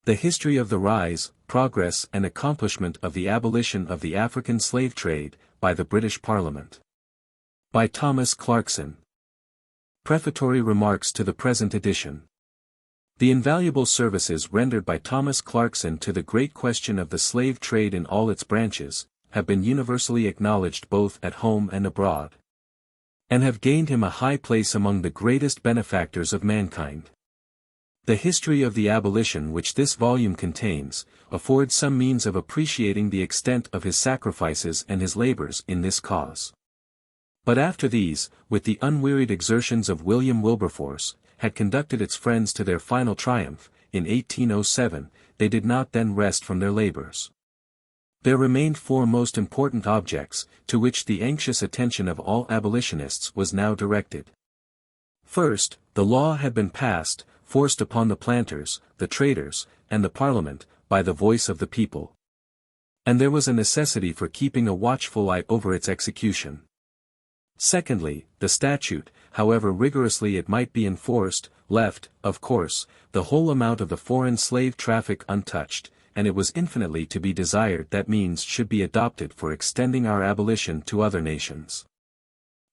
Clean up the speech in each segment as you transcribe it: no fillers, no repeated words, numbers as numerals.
The History of the Rise, Progress and Accomplishment of the Abolition of the African Slave Trade, by the British Parliament. By Thomas Clarkson. Prefatory Remarks to the present edition. The invaluable services rendered by Thomas Clarkson to the great question of the slave trade in all its branches, have been universally acknowledged both at home and abroad, and have gained him a high place among the greatest benefactors of mankind. The history of the abolition which this volume contains, affords some means of appreciating the extent of his sacrifices and his labors in this cause. But after these, with the unwearied exertions of William Wilberforce, had conducted its friends to their final triumph, in 1807, they did not then rest from their labors. There remained four most important objects, to which the anxious attention of all abolitionists was now directed. First, the law had been passed, forced upon the planters, the traders, and the Parliament, by the voice of the people. And there was a necessity for keeping a watchful eye over its execution. Secondly, the statute, however rigorously it might be enforced, left, of course, the whole amount of the foreign slave traffic untouched, and it was infinitely to be desired that means should be adopted for extending our abolition to other nations.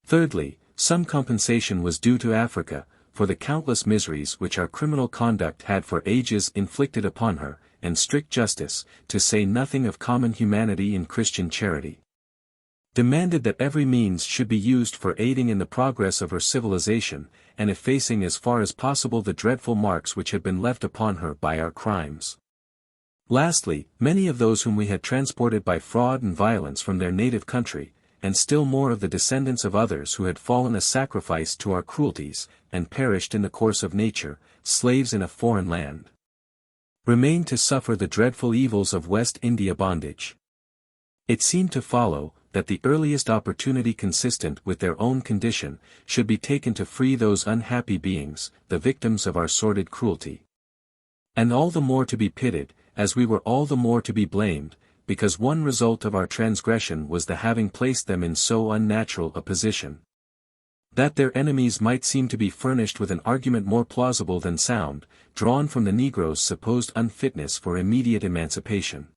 Thirdly, some compensation was due to Africa, for the countless miseries which our criminal conduct had for ages inflicted upon her, and strict justice, to say nothing of common humanity and Christian charity, demanded that every means should be used for aiding in the progress of her civilization, and effacing as far as possible the dreadful marks which had been left upon her by our crimes. Lastly, many of those whom we had transported by fraud and violence from their native country, and still more of the descendants of others who had fallen a sacrifice to our cruelties, and perished in the course of nature, slaves in a foreign land, remained to suffer the dreadful evils of West India bondage. It seemed to follow, that the earliest opportunity consistent with their own condition, should be taken to free those unhappy beings, the victims of our sordid cruelty. And all the more to be pitied, as we were all the more to be blamed, because one result of our transgression was the having placed them in so unnatural a position, that their enemies might seem to be furnished with an argument more plausible than sound, drawn from the Negro's supposed unfitness for immediate emancipation.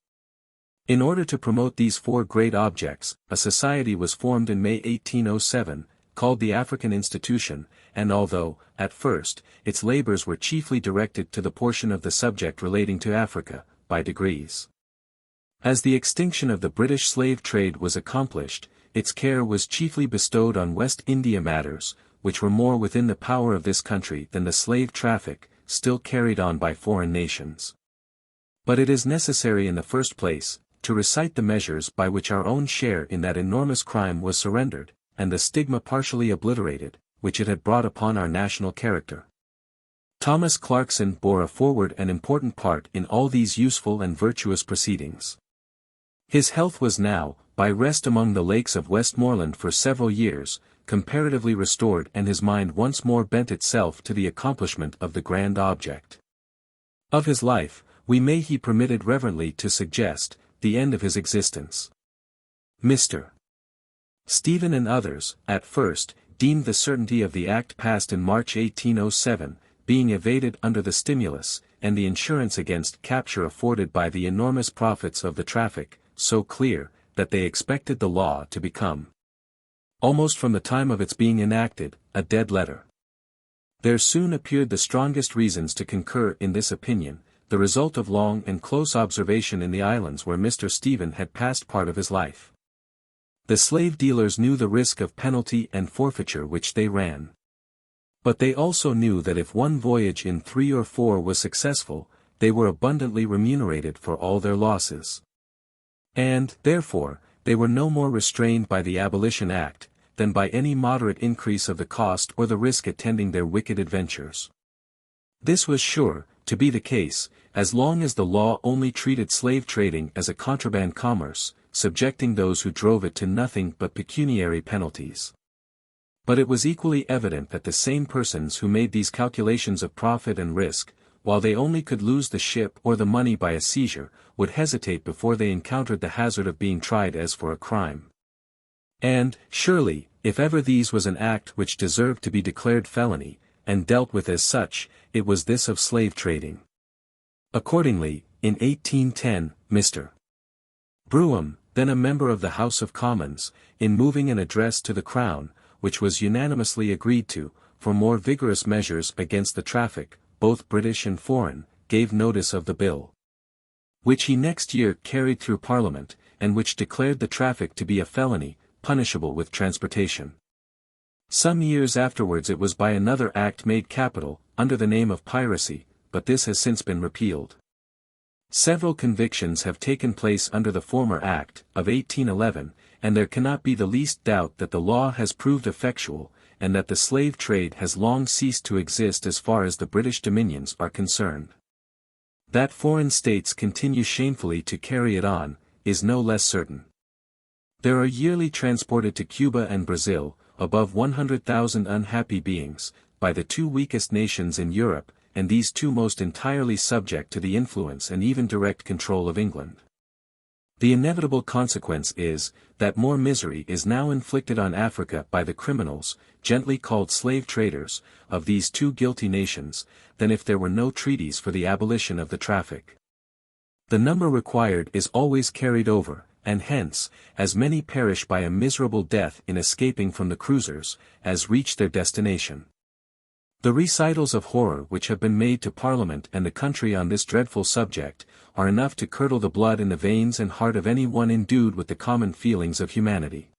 In order to promote these four great objects, a society was formed in May 1807, called the African Institution, and although, at first, its labors were chiefly directed to the portion of the subject relating to Africa, by degrees, as the extinction of the British slave trade was accomplished, its care was chiefly bestowed on West India matters, which were more within the power of this country than the slave traffic, still carried on by foreign nations. But it is necessary in the first place, to recite the measures by which our own share in that enormous crime was surrendered, and the stigma partially obliterated, which it had brought upon our national character. Thomas Clarkson bore a forward and important part in all these useful and virtuous proceedings. His health was now, by rest among the lakes of Westmoreland for several years, comparatively restored, and his mind once more bent itself to the accomplishment of the grand object of his life, we may he permitted reverently to suggest, the end of his existence. Mr. Stephen and others, at first, deemed the certainty of the act passed in March 1807, being evaded under the stimulus, and the insurance against capture afforded by the enormous profits of the traffic, so clear, that they expected the law to become, almost from the time of its being enacted, a dead letter. There soon appeared the strongest reasons to concur in this opinion, the result of long and close observation in the islands where Mr. Stephen had passed part of his life. The slave dealers knew the risk of penalty and forfeiture which they ran. But they also knew that if one voyage in 3 or 4 was successful, they were abundantly remunerated for all their losses. And, therefore, they were no more restrained by the Abolition Act, than by any moderate increase of the cost or the risk attending their wicked adventures. This was sure to be the case, as long as the law only treated slave trading as a contraband commerce, subjecting those who drove it to nothing but pecuniary penalties. But it was equally evident that the same persons who made these calculations of profit and risk, while they only could lose the ship or the money by a seizure, would hesitate before they encountered the hazard of being tried as for a crime. And, surely, if ever these was an act which deserved to be declared felony, and dealt with as such, it was this of slave trading. Accordingly, in 1810, Mr. Brougham, then a member of the House of Commons, in moving an address to the Crown, which was unanimously agreed to, for more vigorous measures against the traffic, both British and foreign, gave notice of the bill, which he next year carried through Parliament, and which declared the traffic to be a felony, punishable with transportation. Some years afterwards it was by another act made capital, under the name of piracy, but this has since been repealed. Several convictions have taken place under the former Act, of 1811, and there cannot be the least doubt that the law has proved effectual, and that the slave trade has long ceased to exist as far as the British dominions are concerned. That foreign states continue shamefully to carry it on, is no less certain. There are yearly transported to Cuba and Brazil, above 100,000 unhappy beings, by the two weakest nations in Europe, and these two most entirely subject to the influence and even direct control of England. The inevitable consequence is, that more misery is now inflicted on Africa by the criminals, gently called slave traders, of these two guilty nations, than if there were no treaties for the abolition of the traffic. The number required is always carried over, and hence, as many perish by a miserable death in escaping from the cruisers, as reach their destination. The recitals of horror which have been made to Parliament and the country on this dreadful subject, are enough to curdle the blood in the veins and heart of any one endued with the common feelings of humanity.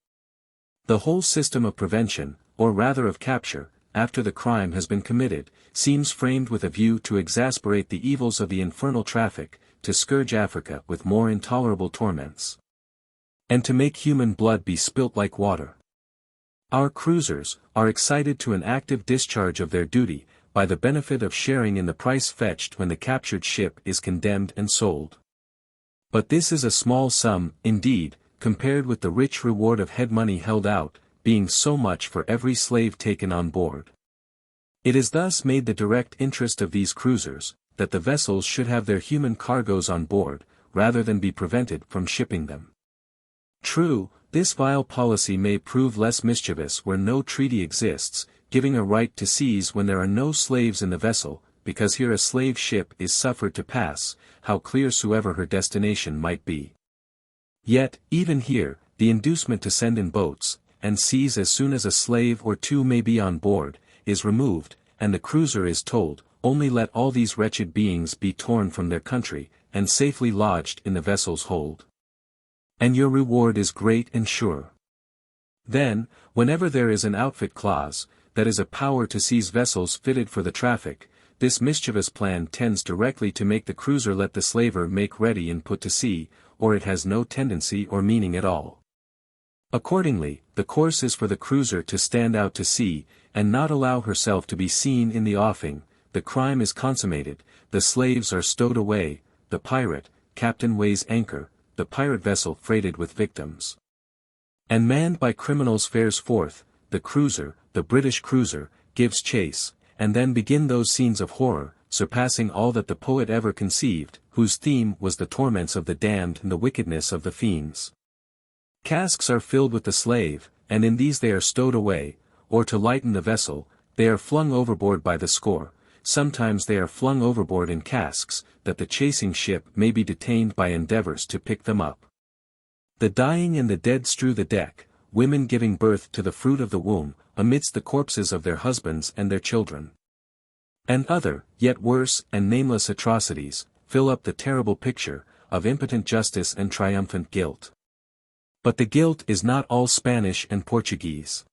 The whole system of prevention, or rather of capture, after the crime has been committed, seems framed with a view to exasperate the evils of the infernal traffic, to scourge Africa with more intolerable torments, and to make human blood be spilt like water. Our cruisers are excited to an active discharge of their duty, by the benefit of sharing in the price fetched when the captured ship is condemned and sold. But this is a small sum, indeed, compared with the rich reward of head money held out, being so much for every slave taken on board. It is thus made the direct interest of these cruisers, that the vessels should have their human cargoes on board, rather than be prevented from shipping them. True, this vile policy may prove less mischievous where no treaty exists, giving a right to seize when there are no slaves in the vessel, because here a slave ship is suffered to pass, how clear soever her destination might be. Yet, even here, the inducement to send in boats, and seize as soon as a slave or two may be on board, is removed, and the cruiser is told, only let all these wretched beings be torn from their country, and safely lodged in the vessel's hold, and your reward is great and sure. Then, whenever there is an outfit clause, that is a power to seize vessels fitted for the traffic, this mischievous plan tends directly to make the cruiser let the slaver make ready and put to sea, or it has no tendency or meaning at all. Accordingly, the course is for the cruiser to stand out to sea, and not allow herself to be seen in the offing. The crime is consummated, the slaves are stowed away, the pirate, captain weighs anchor, the pirate vessel freighted with victims, and manned by criminals fares forth, the cruiser, the British cruiser, gives chase, and then begin those scenes of horror, surpassing all that the poet ever conceived, whose theme was the torments of the damned and the wickedness of the fiends. Casks are filled with the slave, and in these they are stowed away, or to lighten the vessel, they are flung overboard by the score. Sometimes they are flung overboard in casks, that the chasing ship may be detained by endeavors to pick them up. The dying and the dead strew the deck, women giving birth to the fruit of the womb, amidst the corpses of their husbands and their children. And other, yet worse and nameless atrocities, fill up the terrible picture, of impotent justice and triumphant guilt. But the guilt is not all Spanish and Portuguese.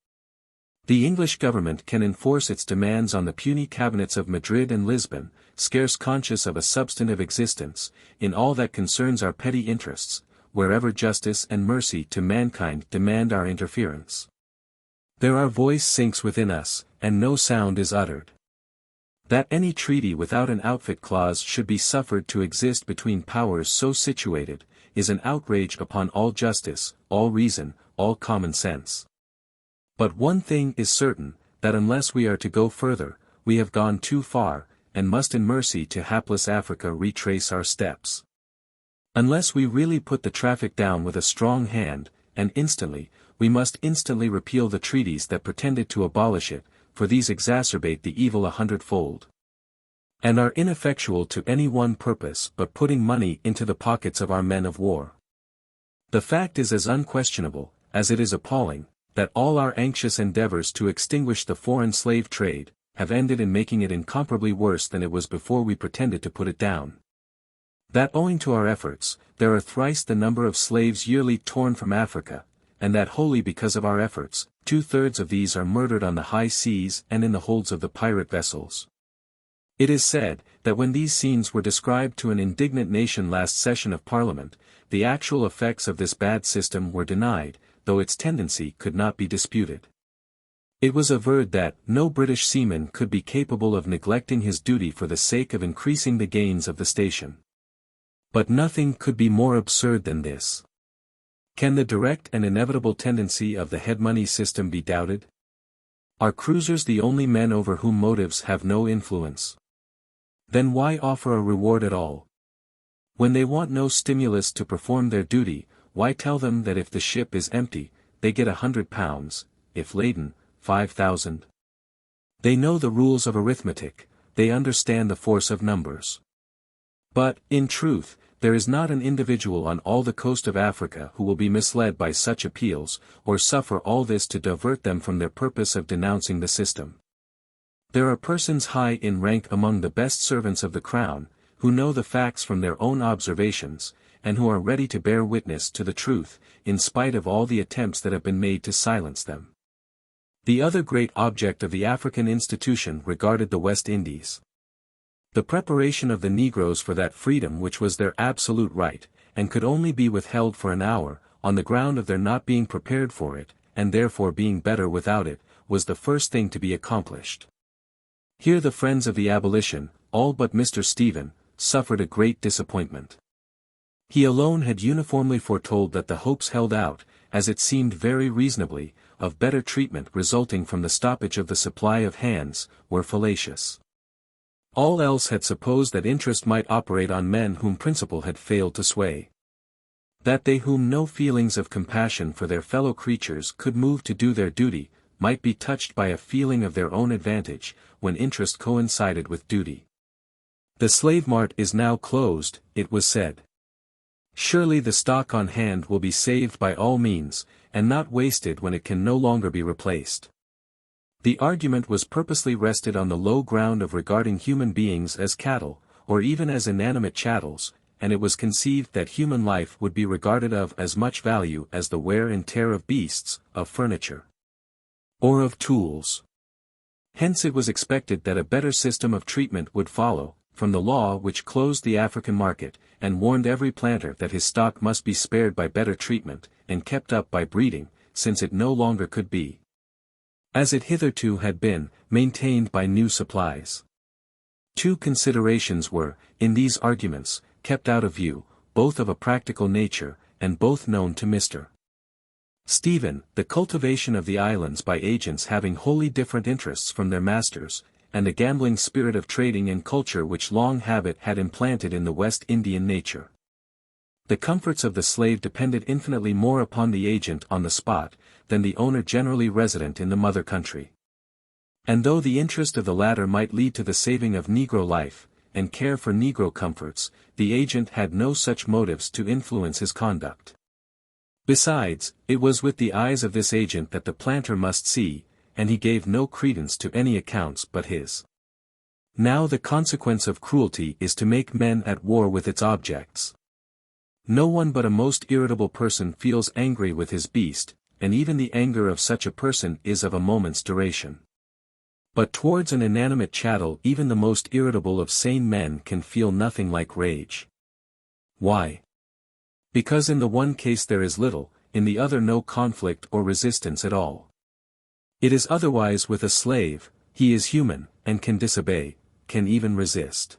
The English government can enforce its demands on the puny cabinets of Madrid and Lisbon, scarce conscious of a substantive existence, in all that concerns our petty interests, wherever justice and mercy to mankind demand our interference. There our voice sinks within us, and no sound is uttered. That any treaty without an outfit clause should be suffered to exist between powers so situated, is an outrage upon all justice, all reason, all common sense. But one thing is certain, that unless we are to go further, we have gone too far, and must in mercy to hapless Africa retrace our steps. Unless we really put the traffic down with a strong hand, and instantly, we must instantly repeal the treaties that pretended to abolish it, for these exacerbate the evil 100-fold. and are ineffectual to any one purpose but putting money into the pockets of our men of war. The fact is as unquestionable, as it is appalling, that all our anxious endeavors to extinguish the foreign slave trade, have ended in making it incomparably worse than it was before we pretended to put it down. That owing to our efforts, there are thrice the number of slaves yearly torn from Africa, and that wholly because of our efforts, 2/3 of these are murdered on the high seas and in the holds of the pirate vessels. It is said, that when these scenes were described to an indignant nation last session of Parliament, the actual effects of this bad system were denied, though its tendency could not be disputed. It was averred that no British seaman could be capable of neglecting his duty for the sake of increasing the gains of the station. But nothing could be more absurd than this. Can the direct and inevitable tendency of the head money system be doubted? Are cruisers the only men over whom motives have no influence? Then why offer a reward at all? When they want no stimulus to perform their duty, why tell them that if the ship is empty, they get £100, if laden, 5,000? They know the rules of arithmetic, they understand the force of numbers. But, in truth, there is not an individual on all the coast of Africa who will be misled by such appeals, or suffer all this to divert them from their purpose of denouncing the system. There are persons high in rank among the best servants of the Crown, who know the facts from their own observations, and who are ready to bear witness to the truth, in spite of all the attempts that have been made to silence them. The other great object of the African institution regarded the West Indies. The preparation of the Negroes for that freedom which was their absolute right, and could only be withheld for an hour, on the ground of their not being prepared for it, and therefore being better without it, was the first thing to be accomplished. Here the friends of the abolition, all but Mr. Stephen, suffered a great disappointment. He alone had uniformly foretold that the hopes held out, as it seemed very reasonably, of better treatment resulting from the stoppage of the supply of hands, were fallacious. All else had supposed that interest might operate on men whom principle had failed to sway. That they whom no feelings of compassion for their fellow creatures could move to do their duty, might be touched by a feeling of their own advantage, when interest coincided with duty. The slave mart is now closed, it was said. Surely the stock on hand will be saved by all means, and not wasted when it can no longer be replaced. The argument was purposely rested on the low ground of regarding human beings as cattle, or even as inanimate chattels, and it was conceived that human life would be regarded of as much value as the wear and tear of beasts, of furniture, or of tools. Hence it was expected that a better system of treatment would follow, from the law which closed the African market, and warned every planter that his stock must be spared by better treatment, and kept up by breeding, since it no longer could be, as it hitherto had been, maintained by new supplies. Two considerations were, in these arguments, kept out of view, both of a practical nature, and both known to Mr. Stephen: the cultivation of the islands by agents having wholly different interests from their masters, and the gambling spirit of trading and culture which long habit had implanted in the West Indian nature. The comforts of the slave depended infinitely more upon the agent on the spot, than the owner generally resident in the mother country. And though the interest of the latter might lead to the saving of Negro life, and care for Negro comforts, the agent had no such motives to influence his conduct. Besides, it was with the eyes of this agent that the planter must see, and he gave no credence to any accounts but his. Now the consequence of cruelty is to make men at war with its objects. No one but a most irritable person feels angry with his beast, and even the anger of such a person is of a moment's duration. But towards an inanimate chattel even the most irritable of sane men can feel nothing like rage. Why? Because in the one case there is little, in the other no conflict or resistance at all. It is otherwise with a slave: he is human, and can disobey, can even resist.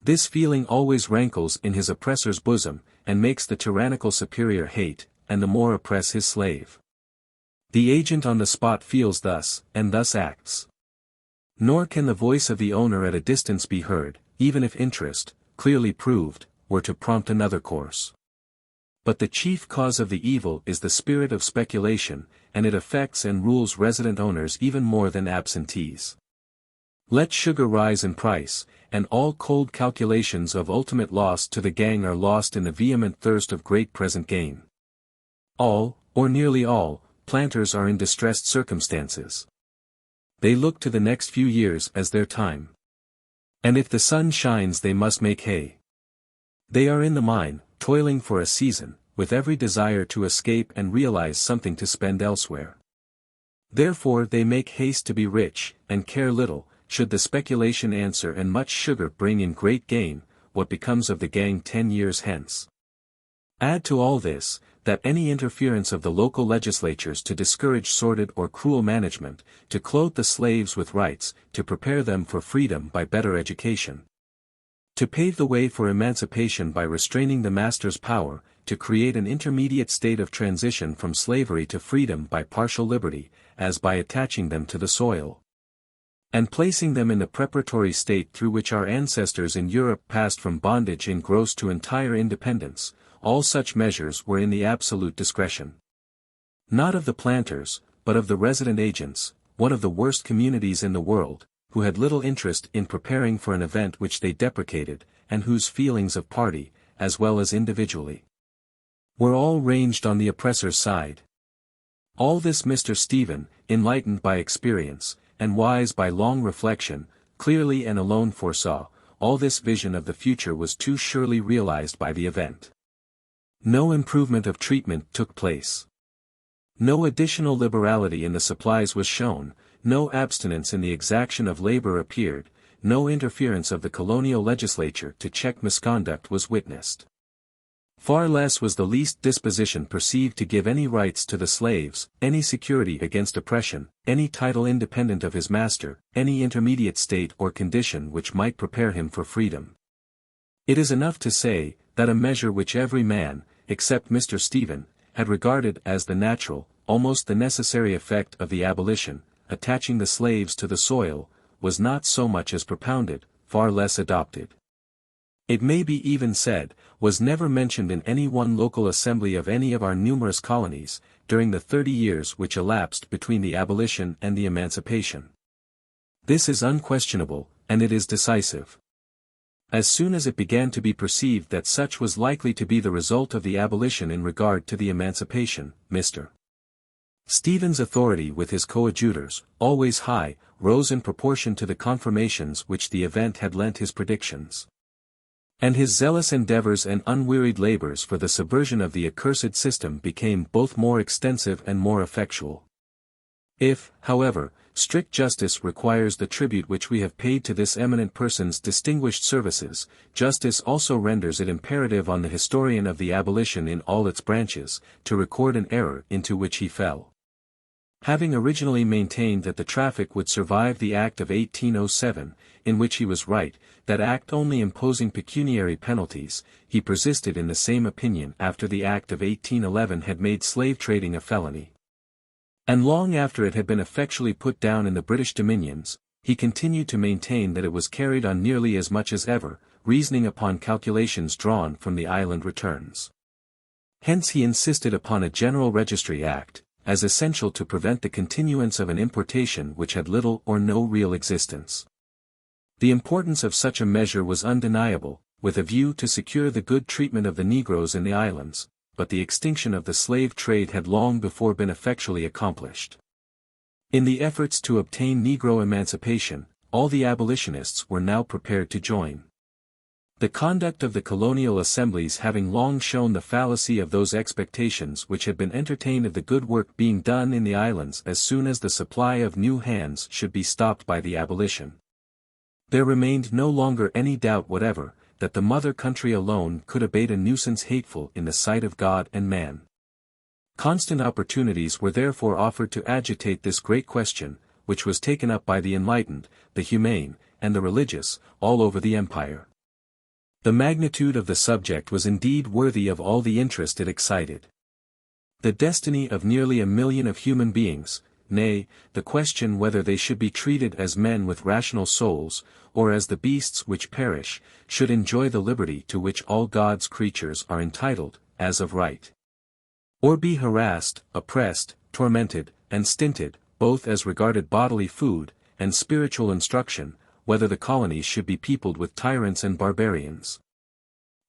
This feeling always rankles in his oppressor's bosom, and makes the tyrannical superior hate, and the more oppress his slave. The agent on the spot feels thus, and thus acts. Nor can the voice of the owner at a distance be heard, even if interest, clearly proved, were to prompt another course. But the chief cause of the evil is the spirit of speculation, and it affects and rules resident owners even more than absentees. Let sugar rise in price, and all cold calculations of ultimate loss to the gang are lost in the vehement thirst of great present gain. All, or nearly all, planters are in distressed circumstances. They look to the next few years as their time. And if the sun shines they must make hay. They are in the mine, toiling for a season, with every desire to escape and realize something to spend elsewhere. Therefore they make haste to be rich, and care little, should the speculation answer and much sugar bring in great gain, what becomes of the gang 10 years hence. Add to all this, that any interference of the local legislatures to discourage sordid or cruel management, to clothe the slaves with rights, to prepare them for freedom by better education, to pave the way for emancipation by restraining the master's power, to create an intermediate state of transition from slavery to freedom by partial liberty, as by attaching them to the soil, and placing them in the preparatory state through which our ancestors in Europe passed from bondage in gross to entire independence, all such measures were in the absolute discretion, not of the planters, but of the resident agents, one of the worst communities in the world, who had little interest in preparing for an event which they deprecated, and whose feelings of party, as well as individually, were all ranged on the oppressor's side. All this Mr. Stephen, enlightened by experience, and wise by long reflection, clearly and alone foresaw. All this vision of the future was too surely realized by the event. No improvement of treatment took place. No additional liberality in the supplies was shown, no abstinence in the exaction of labor appeared, no interference of the colonial legislature to check misconduct was witnessed. Far less was the least disposition perceived to give any rights to the slaves, any security against oppression, any title independent of his master, any intermediate state or condition which might prepare him for freedom. It is enough to say, that a measure which every man, except Mr. Stephen, had regarded as the natural, almost the necessary effect of the abolition, attaching the slaves to the soil, was not so much as propounded, far less adopted. It may be even said, was never mentioned in any one local assembly of any of our numerous colonies, during the 30 years which elapsed between the abolition and the emancipation. This is unquestionable, and it is decisive. As soon as it began to be perceived that such was likely to be the result of the abolition in regard to the emancipation, Mr. Stephen's authority with his coadjutors, always high, rose in proportion to the confirmations which the event had lent his predictions. And his zealous endeavors and unwearied labors for the subversion of the accursed system became both more extensive and more effectual. If, however, strict justice requires the tribute which we have paid to this eminent person's distinguished services, justice also renders it imperative on the historian of the abolition in all its branches, to record an error into which he fell. Having originally maintained that the traffic would survive the Act of 1807, in which he was right, that act only imposing pecuniary penalties, he persisted in the same opinion after the Act of 1811 had made slave trading a felony. And long after it had been effectually put down in the British dominions, he continued to maintain that it was carried on nearly as much as ever, reasoning upon calculations drawn from the island returns. Hence he insisted upon a General Registry Act, as essential to prevent the continuance of an importation which had little or no real existence. The importance of such a measure was undeniable, with a view to secure the good treatment of the negroes in the islands, but the extinction of the slave trade had long before been effectually accomplished. In the efforts to obtain Negro emancipation, all the abolitionists were now prepared to join. The conduct of the colonial assemblies having long shown the fallacy of those expectations which had been entertained of the good work being done in the islands as soon as the supply of new hands should be stopped by the abolition. There remained no longer any doubt whatever, that the mother country alone could abate a nuisance hateful in the sight of God and man. Constant opportunities were therefore offered to agitate this great question, which was taken up by the enlightened, the humane, and the religious, all over the empire. The magnitude of the subject was indeed worthy of all the interest it excited. The destiny of nearly 1 million of human beings, nay, the question whether they should be treated as men with rational souls, or as the beasts which perish, should enjoy the liberty to which all God's creatures are entitled, as of right. Or be harassed, oppressed, tormented, and stinted, both as regarded bodily food, and spiritual instruction, whether the colonies should be peopled with tyrants and barbarians,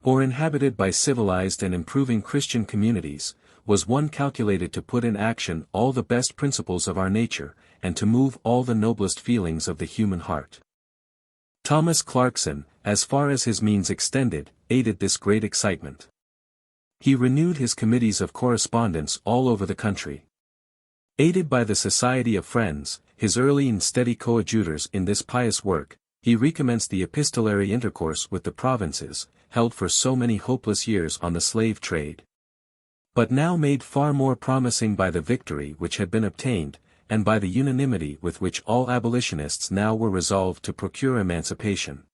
or inhabited by civilized and improving Christian communities, was one calculated to put in action all the best principles of our nature, and to move all the noblest feelings of the human heart. Thomas Clarkson, as far as his means extended, aided this great excitement. He renewed his committees of correspondence all over the country. Aided by the Society of Friends, his early and steady coadjutors in this pious work, he recommenced the epistolary intercourse with the provinces, held for so many hopeless years on the slave trade, but now made far more promising by the victory which had been obtained, and by the unanimity with which all abolitionists now were resolved to procure emancipation.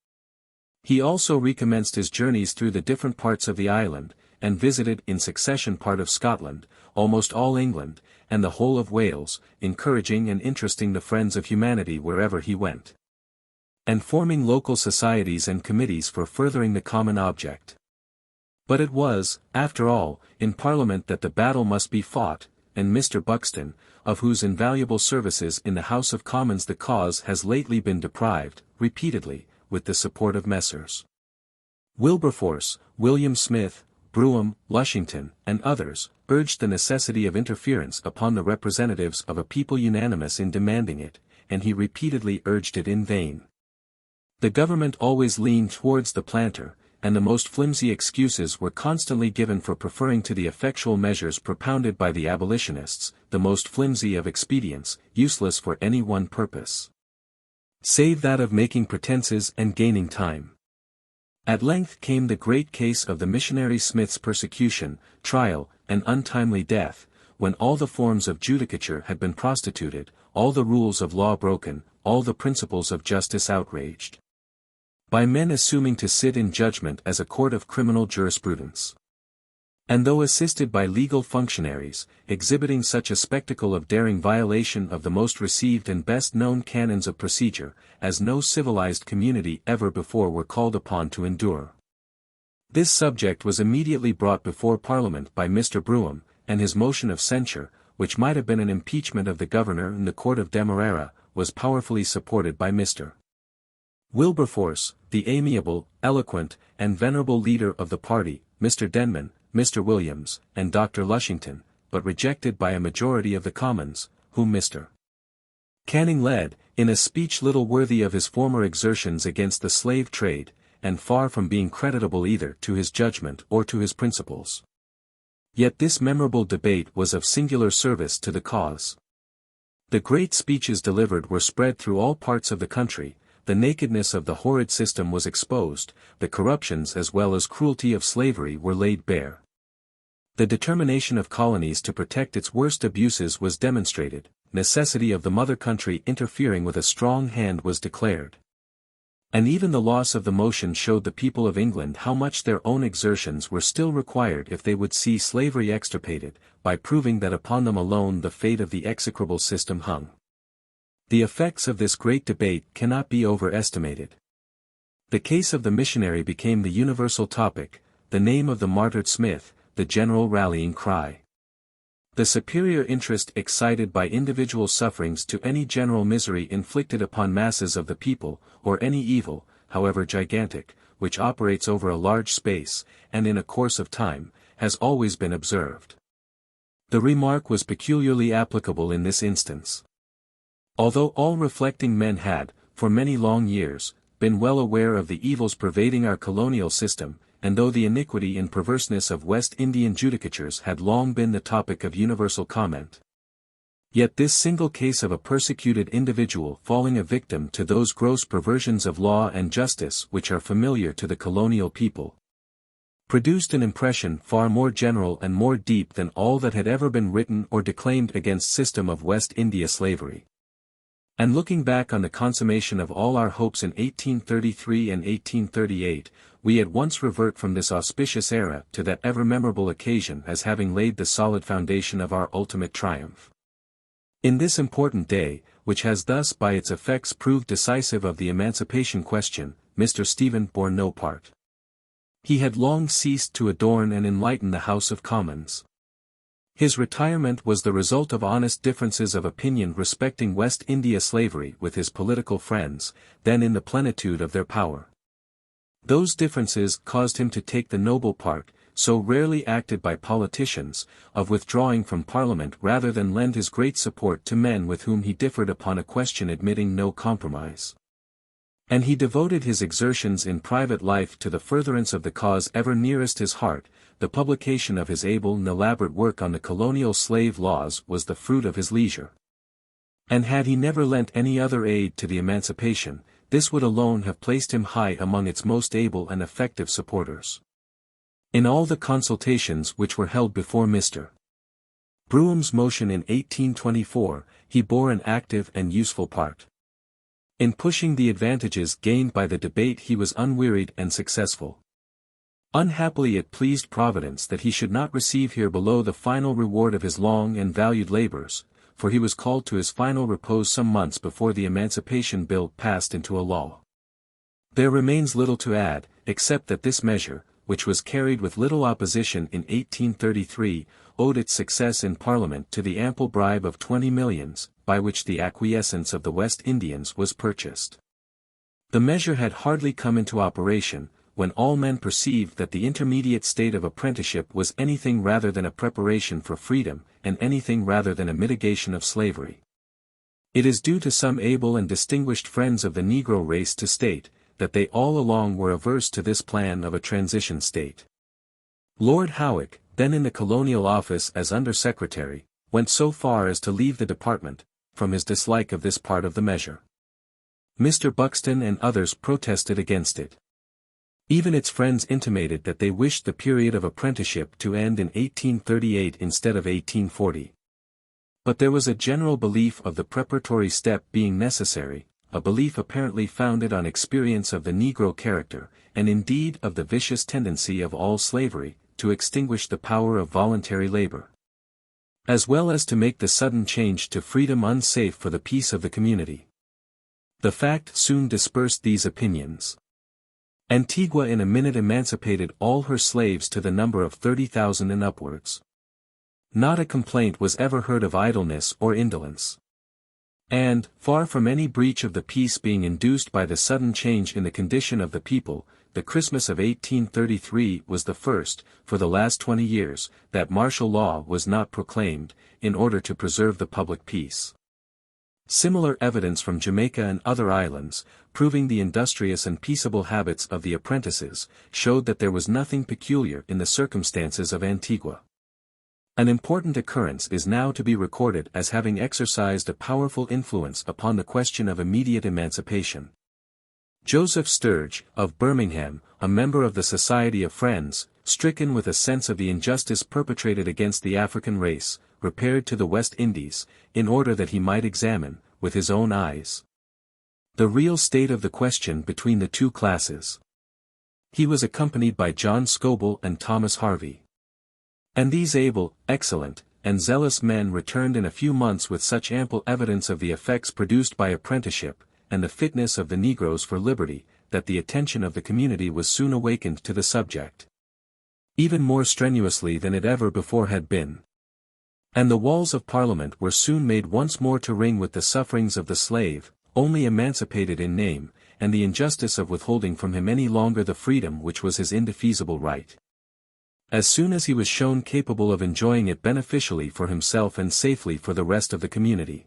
He also recommenced his journeys through the different parts of the island, and visited in succession part of Scotland, almost all England, and the whole of Wales, encouraging and interesting the friends of humanity wherever he went, and forming local societies and committees for furthering the common object. But it was, after all, in Parliament that the battle must be fought, and Mr. Buxton, of whose invaluable services in the House of Commons the cause has lately been deprived, repeatedly, with the support of Messrs. Wilberforce, William Smith, Brougham, Lushington, and others, urged the necessity of interference upon the representatives of a people unanimous in demanding it, and he repeatedly urged it in vain. The government always leaned towards the planter, and the most flimsy excuses were constantly given for preferring to the effectual measures propounded by the abolitionists, the most flimsy of expedients, useless for any one purpose, save that of making pretenses and gaining time. At length came the great case of the missionary Smith's persecution, trial, and untimely death, when all the forms of judicature had been prostituted, all the rules of law broken, all the principles of justice outraged, by men assuming to sit in judgment as a court of criminal jurisprudence, and though assisted by legal functionaries, exhibiting such a spectacle of daring violation of the most received and best known canons of procedure, as no civilized community ever before were called upon to endure. This subject was immediately brought before Parliament by Mr. Brougham, and his motion of censure, which might have been an impeachment of the governor in the court of Demerara, was powerfully supported by Mr. Wilberforce, the amiable, eloquent, and venerable leader of the party, Mr. Denman, Mr. Williams, and Dr. Lushington, but rejected by a majority of the Commons, whom Mr. Canning led, in a speech little worthy of his former exertions against the slave trade, and far from being creditable either to his judgment or to his principles. Yet this memorable debate was of singular service to the cause. The great speeches delivered were spread through all parts of the country, the nakedness of the horrid system was exposed, the corruptions as well as cruelty of slavery were laid bare. The determination of colonies to protect its worst abuses was demonstrated, necessity of the mother country interfering with a strong hand was declared. And even the loss of the motion showed the people of England how much their own exertions were still required if they would see slavery extirpated, by proving that upon them alone the fate of the execrable system hung. The effects of this great debate cannot be overestimated. The case of the missionary became the universal topic, the name of the martyred Smith, the general rallying cry. The superior interest excited by individual sufferings to any general misery inflicted upon masses of the people, or any evil, however gigantic, which operates over a large space, and in a course of time, has always been observed. The remark was peculiarly applicable in this instance. Although all reflecting men had, for many long years, been well aware of the evils pervading our colonial system, and though the iniquity and perverseness of West Indian judicatures had long been the topic of universal comment, yet this single case of a persecuted individual falling a victim to those gross perversions of law and justice which are familiar to the colonial people, produced an impression far more general and more deep than all that had ever been written or declaimed against system of West India slavery. And looking back on the consummation of all our hopes in 1833 and 1838, we at once revert from this auspicious era to that ever-memorable occasion as having laid the solid foundation of our ultimate triumph. In this important day, which has thus by its effects proved decisive of the emancipation question, Mr. Stephen bore no part. He had long ceased to adorn and enlighten the House of Commons. His retirement was the result of honest differences of opinion respecting West India slavery with his political friends, then in the plenitude of their power. Those differences caused him to take the noble part, so rarely acted by politicians, of withdrawing from Parliament rather than lend his great support to men with whom he differed upon a question admitting no compromise. And he devoted his exertions in private life to the furtherance of the cause ever nearest his heart. The publication of his able and elaborate work on the colonial slave laws was the fruit of his leisure. And had he never lent any other aid to the emancipation, this would alone have placed him high among its most able and effective supporters. In all the consultations which were held before Mr. Brougham's motion in 1824, he bore an active and useful part. In pushing the advantages gained by the debate he was unwearied and successful. Unhappily it pleased Providence that he should not receive here below the final reward of his long and valued labors, for he was called to his final repose some months before the Emancipation Bill passed into a law. There remains little to add, except that this measure, which was carried with little opposition in 1833, owed its success in Parliament to the ample bribe of 20 millions, by which the acquiescence of the West Indians was purchased. The measure had hardly come into operation, when all men perceived that the intermediate state of apprenticeship was anything rather than a preparation for freedom, and anything rather than a mitigation of slavery. It is due to some able and distinguished friends of the Negro race to state, that they all along were averse to this plan of a transition state. Lord Howick, then in the Colonial Office as Under-Secretary, went so far as to leave the department, from his dislike of this part of the measure. Mr. Buxton and others protested against it. Even its friends intimated that they wished the period of apprenticeship to end in 1838 instead of 1840. But there was a general belief of the preparatory step being necessary, a belief apparently founded on experience of the Negro character, and indeed of the vicious tendency of all slavery, to extinguish the power of voluntary labor, as well as to make the sudden change to freedom unsafe for the peace of the community. The fact soon dispersed these opinions. Antigua in a minute emancipated all her slaves to the number of 30,000 and upwards. Not a complaint was ever heard of idleness or indolence. And, far from any breach of the peace being induced by the sudden change in the condition of the people, the Christmas of 1833 was the first, for the last 20 years, that martial law was not proclaimed, in order to preserve the public peace. Similar evidence from Jamaica and other islands, proving the industrious and peaceable habits of the apprentices, showed that there was nothing peculiar in the circumstances of Antigua. An important occurrence is now to be recorded as having exercised a powerful influence upon the question of immediate emancipation. Joseph Sturge, of Birmingham, a member of the Society of Friends, stricken with a sense of the injustice perpetrated against the African race, repaired to the West Indies, in order that he might examine, with his own eyes, the real state of the question between the two classes. He was accompanied by John Scoble and Thomas Harvey. And these able, excellent, and zealous men returned in a few months with such ample evidence of the effects produced by apprenticeship, and the fitness of the Negroes for liberty, that the attention of the community was soon awakened to the subject, even more strenuously than it ever before had been. And the walls of Parliament were soon made once more to ring with the sufferings of the slave, only emancipated in name, and the injustice of withholding from him any longer the freedom which was his indefeasible right. As soon as he was shown capable of enjoying it beneficially for himself and safely for the rest of the community.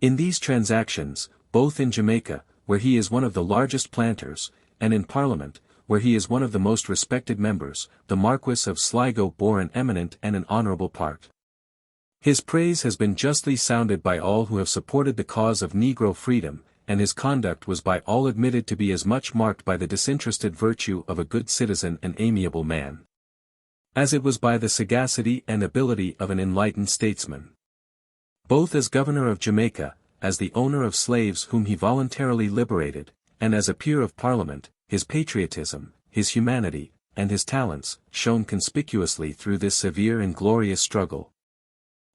In these transactions, both in Jamaica, where he is one of the largest planters, and in Parliament, where he is one of the most respected members, the Marquis of Sligo bore an eminent and an honourable part. His praise has been justly sounded by all who have supported the cause of Negro freedom, and his conduct was by all admitted to be as much marked by the disinterested virtue of a good citizen and amiable man, as it was by the sagacity and ability of an enlightened statesman. Both as governor of Jamaica, as the owner of slaves whom he voluntarily liberated, and as a peer of Parliament, his patriotism, his humanity, and his talents, shone conspicuously through this severe and glorious struggle.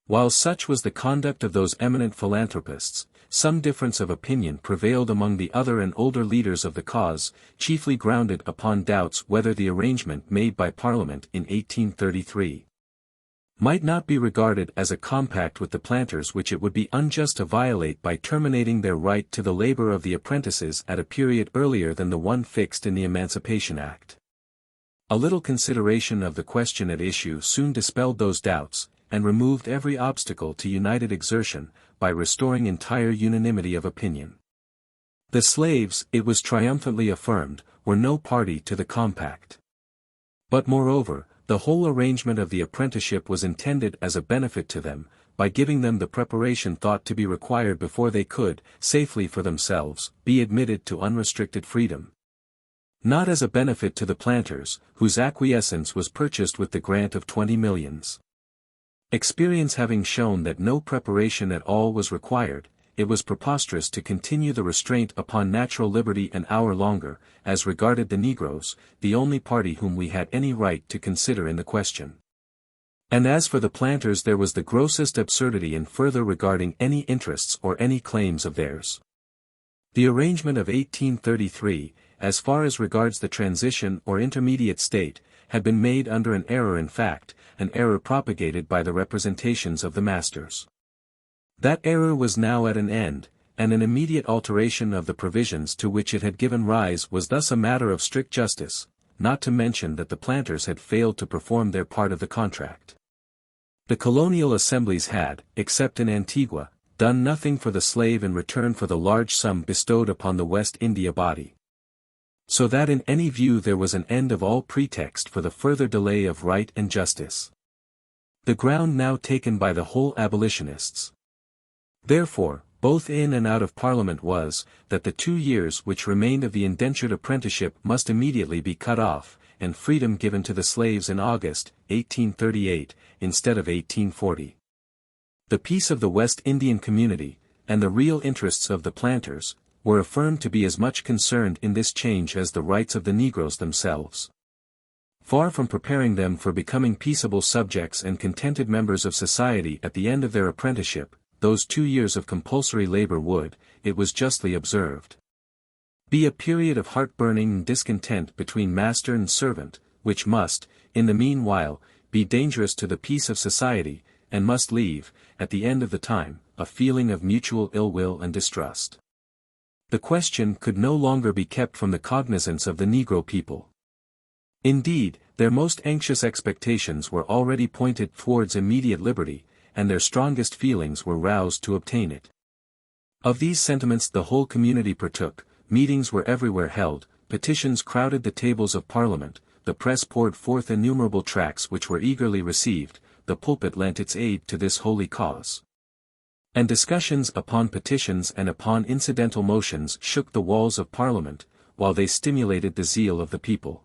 While such was the conduct of those eminent philanthropists, some difference of opinion prevailed among the other and older leaders of the cause, chiefly grounded upon doubts whether the arrangement made by Parliament in 1833 might not be regarded as a compact with the planters which it would be unjust to violate by terminating their right to the labor of the apprentices at a period earlier than the one fixed in the Emancipation Act. A little consideration of the question at issue soon dispelled those doubts, and removed every obstacle to united exertion, by restoring entire unanimity of opinion. The slaves, it was triumphantly affirmed, were no party to the compact. But moreover, the whole arrangement of the apprenticeship was intended as a benefit to them, by giving them the preparation thought to be required before they could, safely for themselves, be admitted to unrestricted freedom. Not as a benefit to the planters, whose acquiescence was purchased with the grant of 20 millions. Experience having shown that no preparation at all was required, it was preposterous to continue the restraint upon natural liberty an hour longer, as regarded the Negroes, the only party whom we had any right to consider in the question. And as for the planters, there was the grossest absurdity in further regarding any interests or any claims of theirs. The arrangement of 1833, as far as regards the transition or intermediate state, had been made under an error in fact, an error propagated by the representations of the masters. That error was now at an end, and an immediate alteration of the provisions to which it had given rise was thus a matter of strict justice, not to mention that the planters had failed to perform their part of the contract. The colonial assemblies had, except in Antigua, done nothing for the slave in return for the large sum bestowed upon the West India body. So that in any view there was an end of all pretext for the further delay of right and justice. The ground now taken by the whole abolitionists, therefore, both in and out of Parliament was, that the 2 years which remained of the indentured apprenticeship must immediately be cut off, and freedom given to the slaves in August, 1838, instead of 1840. The peace of the West Indian community, and the real interests of the planters, were affirmed to be as much concerned in this change as the rights of the Negroes themselves. Far from preparing them for becoming peaceable subjects and contented members of society at the end of their apprenticeship, those 2 years of compulsory labor would, it was justly observed, be a period of heart-burning discontent between master and servant, which must, in the meanwhile, be dangerous to the peace of society, and must leave, at the end of the time, a feeling of mutual ill-will and distrust. The question could no longer be kept from the cognizance of the Negro people. Indeed, their most anxious expectations were already pointed towards immediate liberty, and their strongest feelings were roused to obtain it. Of these sentiments the whole community partook, meetings were everywhere held, petitions crowded the tables of Parliament, the press poured forth innumerable tracts which were eagerly received, the pulpit lent its aid to this holy cause. And discussions upon petitions and upon incidental motions shook the walls of Parliament, while they stimulated the zeal of the people.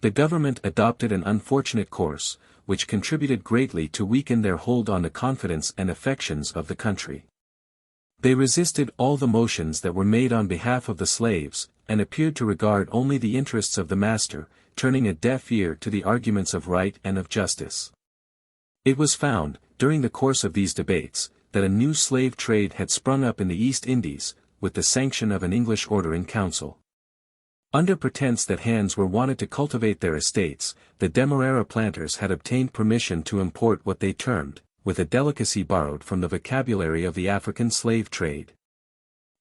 The government adopted an unfortunate course, which contributed greatly to weaken their hold on the confidence and affections of the country. They resisted all the motions that were made on behalf of the slaves, and appeared to regard only the interests of the master, turning a deaf ear to the arguments of right and of justice. It was found, during the course of these debates, that a new slave trade had sprung up in the East Indies, with the sanction of an English order in council. Under pretense that hands were wanted to cultivate their estates, the Demerara planters had obtained permission to import what they termed, with a delicacy borrowed from the vocabulary of the African slave trade,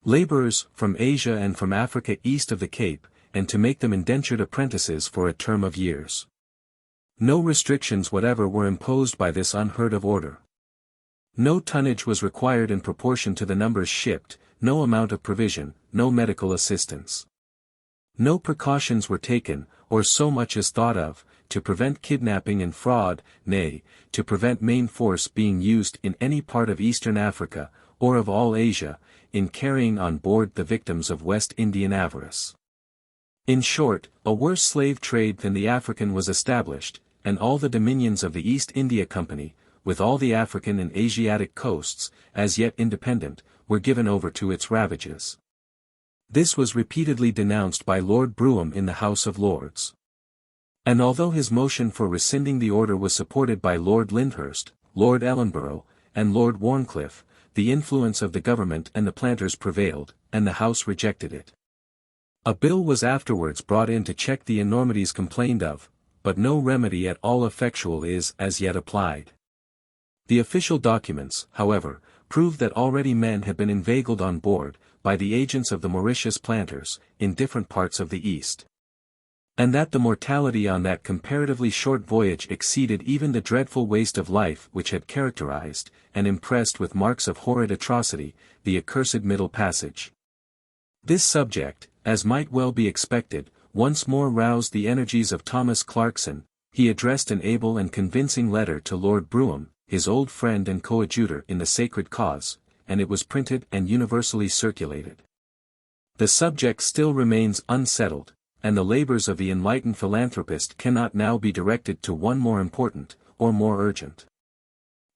laborers from Asia and from Africa east of the Cape, and to make them indentured apprentices for a term of years. No restrictions whatever were imposed by this unheard of order. No tonnage was required in proportion to the numbers shipped, no amount of provision, no medical assistance. No precautions were taken, or so much as thought of, to prevent kidnapping and fraud, nay, to prevent main force being used in any part of Eastern Africa, or of all Asia, in carrying on board the victims of West Indian avarice. In short, a worse slave trade than the African was established, and all the dominions of the East India Company, with all the African and Asiatic coasts, as yet independent, were given over to its ravages. This was repeatedly denounced by Lord Brougham in the House of Lords. And although his motion for rescinding the order was supported by Lord Lyndhurst, Lord Ellenborough, and Lord Warncliffe, the influence of the government and the planters prevailed, and the House rejected it. A bill was afterwards brought in to check the enormities complained of, but no remedy at all effectual is as yet applied. The official documents, however, prove that already men had been inveigled on board, by the agents of the Mauritius planters, in different parts of the East. And that the mortality on that comparatively short voyage exceeded even the dreadful waste of life which had characterized, and impressed with marks of horrid atrocity, the accursed Middle Passage. This subject, as might well be expected, once more roused the energies of Thomas Clarkson. He addressed an able and convincing letter to Lord Brougham, his old friend and coadjutor in the sacred cause, and it was printed and universally circulated. The subject still remains unsettled, and the labors of the enlightened philanthropist cannot now be directed to one more important, or more urgent.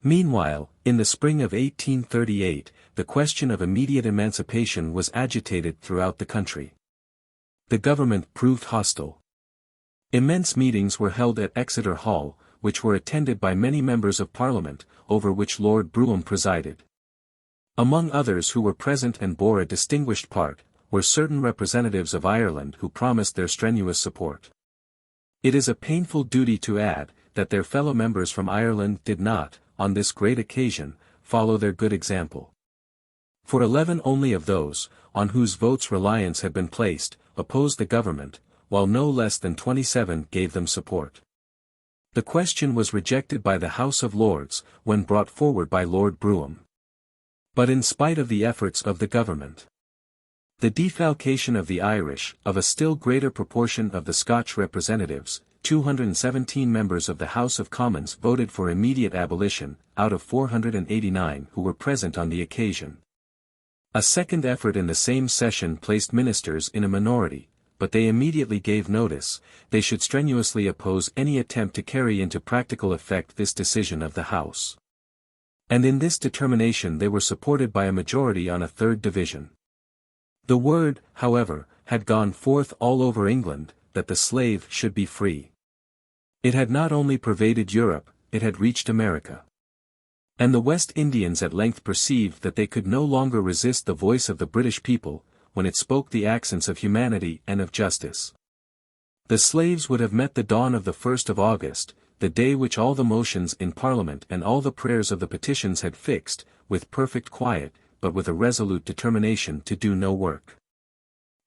Meanwhile, in the spring of 1838, the question of immediate emancipation was agitated throughout the country. The government proved hostile. Immense meetings were held at Exeter Hall, which were attended by many members of Parliament, over which Lord Brougham presided. Among others who were present and bore a distinguished part, were certain representatives of Ireland who promised their strenuous support. It is a painful duty to add, that their fellow members from Ireland did not, on this great occasion, follow their good example. For 11 only of those, on whose votes reliance had been placed, opposed the government, while no less than 27 gave them support. The question was rejected by the House of Lords, when brought forward by Lord Brougham. But in spite of the efforts of the government, the defalcation of the Irish, of a still greater proportion of the Scotch representatives, 217 members of the House of Commons voted for immediate abolition, out of 489 who were present on the occasion. A second effort in the same session placed ministers in a minority, but they immediately gave notice, they should strenuously oppose any attempt to carry into practical effect this decision of the House. And in this determination they were supported by a majority on a third division. The word, however, had gone forth all over England, that the slave should be free. It had not only pervaded Europe, it had reached America. And the West Indians at length perceived that they could no longer resist the voice of the British people, when it spoke the accents of humanity and of justice. The slaves would have met the dawn of the 1st of August, the day which all the motions in Parliament and all the prayers of the petitions had fixed, with perfect quiet, but with a resolute determination to do no work.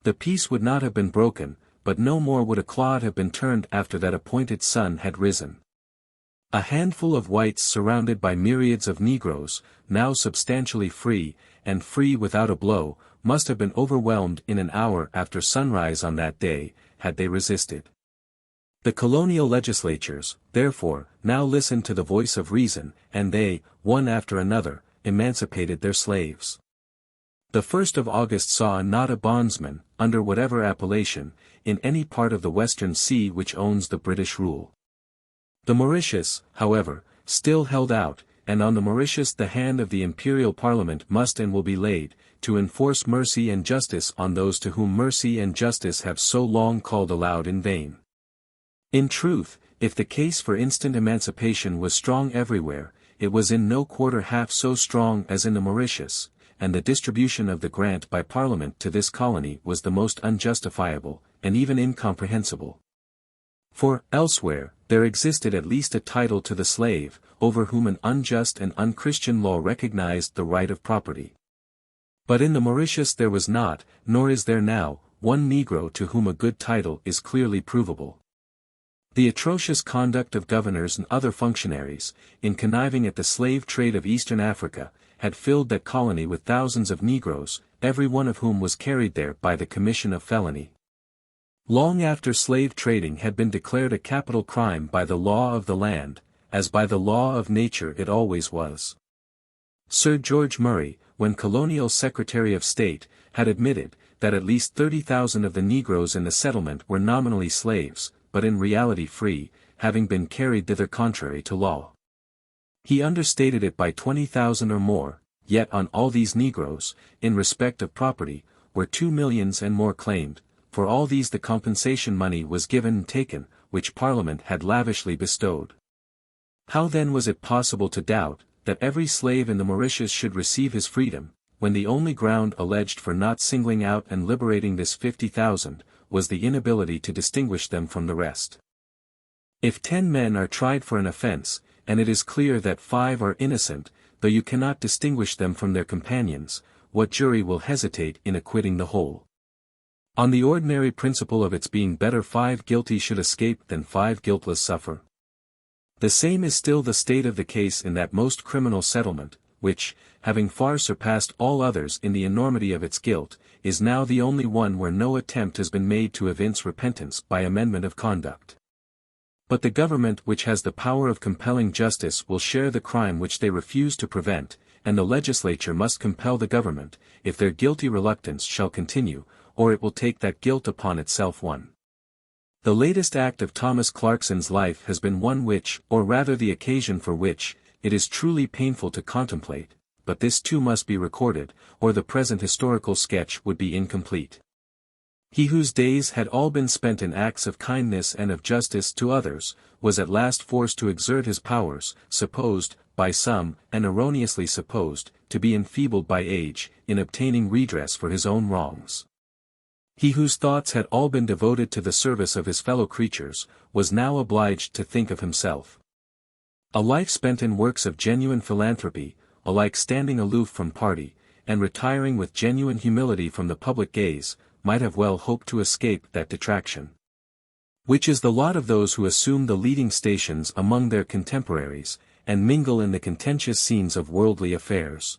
The peace would not have been broken, but no more would a clod have been turned after that appointed sun had risen. A handful of whites surrounded by myriads of Negroes, now substantially free, and free without a blow, must have been overwhelmed in an hour after sunrise on that day, had they resisted. The colonial legislatures, therefore, now listened to the voice of reason, and they, one after another, emancipated their slaves. The 1st of August saw not a bondsman, under whatever appellation, in any part of the Western Sea which owns the British rule. The Mauritius, however, still held out, and on the Mauritius the hand of the Imperial Parliament must and will be laid, to enforce mercy and justice on those to whom mercy and justice have so long called aloud in vain. In truth, if the case for instant emancipation was strong everywhere, it was in no quarter half so strong as in the Mauritius, and the distribution of the grant by Parliament to this colony was the most unjustifiable, and even incomprehensible. For, elsewhere, there existed at least a title to the slave, over whom an unjust and unchristian law recognized the right of property. But in the Mauritius there was not, nor is there now, one Negro to whom a good title is clearly provable. The atrocious conduct of governors and other functionaries, in conniving at the slave trade of Eastern Africa, had filled that colony with thousands of Negroes, every one of whom was carried there by the commission of felony. Long after slave trading had been declared a capital crime by the law of the land, as by the law of nature it always was. Sir George Murray, when Colonial Secretary of State, had admitted, that at least 30,000 of the Negroes in the settlement were nominally slaves, but in reality free, having been carried thither contrary to law. He understated it by 20,000 or more, yet on all these Negroes, in respect of property, were 2 millions and more claimed. For all these the compensation money was given and taken, which Parliament had lavishly bestowed. How then was it possible to doubt, that every slave in the Mauritius should receive his freedom, when the only ground alleged for not singling out and liberating this 50,000, was the inability to distinguish them from the rest? If 10 men are tried for an offense, and it is clear that 5 are innocent, though you cannot distinguish them from their companions, what jury will hesitate in acquitting the whole? On the ordinary principle of its being better 5 guilty should escape than 5 guiltless suffer. The same is still the state of the case in that most criminal settlement, which, having far surpassed all others in the enormity of its guilt, is now the only one where no attempt has been made to evince repentance by amendment of conduct. But the government which has the power of compelling justice will share the crime which they refuse to prevent, and the legislature must compel the government, if their guilty reluctance shall continue, or it will take that guilt upon itself. 1. The latest act of Thomas Clarkson's life has been one which, or rather the occasion for which, it is truly painful to contemplate, but this too must be recorded, or the present historical sketch would be incomplete. He whose days had all been spent in acts of kindness and of justice to others, was at last forced to exert his powers, supposed, by some, and erroneously supposed, to be enfeebled by age, in obtaining redress for his own wrongs. He whose thoughts had all been devoted to the service of his fellow creatures, was now obliged to think of himself. A life spent in works of genuine philanthropy, alike standing aloof from party, and retiring with genuine humility from the public gaze, might have well hoped to escape that detraction, which is the lot of those who assume the leading stations among their contemporaries, and mingle in the contentious scenes of worldly affairs.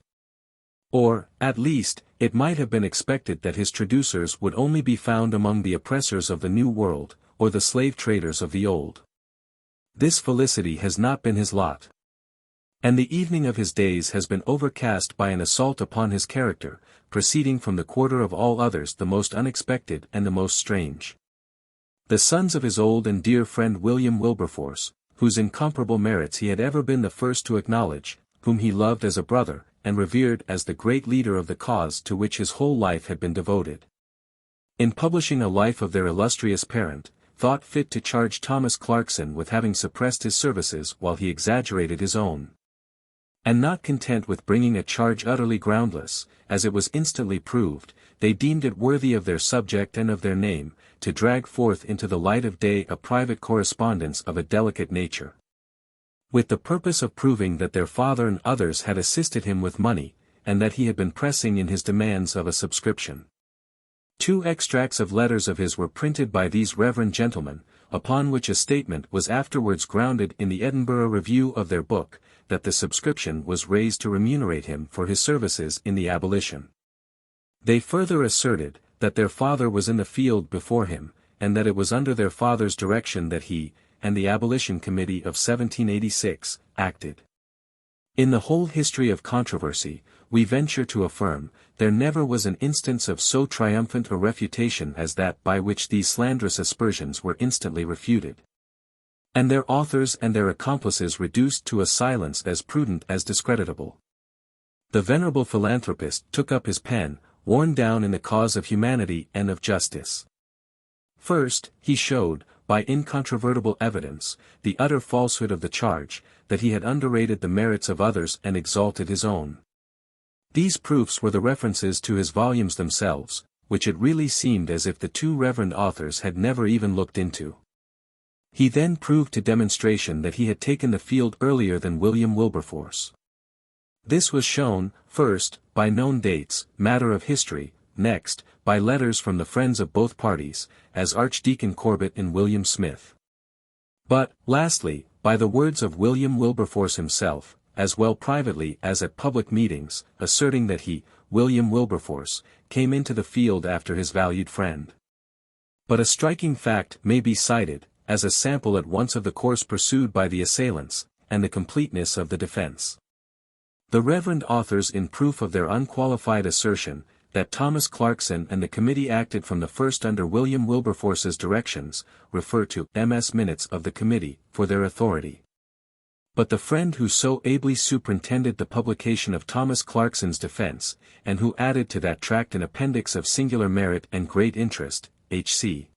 Or, at least, it might have been expected that his traducers would only be found among the oppressors of the New World, or the slave traders of the Old. This felicity has not been his lot. And the evening of his days has been overcast by an assault upon his character, proceeding from the quarter of all others the most unexpected and the most strange. The sons of his old and dear friend William Wilberforce, whose incomparable merits he had ever been the first to acknowledge, whom he loved as a brother, and revered as the great leader of the cause to which his whole life had been devoted, in publishing a life of their illustrious parent, thought fit to charge Thomas Clarkson with having suppressed his services while he exaggerated his own. And not content with bringing a charge utterly groundless, as it was instantly proved, they deemed it worthy of their subject and of their name, to drag forth into the light of day a private correspondence of a delicate nature, with the purpose of proving that their father and others had assisted him with money, and that he had been pressing in his demands of a subscription. 2 extracts of letters of his were printed by these reverend gentlemen, upon which a statement was afterwards grounded in the Edinburgh Review of their book, that the subscription was raised to remunerate him for his services in the abolition. They further asserted, that their father was in the field before him, and that it was under their father's direction that he, and the Abolition Committee of 1786, acted. In the whole history of controversy, we venture to affirm, there never was an instance of so triumphant a refutation as that by which these slanderous aspersions were instantly refuted, and their authors and their accomplices reduced to a silence as prudent as discreditable. The venerable philanthropist took up his pen, worn down in the cause of humanity and of justice. First, he showed, by incontrovertible evidence, the utter falsehood of the charge, that he had underrated the merits of others and exalted his own. These proofs were the references to his volumes themselves, which it really seemed as if the 2 reverend authors had never even looked into. He then proved to demonstration that he had taken the field earlier than William Wilberforce. This was shown, first, by known dates, matter of history, next, by letters from the friends of both parties, as Archdeacon Corbett and William Smith. But, lastly, by the words of William Wilberforce himself, as well privately as at public meetings, asserting that he, William Wilberforce, came into the field after his valued friend. But a striking fact may be cited, as a sample at once of the course pursued by the assailants, and the completeness of the defense. The reverend authors, in proof of their unqualified assertion, that Thomas Clarkson and the committee acted from the first under William Wilberforce's directions, refer to MS minutes of the committee, for their authority. But the friend who so ably superintended the publication of Thomas Clarkson's defense, and who added to that tract an appendix of singular merit and great interest, H.C.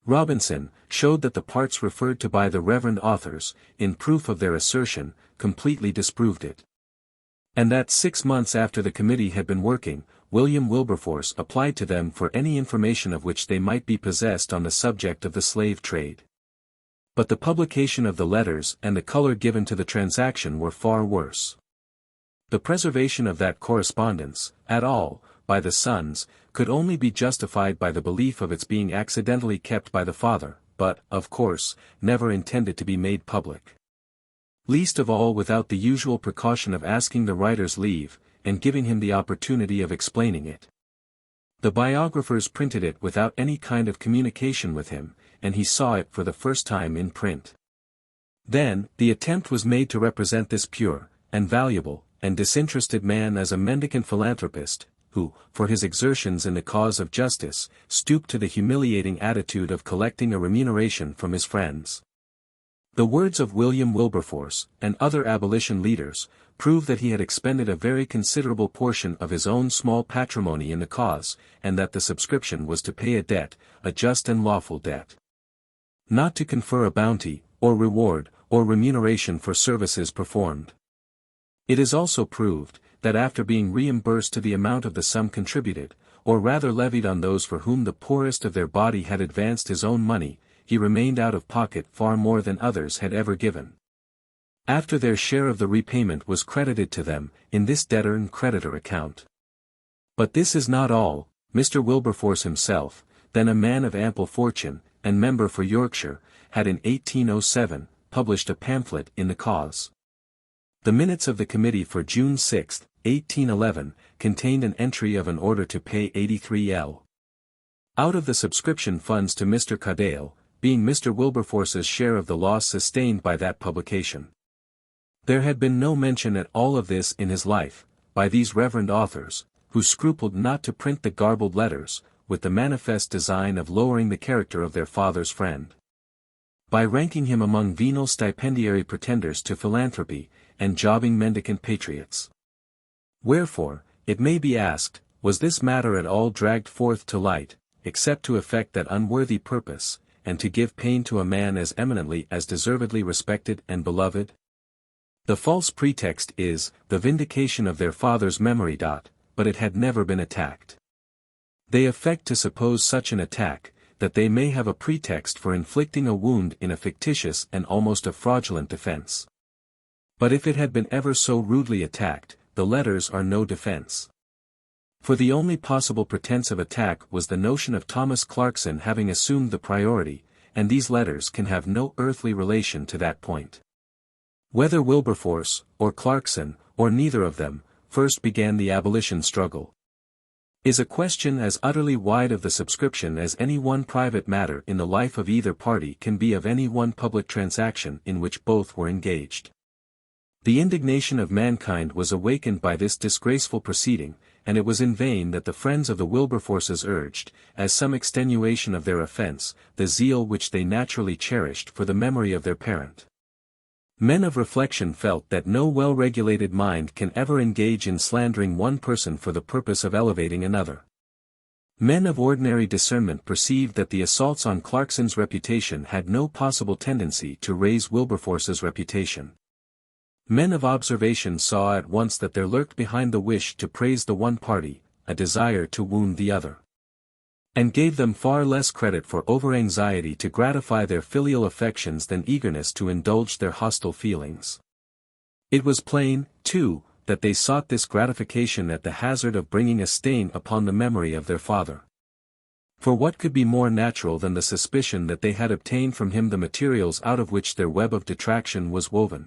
Robinson, showed that the parts referred to by the reverend authors, in proof of their assertion, completely disproved it. And that 6 months after the committee had been working, William Wilberforce applied to them for any information of which they might be possessed on the subject of the slave trade. But the publication of the letters and the color given to the transaction were far worse. The preservation of that correspondence, at all, by the sons, could only be justified by the belief of its being accidentally kept by the father, but, of course, never intended to be made public. Least of all without the usual precaution of asking the writer's leave, and giving him the opportunity of explaining it. The biographers printed it without any kind of communication with him, and he saw it for the first time in print. Then, the attempt was made to represent this pure, and valuable, and disinterested man as a mendicant philanthropist, who, for his exertions in the cause of justice, stooped to the humiliating attitude of collecting a remuneration from his friends. The words of William Wilberforce, and other abolition leaders, prove that he had expended a very considerable portion of his own small patrimony in the cause, and that the subscription was to pay a debt, a just and lawful debt. Not to confer a bounty, or reward, or remuneration for services performed. It is also proved, that after being reimbursed to the amount of the sum contributed, or rather levied on those for whom the poorest of their body had advanced his own money, he remained out of pocket far more than others had ever given. After their share of the repayment was credited to them, in this debtor and creditor account. But this is not all. Mr. Wilberforce himself, then a man of ample fortune, and member for Yorkshire, had in 1807, published a pamphlet in the cause. The minutes of the committee for June 6, 1811, contained an entry of an order to pay 83l. Out of the subscription funds to Mr. Caudill, being Mr. Wilberforce's share of the loss sustained by that publication. There had been no mention at all of this in his life, by these reverend authors, who scrupled not to print the garbled letters, with the manifest design of lowering the character of their father's friend. By ranking him among venal stipendiary pretenders to philanthropy, and jobbing mendicant patriots. Wherefore, it may be asked, was this matter at all dragged forth to light, except to effect that unworthy purpose, and to give pain to a man as eminently as deservedly respected and beloved? The false pretext is, the vindication of their father's memory. But it had never been attacked. They affect to suppose such an attack, that they may have a pretext for inflicting a wound in a fictitious and almost a fraudulent defense. But if it had been ever so rudely attacked, the letters are no defense. For the only possible pretense of attack was the notion of Thomas Clarkson having assumed the priority, and these letters can have no earthly relation to that point. Whether Wilberforce, or Clarkson, or neither of them, first began the abolition struggle, is a question as utterly wide of the subscription as any one private matter in the life of either party can be of any one public transaction in which both were engaged. The indignation of mankind was awakened by this disgraceful proceeding, and it was in vain that the friends of the Wilberforces urged, as some extenuation of their offense, the zeal which they naturally cherished for the memory of their parent. Men of reflection felt that no well-regulated mind can ever engage in slandering one person for the purpose of elevating another. Men of ordinary discernment perceived that the assaults on Clarkson's reputation had no possible tendency to raise Wilberforce's reputation. Men of observation saw at once that there lurked behind the wish to praise the one party, a desire to wound the other. And gave them far less credit for over-anxiety to gratify their filial affections than eagerness to indulge their hostile feelings. It was plain, too, that they sought this gratification at the hazard of bringing a stain upon the memory of their father. For what could be more natural than the suspicion that they had obtained from him the materials out of which their web of detraction was woven?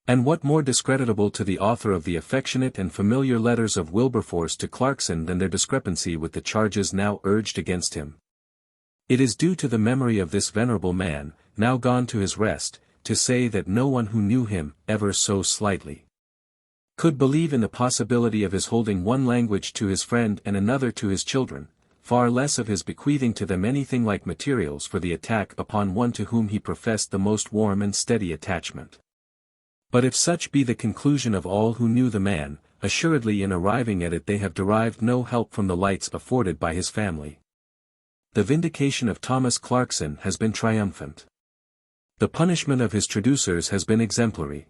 And what more discreditable to the author of the affectionate and familiar letters of Wilberforce to Clarkson than their discrepancy with the charges now urged against him? It is due to the memory of this venerable man, now gone to his rest, to say that no one who knew him, ever so slightly, could believe in the possibility of his holding one language to his friend and another to his children, far less of his bequeathing to them anything like materials for the attack upon one to whom he professed the most warm and steady attachment. But if such be the conclusion of all who knew the man, assuredly in arriving at it they have derived no help from the lights afforded by his family. The vindication of Thomas Clarkson has been triumphant. The punishment of his traducers has been exemplary.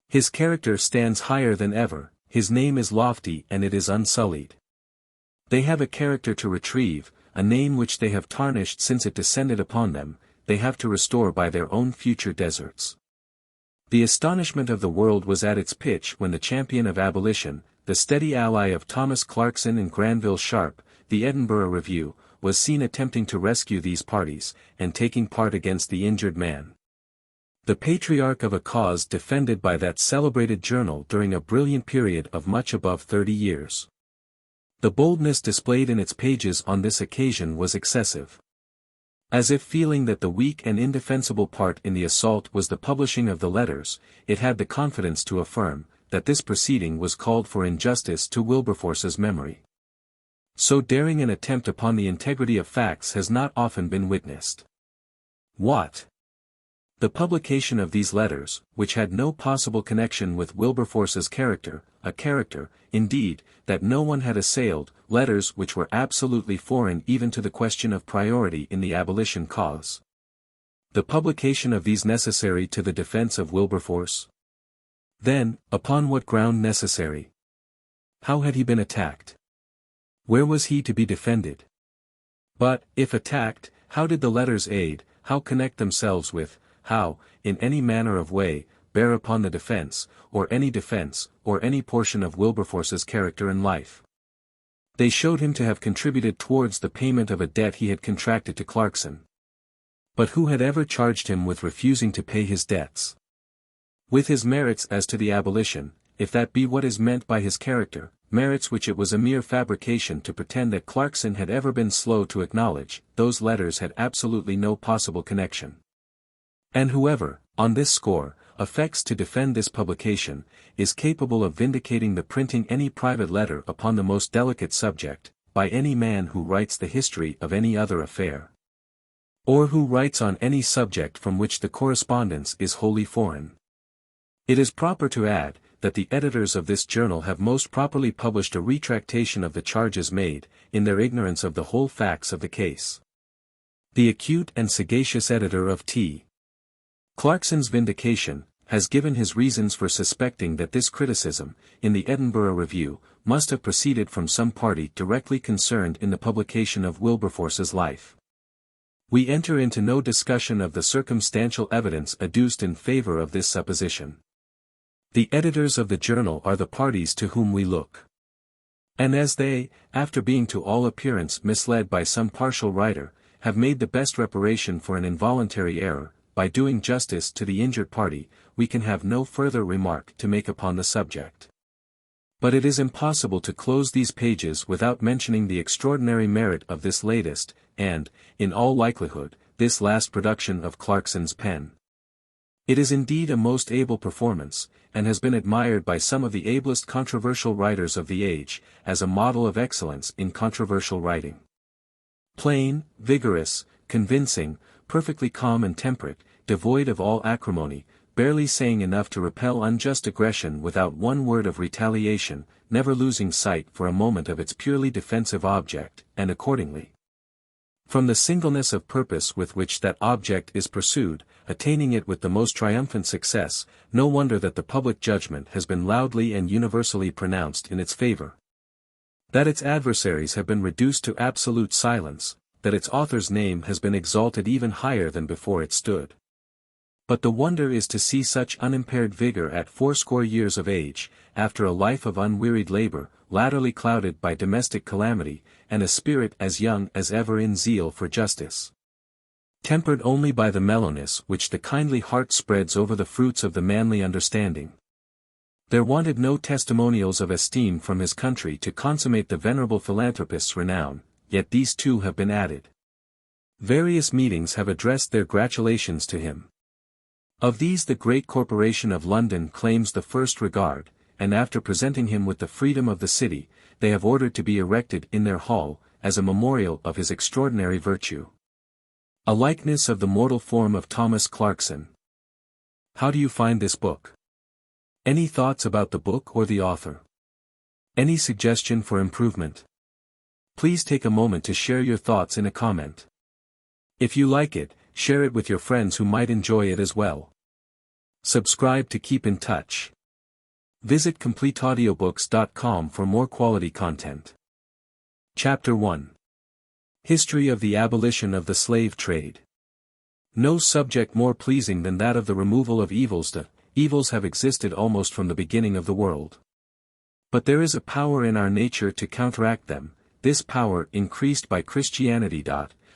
His character stands higher than ever, his name is lofty and it is unsullied. They have a character to retrieve, a name which they have tarnished since it descended upon them, they have to restore by their own future deserts. The astonishment of the world was at its pitch when the champion of abolition, the steady ally of Thomas Clarkson and Granville Sharp, the Edinburgh Review, was seen attempting to rescue these parties, and taking part against the injured man. The patriarch of a cause defended by that celebrated journal during a brilliant period of much above 30 years. The boldness displayed in its pages on this occasion was excessive. As if feeling that the weak and indefensible part in the assault was the publishing of the letters, it had the confidence to affirm, that this proceeding was called for injustice to Wilberforce's memory. So daring an attempt upon the integrity of facts has not often been witnessed. What? The publication of these letters, which had no possible connection with Wilberforce's character, a character, indeed, that no one had assailed, letters which were absolutely foreign even to the question of priority in the abolition cause. The publication of these necessary to the defense of Wilberforce? Then, upon what ground necessary? How had he been attacked? Where was he to be defended? But, if attacked, how did the letters aid, how connect themselves with, how, in any manner of way, bear upon the defense, or any portion of Wilberforce's character and life? They showed him to have contributed towards the payment of a debt he had contracted to Clarkson. But who had ever charged him with refusing to pay his debts? With his merits as to the abolition, if that be what is meant by his character, merits which it was a mere fabrication to pretend that Clarkson had ever been slow to acknowledge, those letters had absolutely no possible connection. And whoever, on this score, affects to defend this publication, is capable of vindicating the printing any private letter upon the most delicate subject, by any man who writes the history of any other affair. Or who writes on any subject from which the correspondence is wholly foreign. It is proper to add, that the editors of this journal have most properly published a retractation of the charges made, in their ignorance of the whole facts of the case. The acute and sagacious editor of T. Clarkson's vindication, has given his reasons for suspecting that this criticism, in the Edinburgh Review, must have proceeded from some party directly concerned in the publication of Wilberforce's life. We enter into no discussion of the circumstantial evidence adduced in favor of this supposition. The editors of the journal are the parties to whom we look. And as they, after being to all appearance misled by some partial writer, have made the best reparation for an involuntary error, by doing justice to the injured party, we can have no further remark to make upon the subject. But it is impossible to close these pages without mentioning the extraordinary merit of this latest, and, in all likelihood, this last production of Clarkson's pen. It is indeed a most able performance, and has been admired by some of the ablest controversial writers of the age, as a model of excellence in controversial writing. Plain, vigorous, convincing, perfectly calm and temperate, devoid of all acrimony, barely saying enough to repel unjust aggression without one word of retaliation, never losing sight for a moment of its purely defensive object, and accordingly, from the singleness of purpose with which that object is pursued, attaining it with the most triumphant success, no wonder that the public judgment has been loudly and universally pronounced in its favor. That its adversaries have been reduced to absolute silence, that its author's name has been exalted even higher than before it stood. But the wonder is to see such unimpaired vigor at 80 years of age, after a life of unwearied labor, latterly clouded by domestic calamity, and a spirit as young as ever in zeal for justice. Tempered only by the mellowness which the kindly heart spreads over the fruits of the manly understanding. There wanted no testimonials of esteem from his country to consummate the venerable philanthropist's renown, yet these too have been added. Various meetings have addressed their gratulations to him. Of these the great corporation of London claims the first regard, and after presenting him with the freedom of the city, they have ordered to be erected in their hall, as a memorial of his extraordinary virtue. A likeness of the mortal form of Thomas Clarkson. How do you find this book? Any thoughts about the book or the author? Any suggestion for improvement? Please take a moment to share your thoughts in a comment. If you like it, share it with your friends who might enjoy it as well. Subscribe to keep in touch. Visit CompleteAudiobooks.com for more quality content. Chapter 1. History of the Abolition of the Slave Trade. No subject more pleasing than that of the removal of evils. The evils have existed almost from the beginning of the world. But there is a power in our nature to counteract them, this power increased by Christianity.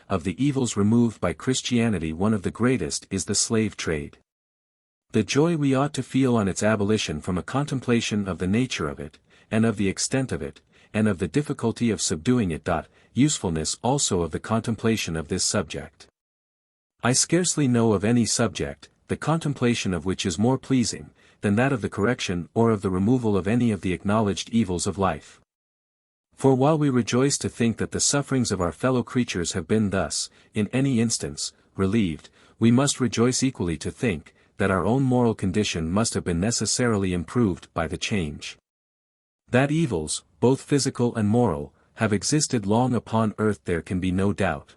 Of the evils removed by Christianity, one of the greatest is the slave trade. The joy we ought to feel on its abolition from a contemplation of the nature of it, and of the extent of it, and of the difficulty of subduing it. Usefulness also of the contemplation of this subject. I scarcely know of any subject, the contemplation of which is more pleasing, than that of the correction or of the removal of any of the acknowledged evils of life. For while we rejoice to think that the sufferings of our fellow creatures have been thus, in any instance, relieved, we must rejoice equally to think, that our own moral condition must have been necessarily improved by the change. That evils, both physical and moral, have existed long upon earth there can be no doubt.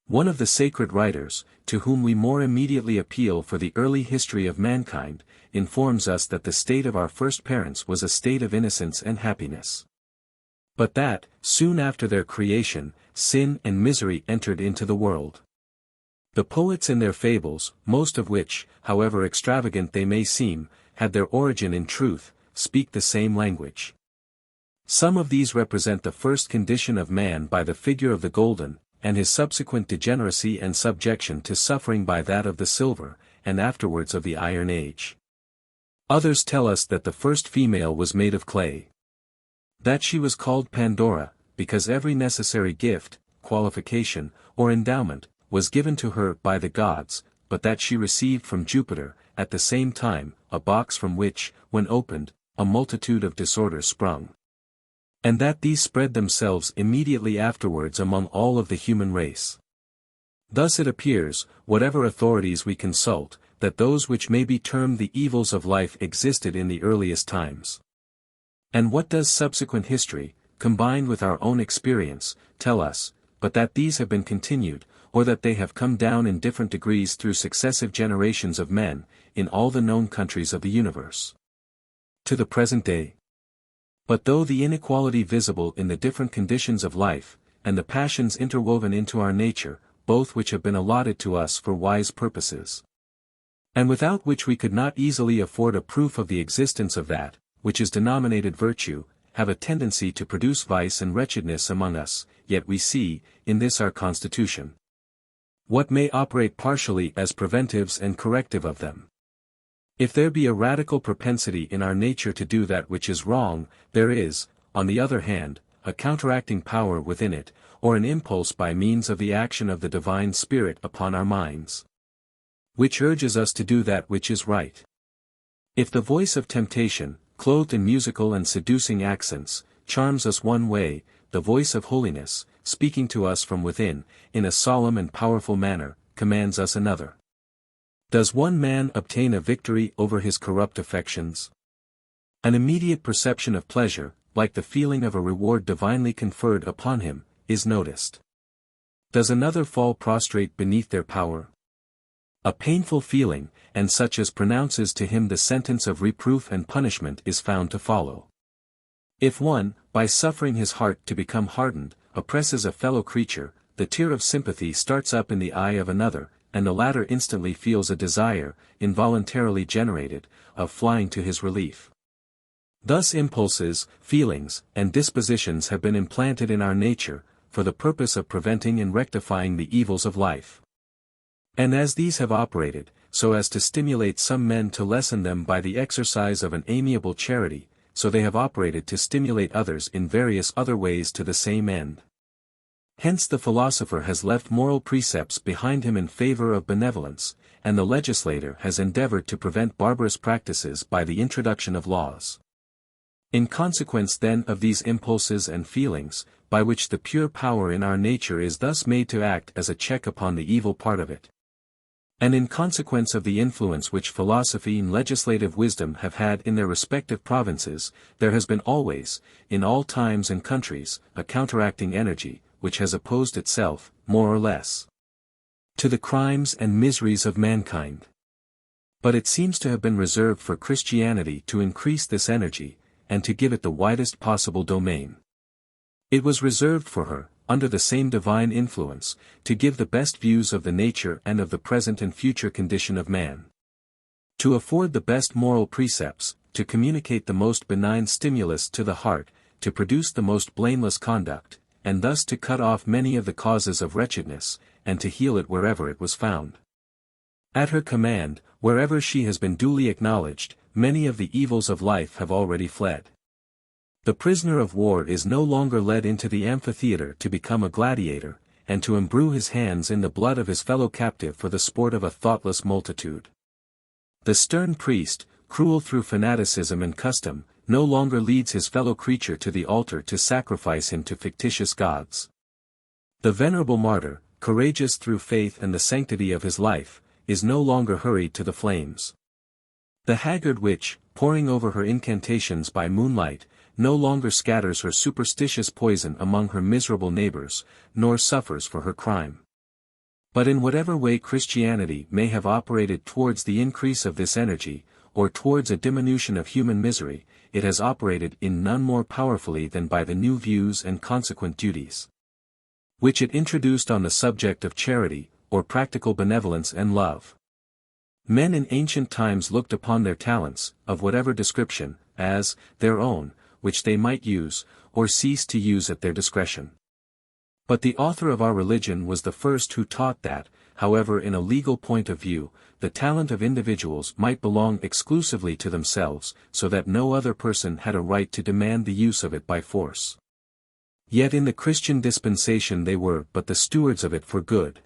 One of the sacred writers, to whom we more immediately appeal for the early history of mankind, informs us that the state of our first parents was a state of innocence and happiness. But that, soon after their creation, sin and misery entered into the world. The poets in their fables, most of which, however extravagant they may seem, had their origin in truth, speak the same language. Some of these represent the first condition of man by the figure of the golden, and his subsequent degeneracy and subjection to suffering by that of the silver, and afterwards of the Iron Age. Others tell us that the first female was made of clay. That she was called Pandora, because every necessary gift, qualification, or endowment, was given to her by the gods, but that she received from Jupiter, at the same time, a box from which, when opened, a multitude of disorders sprung. And that these spread themselves immediately afterwards among all of the human race. Thus it appears, whatever authorities we consult, that those which may be termed the evils of life existed in the earliest times. And what does subsequent history, combined with our own experience, tell us, but that these have been continued, or that they have come down in different degrees through successive generations of men, in all the known countries of the universe, to the present day? But though the inequality visible in the different conditions of life, and the passions interwoven into our nature, both which have been allotted to us for wise purposes, and without which we could not easily afford a proof of the existence of that, which is denominated virtue, have a tendency to produce vice and wretchedness among us, yet we see, in this our constitution, what may operate partially as preventives and corrective of them. If there be a radical propensity in our nature to do that which is wrong, there is, on the other hand, a counteracting power within it, or an impulse by means of the action of the divine Spirit upon our minds, which urges us to do that which is right. If the voice of temptation, clothed in musical and seducing accents, charms us one way, the voice of holiness, speaking to us from within, in a solemn and powerful manner, commands us another. Does one man obtain a victory over his corrupt affections? An immediate perception of pleasure, like the feeling of a reward divinely conferred upon him, is noticed. Does another fall prostrate beneath their power? A painful feeling, and such as pronounces to him the sentence of reproof and punishment, is found to follow. If one, by suffering his heart to become hardened, oppresses a fellow creature, the tear of sympathy starts up in the eye of another, and the latter instantly feels a desire, involuntarily generated, of flying to his relief. Thus impulses, feelings, and dispositions have been implanted in our nature, for the purpose of preventing and rectifying the evils of life. And as these have operated, so as to stimulate some men to lessen them by the exercise of an amiable charity, so they have operated to stimulate others in various other ways to the same end. Hence the philosopher has left moral precepts behind him in favor of benevolence, and the legislator has endeavored to prevent barbarous practices by the introduction of laws. In consequence then of these impulses and feelings, by which the pure power in our nature is thus made to act as a check upon the evil part of it, and in consequence of the influence which philosophy and legislative wisdom have had in their respective provinces, there has been always, in all times and countries, a counteracting energy, which has opposed itself, more or less, to the crimes and miseries of mankind. But it seems to have been reserved for Christianity to increase this energy, and to give it the widest possible domain. It was reserved for her, under the same divine influence, to give the best views of the nature and of the present and future condition of man. To afford the best moral precepts, to communicate the most benign stimulus to the heart, to produce the most blameless conduct, and thus to cut off many of the causes of wretchedness, and to heal it wherever it was found. At her command, wherever she has been duly acknowledged, many of the evils of life have already fled. The prisoner of war is no longer led into the amphitheater to become a gladiator, and to imbrue his hands in the blood of his fellow captive for the sport of a thoughtless multitude. The stern priest, cruel through fanaticism and custom, no longer leads his fellow creature to the altar to sacrifice him to fictitious gods. The venerable martyr, courageous through faith and the sanctity of his life, is no longer hurried to the flames. The haggard witch, poring over her incantations by moonlight, no longer scatters her superstitious poison among her miserable neighbors, nor suffers for her crime. But in whatever way Christianity may have operated towards the increase of this energy, or towards a diminution of human misery, it has operated in none more powerfully than by the new views and consequent duties which it introduced on the subject of charity, or practical benevolence and love. Men in ancient times looked upon their talents, of whatever description, as their own, which they might use, or cease to use at their discretion. But the author of our religion was the first who taught that, however in a legal point of view, the talent of individuals might belong exclusively to themselves, so that no other person had a right to demand the use of it by force. Yet in the Christian dispensation they were but the stewards of it for good.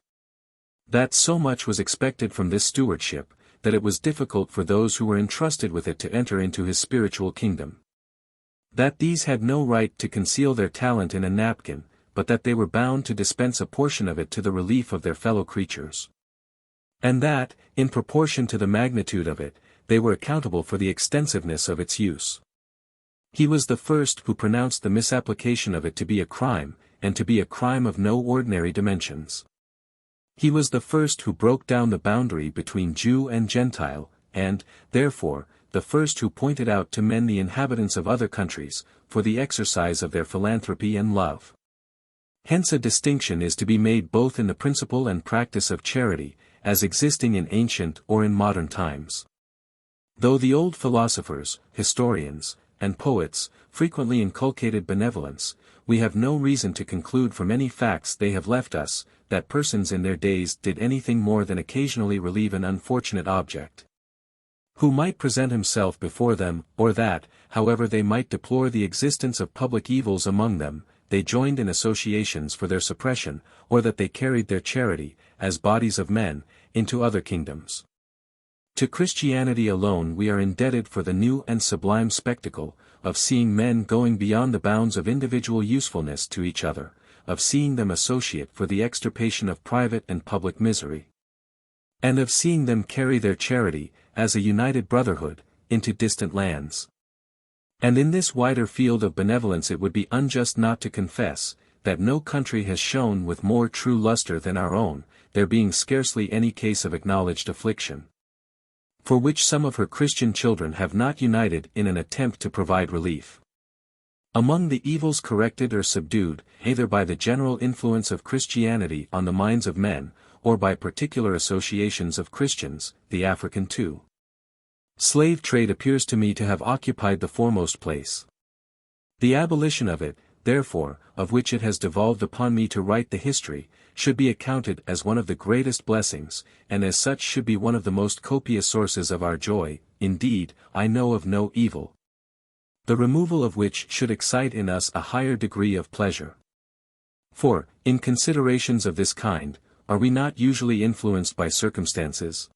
That so much was expected from this stewardship, that it was difficult for those who were entrusted with it to enter into his spiritual kingdom. That these had no right to conceal their talent in a napkin, but that they were bound to dispense a portion of it to the relief of their fellow creatures. And that, in proportion to the magnitude of it, they were accountable for the extensiveness of its use. He was the first who pronounced the misapplication of it to be a crime, and to be a crime of no ordinary dimensions. He was the first who broke down the boundary between Jew and Gentile, and, therefore, the first who pointed out to men the inhabitants of other countries, for the exercise of their philanthropy and love. Hence a distinction is to be made both in the principle and practice of charity, as existing in ancient or in modern times. Though the old philosophers, historians, and poets, frequently inculcated benevolence, we have no reason to conclude from any facts they have left us, that persons in their days did anything more than occasionally relieve an unfortunate object, who might present himself before them, or that, however they might deplore the existence of public evils among them, they joined in associations for their suppression, or that they carried their charity, as bodies of men, into other kingdoms. To Christianity alone we are indebted for the new and sublime spectacle, of seeing men going beyond the bounds of individual usefulness to each other, of seeing them associate for the extirpation of private and public misery, and of seeing them carry their charity, as a united brotherhood, into distant lands. And in this wider field of benevolence it would be unjust not to confess, that no country has shone with more true luster than our own, there being scarcely any case of acknowledged affliction, for which some of her Christian children have not united in an attempt to provide relief. Among the evils corrected or subdued, either by the general influence of Christianity on the minds of men, or by particular associations of Christians, the African too. Slave trade appears to me to have occupied the foremost place. The abolition of it, therefore, of which it has devolved upon me to write the history, should be accounted as one of the greatest blessings, and as such should be one of the most copious sources of our joy. Indeed, I know of no evil, the removal of which should excite in us a higher degree of pleasure. For, in considerations of this kind, are we not usually influenced by circumstances?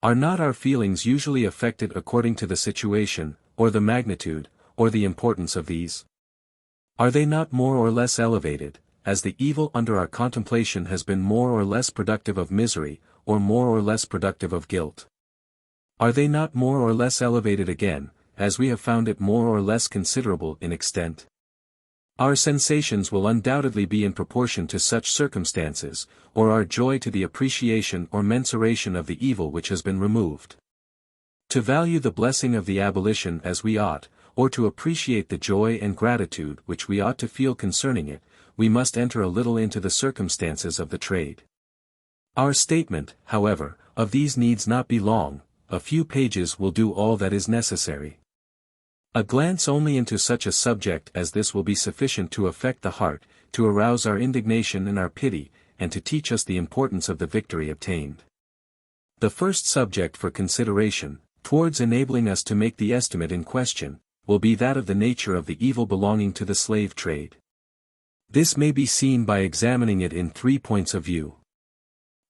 Are not our feelings usually affected according to the situation, or the magnitude, or the importance of these? Are they not more or less elevated, as the evil under our contemplation has been more or less productive of misery, or more or less productive of guilt? Are they not more or less elevated again, as we have found it more or less considerable in extent? Our sensations will undoubtedly be in proportion to such circumstances, or our joy to the appreciation or mensuration of the evil which has been removed. To value the blessing of the abolition as we ought, or to appreciate the joy and gratitude which we ought to feel concerning it, we must enter a little into the circumstances of the trade. Our statement, however, of these needs not be long, a few pages will do all that is necessary. A glance only into such a subject as this will be sufficient to affect the heart, to arouse our indignation and our pity, and to teach us the importance of the victory obtained. The first subject for consideration, towards enabling us to make the estimate in question, will be that of the nature of the evil belonging to the slave trade. This may be seen by examining it in 3 points of view.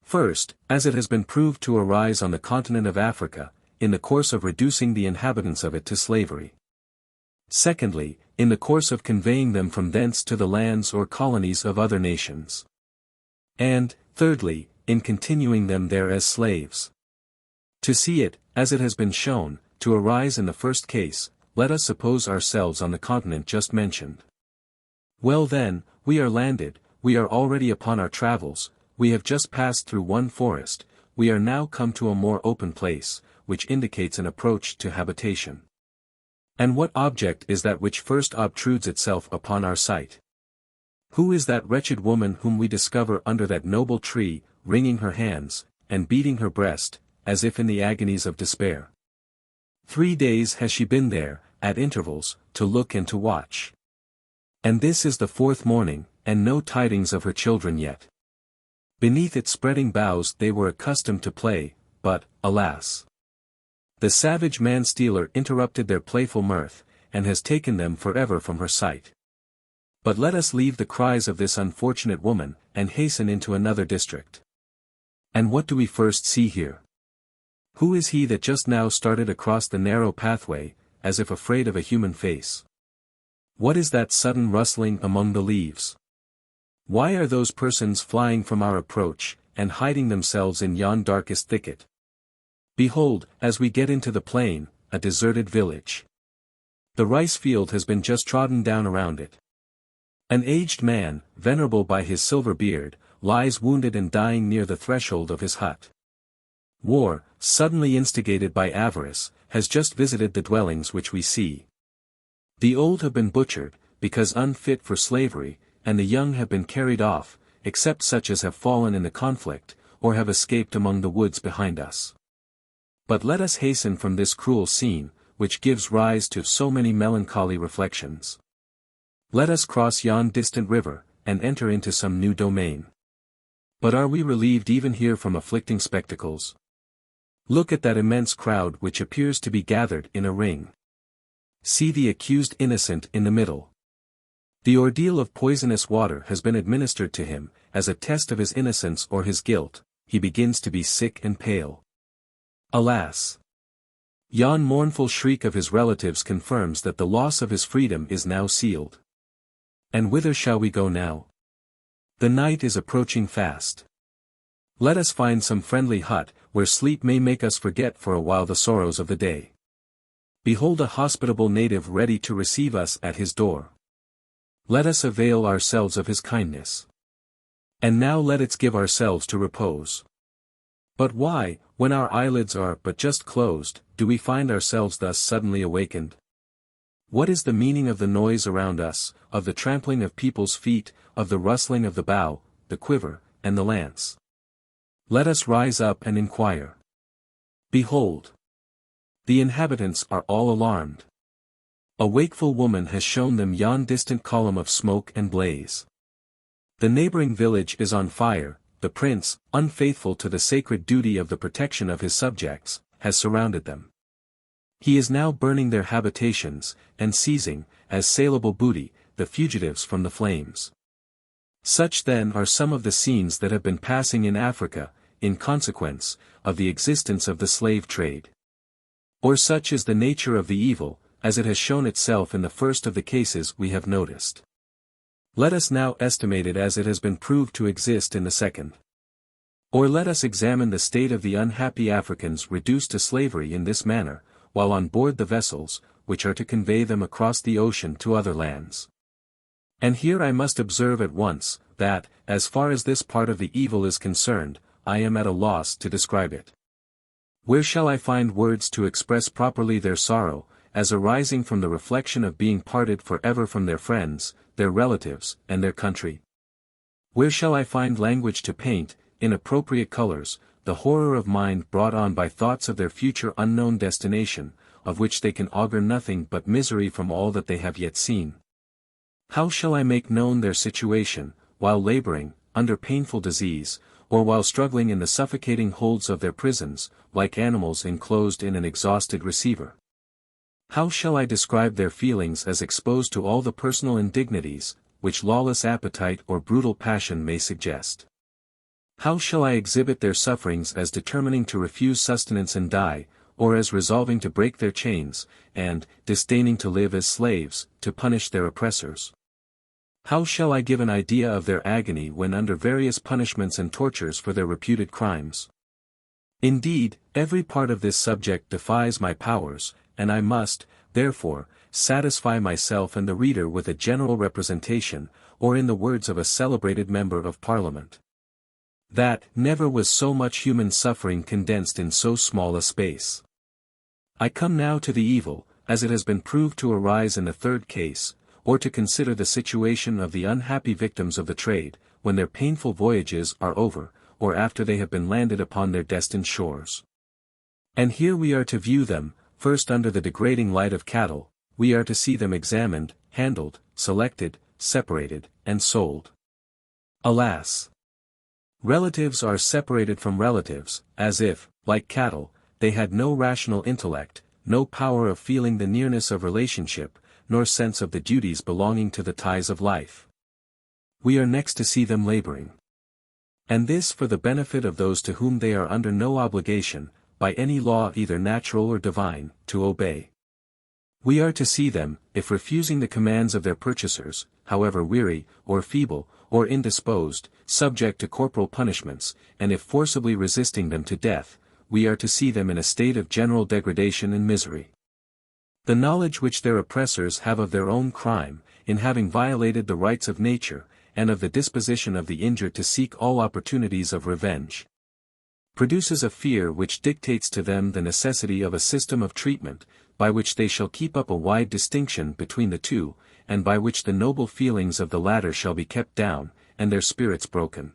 First, as it has been proved to arise on the continent of Africa, in the course of reducing the inhabitants of it to slavery. Secondly, in the course of conveying them from thence to the lands or colonies of other nations. And, thirdly, in continuing them there as slaves. To see it, as it has been shown, to arise in the first case, let us suppose ourselves on the continent just mentioned. Well then, we are landed, we are already upon our travels, we have just passed through one forest, we are now come to a more open place, which indicates an approach to habitation. And what object is that which first obtrudes itself upon our sight? Who is that wretched woman whom we discover under that noble tree, wringing her hands, and beating her breast, as if in the agonies of despair? 3 days has she been there, at intervals, to look and to watch. And this is the 4th morning, and no tidings of her children yet. Beneath its spreading boughs they were accustomed to play, but, alas! The savage man-stealer interrupted their playful mirth, and has taken them forever from her sight. But let us leave the cries of this unfortunate woman, and hasten into another district. And what do we first see here? Who is he that just now started across the narrow pathway, as if afraid of a human face? What is that sudden rustling among the leaves? Why are those persons flying from our approach, and hiding themselves in yon darkest thicket? Behold, as we get into the plain, a deserted village. The rice field has been just trodden down around it. An aged man, venerable by his silver beard, lies wounded and dying near the threshold of his hut. War, suddenly instigated by avarice, has just visited the dwellings which we see. The old have been butchered, because unfit for slavery, and the young have been carried off, except such as have fallen in the conflict, or have escaped among the woods behind us. But let us hasten from this cruel scene, which gives rise to so many melancholy reflections. Let us cross yon distant river, and enter into some new domain. But are we relieved even here from afflicting spectacles? Look at that immense crowd which appears to be gathered in a ring. See the accused innocent in the middle. The ordeal of poisonous water has been administered to him, as a test of his innocence or his guilt. He begins to be sick and pale. Alas! Yon mournful shriek of his relatives confirms that the loss of his freedom is now sealed. And whither shall we go now? The night is approaching fast. Let us find some friendly hut, where sleep may make us forget for a while the sorrows of the day. Behold a hospitable native ready to receive us at his door. Let us avail ourselves of his kindness. And now let us give ourselves to repose. But why, when our eyelids are but just closed, do we find ourselves thus suddenly awakened? What is the meaning of the noise around us, of the trampling of people's feet, of the rustling of the bow, the quiver, and the lance? Let us rise up and inquire. Behold! The inhabitants are all alarmed. A wakeful woman has shown them yon distant column of smoke and blaze. The neighboring village is on fire. The prince, unfaithful to the sacred duty of the protection of his subjects, has surrounded them. He is now burning their habitations, and seizing, as saleable booty, the fugitives from the flames. Such then are some of the scenes that have been passing in Africa, in consequence of the existence of the slave trade. Or such is the nature of the evil, as it has shown itself in the first of the cases we have noticed. Let us now estimate it as it has been proved to exist in the second. Or let us examine the state of the unhappy Africans reduced to slavery in this manner, while on board the vessels, which are to convey them across the ocean to other lands. And here I must observe at once, that, as far as this part of the evil is concerned, I am at a loss to describe it. Where shall I find words to express properly their sorrow, as arising from the reflection of being parted forever from their friends, their relatives, and their country? Where shall I find language to paint, in appropriate colors, the horror of mind brought on by thoughts of their future unknown destination, of which they can augur nothing but misery from all that they have yet seen? How shall I make known their situation, while laboring, under painful disease, or while struggling in the suffocating holds of their prisons, like animals enclosed in an exhausted receiver? How shall I describe their feelings as exposed to all the personal indignities, which lawless appetite or brutal passion may suggest? How shall I exhibit their sufferings as determining to refuse sustenance and die, or as resolving to break their chains, and, disdaining to live as slaves, to punish their oppressors? How shall I give an idea of their agony when under various punishments and tortures for their reputed crimes? Indeed, every part of this subject defies my powers, and I must, therefore, satisfy myself and the reader with a general representation, or in the words of a celebrated member of Parliament, that never was so much human suffering condensed in so small a space. I come now to the evil, as it has been proved to arise in the third case, or to consider the situation of the unhappy victims of the trade, when their painful voyages are over, or after they have been landed upon their destined shores. And here we are to view them, first under the degrading light of cattle, we are to see them examined, handled, selected, separated, and sold. Alas! Relatives are separated from relatives, as if, like cattle, they had no rational intellect, no power of feeling the nearness of relationship, nor sense of the duties belonging to the ties of life. We are next to see them laboring. And this for the benefit of those to whom they are under no obligation, by any law either natural or divine, to obey. We are to see them, if refusing the commands of their purchasers, however weary, or feeble, or indisposed, subject to corporal punishments, and if forcibly resisting them to death, we are to see them in a state of general degradation and misery. The knowledge which their oppressors have of their own crime, in having violated the rights of nature, and of the disposition of the injured to seek all opportunities of revenge, produces a fear which dictates to them the necessity of a system of treatment, by which they shall keep up a wide distinction between the two, and by which the noble feelings of the latter shall be kept down, and their spirits broken.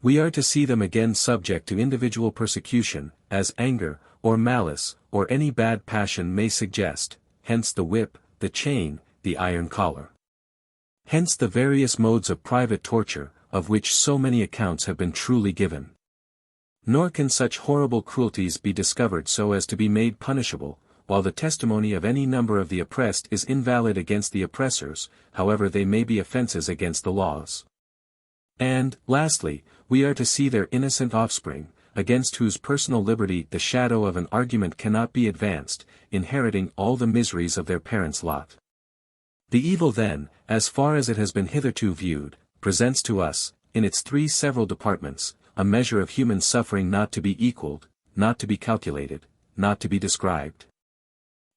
We are to see them again subject to individual persecution, as anger, or malice, or any bad passion may suggest, hence the whip, the chain, the iron collar. Hence the various modes of private torture, of which so many accounts have been truly given. Nor can such horrible cruelties be discovered so as to be made punishable, while the testimony of any number of the oppressed is invalid against the oppressors, however they may be offences against the laws. And, lastly, we are to see their innocent offspring, against whose personal liberty the shadow of an argument cannot be advanced, inheriting all the miseries of their parents' lot. The evil then, as far as it has been hitherto viewed, presents to us, in its three several departments, a measure of human suffering not to be equalled, not to be calculated, not to be described.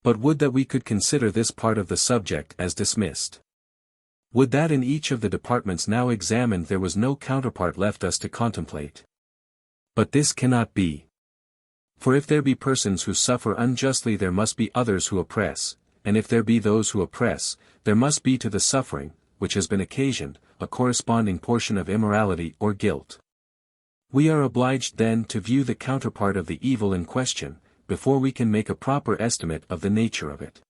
But would that we could consider this part of the subject as dismissed. Would that in each of the departments now examined there was no counterpart left us to contemplate. But this cannot be. For if there be persons who suffer unjustly there must be others who oppress, and if there be those who oppress, there must be to the suffering, which has been occasioned, a corresponding portion of immorality or guilt. We are obliged then to view the counterpart of the evil in question, before we can make a proper estimate of the nature of it.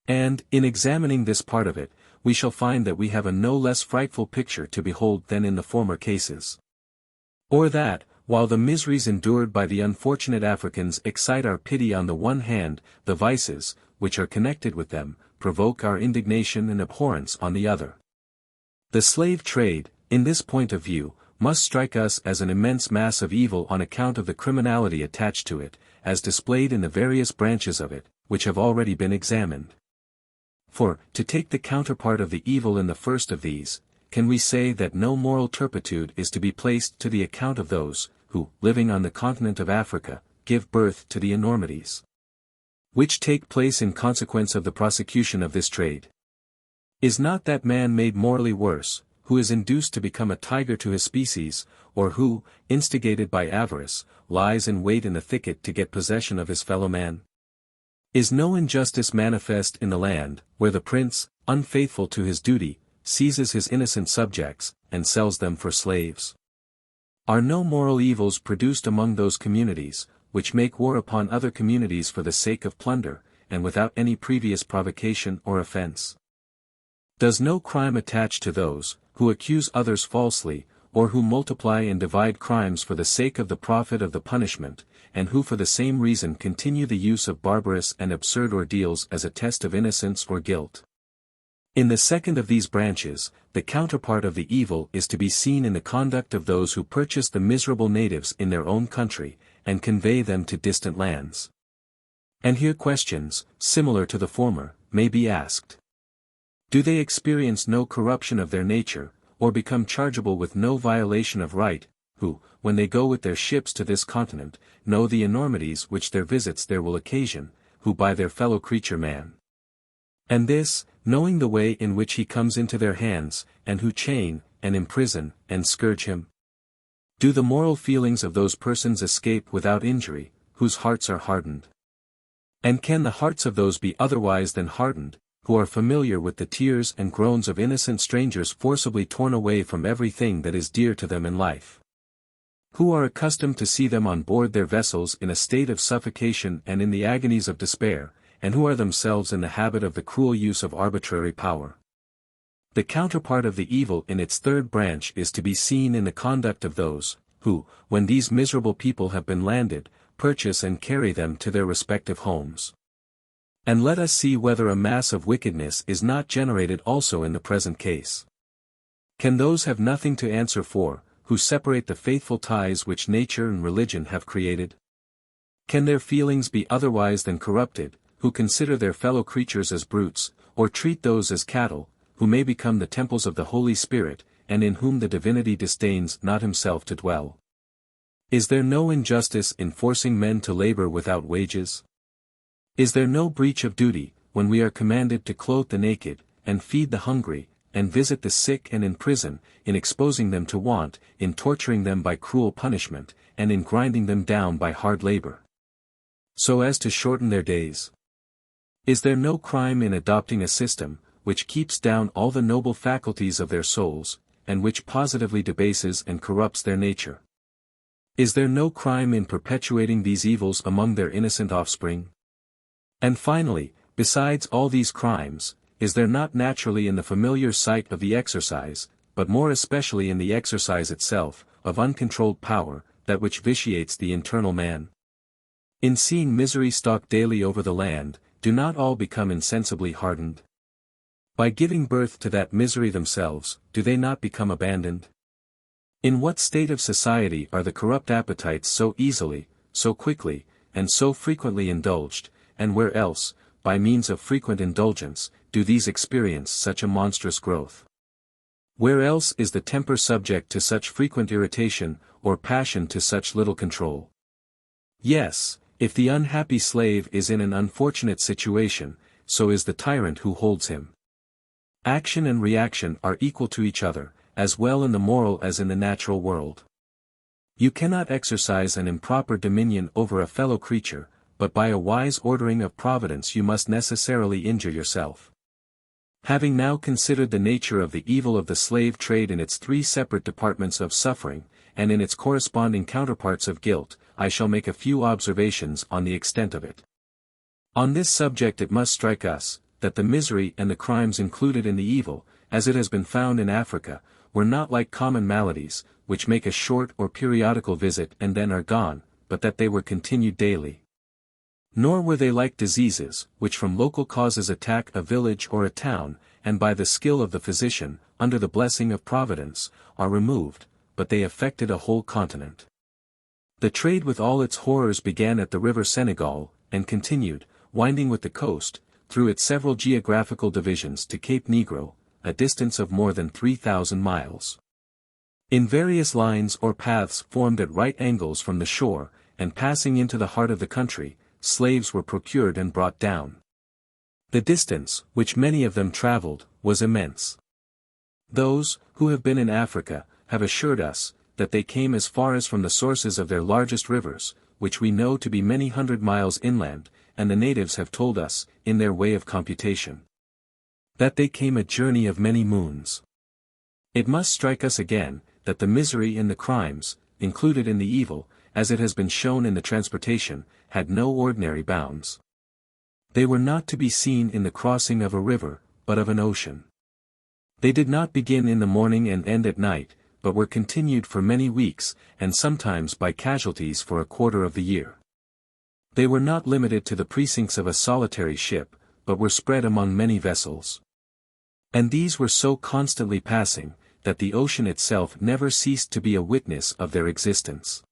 And, in examining this part of it, we shall find that we have a no less frightful picture to behold than in the former cases. Or that, while the miseries endured by the unfortunate Africans excite our pity on the one hand, the vices, which are connected with them, provoke our indignation and abhorrence on the other. The slave trade, in this point of view, must strike us as an immense mass of evil on account of the criminality attached to it, as displayed in the various branches of it, which have already been examined. For, to take the counterpart of the evil in the first of these, can we say that no moral turpitude is to be placed to the account of those, who, living on the continent of Africa, give birth to the enormities which take place in consequence of the prosecution of this trade? Is not that man made morally worse, who is induced to become a tiger to his species, or who, instigated by avarice, lies in wait in the thicket to get possession of his fellow man? Is no injustice manifest in the land, where the prince, unfaithful to his duty, seizes his innocent subjects, and sells them for slaves? Are no moral evils produced among those communities, which make war upon other communities for the sake of plunder, and without any previous provocation or offense? Does no crime attach to those, who accuse others falsely, or who multiply and divide crimes for the sake of the profit of the punishment, and who for the same reason continue the use of barbarous and absurd ordeals as a test of innocence or guilt? In the second of these branches, the counterpart of the evil is to be seen in the conduct of those who purchase the miserable natives in their own country, and convey them to distant lands. And here questions, similar to the former, may be asked. Do they experience no corruption of their nature, or become chargeable with no violation of right, who, when they go with their ships to this continent, know the enormities which their visits there will occasion, who buy their fellow creature man? And this, knowing the way in which he comes into their hands, and who chain, and imprison, and scourge him? Do the moral feelings of those persons escape without injury, whose hearts are hardened? And can the hearts of those be otherwise than hardened, who are familiar with the tears and groans of innocent strangers forcibly torn away from everything that is dear to them in life? Who are accustomed to see them on board their vessels in a state of suffocation and in the agonies of despair, and who are themselves in the habit of the cruel use of arbitrary power? The counterpart of the evil in its third branch is to be seen in the conduct of those, who, when these miserable people have been landed, purchase and carry them to their respective homes. And let us see whether a mass of wickedness is not generated also in the present case. Can those have nothing to answer for, who separate the faithful ties which nature and religion have created? Can their feelings be otherwise than corrupted, who consider their fellow creatures as brutes, or treat those as cattle, who may become the temples of the Holy Spirit, and in whom the divinity disdains not himself to dwell? Is there no injustice in forcing men to labor without wages? Is there no breach of duty, when we are commanded to clothe the naked, and feed the hungry, and visit the sick and in prison, in exposing them to want, in torturing them by cruel punishment, and in grinding them down by hard labor, so as to shorten their days? Is there no crime in adopting a system, which keeps down all the noble faculties of their souls, and which positively debases and corrupts their nature? Is there no crime in perpetuating these evils among their innocent offspring? And finally, besides all these crimes, is there not naturally in the familiar sight of the exercise, but more especially in the exercise itself, of uncontrolled power, that which vitiates the internal man? In seeing misery stalk daily over the land, do not all become insensibly hardened? By giving birth to that misery themselves, do they not become abandoned? In what state of society are the corrupt appetites so easily, so quickly, and so frequently indulged, and where else, by means of frequent indulgence, do these experience such a monstrous growth? Where else is the temper subject to such frequent irritation, or passion to such little control? Yes, if the unhappy slave is in an unfortunate situation, so is the tyrant who holds him. Action and reaction are equal to each other, as well in the moral as in the natural world. You cannot exercise an improper dominion over a fellow creature, but by a wise ordering of Providence you must necessarily injure yourself. Having now considered the nature of the evil of the slave trade in its three separate departments of suffering, and in its corresponding counterparts of guilt, I shall make a few observations on the extent of it. On this subject it must strike us, that the misery and the crimes included in the evil, as it has been found in Africa, were not like common maladies, which make a short or periodical visit and then are gone, but that they were continued daily. Nor were they like diseases, which from local causes attack a village or a town, and by the skill of the physician, under the blessing of Providence, are removed, but they affected a whole continent. The trade with all its horrors began at the river Senegal, and continued, winding with the coast, through its several geographical divisions to Cape Negro, a distance of more than 3,000 miles. In various lines or paths formed at right angles from the shore, and passing into the heart of the country, slaves were procured and brought down. The distance, which many of them traveled, was immense. Those, who have been in Africa, have assured us, that they came as far as from the sources of their largest rivers, which we know to be many hundred miles inland, and the natives have told us, in their way of computation, that they came a journey of many moons. It must strike us again, that the misery and the crimes, included in the evil, as it has been shown in the transportation, had no ordinary bounds. They were not to be seen in the crossing of a river, but of an ocean. They did not begin in the morning and end at night, but were continued for many weeks, and sometimes by casualties for a quarter of the year. They were not limited to the precincts of a solitary ship, but were spread among many vessels. And these were so constantly passing, that the ocean itself never ceased to be a witness of their existence.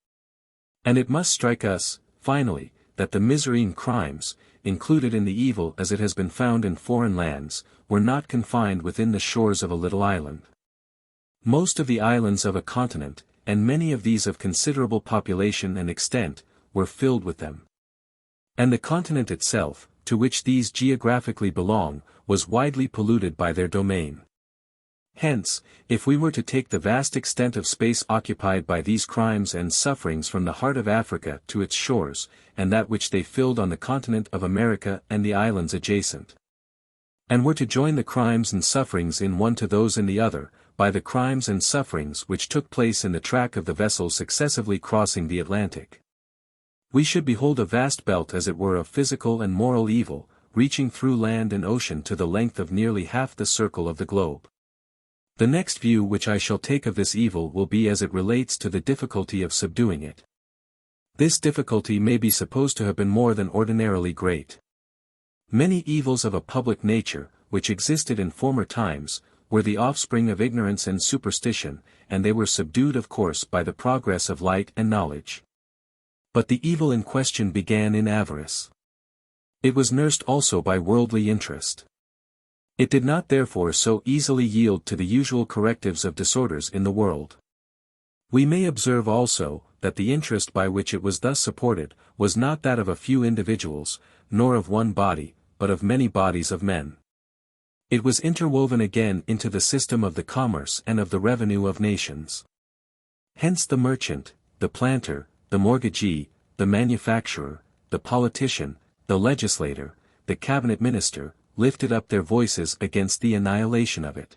And it must strike us, finally, that the misery and crimes, included in the evil as it has been found in foreign lands, were not confined within the shores of a little island. Most of the islands of a continent, and many of these of considerable population and extent, were filled with them. And the continent itself, to which these geographically belong, was widely polluted by their domain. Hence, if we were to take the vast extent of space occupied by these crimes and sufferings from the heart of Africa to its shores, and that which they filled on the continent of America and the islands adjacent, and were to join the crimes and sufferings in one to those in the other, by the crimes and sufferings which took place in the track of the vessels successively crossing the Atlantic, we should behold a vast belt as it were of physical and moral evil, reaching through land and ocean to the length of nearly half the circle of the globe. The next view which I shall take of this evil will be as it relates to the difficulty of subduing it. This difficulty may be supposed to have been more than ordinarily great. Many evils of a public nature, which existed in former times, were the offspring of ignorance and superstition, and they were subdued of course by the progress of light and knowledge. But the evil in question began in avarice. It was nursed also by worldly interest. It did not therefore so easily yield to the usual correctives of disorders in the world. We may observe also, that the interest by which it was thus supported, was not that of a few individuals, nor of one body, but of many bodies of men. It was interwoven again into the system of the commerce and of the revenue of nations. Hence the merchant, the planter, the mortgagee, the manufacturer, the politician, the legislator, the cabinet minister, lifted up their voices against the annihilation of it.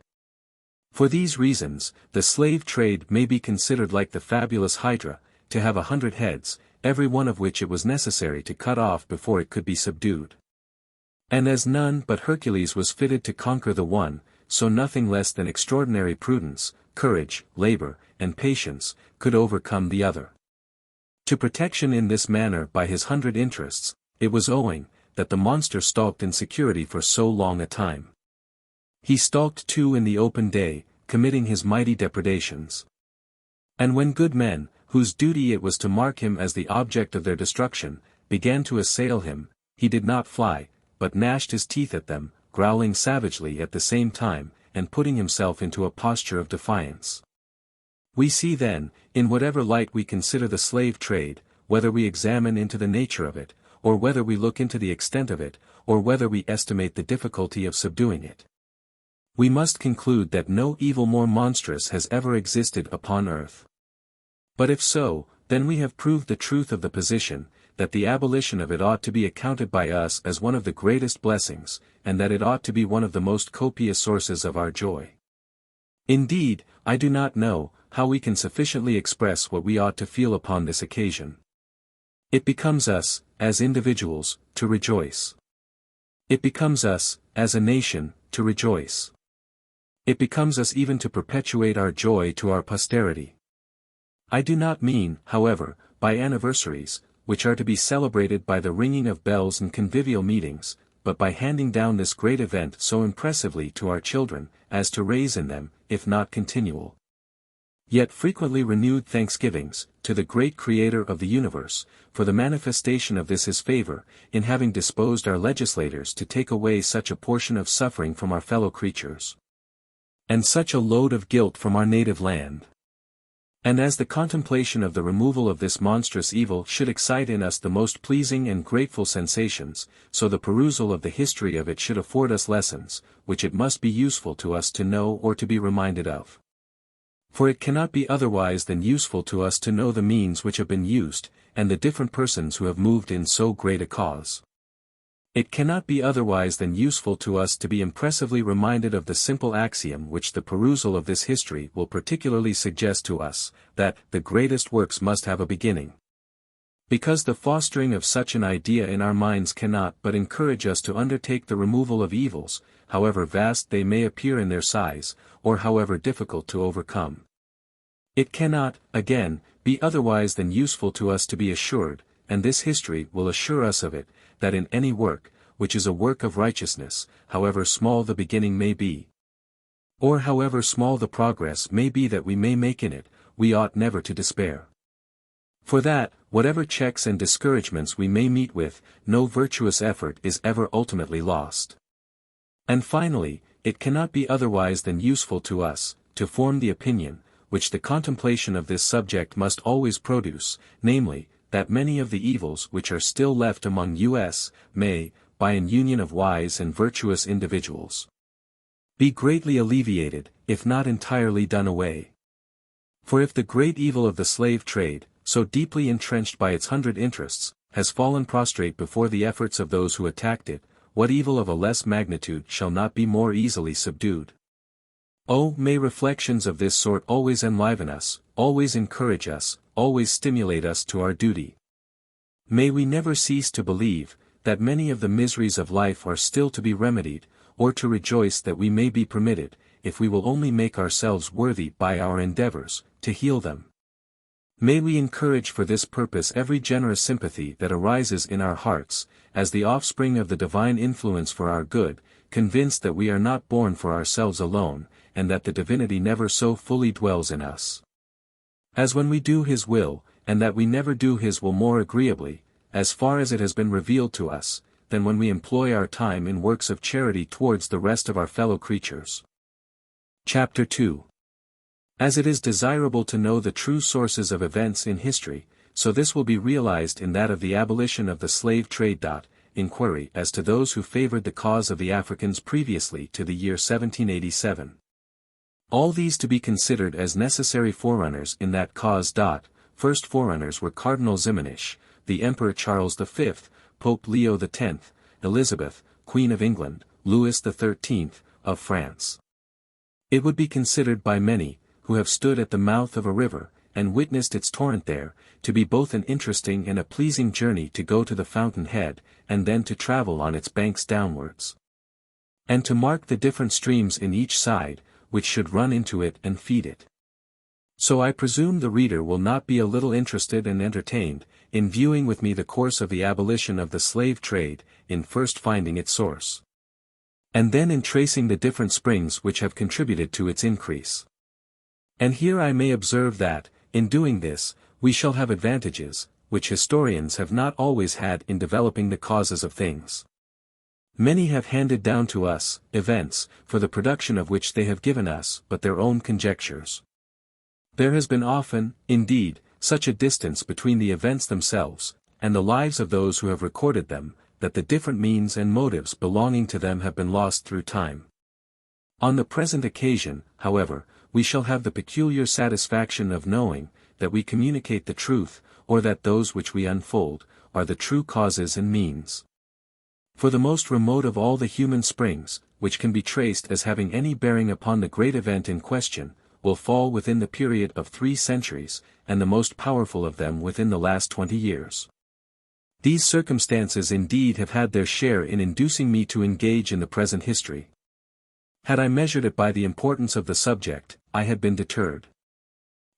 For these reasons, the slave trade may be considered like the fabulous Hydra, to have 100 heads, every one of which it was necessary to cut off before it could be subdued. And as none but Hercules was fitted to conquer the one, so nothing less than extraordinary prudence, courage, labor, and patience, could overcome the other. To protection in this manner by his 100 interests, it was owing, that the monster stalked in security for so long a time. He stalked too in the open day, committing his mighty depredations. And when good men, whose duty it was to mark him as the object of their destruction, began to assail him, he did not fly, but gnashed his teeth at them, growling savagely at the same time, and putting himself into a posture of defiance. We see then, in whatever light we consider the slave trade, whether we examine into the nature of it, or whether we look into the extent of it, or whether we estimate the difficulty of subduing it, we must conclude that no evil more monstrous has ever existed upon earth. But if so, then we have proved the truth of the position, that the abolition of it ought to be accounted by us as one of the greatest blessings, and that it ought to be one of the most copious sources of our joy. Indeed, I do not know how we can sufficiently express what we ought to feel upon this occasion. It becomes us, as individuals, to rejoice. It becomes us, as a nation, to rejoice. It becomes us even to perpetuate our joy to our posterity. I do not mean, however, by anniversaries, which are to be celebrated by the ringing of bells and convivial meetings, but by handing down this great event so impressively to our children, as to raise in them, if not continual, yet frequently renewed thanksgivings, to the great Creator of the universe, for the manifestation of this His favor, in having disposed our legislators to take away such a portion of suffering from our fellow creatures, and such a load of guilt from our native land. And as the contemplation of the removal of this monstrous evil should excite in us the most pleasing and grateful sensations, so the perusal of the history of it should afford us lessons, which it must be useful to us to know or to be reminded of. For it cannot be otherwise than useful to us to know the means which have been used, and the different persons who have moved in so great a cause. It cannot be otherwise than useful to us to be impressively reminded of the simple axiom which the perusal of this history will particularly suggest to us, that the greatest works must have a beginning. Because the fostering of such an idea in our minds cannot but encourage us to undertake the removal of evils, however vast they may appear in their size, or however difficult to overcome. It cannot, again, be otherwise than useful to us to be assured, and this history will assure us of it, that in any work, which is a work of righteousness, however small the beginning may be, or however small the progress may be that we may make in it, we ought never to despair. For that, whatever checks and discouragements we may meet with, no virtuous effort is ever ultimately lost. And finally, it cannot be otherwise than useful to us, to form the opinion, which the contemplation of this subject must always produce, namely, that many of the evils which are still left among us, may, by an union of wise and virtuous individuals, be greatly alleviated, if not entirely done away. For if the great evil of the slave trade, so deeply entrenched by its 100 interests, has fallen prostrate before the efforts of those who attacked it, what evil of a less magnitude shall not be more easily subdued? Oh, may reflections of this sort always enliven us, always encourage us, always stimulate us to our duty. May we never cease to believe, that many of the miseries of life are still to be remedied, or to rejoice that we may be permitted, if we will only make ourselves worthy by our endeavors, to heal them. May we encourage for this purpose every generous sympathy that arises in our hearts, as the offspring of the divine influence for our good, convinced that we are not born for ourselves alone, and that the divinity never so fully dwells in us, as when we do His will, and that we never do His will more agreeably, as far as it has been revealed to us, than when we employ our time in works of charity towards the rest of our fellow creatures. Chapter 2. As it is desirable to know the true sources of events in history, so this will be realized in that of the abolition of the slave trade. Inquiry as to those who favored the cause of the Africans previously to the year 1787. All these to be considered as necessary forerunners in that cause. First forerunners were Cardinal Ximenes, the Emperor Charles V, Pope Leo X, Elizabeth, Queen of England, Louis XIII, of France. It would be considered by many, who have stood at the mouth of a river, and witnessed its torrent there, to be both an interesting and a pleasing journey to go to the fountain head, and then to travel on its banks downwards, and to mark the different streams in each side, which should run into it and feed it. So I presume the reader will not be a little interested and entertained, in viewing with me the course of the abolition of the slave trade, in first finding its source, and then in tracing the different springs which have contributed to its increase. And here I may observe that, in doing this, we shall have advantages, which historians have not always had in developing the causes of things. Many have handed down to us, events, for the production of which they have given us but their own conjectures. There has been often, indeed, such a distance between the events themselves, and the lives of those who have recorded them, that the different means and motives belonging to them have been lost through time. On the present occasion, however, we shall have the peculiar satisfaction of knowing, that we communicate the truth, or that those which we unfold, are the true causes and means. For the most remote of all the human springs, which can be traced as having any bearing upon the great event in question, will fall within the period of 3 centuries, and the most powerful of them within the last 20 years. These circumstances indeed have had their share in inducing me to engage in the present history. Had I measured it by the importance of the subject, I had been deterred.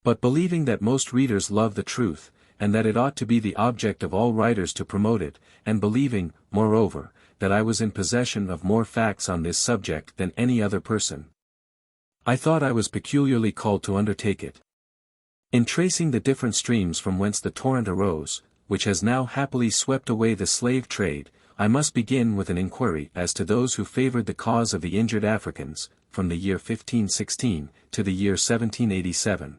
But believing that most readers love the truth, and that it ought to be the object of all writers to promote it, and believing, moreover, that I was in possession of more facts on this subject than any other person, I thought I was peculiarly called to undertake it. In tracing the different streams from whence the torrent arose, which has now happily swept away the slave trade, I must begin with an inquiry as to those who favored the cause of the injured Africans, from the year 1516 to the year 1787.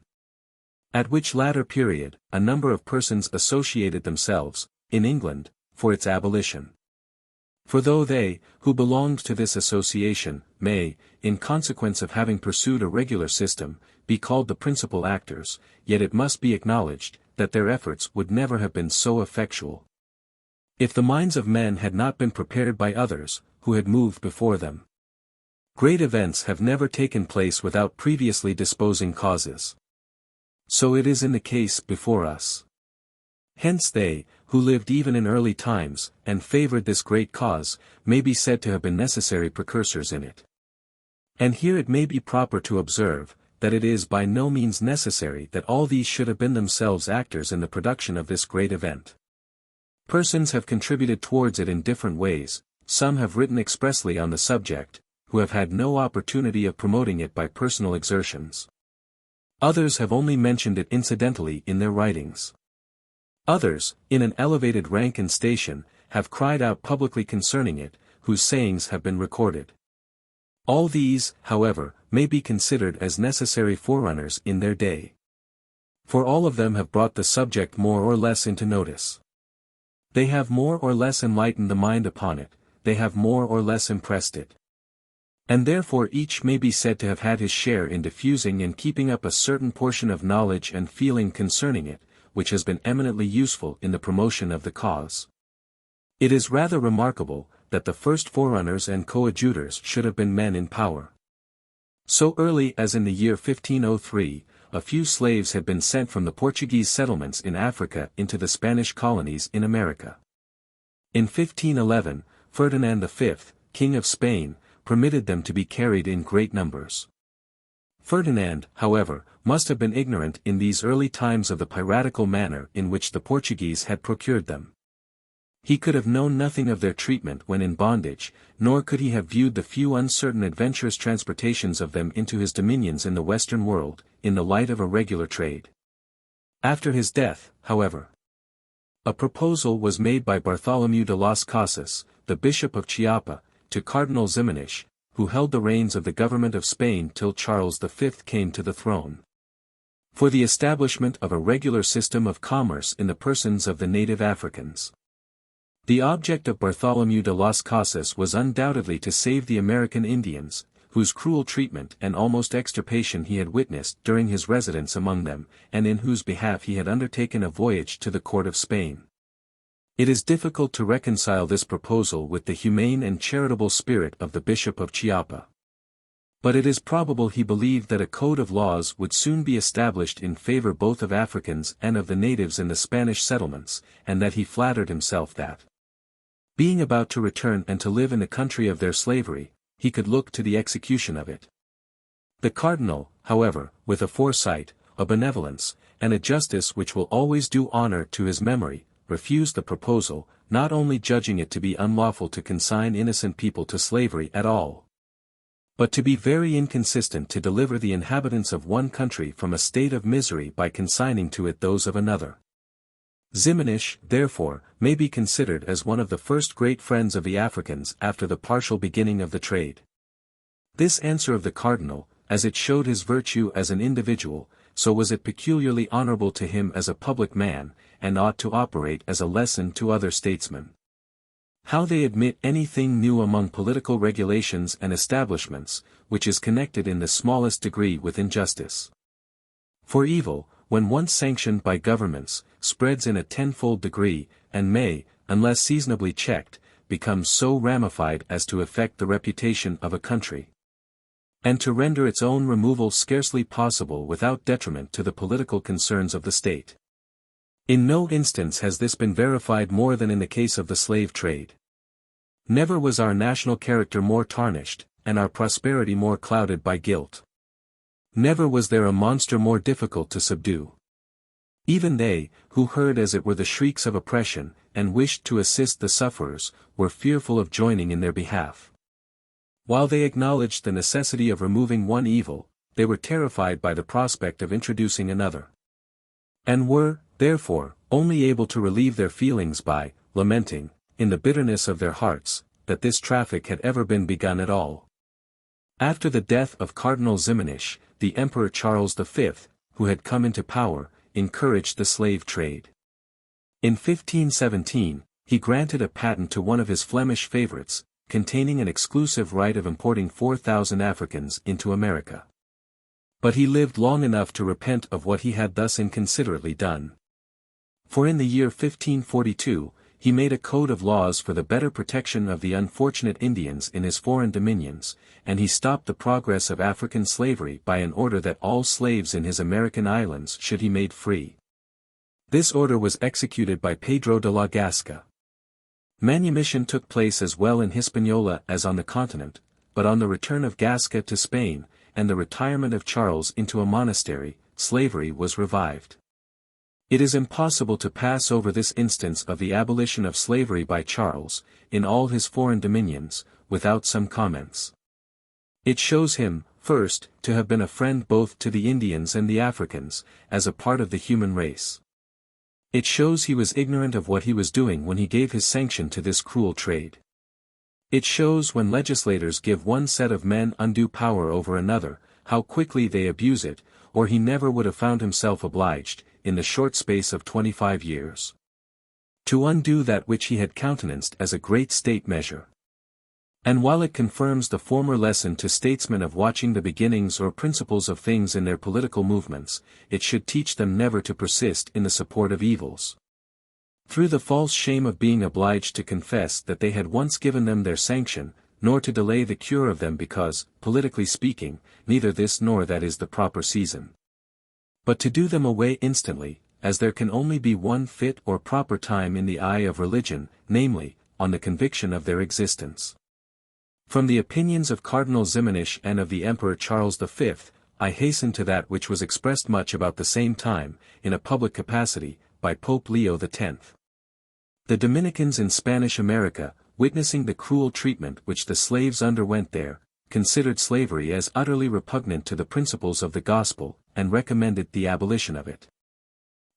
At which latter period, a number of persons associated themselves, in England, for its abolition. For though they, who belonged to this association, may, in consequence of having pursued a regular system, be called the principal actors, yet it must be acknowledged, that their efforts would never have been so effectual. if the minds of men had not been prepared by others, who had moved before them. Great events have never taken place without previously disposing causes. So it is in the case before us. Hence they, who lived even in early times, and favored this great cause, may be said to have been necessary precursors in it. And here it may be proper to observe, that it is by no means necessary that all these should have been themselves actors in the production of this great event. Persons have contributed towards it in different ways, some have written expressly on the subject, who have had no opportunity of promoting it by personal exertions. Others have only mentioned it incidentally in their writings. Others, in an elevated rank and station, have cried out publicly concerning it, whose sayings have been recorded. All these, however, may be considered as necessary forerunners in their day. For all of them have brought the subject more or less into notice. They have more or less enlightened the mind upon it, they have more or less impressed it. And therefore each may be said to have had his share in diffusing and keeping up a certain portion of knowledge and feeling concerning it, which has been eminently useful in the promotion of the cause. It is rather remarkable, that the first forerunners and coadjutors should have been men in power. So early as in the year 1503, a few slaves had been sent from the Portuguese settlements in Africa into the Spanish colonies in America. In 1511, Ferdinand V, King of Spain, permitted them to be carried in great numbers. Ferdinand, however, must have been ignorant in these early times of the piratical manner in which the Portuguese had procured them. He could have known nothing of their treatment when in bondage, nor could he have viewed the few uncertain adventurous transportations of them into his dominions in the Western world, in the light of a regular trade. After his death, however, a proposal was made by Bartholomew de las Casas, the Bishop of Chiapa, to Cardinal Ximenes, who held the reins of the government of Spain till Charles V came to the throne, for the establishment of a regular system of commerce in the persons of the native Africans. The object of Bartholomew de las Casas was undoubtedly to save the American Indians, whose cruel treatment and almost extirpation he had witnessed during his residence among them, and in whose behalf he had undertaken a voyage to the court of Spain. It is difficult to reconcile this proposal with the humane and charitable spirit of the Bishop of Chiapa. But it is probable he believed that a code of laws would soon be established in favor both of Africans and of the natives in the Spanish settlements, and that he flattered himself that, being about to return and to live in the country of their slavery, he could look to the execution of it. The cardinal, however, with a foresight, a benevolence, and a justice which will always do honor to his memory, refused the proposal, not only judging it to be unlawful to consign innocent people to slavery at all, but to be very inconsistent to deliver the inhabitants of one country from a state of misery by consigning to it those of another. Ximenes, therefore, may be considered as one of the first great friends of the Africans after the partial beginning of the trade. This answer of the cardinal, as it showed his virtue as an individual, so was it peculiarly honorable to him as a public man, and ought to operate as a lesson to other statesmen. How they admit anything new among political regulations and establishments, which is connected in the smallest degree with injustice. For evil, when once sanctioned by governments, spreads in a tenfold degree, and may, unless seasonably checked, become so ramified as to affect the reputation of a country, and to render its own removal scarcely possible without detriment to the political concerns of the state. In no instance has this been verified more than in the case of the slave trade. Never was our national character more tarnished, and our prosperity more clouded by guilt. Never was there a monster more difficult to subdue. Even they, who heard as it were the shrieks of oppression, and wished to assist the sufferers, were fearful of joining in their behalf. While they acknowledged the necessity of removing one evil, they were terrified by the prospect of introducing another, and were, therefore, only able to relieve their feelings by lamenting, in the bitterness of their hearts, that this traffic had ever been begun at all. After the death of Cardinal Ximenes, the Emperor Charles V, who had come into power, encouraged the slave trade. In 1517, he granted a patent to one of his Flemish favorites, containing an exclusive right of importing 4,000 Africans into America. But he lived long enough to repent of what he had thus inconsiderately done. For in the year 1542, he made a code of laws for the better protection of the unfortunate Indians in his foreign dominions, and he stopped the progress of African slavery by an order that all slaves in his American islands should be made free. This order was executed by Pedro de la Gasca. Manumission took place as well in Hispaniola as on the continent, but on the return of Gasca to Spain, and the retirement of Charles into a monastery, slavery was revived. It is impossible to pass over this instance of the abolition of slavery by Charles, in all his foreign dominions, without some comments. It shows him, first, to have been a friend both to the Indians and the Africans, as a part of the human race. It shows he was ignorant of what he was doing when he gave his sanction to this cruel trade. It shows when legislators give one set of men undue power over another, how quickly they abuse it, or he never would have found himself obliged, in the short space of 25 years, to undo that which he had countenanced as a great state measure. And while it confirms the former lesson to statesmen of watching the beginnings or principles of things in their political movements, it should teach them never to persist in the support of evils, through the false shame of being obliged to confess that they had once given them their sanction, nor to delay the cure of them because, politically speaking, neither this nor that is the proper season, but to do them away instantly, as there can only be one fit or proper time in the eye of religion, namely, on the conviction of their existence. From the opinions of Cardinal Ximenes and of the Emperor Charles V, I hasten to that which was expressed much about the same time, in a public capacity, by Pope Leo X. The Dominicans in Spanish America, witnessing the cruel treatment which the slaves underwent there, considered slavery as utterly repugnant to the principles of the gospel, and recommended the abolition of it.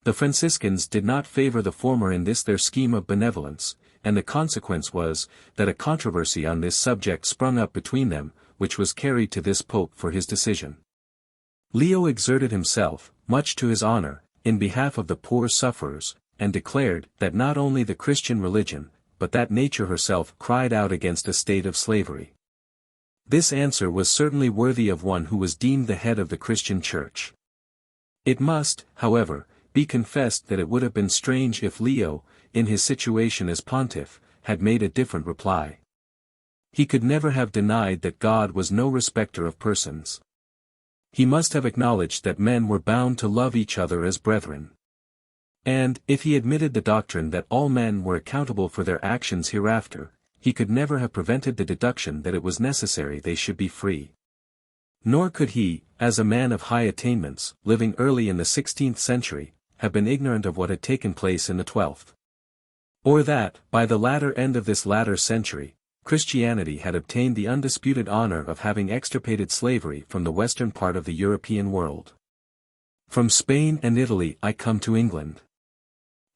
The Franciscans did not favor the former in this their scheme of benevolence, and the consequence was, that a controversy on this subject sprung up between them, which was carried to this pope for his decision. Leo exerted himself, much to his honor, in behalf of the poor sufferers, and declared that not only the Christian religion, but that nature herself cried out against a state of slavery. This answer was certainly worthy of one who was deemed the head of the Christian Church. It must, however, be confessed that it would have been strange if Leo, in his situation as pontiff, had made a different reply. He could never have denied that God was no respecter of persons. He must have acknowledged that men were bound to love each other as brethren. And, if he admitted the doctrine that all men were accountable for their actions hereafter, he could never have prevented the deduction that it was necessary they should be free. Nor could he, as a man of high attainments, living early in the 16th century, have been ignorant of what had taken place in the 12th. Or that, by the latter end of this latter century, Christianity had obtained the undisputed honor of having extirpated slavery from the western part of the European world. From Spain and Italy I come to England.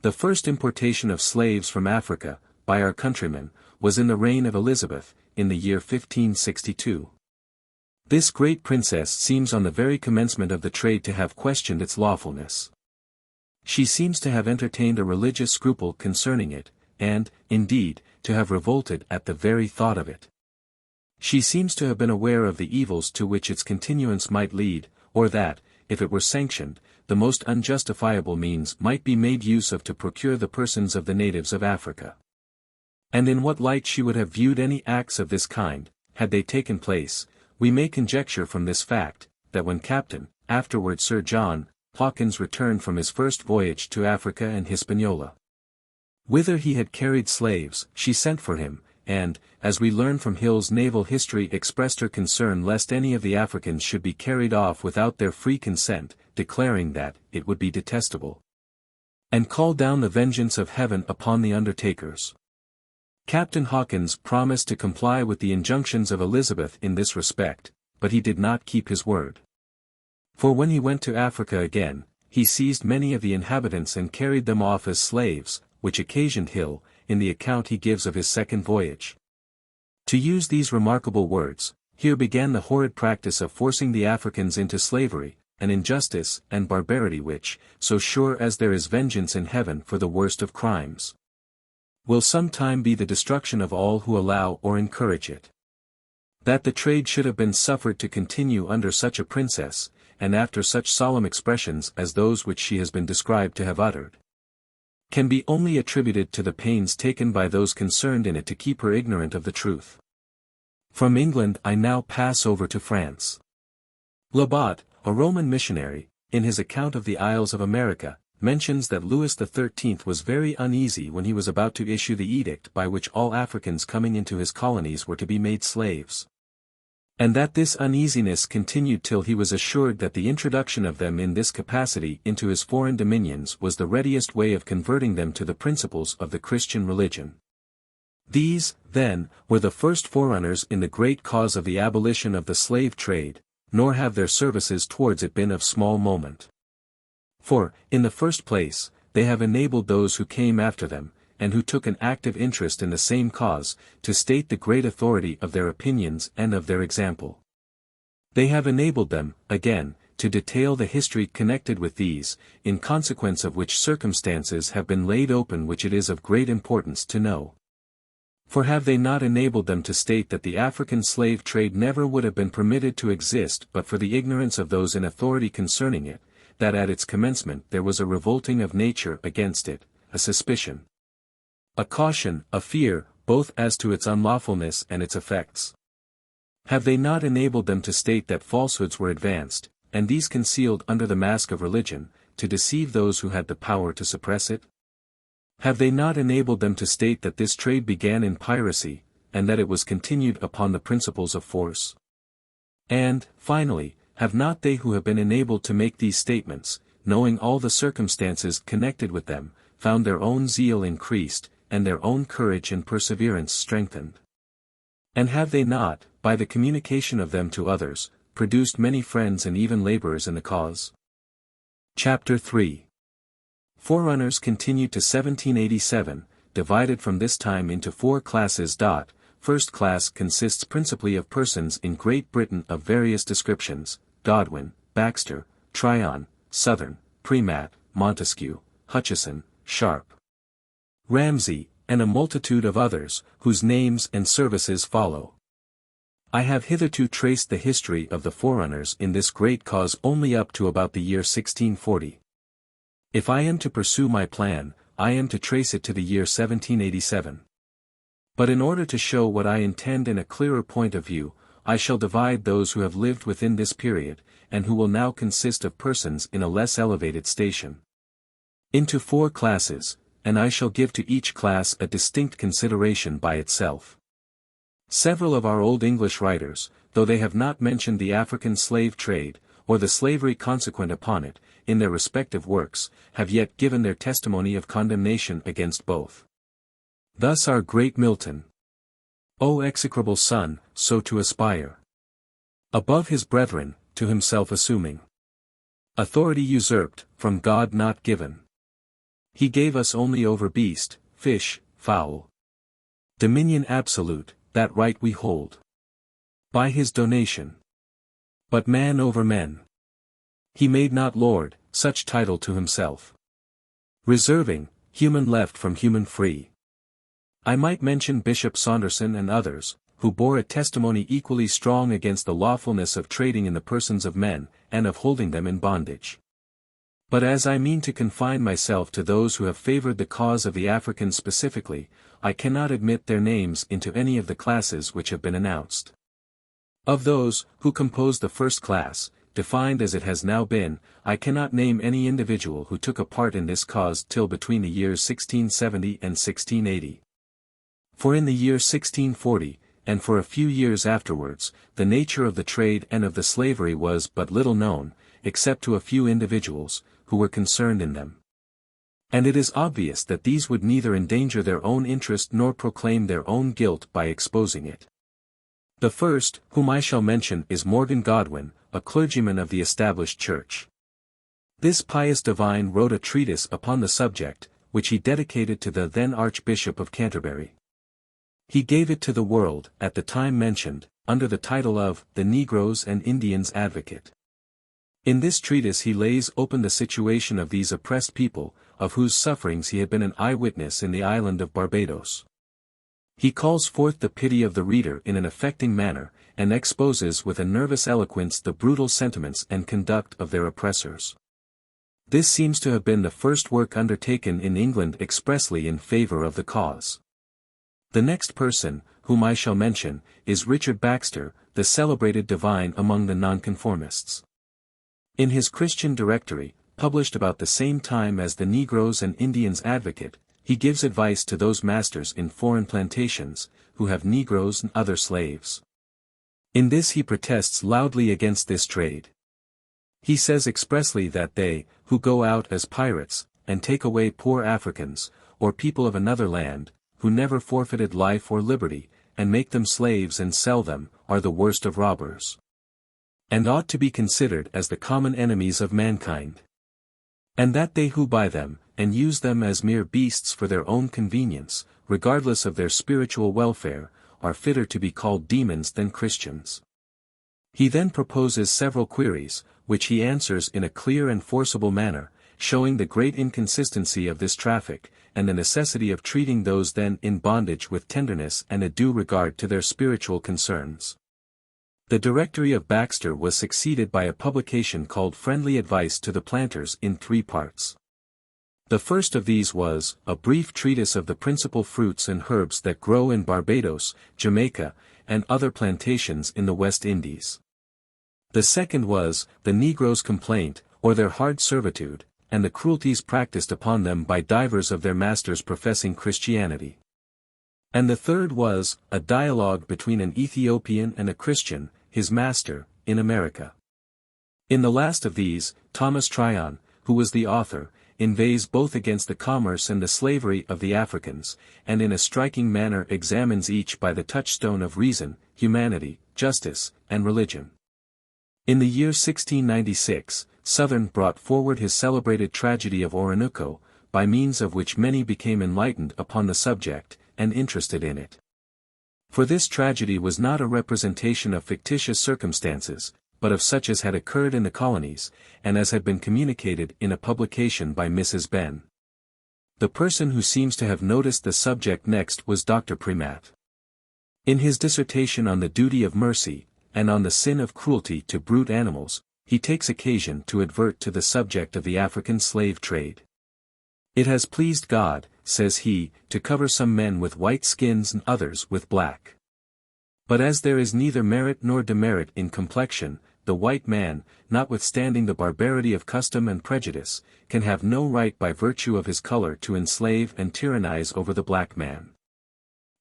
The first importation of slaves from Africa, by our countrymen, was in the reign of Elizabeth, in the year 1562. This great princess seems on the very commencement of the trade to have questioned its lawfulness. She seems to have entertained a religious scruple concerning it, and, indeed, to have revolted at the very thought of it. She seems to have been aware of the evils to which its continuance might lead, or that, if it were sanctioned, the most unjustifiable means might be made use of to procure the persons of the natives of Africa. And in what light she would have viewed any acts of this kind, had they taken place, we may conjecture from this fact, that when Captain, afterward Sir John, Hawkins returned from his first voyage to Africa and Hispaniola, whither he had carried slaves, she sent for him, and, as we learn from Hill's naval history, expressed her concern lest any of the Africans should be carried off without their free consent, declaring that it would be detestable, and call down the vengeance of heaven upon the undertakers. Captain Hawkins promised to comply with the injunctions of Elizabeth in this respect, but he did not keep his word. For when he went to Africa again, he seized many of the inhabitants and carried them off as slaves, which occasioned Hill, in the account he gives of his second voyage. To use these remarkable words, here began the horrid practice of forcing the Africans into slavery, an injustice and barbarity which, so sure as there is vengeance in heaven for the worst of crimes, will some time be the destruction of all who allow or encourage it. That the trade should have been suffered to continue under such a princess, and after such solemn expressions as those which she has been described to have uttered, can be only attributed to the pains taken by those concerned in it to keep her ignorant of the truth. From England I now pass over to France. Labat, a Roman missionary, in his account of the Isles of America, mentions that Louis XIII was very uneasy when he was about to issue the edict by which all Africans coming into his colonies were to be made slaves. And that this uneasiness continued till he was assured that the introduction of them in this capacity into his foreign dominions was the readiest way of converting them to the principles of the Christian religion. These, then, were the first forerunners in the great cause of the abolition of the slave trade, nor have their services towards it been of small moment. For, in the first place, they have enabled those who came after them, and who took an active interest in the same cause, to state the great authority of their opinions and of their example. They have enabled them, again, to detail the history connected with these, in consequence of which circumstances have been laid open which it is of great importance to know. For have they not enabled them to state that the African slave trade never would have been permitted to exist but for the ignorance of those in authority concerning it, that at its commencement there was a revolting of nature against it, a suspicion, a caution, a fear, both as to its unlawfulness and its effects? Have they not enabled them to state that falsehoods were advanced, and these concealed under the mask of religion, to deceive those who had the power to suppress it? Have they not enabled them to state that this trade began in piracy, and that it was continued upon the principles of force? And, finally, have not they who have been enabled to make these statements, knowing all the circumstances connected with them, found their own zeal increased, and their own courage and perseverance strengthened? And have they not, by the communication of them to others, produced many friends and even laborers in the cause? Chapter 3. Forerunners continued to 1787, divided from this time into 4 classes. First class consists principally of persons in Great Britain of various descriptions: Godwin, Baxter, Tryon, Southern, Premat, Montesquieu, Hutchison, Sharp, Ramsay, and a multitude of others, whose names and services follow. I have hitherto traced the history of the forerunners in this great cause only up to about the year 1640. If I am to pursue my plan, I am to trace it to the year 1787. But in order to show what I intend in a clearer point of view, I shall divide those who have lived within this period, and who will now consist of persons in a less elevated station, into 4 classes, and I shall give to each class a distinct consideration by itself. Several of our old English writers, though they have not mentioned the African slave trade, or the slavery consequent upon it, in their respective works, have yet given their testimony of condemnation against both. Thus our great Milton: O execrable son, so to aspire, above his brethren, to himself assuming authority usurped, from God not given. He gave us only over beast, fish, fowl, dominion absolute, that right we hold by his donation. But man over men he made not Lord, such title to himself, reserving, human left from human free. I might mention Bishop Saunderson and others, who bore a testimony equally strong against the lawfulness of trading in the persons of men, and of holding them in bondage. But as I mean to confine myself to those who have favored the cause of the Africans specifically, I cannot admit their names into any of the classes which have been announced. Of those, who compose the first class, defined as it has now been, I cannot name any individual who took a part in this cause till between the years 1670 and 1680. For in the year 1640, and for a few years afterwards, the nature of the trade and of the slavery was but little known, except to a few individuals, who were concerned in them. And it is obvious that these would neither endanger their own interest nor proclaim their own guilt by exposing it. The first, whom I shall mention, is Morgan Godwin, a clergyman of the Established Church. This pious divine wrote a treatise upon the subject, which he dedicated to the then Archbishop of Canterbury. He gave it to the world, at the time mentioned, under the title of The Negroes and Indians Advocate. In this treatise he lays open the situation of these oppressed people, of whose sufferings he had been an eyewitness in the island of Barbados. He calls forth the pity of the reader in an affecting manner, and exposes with a nervous eloquence the brutal sentiments and conduct of their oppressors. This seems to have been the first work undertaken in England expressly in favour of the cause. The next person, whom I shall mention, is Richard Baxter, the celebrated divine among the nonconformists. In his Christian Directory, published about the same time as the Negroes and Indians Advocate, he gives advice to those masters in foreign plantations, who have Negroes and other slaves. In this he protests loudly against this trade. He says expressly that they, who go out as pirates, and take away poor Africans, or people of another land, who never forfeited life or liberty, and make them slaves and sell them, are the worst of robbers, and ought to be considered as the common enemies of mankind. And that they who buy them, and use them as mere beasts for their own convenience, regardless of their spiritual welfare, are fitter to be called demons than Christians. He then proposes several queries, which he answers in a clear and forcible manner, showing the great inconsistency of this traffic, and the necessity of treating those then in bondage with tenderness and a due regard to their spiritual concerns. The Directory of Baxter was succeeded by a publication called Friendly Advice to the Planters in 3 parts. The first of these was, a brief treatise of the principal fruits and herbs that grow in Barbados, Jamaica, and other plantations in the West Indies. The second was, the Negroes' Complaint, or their hard servitude, and the cruelties practiced upon them by divers of their masters professing Christianity. And the third was, a dialogue between an Ethiopian and a Christian, his master, in America. In the last of these, Thomas Tryon, who was the author, inveighs both against the commerce and the slavery of the Africans, and in a striking manner examines each by the touchstone of reason, humanity, justice, and religion. In the year 1696, Southern brought forward his celebrated tragedy of Orinoco, by means of which many became enlightened upon the subject, and interested in it. For this tragedy was not a representation of fictitious circumstances, but of such as had occurred in the colonies, and as had been communicated in a publication by Mrs. Benn. The person who seems to have noticed the subject next was Dr. Primat. In his dissertation on the duty of mercy, and on the sin of cruelty to brute animals, he takes occasion to advert to the subject of the African slave trade. It has pleased God, says he, to cover some men with white skins and others with black. But as there is neither merit nor demerit in complexion, the white man, notwithstanding the barbarity of custom and prejudice, can have no right by virtue of his color to enslave and tyrannize over the black man.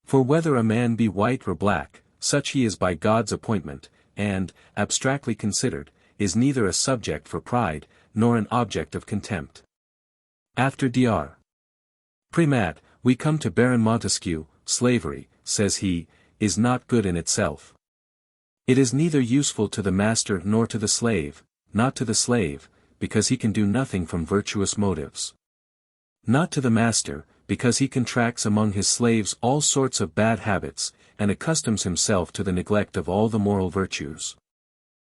For whether a man be white or black, such he is by God's appointment, and, abstractly considered, is neither a subject for pride, nor an object of contempt. After Dr. Primat, we come to Baron Montesquieu. Slavery, says he, is not good in itself. It is neither useful to the master nor to the slave, not to the slave, because he can do nothing from virtuous motives. Not to the master, because he contracts among his slaves all sorts of bad habits, and accustoms himself to the neglect of all the moral virtues.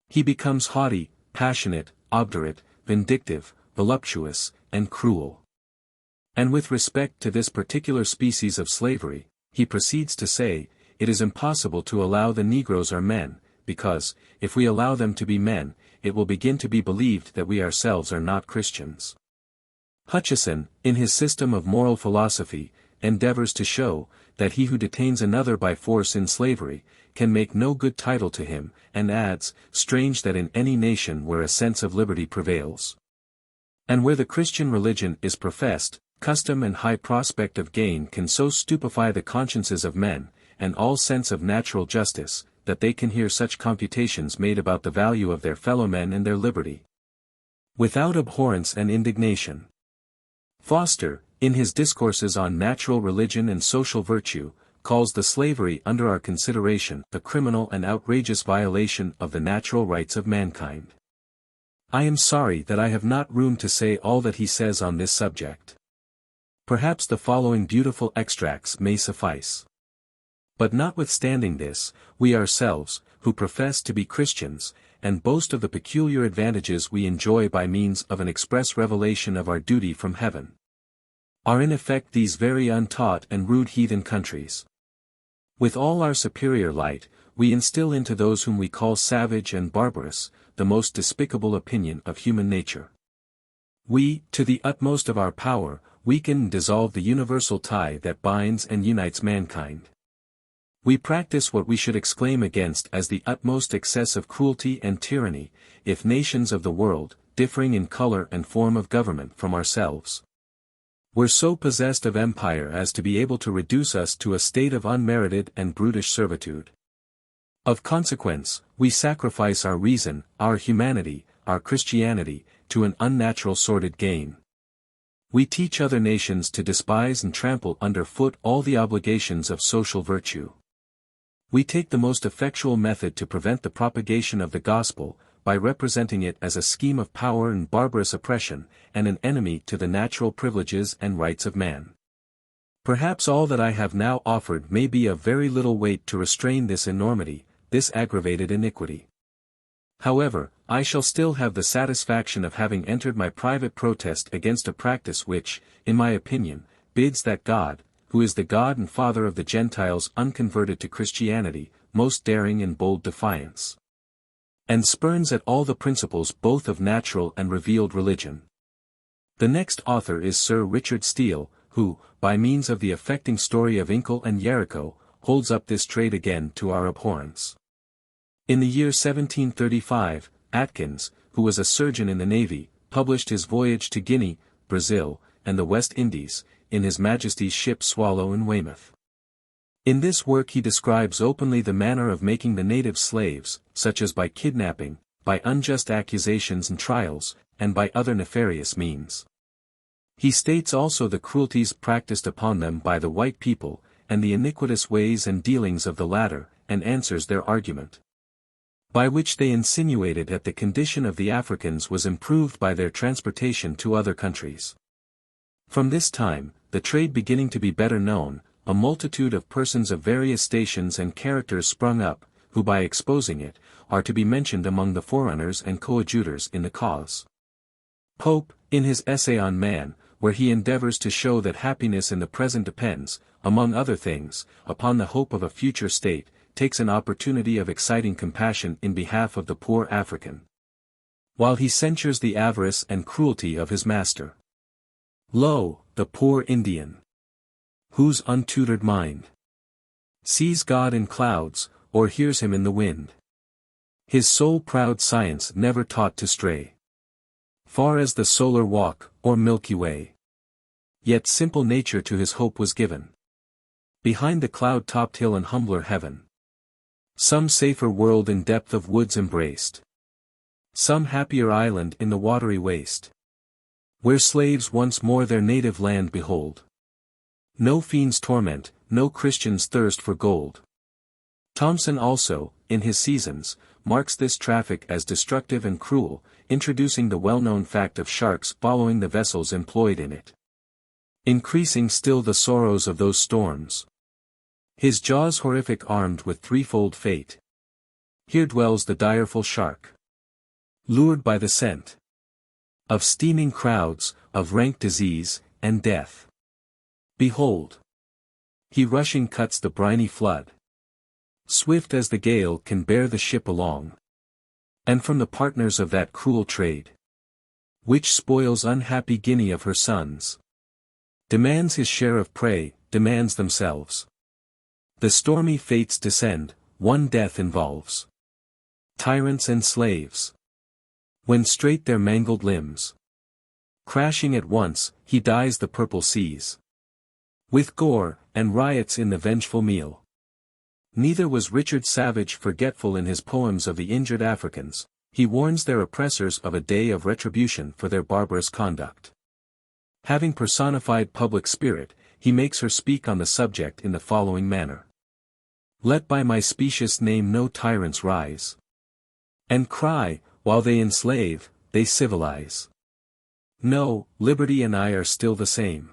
He becomes haughty, passionate, obdurate, vindictive, voluptuous, and cruel. And with respect to this particular species of slavery, he proceeds to say, it is impossible to allow the Negroes are men, because, if we allow them to be men, it will begin to be believed that we ourselves are not Christians. Hutcheson, in his System of Moral Philosophy, endeavors to show, that he who detains another by force in slavery, can make no good title to him, and adds, strange that in any nation where a sense of liberty prevails, and where the Christian religion is professed, custom and high prospect of gain can so stupefy the consciences of men, and all sense of natural justice, that they can hear such computations made about the value of their fellow-men and their liberty, without abhorrence and indignation. Foster, in his Discourses on Natural Religion and Social Virtue, calls the slavery under our consideration a criminal and outrageous violation of the natural rights of mankind. I am sorry that I have not room to say all that he says on this subject. Perhaps the following beautiful extracts may suffice. But notwithstanding this, we ourselves, who profess to be Christians, and boast of the peculiar advantages we enjoy by means of an express revelation of our duty from heaven, are in effect these very untaught and rude heathen countries. With all our superior light, we instill into those whom we call savage and barbarous, the most despicable opinion of human nature. We, to the utmost of our power, weaken and dissolve the universal tie that binds and unites mankind. We practice what we should exclaim against as the utmost excess of cruelty and tyranny, if nations of the world, differing in color and form of government from ourselves, were so possessed of empire as to be able to reduce us to a state of unmerited and brutish servitude. Of consequence, we sacrifice our reason, our humanity, our Christianity, to an unnatural sordid gain. We teach other nations to despise and trample under foot all the obligations of social virtue. We take the most effectual method to prevent the propagation of the gospel, by representing it as a scheme of power and barbarous oppression, and an enemy to the natural privileges and rights of man. Perhaps all that I have now offered may be of very little weight to restrain this enormity, this aggravated iniquity. However, I shall still have the satisfaction of having entered my private protest against a practice which, in my opinion, bids that God, who is the God and Father of the Gentiles unconverted to Christianity, most daring and bold defiance, and spurns at all the principles both of natural and revealed religion. The next author is Sir Richard Steele, who, by means of the affecting story of Incle and Jericho, holds up this trade again to our abhorrence. In the year 1735, Atkins, who was a surgeon in the navy, published his Voyage to Guinea, Brazil, and the West Indies, in His Majesty's ship Swallow in Weymouth. In this work he describes openly the manner of making the natives slaves, such as by kidnapping, by unjust accusations and trials, and by other nefarious means. He states also the cruelties practiced upon them by the white people, and the iniquitous ways and dealings of the latter, and answers their argument, by which they insinuated that the condition of the Africans was improved by their transportation to other countries. From this time, the trade beginning to be better known, a multitude of persons of various stations and characters sprung up, who by exposing it, are to be mentioned among the forerunners and coadjutors in the cause. Pope, in his Essay on Man, where he endeavors to show that happiness in the present depends, among other things, upon the hope of a future state, takes an opportunity of exciting compassion in behalf of the poor African, while he censures the avarice and cruelty of his master. Lo, the poor Indian, whose untutored mind sees God in clouds, or hears him in the wind, his soul proud science never taught to stray far as the solar walk, or Milky Way. Yet simple nature to his hope was given, behind the cloud-topped hill and humbler heaven, some safer world in depth of woods embraced, some happier island in the watery waste, where slaves once more their native land behold. No fiend's torment, no Christian's thirst for gold. Thomson also, in his Seasons, marks this traffic as destructive and cruel, introducing the well-known fact of sharks following the vessels employed in it, increasing still the sorrows of those storms. His jaws horrific armed with threefold fate. Here dwells the direful shark, lured by the scent of steaming crowds, of rank disease, and death. Behold, he rushing cuts the briny flood, swift as the gale can bear the ship along, and from the partners of that cruel trade, which spoils unhappy Guinea of her sons, demands his share of prey, demands themselves. The stormy fates descend, one death involves tyrants and slaves, when straight their mangled limbs, crashing at once, he dyes the purple seas with gore, and riots in the vengeful meal. Neither was Richard Savage forgetful in his poems of the injured Africans. He warns their oppressors of a day of retribution for their barbarous conduct. Having personified public spirit, he makes her speak on the subject in the following manner. Let by my specious name no tyrants rise, and cry, while they enslave, they civilize. No, liberty and I are still the same,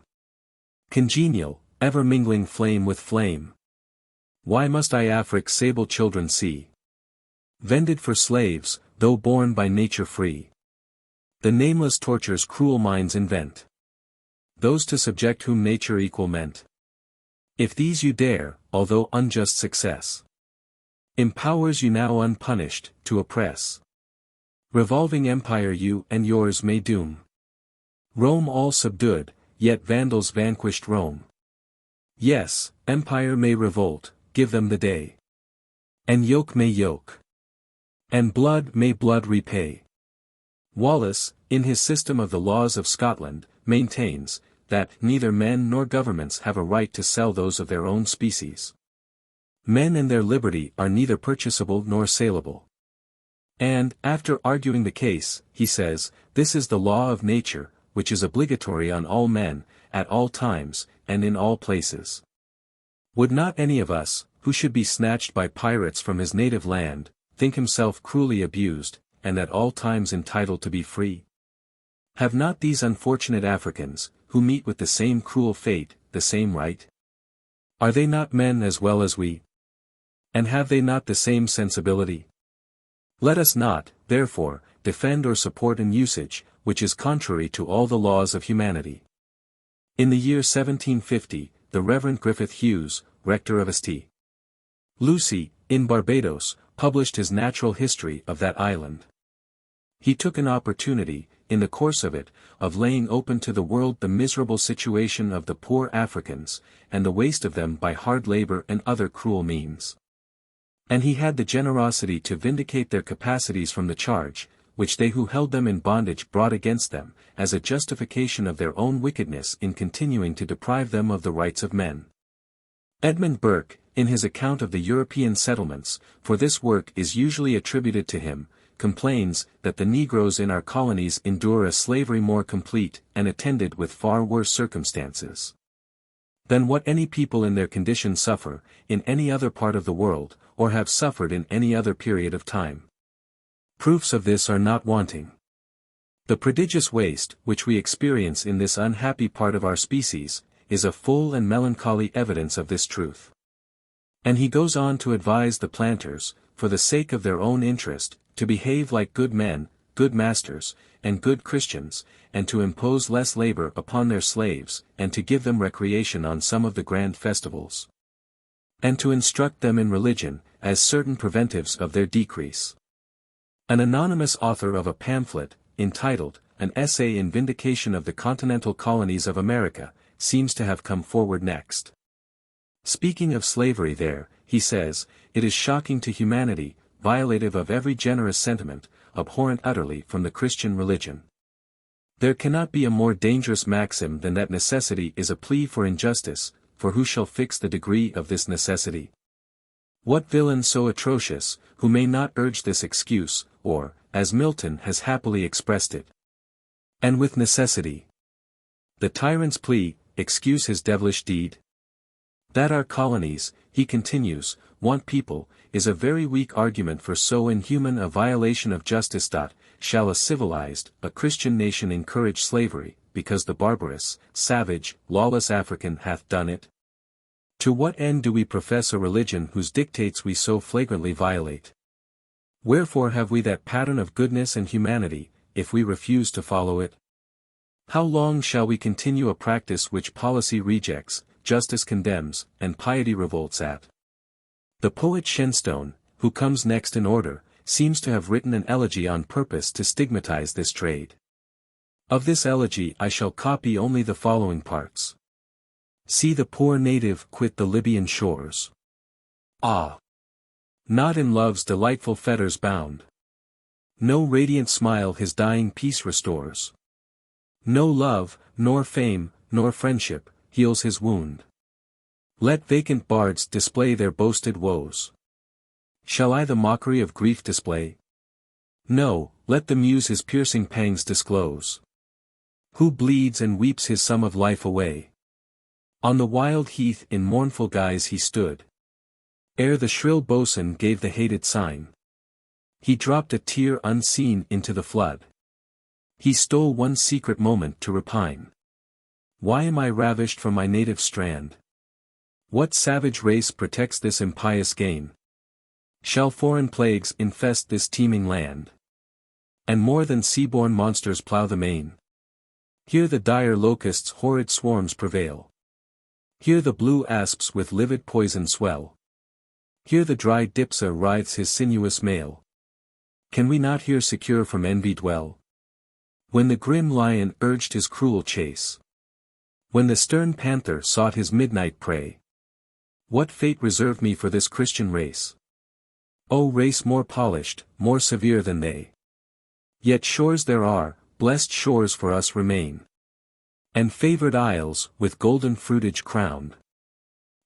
congenial, ever mingling flame with flame. Why must I Afric's sable children see vended for slaves, though born by nature free? The nameless tortures cruel minds invent, those to subject whom nature equal meant. If these you dare, although unjust success empowers you now unpunished, to oppress, revolving empire you and yours may doom. Rome all subdued, yet Vandals vanquished Rome. Yes, empire may revolt, give them the day. And yoke may yoke. And blood may blood repay. Wallace, in his system of the laws of Scotland, maintains, that neither men nor governments have a right to sell those of their own species. Men and their liberty are neither purchasable nor saleable. And, after arguing the case, he says, this is the law of nature, which is obligatory on all men, at all times, and in all places. Would not any of us, who should be snatched by pirates from his native land, think himself cruelly abused, and at all times entitled to be free? Have not these unfortunate Africans, who meet with the same cruel fate, the same right? Are they not men as well as we? And have they not the same sensibility? Let us not, therefore, defend or support an usage, which is contrary to all the laws of humanity. In the year 1750, the Reverend Griffith Hughes, rector of St. Lucie, in Barbados, published his natural history of that island. He took an opportunity, in the course of it, of laying open to the world the miserable situation of the poor Africans, and the waste of them by hard labor and other cruel means. And he had the generosity to vindicate their capacities from the charge, which they who held them in bondage brought against them, as a justification of their own wickedness in continuing to deprive them of the rights of men. Edmund Burke, in his account of the European settlements, for this work is usually attributed to him, complains that the Negroes in our colonies endure a slavery more complete and attended with far worse circumstances than what any people in their condition suffer, in any other part of the world, or have suffered in any other period of time. Proofs of this are not wanting. The prodigious waste, which we experience in this unhappy part of our species, is a full and melancholy evidence of this truth. And he goes on to advise the planters, for the sake of their own interest, to behave like good men, good masters, and good Christians, and to impose less labor upon their slaves, and to give them recreation on some of the grand festivals. And to instruct them in religion, as certain preventives of their decrease. An anonymous author of a pamphlet, entitled, An Essay in Vindication of the Continental Colonies of America, seems to have come forward next. Speaking of slavery there, he says, it is shocking to humanity, violative of every generous sentiment, abhorrent utterly from the Christian religion. There cannot be a more dangerous maxim than that necessity is a plea for injustice, for who shall fix the degree of this necessity? What villain so atrocious, who may not urge this excuse, or, as Milton has happily expressed it, and with necessity, the tyrant's plea, excuse his devilish deed? That our colonies, he continues, want people, is a very weak argument for so inhuman a violation of justice. Shall a civilized, a Christian nation encourage slavery, because the barbarous, savage, lawless African hath done it? To what end do we profess a religion whose dictates we so flagrantly violate? Wherefore have we that pattern of goodness and humanity, if we refuse to follow it? How long shall we continue a practice which policy rejects, justice condemns, and piety revolts at? The poet Shenstone, who comes next in order, seems to have written an elegy on purpose to stigmatize this trade. Of this elegy I shall copy only the following parts. See the poor native quit the Libyan shores. Ah! Not in love's delightful fetters bound. No radiant smile his dying peace restores. No love, nor fame, nor friendship, heals his wound. Let vacant bards display their boasted woes. Shall I the mockery of grief display? No, let the muse his piercing pangs disclose. Who bleeds and weeps his sum of life away? On the wild heath in mournful guise he stood. Ere the shrill boatswain gave the hated sign. He dropped a tear unseen into the flood. He stole one secret moment to repine. Why am I ravished from my native strand? What savage race protects this impious gain? Shall foreign plagues infest this teeming land? And more than sea-born monsters plough the main? Here the dire locusts' horrid swarms prevail. Here the blue asps with livid poison swell. Here the dry dipsa writhes his sinuous mail. Can we not here secure from envy dwell? When the grim lion urged his cruel chase. When the stern panther sought his midnight prey. What fate reserved me for this Christian race? O race more polished, more severe than they. Yet shores there are, blessed shores for us remain. And favored isles, with golden fruitage crowned.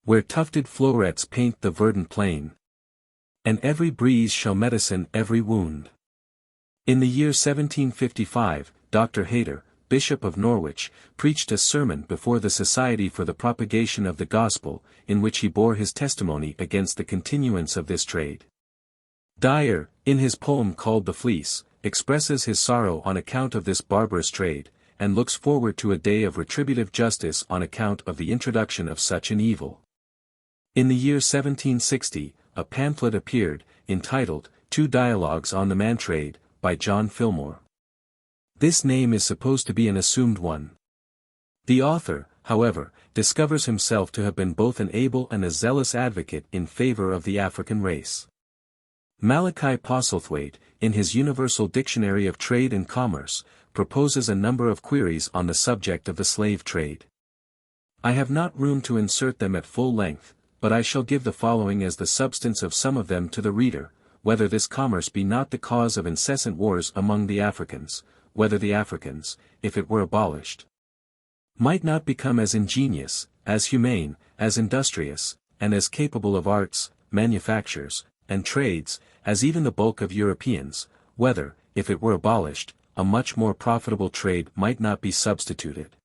Where tufted florets paint the verdant plain. And every breeze shall medicine every wound. In the year 1755, Dr. Hayter, Bishop of Norwich, preached a sermon before the Society for the Propagation of the Gospel, in which he bore his testimony against the continuance of this trade. Dyer, in his poem called The Fleece, expresses his sorrow on account of this barbarous trade, and looks forward to a day of retributive justice on account of the introduction of such an evil. In the year 1760, a pamphlet appeared, entitled, Two Dialogues on the Man Trade, by John Fillmore. This name is supposed to be an assumed one. The author, however, discovers himself to have been both an able and a zealous advocate in favor of the African race. Malachi Postlethwaite, in his Universal Dictionary of Trade and Commerce, proposes a number of queries on the subject of the slave trade. I have not room to insert them at full length, but I shall give the following as the substance of some of them to the reader: whether this commerce be not the cause of incessant wars among the Africans, whether the Africans, if it were abolished, might not become as ingenious, as humane, as industrious, and as capable of arts, manufactures, and trades, as even the bulk of Europeans, whether, if it were abolished, a much more profitable trade might not be substituted.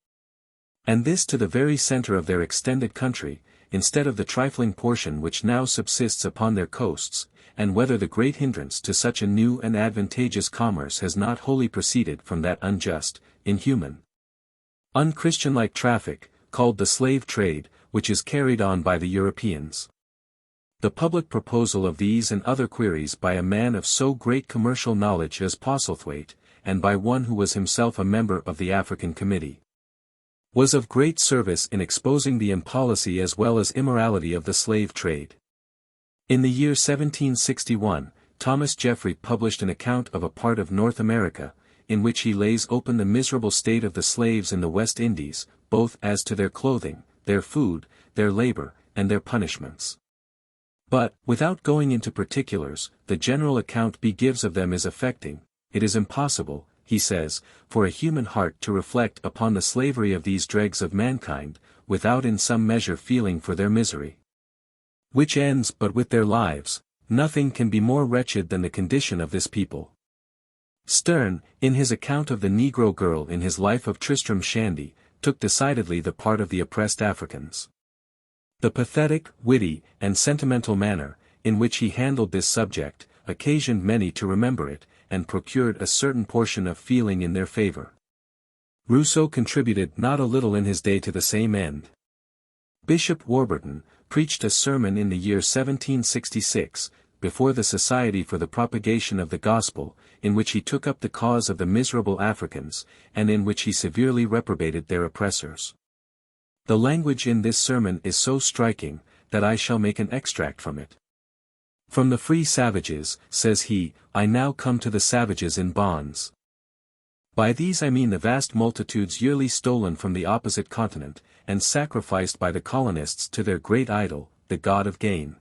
And this to the very center of their extended country, instead of the trifling portion which now subsists upon their coasts, and whether the great hindrance to such a new and advantageous commerce has not wholly proceeded from that unjust, inhuman, unchristian-like traffic, called the slave trade, which is carried on by the Europeans. The public proposal of these and other queries by a man of so great commercial knowledge as Postlethwaite, and by one who was himself a member of the African Committee, was of great service in exposing the impolicy as well as immorality of the slave trade. In the year 1761, Thomas Jeffrey published an account of a part of North America, in which he lays open the miserable state of the slaves in the West Indies, both as to their clothing, their food, their labor, and their punishments. But, without going into particulars, the general account he gives of them is affecting. It is impossible, he says, for a human heart to reflect upon the slavery of these dregs of mankind, without in some measure feeling for their misery, which ends but with their lives. Nothing can be more wretched than the condition of this people. Sterne, in his account of the Negro girl in his Life of Tristram Shandy, took decidedly the part of the oppressed Africans. The pathetic, witty, and sentimental manner, in which he handled this subject, occasioned many to remember it, and procured a certain portion of feeling in their favor. Rousseau contributed not a little in his day to the same end. Bishop Warburton preached a sermon in the year 1766, before the Society for the Propagation of the Gospel, in which he took up the cause of the miserable Africans, and in which he severely reprobated their oppressors. The language in this sermon is so striking, that I shall make an extract from it. From the free savages, says he, I now come to the savages in bonds. By these I mean the vast multitudes yearly stolen from the opposite continent, and sacrificed by the colonists to their great idol, the god of gain.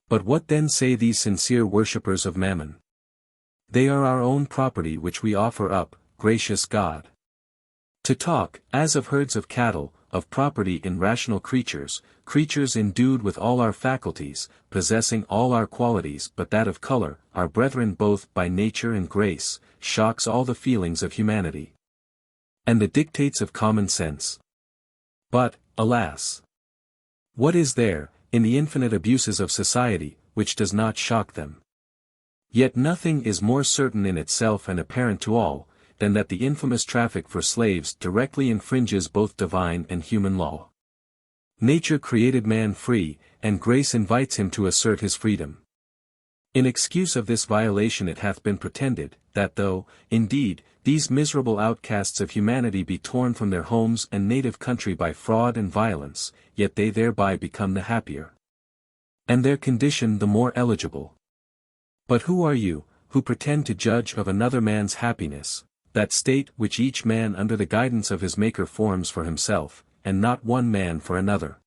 But what then say these sincere worshippers of Mammon? They are our own property which we offer up, gracious God. To talk, as of herds of cattle, of property in rational creatures, creatures endued with all our faculties, possessing all our qualities but that of color, our brethren both by nature and grace, shocks all the feelings of humanity, and the dictates of common sense. But, alas! What is there, in the infinite abuses of society, which does not shock them? Yet nothing is more certain in itself and apparent to all, than that the infamous traffic for slaves directly infringes both divine and human law. Nature created man free, and grace invites him to assert his freedom. In excuse of this violation it hath been pretended, that though, indeed, these miserable outcasts of humanity be torn from their homes and native country by fraud and violence, yet they thereby become the happier, and their condition the more eligible. But who are you, who pretend to judge of another man's happiness, that state which each man under the guidance of his Maker forms for himself, and not one man for another.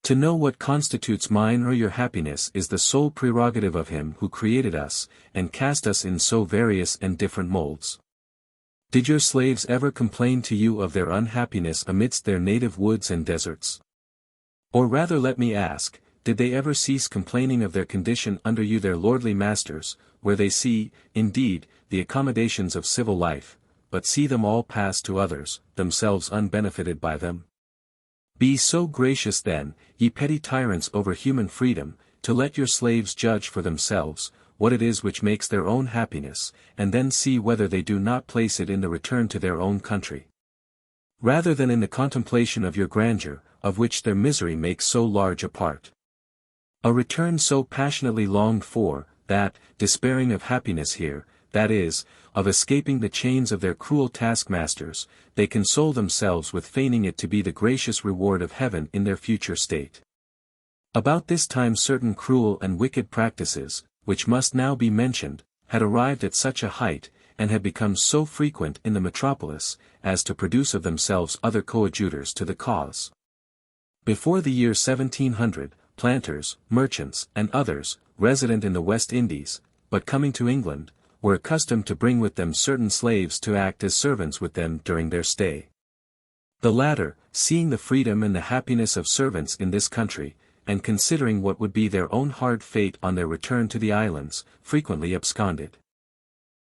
To know what constitutes mine or your happiness is the sole prerogative of him who created us, and cast us in so various and different molds. Did your slaves ever complain to you of their unhappiness amidst their native woods and deserts? Or rather let me ask, did they ever cease complaining of their condition under you their lordly masters, where they see, indeed, the accommodations of civil life, but see them all pass to others, themselves unbenefited by them? Be so gracious then, ye petty tyrants over human freedom, to let your slaves judge for themselves, what it is which makes their own happiness, and then see whether they do not place it in the return to their own country, rather than in the contemplation of your grandeur, of which their misery makes so large a part. A return so passionately longed for, that, despairing of happiness here, that is, of escaping the chains of their cruel taskmasters, they console themselves with feigning it to be the gracious reward of heaven in their future state. About this time certain cruel and wicked practices, which must now be mentioned, had arrived at such a height, and had become so frequent in the metropolis, as to produce of themselves other coadjutors to the cause. Before the year 1700, planters, merchants, and others, resident in the West Indies, but coming to England, were accustomed to bring with them certain slaves to act as servants with them during their stay. The latter, seeing the freedom and the happiness of servants in this country, and considering what would be their own hard fate on their return to the islands, frequently absconded.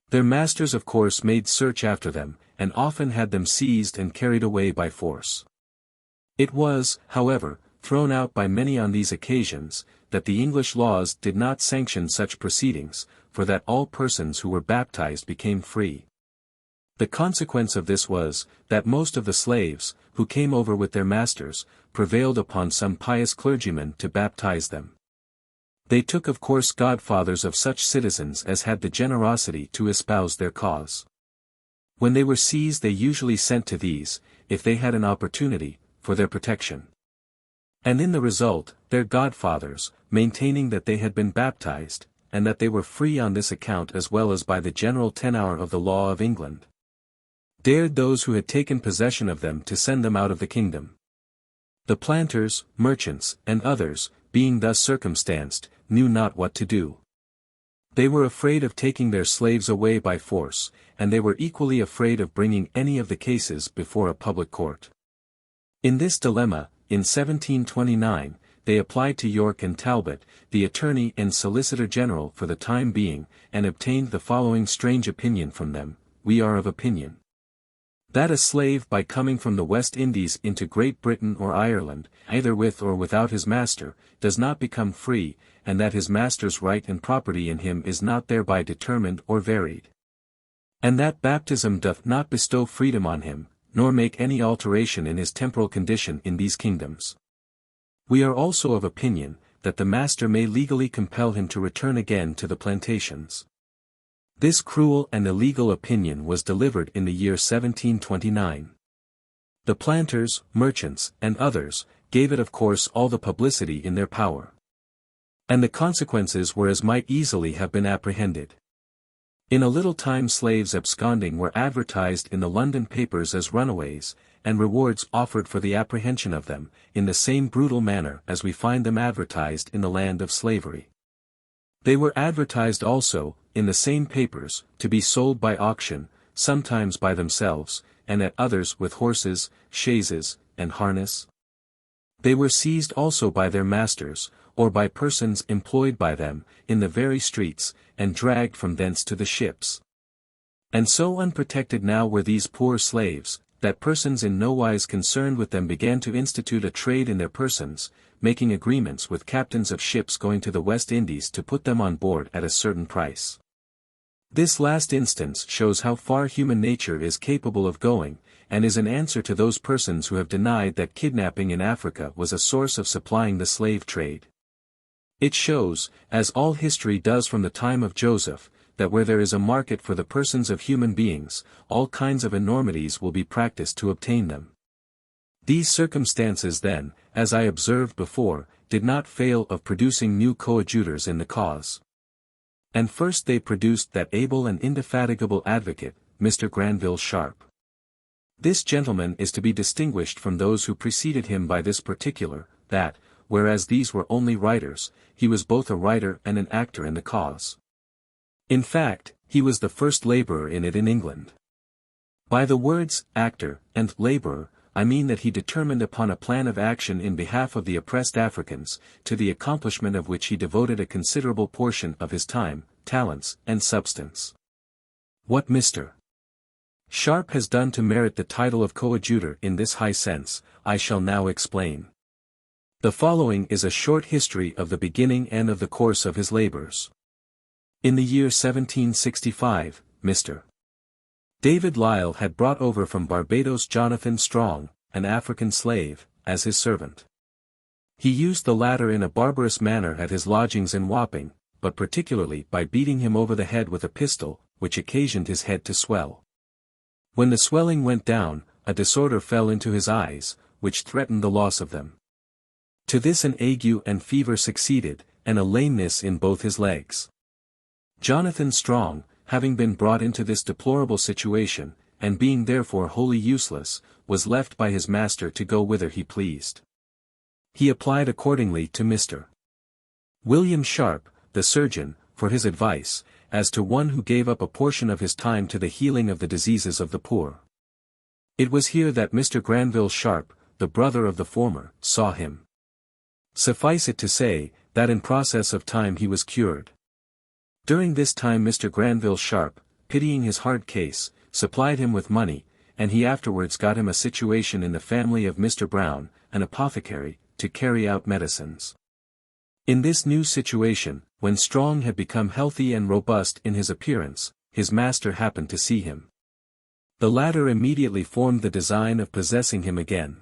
Their masters of course made search after them, and often had them seized and carried away by force. It was, however, thrown out by many on these occasions, that the English laws did not sanction such proceedings, for that all persons who were baptized became free. The consequence of this was, that most of the slaves, who came over with their masters, prevailed upon some pious clergyman to baptize them. They took of course godfathers of such citizens as had the generosity to espouse their cause. When they were seized they usually sent to these, if they had an opportunity, for their protection. And in the result, their godfathers, maintaining that they had been baptized, and that they were free on this account as well as by the general tenor of the law of England, dared those who had taken possession of them to send them out of the kingdom. The planters, merchants, and others, being thus circumstanced, knew not what to do. They were afraid of taking their slaves away by force, and they were equally afraid of bringing any of the cases before a public court. In this dilemma, in 1729, they applied to York and Talbot, the Attorney and Solicitor General for the time being, and obtained the following strange opinion from them: "We are of opinion that a slave by coming from the West Indies into Great Britain or Ireland, either with or without his master, does not become free, and that his master's right and property in him is not thereby determined or varied. And that baptism doth not bestow freedom on him, nor make any alteration in his temporal condition in these kingdoms. We are also of opinion, that the master may legally compel him to return again to the plantations." This cruel and illegal opinion was delivered in the year 1729. The planters, merchants, and others, gave it of course all the publicity in their power. And the consequences were as might easily have been apprehended. In a little time slaves absconding were advertised in the London papers as runaways, and rewards offered for the apprehension of them, in the same brutal manner as we find them advertised in the land of slavery. They were advertised also, in the same papers, to be sold by auction, sometimes by themselves, and at others with horses, chaises, and harness. They were seized also by their masters, or by persons employed by them, in the very streets, and dragged from thence to the ships. And so unprotected now were these poor slaves, that persons in nowise concerned with them began to institute a trade in their persons, making agreements with captains of ships going to the West Indies to put them on board at a certain price. This last instance shows how far human nature is capable of going, and is an answer to those persons who have denied that kidnapping in Africa was a source of supplying the slave trade. It shows, as all history does from the time of Joseph, that where there is a market for the persons of human beings, all kinds of enormities will be practiced to obtain them. These circumstances then, as I observed before, did not fail of producing new coadjutors in the cause. And first they produced that able and indefatigable advocate, Mr. Granville Sharp. This gentleman is to be distinguished from those who preceded him by this particular, that, whereas these were only writers, he was both a writer and an actor in the cause. In fact, he was the first laborer in it in England. By the words, actor, and laborer, I mean that he determined upon a plan of action in behalf of the oppressed Africans, to the accomplishment of which he devoted a considerable portion of his time, talents, and substance. What Mr. Sharp has done to merit the title of coadjutor in this high sense, I shall now explain. The following is a short history of the beginning and of the course of his labors. In the year 1765, Mr. David Lyle had brought over from Barbados Jonathan Strong, an African slave, as his servant. He used the latter in a barbarous manner at his lodgings in Wapping, but particularly by beating him over the head with a pistol, which occasioned his head to swell. When the swelling went down, a disorder fell into his eyes, which threatened the loss of them. To this an ague and fever succeeded, and a lameness in both his legs. Jonathan Strong, having been brought into this deplorable situation, and being therefore wholly useless, was left by his master to go whither he pleased. He applied accordingly to Mr. William Sharp, the surgeon, for his advice, as to one who gave up a portion of his time to the healing of the diseases of the poor. It was here that Mr. Granville Sharp, the brother of the former, saw him. Suffice it to say, that in process of time he was cured. During this time Mr. Granville Sharp, pitying his hard case, supplied him with money, and he afterwards got him a situation in the family of Mr. Brown, an apothecary, to carry out medicines. In this new situation, when Strong had become healthy and robust in his appearance, his master happened to see him. The latter immediately formed the design of possessing him again.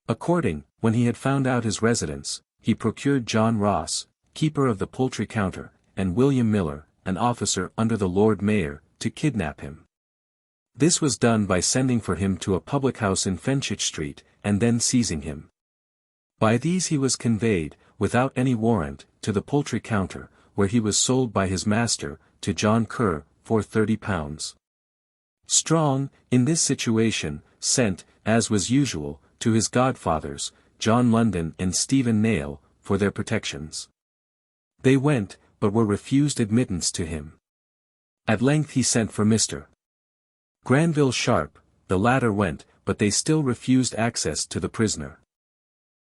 According, when he had found out his residence, he procured John Ross, keeper of the poultry counter, and William Miller, an officer under the Lord Mayor, to kidnap him. This was done by sending for him to a public house in Fenchurch Street, and then seizing him. By these he was conveyed, without any warrant, to the poultry counter, where he was sold by his master, to John Kerr, for £30. Strong, in this situation, sent, as was usual, to his godfathers, John London and Stephen Nail, for their protections. They went, but were refused admittance to him. At length he sent for Mr. Granville Sharp, the latter went, but they still refused access to the prisoner.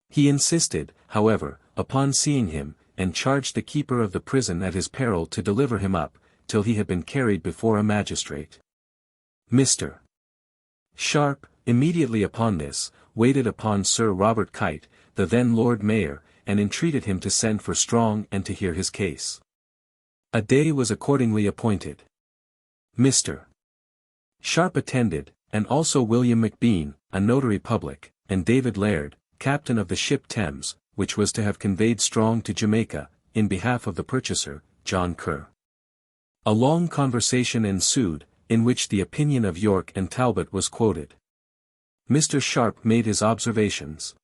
He insisted, however, upon seeing him, and charged the keeper of the prison at his peril to deliver him up, till he had been carried before a magistrate. Mr. Sharp, immediately upon this, waited upon Sir Robert Kite, the then Lord Mayor, and entreated him to send for Strong and to hear his case. A day was accordingly appointed. Mr. Sharp attended, and also William McBean, a notary public, and David Laird, captain of the ship Thames, which was to have conveyed Strong to Jamaica, in behalf of the purchaser, John Kerr. A long conversation ensued, in which the opinion of York and Talbot was quoted. Mr. Sharp made his observations.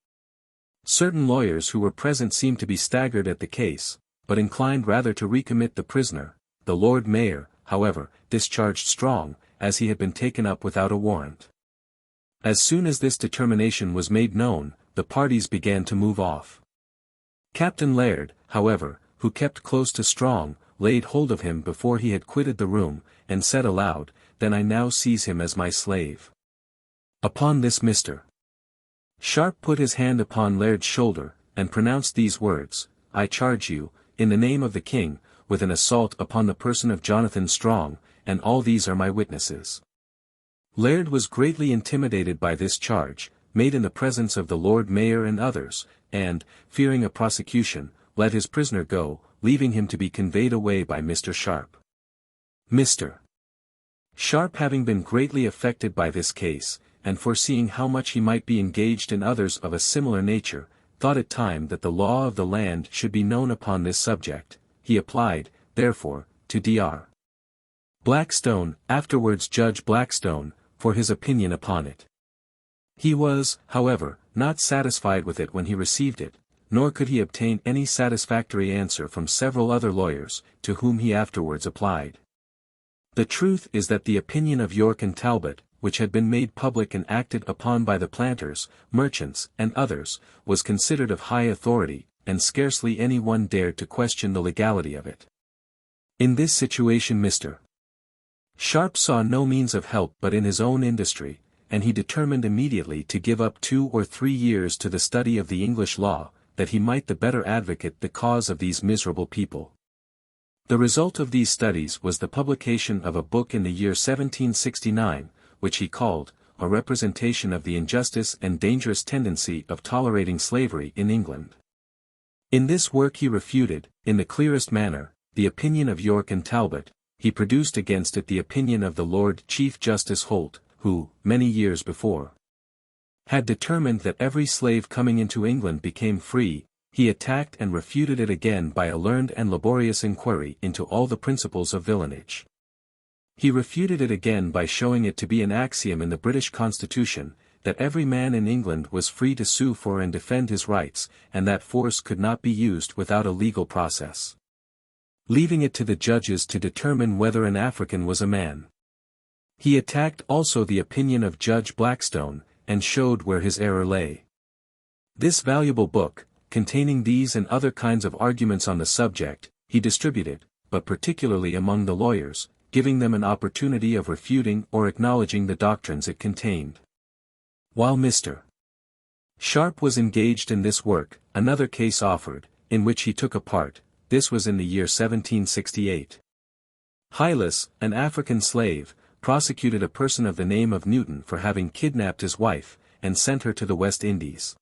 Certain lawyers who were present seemed to be staggered at the case, but inclined rather to recommit the prisoner. The Lord Mayor, however, discharged Strong, as he had been taken up without a warrant. As soon as this determination was made known, the parties began to move off. Captain Laird, however, who kept close to Strong, laid hold of him before he had quitted the room, and said aloud, "Then I now seize him as my slave." Upon this Mr. Sharp put his hand upon Laird's shoulder, and pronounced these words, "I charge you, in the name of the King, with an assault upon the person of Jonathan Strong, and all these are my witnesses." Laird was greatly intimidated by this charge, made in the presence of the Lord Mayor and others, and, fearing a prosecution, let his prisoner go, leaving him to be conveyed away by Mr. Sharp. Mr. Sharp, having been greatly affected by this case, and foreseeing how much he might be engaged in others of a similar nature, thought it time that the law of the land should be known upon this subject. He applied, therefore, to Dr. Blackstone, afterwards Judge Blackstone, for his opinion upon it. He was, however, not satisfied with it when he received it, nor could he obtain any satisfactory answer from several other lawyers, to whom he afterwards applied. The truth is that the opinion of York and Talbot, which had been made public and acted upon by the planters, merchants, and others, was considered of high authority, and scarcely any one dared to question the legality of it. In this situation Mr. Sharp saw no means of help but in his own industry, and he determined immediately to give up 2 or 3 years to the study of the English law, that he might the better advocate the cause of these miserable people. The result of these studies was the publication of a book in the year 1769, which he called, A Representation of the Injustice and Dangerous Tendency of Tolerating Slavery in England. In this work he refuted, in the clearest manner, the opinion of York and Talbot. He produced against it the opinion of the Lord Chief Justice Holt, who, many years before, had determined that every slave coming into England became free. He attacked and refuted it again by a learned and laborious inquiry into all the principles of villanage. He refuted it again by showing it to be an axiom in the British Constitution, that every man in England was free to sue for and defend his rights, and that force could not be used without a legal process, leaving it to the judges to determine whether an African was a man. He attacked also the opinion of Judge Blackstone, and showed where his error lay. This valuable book, containing these and other kinds of arguments on the subject, he distributed, but particularly among the lawyers, giving them an opportunity of refuting or acknowledging the doctrines it contained. While Mr. Sharp was engaged in this work, another case offered, in which he took a part. This was in the year 1768. Hylas, an African slave, prosecuted a person of the name of Newton for having kidnapped his wife, and sent her to the West Indies.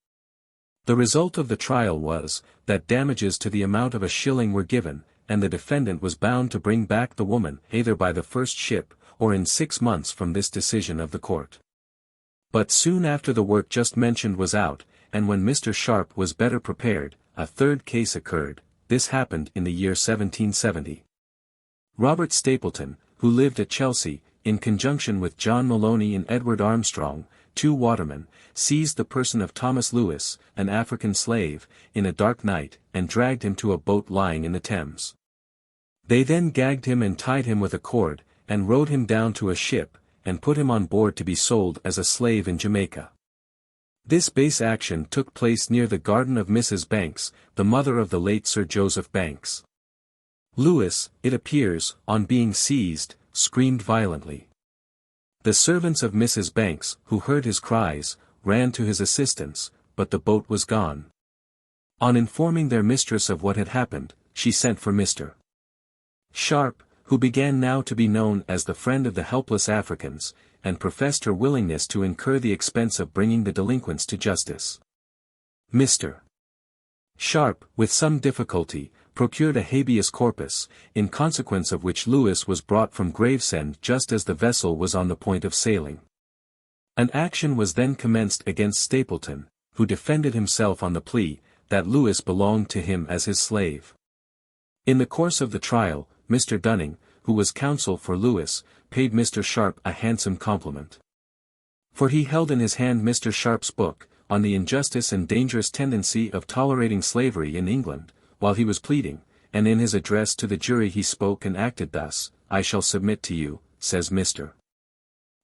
The result of the trial was, that damages to the amount of £1 were given, and the defendant was bound to bring back the woman either by the first ship, or in 6 months from this decision of the court. But soon after the work just mentioned was out, and when Mr. Sharp was better prepared, a third case occurred. This happened in the year 1770. Robert Stapleton, who lived at Chelsea, in conjunction with John Maloney and Edward Armstrong, 2 watermen, seized the person of Thomas Lewis, an African slave, in a dark night, and dragged him to a boat lying in the Thames. They then gagged him and tied him with a cord, and rowed him down to a ship, and put him on board to be sold as a slave in Jamaica. This base action took place near the garden of Mrs. Banks, the mother of the late Sir Joseph Banks. Lewis, it appears, on being seized, screamed violently. The servants of Mrs. Banks, who heard his cries, ran to his assistance, but the boat was gone. On informing their mistress of what had happened, she sent for Mr. Sharp, who began now to be known as the friend of the helpless Africans, and professed her willingness to incur the expense of bringing the delinquents to justice. Mr. Sharp, with some difficulty, procured a habeas corpus, in consequence of which Lewis was brought from Gravesend just as the vessel was on the point of sailing. An action was then commenced against Stapleton, who defended himself on the plea, that Lewis belonged to him as his slave. In the course of the trial, Mr. Dunning, who was counsel for Lewis, paid Mr. Sharp a handsome compliment. For he held in his hand Mr. Sharp's book, On the Injustice and Dangerous Tendency of Tolerating Slavery in England, while he was pleading, and in his address to the jury he spoke and acted thus: I shall submit to you, says Mr.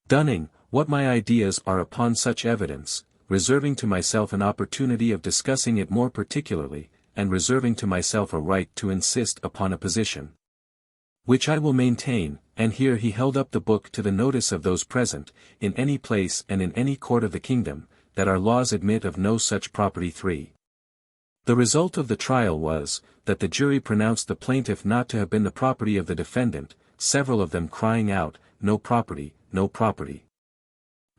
Dunning, what my ideas are upon such evidence, reserving to myself an opportunity of discussing it more particularly, and reserving to myself a right to insist upon a position which I will maintain. And here he held up the book to the notice of those present, in any place and in any court of the kingdom, that our laws admit of no such property. 3. The result of the trial was, that the jury pronounced the plaintiff not to have been the property of the defendant, several of them crying out, No property, no property.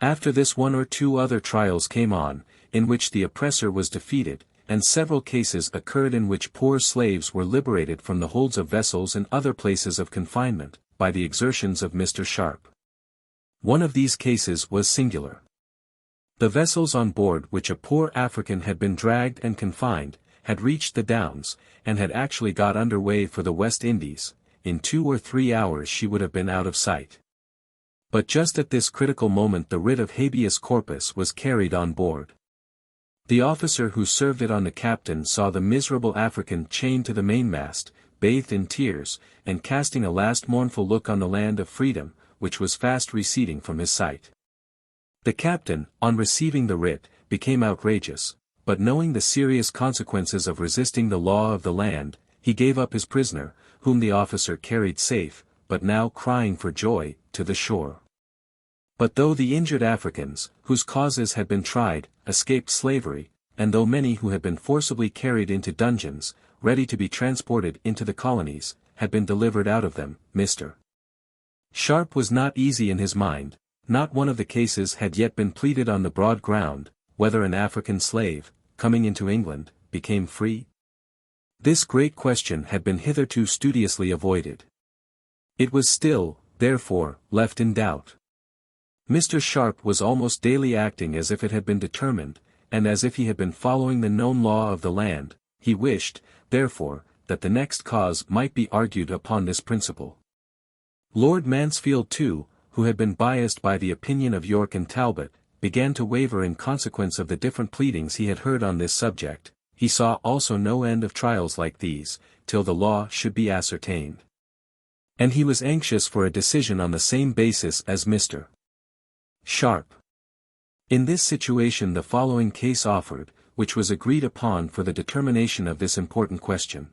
After this 1 or 2 other trials came on, in which the oppressor was defeated, and several cases occurred in which poor slaves were liberated from the holds of vessels and other places of confinement, by the exertions of Mr. Sharp. One of these cases was singular. The vessels on board which a poor African had been dragged and confined, had reached the Downs, and had actually got under way for the West Indies. In 2 or 3 hours she would have been out of sight. But just at this critical moment the writ of habeas corpus was carried on board. The officer who served it on the captain saw the miserable African chained to the mainmast, bathed in tears, and casting a last mournful look on the land of freedom, which was fast receding from his sight. The captain, on receiving the writ, became outrageous, but knowing the serious consequences of resisting the law of the land, he gave up his prisoner, whom the officer carried safe, but now crying for joy, to the shore. But though the injured Africans, whose causes had been tried, escaped slavery, and though many who had been forcibly carried into dungeons, ready to be transported into the colonies, had been delivered out of them, Mr. Sharp was not easy in his mind. Not one of the cases had yet been pleaded on the broad ground, whether an African slave, coming into England, became free. This great question had been hitherto studiously avoided. It was still, therefore, left in doubt. Mr. Sharp was almost daily acting as if it had been determined, and as if he had been following the known law of the land. He wished, therefore, that the next cause might be argued upon this principle. Lord Mansfield too, who had been biased by the opinion of York and Talbot, began to waver in consequence of the different pleadings he had heard on this subject. He saw also no end of trials like these, till the law should be ascertained. And he was anxious for a decision on the same basis as Mr. Sharp. In this situation the following case offered, which was agreed upon for the determination of this important question.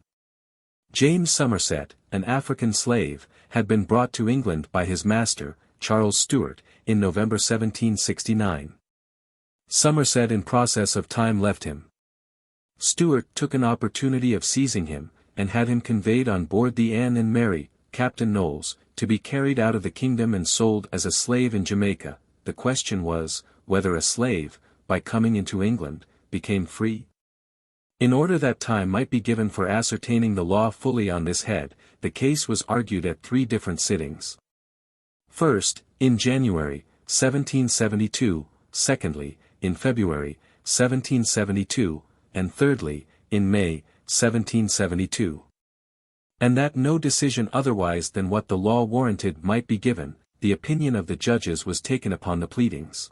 James Somerset, an African slave, had been brought to England by his master, Charles Stuart, in November 1769. Somerset in process of time left him. Stuart took an opportunity of seizing him, and had him conveyed on board the Anne and Mary, Captain Knowles, to be carried out of the kingdom and sold as a slave in Jamaica. The question was, whether a slave, by coming into England, became free. In order that time might be given for ascertaining the law fully on this head, the case was argued at 3 different sittings. First, in January, 1772, secondly, in February, 1772, and thirdly, in May, 1772. And that no decision otherwise than what the law warranted might be given, the opinion of the judges was taken upon the pleadings.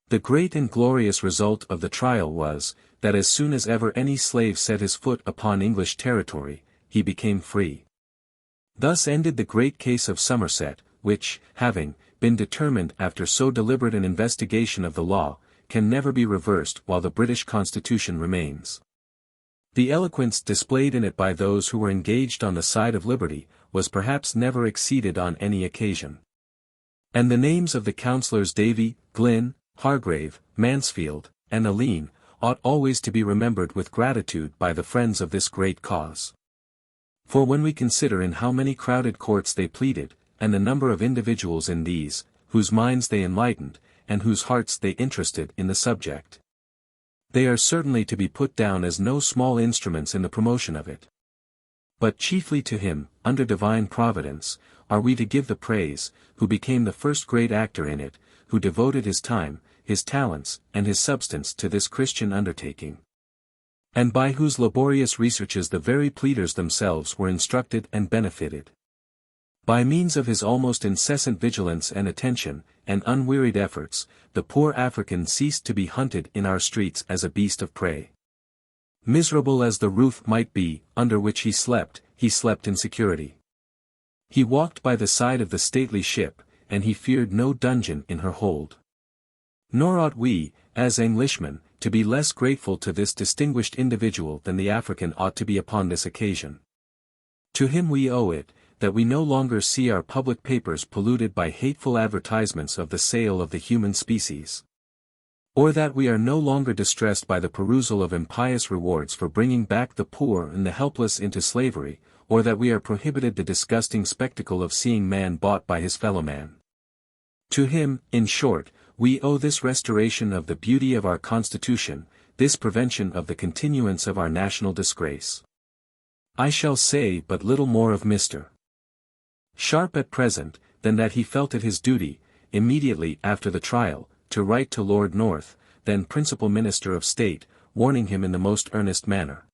The great and glorious result of the trial was, that as soon as ever any slave set his foot upon English territory, he became free. Thus ended the great case of Somerset, which, having been determined after so deliberate an investigation of the law, can never be reversed while the British Constitution remains. The eloquence displayed in it by those who were engaged on the side of liberty, was perhaps never exceeded on any occasion. And the names of the councillors Davy, Glynn, Hargrave, Mansfield, and Aline, ought always to be remembered with gratitude by the friends of this great cause. For when we consider in how many crowded courts they pleaded, and the number of individuals in these, whose minds they enlightened, and whose hearts they interested in the subject, they are certainly to be put down as no small instruments in the promotion of it. But chiefly to him, under divine providence, are we to give the praise, who became the first great actor in it, who devoted his time, his talents, and his substance to this Christian undertaking, and by whose laborious researches the very pleaders themselves were instructed and benefited. By means of his almost incessant vigilance and attention, and unwearied efforts, the poor African ceased to be hunted in our streets as a beast of prey. Miserable as the roof might be, under which he slept in security. He walked by the side of the stately ship, and he feared no dungeon in her hold. Nor ought we, as Englishmen, to be less grateful to this distinguished individual than the African ought to be upon this occasion. To him we owe it, that we no longer see our public papers polluted by hateful advertisements of the sale of the human species. Or that we are no longer distressed by the perusal of impious rewards for bringing back the poor and the helpless into slavery, or that we are prohibited the disgusting spectacle of seeing man bought by his fellowman. To him, in short, we owe this restoration of the beauty of our Constitution, this prevention of the continuance of our national disgrace. I shall say but little more of Mr. Sharp at present, than that he felt it his duty, immediately after the trial, to write to Lord North, then principal Minister of State, warning him in the most earnest manner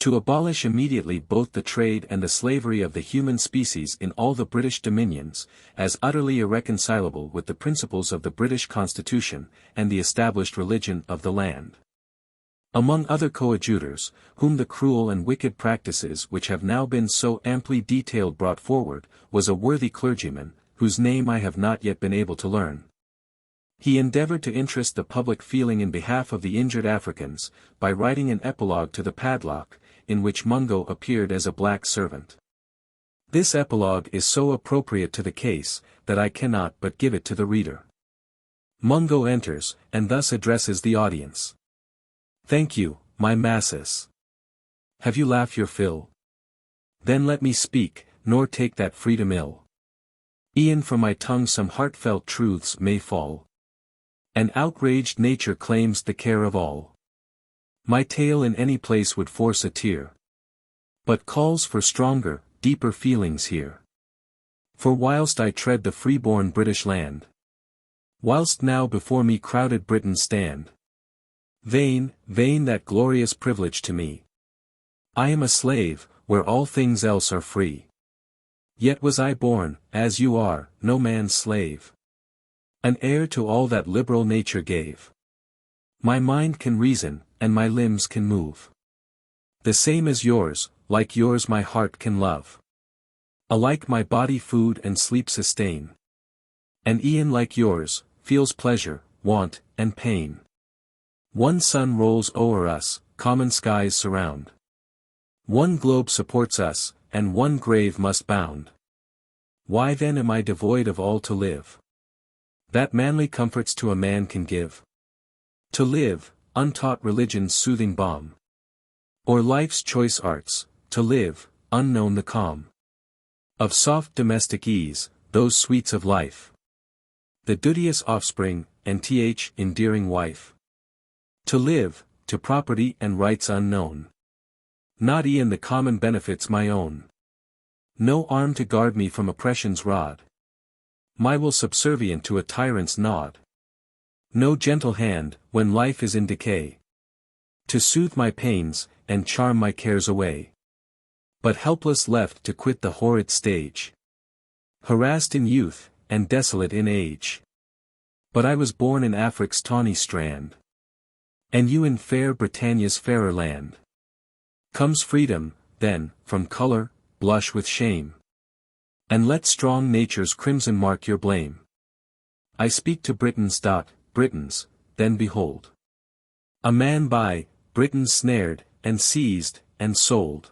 to abolish immediately both the trade and the slavery of the human species in all the British dominions, as utterly irreconcilable with the principles of the British Constitution, and the established religion of the land. Among other coadjutors, whom the cruel and wicked practices which have now been so amply detailed brought forward, was a worthy clergyman, whose name I have not yet been able to learn. He endeavored to interest the public feeling in behalf of the injured Africans, by writing an epilogue to the Padlock, in which Mungo appeared as a black servant. This epilogue is so appropriate to the case, that I cannot but give it to the reader. Mungo enters, and thus addresses the audience. "Thank you, my masses. Have you laughed your fill? Then let me speak, nor take that freedom ill. E'en from my tongue some heartfelt truths may fall. An outraged nature claims the care of all. My tale in any place would force a tear, but calls for stronger, deeper feelings here. For whilst I tread the free-born British land, whilst now before me crowded Britons stand, vain, vain that glorious privilege to me. I am a slave, where all things else are free. Yet was I born, as you are, no man's slave. An heir to all that liberal nature gave. My mind can reason, and my limbs can move. The same as yours, like yours my heart can love. Alike my body food and sleep sustain. And e'en like yours, feels pleasure, want, and pain. One sun rolls o'er us, common skies surround. One globe supports us, and one grave must bound. Why then am I devoid of all to live? That manly comforts to a man can give. To live, untaught religion's soothing balm. Or life's choice arts, to live, unknown the calm. Of soft domestic ease, those sweets of life. The duteous offspring, and endearing wife. To live, to property and rights unknown. Not e'en the common benefits my own. No arm to guard me from oppression's rod. My will subservient to a tyrant's nod. No gentle hand, when life is in decay. To soothe my pains, and charm my cares away. But helpless left to quit the horrid stage. Harassed in youth, and desolate in age. But I was born in Afric's tawny strand. And you in fair Britannia's fairer land. Comes freedom, then, from color, blush with shame. And let strong nature's crimson mark your blame. I speak to Britons. Britons, then behold. A man by Britons snared, and seized, and sold.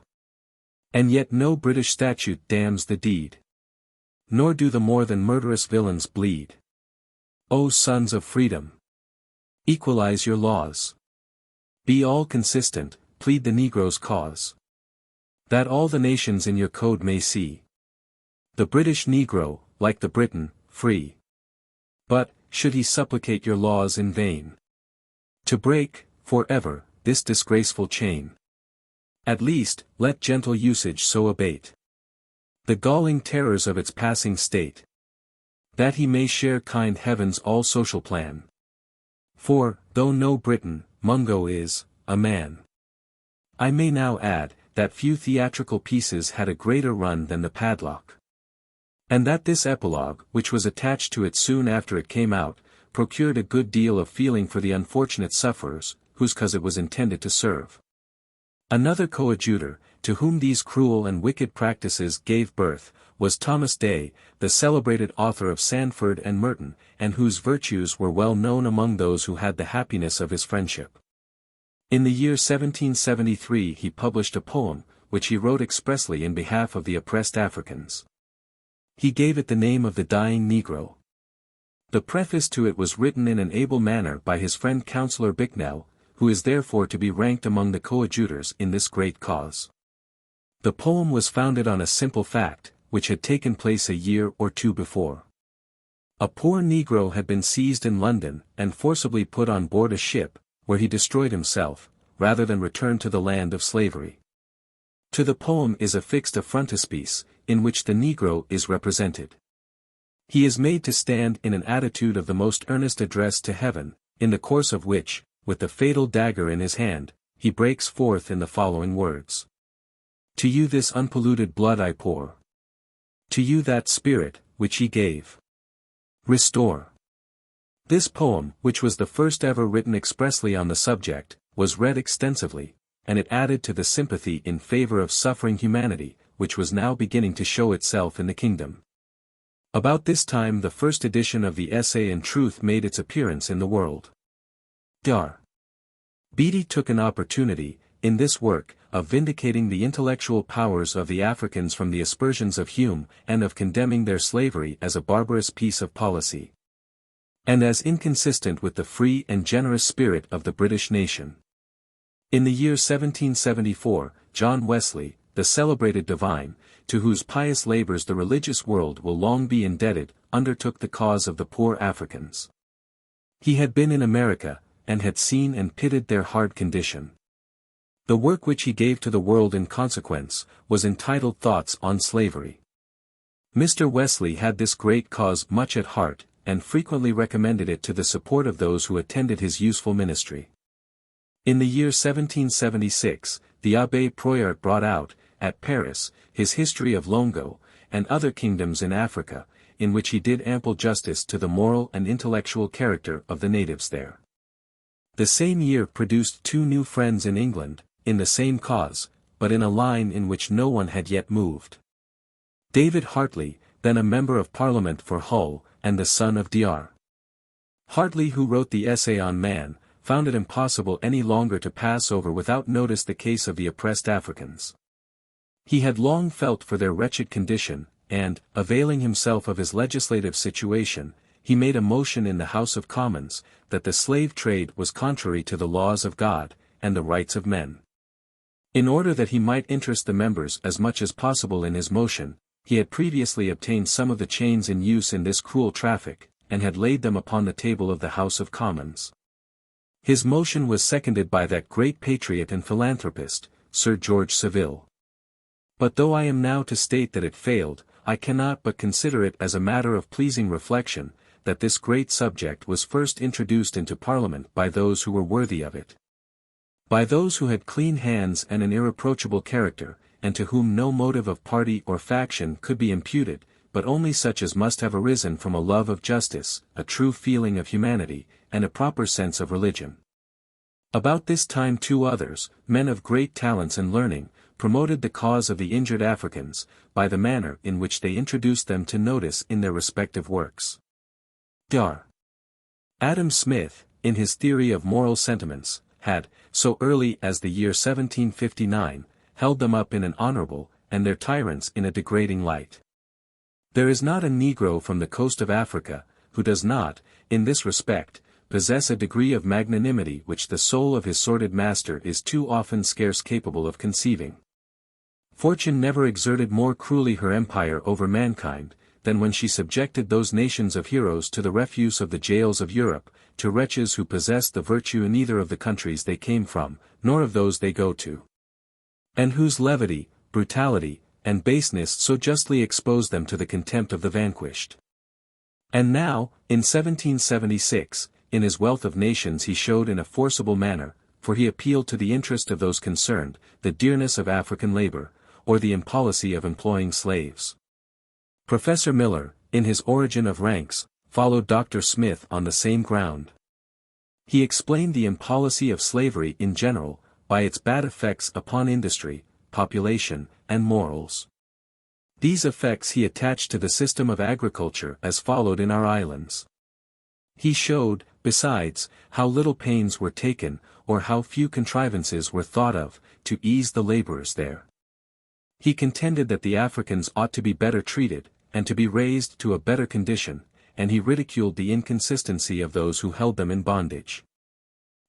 And yet no British statute damns the deed. Nor do the more than murderous villains bleed. O sons of freedom! Equalize your laws. Be all consistent, plead the Negro's cause. That all the nations in your code may see. The British Negro, like the Briton, free. But, should he supplicate your laws in vain? To break, for ever, this disgraceful chain. At least, let gentle usage so abate the galling terrors of its passing state. That he may share kind heaven's all social plan. For, though no Briton, Mungo is, a man. I may now add, that few theatrical pieces had a greater run than the Padlock. And that this epilogue, which was attached to it soon after it came out, procured a good deal of feeling for the unfortunate sufferers, whose cause it was intended to serve. Another coadjutor, to whom these cruel and wicked practices gave birth, was Thomas Day, the celebrated author of Sandford and Merton, and whose virtues were well known among those who had the happiness of his friendship. In the year 1773 he published a poem, which he wrote expressly in behalf of the oppressed Africans. He gave it the name of the Dying Negro. The preface to it was written in an able manner by his friend Councillor Bicknell, who is therefore to be ranked among the coadjutors in this great cause. The poem was founded on a simple fact, which had taken place a year or two before. A poor Negro had been seized in London and forcibly put on board a ship, where he destroyed himself, rather than return to the land of slavery. To the poem is affixed a frontispiece, in which the Negro is represented. He is made to stand in an attitude of the most earnest address to heaven, in the course of which, with the fatal dagger in his hand, he breaks forth in the following words. To you this unpolluted blood I pour. To you that spirit, which he gave. Restore. This poem, which was the first ever written expressly on the subject, was read extensively, and it added to the sympathy in favor of suffering humanity, which was now beginning to show itself in the kingdom. About this time the first edition of the Essay in Truth made its appearance in the world. Dr. Beattie took an opportunity, in this work, of vindicating the intellectual powers of the Africans from the aspersions of Hume and of condemning their slavery as a barbarous piece of policy, and as inconsistent with the free and generous spirit of the British nation. In the year 1774, John Wesley, the celebrated divine, to whose pious labors the religious world will long be indebted, undertook the cause of the poor Africans. He had been in America, and had seen and pitied their hard condition. The work which he gave to the world in consequence, was entitled Thoughts on Slavery. Mr. Wesley had this great cause much at heart, and frequently recommended it to the support of those who attended his useful ministry. In the year 1776, the Abbé Proyart brought out, at Paris, his History of Longo, and other kingdoms in Africa, in which he did ample justice to the moral and intellectual character of the natives there. The same year produced two new friends in England, in the same cause, but in a line in which no one had yet moved. David Hartley, then a member of Parliament for Hull, and the son of Dr. Hartley, who wrote the Essay on Man, found it impossible any longer to pass over without notice the case of the oppressed Africans. He had long felt for their wretched condition, and, availing himself of his legislative situation, he made a motion in the House of Commons, that the slave trade was contrary to the laws of God, and the rights of men. In order that he might interest the members as much as possible in his motion, he had previously obtained some of the chains in use in this cruel traffic, and had laid them upon the table of the House of Commons. His motion was seconded by that great patriot and philanthropist, Sir George Savile. But though I am now to state that it failed, I cannot but consider it as a matter of pleasing reflection, that this great subject was first introduced into Parliament by those who were worthy of it. By those who had clean hands and an irreproachable character, and to whom no motive of party or faction could be imputed, but only such as must have arisen from a love of justice, a true feeling of humanity, and a proper sense of religion. About this time two others, men of great talents and learning, promoted the cause of the injured Africans, by the manner in which they introduced them to notice in their respective works. Dr. Adam Smith, in his Theory of Moral Sentiments, had, so early as the year 1759, held them up in an honorable, and their tyrants in a degrading light. There is not a Negro from the coast of Africa, who does not, in this respect, possess a degree of magnanimity which the soul of his sordid master is too often scarce capable of conceiving. Fortune never exerted more cruelly her empire over mankind, than when she subjected those nations of heroes to the refuse of the jails of Europe, to wretches who possessed the virtue neither of the countries they came from, nor of those they go to, and whose levity, brutality, and baseness so justly exposed them to the contempt of the vanquished. And now, in 1776, in his Wealth of Nations he showed in a forcible manner, for he appealed to the interest of those concerned, the dearness of African labor, or the impolicy of employing slaves. Professor Miller, in his Origin of Ranks, followed Dr. Smith on the same ground. He explained the impolicy of slavery in general, by its bad effects upon industry, population, and morals. These effects he attached to the system of agriculture as followed in our islands. He showed, besides, how little pains were taken, or how few contrivances were thought of, to ease the laborers there. He contended that the Africans ought to be better treated, and to be raised to a better condition, and he ridiculed the inconsistency of those who held them in bondage.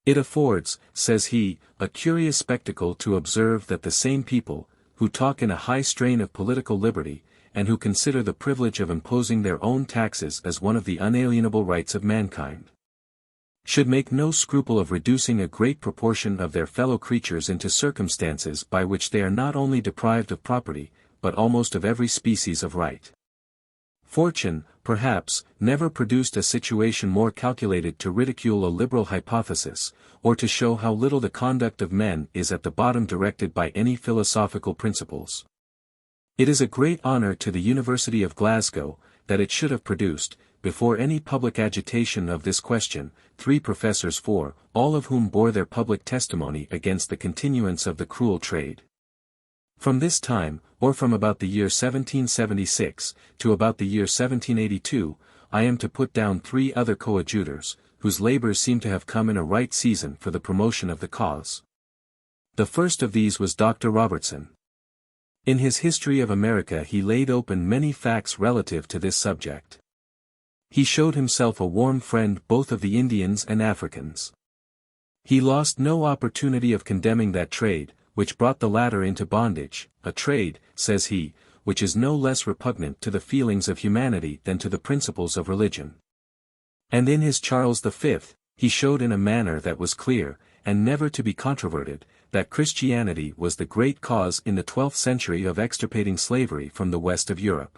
It affords, says he, a curious spectacle to observe that the same people, who talk in a high strain of political liberty, and who consider the privilege of imposing their own taxes as one of the unalienable rights of mankind, should make no scruple of reducing a great proportion of their fellow creatures into circumstances by which they are not only deprived of property, but almost of every species of right. Fortune, perhaps, never produced a situation more calculated to ridicule a liberal hypothesis, or to show how little the conduct of men is at the bottom directed by any philosophical principles. It is a great honour to the University of Glasgow, that it should have produced, before any public agitation of this question, 3 professors 4, all of whom bore their public testimony against the continuance of the cruel trade. From this time, or from about the year 1776, to about the year 1782, I am to put down 3 other coadjutors, whose labors seem to have come in a right season for the promotion of the cause. The first of these was Dr. Robertson. In his History of America he laid open many facts relative to this subject. He showed himself a warm friend both of the Indians and Africans. He lost no opportunity of condemning that trade, which brought the latter into bondage, a trade, says he, which is no less repugnant to the feelings of humanity than to the principles of religion. And in his Charles V, he showed in a manner that was clear, and never to be controverted, that Christianity was the great cause in the 12th century of extirpating slavery from the west of Europe.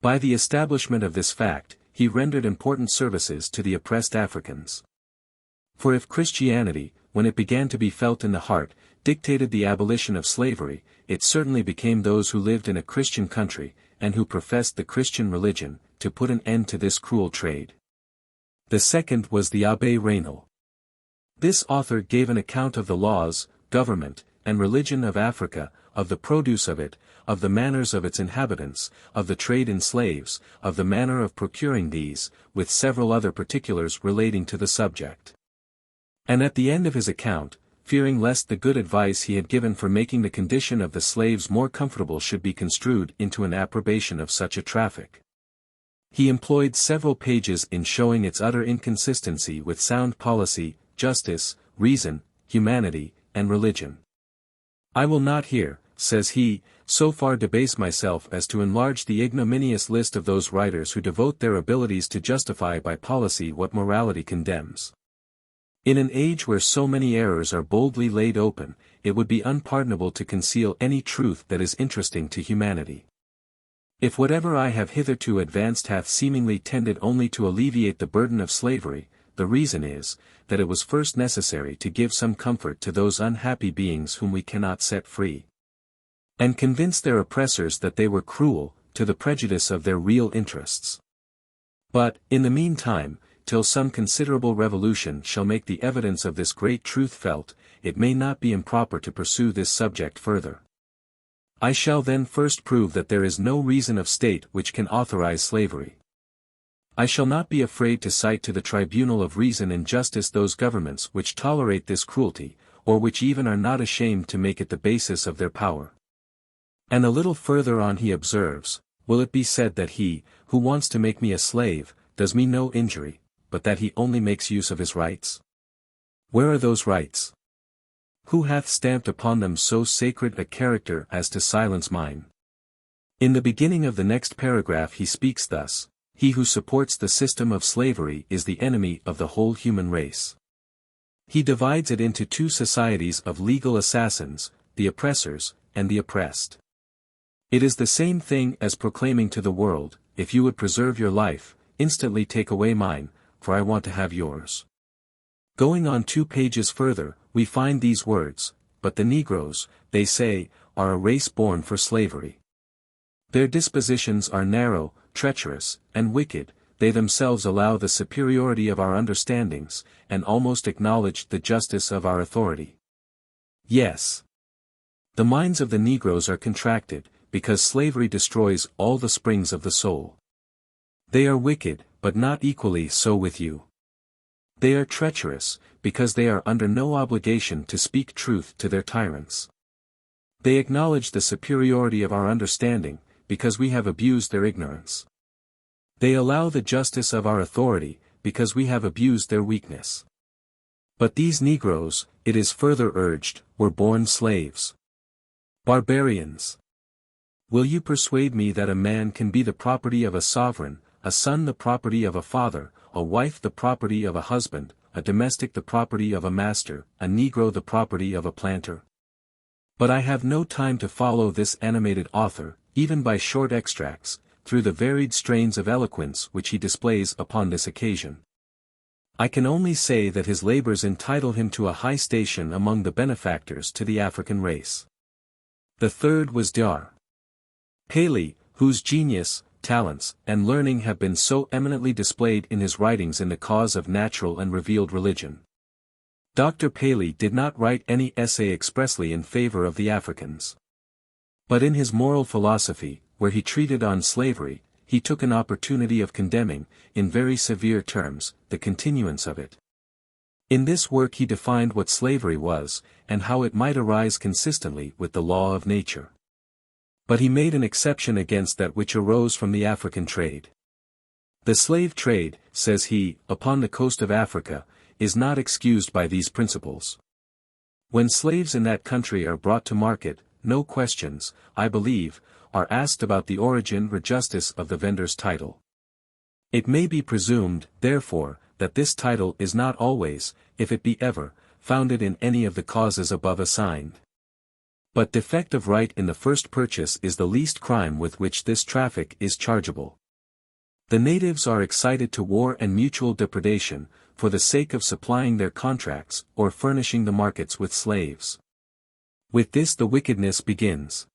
By the establishment of this fact, he rendered important services to the oppressed Africans. For if Christianity, when it began to be felt in the heart, dictated the abolition of slavery, it certainly became those who lived in a Christian country, and who professed the Christian religion, to put an end to this cruel trade. The second was the Abbé Raynal. This author gave an account of the laws, government, and religion of Africa, of the produce of it, of the manners of its inhabitants, of the trade in slaves, of the manner of procuring these, with several other particulars relating to the subject. And at the end of his account, fearing lest the good advice he had given for making the condition of the slaves more comfortable should be construed into an approbation of such a traffic, he employed several pages in showing its utter inconsistency with sound policy, justice, reason, humanity, and religion. I will not here, says he, so far debase myself as to enlarge the ignominious list of those writers who devote their abilities to justify by policy what morality condemns. In an age where so many errors are boldly laid open, it would be unpardonable to conceal any truth that is interesting to humanity. If whatever I have hitherto advanced hath seemingly tended only to alleviate the burden of slavery, the reason is, that it was first necessary to give some comfort to those unhappy beings whom we cannot set free, and convince their oppressors that they were cruel, to the prejudice of their real interests. But, in the meantime, till some considerable revolution shall make the evidence of this great truth felt, it may not be improper to pursue this subject further. I shall then first prove that there is no reason of state which can authorize slavery. I shall not be afraid to cite to the tribunal of reason and justice those governments which tolerate this cruelty, or which even are not ashamed to make it the basis of their power. And a little further on he observes, will it be said that he, who wants to make me a slave, does me no injury, but that he only makes use of his rights? Where are those rights? Who hath stamped upon them so sacred a character as to silence mine? In the beginning of the next paragraph he speaks thus: he who supports the system of slavery is the enemy of the whole human race. He divides it into 2 societies of legal assassins, the oppressors, and the oppressed. It is the same thing as proclaiming to the world, if you would preserve your life, instantly take away mine, for I want to have yours. Going on 2 pages further, we find these words: but the Negroes, they say, are a race born for slavery. Their dispositions are narrow, treacherous, and wicked, they themselves allow the superiority of our understandings, and almost acknowledge the justice of our authority. Yes. The minds of the Negroes are contracted, because slavery destroys all the springs of the soul. They are wicked, but not equally so with you. They are treacherous, because they are under no obligation to speak truth to their tyrants. They acknowledge the superiority of our understanding, because we have abused their ignorance. They allow the justice of our authority, because we have abused their weakness. But these Negroes, it is further urged, were born slaves. Barbarians. Will you persuade me that a man can be the property of a sovereign, a son the property of a father, a wife the property of a husband, a domestic the property of a master, a Negro the property of a planter? But I have no time to follow this animated author, even by short extracts, through the varied strains of eloquence which he displays upon this occasion. I can only say that his labors entitle him to a high station among the benefactors to the African race. The third was Dar. Paley, whose genius, talents, and learning have been so eminently displayed in his writings in the cause of natural and revealed religion. Dr. Paley did not write any essay expressly in favor of the Africans. But in his moral philosophy, where he treated on slavery, he took an opportunity of condemning, in very severe terms, the continuance of it. In this work he defined what slavery was, and how it might arise consistently with the law of nature. But he made an exception against that which arose from the African trade. The slave trade, says he, upon the coast of Africa, is not excused by these principles. When slaves in that country are brought to market, no questions, I believe, are asked about the origin or justice of the vendor's title. It may be presumed, therefore, that this title is not always, if it be ever, founded in any of the causes above assigned. But defect of right in the first purchase is the least crime with which this traffic is chargeable. The natives are excited to war and mutual depredation, for the sake of supplying their contracts, or furnishing the markets with slaves. With this the wickedness begins.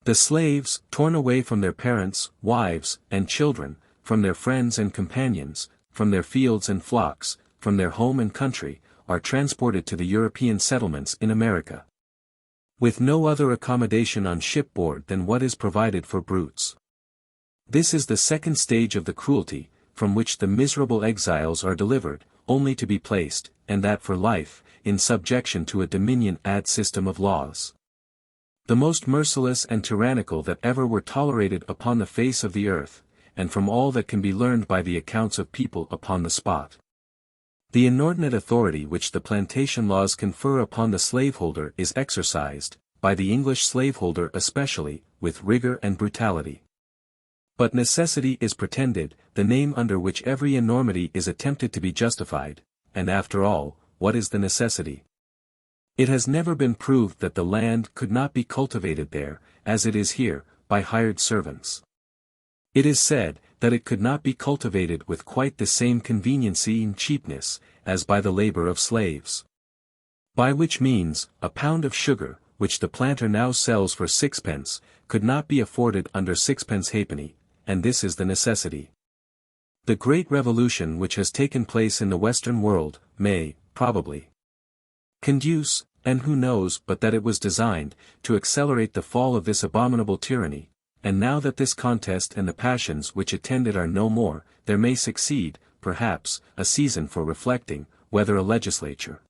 The slaves, torn away from their parents, wives, and children, from their friends and companions, from their fields and flocks, from their home and country, are transported to the European settlements in America, with no other accommodation on shipboard than what is provided for brutes. This is the second stage of the cruelty, from which the miserable exiles are delivered, only to be placed, and that for life, in subjection to a dominion-ad system of laws, the most merciless and tyrannical that ever were tolerated upon the face of the earth, and from all that can be learned by the accounts of people upon the spot. The inordinate authority which the plantation laws confer upon the slaveholder is exercised, by the English slaveholder especially, with rigor and brutality. But necessity is pretended, the name under which every enormity is attempted to be justified, and after all, what is the necessity? It has never been proved that the land could not be cultivated there, as it is here, by hired servants. It is said, that it could not be cultivated with quite the same conveniency and cheapness, as by the labor of slaves. By which means, a pound of sugar, which the planter now sells for 6 pence, could not be afforded under 6 pence halfpenny, and this is the necessity. The great revolution which has taken place in the Western world, may, probably, conduce, and who knows but that it was designed, to accelerate the fall of this abominable tyranny, and now that this contest and the passions which attend it are no more, there may succeed, perhaps, a season for reflecting, whether a legislature,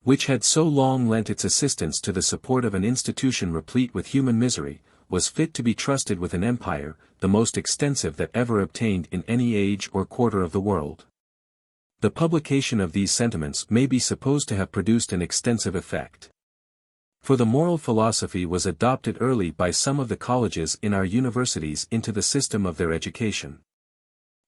which had so long lent its assistance to the support of an institution replete with human misery, was fit to be trusted with an empire, the most extensive that ever obtained in any age or quarter of the world. The publication of these sentiments may be supposed to have produced an extensive effect. For the moral philosophy was adopted early by some of the colleges in our universities into the system of their education.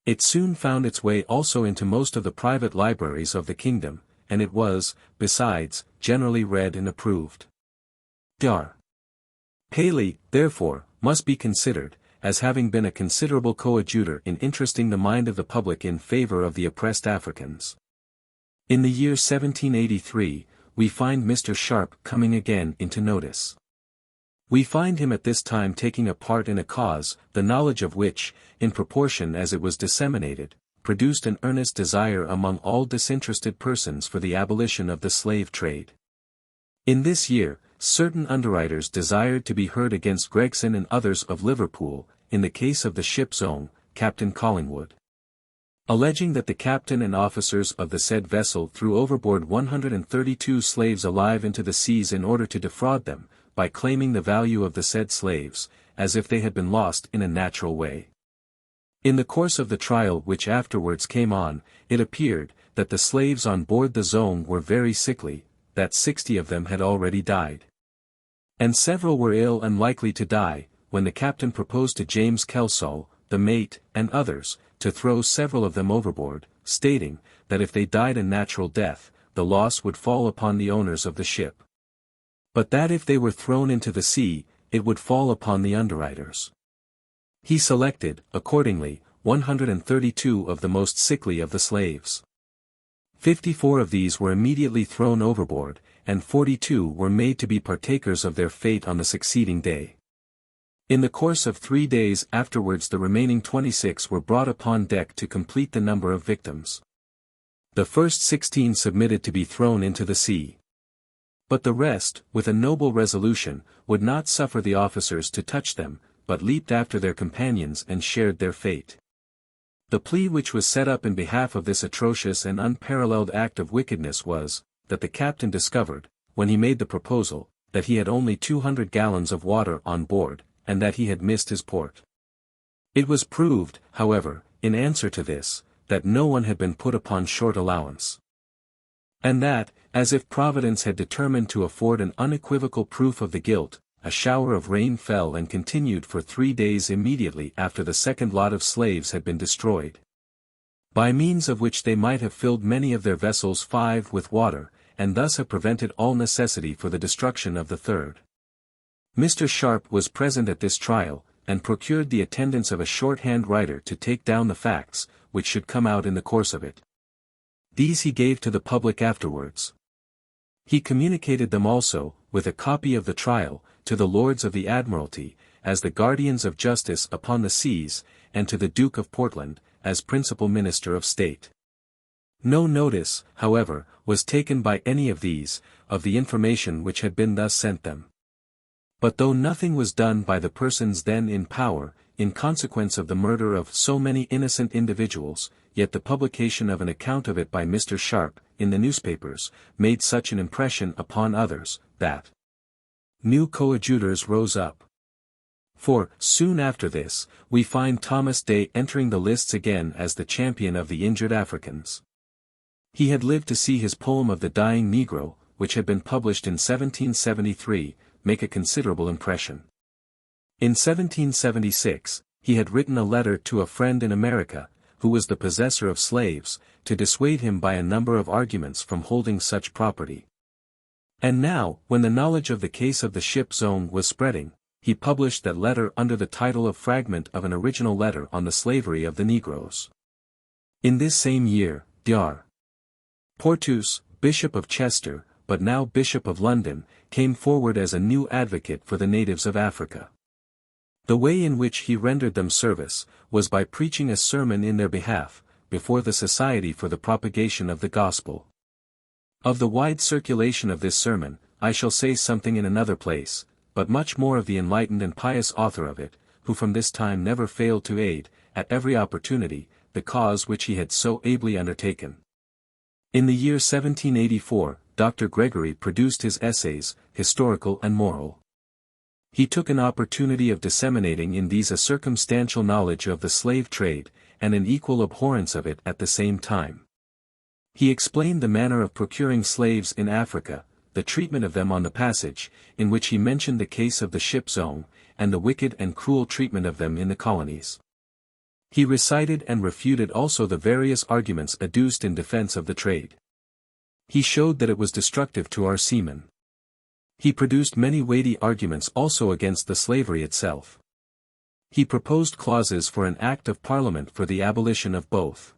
It soon found its way also into most of the private libraries of the kingdom, and it was, besides, generally read and approved. Dr. Paley, therefore, must be considered, as having been a considerable coadjutor in interesting the mind of the public in favor of the oppressed Africans. In the year 1783, we find Mr. Sharp coming again into notice. We find him at this time taking a part in a cause, the knowledge of which, in proportion as it was disseminated, produced an earnest desire among all disinterested persons for the abolition of the slave trade. In this year, certain underwriters desired to be heard against Gregson and others of Liverpool, in the case of the ship's own, Captain Collingwood, alleging that the captain and officers of the said vessel threw overboard 132 slaves alive into the seas in order to defraud them, by claiming the value of the said slaves, as if they had been lost in a natural way. In the course of the trial which afterwards came on, it appeared, that the slaves on board the Zone were very sickly, that 60 of them had already died, and several were ill and likely to die, when the captain proposed to James Kelsall, the mate, and others, to throw several of them overboard, stating, that if they died a natural death, the loss would fall upon the owners of the ship, but that if they were thrown into the sea, it would fall upon the underwriters. He selected, accordingly, 132 of the most sickly of the slaves. 54 of these were immediately thrown overboard, and 42 were made to be partakers of their fate on the succeeding day. In the course of 3 days afterwards the remaining 26 were brought upon deck to complete the number of victims. The first 16 submitted to be thrown into the sea. But the rest, with a noble resolution, would not suffer the officers to touch them, but leaped after their companions and shared their fate. The plea which was set up in behalf of this atrocious and unparalleled act of wickedness was, that the captain discovered, when he made the proposal, that he had only 200 gallons of water on board, and that he had missed his port. It was proved, however, in answer to this, that no one had been put upon short allowance. And that, as if Providence had determined to afford an unequivocal proof of the guilt, a shower of rain fell and continued for 3 days immediately after the second lot of slaves had been destroyed. By means of which they might have filled many of their vessels 5 with water, and thus have prevented all necessity for the destruction of the third. Mr. Sharp was present at this trial, and procured the attendance of a shorthand writer to take down the facts, which should come out in the course of it. These he gave to the public afterwards. He communicated them also, with a copy of the trial, to the Lords of the Admiralty, as the guardians of justice upon the seas, and to the Duke of Portland, as principal Minister of State. No notice, however, was taken by any of these, of the information which had been thus sent them. But though nothing was done by the persons then in power, in consequence of the murder of so many innocent individuals, yet the publication of an account of it by Mr. Sharp, in the newspapers, made such an impression upon others, that new coadjutors rose up. For, soon after this, we find Thomas Day entering the lists again as the champion of the injured Africans. He had lived to see his poem of the Dying Negro, which had been published in 1773, make a considerable impression. In 1776, he had written a letter to a friend in America, who was the possessor of slaves, to dissuade him by a number of arguments from holding such property. And now, when the knowledge of the case of the ship Zone was spreading, he published that letter under the title of Fragment of an Original Letter on the Slavery of the Negroes. In this same year, Dr. Porteus, Bishop of Chester, but now Bishop of London, came forward as a new advocate for the natives of Africa. The way in which he rendered them service, was by preaching a sermon in their behalf, before the Society for the Propagation of the Gospel. Of the wide circulation of this sermon, I shall say something in another place, but much more of the enlightened and pious author of it, who from this time never failed to aid, at every opportunity, the cause which he had so ably undertaken. In the year 1784, Dr. Gregory produced his essays, historical and moral. He took an opportunity of disseminating in these a circumstantial knowledge of the slave trade, and an equal abhorrence of it at the same time. He explained the manner of procuring slaves in Africa, the treatment of them on the passage, in which he mentioned the case of the ship Zone, and the wicked and cruel treatment of them in the colonies. He recited and refuted also the various arguments adduced in defense of the trade. He showed that it was destructive to our seamen. He produced many weighty arguments also against the slavery itself. He proposed clauses for an Act of Parliament for the abolition of both,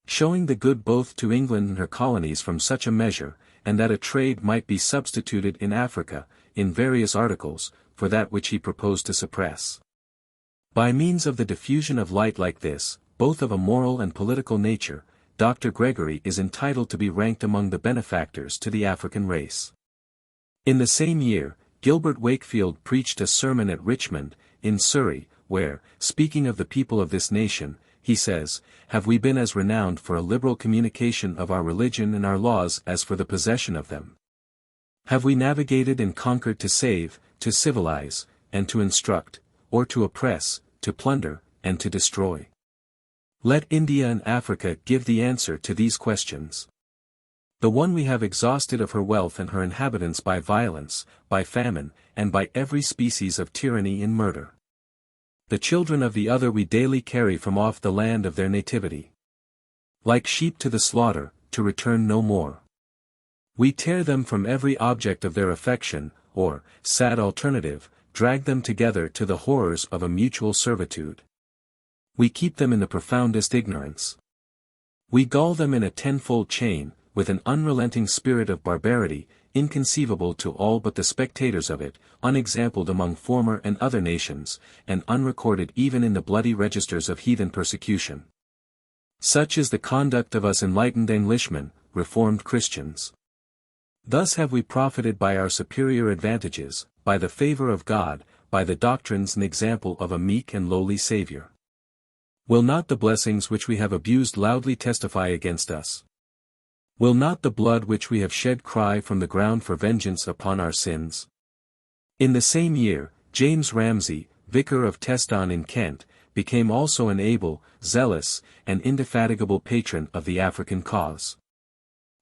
showing the good both to England and her colonies from such a measure, and that a trade might be substituted in Africa, in various articles, for that which he proposed to suppress. By means of the diffusion of light like this, both of a moral and political nature, Dr. Gregory is entitled to be ranked among the benefactors to the African race. In the same year, Gilbert Wakefield preached a sermon at Richmond, in Surrey, where, speaking of the people of this nation, he says, "Have we been as renowned for a liberal communication of our religion and our laws as for the possession of them? Have we navigated and conquered to save, to civilize, and to instruct, or to oppress, to plunder, and to destroy? Let India and Africa give the answer to these questions. The one we have exhausted of her wealth and her inhabitants by violence, by famine, and by every species of tyranny and murder. The children of the other we daily carry from off the land of their nativity, like sheep to the slaughter, to return no more. We tear them from every object of their affection, or, sad alternative, drag them together to the horrors of a mutual servitude. We keep them in the profoundest ignorance. We gall them in a tenfold chain, with an unrelenting spirit of barbarity, inconceivable to all but the spectators of it, unexampled among former and other nations, and unrecorded even in the bloody registers of heathen persecution. Such is the conduct of us enlightened Englishmen, reformed Christians. Thus have we profited by our superior advantages, by the favor of God, by the doctrines and example of a meek and lowly Saviour. Will not the blessings which we have abused loudly testify against us? Will not the blood which we have shed cry from the ground for vengeance upon our sins? In the same year, James Ramsay, vicar of Teston in Kent, became also an able, zealous, and indefatigable patron of the African cause.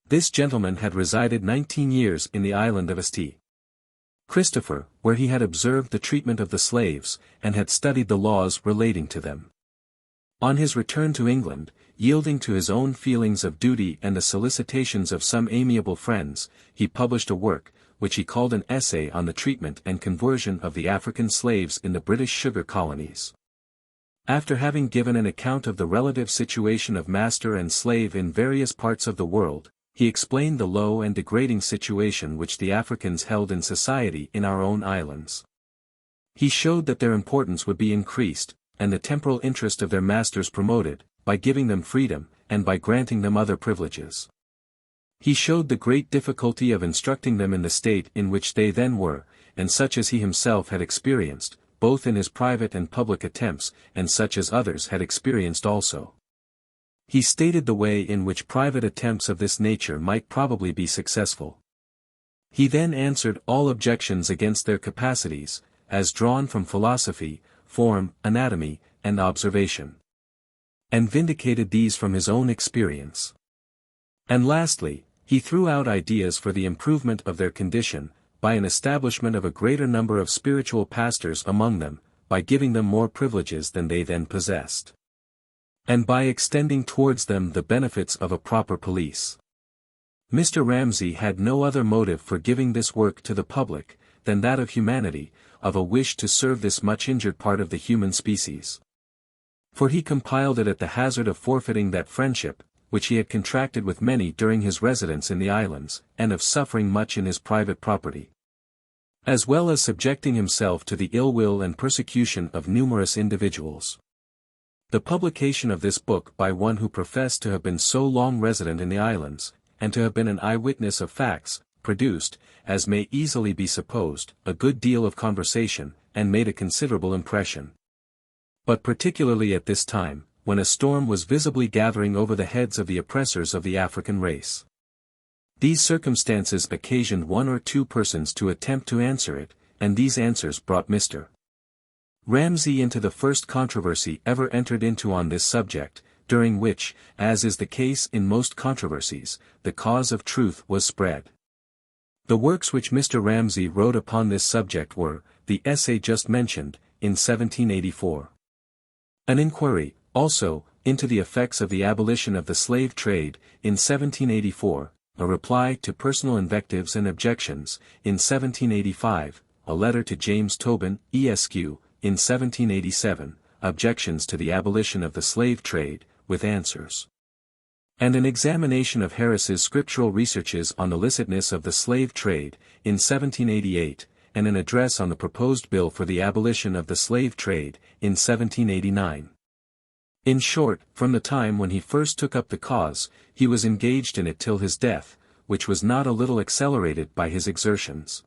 This gentleman had resided 19 years in the island of St. Christopher, where he had observed the treatment of the slaves, and had studied the laws relating to them. On his return to England, yielding to his own feelings of duty and the solicitations of some amiable friends, he published a work, which he called an Essay on the Treatment and Conversion of the African Slaves in the British Sugar Colonies. After having given an account of the relative situation of master and slave in various parts of the world, he explained the low and degrading situation which the Africans held in society in our own islands. He showed that their importance would be increased, and the temporal interest of their masters promoted, by giving them freedom, and by granting them other privileges. He showed the great difficulty of instructing them in the state in which they then were, and such as he himself had experienced, both in his private and public attempts, and such as others had experienced also. He stated the way in which private attempts of this nature might probably be successful. He then answered all objections against their capacities, as drawn from philosophy, form, anatomy, and observation, and vindicated these from his own experience. And lastly, he threw out ideas for the improvement of their condition, by an establishment of a greater number of spiritual pastors among them, by giving them more privileges than they then possessed, and by extending towards them the benefits of a proper police. Mr. Ramsay had no other motive for giving this work to the public, than that of humanity, of a wish to serve this much injured part of the human species. For he compiled it at the hazard of forfeiting that friendship, which he had contracted with many during his residence in the islands, and of suffering much in his private property, as well as subjecting himself to the ill will and persecution of numerous individuals. The publication of this book by one who professed to have been so long resident in the islands, and to have been an eyewitness of facts, produced, as may easily be supposed, a good deal of conversation, and made a considerable impression. But particularly at this time, when a storm was visibly gathering over the heads of the oppressors of the African race. These circumstances occasioned one or two persons to attempt to answer it, and these answers brought Mr. Ramsay into the first controversy ever entered into on this subject, during which, as is the case in most controversies, the cause of truth was spread. The works which Mr. Ramsay wrote upon this subject were, the essay just mentioned, in 1784. An inquiry, also, into the effects of the abolition of the slave trade, in 1784, a reply to personal invectives and objections, in 1785, a letter to James Tobin, Esq., in 1787, objections to the abolition of the slave trade, with answers, and an examination of Harris's scriptural researches on the licitness of the slave trade, in 1788, and an address on the proposed bill for the abolition of the slave trade, in 1789. In short, from the time when he first took up the cause, he was engaged in it till his death, which was not a little accelerated by his exertions.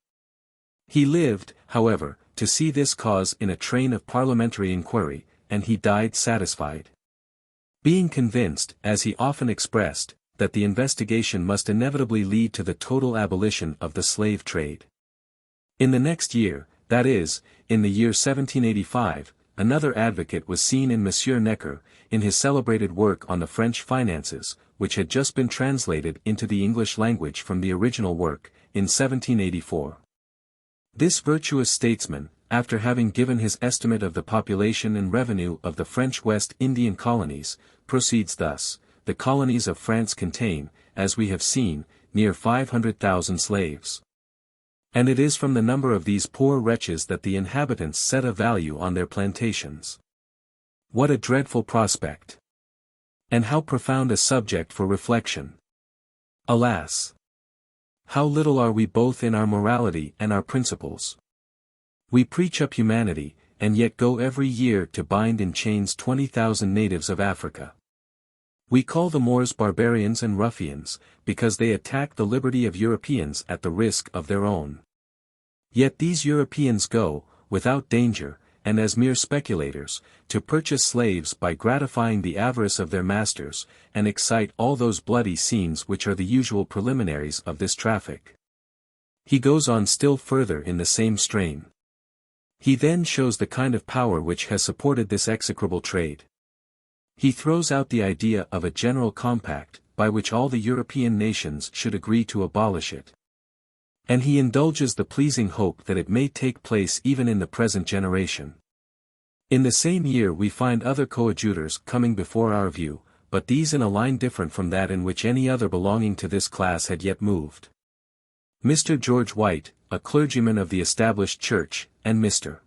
He lived, however, to see this cause in a train of parliamentary inquiry, and he died satisfied, being convinced, as he often expressed, that the investigation must inevitably lead to the total abolition of the slave trade. In the next year, that is, in the year 1785, another advocate was seen in M. Necker, in his celebrated work on the French finances, which had just been translated into the English language from the original work, in 1784. This virtuous statesman, after having given his estimate of the population and revenue of the French West Indian colonies, proceeds thus: the colonies of France contain, as we have seen, near 500,000 slaves. And it is from the number of these poor wretches that the inhabitants set a value on their plantations. What a dreadful prospect! And how profound a subject for reflection! Alas! How little are we both in our morality and our principles. We preach up humanity, and yet go every year to bind in chains 20,000 natives of Africa. We call the Moors barbarians and ruffians, because they attack the liberty of Europeans at the risk of their own. Yet these Europeans go, without danger, and as mere speculators, to purchase slaves by gratifying the avarice of their masters, and excite all those bloody scenes which are the usual preliminaries of this traffic. He goes on still further in the same strain. He then shows the kind of power which has supported this execrable trade. He throws out the idea of a general compact, by which all the European nations should agree to abolish it. And he indulges the pleasing hope that it may take place even in the present generation. In the same year we find other coadjutors coming before our view, but these in a line different from that in which any other belonging to this class had yet moved. Mr. George White, a clergyman of the Established Church, and Mr.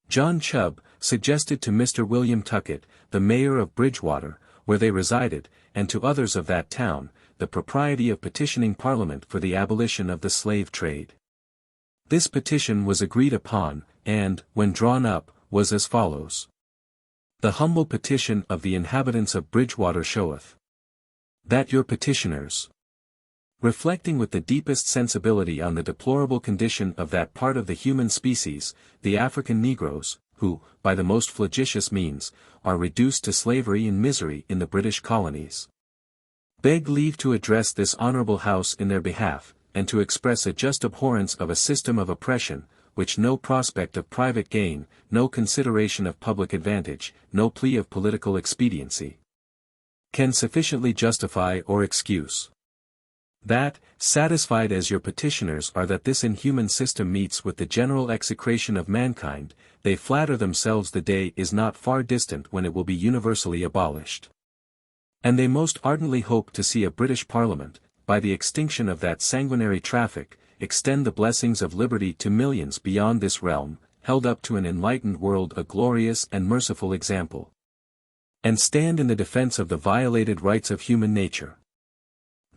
John Chubb, suggested to Mr. William Tuckett, the mayor of Bridgewater, where they resided, and to others of that town, the propriety of petitioning Parliament for the abolition of the slave trade. This petition was agreed upon, and, when drawn up, was as follows. The humble petition of the inhabitants of Bridgewater showeth that your petitioners, reflecting with the deepest sensibility on the deplorable condition of that part of the human species, the African negroes, who, by the most flagitious means, are reduced to slavery and misery in the British colonies, beg leave to address this honourable House in their behalf, and to express a just abhorrence of a system of oppression, which no prospect of private gain, no consideration of public advantage, no plea of political expediency, can sufficiently justify or excuse. That, satisfied as your petitioners are that this inhuman system meets with the general execration of mankind, they flatter themselves the day is not far distant when it will be universally abolished. And they most ardently hope to see a British Parliament, by the extinction of that sanguinary traffic, extend the blessings of liberty to millions beyond this realm, held up to an enlightened world a glorious and merciful example, and stand in the defense of the violated rights of human nature.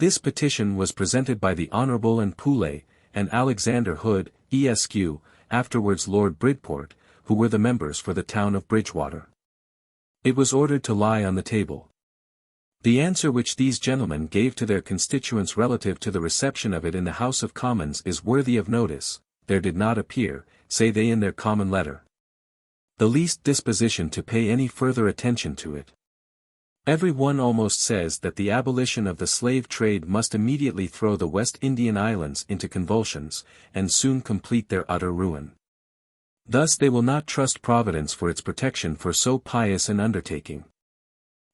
This petition was presented by the Honourable and Poulett, and Alexander Hood, Esq., afterwards Lord Bridport, who were the members for the town of Bridgewater. It was ordered to lie on the table. The answer which these gentlemen gave to their constituents relative to the reception of it in the House of Commons is worthy of notice. There did not appear, say they in their common letter, the least disposition to pay any further attention to it. Every one almost says that the abolition of the slave trade must immediately throw the West Indian Islands into convulsions, and soon complete their utter ruin. Thus they will not trust Providence for its protection for so pious an undertaking.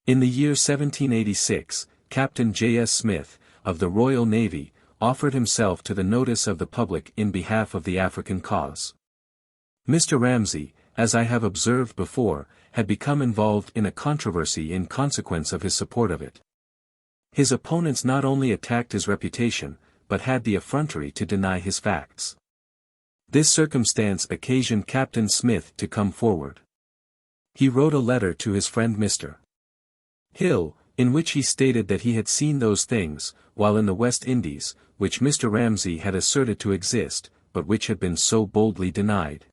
In the year 1786, Captain J.S. Smith, of the Royal Navy, offered himself to the notice of the public in behalf of the African cause. Mr. Ramsay, as I have observed before, had become involved in a controversy in consequence of his support of it. His opponents not only attacked his reputation, but had the effrontery to deny his facts. This circumstance occasioned Captain Smith to come forward. He wrote a letter to his friend Mr. Hill, in which he stated that he had seen those things, while in the West Indies, which Mr. Ramsay had asserted to exist, but which had been so boldly denied.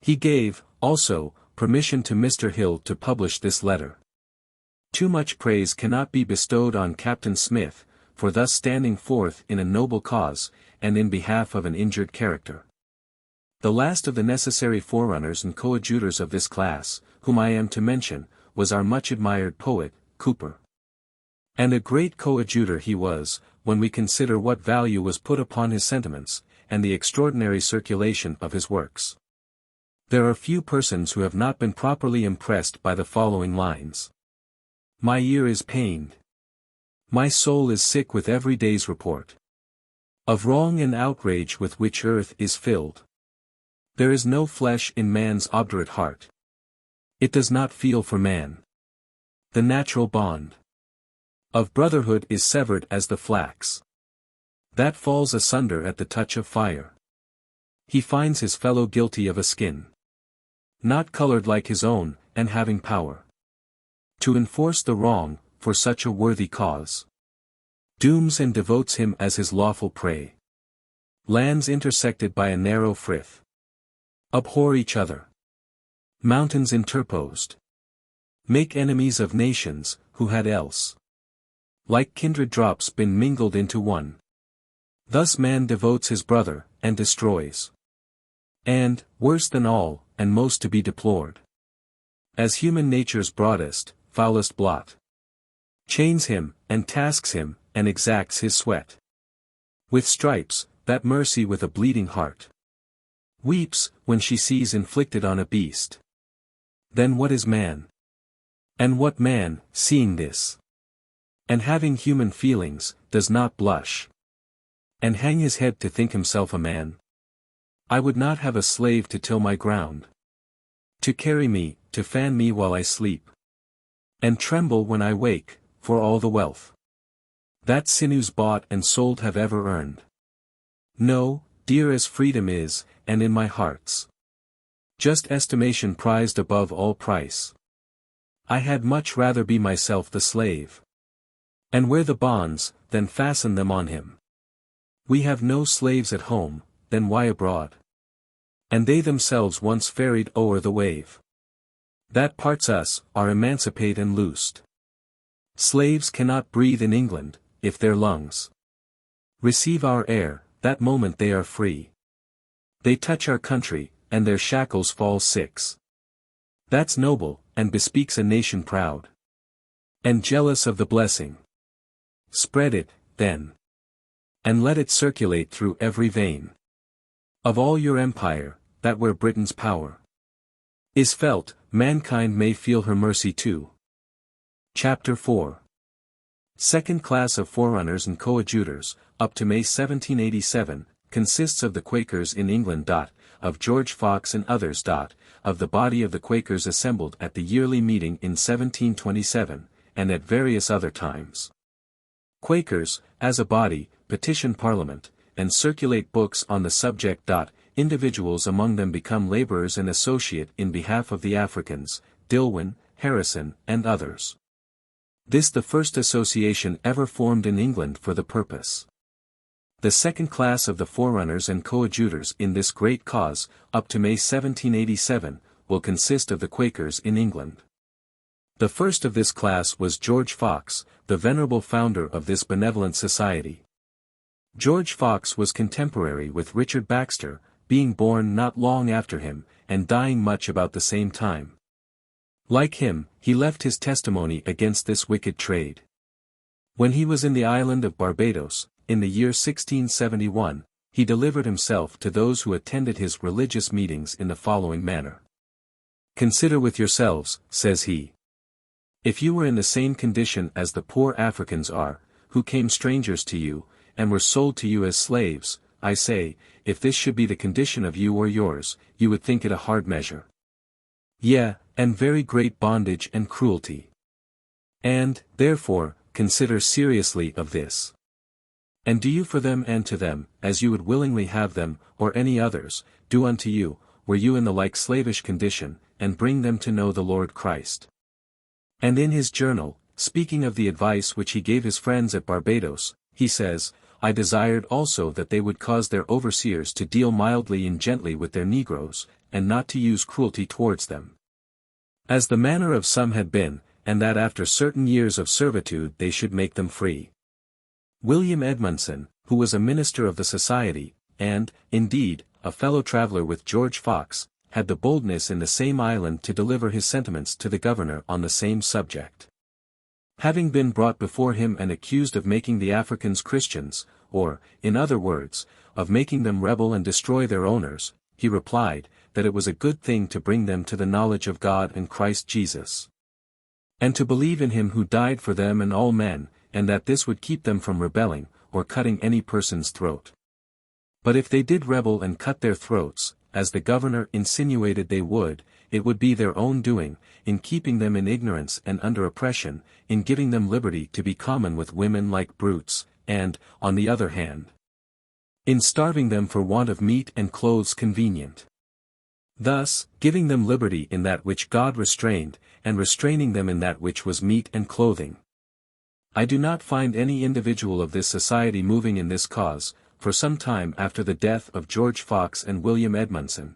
He gave, also, permission to Mr. Hill to publish this letter. Too much praise cannot be bestowed on Captain Smith, for thus standing forth in a noble cause, and in behalf of an injured character. The last of the necessary forerunners and coadjutors of this class, whom I am to mention, was our much admired poet, Cooper. And a great coadjutor he was, when we consider what value was put upon his sentiments, and the extraordinary circulation of his works. There are few persons who have not been properly impressed by the following lines. My ear is pained. My soul is sick with every day's report of wrong and outrage with which earth is filled. There is no flesh in man's obdurate heart. It does not feel for man. The natural bond of brotherhood is severed as the flax that falls asunder at the touch of fire. He finds his fellow guilty of a skin not colored like his own, and having power to enforce the wrong, for such a worthy cause. Dooms and devotes him as his lawful prey. Lands intersected by a narrow frith. Abhor each other. Mountains interposed. Make enemies of nations, who had else, like kindred drops, been mingled into one. Thus man devotes his brother, and destroys. And, worse than all, and most to be deplored, as human nature's broadest, foulest blot, chains him, and tasks him, and exacts his sweat with stripes, that mercy with a bleeding heart weeps, when she sees inflicted on a beast. Then what is man? And what man, seeing this, and having human feelings, does not blush, and hang his head to think himself a man? I would not have a slave to till my ground, to carry me, to fan me while I sleep, and tremble when I wake, for all the wealth that sinews bought and sold have ever earned. No, dear as freedom is, and in my heart's just estimation prized above all price, I had much rather be myself the slave, and wear the bonds, than fasten them on him. We have no slaves at home, then why abroad? And they themselves once ferried o'er the wave that parts us, are emancipate and loosed. Slaves cannot breathe in England, if their lungs receive our air, that moment they are free. They touch our country, and their shackles fall six. That's noble, and bespeaks a nation proud, and jealous of the blessing. Spread it, then, and let it circulate through every vein of all your empire, that where Britain's power is felt, mankind may feel her mercy too. Chapter 4. Second class of forerunners and coadjutors, up to May 1787, consists of the Quakers in England. Of George Fox and others. Of the body of the Quakers assembled at the yearly meeting in 1727, and at various other times. Quakers, as a body, petition Parliament, and circulate books on the subject. Individuals among them become laborers and associate in behalf of the Africans, Dilwyn, Harrison, and others. This the first association ever formed in England for the purpose. The second class of the forerunners and coadjutors in this great cause, up to May 1787, will consist of the Quakers in England. The first of this class was George Fox, the venerable founder of this benevolent society. George Fox was contemporary with Richard Baxter, being born not long after him, and dying much about the same time. Like him, he left his testimony against this wicked trade. When he was in the island of Barbados, in the year 1671, he delivered himself to those who attended his religious meetings in the following manner. Consider with yourselves, says he. If you were in the same condition as the poor Africans are, who came strangers to you, and were sold to you as slaves, I say, if this should be the condition of you or yours, you would think it a hard measure. Yea, and very great bondage and cruelty. And, therefore, consider seriously of this. And do you for them and to them, as you would willingly have them, or any others, do unto you, were you in the like slavish condition, and bring them to know the Lord Christ. And in his journal, speaking of the advice which he gave his friends at Barbados, he says, I desired also that they would cause their overseers to deal mildly and gently with their negroes, and not to use cruelty towards them, as the manner of some had been, and that after certain years of servitude they should make them free. William Edmondson, who was a minister of the society, and, indeed, a fellow-traveller with George Fox, had the boldness in the same island to deliver his sentiments to the governor on the same subject. Having been brought before him and accused of making the Africans Christians, or, in other words, of making them rebel and destroy their owners, he replied, that it was a good thing to bring them to the knowledge of God and Christ Jesus, and to believe in him who died for them and all men, and that this would keep them from rebelling, or cutting any person's throat. But if they did rebel and cut their throats, as the governor insinuated they would, it would be their own doing, in keeping them in ignorance and under oppression, in giving them liberty to be common with women like brutes, and, on the other hand, in starving them for want of meat and clothes convenient. Thus, giving them liberty in that which God restrained, and restraining them in that which was meat and clothing. I do not find any individual of this society moving in this cause, for some time after the death of George Fox and William Edmondson.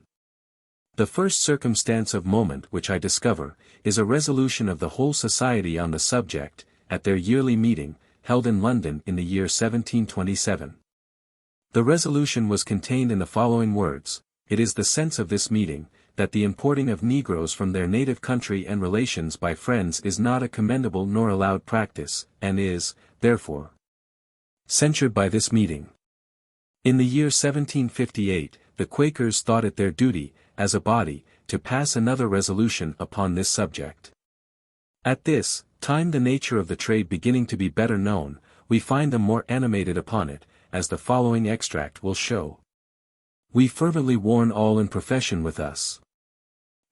The first circumstance of moment which I discover, is a resolution of the whole society on the subject, at their yearly meeting, held in London in the year 1727. The resolution was contained in the following words: "It is the sense of this meeting, that the importing of Negroes from their native country and relations by friends is not a commendable nor allowed practice, and is, therefore, censured by this meeting." In the year 1758, the Quakers thought it their duty, as a body, to pass another resolution upon this subject. At this time, the nature of the trade beginning to be better known, we find them more animated upon it, as the following extract will show. "We fervently warn all in profession with us,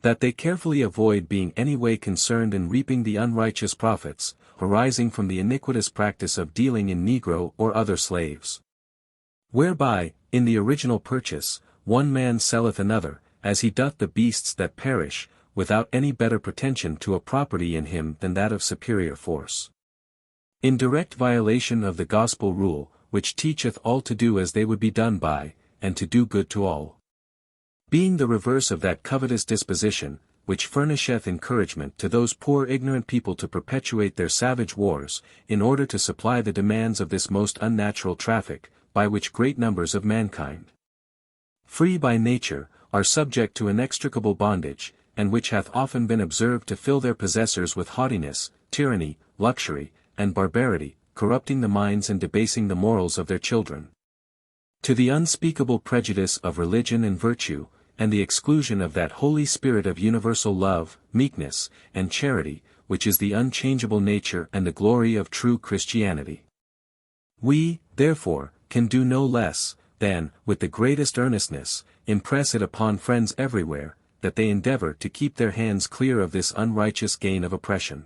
that they carefully avoid being any way concerned in reaping the unrighteous profits, arising from the iniquitous practice of dealing in Negro or other slaves. Whereby, in the original purchase, one man selleth another, as he doth the beasts that perish, without any better pretension to a property in him than that of superior force. In direct violation of the gospel rule, which teacheth all to do as they would be done by, and to do good to all. Being the reverse of that covetous disposition, which furnisheth encouragement to those poor ignorant people to perpetuate their savage wars, in order to supply the demands of this most unnatural traffic, by which great numbers of mankind, free by nature, are subject to inextricable bondage, and which hath often been observed to fill their possessors with haughtiness, tyranny, luxury, and barbarity, corrupting the minds and debasing the morals of their children. To the unspeakable prejudice of religion and virtue, and the exclusion of that holy spirit of universal love, meekness, and charity, which is the unchangeable nature and the glory of true Christianity. We, therefore, can do no less, than, with the greatest earnestness, impress it upon friends everywhere, that they endeavor to keep their hands clear of this unrighteous gain of oppression."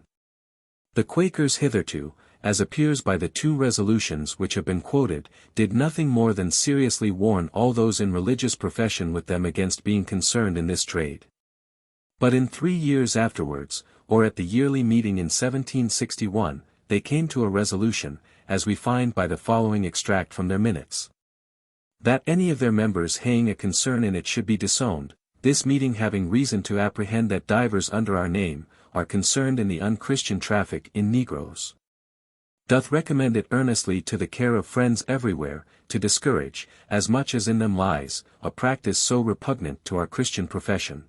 The Quakers hitherto, as appears by the two resolutions which have been quoted, did nothing more than seriously warn all those in religious profession with them against being concerned in this trade. But in 3 years afterwards, or at the yearly meeting in 1761, they came to a resolution, as we find by the following extract from their minutes: "That any of their members haying a concern in it should be disowned, this meeting having reason to apprehend that divers under our name, are concerned in the unchristian traffic in Negroes, doth recommend it earnestly to the care of friends everywhere, to discourage, as much as in them lies, a practice so repugnant to our Christian profession,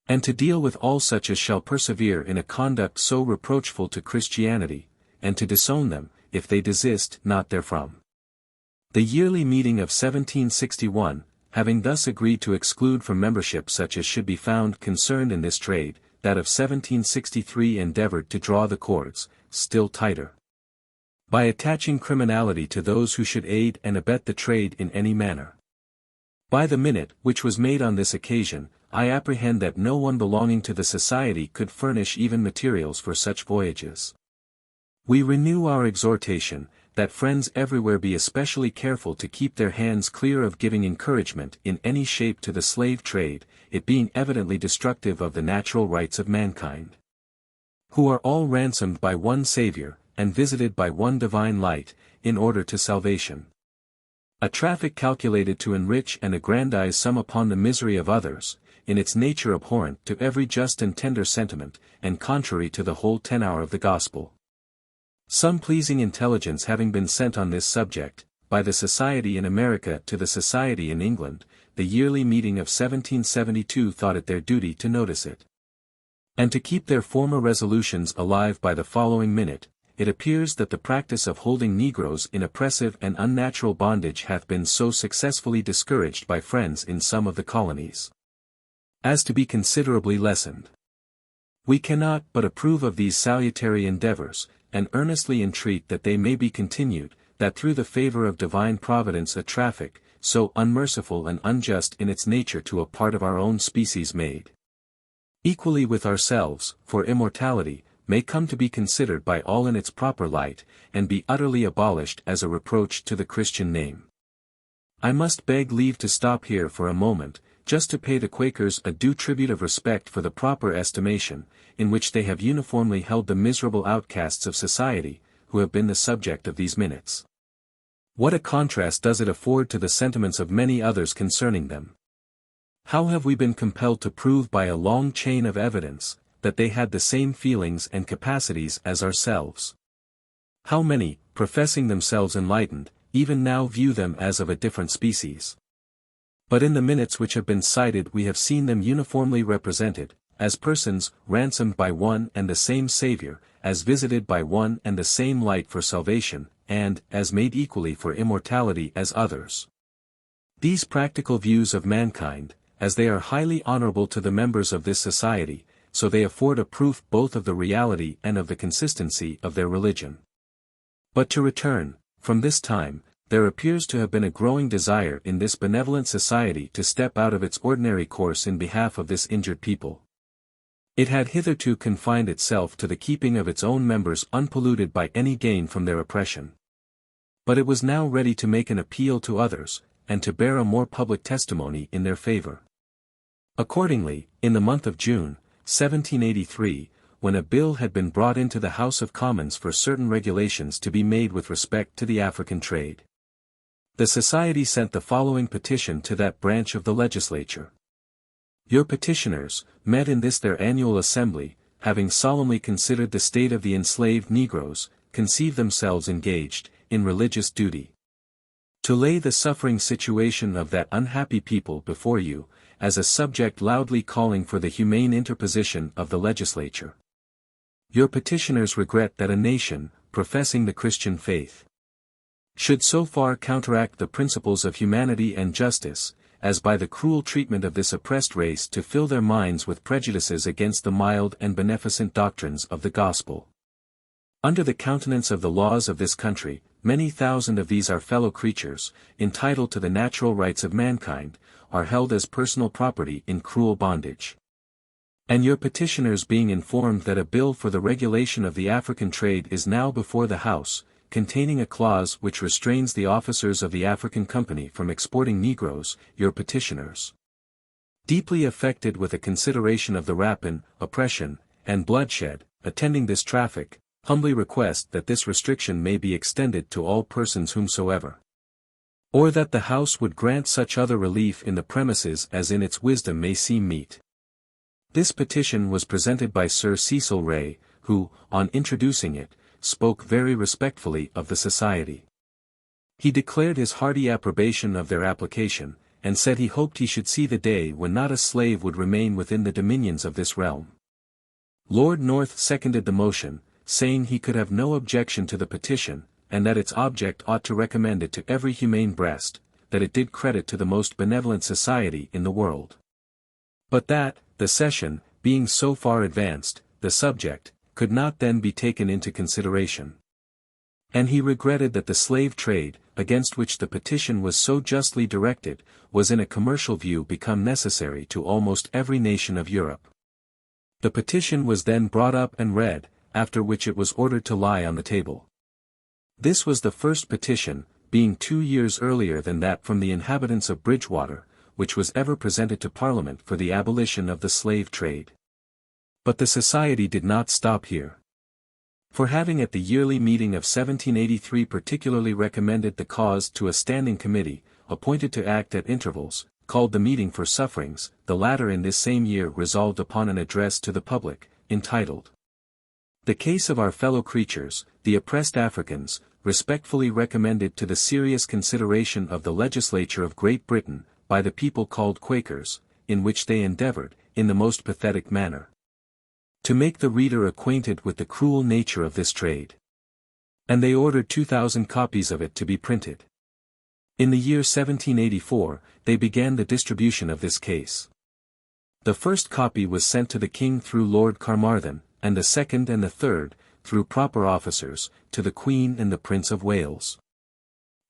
and to deal with all such as shall persevere in a conduct so reproachful to Christianity, and to disown them, if they desist not therefrom." The yearly meeting of 1761, having thus agreed to exclude from membership such as should be found concerned in this trade, that of 1763 endeavored to draw the cords still tighter, by attaching criminality to those who should aid and abet the trade in any manner. By the minute which was made on this occasion, I apprehend that no one belonging to the society could furnish even materials for such voyages. We renew our exhortation, that friends everywhere be especially careful to keep their hands clear of giving encouragement in any shape to the slave trade, it being evidently destructive of the natural rights of mankind, who are all ransomed by one Saviour, and visited by one divine light, in order to salvation. A traffic calculated to enrich and aggrandize some upon the misery of others, in its nature abhorrent to every just and tender sentiment, and contrary to the whole tenor of the gospel. Some pleasing intelligence having been sent on this subject, by the Society in America to the Society in England, the yearly meeting of 1772 thought it their duty to notice it, and to keep their former resolutions alive by the following minute. It appears that the practice of holding Negroes in oppressive and unnatural bondage hath been so successfully discouraged by friends in some of the colonies, as to be considerably lessened. We cannot but approve of these salutary endeavors, and earnestly entreat that they may be continued, that through the favor of divine providence a traffic, so unmerciful and unjust in its nature to a part of our own species made equally with ourselves, for immortality, may come to be considered by all in its proper light, and be utterly abolished as a reproach to the Christian name. I must beg leave to stop here for a moment, just to pay the Quakers a due tribute of respect for the proper estimation, in which they have uniformly held the miserable outcasts of society, who have been the subject of these minutes. What a contrast does it afford to the sentiments of many others concerning them! How have we been compelled to prove by a long chain of evidence, that they had the same feelings and capacities as ourselves? How many, professing themselves enlightened, even now view them as of a different species? But in the minutes which have been cited we have seen them uniformly represented, as persons ransomed by one and the same Saviour, as visited by one and the same light for salvation, and as made equally for immortality as others. These practical views of mankind, as they are highly honourable to the members of this society, so they afford a proof both of the reality and of the consistency of their religion. But to return, from this time, there appears to have been a growing desire in this benevolent society to step out of its ordinary course in behalf of this injured people. It had hitherto confined itself to the keeping of its own members unpolluted by any gain from their oppression. But it was now ready to make an appeal to others, and to bear a more public testimony in their favour. Accordingly, in the month of June, 1783, when a bill had been brought into the House of Commons for certain regulations to be made with respect to the African trade, the Society sent the following petition to that branch of the legislature. Your petitioners, met in this their annual assembly, having solemnly considered the state of the enslaved Negroes, conceive themselves engaged, in religious duty, to lay the suffering situation of that unhappy people before you, as a subject loudly calling for the humane interposition of the legislature. Your petitioners regret that a nation, professing the Christian faith, should so far counteract the principles of humanity and justice, as by the cruel treatment of this oppressed race to fill their minds with prejudices against the mild and beneficent doctrines of the gospel. Under the countenance of the laws of this country, many thousand of these our fellow creatures, entitled to the natural rights of mankind, are held as personal property in cruel bondage. And your petitioners being informed that a bill for the regulation of the African trade is now before the House, containing a clause which restrains the officers of the African Company from exporting Negroes, your petitioners, deeply affected with a consideration of the rapine, oppression, and bloodshed, attending this traffic, humbly request that this restriction may be extended to all persons whomsoever, or that the House would grant such other relief in the premises as in its wisdom may seem meet. This petition was presented by Sir Cecil Ray, who, on introducing it, spoke very respectfully of the Society. He declared his hearty approbation of their application, and said he hoped he should see the day when not a slave would remain within the dominions of this realm. Lord North seconded the motion, saying he could have no objection to the petition, and that its object ought to recommend it to every humane breast, that it did credit to the most benevolent society in the world. But that, the session, being so far advanced, the subject, could not then be taken into consideration. And he regretted that the slave trade, against which the petition was so justly directed, was in a commercial view become necessary to almost every nation of Europe. The petition was then brought up and read, after which it was ordered to lie on the table. This was the first petition, being 2 years earlier than that from the inhabitants of Bridgewater, which was ever presented to Parliament for the abolition of the slave trade. But the Society did not stop here. For having at the yearly meeting of 1783 particularly recommended the cause to a standing committee, appointed to act at intervals, called the Meeting for Sufferings, the latter in this same year resolved upon an address to the public, entitled, The Case of Our Fellow Creatures, the Oppressed Africans, respectfully recommended to the serious consideration of the Legislature of Great Britain, by the people called Quakers, in which they endeavoured, in the most pathetic manner, to make the reader acquainted with the cruel nature of this trade. And they ordered 2,000 copies of it to be printed. In the year 1784, they began the distribution of this case. The first copy was sent to the King through Lord Carmarthen, and the second and the third, through proper officers, to the Queen and the Prince of Wales.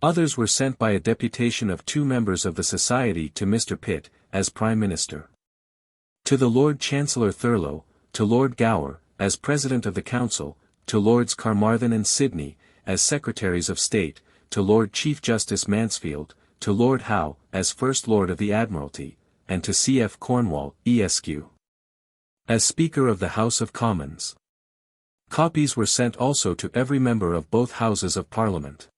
Others were sent by a deputation of 2 members of the Society to Mr. Pitt, as Prime Minister. To the Lord Chancellor Thurlow, to Lord Gower, as President of the Council, to Lords Carmarthen and Sidney, as Secretaries of State, to Lord Chief Justice Mansfield, to Lord Howe, as First Lord of the Admiralty, and to C.F. Cornwall, Esq., as Speaker of the House of Commons. Copies were sent also to every member of both Houses of Parliament.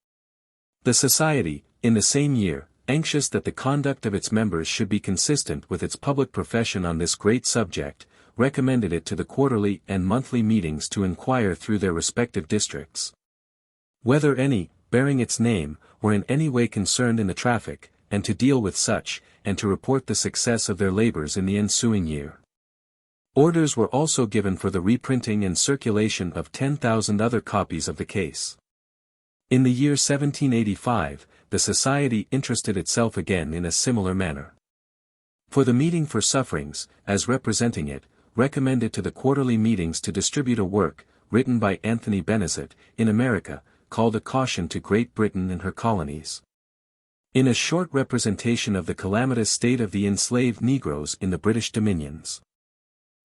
The Society, in the same year, anxious that the conduct of its members should be consistent with its public profession on this great subject, recommended it to the quarterly and monthly meetings to inquire through their respective districts whether any, bearing its name, were in any way concerned in the traffic, and to deal with such, and to report the success of their labors in the ensuing year. Orders were also given for the reprinting and circulation of 10,000 other copies of the case. In the year 1785, the Society interested itself again in a similar manner. For the meeting for sufferings, as representing it, recommended to the quarterly meetings to distribute a work, written by Anthony Benezet, in America, called A Caution to Great Britain and Her Colonies. In a short representation of the calamitous state of the enslaved Negroes in the British dominions.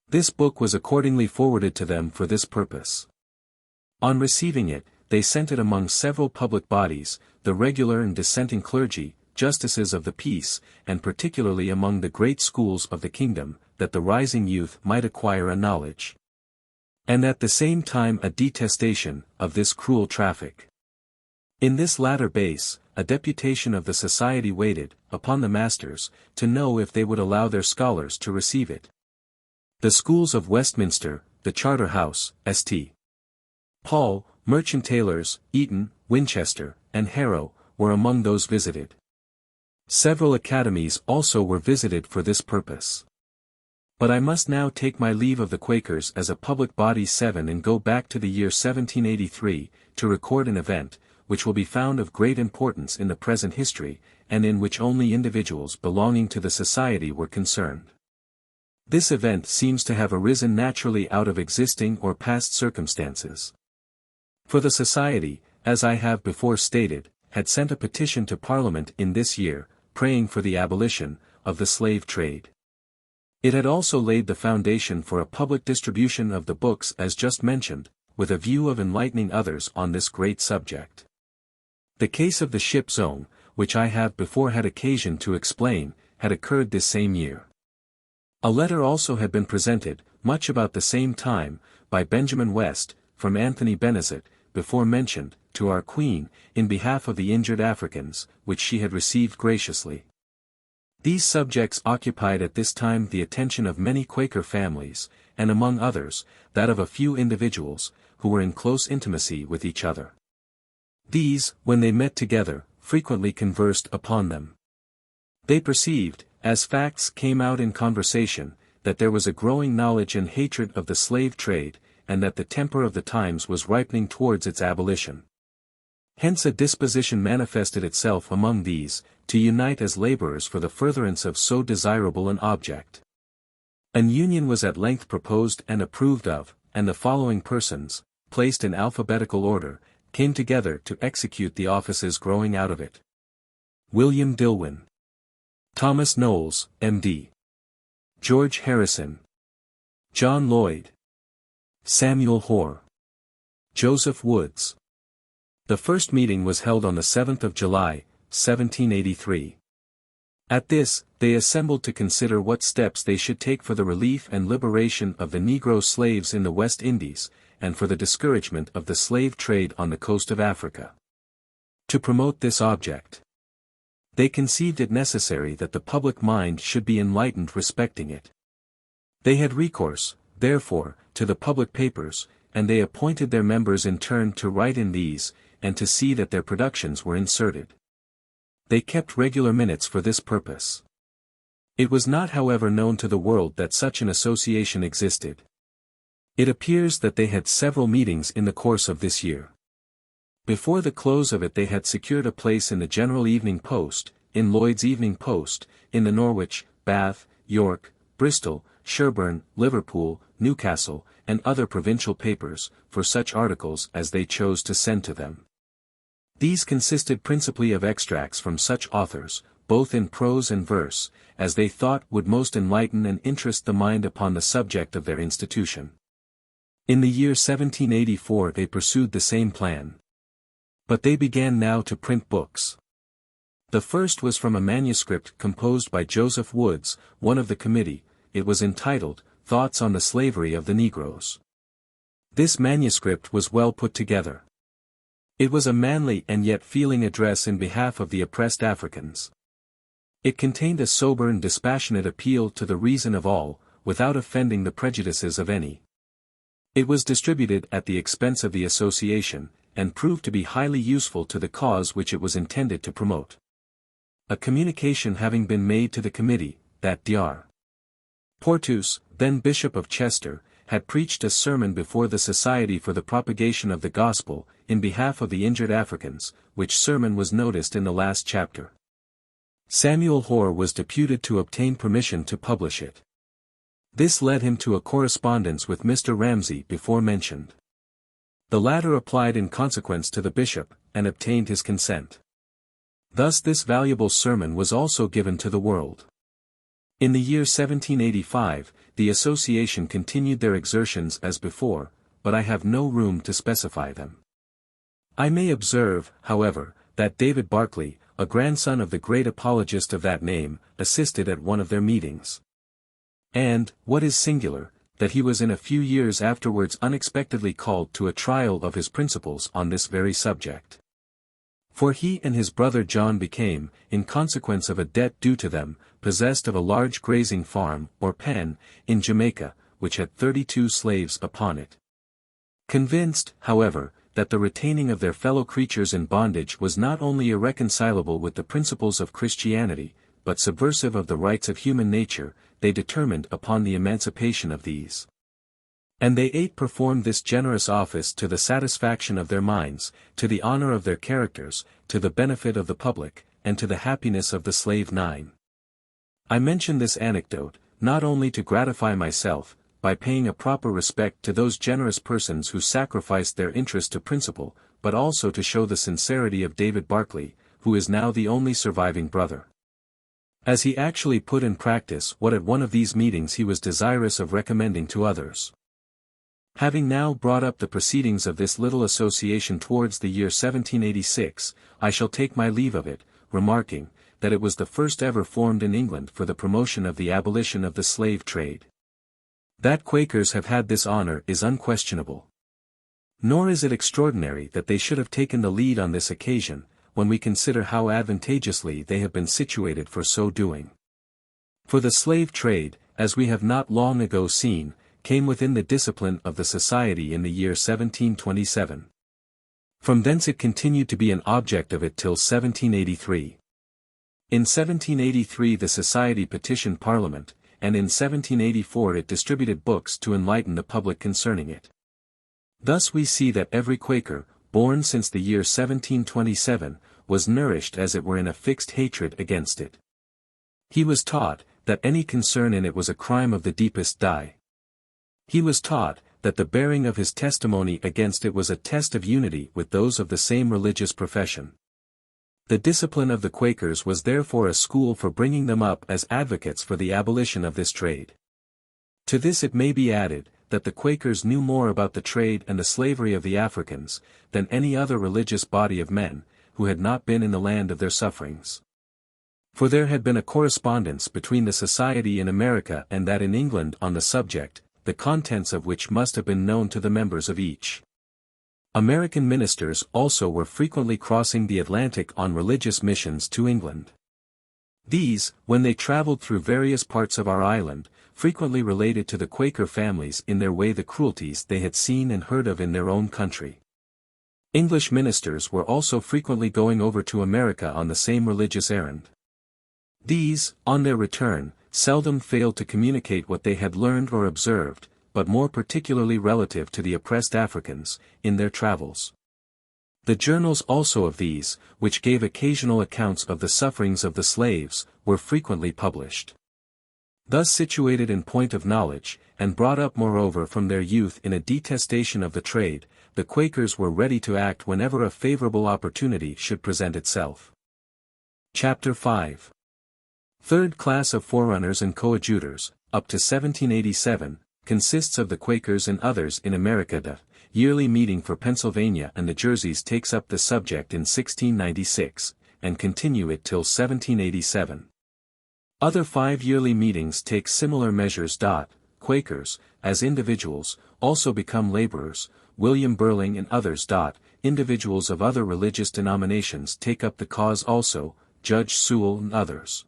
This book was accordingly forwarded to them for this purpose. On receiving it, they sent it among several public bodies, the regular and dissenting clergy, justices of the peace, and particularly among the great schools of the kingdom, that the rising youth might acquire a knowledge, and at the same time a detestation, of this cruel traffic. In this latter base, a deputation of the Society waited, upon the masters, to know if they would allow their scholars to receive it. The schools of Westminster, the Charter House, St. Paul, Merchant Taylors, Eton, Winchester, and Harrow, were among those visited. Several academies also were visited for this purpose. But I must now take my leave of the Quakers as a public body and go back to the year 1783, to record an event, which will be found of great importance in the present history, and in which only individuals belonging to the Society were concerned. This event seems to have arisen naturally out of existing or past circumstances. For the Society, as I have before stated, had sent a petition to Parliament in this year, praying for the abolition of the slave trade. It had also laid the foundation for a public distribution of the books as just mentioned, with a view of enlightening others on this great subject. The case of the ship Zone, which I have before had occasion to explain, had occurred this same year. A letter also had been presented, much about the same time, by Benjamin West, from Anthony Benezet, before mentioned, to our Queen, in behalf of the injured Africans, which she had received graciously. These subjects occupied at this time the attention of many Quaker families, and among others, that of a few individuals, who were in close intimacy with each other. These, when they met together, frequently conversed upon them. They perceived, as facts came out in conversation, that there was a growing knowledge and hatred of the slave trade, and that the temper of the times was ripening towards its abolition. Hence a disposition manifested itself among these, to unite as laborers for the furtherance of so desirable an object. An union was at length proposed and approved of, and the following persons, placed in alphabetical order, came together to execute the offices growing out of it. William Dillwyn, Thomas Knowles, M.D., George Harrison, John Lloyd, Samuel Hoare, Joseph Woods. The first meeting was held on the 7th of July, 1783. At this, they assembled to consider what steps they should take for the relief and liberation of the Negro slaves in the West Indies, and for the discouragement of the slave trade on the coast of Africa. To promote this object, they conceived it necessary that the public mind should be enlightened respecting it. They had recourse, therefore, to the public papers, and they appointed their members in turn to write in these, and to see that their productions were inserted. They kept regular minutes for this purpose. It was not however known to the world that such an association existed. It appears that they had several meetings in the course of this year. Before the close of it they had secured a place in the General Evening Post, in Lloyd's Evening Post, in the Norwich, Bath, York, Bristol, Sherborne, Liverpool, Newcastle, and other provincial papers, for such articles as they chose to send to them. These consisted principally of extracts from such authors, both in prose and verse, as they thought would most enlighten and interest the mind upon the subject of their institution. In the year 1784 they pursued the same plan. But they began now to print books. The first was from a manuscript composed by Joseph Woods, one of the committee. It was entitled, Thoughts on the Slavery of the Negroes. This manuscript was well put together. It was a manly and yet feeling address in behalf of the oppressed Africans. It contained a sober and dispassionate appeal to the reason of all, without offending the prejudices of any. It was distributed at the expense of the association, and proved to be highly useful to the cause which it was intended to promote. A communication having been made to the committee, that Dr. Porteus, then Bishop of Chester, had preached a sermon before the Society for the Propagation of the Gospel, in behalf of the injured Africans, which sermon was noticed in the last chapter. Samuel Hoare was deputed to obtain permission to publish it. This led him to a correspondence with Mr. Ramsay before mentioned. The latter applied in consequence to the bishop, and obtained his consent. Thus this valuable sermon was also given to the world. In the year 1785, the association continued their exertions as before, but I have no room to specify them. I may observe, however, that David Barclay, a grandson of the great apologist of that name, assisted at one of their meetings. And, what is singular, that he was in a few years afterwards unexpectedly called to a trial of his principles on this very subject. For he and his brother John became, in consequence of a debt due to them, possessed of a large grazing farm, or pen, in Jamaica, which had 32 slaves upon it. Convinced, however, that the retaining of their fellow creatures in bondage was not only irreconcilable with the principles of Christianity, but subversive of the rights of human nature, they determined upon the emancipation of these. And they performed this generous office to the satisfaction of their minds, to the honor of their characters, to the benefit of the public, and to the happiness of the slave nine. I mention this anecdote, not only to gratify myself, by paying a proper respect to those generous persons who sacrificed their interest to principle, but also to show the sincerity of David Barclay, who is now the only surviving brother. As he actually put in practice what at one of these meetings he was desirous of recommending to others. Having now brought up the proceedings of this little association towards the year 1786, I shall take my leave of it, remarking, that it was the first ever formed in England for the promotion of the abolition of the slave trade. That Quakers have had this honor is unquestionable. Nor is it extraordinary that they should have taken the lead on this occasion, when we consider how advantageously they have been situated for so doing. For the slave trade, as we have not long ago seen, came within the discipline of the Society in the year 1727. From thence it continued to be an object of it till 1783. In 1783 the Society petitioned Parliament, and in 1784 it distributed books to enlighten the public concerning it. Thus we see that every Quaker, born since the year 1727, was nourished as it were in a fixed hatred against it. He was taught, that any concern in it was a crime of the deepest dye. He was taught, that the bearing of his testimony against it was a test of unity with those of the same religious profession. The discipline of the Quakers was therefore a school for bringing them up as advocates for the abolition of this trade. To this it may be added, that the Quakers knew more about the trade and the slavery of the Africans, than any other religious body of men, who had not been in the land of their sufferings. For there had been a correspondence between the Society in America and that in England on the subject, the contents of which must have been known to the members of each. American ministers also were frequently crossing the Atlantic on religious missions to England. These, when they traveled through various parts of our island, frequently related to the Quaker families in their way the cruelties they had seen and heard of in their own country. English ministers were also frequently going over to America on the same religious errand. These, on their return, seldom failed to communicate what they had learned or observed, but more particularly relative to the oppressed Africans, in their travels. The journals also of these, which gave occasional accounts of the sufferings of the slaves, were frequently published. Thus situated in point of knowledge, and brought up moreover from their youth in a detestation of the trade, the Quakers were ready to act whenever a favorable opportunity should present itself. Chapter 5. Third class of forerunners and coadjutors, up to 1787, consists of the Quakers and others in America. The yearly meeting for Pennsylvania and the Jerseys takes up the subject in 1696, and continue it till 1787. Other 5 yearly meetings take similar measures. Quakers, as individuals, also become laborers. William Burling and others. Individuals of other religious denominations take up the cause also, Judge Sewall and others.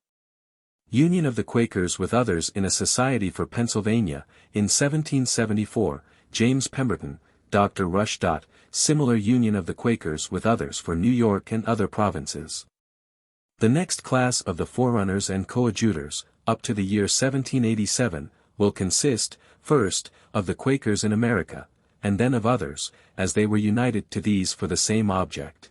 Union of the Quakers with others in a Society for Pennsylvania, in 1774, James Pemberton, Dr. Rush. Similar union of the Quakers with others for New York and other provinces. The next class of the forerunners and coadjutors, up to the year 1787, will consist, first, of the Quakers in America, and then of others, as they were united to these for the same object.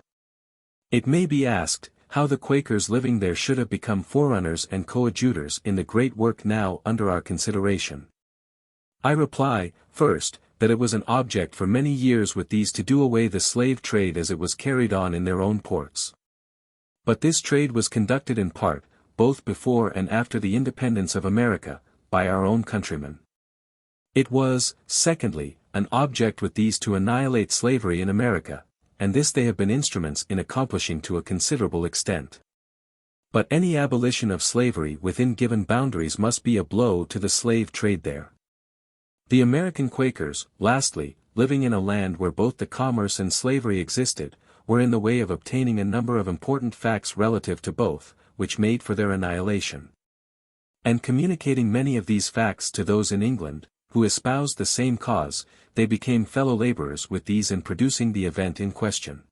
It may be asked, how the Quakers living there should have become forerunners and coadjutors in the great work now under our consideration. I reply, first, that it was an object for many years with these to do away the slave trade as it was carried on in their own ports. But this trade was conducted in part, both before and after the independence of America, by our own countrymen. It was, secondly, an object with these to annihilate slavery in America, and this they have been instruments in accomplishing to a considerable extent. But any abolition of slavery within given boundaries must be a blow to the slave trade there. The American Quakers, lastly, living in a land where both the commerce and slavery existed, were in the way of obtaining a number of important facts relative to both, which made for their annihilation. And communicating many of these facts to those in England, who espoused the same cause, they became fellow laborers with these in producing the event in question.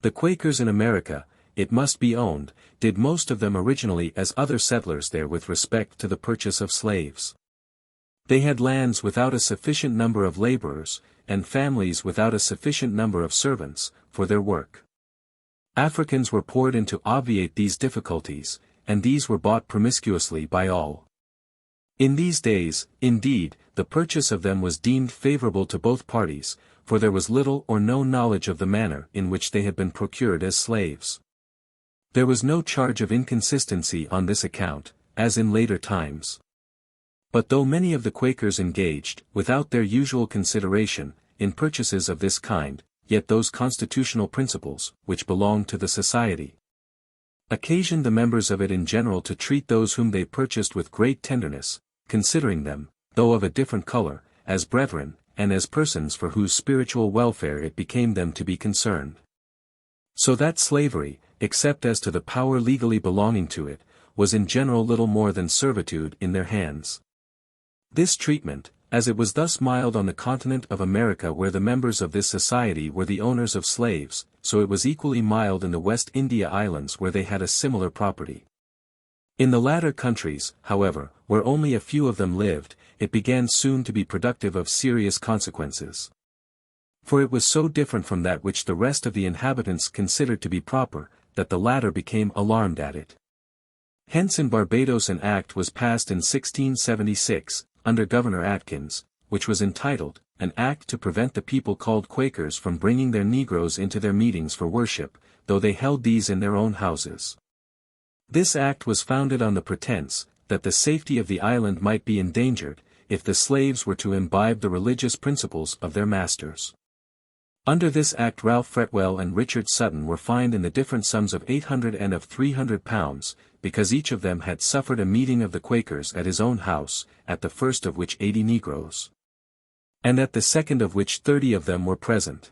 The Quakers in America, it must be owned, did most of them originally as other settlers there with respect to the purchase of slaves. They had lands without a sufficient number of laborers, and families without a sufficient number of servants, for their work. Africans were poured in to obviate these difficulties, and these were bought promiscuously by all. In these days, indeed, the purchase of them was deemed favorable to both parties, for there was little or no knowledge of the manner in which they had been procured as slaves. There was no charge of inconsistency on this account, as in later times. But though many of the Quakers engaged, without their usual consideration, in purchases of this kind, yet those constitutional principles, which belonged to the society, occasioned the members of it in general to treat those whom they purchased with great tenderness, considering them, though of a different color, as brethren, and as persons for whose spiritual welfare it became them to be concerned. So that slavery, except as to the power legally belonging to it, was in general little more than servitude in their hands. This treatment, as it was thus mild on the continent of America where the members of this society were the owners of slaves, so it was equally mild in the West India Islands where they had a similar property. In the latter countries, however, where only a few of them lived, it began soon to be productive of serious consequences. For it was so different from that which the rest of the inhabitants considered to be proper, that the latter became alarmed at it. Hence in Barbados an act was passed in 1676, under Governor Atkins, which was entitled, An Act to Prevent the People called Quakers from bringing their Negroes into their meetings for worship, though they held these in their own houses. This act was founded on the pretense, that the safety of the island might be endangered, if the slaves were to imbibe the religious principles of their masters. Under this act Ralph Fretwell and Richard Sutton were fined in the different sums of £800 and of £300, because each of them had suffered a meeting of the Quakers at his own house, at the first of which 80 Negroes, and at the second of which 30 of them were present.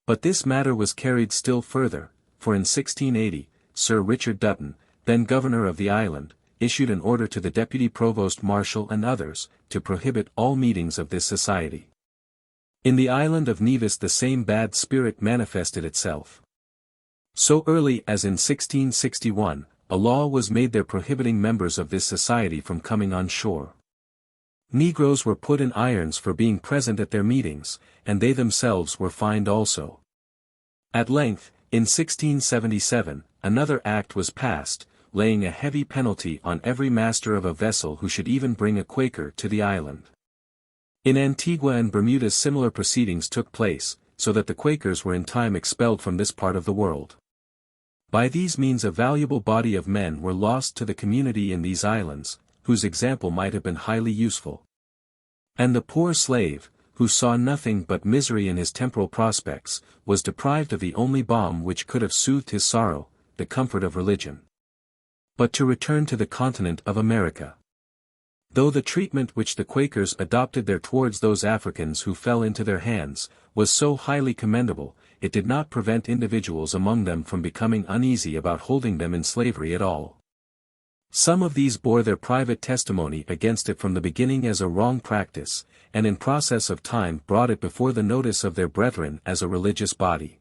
But this matter was carried still further, for in 1680, Sir Richard Dutton, then governor of the island, issued an order to the deputy provost marshal and others, to prohibit all meetings of this society. In the island of Nevis the same bad spirit manifested itself. So early as in 1661, a law was made there prohibiting members of this society from coming on shore. Negroes were put in irons for being present at their meetings, and they themselves were fined also. At length, in 1677, another act was passed, laying a heavy penalty on every master of a vessel who should even bring a Quaker to the island. In Antigua and Bermuda similar proceedings took place, so that the Quakers were in time expelled from this part of the world. By these means a valuable body of men were lost to the community in these islands, whose example might have been highly useful. And the poor slave, who saw nothing but misery in his temporal prospects, was deprived of the only balm which could have soothed his sorrow, the comfort of religion. But to return to the continent of America. Though the treatment which the Quakers adopted there towards those Africans who fell into their hands, was so highly commendable, it did not prevent individuals among them from becoming uneasy about holding them in slavery at all. Some of these bore their private testimony against it from the beginning as a wrong practice, and in process of time brought it before the notice of their brethren as a religious body.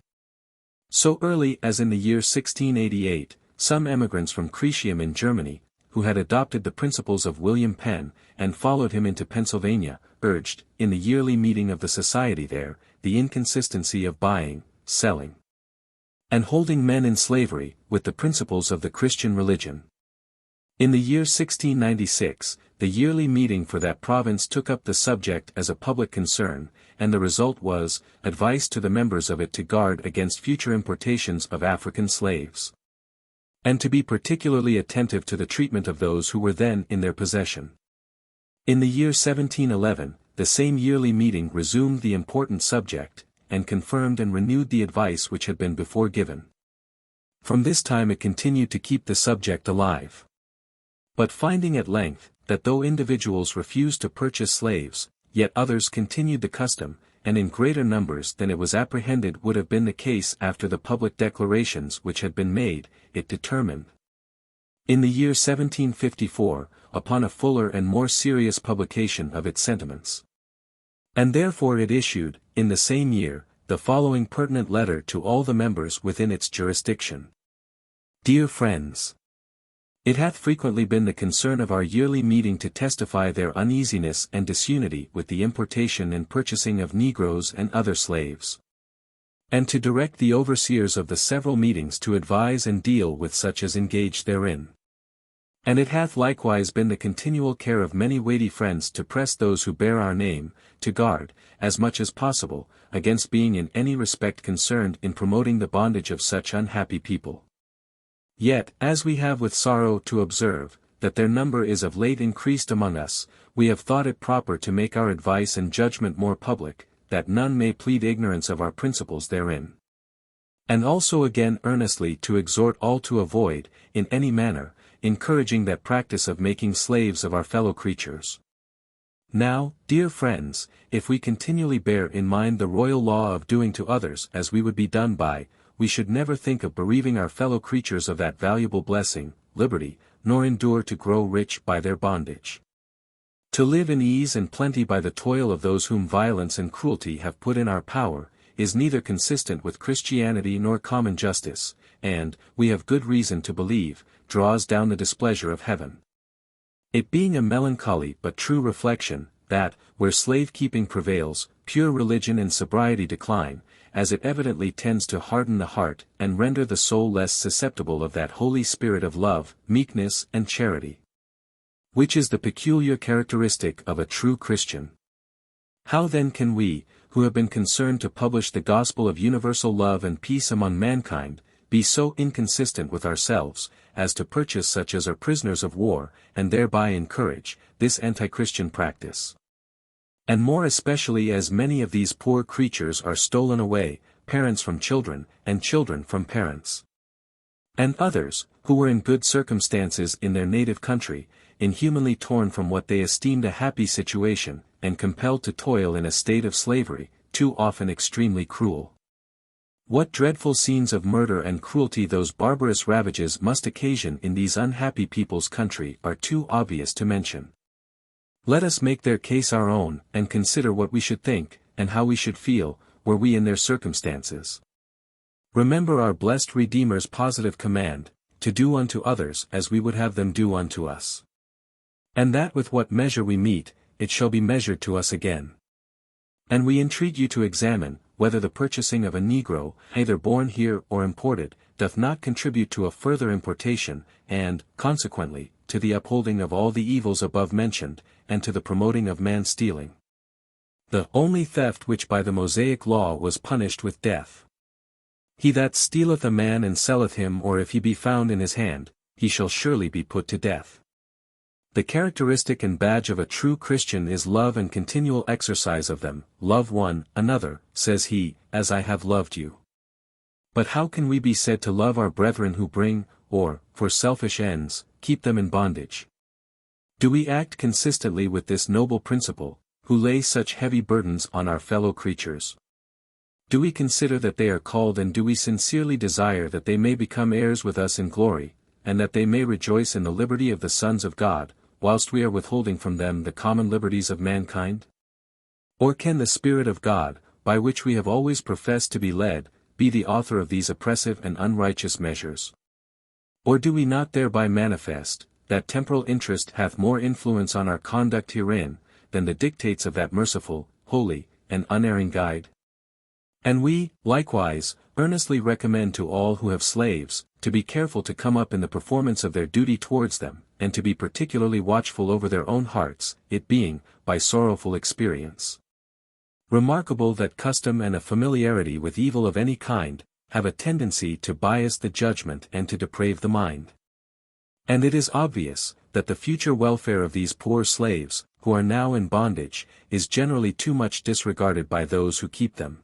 So early as in the year 1688, some emigrants from Cretium in Germany, who had adopted the principles of William Penn, and followed him into Pennsylvania, urged, in the yearly meeting of the society there, the inconsistency of buying, selling, and holding men in slavery, with the principles of the Christian religion. In the year 1696, the yearly meeting for that province took up the subject as a public concern, and the result was, advice to the members of it to guard against future importations of African slaves, and to be particularly attentive to the treatment of those who were then in their possession. In the year 1711, the same yearly meeting resumed the important subject, and confirmed and renewed the advice which had been before given. From this time it continued to keep the subject alive. But finding at length, that though individuals refused to purchase slaves, yet others continued the custom, and in greater numbers than it was apprehended would have been the case after the public declarations which had been made, it determined, in the year 1754, upon a fuller and more serious publication of its sentiments. And therefore it issued, in the same year, the following pertinent letter to all the members within its jurisdiction. Dear friends, it hath frequently been the concern of our yearly meeting to testify their uneasiness and disunity with the importation and purchasing of negroes and other slaves, and to direct the overseers of the several meetings to advise and deal with such as engage therein. And it hath likewise been the continual care of many weighty friends to press those who bear our name, to guard, as much as possible, against being in any respect concerned in promoting the bondage of such unhappy people. Yet, as we have with sorrow to observe, that their number is of late increased among us, we have thought it proper to make our advice and judgment more public, that none may plead ignorance of our principles therein. And also again earnestly to exhort all to avoid, in any manner, encouraging that practice of making slaves of our fellow creatures. Now, dear friends, if we continually bear in mind the royal law of doing to others as we would be done by, we should never think of bereaving our fellow creatures of that valuable blessing, liberty, nor endure to grow rich by their bondage. To live in ease and plenty by the toil of those whom violence and cruelty have put in our power, is neither consistent with Christianity nor common justice, and, we have good reason to believe, draws down the displeasure of heaven. It being a melancholy but true reflection, that, where slave-keeping prevails, pure religion and sobriety decline, as it evidently tends to harden the heart and render the soul less susceptible of that holy spirit of love, meekness and charity, which is the peculiar characteristic of a true Christian. How then can we, who have been concerned to publish the gospel of universal love and peace among mankind, be so inconsistent with ourselves, as to purchase such as are prisoners of war, and thereby encourage this anti-Christian practice? And more especially as many of these poor creatures are stolen away, parents from children, and children from parents. And others, who were in good circumstances in their native country, inhumanly torn from what they esteemed a happy situation, and compelled to toil in a state of slavery, too often extremely cruel. What dreadful scenes of murder and cruelty those barbarous ravages must occasion in these unhappy people's country are too obvious to mention. Let us make their case our own, and consider what we should think, and how we should feel, were we in their circumstances. Remember our blessed Redeemer's positive command, to do unto others as we would have them do unto us. And that with what measure we meet, it shall be measured to us again. And we entreat you to examine, whether the purchasing of a negro, either born here or imported, doth not contribute to a further importation, and, consequently, to the upholding of all the evils above mentioned, and to the promoting of man-stealing. The only theft which by the Mosaic law was punished with death. He that stealeth a man and selleth him, or if he be found in his hand, he shall surely be put to death. The characteristic and badge of a true Christian is love and continual exercise of them. Love one another, says he, as I have loved you. But how can we be said to love our brethren who bring, or, for selfish ends, keep them in bondage? Do we act consistently with this noble principle, who lay such heavy burdens on our fellow creatures? Do we consider that they are called, and do we sincerely desire that they may become heirs with us in glory, and that they may rejoice in the liberty of the sons of God, whilst we are withholding from them the common liberties of mankind? Or can the Spirit of God, by which we have always professed to be led, be the author of these oppressive and unrighteous measures? Or do we not thereby manifest, that temporal interest hath more influence on our conduct herein, than the dictates of that merciful, holy, and unerring guide? And we, likewise, earnestly recommend to all who have slaves, to be careful to come up in the performance of their duty towards them, and to be particularly watchful over their own hearts, it being, by sorrowful experience, remarkable that custom and a familiarity with evil of any kind, have a tendency to bias the judgment and to deprave the mind. And it is obvious, that the future welfare of these poor slaves, who are now in bondage, is generally too much disregarded by those who keep them.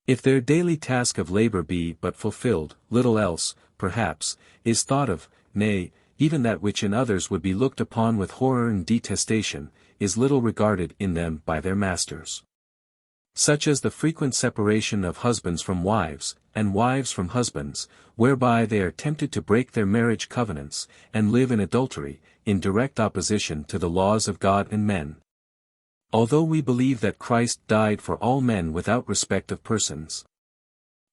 If their daily task of labor be but fulfilled, little else, perhaps, is thought of, nay, even that which in others would be looked upon with horror and detestation, is little regarded in them by their masters. Such as the frequent separation of husbands from wives, and wives from husbands, whereby they are tempted to break their marriage covenants, and live in adultery, in direct opposition to the laws of God and men. Although we believe that Christ died for all men without respect of persons,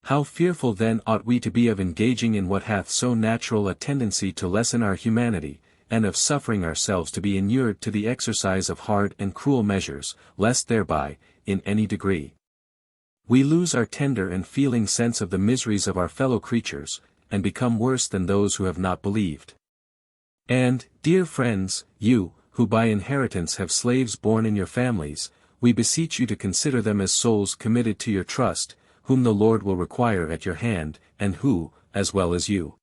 how fearful then ought we to be of engaging in what hath so natural a tendency to lessen our humanity, and of suffering ourselves to be inured to the exercise of hard and cruel measures, lest thereby, in any degree, we lose our tender and feeling sense of the miseries of our fellow creatures, and become worse than those who have not believed. And, dear friends, you, who by inheritance have slaves born in your families, we beseech you to consider them as souls committed to your trust, whom the Lord will require at your hand, and who, as well as you,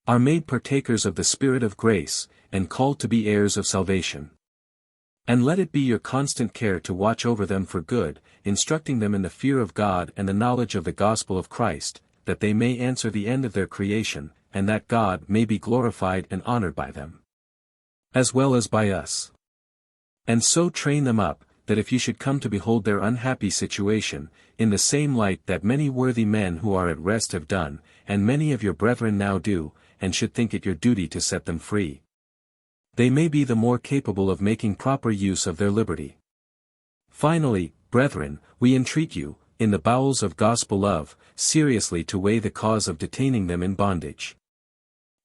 are made partakers of the Spirit of grace, and called to be heirs of salvation. And let it be your constant care to watch over them for good, instructing them in the fear of God and the knowledge of the gospel of Christ, that they may answer the end of their creation, and that God may be glorified and honored by them, as well as by us. And so train them up, that if you should come to behold their unhappy situation, in the same light that many worthy men who are at rest have done, and many of your brethren now do, and should think it your duty to set them free, they may be the more capable of making proper use of their liberty. Finally, brethren, we entreat you, in the bowels of gospel love, seriously to weigh the cause of detaining them in bondage.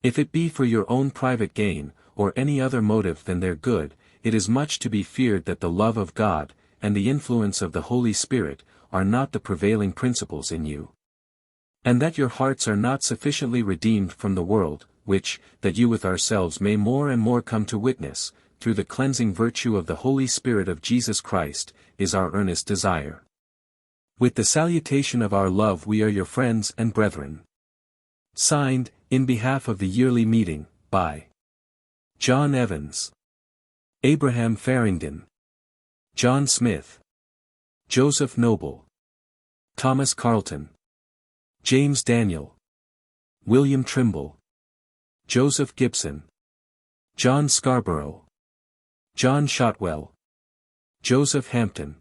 If it be for your own private gain, or any other motive than their good, it is much to be feared that the love of God, and the influence of the Holy Spirit, are not the prevailing principles in you. And that your hearts are not sufficiently redeemed from the world, which, that you with ourselves may more and more come to witness, through the cleansing virtue of the Holy Spirit of Jesus Christ, is our earnest desire. With the salutation of our love, we are your friends and brethren. Signed, in behalf of the yearly meeting, by John Evans, Abraham Farrington, John Smith, Joseph Noble, Thomas Carlton, James Daniel, William Trimble, Joseph Gibson, John Scarborough, John Shotwell, Joseph Hampton,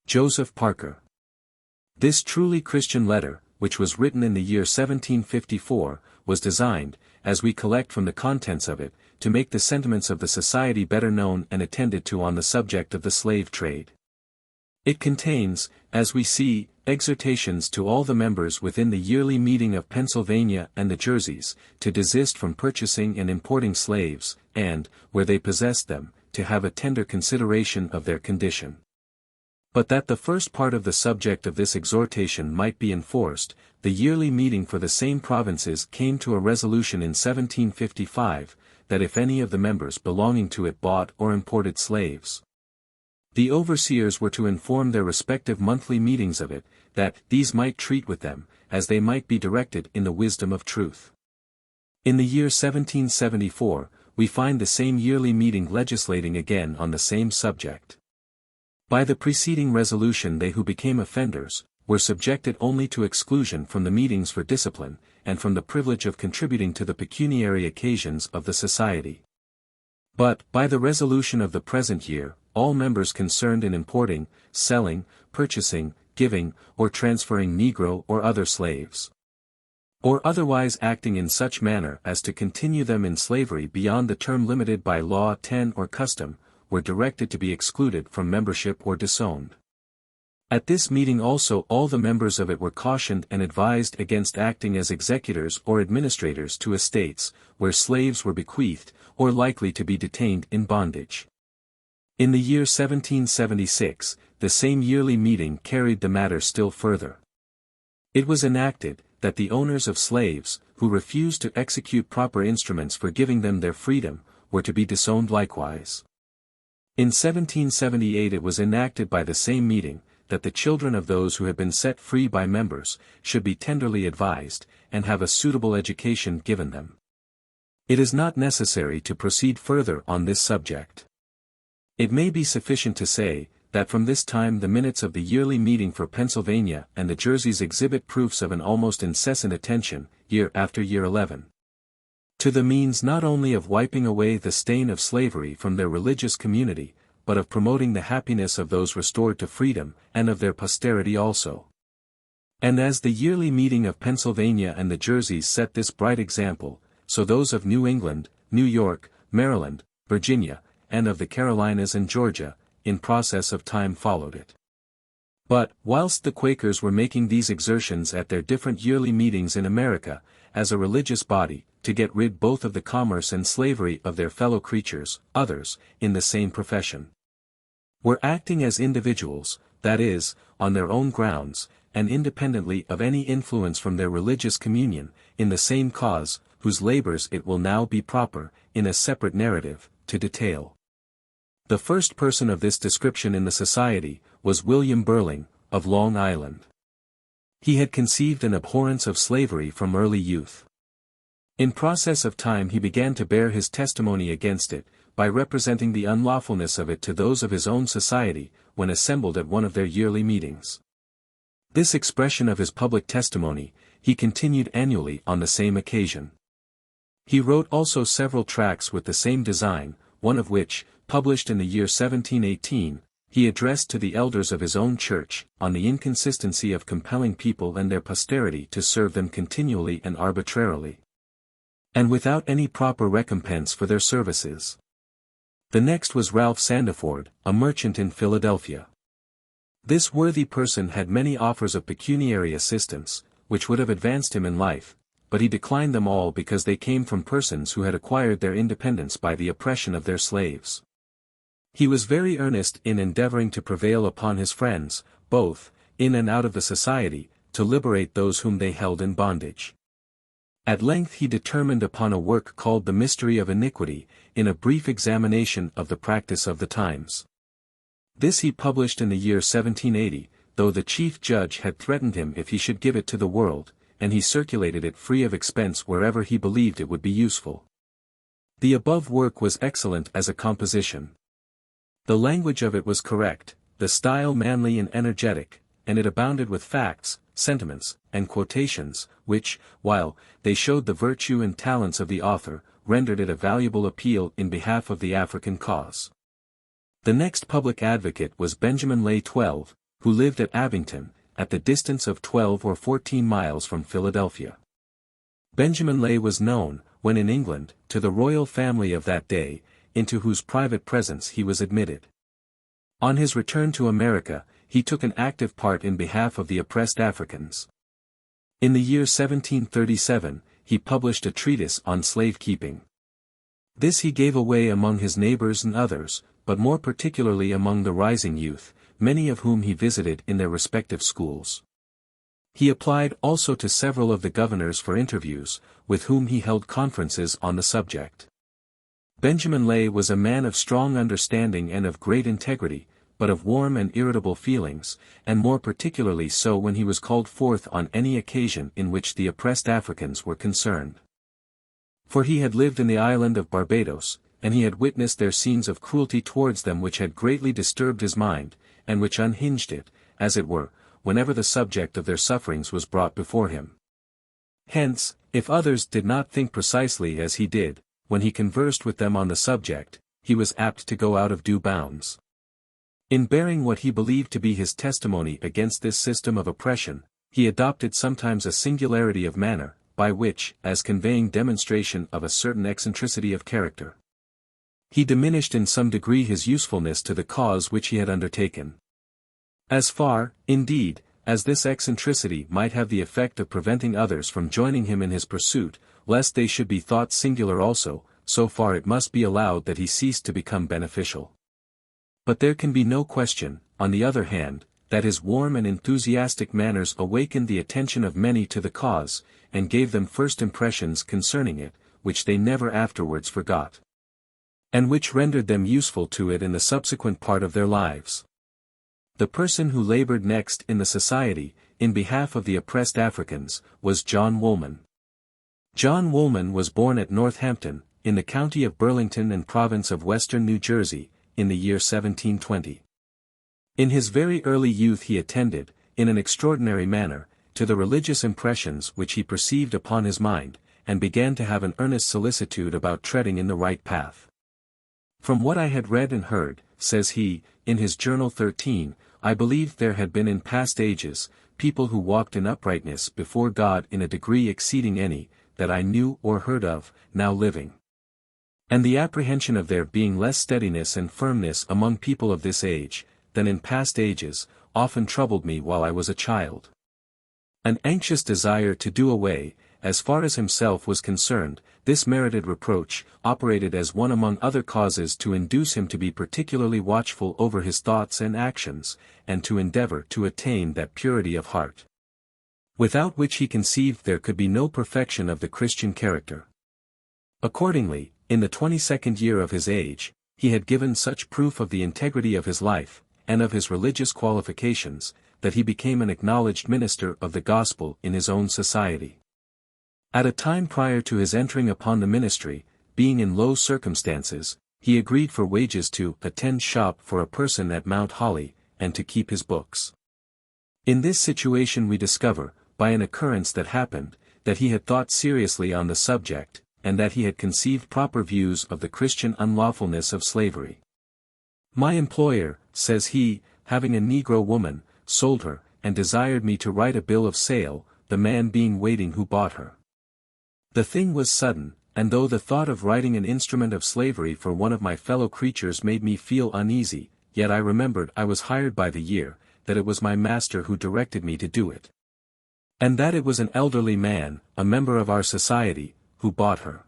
Joseph Parker. This truly Christian letter, which was written in the year 1754, was designed, as we collect from the contents of it, to make the sentiments of the Society better known and attended to on the subject of the slave trade. It contains, as we see, exhortations to all the members within the yearly meeting of Pennsylvania and the Jerseys, to desist from purchasing and importing slaves, and, where they possess them, to have a tender consideration of their condition. But that the first part of the subject of this exhortation might be enforced, the yearly meeting for the same provinces came to a resolution in 1755, that if any of the members belonging to it bought or imported slaves, the overseers were to inform their respective monthly meetings of it, that these might treat with them, as they might be directed in the wisdom of truth. In the year 1774, we find the same yearly meeting legislating again on the same subject. By the preceding resolution they who became offenders, were subjected only to exclusion from the meetings for discipline, and from the privilege of contributing to the pecuniary occasions of the society. But, by the resolution of the present year, all members concerned in importing, selling, purchasing, giving, or transferring Negro or other slaves, or otherwise acting in such manner as to continue them in slavery beyond the term limited by law, 10 or custom, were directed to be excluded from membership or disowned. At this meeting also all the members of it were cautioned and advised against acting as executors or administrators to estates, where slaves were bequeathed, or likely to be detained in bondage. In the year 1776, the same yearly meeting carried the matter still further. It was enacted, that the owners of slaves, who refused to execute proper instruments for giving them their freedom, were to be disowned likewise. In 1778 it was enacted by the same meeting, that the children of those who had been set free by members, should be tenderly advised, and have a suitable education given them. It is not necessary to proceed further on this subject. It may be sufficient to say, that from this time the minutes of the yearly meeting for Pennsylvania and the Jerseys exhibit proofs of an almost incessant attention, year after year 11. To the means not only of wiping away the stain of slavery from their religious community, but of promoting the happiness of those restored to freedom, and of their posterity also. And as the yearly meeting of Pennsylvania and the Jerseys set this bright example, so those of New England, New York, Maryland, Virginia, and of the Carolinas and Georgia, in process of time followed it. But, whilst the Quakers were making these exertions at their different yearly meetings in America, as a religious body, to get rid both of the commerce and slavery of their fellow creatures, others, in the same profession, were acting as individuals, that is, on their own grounds, and independently of any influence from their religious communion, in the same cause, whose labors it will now be proper, in a separate narrative, to detail. The first person of this description in the society, was William Burling, of Long Island. He had conceived an abhorrence of slavery from early youth. In process of time he began to bear his testimony against it, by representing the unlawfulness of it to those of his own society, when assembled at one of their yearly meetings. This expression of his public testimony, he continued annually on the same occasion. He wrote also several tracts with the same design, one of which, published in the year 1718, he addressed to the elders of his own church, on the inconsistency of compelling people and their posterity to serve them continually and arbitrarily, and without any proper recompense for their services. The next was Ralph Sandiford, a merchant in Philadelphia. This worthy person had many offers of pecuniary assistance, which would have advanced him in life, but he declined them all because they came from persons who had acquired their independence by the oppression of their slaves. He was very earnest in endeavoring to prevail upon his friends, both, in and out of the society, to liberate those whom they held in bondage. At length he determined upon a work called The Mystery of Iniquity, in a brief examination of the practice of the times. This he published in the year 1780, though the chief judge had threatened him if he should give it to the world, and he circulated it free of expense wherever he believed it would be useful. The above work was excellent as a composition. The language of it was correct, the style manly and energetic, and it abounded with facts, sentiments, and quotations, which, while they showed the virtue and talents of the author, rendered it a valuable appeal in behalf of the African cause. The next public advocate was Benjamin Lay 12, who lived at Abington, at the distance of 12 or 14 miles from Philadelphia. Benjamin Lay was known, when in England, to the royal family of that day, into whose private presence he was admitted. On his return to America, he took an active part in behalf of the oppressed Africans. In the year 1737, he published a treatise on slave-keeping. This he gave away among his neighbors and others, but more particularly among the rising youth, many of whom he visited in their respective schools. He applied also to several of the governors for interviews, with whom he held conferences on the subject. Benjamin Lay was a man of strong understanding and of great integrity, but of warm and irritable feelings, and more particularly so when he was called forth on any occasion in which the oppressed Africans were concerned. For he had lived in the island of Barbados, and he had witnessed their scenes of cruelty towards them which had greatly disturbed his mind, and which unhinged it, as it were, whenever the subject of their sufferings was brought before him. Hence, if others did not think precisely as he did, when he conversed with them on the subject, he was apt to go out of due bounds. In bearing what he believed to be his testimony against this system of oppression, he adopted sometimes a singularity of manner, by which, as conveying demonstration of a certain eccentricity of character, he diminished in some degree his usefulness to the cause which he had undertaken. As far, indeed, as this eccentricity might have the effect of preventing others from joining him in his pursuit, lest they should be thought singular also, so far it must be allowed that he ceased to become beneficial. But there can be no question, on the other hand, that his warm and enthusiastic manners awakened the attention of many to the cause, and gave them first impressions concerning it, which they never afterwards forgot, and which rendered them useful to it in the subsequent part of their lives. The person who labored next in the society, in behalf of the oppressed Africans, was John Woolman. John Woolman was born at Northampton, in the county of Burlington and province of western New Jersey, in the year 1720. In his very early youth he attended, in an extraordinary manner, to the religious impressions which he perceived upon his mind, and began to have an earnest solicitude about treading in the right path. From what I had read and heard, says he, in his Journal 13, I believed there had been in past ages, people who walked in uprightness before God in a degree exceeding any, that I knew or heard of, now living. And the apprehension of there being less steadiness and firmness among people of this age, than in past ages, often troubled me while I was a child. An anxious desire to do away, as far as himself was concerned, this merited reproach, operated as one among other causes to induce him to be particularly watchful over his thoughts and actions, and to endeavor to attain that purity of heart, without which he conceived there could be no perfection of the Christian character. Accordingly, in the 22nd year of his age, he had given such proof of the integrity of his life, and of his religious qualifications, that he became an acknowledged minister of the gospel in his own society. At a time prior to his entering upon the ministry, being in low circumstances, he agreed for wages to attend shop for a person at Mount Holly, and to keep his books. In this situation we discover, by an occurrence that happened, that he had thought seriously on the subject, and that he had conceived proper views of the Christian unlawfulness of slavery. My employer, says he, having a Negro woman, sold her, and desired me to write a bill of sale, the man being waiting who bought her. The thing was sudden, and though the thought of writing an instrument of slavery for one of my fellow creatures made me feel uneasy, yet I remembered I was hired by the year, that it was my master who directed me to do it, and that it was an elderly man, a member of our society, who bought her.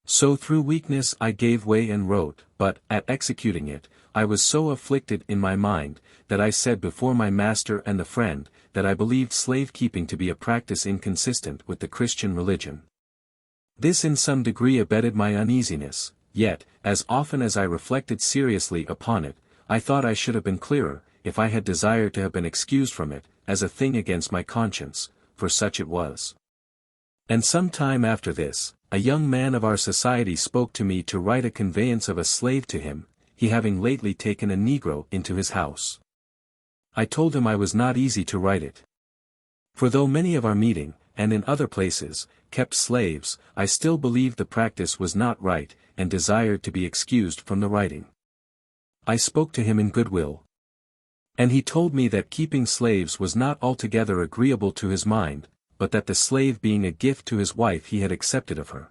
So through weakness I gave way and wrote, but, at executing it, I was so afflicted in my mind, that I said before my master and the friend, that I believed slave-keeping to be a practice inconsistent with the Christian religion. This in some degree abated my uneasiness, yet, as often as I reflected seriously upon it, I thought I should have been clearer, if I had desired to have been excused from it, as a thing against my conscience, for such it was. And some time after this, a young man of our society spoke to me to write a conveyance of a slave to him, he having lately taken a Negro into his house. I told him I was not easy to write it. For though many of our meeting, and in other places, kept slaves, I still believed the practice was not right, and desired to be excused from the writing. I spoke to him in goodwill, and he told me that keeping slaves was not altogether agreeable to his mind, but that the slave being a gift to his wife he had accepted of her.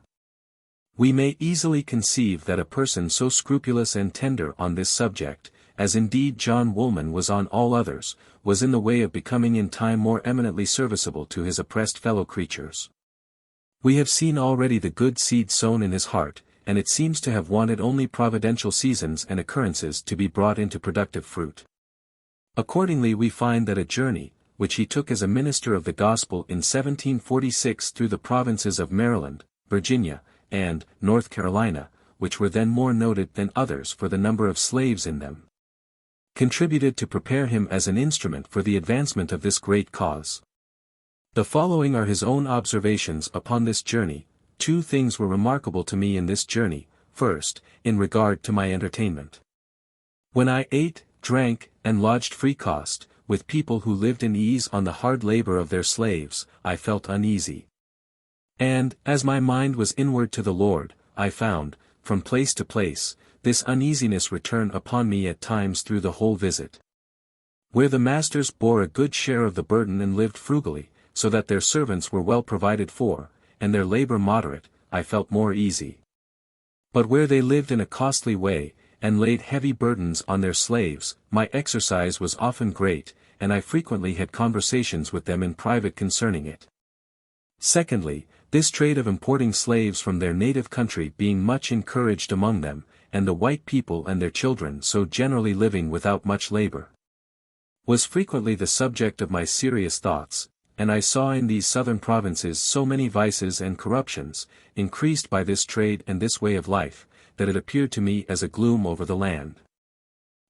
We may easily conceive that a person so scrupulous and tender on this subject, as indeed John Woolman was on all others, was in the way of becoming in time more eminently serviceable to his oppressed fellow creatures. We have seen already the good seed sown in his heart, and it seems to have wanted only providential seasons and occurrences to be brought into productive fruit. Accordingly we find that a journey, which he took as a minister of the gospel in 1746 through the provinces of Maryland, Virginia, and North Carolina, which were then more noted than others for the number of slaves in them, contributed to prepare him as an instrument for the advancement of this great cause. The following are his own observations upon this journey. 2 things were remarkable to me in this journey. First, in regard to my entertainment. When I ate, drank, and lodged free cost, with people who lived in ease on the hard labor of their slaves, I felt uneasy. And, as my mind was inward to the Lord, I found, from place to place, this uneasiness returned upon me at times through the whole visit. Where the masters bore a good share of the burden and lived frugally, so that their servants were well provided for, and their labor moderate, I felt more easy. But where they lived in a costly way, and laid heavy burdens on their slaves, my exercise was often great, and I frequently had conversations with them in private concerning it. Secondly, this trade of importing slaves from their native country being much encouraged among them, and the white people and their children so generally living without much labor, was frequently the subject of my serious thoughts, and I saw in these southern provinces so many vices and corruptions, increased by this trade and this way of life, that it appeared to me as a gloom over the land.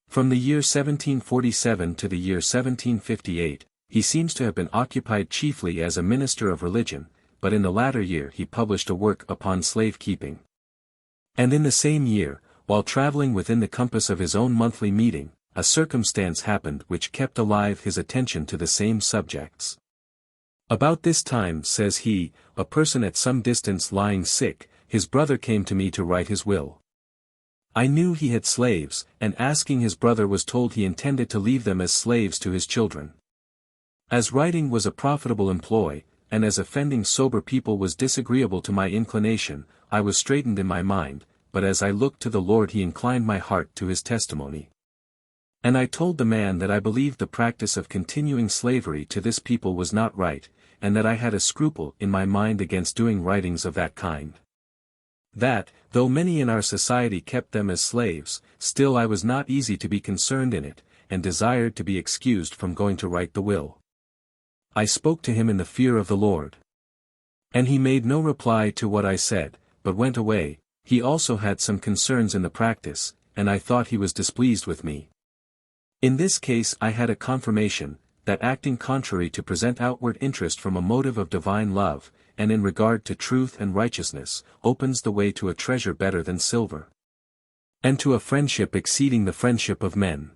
From the year 1747 to the year 1758, he seems to have been occupied chiefly as a minister of religion, but in the latter year he published a work upon slave-keeping. And in the same year, while traveling within the compass of his own monthly meeting, a circumstance happened which kept alive his attention to the same subjects. About this time, says he, a person at some distance lying sick, his brother came to me to write his will. I knew he had slaves, and asking his brother was told he intended to leave them as slaves to his children. As writing was a profitable employ, and as offending sober people was disagreeable to my inclination, I was straitened in my mind, but as I looked to the Lord he inclined my heart to his testimony. And I told the man that I believed the practice of continuing slavery to this people was not right, and that I had a scruple in my mind against doing writings of that kind. That, though many in our society kept them as slaves, still I was not easy to be concerned in it, and desired to be excused from going to write the will. I spoke to him in the fear of the Lord. And he made no reply to what I said, but went away. He also had some concerns in the practice, and I thought he was displeased with me. In this case I had a confirmation, that acting contrary to present outward interest from a motive of divine love, and in regard to truth and righteousness, opens the way to a treasure better than silver, and to a friendship exceeding the friendship of men.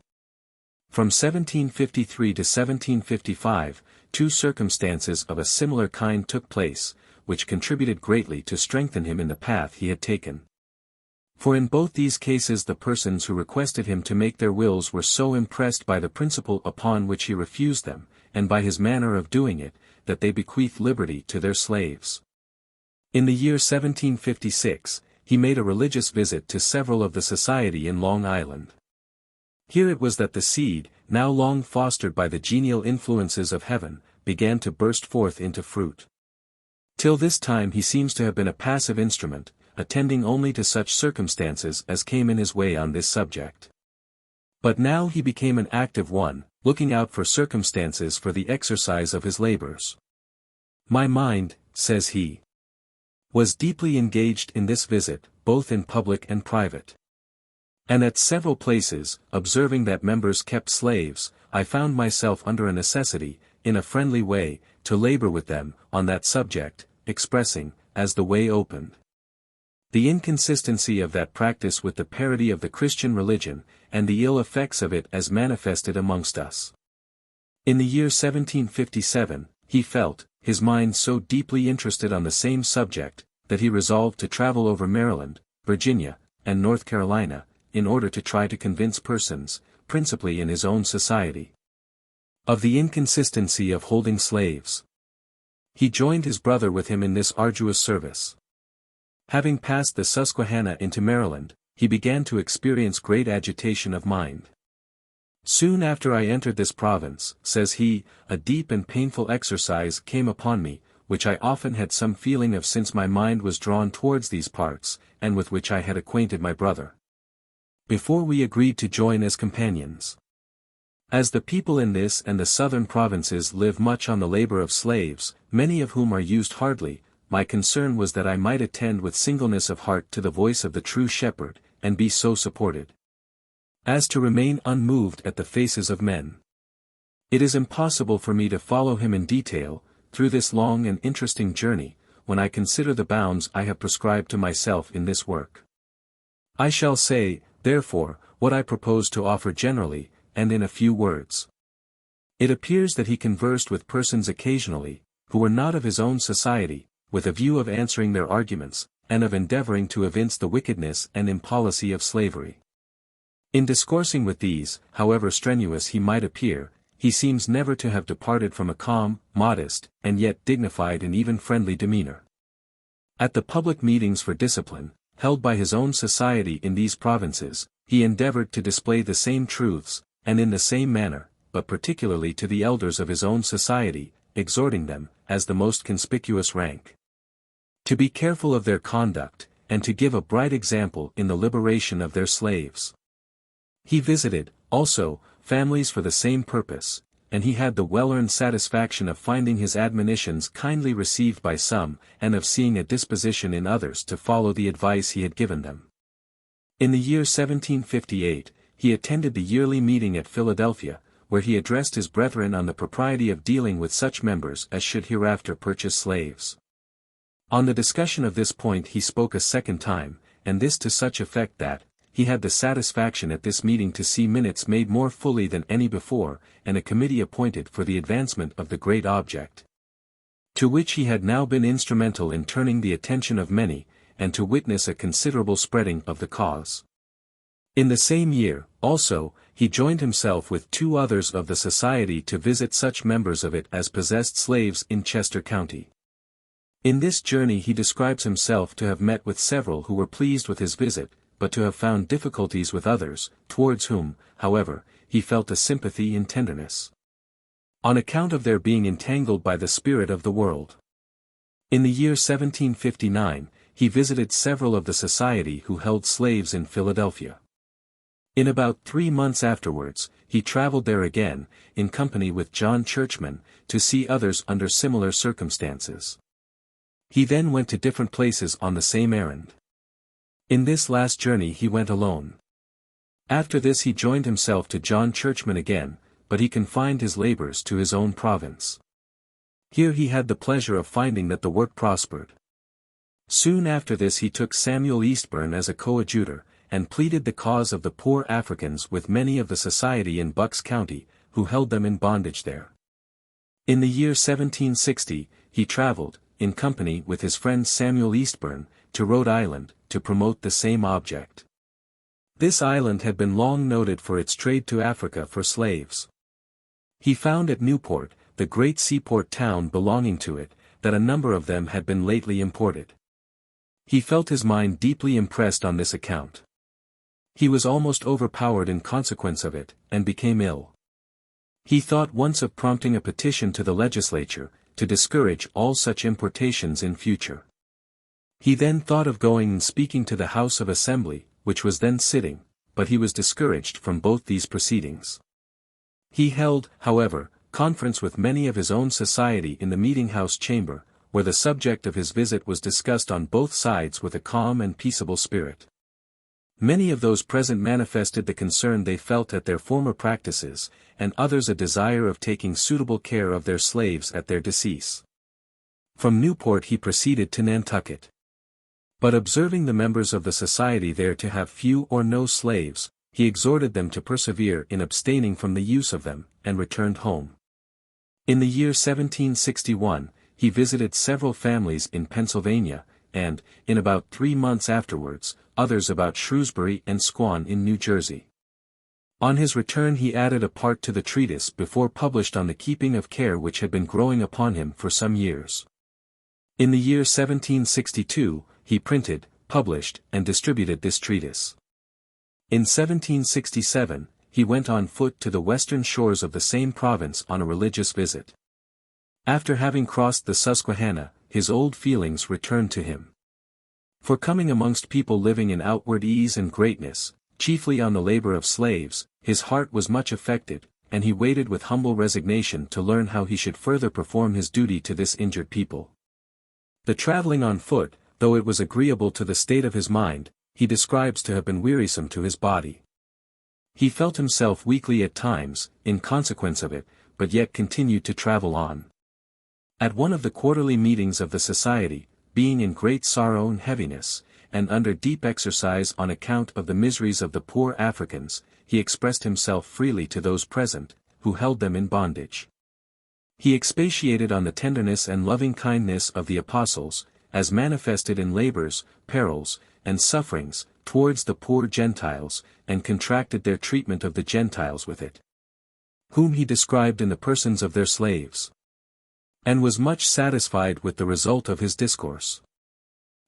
From 1753 to 1755, two circumstances of a similar kind took place, which contributed greatly to strengthen him in the path he had taken. For in both these cases the persons who requested him to make their wills were so impressed by the principle upon which he refused them, and by his manner of doing it, that they bequeathed liberty to their slaves. In the year 1756, he made a religious visit to several of the society in Long Island. Here it was that the seed, now long fostered by the genial influences of heaven, began to burst forth into fruit. Till this time he seems to have been a passive instrument, attending only to such circumstances as came in his way on this subject. But now he became an active one, looking out for circumstances for the exercise of his labors. My mind, says he, was deeply engaged in this visit, both in public and private. And at several places, observing that members kept slaves, I found myself under a necessity, in a friendly way, to labor with them, on that subject, expressing, as the way opened, the inconsistency of that practice with the parity of the Christian religion, and the ill effects of it as manifested amongst us. In the year 1757, he felt, his mind so deeply interested on the same subject, that he resolved to travel over Maryland, Virginia, and North Carolina, in order to try to convince persons, principally in his own society, of the inconsistency of holding slaves. He joined his brother with him in this arduous service. Having passed the Susquehanna into Maryland, he began to experience great agitation of mind. Soon after I entered this province, says he, a deep and painful exercise came upon me, which I often had some feeling of since my mind was drawn towards these parts, and with which I had acquainted my brother, before we agreed to join as companions. As the people in this and the southern provinces live much on the labor of slaves, many of whom are used hardly, my concern was that I might attend with singleness of heart to the voice of the true shepherd, and be so supported as to remain unmoved at the faces of men. It is impossible for me to follow him in detail, through this long and interesting journey, when I consider the bounds I have prescribed to myself in this work. I shall say, therefore, what I propose to offer generally, and in a few words. It appears that he conversed with persons occasionally, who were not of his own society, with a view of answering their arguments, and of endeavoring to evince the wickedness and impolicy of slavery. In discoursing with these, however strenuous he might appear, he seems never to have departed from a calm, modest, and yet dignified and even friendly demeanor. At the public meetings for discipline, held by his own society in these provinces, he endeavored to display the same truths, and in the same manner, but particularly to the elders of his own society, exhorting them, as the most conspicuous rank, to be careful of their conduct, and to give a bright example in the liberation of their slaves. He visited, also, families for the same purpose, and he had the well-earned satisfaction of finding his admonitions kindly received by some, and of seeing a disposition in others to follow the advice he had given them. In the year 1758, he attended the yearly meeting at Philadelphia, where he addressed his brethren on the propriety of dealing with such members as should hereafter purchase slaves. On the discussion of this point he spoke a second time, and this to such effect that, he had the satisfaction at this meeting to see minutes made more fully than any before, and a committee appointed for the advancement of the great object, to which he had now been instrumental in turning the attention of many, and to witness a considerable spreading of the cause. In the same year, also, he joined himself with 2 others of the society to visit such members of it as possessed slaves in Chester County. In this journey he describes himself to have met with several who were pleased with his visit, but to have found difficulties with others, towards whom, however, he felt a sympathy and tenderness, on account of their being entangled by the spirit of the world. In the year 1759, he visited several of the society who held slaves in Philadelphia. In about 3 months afterwards, he traveled there again, in company with John Churchman, to see others under similar circumstances. He then went to different places on the same errand. In this last journey he went alone. After this he joined himself to John Churchman again, but he confined his labors to his own province. Here he had the pleasure of finding that the work prospered. Soon after this he took Samuel Eastburn as a coadjutor, and pleaded the cause of the poor Africans with many of the society in Bucks County, who held them in bondage there. In the year 1760, he traveled, in company with his friend Samuel Eastburn, to Rhode Island, to promote the same object. This island had been long noted for its trade to Africa for slaves. He found at Newport, the great seaport town belonging to it, that a number of them had been lately imported. He felt his mind deeply impressed on this account. He was almost overpowered in consequence of it, and became ill. He thought once of prompting a petition to the legislature, to discourage all such importations in future. He then thought of going and speaking to the House of Assembly, which was then sitting, but he was discouraged from both these proceedings. He held, however, conference with many of his own society in the meeting-house chamber, where the subject of his visit was discussed on both sides with a calm and peaceable spirit. Many of those present manifested the concern they felt at their former practices, and others a desire of taking suitable care of their slaves at their decease. From Newport he proceeded to Nantucket. But observing the members of the society there to have few or no slaves, he exhorted them to persevere in abstaining from the use of them, and returned home. In the year 1761, he visited several families in Pennsylvania, and, in about 3 months afterwards, others about Shrewsbury and Squaw in New Jersey. On his return he added a part to the treatise before published on the keeping of care which had been growing upon him for some years. In the year 1762, he printed, published, and distributed this treatise. In 1767, he went on foot to the western shores of the same province on a religious visit. After having crossed the Susquehanna, his old feelings returned to him. For coming amongst people living in outward ease and greatness, chiefly on the labor of slaves, his heart was much affected, and he waited with humble resignation to learn how he should further perform his duty to this injured people. The traveling on foot, though it was agreeable to the state of his mind, he describes to have been wearisome to his body. He felt himself weakly at times, in consequence of it, but yet continued to travel on. At one of the quarterly meetings of the society, being in great sorrow and heaviness, and under deep exercise on account of the miseries of the poor Africans, he expressed himself freely to those present, who held them in bondage. He expatiated on the tenderness and loving kindness of the apostles, as manifested in labors, perils, and sufferings, towards the poor Gentiles, and contracted their treatment of the Gentiles with it, whom he described in the persons of their slaves, and was much satisfied with the result of his discourse.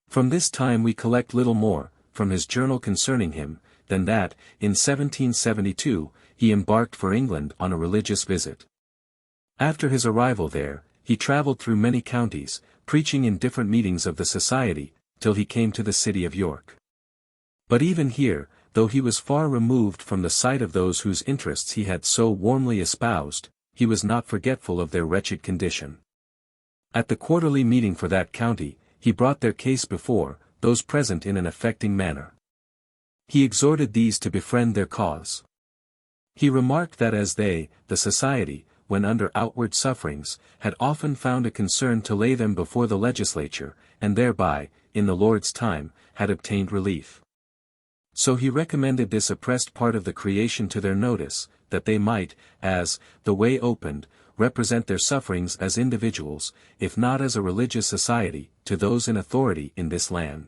From this time we collect little more, from his journal concerning him, than that, in 1772, he embarked for England on a religious visit. After his arrival there, he travelled through many counties, preaching in different meetings of the Society, till he came to the city of York. But even here, though he was far removed from the sight of those whose interests he had so warmly espoused, he was not forgetful of their wretched condition. At the quarterly meeting for that county, he brought their case before those present in an affecting manner. He exhorted these to befriend their cause. He remarked that as they, the Society, when under outward sufferings, had often found a concern to lay them before the legislature, and thereby, in the Lord's time, had obtained relief. So he recommended this oppressed part of the creation to their notice, that they might, as the way opened, represent their sufferings as individuals, if not as a religious society, to those in authority in this land.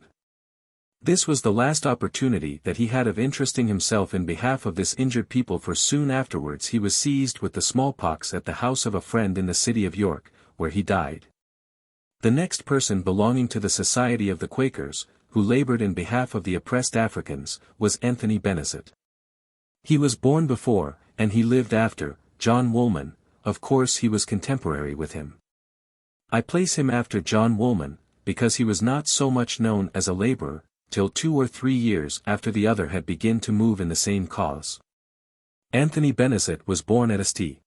This was the last opportunity that he had of interesting himself in behalf of this injured people, for soon afterwards he was seized with the smallpox at the house of a friend in the city of York, where he died. The next person belonging to the Society of the Quakers, who labored in behalf of the oppressed Africans, was Anthony Benezet. He was born before, and he lived after, John Woolman. Of course he was contemporary with him. I place him after John Woolman, because he was not so much known as a laborer, till 2 or 3 years after the other had begun to move in the same cause. Anthony Benezet was born at St.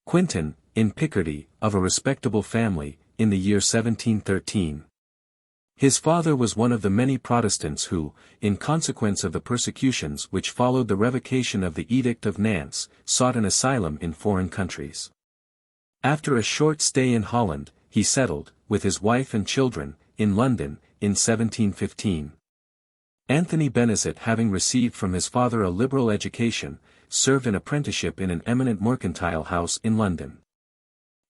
Quintin, in Picardy, of a respectable family, in the year 1713. His father was one of the many Protestants who, in consequence of the persecutions which followed the revocation of the Edict of Nantes, sought an asylum in foreign countries. After a short stay in Holland, he settled, with his wife and children, in London, in 1715. Anthony Benezet, having received from his father a liberal education, served an apprenticeship in an eminent mercantile house in London.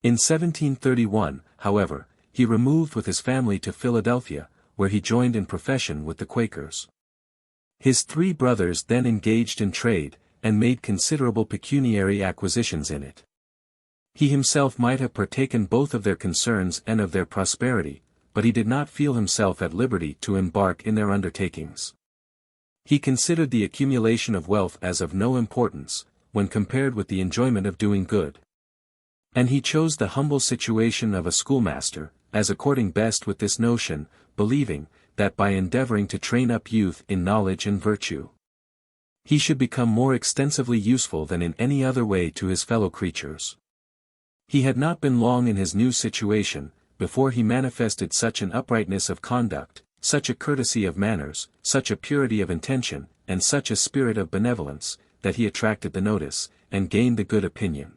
In 1731, however, he removed with his family to Philadelphia, where he joined in profession with the Quakers. His 3 brothers then engaged in trade, and made considerable pecuniary acquisitions in it. He himself might have partaken both of their concerns and of their prosperity, but he did not feel himself at liberty to embark in their undertakings. He considered the accumulation of wealth as of no importance, when compared with the enjoyment of doing good. And he chose the humble situation of a schoolmaster, as according best with this notion, believing, that by endeavoring to train up youth in knowledge and virtue, he should become more extensively useful than in any other way to his fellow creatures. He had not been long in his new situation, before he manifested such an uprightness of conduct, such a courtesy of manners, such a purity of intention, and such a spirit of benevolence, that he attracted the notice, and gained the good opinion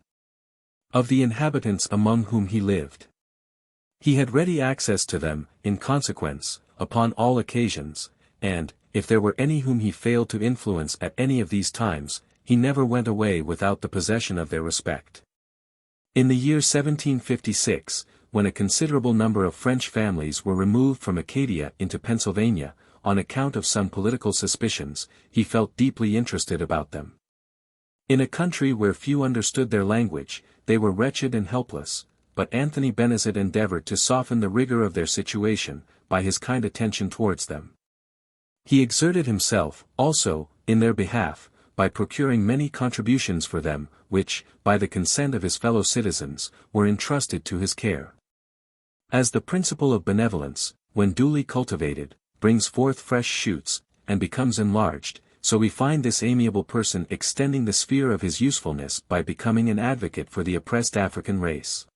of the inhabitants among whom he lived. He had ready access to them, in consequence, upon all occasions, and, if there were any whom he failed to influence at any of these times, he never went away without the possession of their respect. In the year 1756, when a considerable number of French families were removed from Acadia into Pennsylvania, on account of some political suspicions, he felt deeply interested about them. In a country where few understood their language, they were wretched and helpless, but Anthony Benezet endeavored to soften the rigor of their situation, by his kind attention towards them. He exerted himself, also, in their behalf, by procuring many contributions for them, which, by the consent of his fellow citizens, were entrusted to his care. As the principle of benevolence, when duly cultivated, brings forth fresh shoots, and becomes enlarged, so we find this amiable person extending the sphere of his usefulness by becoming an advocate for the oppressed African race.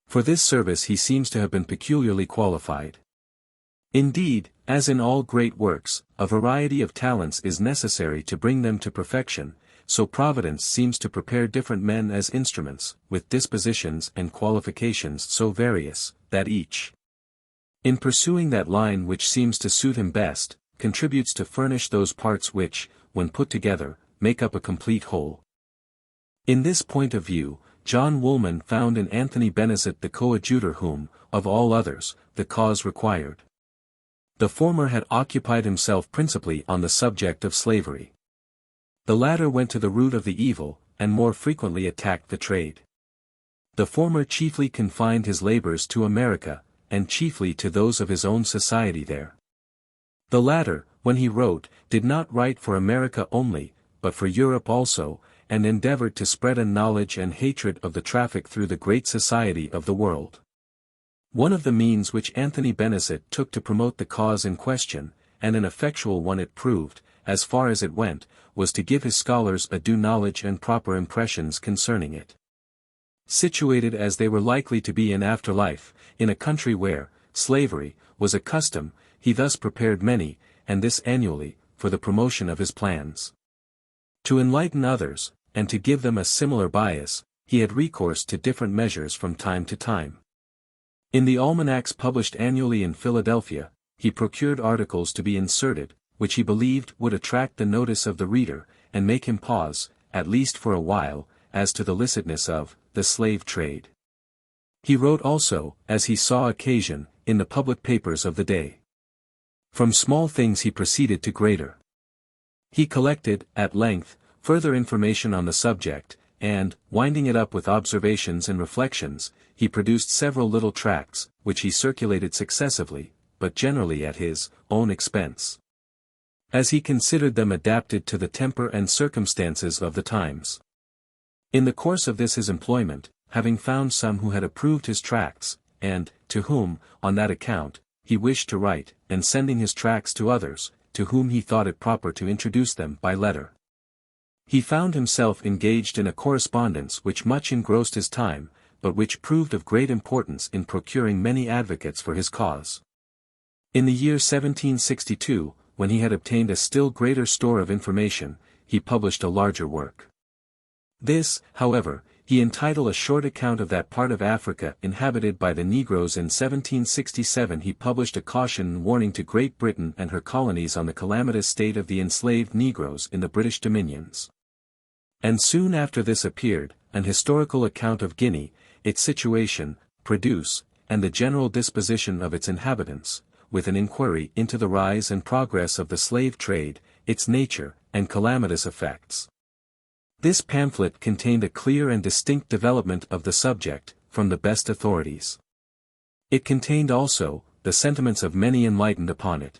For this service he seems to have been peculiarly qualified. Indeed, as in all great works, a variety of talents is necessary to bring them to perfection, so Providence seems to prepare different men as instruments, with dispositions and qualifications so various, that each, in pursuing that line which seems to suit him best, contributes to furnish those parts which, when put together, make up a complete whole. In this point of view, John Woolman found in Anthony Benezet the coadjutor whom, of all others, the cause required. The former had occupied himself principally on the subject of slavery. The latter went to the root of the evil, and more frequently attacked the trade. The former chiefly confined his labors to America, and chiefly to those of his own society there. The latter, when he wrote, did not write for America only, but for Europe also, and endeavored to spread a knowledge and hatred of the traffic through the great society of the world. One of the means which Anthony Benezet took to promote the cause in question, and an effectual one it proved, as far as it went, was to give his scholars a due knowledge and proper impressions concerning it. Situated as they were likely to be in after life, in a country where slavery was a custom, he thus prepared many, and this annually, for the promotion of his plans. To enlighten others, and to give them a similar bias, he had recourse to different measures from time to time. In the almanacs published annually in Philadelphia, he procured articles to be inserted, which he believed would attract the notice of the reader, and make him pause, at least for a while, as to the licitness of the slave trade. He wrote also, as he saw occasion, in the public papers of the day. From small things he proceeded to greater. He collected, at length, further information on the subject, and, winding it up with observations and reflections, he produced several little tracts, which he circulated successively, but generally at his own expense, as he considered them adapted to the temper and circumstances of the times. In the course of this his employment, having found some who had approved his tracts, and, to whom, on that account, he wished to write, and sending his tracts to others, to whom he thought it proper to introduce them by letter, he found himself engaged in a correspondence which much engrossed his time, but which proved of great importance in procuring many advocates for his cause. In the year 1762, when he had obtained a still greater store of information, he published a larger work. This, however, he entitled A Short Account of that Part of Africa Inhabited by the Negroes. In 1767 he published a caution and warning to Great Britain and her colonies on the calamitous state of the enslaved Negroes in the British dominions. And soon after this appeared, an historical account of Guinea, its situation, produce, and the general disposition of its inhabitants, with an inquiry into the rise and progress of the slave trade, its nature, and calamitous effects. This pamphlet contained a clear and distinct development of the subject, from the best authorities. It contained also, the sentiments of many enlightened upon it.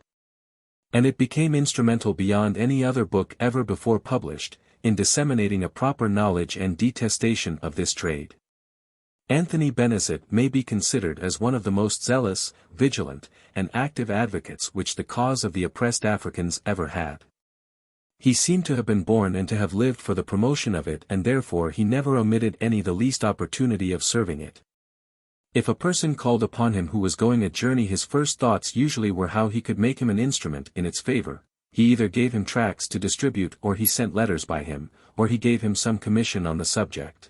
And it became instrumental beyond any other book ever before published, in disseminating a proper knowledge and detestation of this trade. Anthony Benezet may be considered as one of the most zealous, vigilant, and active advocates which the cause of the oppressed Africans ever had. He seemed to have been born and to have lived for the promotion of it, and therefore he never omitted any the least opportunity of serving it. If a person called upon him who was going a journey, his first thoughts usually were how he could make him an instrument in its favor. He either gave him tracts to distribute, or he sent letters by him, or he gave him some commission on the subject.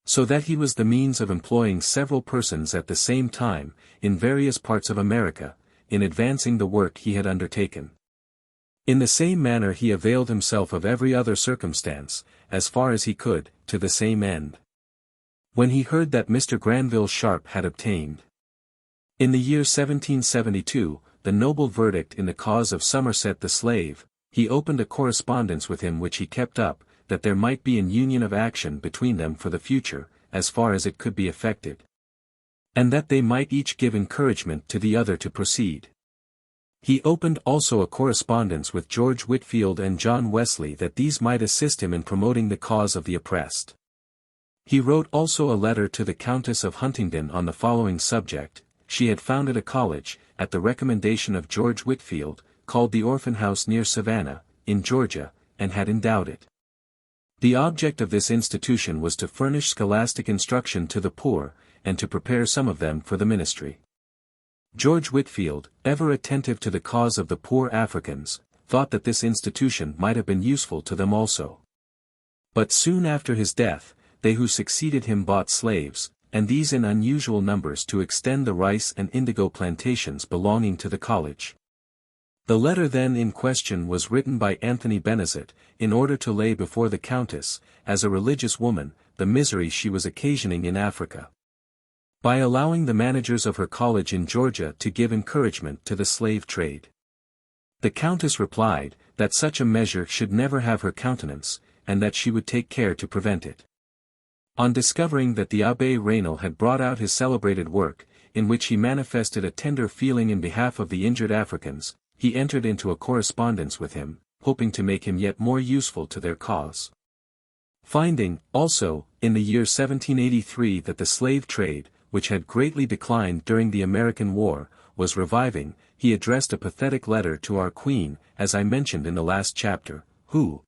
So that he was the means of employing several persons at the same time, in various parts of America, in advancing the work he had undertaken. In the same manner he availed himself of every other circumstance, as far as he could, to the same end. When he heard that Mr. Granville Sharp had obtained, in the year 1772, the noble verdict in the cause of Somerset the slave, he opened a correspondence with him which he kept up, that there might be an union of action between them for the future, as far as it could be effected, and that they might each give encouragement to the other to proceed. He opened also a correspondence with George Whitfield and John Wesley, that these might assist him in promoting the cause of the oppressed. He wrote also a letter to the Countess of Huntingdon on the following subject. She had founded a college, at the recommendation of George Whitfield, called the Orphan House near Savannah, in Georgia, and had endowed it. The object of this institution was to furnish scholastic instruction to the poor, and to prepare some of them for the ministry. George Whitfield, ever attentive to the cause of the poor Africans, thought that this institution might have been useful to them also. But soon after his death, they who succeeded him bought slaves, and these in unusual numbers, to extend the rice and indigo plantations belonging to the college. The letter then in question was written by Anthony Benezet, in order to lay before the Countess, as a religious woman, the misery she was occasioning in Africa, by allowing the managers of her college in Georgia to give encouragement to the slave trade. The Countess replied, that such a measure should never have her countenance, and that she would take care to prevent it. On discovering that the Abbé Raynal had brought out his celebrated work, in which he manifested a tender feeling in behalf of the injured Africans, he entered into a correspondence with him, hoping to make him yet more useful to their cause. Finding, also, in the year 1783 that the slave trade, which had greatly declined during the American War, was reviving, he addressed a pathetic letter to our Queen, as I mentioned in the last chapter, who,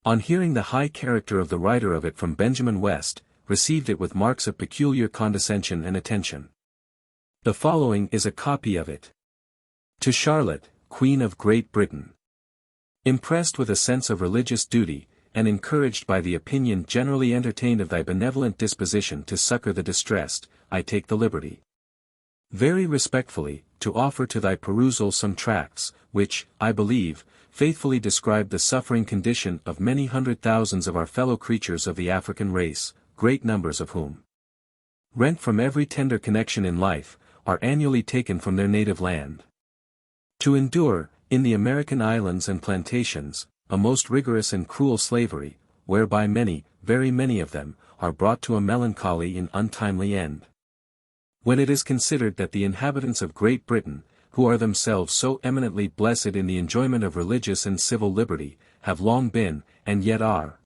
on hearing the high character of the writer of it from Benjamin West, received it with marks of peculiar condescension and attention. The following is a copy of it. To Charlotte, Queen of Great Britain. Impressed with a sense of religious duty, and encouraged by the opinion generally entertained of thy benevolent disposition to succor the distressed, I take the liberty, very respectfully, to offer to thy perusal some tracts, which, I believe, faithfully describe the suffering condition of many hundred thousands of our fellow creatures of the African race, great numbers of whom, rent from every tender connection in life, are annually taken from their native land, to endure, in the American islands and plantations, a most rigorous and cruel slavery, whereby many, very many of them, are brought to a melancholy and untimely end. When it is considered that the inhabitants of Great Britain, who are themselves so eminently blessed in the enjoyment of religious and civil liberty, have long been, and yet are,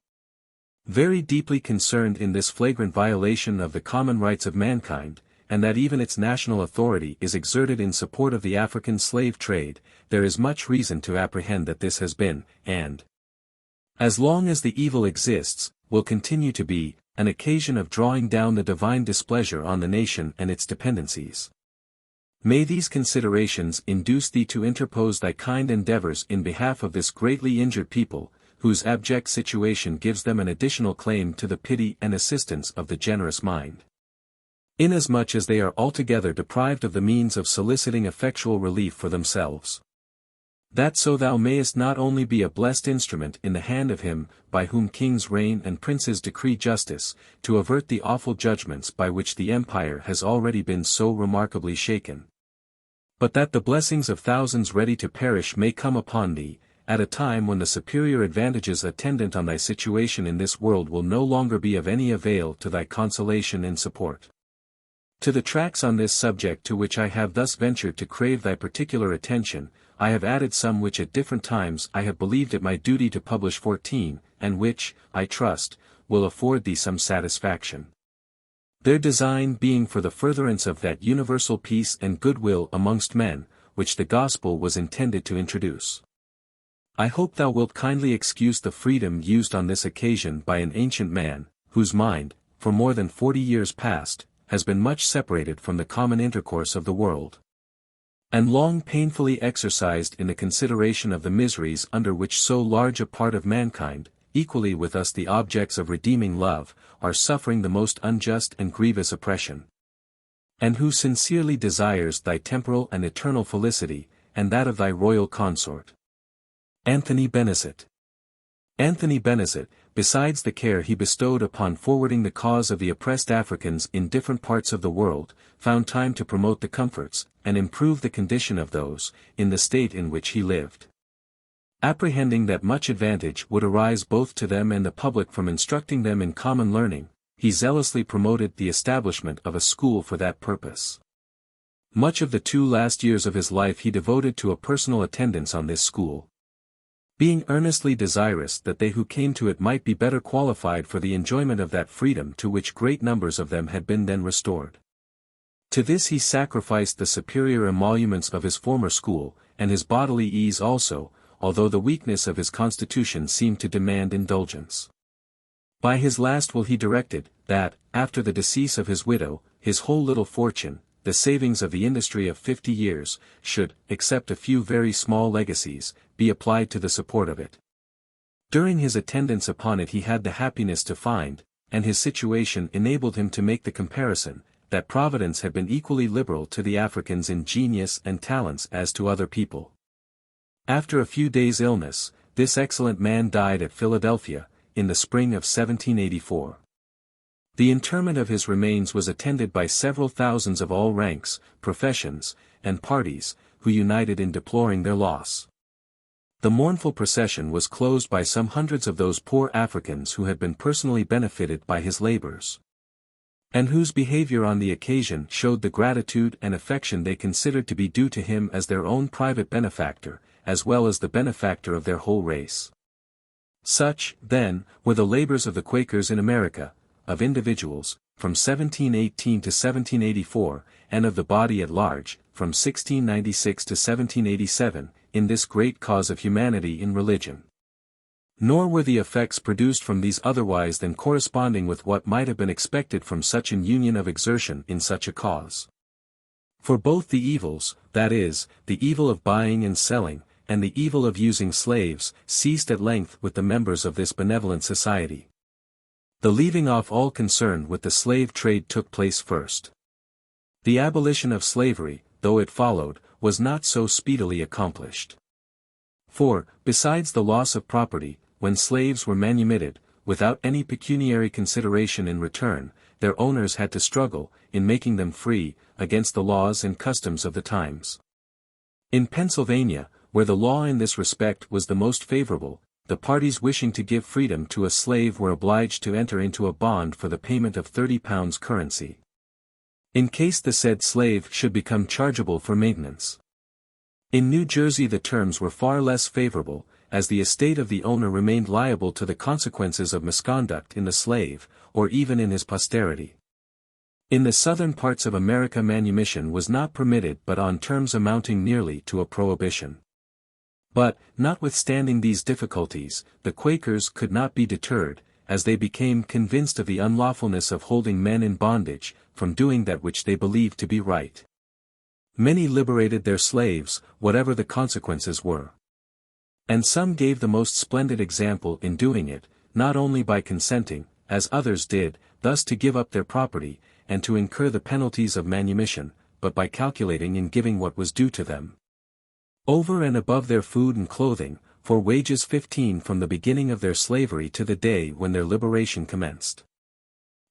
very deeply concerned in this flagrant violation of the common rights of mankind, and that even its national authority is exerted in support of the African slave trade, there is much reason to apprehend that this has been, and, as long as the evil exists, will continue to be, an occasion of drawing down the divine displeasure on the nation and its dependencies. May these considerations induce thee to interpose thy kind endeavors in behalf of this greatly injured people, whose abject situation gives them an additional claim to the pity and assistance of the generous mind, inasmuch as they are altogether deprived of the means of soliciting effectual relief for themselves. That so thou mayest not only be a blessed instrument in the hand of him, by whom kings reign and princes decree justice, to avert the awful judgments by which the empire has already been so remarkably shaken, but that the blessings of thousands ready to perish may come upon thee, at a time when the superior advantages attendant on thy situation in this world will no longer be of any avail to thy consolation and support. To the tracts on this subject to which I have thus ventured to crave thy particular attention, I have added some which at different times I have believed it my duty to publish 14, and which, I trust, will afford thee some satisfaction. Their design being for the furtherance of that universal peace and goodwill amongst men, which the gospel was intended to introduce. I hope thou wilt kindly excuse the freedom used on this occasion by an ancient man, whose mind, for more than 40 years past, has been much separated from the common intercourse of the world, and long painfully exercised in the consideration of the miseries under which so large a part of mankind, equally with us the objects of redeeming love, are suffering the most unjust and grievous oppression, and who sincerely desires thy temporal and eternal felicity, and that of thy royal consort. Anthony Benezet. Anthony Benezet, besides the care he bestowed upon forwarding the cause of the oppressed Africans in different parts of the world, found time to promote the comforts, and improve the condition of those, in the state in which he lived. Apprehending that much advantage would arise both to them and the public from instructing them in common learning, he zealously promoted the establishment of a school for that purpose. Much of the 2 last years of his life he devoted to a personal attendance on this school, being earnestly desirous that they who came to it might be better qualified for the enjoyment of that freedom to which great numbers of them had been then restored. To this he sacrificed the superior emoluments of his former school, and his bodily ease also, although the weakness of his constitution seemed to demand indulgence. By his last will he directed, that, after the decease of his widow, his whole little fortune, the savings of the industry of 50 years, should, except a few very small legacies, be applied to the support of it. During his attendance upon it he had the happiness to find, and his situation enabled him to make the comparison, that Providence had been equally liberal to the Africans in genius and talents as to other people. After a few days' illness, this excellent man died at Philadelphia, in the spring of 1784. The interment of his remains was attended by several thousands of all ranks, professions, and parties, who united in deploring their loss. The mournful procession was closed by some hundreds of those poor Africans who had been personally benefited by his labors, and whose behavior on the occasion showed the gratitude and affection they considered to be due to him as their own private benefactor, as well as the benefactor of their whole race. Such, then, were the labors of the Quakers in America, of individuals, from 1718 to 1784, and of the body at large, from 1696 to 1787, in this great cause of humanity in religion. Nor were the effects produced from these otherwise than corresponding with what might have been expected from such an union of exertion in such a cause. For both the evils, that is, the evil of buying and selling, and the evil of using slaves, ceased at length with the members of this benevolent society. The leaving off all concern with the slave trade took place first. The abolition of slavery, though it followed, was not so speedily accomplished. For, besides the loss of property, when slaves were manumitted, without any pecuniary consideration in return, their owners had to struggle, in making them free, against the laws and customs of the times. In Pennsylvania, where the law in this respect was the most favorable, the parties wishing to give freedom to a slave were obliged to enter into a bond for the payment of £30 currency, in case the said slave should become chargeable for maintenance. In New Jersey the terms were far less favorable, as the estate of the owner remained liable to the consequences of misconduct in the slave, or even in his posterity. In the southern parts of America manumission was not permitted but on terms amounting nearly to a prohibition. But, notwithstanding these difficulties, the Quakers could not be deterred, as they became convinced of the unlawfulness of holding men in bondage, from doing that which they believed to be right. Many liberated their slaves, whatever the consequences were. And some gave the most splendid example in doing it, not only by consenting, as others did, thus to give up their property, and to incur the penalties of manumission, but by calculating in giving what was due to them, over and above their food and clothing, for wages 15 from the beginning of their slavery to the day when their liberation commenced.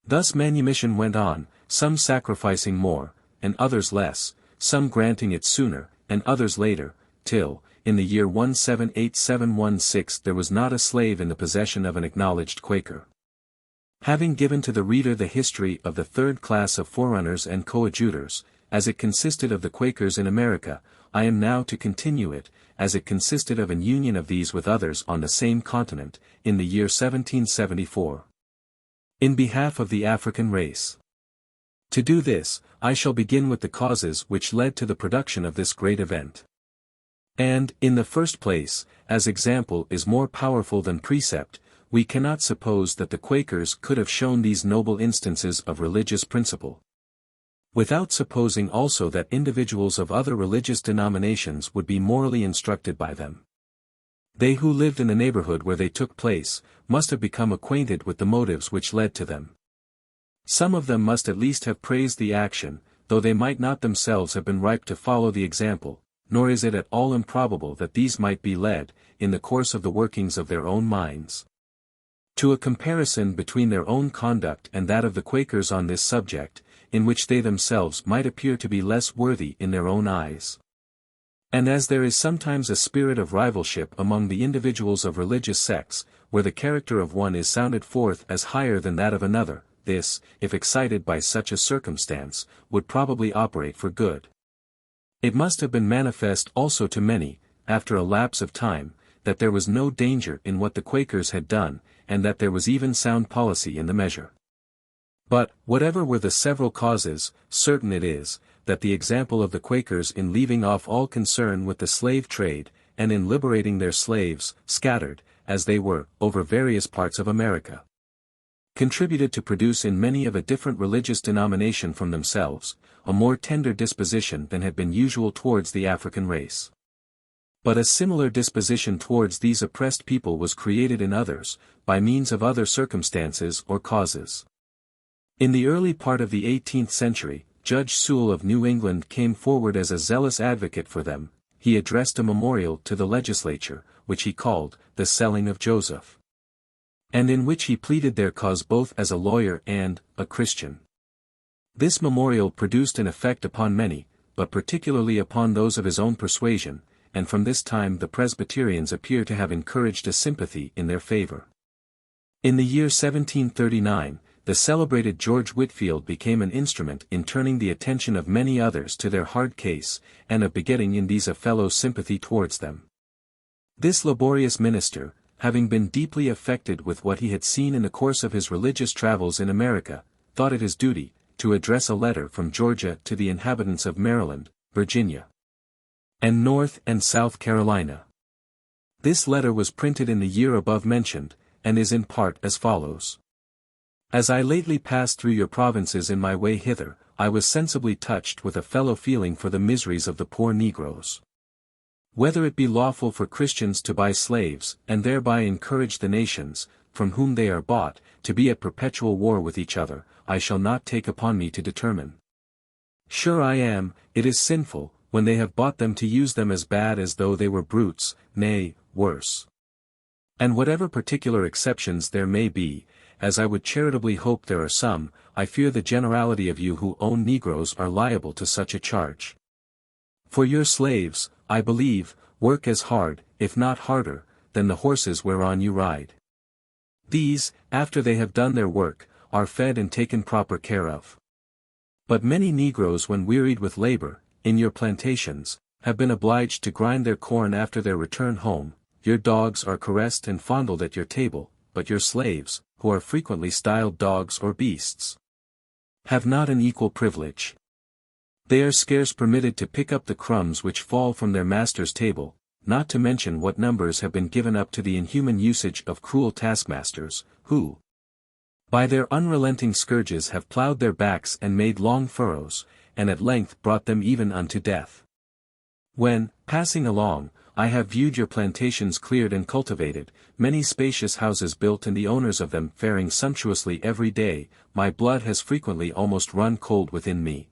Thus manumission went on, some sacrificing more, and others less, some granting it sooner, and others later, till, in the year 178716 there was not a slave in the possession of an acknowledged Quaker. Having given to the reader the history of the third class of forerunners and coadjutors, as it consisted of the Quakers in America, I am now to continue it, as it consisted of an union of these with others on the same continent, in the year 1774. In behalf of the African race. To do this, I shall begin with the causes which led to the production of this great event. And, in the first place, as example is more powerful than precept, we cannot suppose that the Quakers could have shown these noble instances of religious principle, without supposing also that individuals of other religious denominations would be morally instructed by them. They who lived in the neighborhood where they took place, must have become acquainted with the motives which led to them. Some of them must at least have praised the action, though they might not themselves have been ripe to follow the example, nor is it at all improbable that these might be led, in the course of the workings of their own minds, to a comparison between their own conduct and that of the Quakers on this subject, in which they themselves might appear to be less worthy in their own eyes. And as there is sometimes a spirit of rivalship among the individuals of religious sects, where the character of one is sounded forth as higher than that of another, this, if excited by such a circumstance, would probably operate for good. It must have been manifest also to many, after a lapse of time, that there was no danger in what the Quakers had done, and that there was even sound policy in the measure. But, whatever were the several causes, certain it is, that the example of the Quakers in leaving off all concern with the slave trade, and in liberating their slaves, scattered, as they were, over various parts of America, contributed to produce in many of a different religious denomination from themselves, a more tender disposition than had been usual towards the African race. But a similar disposition towards these oppressed people was created in others, by means of other circumstances or causes. In the early part of the 18th century, Judge Sewall of New England came forward as a zealous advocate for them. he addressed a memorial to the legislature, which he called, The Selling of Joseph, and in which he pleaded their cause both as a lawyer and a Christian. This memorial produced an effect upon many, but particularly upon those of his own persuasion, and from this time the Presbyterians appear to have encouraged a sympathy in their favor. In the year 1739, the celebrated George Whitefield became an instrument in turning the attention of many others to their hard case, and of begetting in these a fellow sympathy towards them. This laborious minister, having been deeply affected with what he had seen in the course of his religious travels in America, thought it his duty to address a letter from Georgia to the inhabitants of Maryland, Virginia, and North and South Carolina. This letter was printed in the year above mentioned, and is in part as follows. As I lately passed through your provinces in my way hither, I was sensibly touched with a fellow feeling for the miseries of the poor negroes. Whether it be lawful for Christians to buy slaves, and thereby encourage the nations, from whom they are bought, to be at perpetual war with each other, I shall not take upon me to determine. Sure I am, it is sinful, when they have bought them to use them as bad as though they were brutes, nay, worse. And whatever particular exceptions there may be, as I would charitably hope there are some, I fear the generality of you who own negroes are liable to such a charge. For your slaves, I believe, work as hard, if not harder, than the horses whereon you ride. These, after they have done their work, are fed and taken proper care of. But many negroes when wearied with labor, in your plantations, have been obliged to grind their corn after their return home, your dogs are caressed and fondled at your table, but your slaves, who are frequently styled dogs or beasts, have not an equal privilege. They are scarce permitted to pick up the crumbs which fall from their master's table, not to mention what numbers have been given up to the inhuman usage of cruel taskmasters, who, by their unrelenting scourges have ploughed their backs and made long furrows, and at length brought them even unto death. When, passing along, I have viewed your plantations cleared and cultivated, many spacious houses built and the owners of them faring sumptuously every day, my blood has frequently almost run cold within me.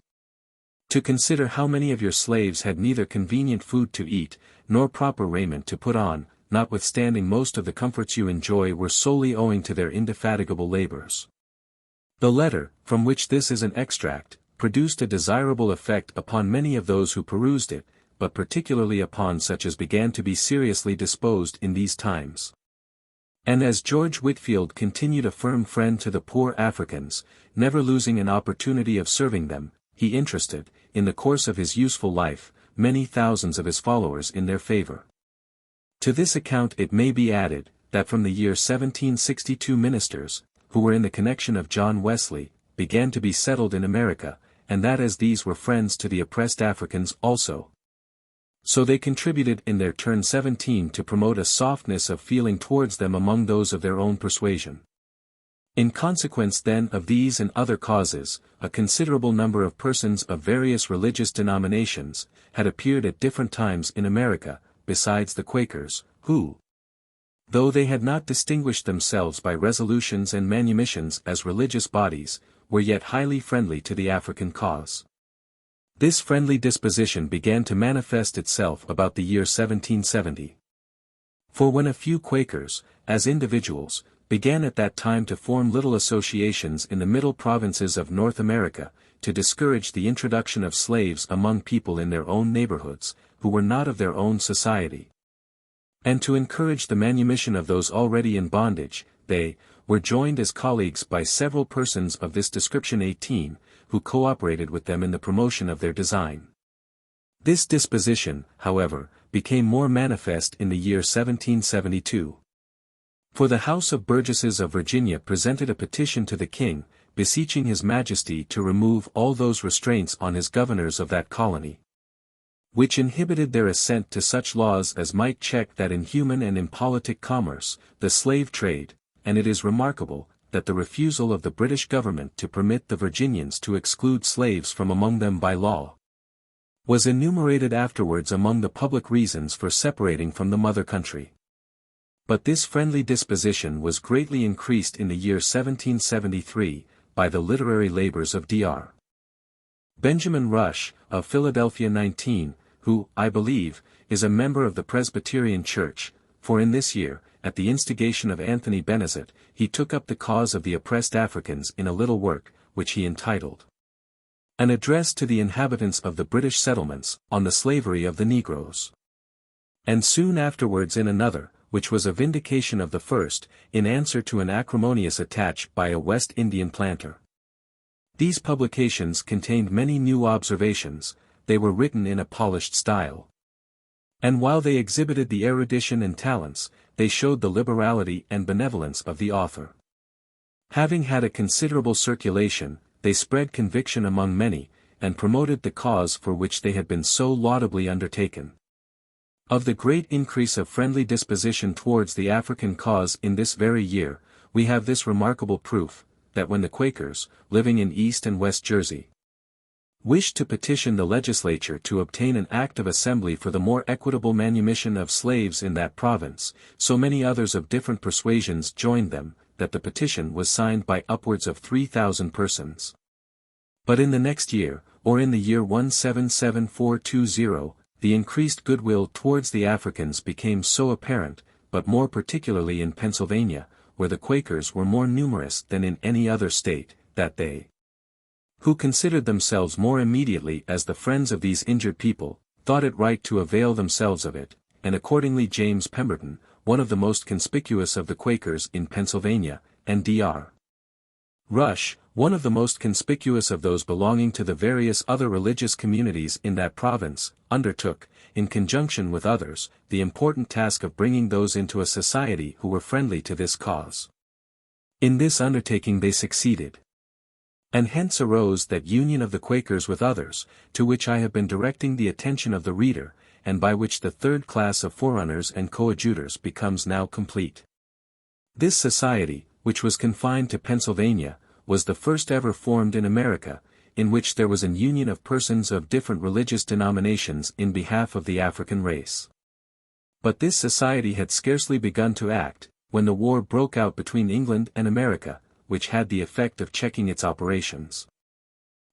To consider how many of your slaves had neither convenient food to eat, nor proper raiment to put on, notwithstanding most of the comforts you enjoy were solely owing to their indefatigable labors. The letter, from which this is an extract, produced a desirable effect upon many of those who perused it, but particularly upon such as began to be seriously disposed in these times. And as George Whitefield continued a firm friend to the poor Africans, never losing an opportunity of serving them, he interested, in the course of his useful life, many thousands of his followers in their favor. To this account it may be added, that from the year 1762 ministers, who were in the connection of John Wesley, began to be settled in America, and that as these were friends to the oppressed Africans also, so they contributed in their turn 17 to promote a softness of feeling towards them among those of their own persuasion. In consequence then of these and other causes, a considerable number of persons of various religious denominations, had appeared at different times in America, besides the Quakers, who, though they had not distinguished themselves by resolutions and manumissions as religious bodies, were yet highly friendly to the African cause. This friendly disposition began to manifest itself about the year 1770. For when a few Quakers, as individuals, began at that time to form little associations in the middle provinces of North America, to discourage the introduction of slaves among people in their own neighborhoods, who were not of their own society, and to encourage the manumission of those already in bondage, they were joined as colleagues by several persons of this description 18, who cooperated with them in the promotion of their design. This disposition, however, became more manifest in the year 1772. For the House of Burgesses of Virginia presented a petition to the King, beseeching His Majesty to remove all those restraints on his governors of that colony, which inhibited their assent to such laws as might check that inhuman and impolitic commerce, the slave trade, and it is remarkable, that the refusal of the British government to permit the Virginians to exclude slaves from among them by law, was enumerated afterwards among the public reasons for separating from the mother country. But this friendly disposition was greatly increased in the year 1773, by the literary labors of Dr. Benjamin Rush, of Philadelphia 19, who, I believe, is a member of the Presbyterian Church, for in this year, at the instigation of Anthony Benezet, he took up the cause of the oppressed Africans in a little work, which he entitled An Address to the Inhabitants of the British Settlements, on the Slavery of the Negroes. And soon afterwards in another, which was a vindication of the first, in answer to an acrimonious attack by a West Indian planter. These publications contained many new observations, they were written in a polished style. And while they exhibited the erudition and talents, they showed the liberality and benevolence of the author. Having had a considerable circulation, they spread conviction among many, and promoted the cause for which they had been so laudably undertaken. Of the great increase of friendly disposition towards the African cause in this very year, we have this remarkable proof, that when the Quakers, living in East and West Jersey, wished to petition the legislature to obtain an act of assembly for the more equitable manumission of slaves in that province, so many others of different persuasions joined them, that the petition was signed by upwards of 3,000 persons. But in the next year, or in the year 177420, the increased goodwill towards the Africans became so apparent, but more particularly in Pennsylvania, where the Quakers were more numerous than in any other state, that they, who considered themselves more immediately as the friends of these injured people, thought it right to avail themselves of it, and accordingly James Pemberton, one of the most conspicuous of the Quakers in Pennsylvania, and Dr. Rush, one of the most conspicuous of those belonging to the various other religious communities in that province, undertook, in conjunction with others, the important task of bringing those into a society who were friendly to this cause. In this undertaking they succeeded. And hence arose that union of the Quakers with others, to which I have been directing the attention of the reader, and by which the third class of forerunners and coadjutors becomes now complete. This society, which was confined to Pennsylvania, was the first ever formed in America, in which there was an union of persons of different religious denominations in behalf of the African race. But this society had scarcely begun to act, when the war broke out between England and America, which had the effect of checking its operations.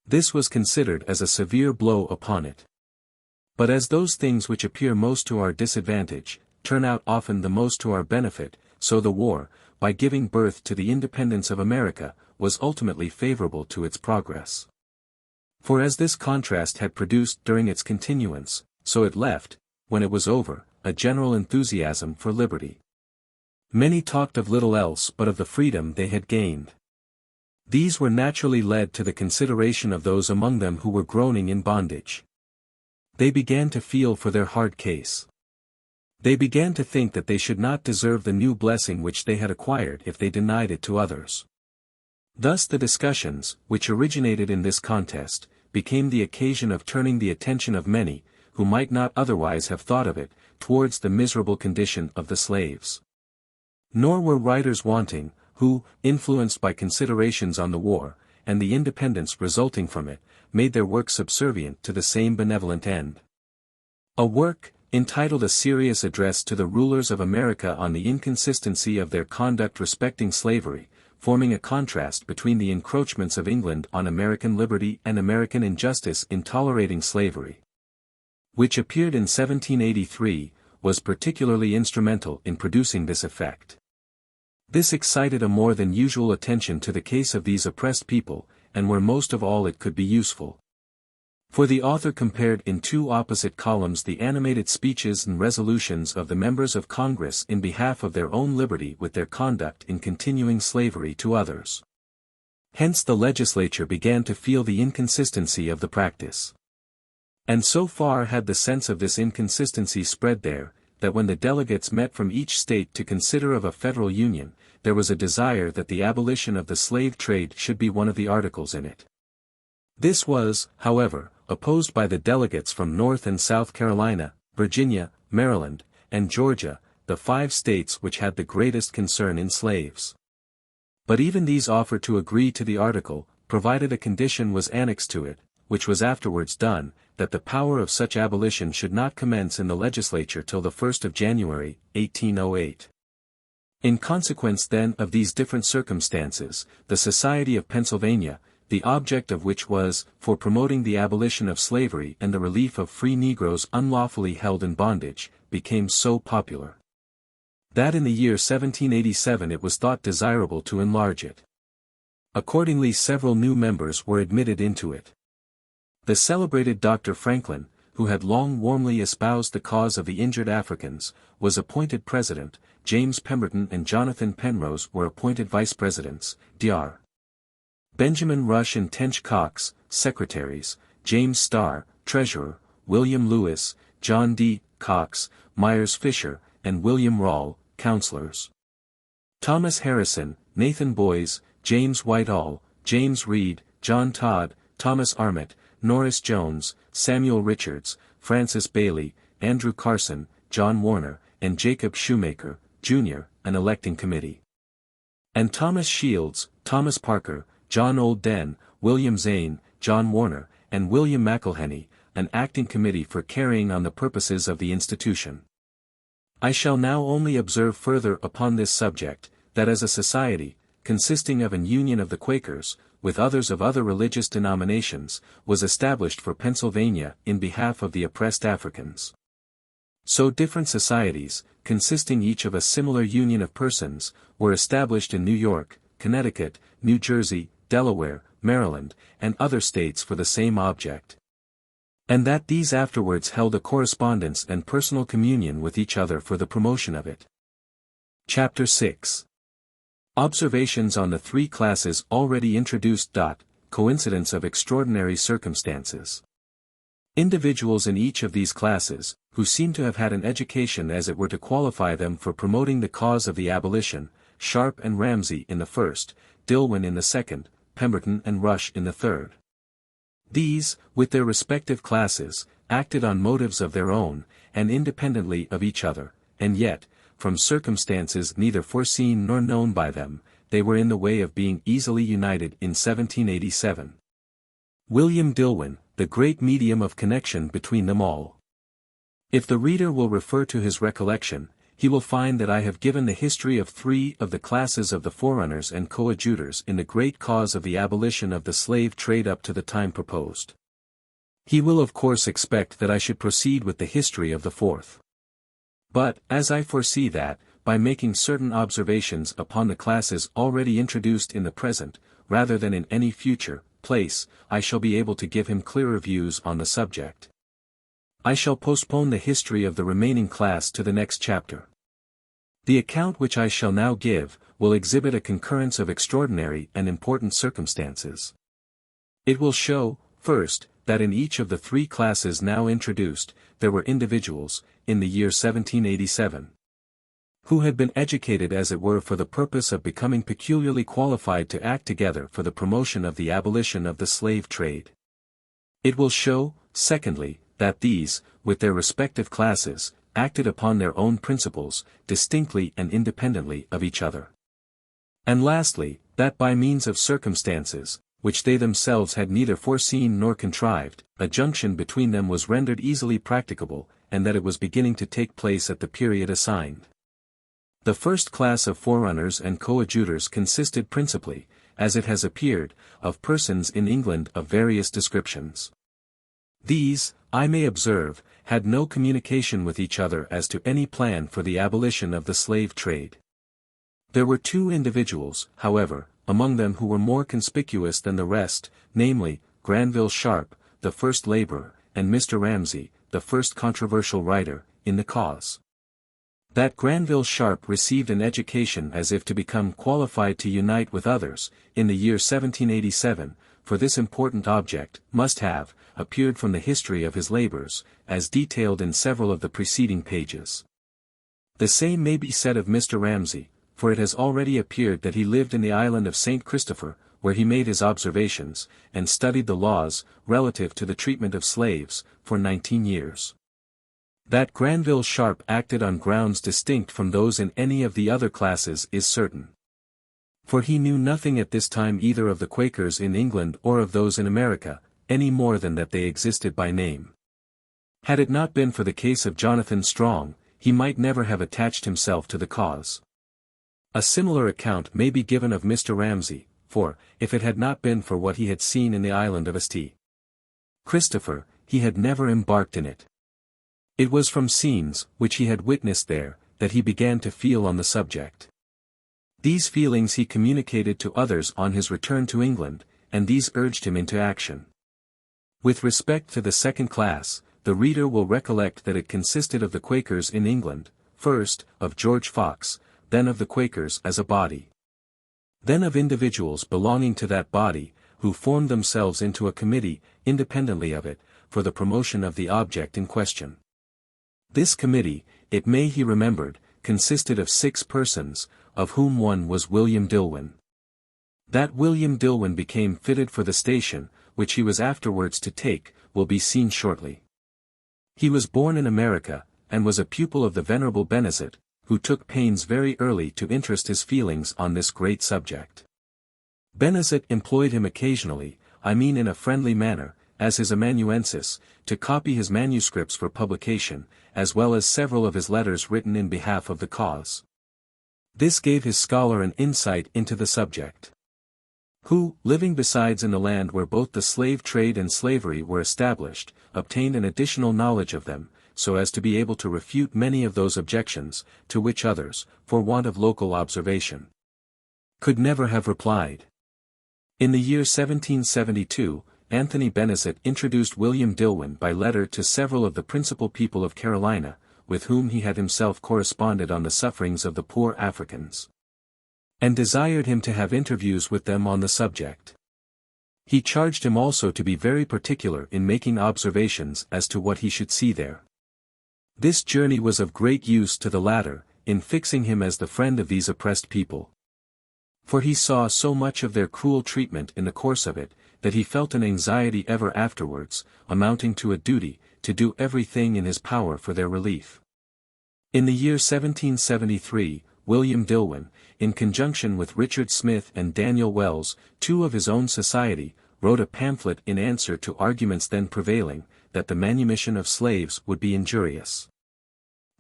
This was considered as a severe blow upon it. But as those things which appear most to our disadvantage, turn out often the most to our benefit, so the war, by giving birth to the independence of America, was ultimately favorable to its progress. For as this contrast had produced during its continuance, so it left, when it was over, a general enthusiasm for liberty. Many talked of little else but of the freedom they had gained. These were naturally led to the consideration of those among them who were groaning in bondage. They began to feel for their hard case. They began to think that they should not deserve the new blessing which they had acquired if they denied it to others. Thus the discussions, which originated in this contest, became the occasion of turning the attention of many, who might not otherwise have thought of it, towards the miserable condition of the slaves. Nor were writers wanting, who, influenced by considerations on the war, and the independence resulting from it, made their work subservient to the same benevolent end. A work, entitled A Serious Address to the Rulers of America on the Inconsistency of Their Conduct Respecting Slavery, forming a contrast between the encroachments of England on American liberty and American injustice in tolerating slavery, which appeared in 1783, was particularly instrumental in producing this effect. This excited a more than usual attention to the case of these oppressed people, and where most of all it could be useful. For the author compared in two opposite columns the animated speeches and resolutions of the members of Congress in behalf of their own liberty with their conduct in continuing slavery to others. Hence the legislature began to feel the inconsistency of the practice. And so far had the sense of this inconsistency spread there, that when the delegates met from each state to consider of a federal union, there was a desire that the abolition of the slave trade should be one of the articles in it. This was, however, opposed by the delegates from North and South Carolina, Virginia, Maryland, and Georgia, the 5 states which had the greatest concern in slaves. But even these offered to agree to the article, provided a condition was annexed to it, which was afterwards done, that the power of such abolition should not commence in the legislature till the 1st of January, 1808. In consequence then of these different circumstances, the Society of Pennsylvania, the object of which was, for promoting the abolition of slavery and the relief of free Negroes unlawfully held in bondage, became so popular that in the year 1787 it was thought desirable to enlarge it. Accordingly several new members were admitted into it. The celebrated Dr. Franklin, who had long warmly espoused the cause of the injured Africans, was appointed president. James Pemberton and Jonathan Penrose were appointed vice presidents, Dr. Benjamin Rush and Tench Cox, secretaries, James Starr, treasurer, William Lewis, John D. Cox, Myers Fisher, and William Rawle, counselors. Thomas Harrison, Nathan Boys, James Whitehall, James Reed, John Todd, Thomas Armit, Norris Jones, Samuel Richards, Francis Bailey, Andrew Carson, John Warner, and Jacob Shoemaker, Jr., an electing committee. And Thomas Shields, Thomas Parker, John Old Den, William Zane, John Warner, and William McElhenney, an acting committee for carrying on the purposes of the institution. I shall now only observe further upon this subject, that as a society, consisting of an union of the Quakers, with others of other religious denominations, was established for Pennsylvania in behalf of the oppressed Africans. So different societies, consisting each of a similar union of persons, were established in New York, Connecticut, New Jersey, Delaware, Maryland, and other states for the same object. And that these afterwards held a correspondence and personal communion with each other for the promotion of it. Chapter 6. Observations on the three classes already introduced. Coincidence of extraordinary circumstances. Individuals in each of these classes, who seem to have had an education as it were to qualify them for promoting the cause of the abolition, Sharp and Ramsay in the first, Dillwyn in the second, Pemberton and Rush in the third. These, with their respective classes, acted on motives of their own, and independently of each other, and yet, from circumstances neither foreseen nor known by them, they were in the way of being easily united in 1787. William Dillwyn, the great medium of connection between them all. If the reader will refer to his recollection, he will find that I have given the history of three of the classes of the forerunners and coadjutors in the great cause of the abolition of the slave trade up to the time proposed. He will of course expect that I should proceed with the history of the fourth. But, as I foresee that, by making certain observations upon the classes already introduced in the present, rather than in any future place, I shall be able to give him clearer views on the subject. I shall postpone the history of the remaining class to the next chapter. The account which I shall now give, will exhibit a concurrence of extraordinary and important circumstances. It will show, first, that in each of the three classes now introduced, there were individuals, in the year 1787, who had been educated as it were for the purpose of becoming peculiarly qualified to act together for the promotion of the abolition of the slave trade. It will show, secondly, that these, with their respective classes, acted upon their own principles, distinctly and independently of each other. And lastly, that by means of circumstances, which they themselves had neither foreseen nor contrived, a junction between them was rendered easily practicable, and that it was beginning to take place at the period assigned. The first class of forerunners and coadjutors consisted principally, as it has appeared, of persons in England of various descriptions. These, I may observe, had no communication with each other as to any plan for the abolition of the slave trade. There were two individuals, however, among them who were more conspicuous than the rest, namely, Granville Sharp, the first laborer, and Mr. Ramsay, the first controversial writer, in the cause. That Granville Sharp received an education as if to become qualified to unite with others, in the year 1787, for this important object, must have, appeared from the history of his labors, as detailed in several of the preceding pages. The same may be said of Mr. Ramsay, for it has already appeared that he lived in the island of St. Christopher, where he made his observations, and studied the laws, relative to the treatment of slaves, for 19 years. That Granville Sharp acted on grounds distinct from those in any of the other classes is certain. For he knew nothing at this time either of the Quakers in England or of those in America, any more than that they existed by name. Had it not been for the case of Jonathan Strong, he might never have attached himself to the cause. A similar account may be given of Mr. Ramsay, for, if it had not been for what he had seen in the island of St. Christopher, he had never embarked in it. It was from scenes, which he had witnessed there, that he began to feel on the subject. These feelings he communicated to others on his return to England, and these urged him into action. With respect to the second class, the reader will recollect that it consisted of the Quakers in England, first, of George Fox, then of the Quakers as a body. Then of individuals belonging to that body, who formed themselves into a committee, independently of it, for the promotion of the object in question. This committee, it may be remembered, consisted of 6 persons, of whom one was William Dillwyn. That William Dillwyn became fitted for the station, which he was afterwards to take, will be seen shortly. He was born in America, and was a pupil of the Venerable Benezet, who took pains very early to interest his feelings on this great subject. Benezet employed him occasionally, I mean in a friendly manner, as his amanuensis, to copy his manuscripts for publication, as well as several of his letters written in behalf of the cause. This gave his scholar an insight into the subject. Who, living besides in the land where both the slave trade and slavery were established, obtained an additional knowledge of them, so as to be able to refute many of those objections, to which others, for want of local observation, could never have replied. In the year 1772, Anthony Benezet introduced William Dillwyn by letter to several of the principal people of Carolina, with whom he had himself corresponded on the sufferings of the poor Africans, and desired him to have interviews with them on the subject. He charged him also to be very particular in making observations as to what he should see there. This journey was of great use to the latter, in fixing him as the friend of these oppressed people. For he saw so much of their cruel treatment in the course of it, that he felt an anxiety ever afterwards, amounting to a duty, to do everything in his power for their relief. In the year 1773, William Dillwyn, in conjunction with Richard Smith and Daniel Wells, 2 of his own society, wrote a pamphlet in answer to arguments then prevailing, that the manumission of slaves would be injurious.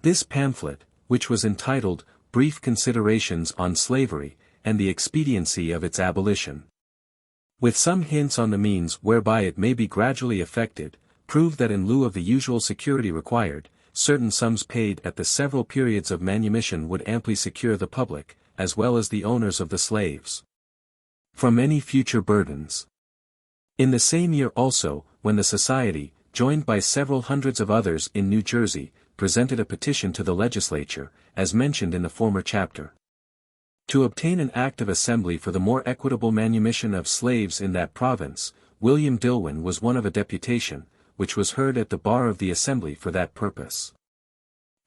This pamphlet, which was entitled, Brief Considerations on Slavery, and the Expediency of its Abolition, with some hints on the means whereby it may be gradually effected, proved that in lieu of the usual security required, certain sums paid at the several periods of manumission would amply secure the public, as well as the owners of the slaves, from any future burdens. In the same year also, when the Society, joined by several hundreds of others in New Jersey, presented a petition to the legislature, as mentioned in the former chapter, to obtain an act of assembly for the more equitable manumission of slaves in that province, William Dillwyn was one of a deputation, which was heard at the bar of the assembly for that purpose.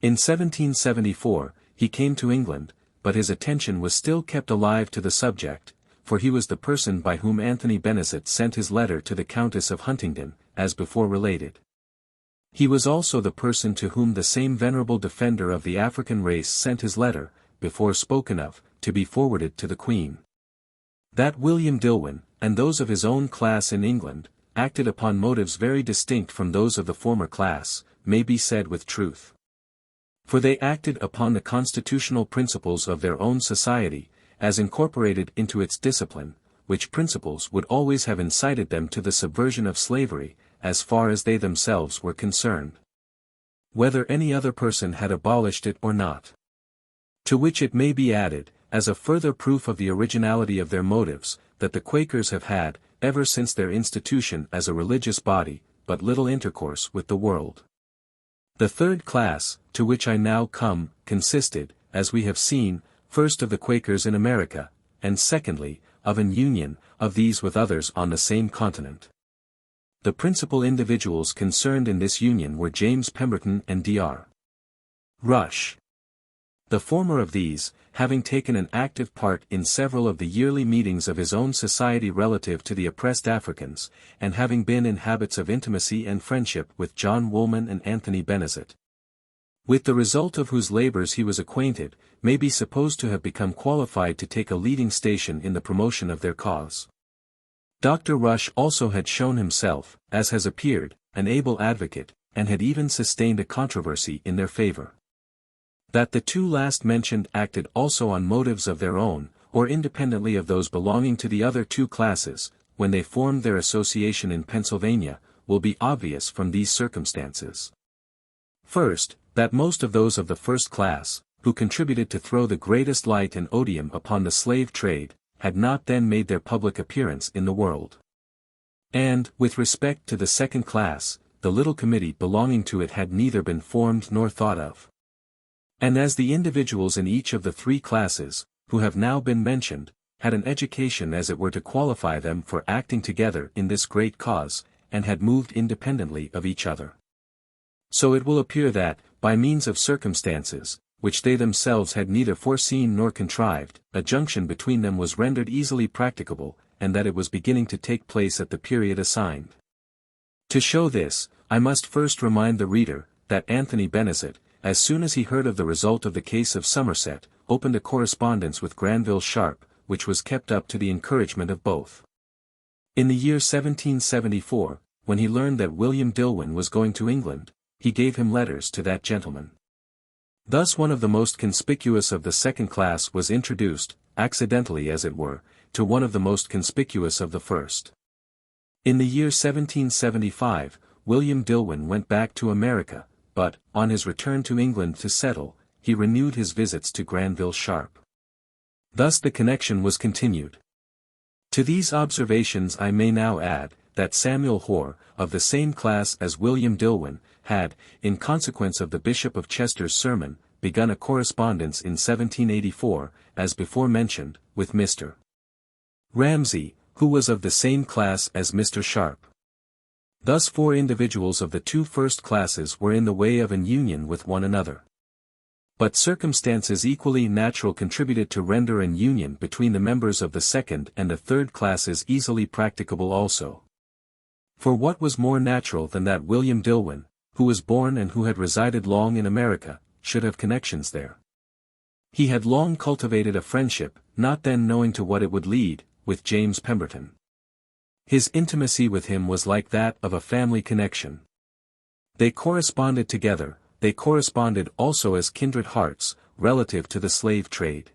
In 1774, he came to England, but his attention was still kept alive to the subject, for he was the person by whom Anthony Benezet sent his letter to the Countess of Huntingdon, as before related. He was also the person to whom the same venerable defender of the African race sent his letter, before spoken of, to be forwarded to the Queen. That William Dillwyn, and those of his own class in England, acted upon motives very distinct from those of the former class, may be said with truth. For they acted upon the constitutional principles of their own society, as incorporated into its discipline, which principles would always have incited them to the subversion of slavery, as far as they themselves were concerned, whether any other person had abolished it or not. To which it may be added, as a further proof of the originality of their motives, that the Quakers have had, ever since their institution as a religious body, but little intercourse with the world. The third class, to which I now come, consisted, as we have seen, first of the Quakers in America, and secondly, of an union of these with others on the same continent. The principal individuals concerned in this union were James Pemberton and Dr. Rush. The former of these, having taken an active part in several of the yearly meetings of his own society relative to the oppressed Africans, and having been in habits of intimacy and friendship with John Woolman and Anthony Benezet, with the result of whose labors he was acquainted, may be supposed to have become qualified to take a leading station in the promotion of their cause. Dr. Rush also had shown himself, as has appeared, an able advocate, and had even sustained a controversy in their favor. That the 2 last mentioned acted also on motives of their own, or independently of those belonging to the other two classes, when they formed their association in Pennsylvania, will be obvious from these circumstances. First, that most of those of the first class, who contributed to throw the greatest light and odium upon the slave trade, had not then made their public appearance in the world. And, with respect to the second class, the little committee belonging to it had neither been formed nor thought of. And as the individuals in each of the three classes, who have now been mentioned, had an education as it were to qualify them for acting together in this great cause, and had moved independently of each other. So it will appear that, by means of circumstances, which they themselves had neither foreseen nor contrived, a junction between them was rendered easily practicable, and that it was beginning to take place at the period assigned. To show this, I must first remind the reader, that Anthony Benezet, as soon as he heard of the result of the case of Somerset, opened a correspondence with Granville Sharp, which was kept up to the encouragement of both. In the year 1774, when he learned that William Dillwyn was going to England, he gave him letters to that gentleman. Thus one of the most conspicuous of the second class was introduced, accidentally as it were, to one of the most conspicuous of the first. In the year 1775, William Dillwyn went back to America, but, on his return to England to settle, he renewed his visits to Granville Sharp. Thus the connection was continued. To these observations I may now add, that Samuel Hoare, of the same class as William Dillwyn, had, in consequence of the Bishop of Chester's sermon, begun a correspondence in 1784, as before mentioned, with Mr. Ramsay, who was of the same class as Mr. Sharp. Thus 4 individuals of the 2 first classes were in the way of an union with one another. But circumstances equally natural contributed to render an union between the members of the second and the third classes easily practicable also. For what was more natural than that William Dillwyn, who was born and who had resided long in America, should have connections there? He had long cultivated a friendship, not then knowing to what it would lead, with James Pemberton. His intimacy with him was like that of a family connection. They corresponded together, they corresponded also as kindred hearts, relative to the slave trade.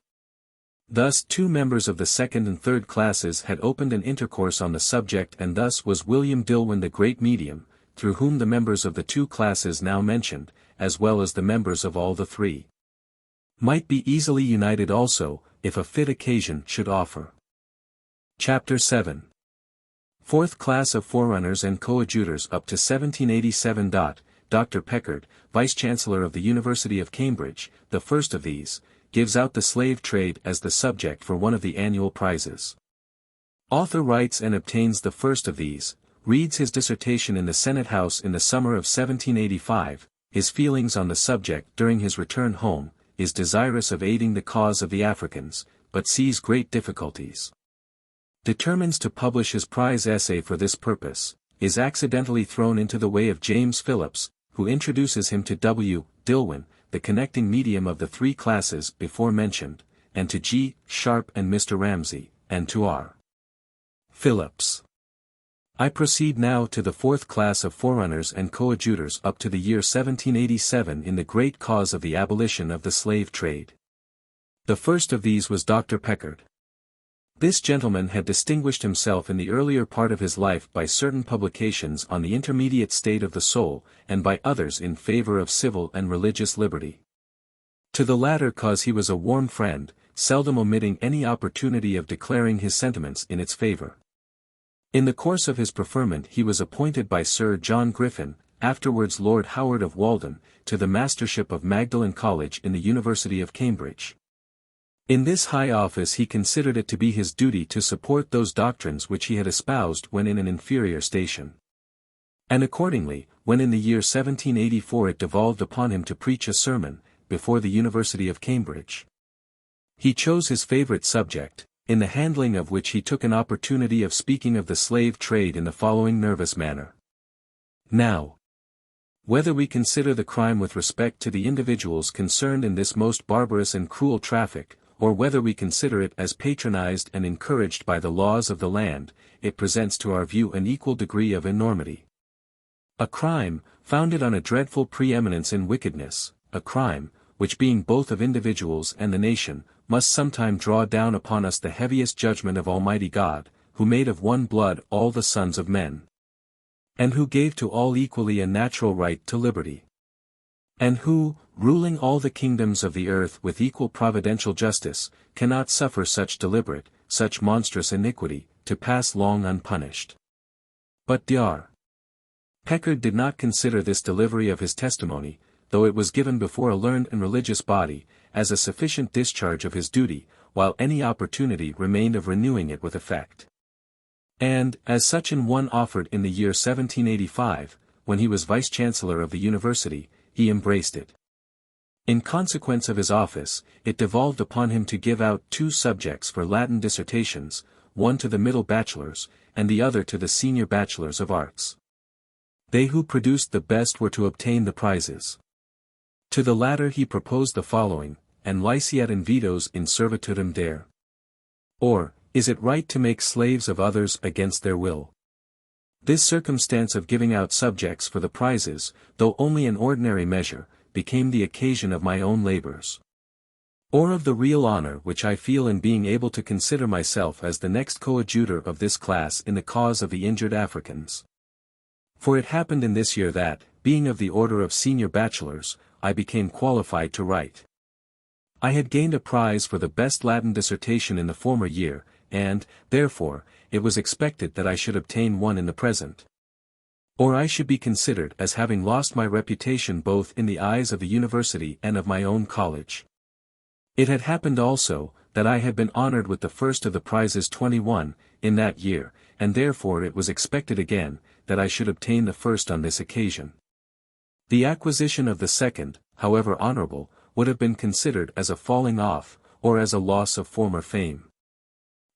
Thus 2 members of the second and third classes had opened an intercourse on the subject, and thus was William Dillwyn the great medium, through whom the members of the 2 classes now mentioned, as well as the members of all the 3, might be easily united also, if a fit occasion should offer. Chapter 7. Fourth class of forerunners and coadjutors up to 1787. Dr. Peckard, Vice-Chancellor of the University of Cambridge, the first of these, gives out the slave trade as the subject for one of the annual prizes. Author writes and obtains the first of these, reads his dissertation in the Senate House in the summer of 1785, his feelings on the subject during his return home, is desirous of aiding the cause of the Africans, but sees great difficulties. Determines to publish his prize essay for this purpose, is accidentally thrown into the way of James Phillips, who introduces him to W. Dillwyn, the connecting medium of the 3 classes before mentioned, and to G. Sharp and Mr. Ramsay, and to R. Phillips. I proceed now to the 4th class of forerunners and coadjutors up to the year 1787 in the great cause of the abolition of the slave trade. The first of these was Dr. Peckard. This gentleman had distinguished himself in the earlier part of his life by certain publications on the intermediate state of the soul, and by others in favor of civil and religious liberty. To the latter cause he was a warm friend, seldom omitting any opportunity of declaring his sentiments in its favor. In the course of his preferment he was appointed by Sir John Griffin, afterwards Lord Howard of Walden, to the mastership of Magdalen College in the University of Cambridge. In this high office he considered it to be his duty to support those doctrines which he had espoused when in an inferior station. And accordingly, when in the year 1784 it devolved upon him to preach a sermon, before the University of Cambridge, he chose his favorite subject, in the handling of which he took an opportunity of speaking of the slave trade in the following nervous manner. Now, whether we consider the crime with respect to the individuals concerned in this most barbarous and cruel traffic, or whether we consider it as patronized and encouraged by the laws of the land, it presents to our view an equal degree of enormity. A crime, founded on a dreadful preeminence in wickedness, a crime, which being both of individuals and the nation, must sometime draw down upon us the heaviest judgment of Almighty God, who made of one blood all the sons of men. And who gave to all equally a natural right to liberty. And who, ruling all the kingdoms of the earth with equal providential justice, cannot suffer such deliberate, such monstrous iniquity, to pass long unpunished. But Dr. Packard did not consider this delivery of his testimony, though it was given before a learned and religious body, as a sufficient discharge of his duty, while any opportunity remained of renewing it with effect. And, as such an one offered in the year 1785, when he was vice-chancellor of the university, he embraced it. In consequence of his office, it devolved upon him to give out 2 subjects for Latin dissertations, one to the middle bachelors, and the other to the senior bachelors of arts. They who produced the best were to obtain the prizes. To the latter he proposed the following, and liceat invitos in servitudem dare. Or, is it right to make slaves of others against their will? This circumstance of giving out subjects for the prizes, though only an ordinary measure, became the occasion of my own labors. Or of the real honor which I feel in being able to consider myself as the next coadjutor of this class in the cause of the injured Africans. For it happened in this year that, being of the order of senior bachelors, I became qualified to write. I had gained a prize for the best Latin dissertation in the former year, and, therefore, it was expected that I should obtain one in the present. Or I should be considered as having lost my reputation both in the eyes of the university and of my own college. It had happened also, that I had been honored with the first of the prizes 21, in that year, and therefore it was expected again, that I should obtain the first on this occasion. The acquisition of the second, however honorable, would have been considered as a falling off, or as a loss of former fame.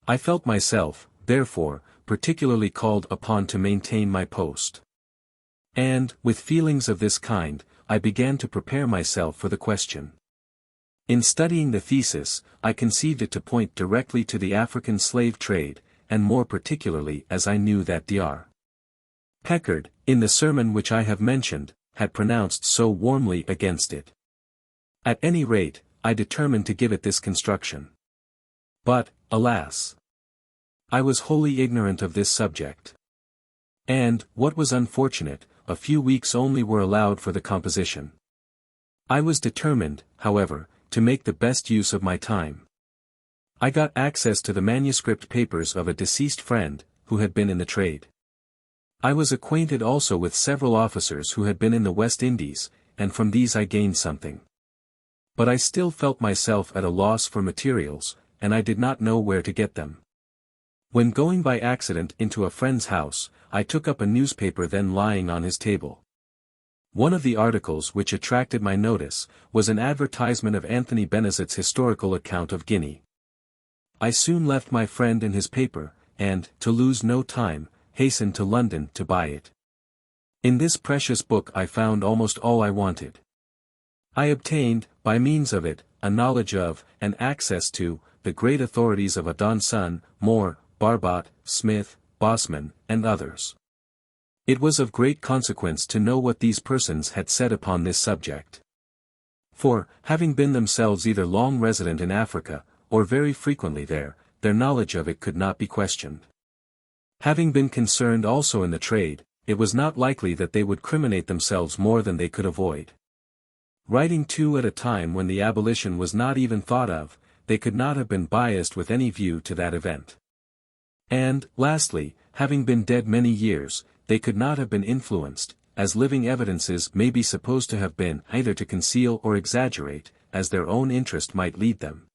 I felt myself, therefore, particularly called upon to maintain my post. And, with feelings of this kind, I began to prepare myself for the question. In studying the thesis, I conceived it to point directly to the African slave trade, and more particularly as I knew that Dr. Packard, in the sermon which I have mentioned, had pronounced so warmly against it. At any rate, I determined to give it this construction. But, alas! I was wholly ignorant of this subject. And, what was unfortunate, a few weeks only were allowed for the composition. I was determined, however, to make the best use of my time. I got access to the manuscript papers of a deceased friend, who had been in the trade. I was acquainted also with several officers who had been in the West Indies, and from these I gained something. But I still felt myself at a loss for materials, and I did not know where to get them. When going by accident into a friend's house, I took up a newspaper then lying on his table. One of the articles which attracted my notice, was an advertisement of Anthony Benezet's historical account of Guinea. I soon left my friend in his paper, and, to lose no time, hastened to London to buy it. In this precious book I found almost all I wanted. I obtained, by means of it, a knowledge of, and access to, the great authorities of Adonson, Moore, Barbot, Smith, Bosman, and others. It was of great consequence to know what these persons had said upon this subject. For, having been themselves either long resident in Africa, or very frequently there, their knowledge of it could not be questioned. Having been concerned also in the trade, it was not likely that they would criminate themselves more than they could avoid. Writing too at a time when the abolition was not even thought of, they could not have been biased with any view to that event. And, lastly, having been dead many years, they could not have been influenced, as living evidences may be supposed to have been, either to conceal or exaggerate, as their own interest might lead them.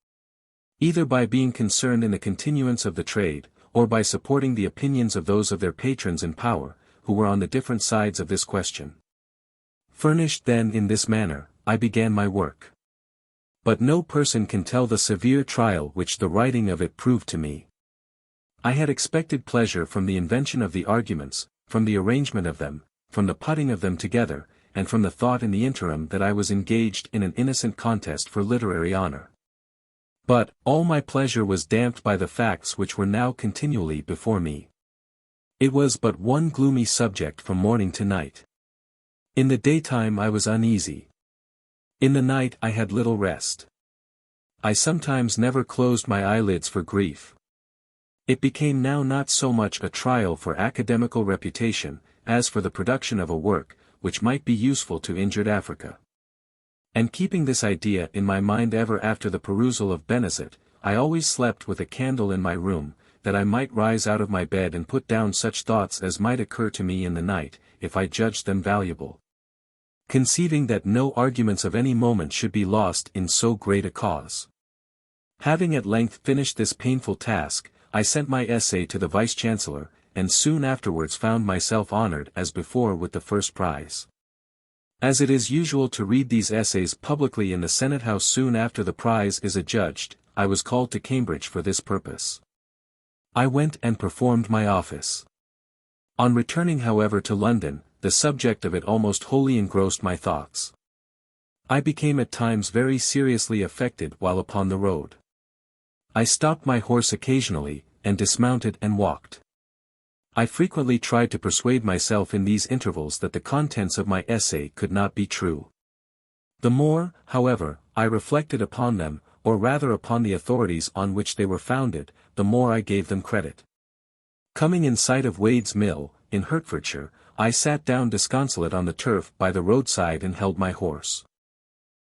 Either by being concerned in the continuance of the trade, or by supporting the opinions of those of their patrons in power, who were on the different sides of this question. Furnished then in this manner, I began my work. But no person can tell the severe trial which the writing of it proved to me. I had expected pleasure from the invention of the arguments, from the arrangement of them, from the putting of them together, and from the thought in the interim that I was engaged in an innocent contest for literary honor. But, all my pleasure was damped by the facts which were now continually before me. It was but one gloomy subject from morning to night. In the daytime I was uneasy. In the night I had little rest. I sometimes never closed my eyelids for grief. It became now not so much a trial for academical reputation, as for the production of a work, which might be useful to injured Africa. And keeping this idea in my mind ever after the perusal of Benezet, I always slept with a candle in my room, that I might rise out of my bed and put down such thoughts as might occur to me in the night, if I judged them valuable. Conceiving that no arguments of any moment should be lost in so great a cause. Having at length finished this painful task, I sent my essay to the Vice-Chancellor, and soon afterwards found myself honored as before with the first prize. As it is usual to read these essays publicly in the Senate House soon after the prize is adjudged, I was called to Cambridge for this purpose. I went and performed my office. On returning however to London, the subject of it almost wholly engrossed my thoughts. I became at times very seriously affected while upon the road. I stopped my horse occasionally, and dismounted and walked. I frequently tried to persuade myself in these intervals that the contents of my essay could not be true. The more, however, I reflected upon them, or rather upon the authorities on which they were founded, the more I gave them credit. Coming in sight of Wade's Mill, in Hertfordshire, I sat down disconsolate on the turf by the roadside and held my horse.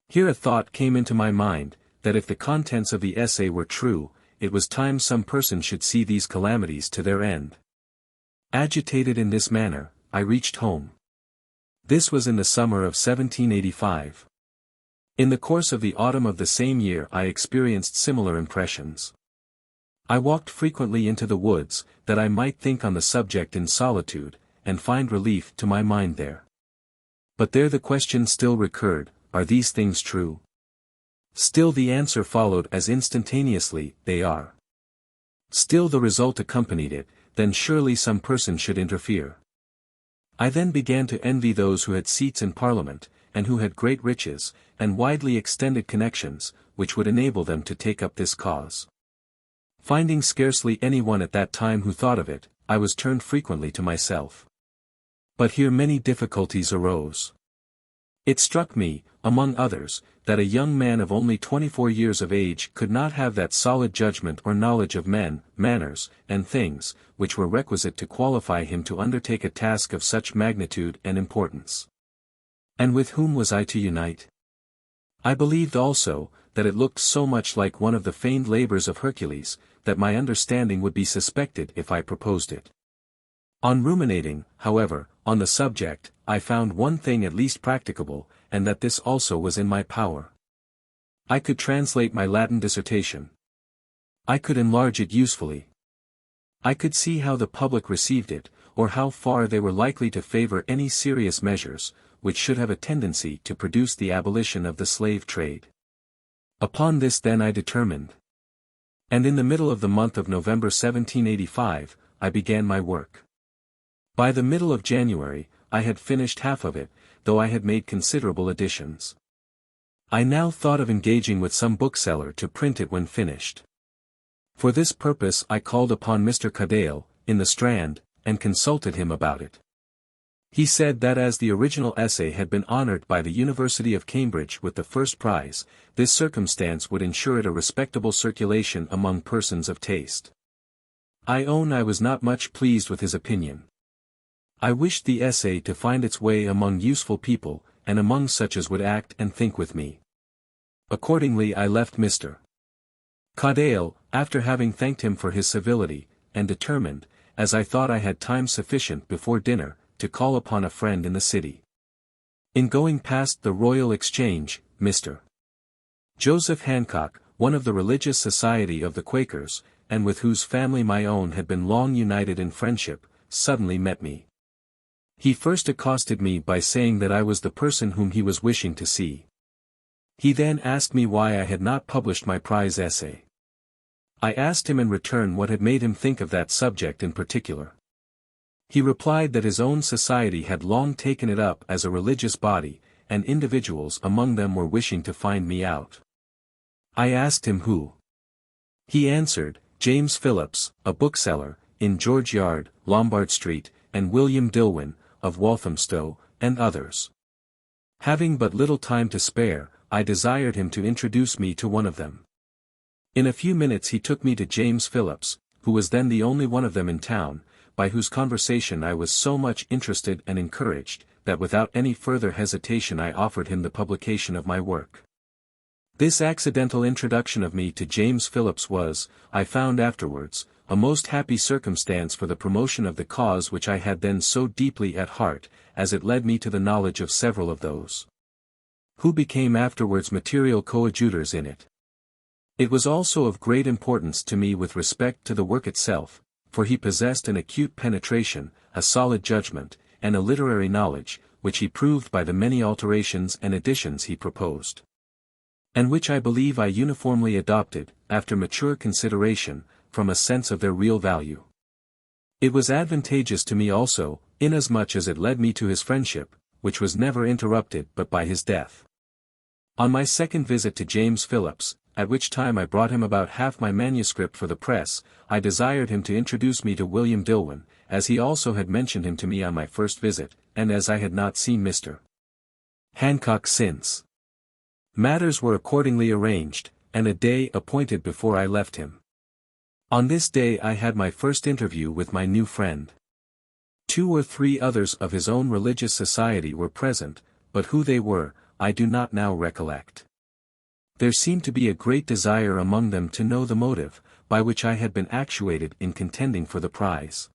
Here a thought came into my mind, that if the contents of the essay were true, it was time some person should see these calamities to their end. Agitated in this manner, I reached home. This was in the summer of 1785. In the course of the autumn of the same year I experienced similar impressions. I walked frequently into the woods, that I might think on the subject in solitude, and find relief to my mind there. But there the question still recurred, are these things true? Still the answer followed as instantaneously, they are. Still the result accompanied it, then surely some person should interfere. I then began to envy those who had seats in Parliament, and who had great riches, and widely extended connections, which would enable them to take up this cause. Finding scarcely anyone at that time who thought of it, I was turned frequently to myself. But here many difficulties arose. It struck me, among others, that a young man of only 24 years of age could not have that solid judgment or knowledge of men, manners, and things, which were requisite to qualify him to undertake a task of such magnitude and importance. And with whom was I to unite? I believed also, that it looked so much like one of the feigned labors of Hercules, that my understanding would be suspected if I proposed it. On ruminating, however, on the subject, I found one thing at least practicable, and that this also was in my power. I could translate my Latin dissertation. I could enlarge it usefully. I could see how the public received it, or how far they were likely to favor any serious measures, which should have a tendency to produce the abolition of the slave trade. Upon this then I determined. And in the middle of the month of November 1785, I began my work. By the middle of January, I had finished half of it, though I had made considerable additions. I now thought of engaging with some bookseller to print it when finished. For this purpose I called upon Mr. Cadell, in the Strand, and consulted him about it. He said that as the original essay had been honored by the University of Cambridge with the first prize, this circumstance would ensure it a respectable circulation among persons of taste. I own I was not much pleased with his opinion. I wished the essay to find its way among useful people, and among such as would act and think with me. Accordingly I left Mr. Cadell, after having thanked him for his civility, and determined, as I thought I had time sufficient before dinner, to call upon a friend in the city. In going past the Royal Exchange, Mr. Joseph Hancock, one of the religious society of the Quakers, and with whose family my own had been long united in friendship, suddenly met me. He first accosted me by saying that I was the person whom he was wishing to see. He then asked me why I had not published my prize essay. I asked him in return what had made him think of that subject in particular. He replied that his own society had long taken it up as a religious body, and individuals among them were wishing to find me out. I asked him who. He answered, James Phillips, a bookseller, in George Yard, Lombard Street, and William Dilwyn, of Walthamstow, and others. Having but little time to spare, I desired him to introduce me to one of them. In a few minutes he took me to James Phillips, who was then the only one of them in town, by whose conversation I was so much interested and encouraged, that without any further hesitation I offered him the publication of my work. This accidental introduction of me to James Phillips was, I found afterwards, a most happy circumstance for the promotion of the cause which I had then so deeply at heart, as it led me to the knowledge of several of those who became afterwards material coadjutors in it. It was also of great importance to me with respect to the work itself, for he possessed an acute penetration, a solid judgment, and a literary knowledge, which he proved by the many alterations and additions he proposed, and which I believe I uniformly adopted, after mature consideration, from a sense of their real value. It was advantageous to me also, inasmuch as it led me to his friendship, which was never interrupted but by his death. On my second visit to James Phillips, at which time I brought him about half my manuscript for the press, I desired him to introduce me to William Dillwyn, as he also had mentioned him to me on my first visit, and as I had not seen Mr. Hancock since. Matters were accordingly arranged, and a day appointed before I left him. On this day I had my first interview with my new friend. 2 or 3 others of his own religious society were present, but who they were, I do not now recollect. There seemed to be a great desire among them to know the motive, by which I had been actuated in contending for the prize.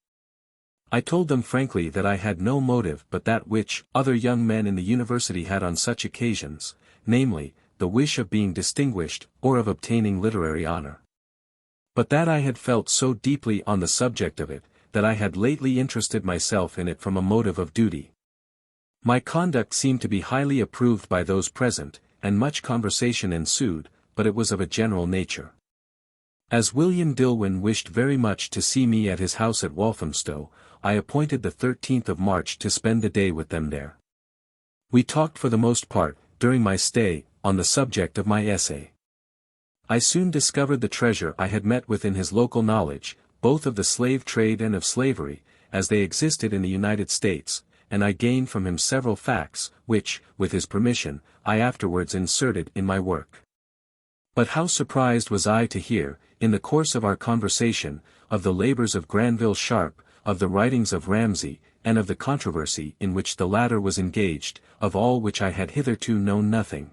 I told them frankly that I had no motive but that which other young men in the university had on such occasions, namely, the wish of being distinguished, or of obtaining literary honor. But that I had felt so deeply on the subject of it, that I had lately interested myself in it from a motive of duty. My conduct seemed to be highly approved by those present, and much conversation ensued, but it was of a general nature. As William Dillwyn wished very much to see me at his house at Walthamstow, I appointed the 13th of March to spend the day with them there. We talked for the most part, during my stay, on the subject of my essay. I soon discovered the treasure I had met with in his local knowledge, both of the slave trade and of slavery, as they existed in the United States, and I gained from him several facts, which, with his permission, I afterwards inserted in my work. But how surprised was I to hear, in the course of our conversation, of the labors of Granville Sharp, of the writings of Ramsay, and of the controversy in which the latter was engaged, of all which I had hitherto known nothing.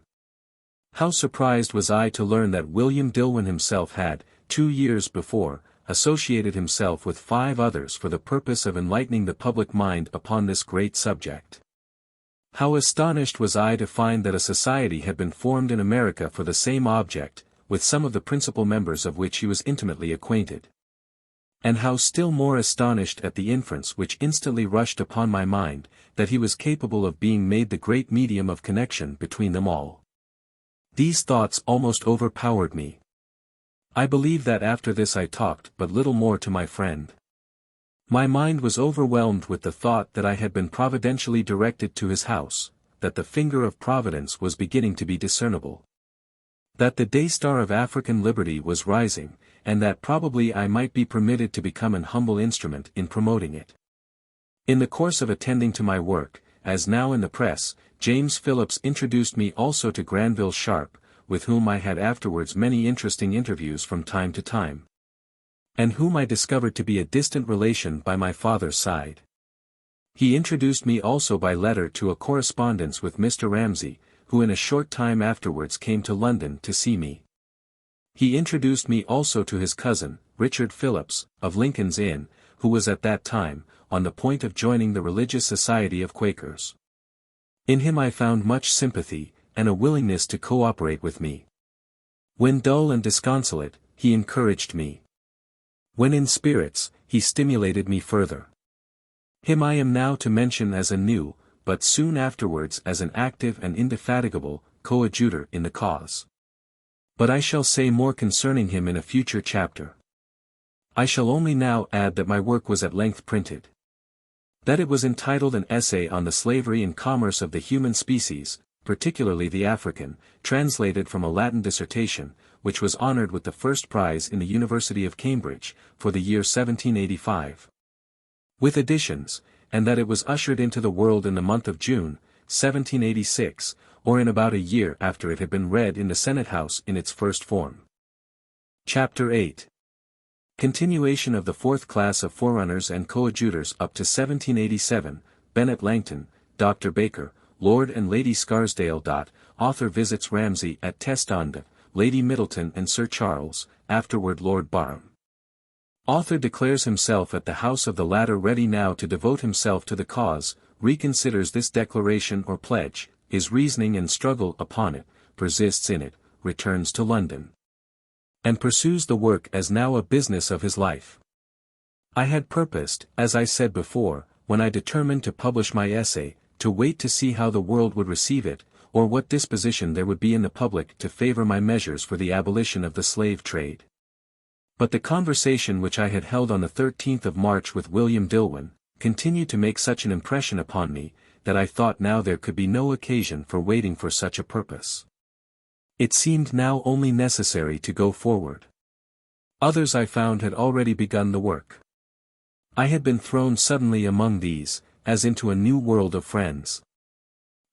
How surprised was I to learn that William Dillwyn himself had, 2 years before, associated himself with 5 others for the purpose of enlightening the public mind upon this great subject. How astonished was I to find that a society had been formed in America for the same object, with some of the principal members of which he was intimately acquainted. And how still more astonished at the inference which instantly rushed upon my mind, that he was capable of being made the great medium of connection between them all. These thoughts almost overpowered me. I believe that after this I talked but little more to my friend. My mind was overwhelmed with the thought that I had been providentially directed to his house, that the finger of Providence was beginning to be discernible, that the day-star of African liberty was rising, and that probably I might be permitted to become an humble instrument in promoting it. In the course of attending to my work, as now in the press, James Phillips introduced me also to Granville Sharp, with whom I had afterwards many interesting interviews from time to time, and whom I discovered to be a distant relation by my father's side. He introduced me also by letter to a correspondence with Mr. Ramsay, who in a short time afterwards came to London to see me. He introduced me also to his cousin, Richard Phillips, of Lincoln's Inn, who was at that time, on the point of joining the religious society of Quakers. In him I found much sympathy, and a willingness to co-operate with me. When dull and disconsolate, he encouraged me. When in spirits, he stimulated me further. Him I am now to mention as a new, but soon afterwards as an active and indefatigable, coadjutor in the cause. But I shall say more concerning him in a future chapter. I shall only now add that my work was at length printed. That it was entitled An Essay on the Slavery and Commerce of the Human Species, particularly the African, translated from a Latin dissertation, which was honored with the first prize in the University of Cambridge, for the year 1785. With additions, and that it was ushered into the world in the month of June, 1786, or in about a year after it had been read in the Senate House in its first form. Chapter 8. Continuation of the fourth class of forerunners and coadjutors up to 1787, Bennet Langton, Dr. Baker, Lord and Lady Scarsdale. Author visits Ramsay at Testonde, Lady Middleton and Sir Charles, afterward Lord Barham. Author declares himself at the house of the latter ready now to devote himself to the cause, reconsiders this declaration or pledge, his reasoning and struggle upon it, persists in it, returns to London, and pursues the work as now a business of his life. I had purposed, as I said before, when I determined to publish my essay, to wait to see how the world would receive it, or what disposition there would be in the public to favor my measures for the abolition of the slave trade. But the conversation which I had held on the 13th of March with William Dillwyn, continued to make such an impression upon me, that I thought now there could be no occasion for waiting for such a purpose. It seemed now only necessary to go forward. Others I found had already begun the work. I had been thrown suddenly among these, as into a new world of friends.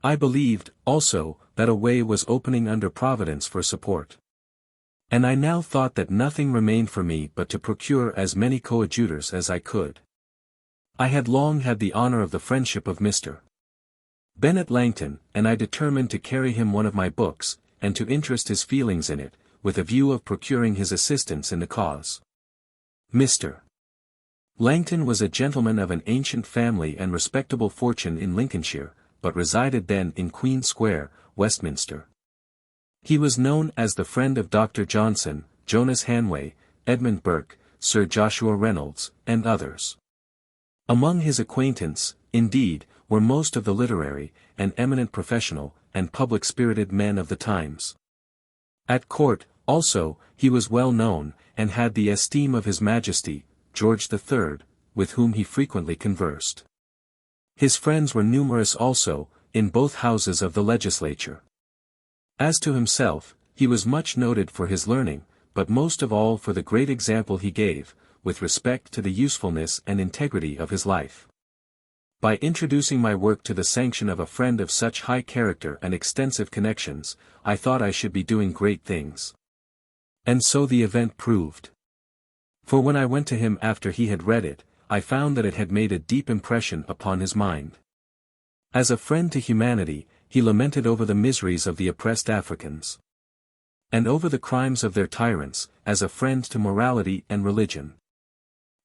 I believed, also, that a way was opening under Providence for support. And I now thought that nothing remained for me but to procure as many coadjutors as I could. I had long had the honor of the friendship of Mr. Bennet Langton, and I determined to carry him one of my books, and to interest his feelings in it, with a view of procuring his assistance in the cause. Mr. Langton was a gentleman of an ancient family and respectable fortune in Lincolnshire, but resided then in Queen Square, Westminster. He was known as the friend of Dr. Johnson, Jonas Hanway, Edmund Burke, Sir Joshua Reynolds, and others. Among his acquaintance, indeed, were most of the literary, and eminent professional, and public-spirited men of the times. At court, also, he was well known, and had the esteem of His Majesty, George III, with whom he frequently conversed. His friends were numerous also, in both houses of the legislature. As to himself, he was much noted for his learning, but most of all for the great example he gave, with respect to the usefulness and integrity of his life. By introducing my work to the sanction of a friend of such high character and extensive connections, I thought I should be doing great things. And so the event proved. For when I went to him after he had read it, I found that it had made a deep impression upon his mind. As a friend to humanity, he lamented over the miseries of the oppressed Africans, and over the crimes of their tyrants, as a friend to morality and religion.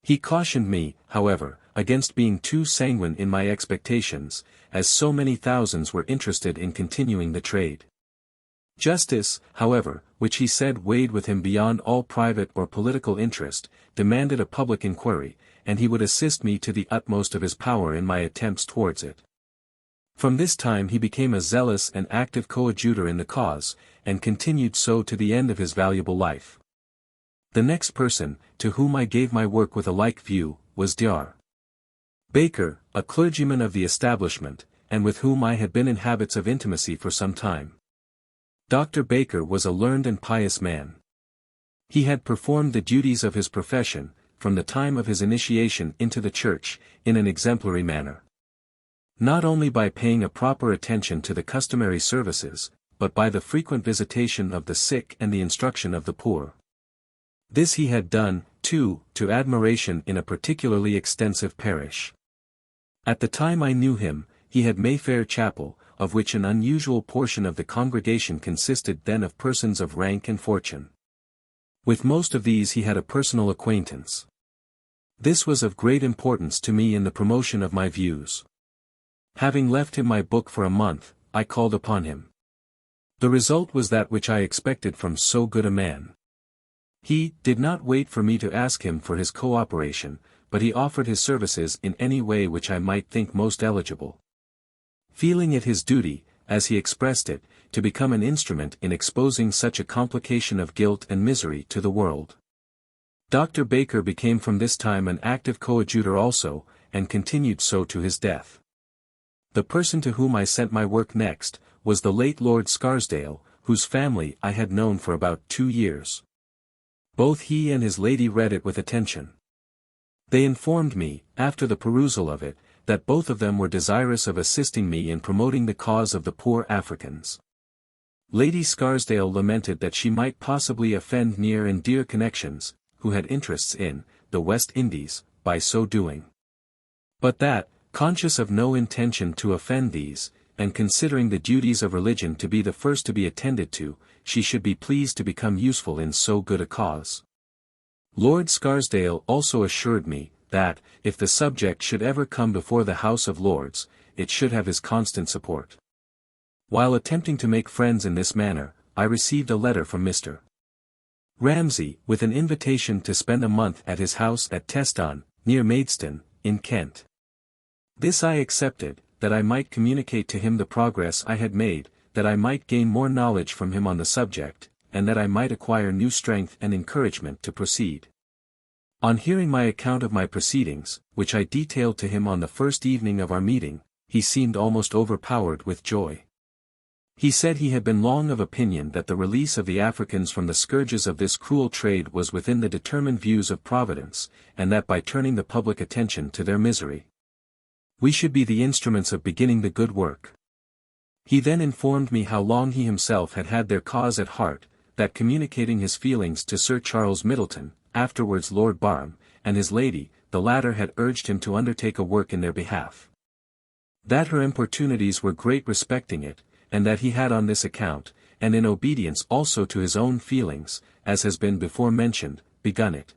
He cautioned me, however, against being too sanguine in my expectations, as so many thousands were interested in continuing the trade. Justice, however, which he said weighed with him beyond all private or political interest, demanded a public inquiry, and he would assist me to the utmost of his power in my attempts towards it. From this time he became a zealous and active coadjutor in the cause, and continued so to the end of his valuable life. The next person, to whom I gave my work with a like view, was Dr. Baker, a clergyman of the establishment, and with whom I had been in habits of intimacy for some time. Dr. Baker was a learned and pious man. He had performed the duties of his profession, from the time of his initiation into the Church, in an exemplary manner. Not only by paying a proper attention to the customary services, but by the frequent visitation of the sick and the instruction of the poor. This he had done, too, to admiration in a particularly extensive parish. At the time I knew him, he had Mayfair Chapel, of which an unusual portion of the congregation consisted then of persons of rank and fortune. With most of these he had a personal acquaintance. This was of great importance to me in the promotion of my views. Having left him my book for a month, I called upon him. The result was that which I expected from so good a man. He did not wait for me to ask him for his cooperation, but he offered his services in any way which I might think most eligible. Feeling it his duty, as he expressed it, to become an instrument in exposing such a complication of guilt and misery to the world. Dr. Baker became from this time an active coadjutor also, and continued so to his death. The person to whom I sent my work next, was the late Lord Scarsdale, whose family I had known for about 2 years. Both he and his lady read it with attention. They informed me, after the perusal of it, that both of them were desirous of assisting me in promoting the cause of the poor Africans. Lady Scarsdale lamented that she might possibly offend near and dear connections, who had interests in the West Indies, by so doing. But that, conscious of no intention to offend these, and considering the duties of religion to be the first to be attended to, she should be pleased to become useful in so good a cause. Lord Scarsdale also assured me, that, if the subject should ever come before the House of Lords, it should have his constant support. While attempting to make friends in this manner, I received a letter from Mr. Ramsay, with an invitation to spend a month at his house at Teston, near Maidstone, in Kent. This I accepted, that I might communicate to him the progress I had made, that I might gain more knowledge from him on the subject, and that I might acquire new strength and encouragement to proceed. On hearing my account of my proceedings, which I detailed to him on the first evening of our meeting, he seemed almost overpowered with joy. He said he had been long of opinion that the release of the Africans from the scourges of this cruel trade was within the determined views of Providence, and that by turning the public attention to their misery, we should be the instruments of beginning the good work. He then informed me how long he himself had had their cause at heart, that communicating his feelings to Sir Charles Middleton, afterwards Lord Barham, and his lady, the latter had urged him to undertake a work in their behalf. That her importunities were great respecting it, and that he had on this account, and in obedience also to his own feelings, as has been before mentioned, begun it.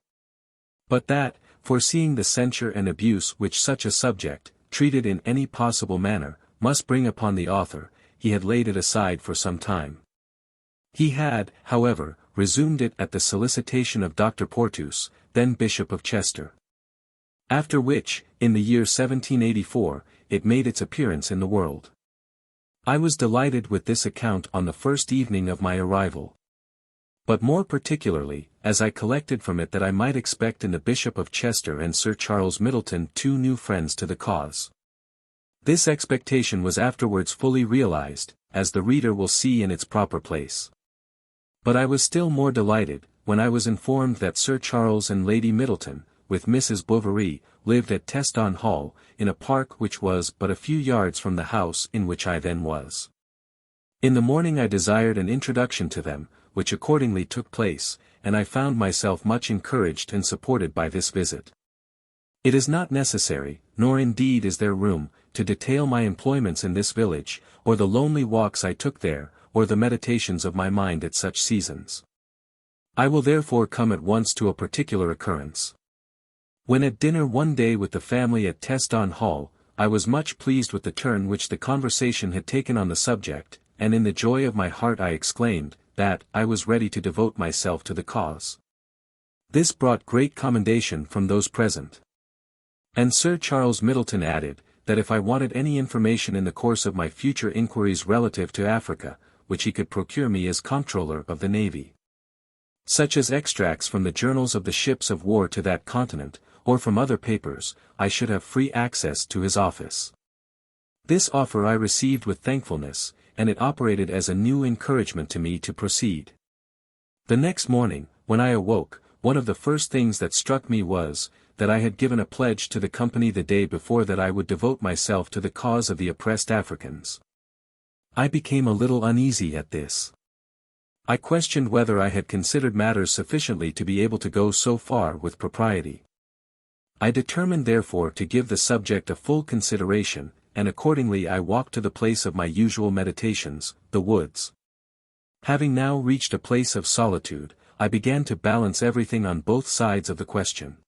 But that, foreseeing the censure and abuse which such a subject, treated in any possible manner, must bring upon the author, he had laid it aside for some time. He had, however, resumed it at the solicitation of Dr. Porteus, then Bishop of Chester. After which, in the year 1784, it made its appearance in the world. I was delighted with this account on the first evening of my arrival. But more particularly, as I collected from it that I might expect in the Bishop of Chester and Sir Charles Middleton 2 new friends to the cause. This expectation was afterwards fully realized, as the reader will see in its proper place. But I was still more delighted, when I was informed that Sir Charles and Lady Middleton, with Mrs. Bovary, lived at Teston Hall, in a park which was but a few yards from the house in which I then was. In the morning I desired an introduction to them, which accordingly took place, and I found myself much encouraged and supported by this visit. It is not necessary, nor indeed is there room, to detail my employments in this village, or the lonely walks I took there, or the meditations of my mind at such seasons. I will therefore come at once to a particular occurrence. When at dinner one day with the family at Teston Hall, I was much pleased with the turn which the conversation had taken on the subject, and in the joy of my heart I exclaimed, that I was ready to devote myself to the cause. This brought great commendation from those present. And Sir Charles Middleton added, that if I wanted any information in the course of my future inquiries relative to Africa, which he could procure me as Comptroller of the Navy, such as extracts from the journals of the ships of war to that continent, or from other papers, I should have free access to his office. This offer I received with thankfulness, and it operated as a new encouragement to me to proceed. The next morning, when I awoke, one of the first things that struck me was, that I had given a pledge to the company the day before that I would devote myself to the cause of the oppressed Africans. I became a little uneasy at this. I questioned whether I had considered matters sufficiently to be able to go so far with propriety. I determined therefore to give the subject a full consideration, and accordingly I walked to the place of my usual meditations, the woods. Having now reached a place of solitude, I began to balance everything on both sides of the question.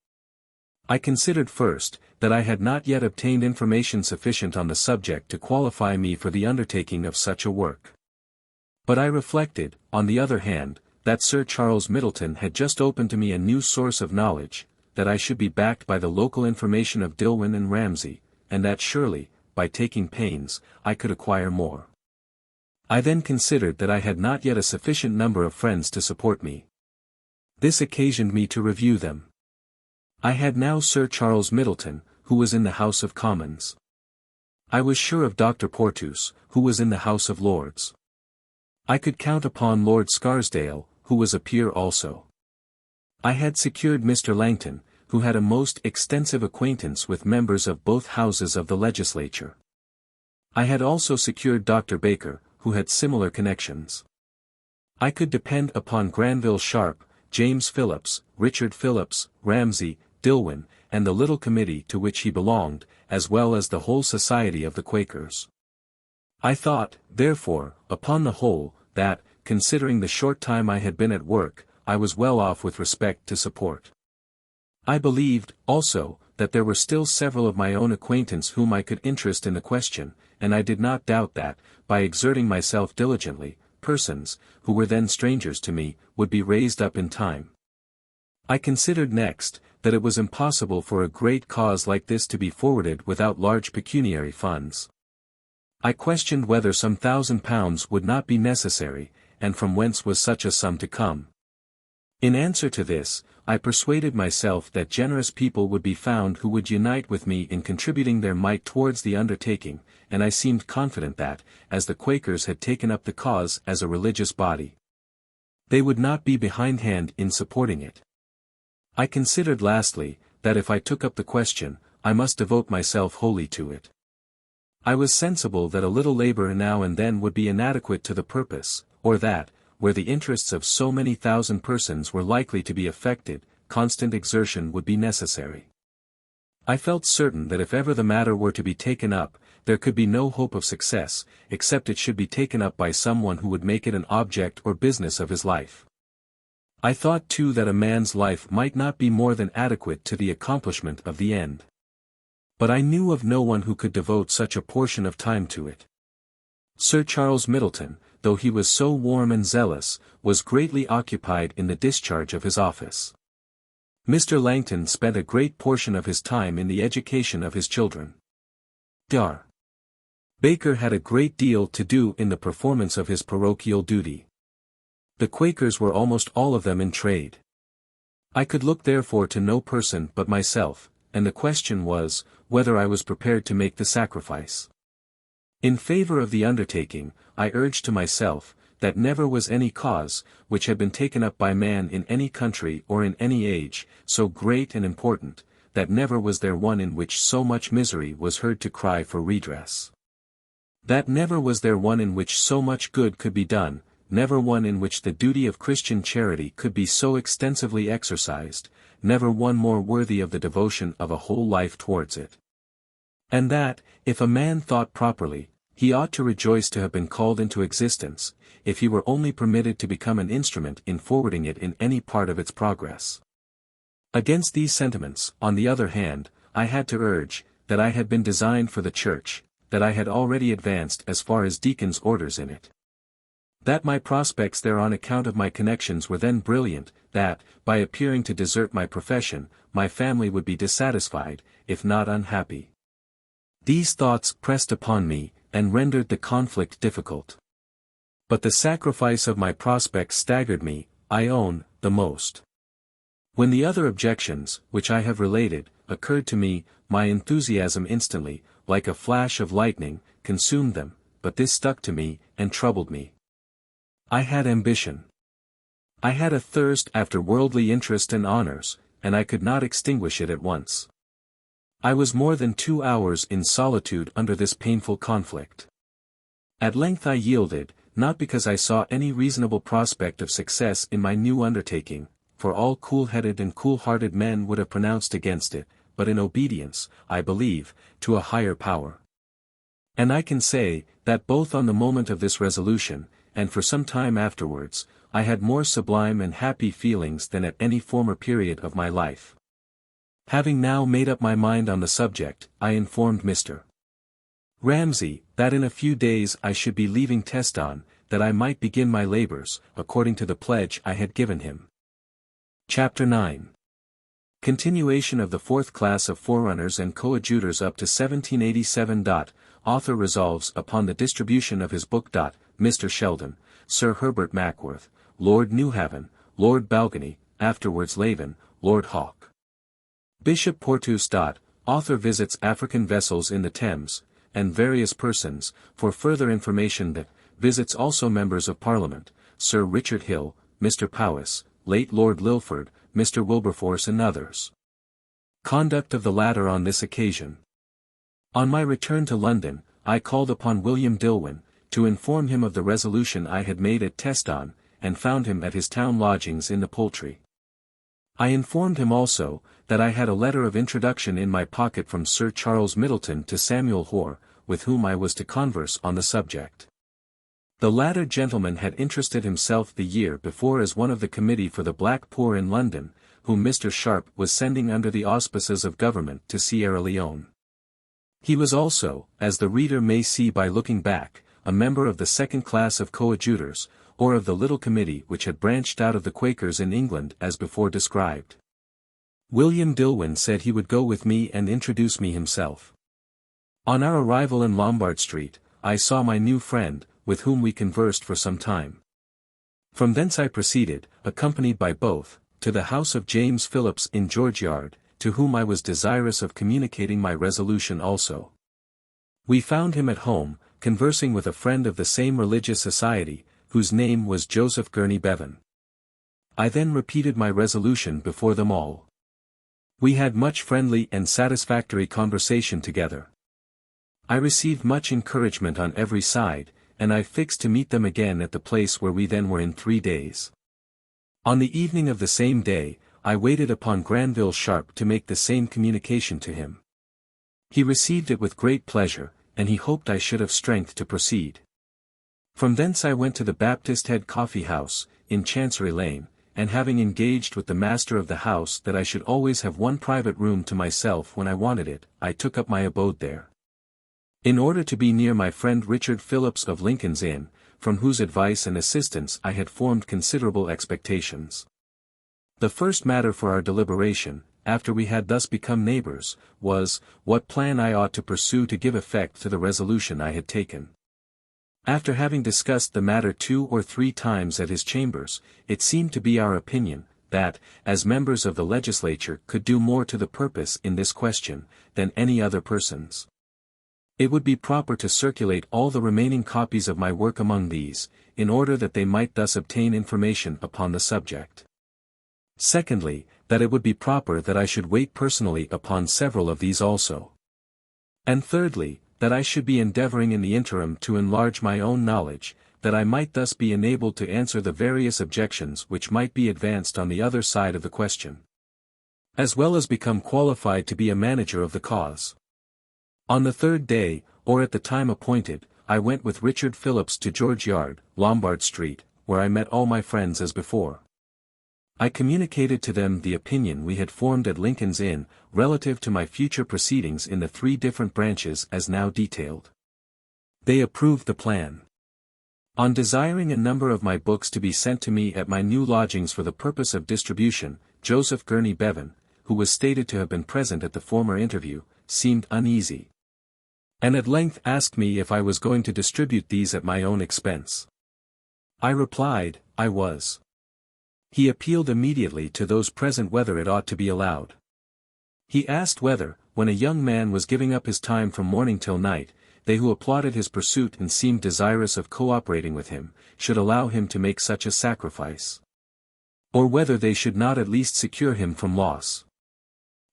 I considered first, that I had not yet obtained information sufficient on the subject to qualify me for the undertaking of such a work. But I reflected, on the other hand, that Sir Charles Middleton had just opened to me a new source of knowledge, that I should be backed by the local information of Dillwyn and Ramsay, and that surely, by taking pains, I could acquire more. I then considered that I had not yet a sufficient number of friends to support me. This occasioned me to review them. I had now Sir Charles Middleton, who was in the House of Commons. I was sure of Dr. Porteus, who was in the House of Lords. I could count upon Lord Scarsdale, who was a peer also. I had secured Mr. Langton, who had a most extensive acquaintance with members of both houses of the legislature. I had also secured Dr. Baker, who had similar connections. I could depend upon Granville Sharp, James Phillips, Richard Phillips, Ramsay, Dillwyn, and the little committee to which he belonged, as well as the whole society of the Quakers. I thought, therefore, upon the whole, that, considering the short time I had been at work, I was well off with respect to support. I believed, also, that there were still several of my own acquaintance whom I could interest in the question, and I did not doubt that, by exerting myself diligently, persons, who were then strangers to me, would be raised up in time. I considered next, that it was impossible for a great cause like this to be forwarded without large pecuniary funds. I questioned whether some £1,000 would not be necessary, and from whence was such a sum to come. In answer to this, I persuaded myself that generous people would be found who would unite with me in contributing their mite towards the undertaking, and I seemed confident that, as the Quakers had taken up the cause as a religious body, they would not be behindhand in supporting it. I considered lastly, that if I took up the question, I must devote myself wholly to it. I was sensible that a little labor now and then would be inadequate to the purpose, or that, where the interests of so many thousand persons were likely to be affected, constant exertion would be necessary. I felt certain that if ever the matter were to be taken up, there could be no hope of success, except it should be taken up by someone who would make it an object or business of his life. I thought too that a man's life might not be more than adequate to the accomplishment of the end. But I knew of no one who could devote such a portion of time to it. Sir Charles Middleton, though he was so warm and zealous, was greatly occupied in the discharge of his office. Mr. Langton spent a great portion of his time in the education of his children. Dr. Baker had a great deal to do in the performance of his parochial duty. The Quakers were almost all of them in trade. I could look therefore to no person but myself, and the question was, whether I was prepared to make the sacrifice. In favor of the undertaking, I urged to myself, that never was any cause, which had been taken up by man in any country or in any age, so great and important, that never was there one in which so much misery was heard to cry for redress. That never was there one in which so much good could be done, never one in which the duty of Christian charity could be so extensively exercised, never one more worthy of the devotion of a whole life towards it. And that, if a man thought properly, he ought to rejoice to have been called into existence, if he were only permitted to become an instrument in forwarding it in any part of its progress. Against these sentiments, on the other hand, I had to urge, that I had been designed for the Church, that I had already advanced as far as deacon's orders in it. That my prospects there on account of my connections were then brilliant, that, by appearing to desert my profession, my family would be dissatisfied, if not unhappy. These thoughts pressed upon me, and rendered the conflict difficult. But the sacrifice of my prospects staggered me, I own, the most. When the other objections, which I have related, occurred to me, my enthusiasm instantly, like a flash of lightning, consumed them, but this stuck to me, and troubled me. I had ambition. I had a thirst after worldly interest and honors, and I could not extinguish it at once. I was more than 2 hours in solitude under this painful conflict. At length I yielded, not because I saw any reasonable prospect of success in my new undertaking, for all cool-headed and cool-hearted men would have pronounced against it, but in obedience, I believe, to a higher power. And I can say, that both on the moment of this resolution, and for some time afterwards, I had more sublime and happy feelings than at any former period of my life. Having now made up my mind on the subject, I informed Mr. Ramsay, that in a few days I should be leaving Teston, that I might begin my labors, according to the pledge I had given him. Chapter 9. Continuation of the fourth class of forerunners and coadjutors up to 1787. Author resolves upon the distribution of his book. Mr. Sheldon, Sir Herbert Mackworth, Lord Newhaven, Lord Balgony, afterwards Laven, Lord Hawke. Bishop Porteous. Author visits African vessels in the Thames, and various persons, for further information. Visits also members of Parliament, Sir Richard Hill, Mr. Powys, late Lord Lilford, Mr. Wilberforce and others. Conduct of the latter on this occasion. On my return to London, I called upon William Dillwyn, to inform him of the resolution I had made at Teston, and found him at his town lodgings in the Poultry. I informed him also, that I had a letter of introduction in my pocket from Sir Charles Middleton to Samuel Hoare, with whom I was to converse on the subject. The latter gentleman had interested himself the year before as one of the Committee for the Black Poor in London, whom Mr. Sharp was sending under the auspices of government to Sierra Leone. He was also, as the reader may see by looking back, a member of the second class of coadjutors, or of the little committee which had branched out of the Quakers in England as before described. William Dillwyn said he would go with me and introduce me himself. On our arrival in Lombard Street, I saw my new friend, with whom we conversed for some time. From thence I proceeded, accompanied by both, to the house of James Phillips in George Yard, to whom I was desirous of communicating my resolution also. We found him at home, conversing with a friend of the same religious society, whose name was Joseph Gurney Bevan. I then repeated my resolution before them all. We had much friendly and satisfactory conversation together. I received much encouragement on every side, and I fixed to meet them again at the place where we then were in 3 days. On the evening of the same day, I waited upon Granville Sharp to make the same communication to him. He received it with great pleasure, and he hoped I should have strength to proceed. From thence I went to the Baptist Head Coffee House, in Chancery Lane, and having engaged with the master of the house that I should always have one private room to myself when I wanted it, I took up my abode there. In order to be near my friend Richard Phillips of Lincoln's Inn, from whose advice and assistance I had formed considerable expectations. The first matter for our deliberation, after we had thus become neighbors, was, what plan I ought to pursue to give effect to the resolution I had taken. After having discussed the matter 2 or 3 times at his chambers, it seemed to be our opinion, that, as members of the legislature could do more to the purpose in this question, than any other persons, it would be proper to circulate all the remaining copies of my work among these, in order that they might thus obtain information upon the subject. Secondly, that it would be proper that I should wait personally upon several of these also. And thirdly, that I should be endeavoring in the interim to enlarge my own knowledge, that I might thus be enabled to answer the various objections which might be advanced on the other side of the question, as well as become qualified to be a manager of the cause. On the 3rd day, or at the time appointed, I went with Richard Phillips to George Yard, Lombard Street, where I met all my friends as before. I communicated to them the opinion we had formed at Lincoln's Inn, relative to my future proceedings in the 3 different branches as now detailed. They approved the plan. On desiring a number of my books to be sent to me at my new lodgings for the purpose of distribution, Joseph Gurney Bevan, who was stated to have been present at the former interview, seemed uneasy, and at length asked me if I was going to distribute these at my own expense. I replied, I was. He appealed immediately to those present whether it ought to be allowed. He asked whether, when a young man was giving up his time from morning till night, they who applauded his pursuit and seemed desirous of cooperating with him, should allow him to make such a sacrifice, or whether they should not at least secure him from loss.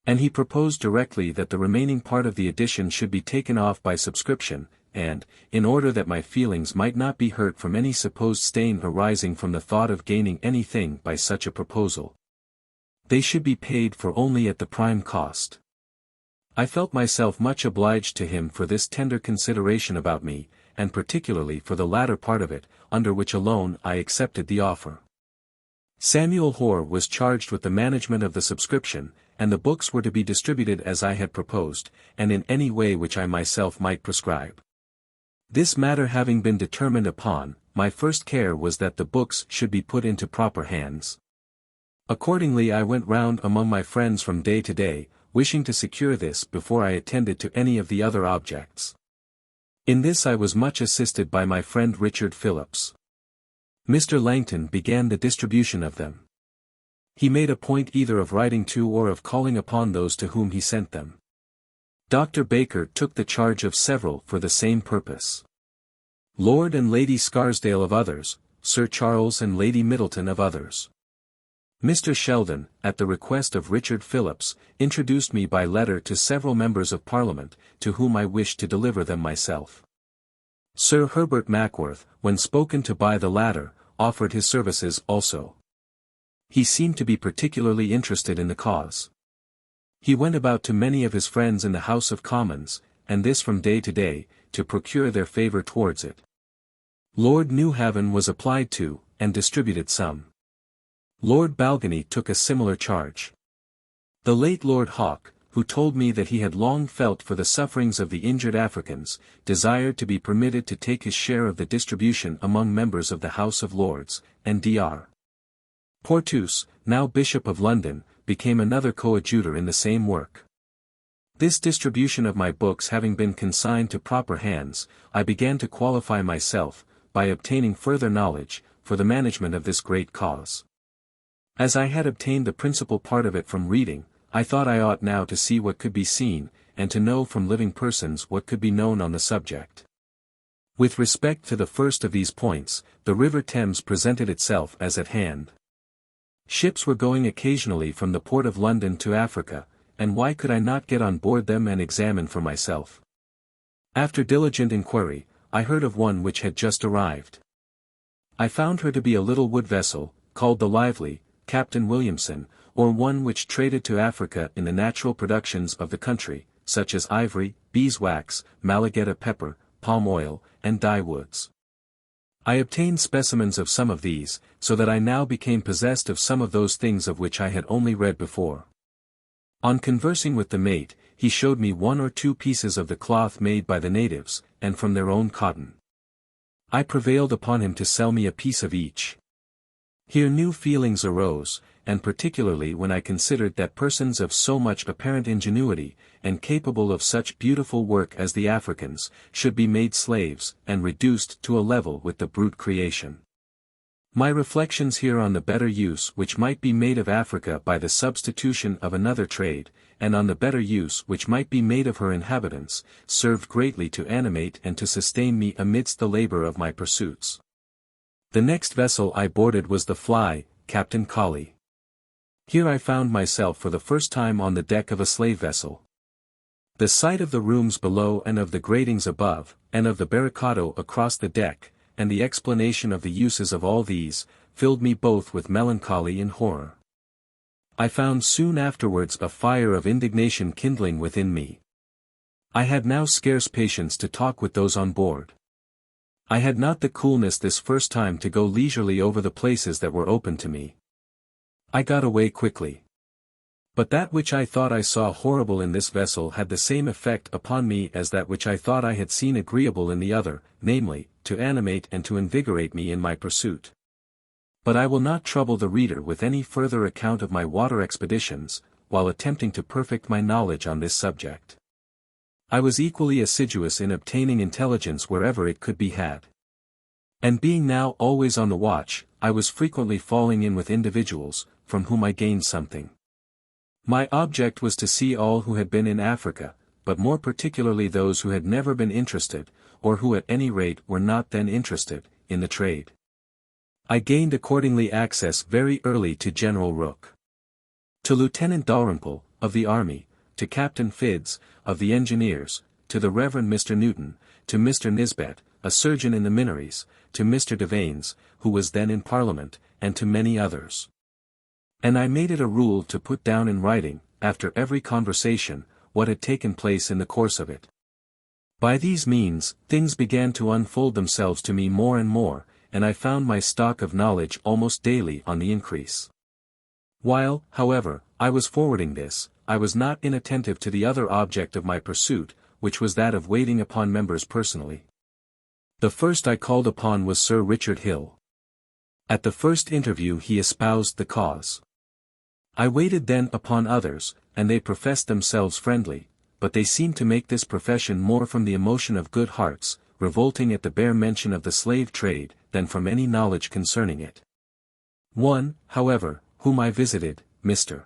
And he proposed directly that the remaining part of the edition should be taken off by subscription, and, in order that my feelings might not be hurt from any supposed stain arising from the thought of gaining anything by such a proposal, they should be paid for only at the prime cost. I felt myself much obliged to him for this tender consideration about me, and particularly for the latter part of it, under which alone I accepted the offer. Samuel Hoare was charged with the management of the subscription, and the books were to be distributed as I had proposed, and in any way which I myself might prescribe. This matter having been determined upon, my first care was that the books should be put into proper hands. Accordingly I went round among my friends from day to day, wishing to secure this before I attended to any of the other objects. In this I was much assisted by my friend Richard Phillips. Mr. Langton began the distribution of them. He made a point either of writing to or of calling upon those to whom he sent them. Dr. Baker took the charge of several for the same purpose. Lord and Lady Scarsdale of others, Sir Charles and Lady Middleton of others. Mr. Sheldon, at the request of Richard Phillips, introduced me by letter to several members of Parliament, to whom I wished to deliver them myself. Sir Herbert Mackworth, when spoken to by the latter, offered his services also. He seemed to be particularly interested in the cause. He went about to many of his friends in the House of Commons, and this from day to day, to procure their favour towards it. Lord Newhaven was applied to, and distributed some. Lord Balgony took a similar charge. The late Lord Hawke, who told me that he had long felt for the sufferings of the injured Africans, desired to be permitted to take his share of the distribution among members of the House of Lords, and Dr. Porteus, now Bishop of London, became another coadjutor in the same work. This distribution of my books having been consigned to proper hands, I began to qualify myself, by obtaining further knowledge, for the management of this great cause. As I had obtained the principal part of it from reading, I thought I ought now to see what could be seen, and to know from living persons what could be known on the subject. With respect to the first of these points, the River Thames presented itself as at hand. Ships were going occasionally from the port of London to Africa, and why could I not get on board them and examine for myself? After diligent inquiry, I heard of one which had just arrived. I found her to be a little wood vessel, called the Lively, Captain Williamson, or one which traded to Africa in the natural productions of the country, such as ivory, beeswax, Malagueta pepper, palm oil, and dye woods. I obtained specimens of some of these, so that I now became possessed of some of those things of which I had only read before. On conversing with the mate, he showed me 1 or 2 pieces of the cloth made by the natives, and from their own cotton. I prevailed upon him to sell me a piece of each. Here new feelings arose, and particularly when I considered that persons of so much apparent ingenuity, and capable of such beautiful work as the Africans, should be made slaves, and reduced to a level with the brute creation. My reflections here on the better use which might be made of Africa by the substitution of another trade, and on the better use which might be made of her inhabitants, served greatly to animate and to sustain me amidst the labour of my pursuits. The next vessel I boarded was the Fly, Captain Colley. Here I found myself for the first time on the deck of a slave vessel. The sight of the rooms below and of the gratings above, and of the barricado across the deck, and the explanation of the uses of all these, filled me both with melancholy and horror. I found soon afterwards a fire of indignation kindling within me. I had now scarce patience to talk with those on board. I had not the coolness this first time to go leisurely over the places that were open to me. I got away quickly. But that which I thought I saw horrible in this vessel had the same effect upon me as that which I thought I had seen agreeable in the other, namely, to animate and to invigorate me in my pursuit. But I will not trouble the reader with any further account of my water expeditions, while attempting to perfect my knowledge on this subject. I was equally assiduous in obtaining intelligence wherever it could be had. And being now always on the watch, I was frequently falling in with individuals, from whom I gained something. My object was to see all who had been in Africa, but more particularly those who had never been interested, or who at any rate were not then interested, in the trade. I gained accordingly access very early to General Rooke, to Lieutenant Dalrymple, of the Army, to Captain Fiddes, of the Engineers, to the Reverend Mr. Newton, to Mr. Nisbet, a surgeon in the Minories, to Mr. Devanes, who was then in Parliament, and to many others. And I made it a rule to put down in writing, after every conversation, what had taken place in the course of it. By these means, things began to unfold themselves to me more and more, and I found my stock of knowledge almost daily on the increase. While, however, I was forwarding this, I was not inattentive to the other object of my pursuit, which was that of waiting upon members personally. The first I called upon was Sir Richard Hill. At the first interview he espoused the cause. I waited then upon others, and they professed themselves friendly, but they seemed to make this profession more from the emotion of good hearts, revolting at the bare mention of the slave trade, than from any knowledge concerning it. One, however, whom I visited, Mr.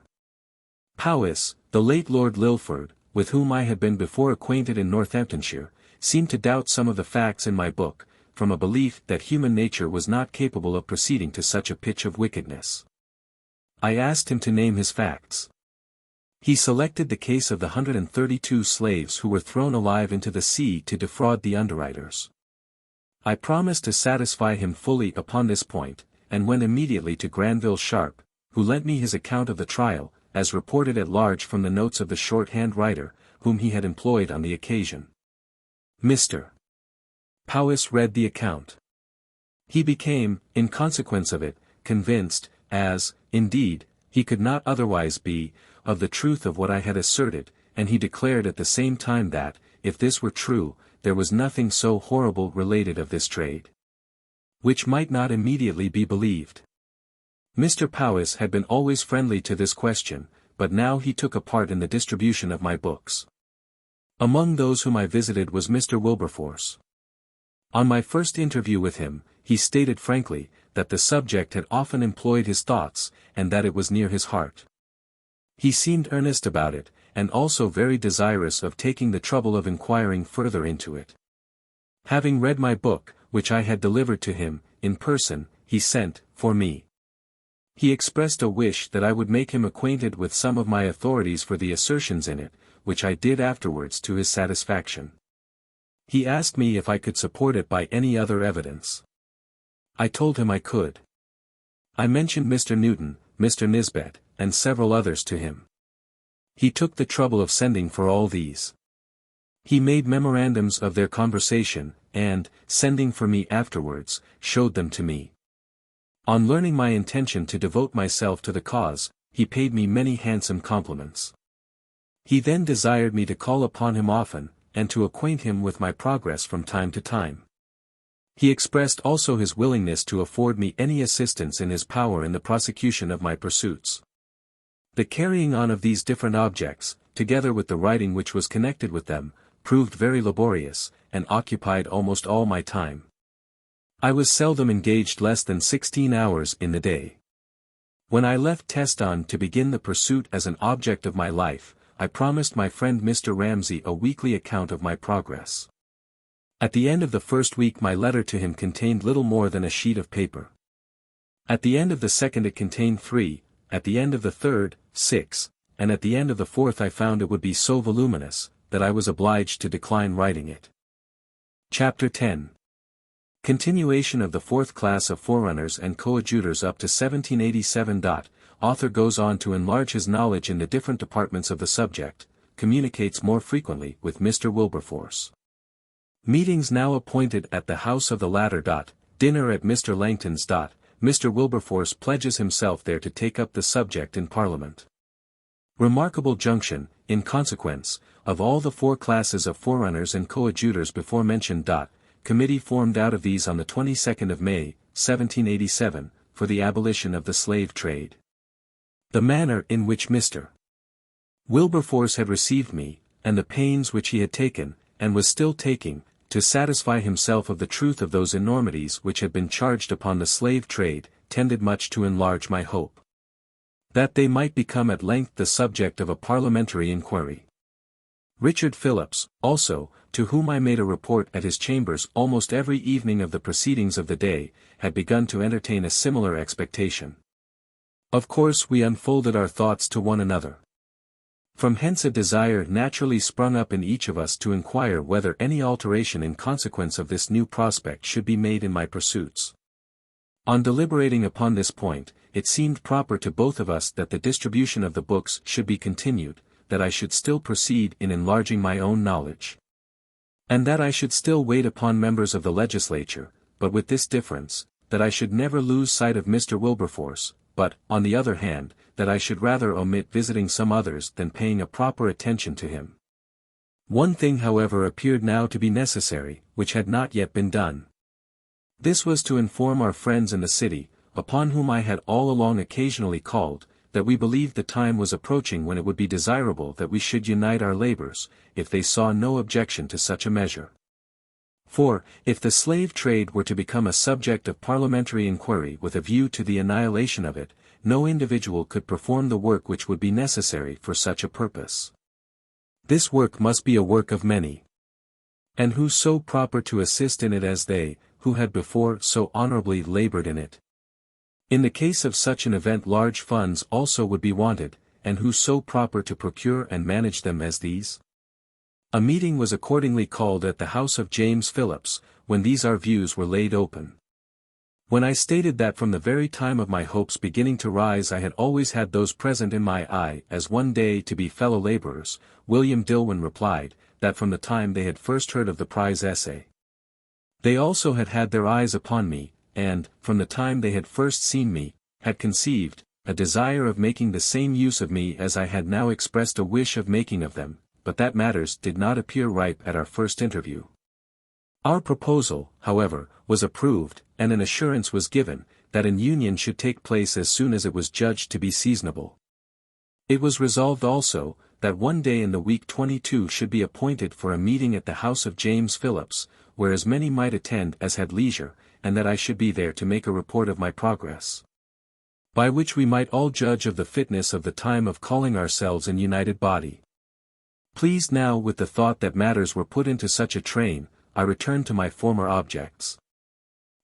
Powys, the late Lord Lilford, with whom I had been before acquainted in Northamptonshire, seemed to doubt some of the facts in my book, from a belief that human nature was not capable of proceeding to such a pitch of wickedness. I asked him to name his facts. He selected the case of the 132 slaves who were thrown alive into the sea to defraud the underwriters. I promised to satisfy him fully upon this point, and went immediately to Granville Sharp, who lent me his account of the trial, as reported at large from the notes of the shorthand writer, whom he had employed on the occasion. Mr. Powys read the account. He became, in consequence of it, convinced, as, indeed, he could not otherwise be, of the truth of what I had asserted, and he declared at the same time that, if this were true, there was nothing so horrible related of this trade, which might not immediately be believed. Mr. Powys had been always friendly to this question, but now he took a part in the distribution of my books. Among those whom I visited was Mr. Wilberforce. On my first interview with him, he stated frankly, that the subject had often employed his thoughts, and that it was near his heart. He seemed earnest about it, and also very desirous of taking the trouble of inquiring further into it. Having read my book, which I had delivered to him, in person, he sent for me. He expressed a wish that I would make him acquainted with some of my authorities for the assertions in it, which I did afterwards to his satisfaction. He asked me if I could support it by any other evidence. I told him I could. I mentioned Mr. Newton, Mr. Nisbet, and several others to him. He took the trouble of sending for all these. He made memorandums of their conversation, and, sending for me afterwards, showed them to me. On learning my intention to devote myself to the cause, he paid me many handsome compliments. He then desired me to call upon him often, and to acquaint him with my progress from time to time. He expressed also his willingness to afford me any assistance in his power in the prosecution of my pursuits. The carrying on of these different objects, together with the writing which was connected with them, proved very laborious, and occupied almost all my time. I was seldom engaged less than 16 hours in the day. When I left Teston to begin the pursuit as an object of my life, I promised my friend Mr. Ramsay a weekly account of my progress. At the end of the first week my letter to him contained little more than a sheet of paper. At the end of the second it contained 3, at the end of the third, 6, and at the end of the fourth I found it would be so voluminous, that I was obliged to decline writing it. Chapter 10. Continuation of the fourth class of forerunners and coadjutors up to 1787. Author goes on to enlarge his knowledge in the different departments of the subject, communicates more frequently with Mr. Wilberforce. Meetings now appointed at the house of the latter. Dinner at Mr. Langton's. Mr. Wilberforce pledges himself there to take up the subject in Parliament. Remarkable junction, in consequence, of all the 4 classes of forerunners and coadjutors before mentioned. Committee formed out of these on the 22nd of May, 1787, for the abolition of the slave trade. The manner in which Mr. Wilberforce had received me, and the pains which he had taken, and was still taking, to satisfy himself of the truth of those enormities which had been charged upon the slave trade, tended much to enlarge my hope that they might become at length the subject of a parliamentary inquiry. Richard Phillips, also, to whom I made a report at his chambers almost every evening of the proceedings of the day, had begun to entertain a similar expectation. Of course we unfolded our thoughts to one another. From hence a desire naturally sprung up in each of us to inquire whether any alteration in consequence of this new prospect should be made in my pursuits. On deliberating upon this point, it seemed proper to both of us that the distribution of the books should be continued, that I should still proceed in enlarging my own knowledge, and that I should still wait upon members of the legislature, but with this difference, that I should never lose sight of Mr. Wilberforce, but, on the other hand, that I should rather omit visiting some others than paying a proper attention to him. One thing however appeared now to be necessary, which had not yet been done. This was to inform our friends in the city, upon whom I had all along occasionally called, that we believed the time was approaching when it would be desirable that we should unite our labors, if they saw no objection to such a measure. For, if the slave trade were to become a subject of parliamentary inquiry with a view to the annihilation of it, no individual could perform the work which would be necessary for such a purpose. This work must be a work of many. And who so proper to assist in it as they, who had before so honorably labored in it? In the case of such an event large funds also would be wanted, and who so proper to procure and manage them as these? A meeting was accordingly called at the house of James Phillips, when these our views were laid open. When I stated that from the very time of my hopes beginning to rise I had always had those present in my eye as one day to be fellow laborers, William Dillwyn replied, that from the time they had first heard of the prize essay, they also had had their eyes upon me, and, from the time they had first seen me, had conceived a desire of making the same use of me as I had now expressed a wish of making of them, but that matters did not appear ripe at our first interview. Our proposal, however, was approved, and an assurance was given, that an union should take place as soon as it was judged to be seasonable. It was resolved also, that one day in the week 22 should be appointed for a meeting at the house of James Phillips, where as many might attend as had leisure, and that I should be there to make a report of my progress, by which we might all judge of the fitness of the time of calling ourselves an united body. Pleased now with the thought that matters were put into such a train, I returned to my former objects.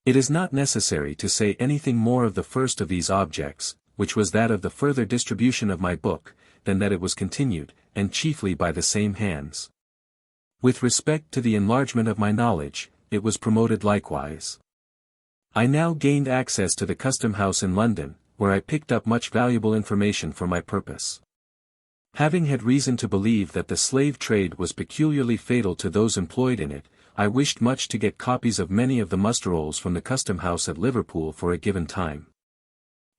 It is not necessary to say anything more of the first of these objects, which was that of the further distribution of my book, than that it was continued, and chiefly by the same hands. With respect to the enlargement of my knowledge, it was promoted likewise. I now gained access to the Custom House in London, where I picked up much valuable information for my purpose. Having had reason to believe that the slave trade was peculiarly fatal to those employed in it, I wished much to get copies of many of the muster rolls from the Custom House at Liverpool for a given time.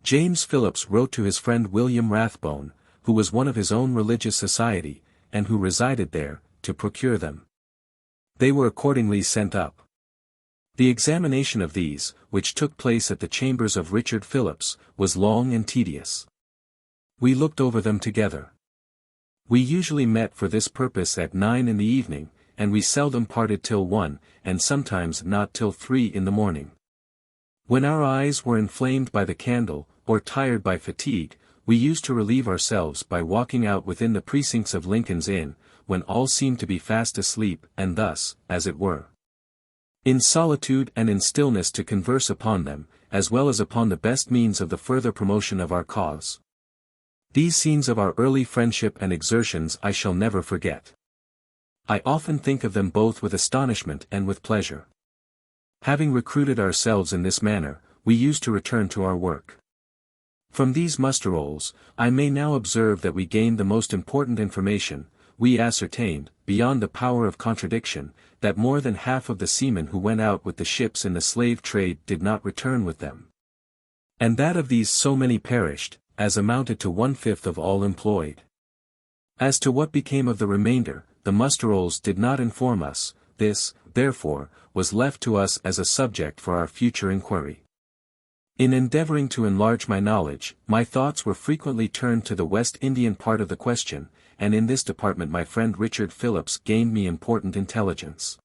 James Phillips wrote to his friend William Rathbone, who was one of his own religious society, and who resided there, to procure them. They were accordingly sent up. The examination of these, which took place at the chambers of Richard Phillips, was long and tedious. We looked over them together. We usually met for this purpose at 9 in the evening, and we seldom parted till 1, and sometimes not till 3 in the morning. When our eyes were inflamed by the candle, or tired by fatigue, we used to relieve ourselves by walking out within the precincts of Lincoln's Inn, when all seemed to be fast asleep, and thus, as it were, in solitude and in stillness to converse upon them, as well as upon the best means of the further promotion of our cause. These scenes of our early friendship and exertions I shall never forget. I often think of them both with astonishment and with pleasure. Having recruited ourselves in this manner, we used to return to our work. From these muster rolls, I may now observe that we gained the most important information. We ascertained, beyond the power of contradiction, that more than half of the seamen who went out with the ships in the slave trade did not return with them, and that of these so many perished, as amounted to 1/5 of all employed. As to what became of the remainder, the muster rolls did not inform us. This, therefore, was left to us as a subject for our future inquiry. In endeavoring to enlarge my knowledge, my thoughts were frequently turned to the West Indian part of the question, and in this department my friend Richard Phillips gained me important intelligence.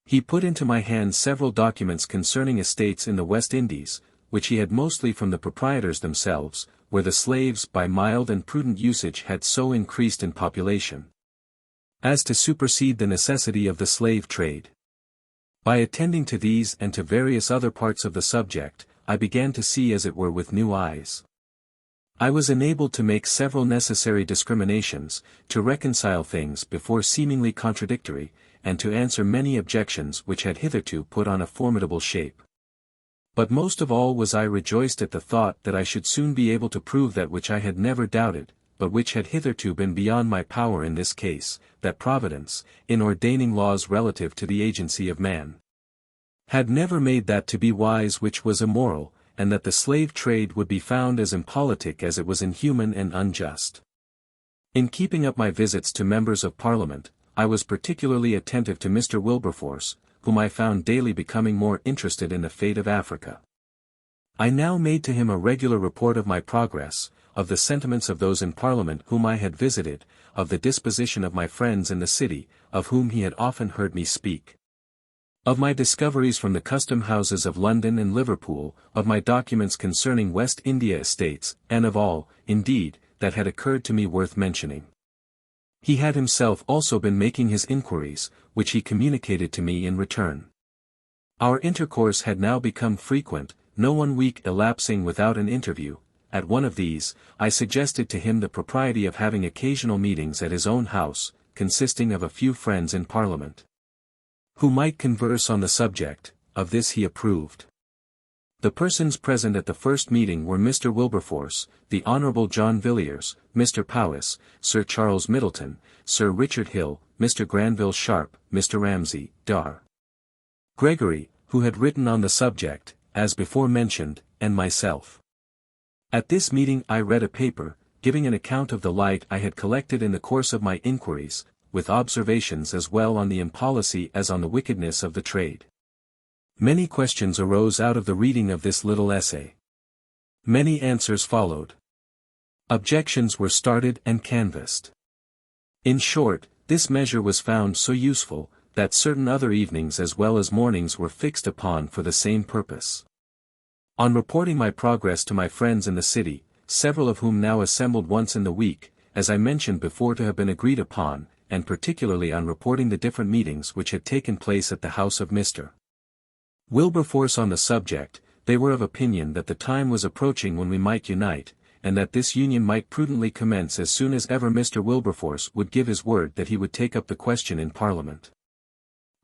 He put into my hands several documents concerning estates in the West Indies, which he had mostly from the proprietors themselves, where the slaves by mild and prudent usage had so increased in population as to supersede the necessity of the slave trade. By attending to these and to various other parts of the subject, I began to see as it were with new eyes. I was enabled to make several necessary discriminations, to reconcile things before seemingly contradictory, and to answer many objections which had hitherto put on a formidable shape. But most of all was I rejoiced at the thought that I should soon be able to prove that which I had never doubted, but which had hitherto been beyond my power in this case, that Providence, in ordaining laws relative to the agency of man, had never made that to be wise which was immoral, and that the slave trade would be found as impolitic as it was inhuman and unjust. In keeping up my visits to members of Parliament, I was particularly attentive to Mr. Wilberforce, whom I found daily becoming more interested in the fate of Africa. I now made to him a regular report of my progress, of the sentiments of those in Parliament whom I had visited, of the disposition of my friends in the city, of whom he had often heard me speak, of my discoveries from the custom houses of London and Liverpool, of my documents concerning West India estates, and of all, indeed, that had occurred to me worth mentioning. He had himself also been making his inquiries, which he communicated to me in return. Our intercourse had now become frequent, no 1 week elapsing without an interview. At one of these, I suggested to him the propriety of having occasional meetings at his own house, consisting of a few friends in Parliament, who might converse on the subject. Of this he approved. The persons present at the first meeting were Mr. Wilberforce, the Honourable John Villiers, Mr. Powys, Sir Charles Middleton, Sir Richard Hill, Mr. Granville Sharp, Mr. Ramsay, Dar. Gregory, who had written on the subject, as before mentioned, and myself. At this meeting I read a paper, giving an account of the light I had collected in the course of my inquiries, with observations as well on the impolicy as on the wickedness of the trade. Many questions arose out of the reading of this little essay. Many answers followed. Objections were started and canvassed. In short, this measure was found so useful, that certain other evenings as well as mornings were fixed upon for the same purpose. On reporting my progress to my friends in the city, several of whom now assembled once in the week, as I mentioned before to have been agreed upon, and particularly on reporting the different meetings which had taken place at the house of Mr. Wilberforce on the subject, they were of opinion that the time was approaching when we might unite, and that this union might prudently commence as soon as ever Mr. Wilberforce would give his word that he would take up the question in Parliament.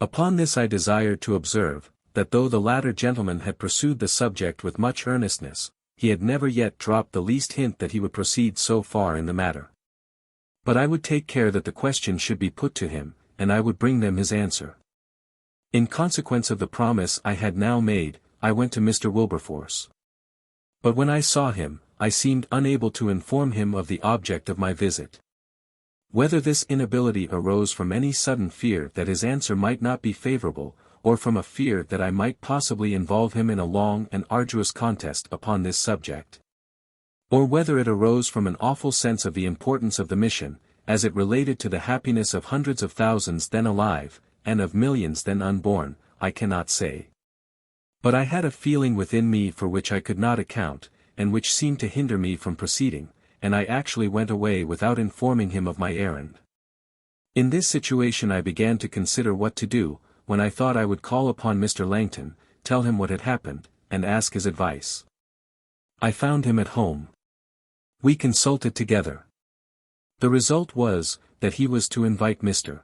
Upon this I desired to observe, that though the latter gentleman had pursued the subject with much earnestness, he had never yet dropped the least hint that he would proceed so far in the matter. But I would take care that the question should be put to him, and I would bring them his answer. In consequence of the promise I had now made, I went to Mr. Wilberforce. But when I saw him, I seemed unable to inform him of the object of my visit. Whether this inability arose from any sudden fear that his answer might not be favorable, or from a fear that I might possibly involve him in a long and arduous contest upon this subject, or whether it arose from an awful sense of the importance of the mission, as it related to the happiness of hundreds of thousands then alive, and of millions then unborn, I cannot say. But I had a feeling within me for which I could not account, and which seemed to hinder me from proceeding, and I actually went away without informing him of my errand. In this situation I began to consider what to do, when I thought I would call upon Mr. Langton, tell him what had happened, and ask his advice. I found him at home. We consulted together. The result was, that he was to invite Mr.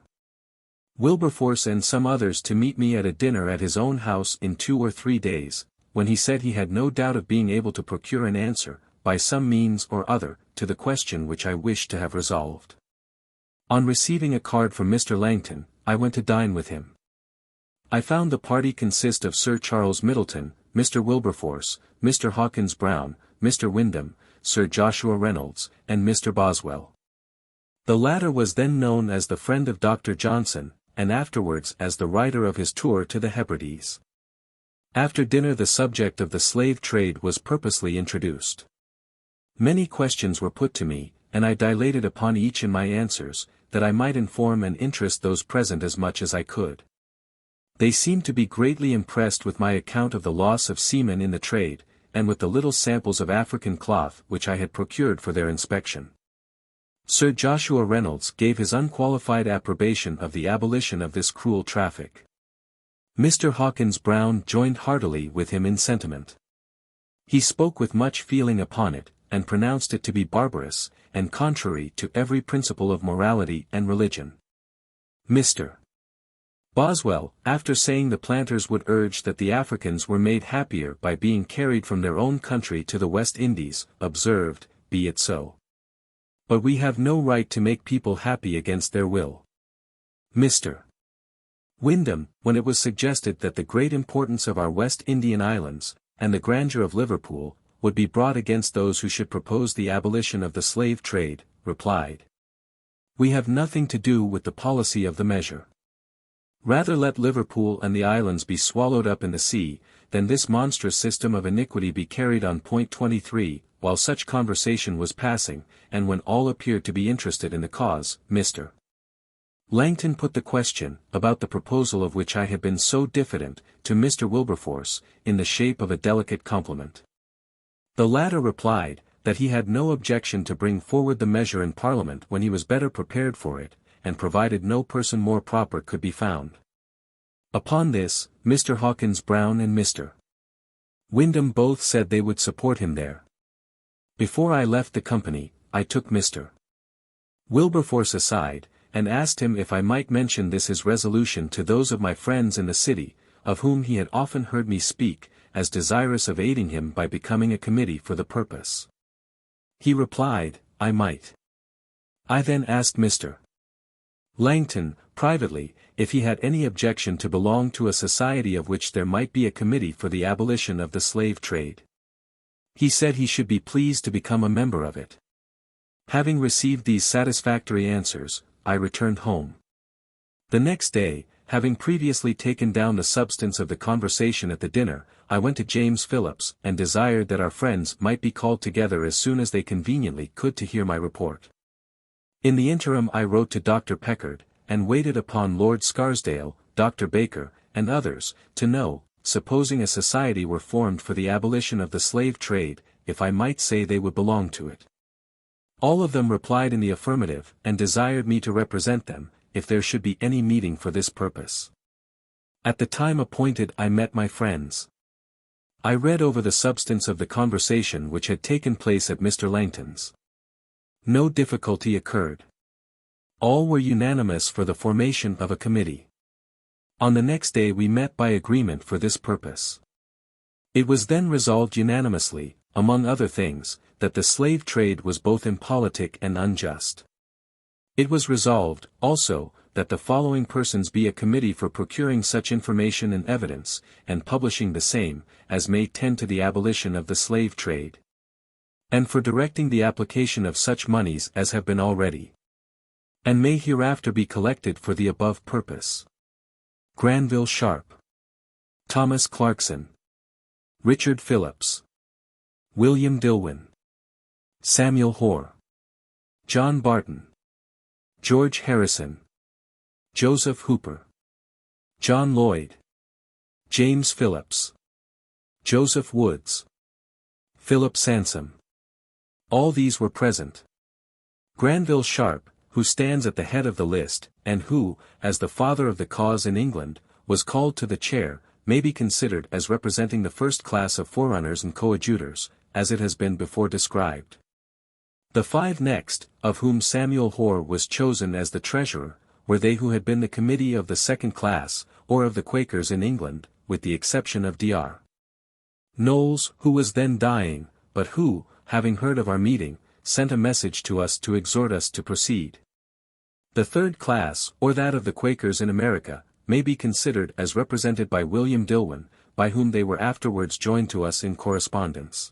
Wilberforce and some others to meet me at a dinner at his own house in 2 or 3 days, when he said he had no doubt of being able to procure an answer, by some means or other, to the question which I wished to have resolved. On receiving a card from Mr. Langton, I went to dine with him. I found the party consist of Sir Charles Middleton, Mr. Wilberforce, Mr. Hawkins Brown, Mr. Wyndham, Sir Joshua Reynolds, and Mr. Boswell. The latter was then known as the friend of Dr. Johnson, and afterwards as the writer of his tour to the Hebrides. After dinner the subject of the slave trade was purposely introduced. Many questions were put to me, and I dilated upon each in my answers, that I might inform and interest those present as much as I could. They seemed to be greatly impressed with my account of the loss of seamen in the trade, and with the little samples of African cloth which I had procured for their inspection. Sir Joshua Reynolds gave his unqualified approbation of the abolition of this cruel traffic. Mr. Hawkins Brown joined heartily with him in sentiment. He spoke with much feeling upon it, and pronounced it to be barbarous, and contrary to every principle of morality and religion. Mr. Boswell, after saying the planters would urge that the Africans were made happier by being carried from their own country to the West Indies, observed, "Be it so. But we have no right to make people happy against their will." Mr. Wyndham, when it was suggested that the great importance of our West Indian islands, and the grandeur of Liverpool, would be brought against those who should propose the abolition of the slave trade, replied, "We have nothing to do with the policy of the measure. Rather let Liverpool and the islands be swallowed up in the sea, than this monstrous system of iniquity be carried on. 23, while such conversation was passing, and when all appeared to be interested in the cause, Mr. Langton put the question, about the proposal of which I had been so diffident, to Mr. Wilberforce, in the shape of a delicate compliment. The latter replied, that he had no objection to bring forward the measure in Parliament when he was better prepared for it, and provided no person more proper could be found. Upon this, Mr. Hawkins Brown and Mr. Wyndham both said they would support him there. Before I left the company, I took Mr. Wilberforce aside, and asked him if I might mention this his resolution to those of my friends in the city, of whom he had often heard me speak, as desirous of aiding him by becoming a committee for the purpose. He replied, I might. I then asked Mr. Langton, privately, if he had any objection to belong to a society of which there might be a committee for the abolition of the slave trade. He said he should be pleased to become a member of it. Having received these satisfactory answers, I returned home. The next day, having previously taken down the substance of the conversation at the dinner, I went to James Phillips and desired that our friends might be called together as soon as they conveniently could to hear my report. In the interim I wrote to Dr. Peckard, and waited upon Lord Scarsdale, Dr. Baker, and others, to know, supposing a society were formed for the abolition of the slave trade, if I might say they would belong to it. All of them replied in the affirmative, and desired me to represent them, if there should be any meeting for this purpose. At the time appointed I met my friends. I read over the substance of the conversation which had taken place at Mr. Langton's. No difficulty occurred. All were unanimous for the formation of a committee. On the next day we met by agreement for this purpose. It was then resolved unanimously, among other things, that the slave trade was both impolitic and unjust. It was resolved, also, that the following persons be a committee for procuring such information and evidence, and publishing the same, as may tend to the abolition of the slave trade. And for directing the application of such moneys as have been already, and may hereafter be collected for the above purpose. Granville Sharp, Thomas Clarkson, Richard Phillips, William Dillwyn, Samuel Hoare, John Barton, George Harrison, Joseph Hooper, John Lloyd, James Phillips, Joseph Woods, Philip Sansom. All these were present. Granville Sharp, who stands at the head of the list, and who, as the father of the cause in England, was called to the chair, may be considered as representing the first class of forerunners and coadjutors, as it has been before described. The 5 next, of whom Samuel Hoare was chosen as the treasurer, were they who had been the committee of the second class, or of the Quakers in England, with the exception of Dr. Knowles, who was then dying, but who, having heard of our meeting, sent a message to us to exhort us to proceed. The third class, or that of the Quakers in America, may be considered as represented by William Dillwyn, by whom they were afterwards joined to us in correspondence.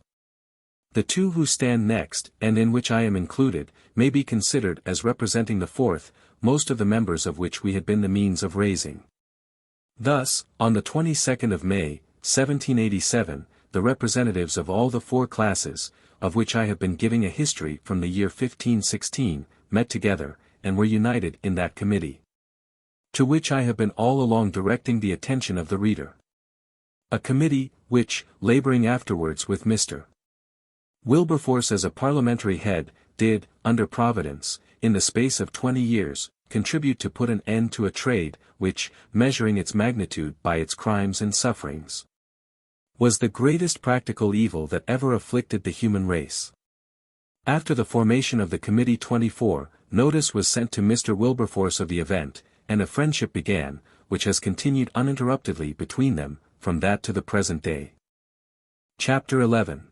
The 2 who stand next, and in which I am included, may be considered as representing the fourth, most of the members of which we had been the means of raising. Thus, on the 22nd of May, 1787, the representatives of all the 4 classes, of which I have been giving a history from the year 1516, met together, and were united in that committee, to which I have been all along directing the attention of the reader. A committee, which, laboring afterwards with Mr. Wilberforce as a parliamentary head, did, under Providence, in the space of 20 years, contribute to put an end to a trade, which, measuring its magnitude by its crimes and sufferings, was the greatest practical evil that ever afflicted the human race. After the formation of the Committee 24, notice was sent to Mr. Wilberforce of the event, and a friendship began, which has continued uninterruptedly between them, from that to the present day. Chapter 11.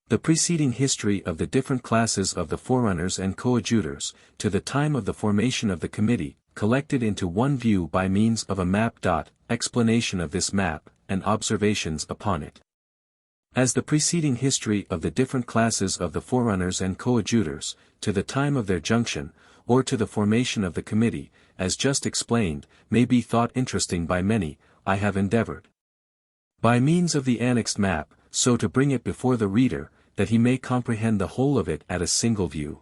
The preceding history of the different classes of the forerunners and coadjutors, to the time of the formation of the committee, collected into one view by means of a map. Explanation of this map, and observations upon it. As the preceding history of the different classes of the forerunners and coadjutors, to the time of their junction, or to the formation of the committee, as just explained, may be thought interesting by many, I have endeavored, by means of the annexed map, so to bring it before the reader, that he may comprehend the whole of it at a single view.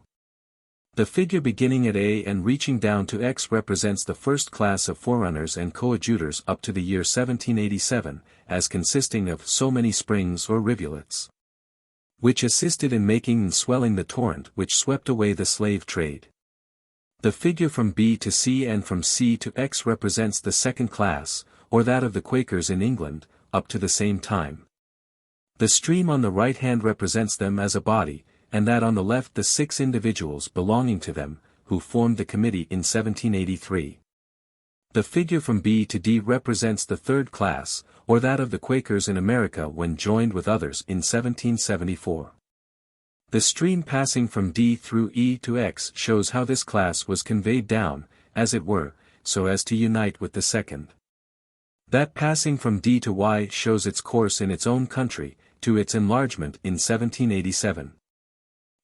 The figure beginning at A and reaching down to X represents the first class of forerunners and coadjutors up to the year 1787, as consisting of so many springs or rivulets, which assisted in making and swelling the torrent which swept away the slave trade. The figure from B to C and from C to X represents the second class, or that of the Quakers in England, up to the same time. The stream on the right hand represents them as a body, and that on the left the 6 individuals belonging to them, who formed the committee in 1783. The figure from B to D represents the third class, or that of the Quakers in America when joined with others in 1774. The stream passing from D through E to X shows how this class was conveyed down, as it were, so as to unite with the second. That passing from D to Y shows its course in its own country, to its enlargement in 1787.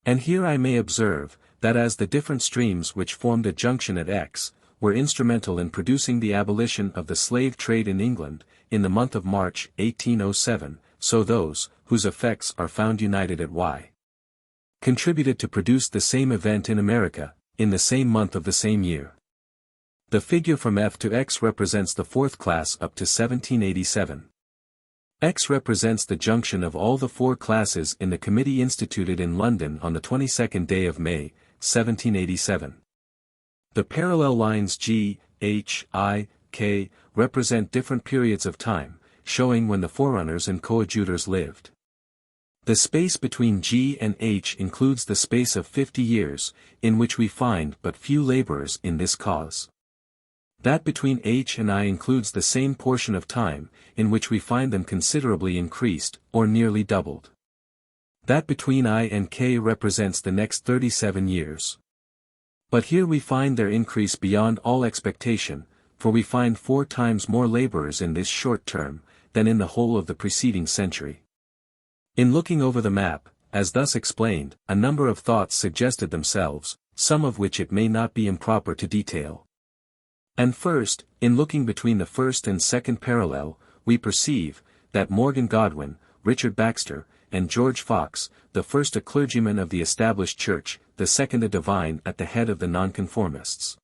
And here I may observe, that as the different streams which formed a junction at X, were instrumental in producing the abolition of the slave trade in England, in the month of March, 1807, so those, whose effects are found united at Y, contributed to produce the same event in America, in the same month of the same year. The figure from F to X represents the fourth class up to 1787. X represents the junction of all the four classes in the committee instituted in London on the 22nd day of May, 1787. The parallel lines G, H, I, K, represent different periods of time, showing when the forerunners and coadjutors lived. The space between G and H includes the space of 50 years, in which we find but few laborers in this cause. That between H and I includes the same portion of time, in which we find them considerably increased, or nearly doubled. That between I and K represents the next 37 years. But here we find their increase beyond all expectation, for we find 4 times more laborers in this short term, than in the whole of the preceding century. In looking over the map, as thus explained, a number of thoughts suggested themselves, some of which it may not be improper to detail. And first, in looking between the first and second parallel, we perceive, that Morgan Godwin, Richard Baxter, and George Fox, the first a clergyman of the established church, the second a divine at the head of the nonconformists,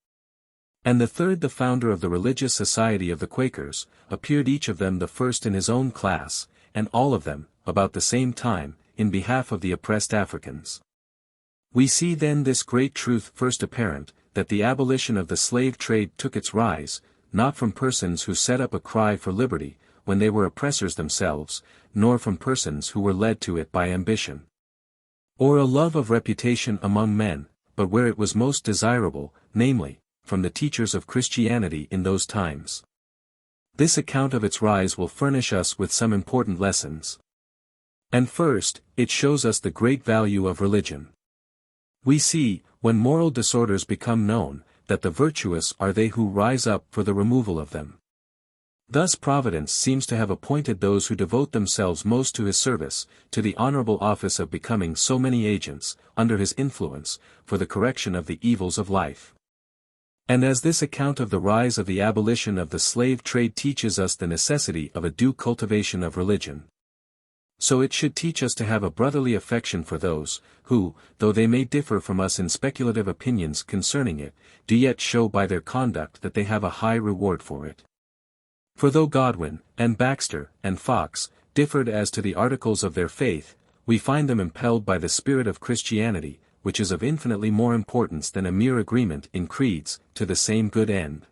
and the third the founder of the religious society of the Quakers, appeared each of them the first in his own class, and all of them, about the same time, in behalf of the oppressed Africans. We see then this great truth first apparent, that the abolition of the slave trade took its rise, not from persons who set up a cry for liberty, when they were oppressors themselves, nor from persons who were led to it by ambition, or a love of reputation among men, but where it was most desirable, namely, from the teachers of Christianity in those times. This account of its rise will furnish us with some important lessons. And first, it shows us the great value of religion. We see, when moral disorders become known, that the virtuous are they who rise up for the removal of them. Thus Providence seems to have appointed those who devote themselves most to his service, to the honorable office of becoming so many agents, under his influence, for the correction of the evils of life. And as this account of the rise of the abolition of the slave trade teaches us the necessity of a due cultivation of religion, so it should teach us to have a brotherly affection for those, who, though they may differ from us in speculative opinions concerning it, do yet show by their conduct that they have a high reward for it. For though Godwin, and Baxter, and Fox, differed as to the articles of their faith, we find them impelled by the spirit of Christianity, which is of infinitely more importance than a mere agreement in creeds, to the same good end.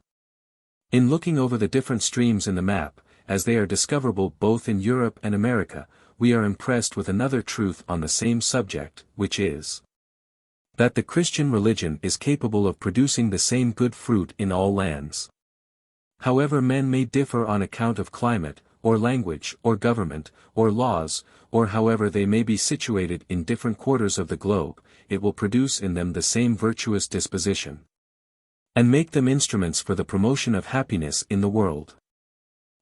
In looking over the different streams in the map, as they are discoverable both in Europe and America, we are impressed with another truth on the same subject, which is that the Christian religion is capable of producing the same good fruit in all lands. However men may differ on account of climate, or language, or government, or laws, or however they may be situated in different quarters of the globe, it will produce in them the same virtuous disposition, and make them instruments for the promotion of happiness in the world.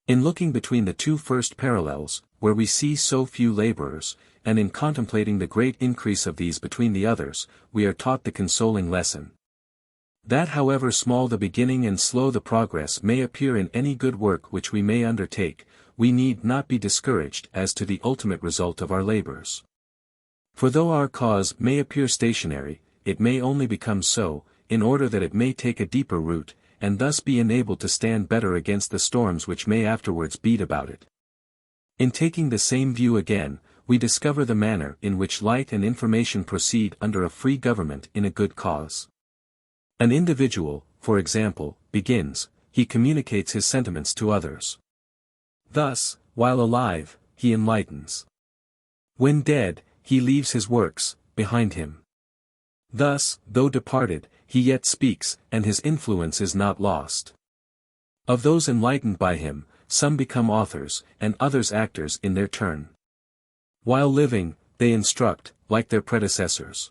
In looking between the two first parallels, where we see so few laborers, and in contemplating the great increase of these between the others, we are taught the consoling lesson, that however small the beginning and slow the progress may appear in any good work which we may undertake, we need not be discouraged as to the ultimate result of our labors. For though our cause may appear stationary, it may only become so, in order that it may take a deeper root, and thus be enabled to stand better against the storms which may afterwards beat about it. In taking the same view again, we discover the manner in which light and information proceed under a free government in a good cause. An individual, for example, begins, he communicates his sentiments to others. Thus, while alive, he enlightens. When dead, he leaves his works behind him. Thus, though departed, he yet speaks, and his influence is not lost. Of those enlightened by him, some become authors, and others actors in their turn. While living, they instruct, like their predecessors.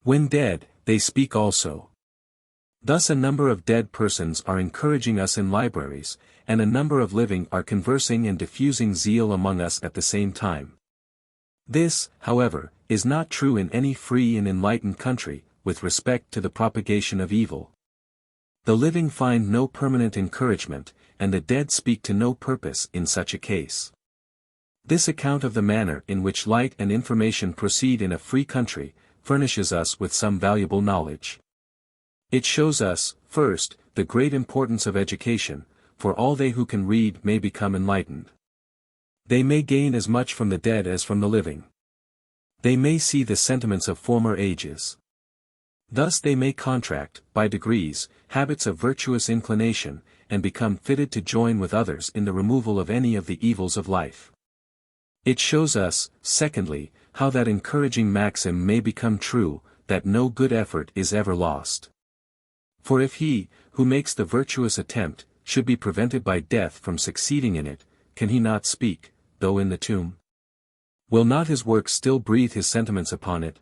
When dead, they speak also. Thus a number of dead persons are encouraging us in libraries, and a number of living are conversing and diffusing zeal among us at the same time. This, however, is not true in any free and enlightened country, with respect to the propagation of evil. The living find no permanent encouragement, and the dead speak to no purpose in such a case. This account of the manner in which light and information proceed in a free country, furnishes us with some valuable knowledge. It shows us, first, the great importance of education, for all they who can read may become enlightened. They may gain as much from the dead as from the living. They may see the sentiments of former ages. Thus they may contract, by degrees, habits of virtuous inclination, and become fitted to join with others in the removal of any of the evils of life. It shows us, secondly, how that encouraging maxim may become true, that no good effort is ever lost. For if he, who makes the virtuous attempt, should be prevented by death from succeeding in it, can he not speak, though in the tomb? Will not his work still breathe his sentiments upon it?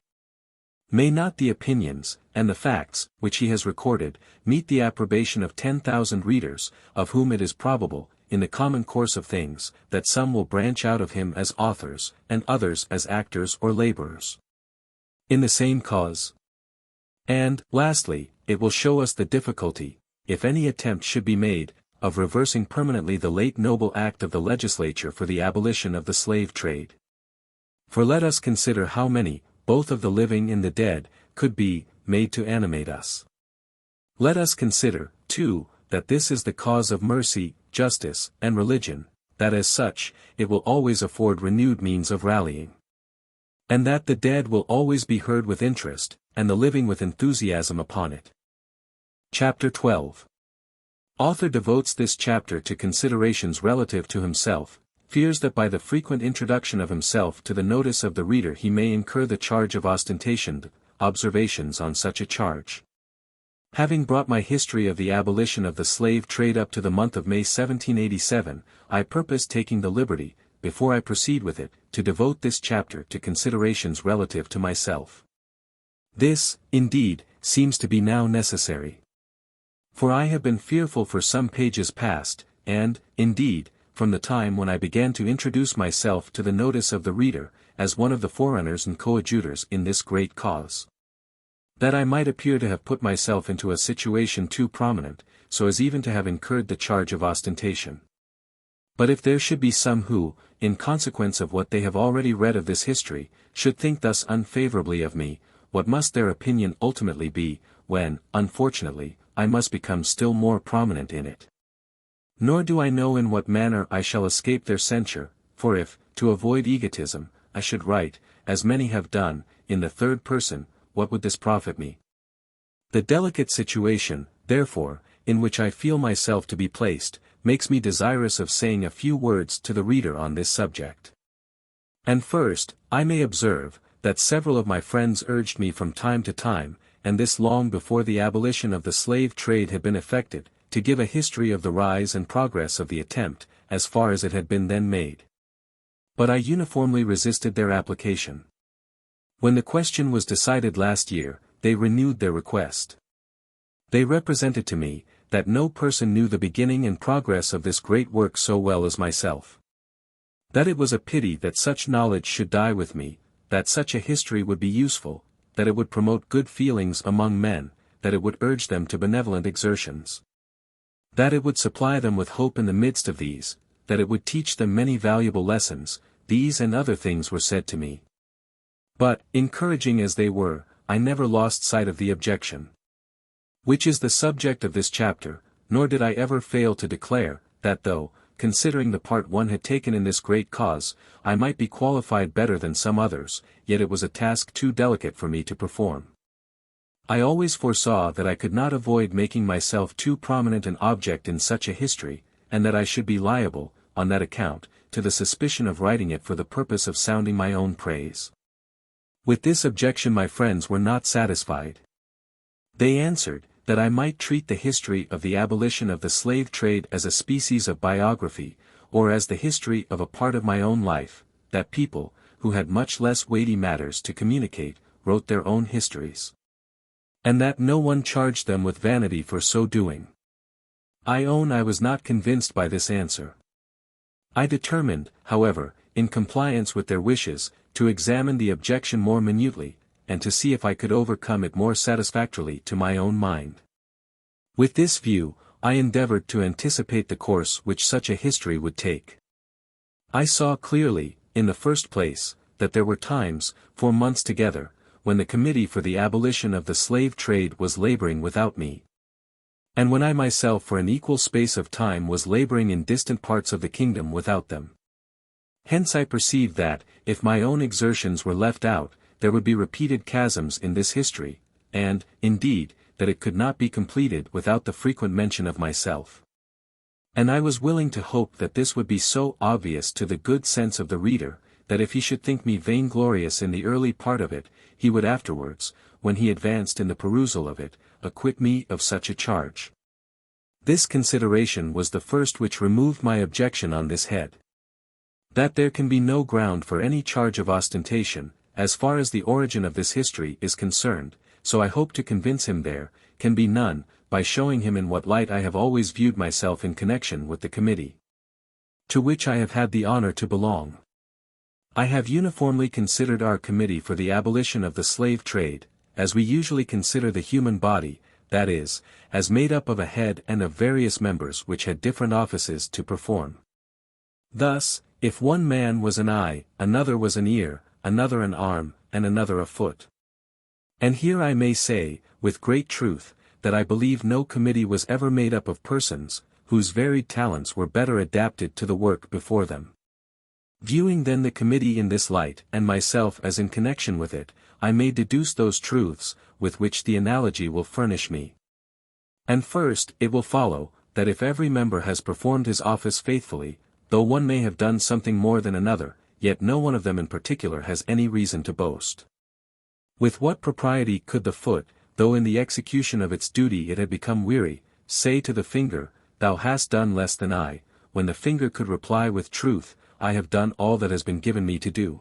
May not the opinions, and the facts, which he has recorded, meet the approbation of 10,000 readers, of whom it is probable, in the common course of things, that some will branch out of him as authors, and others as actors or laborers in the same cause? And, lastly, it will show us the difficulty, if any attempt should be made, of reversing permanently the late noble act of the legislature for the abolition of the slave trade. For let us consider how many, both of the living and the dead, could be made to animate us. Let us consider, too, that this is the cause of mercy, justice, and religion, that as such, it will always afford renewed means of rallying. And that the dead will always be heard with interest, and the living with enthusiasm upon it. Chapter 12. Author devotes this chapter to considerations relative to himself, fears that by the frequent introduction of himself to the notice of the reader he may incur the charge of ostentation. Observations on such a charge. Having brought my history of the abolition of the slave trade up to the month of May 1787, I purpose taking the liberty, before I proceed with it, to devote this chapter to considerations relative to myself. This, indeed, seems to be now necessary. For I have been fearful for some pages past, and, indeed, from the time when I began to introduce myself to the notice of the reader, as one of the forerunners and coadjutors in this great cause, that I might appear to have put myself into a situation too prominent, so as even to have incurred the charge of ostentation. But if there should be some who, in consequence of what they have already read of this history, should think thus unfavorably of me, what must their opinion ultimately be, when, unfortunately, I must become still more prominent in it? Nor do I know in what manner I shall escape their censure, for if, to avoid egotism, I should write, as many have done, in the third person, what would this profit me? The delicate situation, therefore, in which I feel myself to be placed, makes me desirous of saying a few words to the reader on this subject. And first, I may observe, that several of my friends urged me from time to time, and this long before the abolition of the slave trade had been effected, to give a history of the rise and progress of the attempt, as far as it had been then made. But I uniformly resisted their application. When the question was decided last year, they renewed their request. They represented to me, that no person knew the beginning and progress of this great work so well as myself. That it was a pity that such knowledge should die with me, that such a history would be useful, that it would promote good feelings among men, that it would urge them to benevolent exertions, that it would supply them with hope in the midst of these, that it would teach them many valuable lessons. These and other things were said to me. But, encouraging as they were, I never lost sight of the objection, which is the subject of this chapter, nor did I ever fail to declare, that though, considering the part one had taken in this great cause, I might be qualified better than some others, yet it was a task too delicate for me to perform. I always foresaw that I could not avoid making myself too prominent an object in such a history, and that I should be liable, on that account, to the suspicion of writing it for the purpose of sounding my own praise. With this objection my friends were not satisfied. They answered, that I might treat the history of the abolition of the slave trade as a species of biography, or as the history of a part of my own life, that people, who had much less weighty matters to communicate, wrote their own histories. And that no one charged them with vanity for so doing. I own I was not convinced by this answer. I determined, however, in compliance with their wishes, to examine the objection more minutely, and to see if I could overcome it more satisfactorily to my own mind. With this view, I endeavored to anticipate the course which such a history would take. I saw clearly, in the first place, that there were times, for months together, when the Committee for the Abolition of the Slave Trade was laboring without me. And when I myself for an equal space of time was laboring in distant parts of the kingdom without them. Hence I perceived that, if my own exertions were left out, there would be repeated chasms in this history, and, indeed, that it could not be completed without the frequent mention of myself. And I was willing to hope that this would be so obvious to the good sense of the reader, that if he should think me vainglorious in the early part of it, he would afterwards, when he advanced in the perusal of it, acquit me of such a charge. This consideration was the first which removed my objection on this head. That there can be no ground for any charge of ostentation, as far as the origin of this history is concerned, so I hope to convince him there, can be none, by showing him in what light I have always viewed myself in connection with the committee, to which I have had the honor to belong. I have uniformly considered our Committee for the Abolition of the Slave Trade, as we usually consider the human body, that is, as made up of a head and of various members which had different offices to perform. Thus, if one man was an eye, another was an ear, another an arm, and another a foot. And here I may say, with great truth, that I believe no committee was ever made up of persons, whose varied talents were better adapted to the work before them. Viewing then the committee in this light and myself as in connection with it, I may deduce those truths, with which the analogy will furnish me. And first, it will follow, that if every member has performed his office faithfully, though one may have done something more than another, yet no one of them in particular has any reason to boast. With what propriety could the foot, though in the execution of its duty it had become weary, say to the finger, "Thou hast done less than I," when the finger could reply with truth, "I have done all that has been given me to do"?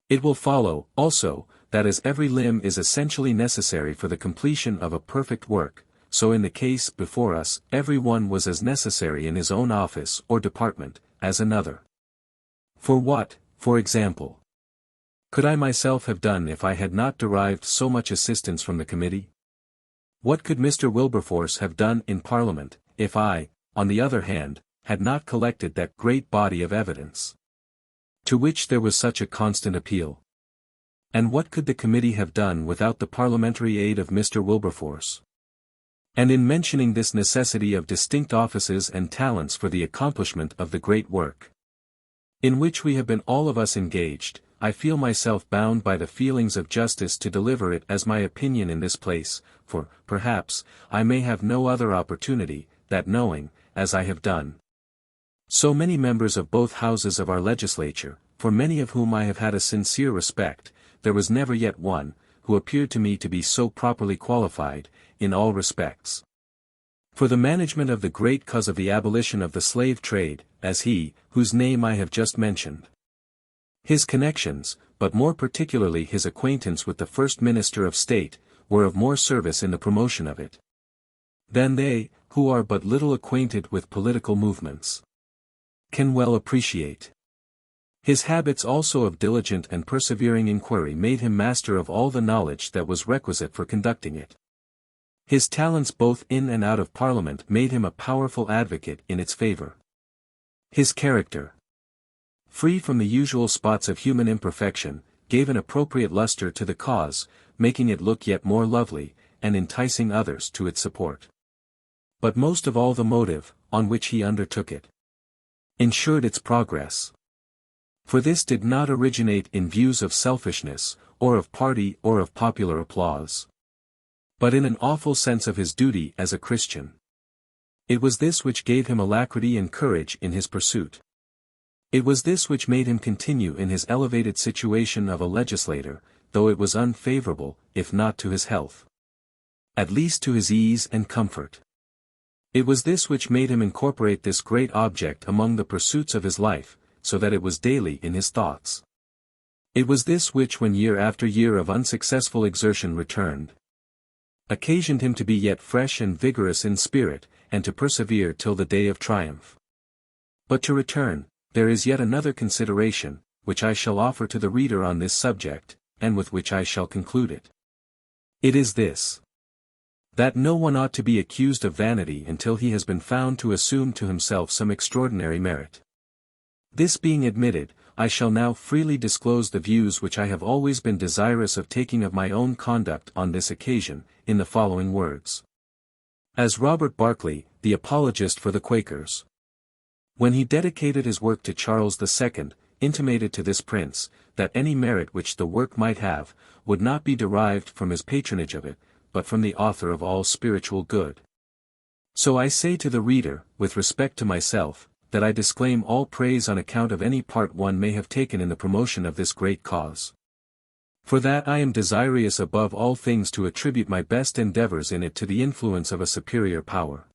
It will follow, also, that as every limb is essentially necessary for the completion of a perfect work, so in the case before us, every one was as necessary in his own office or department, as another. For what, for example, could I myself have done if I had not derived so much assistance from the committee? What could Mr. Wilberforce have done in Parliament, if I, on the other hand, had not collected that great body of evidence, to which there was such a constant appeal? And what could the committee have done without the parliamentary aid of Mr. Wilberforce? And in mentioning this necessity of distinct offices and talents for the accomplishment of the great work, in which we have been all of us engaged, I feel myself bound by the feelings of justice to deliver it as my opinion in this place, for, perhaps, I may have no other opportunity, that knowing, as I have done, so many members of both houses of our legislature, for many of whom I have had a sincere respect, there was never yet one, who appeared to me to be so properly qualified, in all respects, for the management of the great cause of the abolition of the slave trade, as he, whose name I have just mentioned. His connections, but more particularly his acquaintance with the first Minister of State, were of more service in the promotion of it than they, who are but little acquainted with political movements, can well appreciate. His habits also of diligent and persevering inquiry made him master of all the knowledge that was requisite for conducting it. His talents both in and out of Parliament made him a powerful advocate in its favour. His character, free from the usual spots of human imperfection, gave an appropriate lustre to the cause, making it look yet more lovely, and enticing others to its support. But most of all the motive, on which he undertook it, ensured its progress. For this did not originate in views of selfishness, or of party or of popular applause, but in an awful sense of his duty as a Christian. It was this which gave him alacrity and courage in his pursuit. It was this which made him continue in his elevated situation of a legislator, though it was unfavorable, if not to his health, at least to his ease and comfort. It was this which made him incorporate this great object among the pursuits of his life, so that it was daily in his thoughts. It was this which, when year after year of unsuccessful exertion returned, occasioned him to be yet fresh and vigorous in spirit, and to persevere till the day of triumph. But to return, there is yet another consideration, which I shall offer to the reader on this subject, and with which I shall conclude it. It is this: that no one ought to be accused of vanity until he has been found to assume to himself some extraordinary merit. This being admitted, I shall now freely disclose the views which I have always been desirous of taking of my own conduct on this occasion, in the following words. As Robert Barclay, the apologist for the Quakers, when he dedicated his work to Charles II, intimated to this prince, that any merit which the work might have, would not be derived from his patronage of it, but from the author of all spiritual good. So I say to the reader, with respect to myself, that I disclaim all praise on account of any part one may have taken in the promotion of this great cause. For that I am desirous above all things to attribute my best endeavors in it to the influence of a superior power.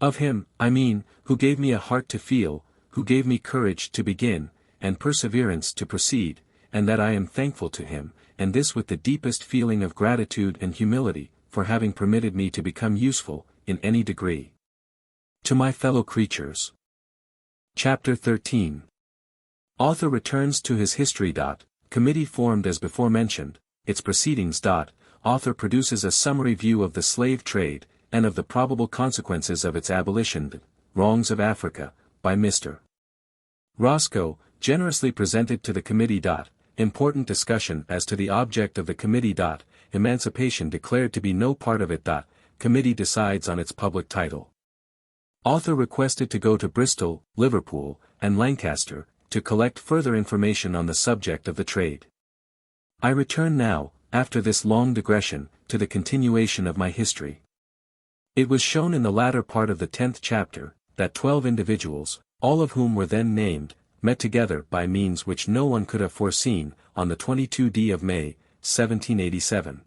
Of him, I mean, who gave me a heart to feel, who gave me courage to begin, and perseverance to proceed, and that I am thankful to him, and this with the deepest feeling of gratitude and humility, for having permitted me to become useful, in any degree, to my fellow creatures. Chapter 13. Author returns to his history. Committee formed as before mentioned, its proceedings. Author produces a summary view of the slave trade, and of the probable consequences of its abolition. Wrongs of Africa, by Mr. Roscoe, generously presented to the committee. Important discussion as to the object of the committee. Emancipation declared to be no part of it. Committee decides on its public title. Author requested to go to Bristol, Liverpool, and Lancaster, to collect further information on the subject of the trade. I return now, after this long digression, to the continuation of my history. It was shown in the latter part of the 10th chapter, that 12 individuals, all of whom were then named, met together by means which no one could have foreseen, on the 22d of May, 1787.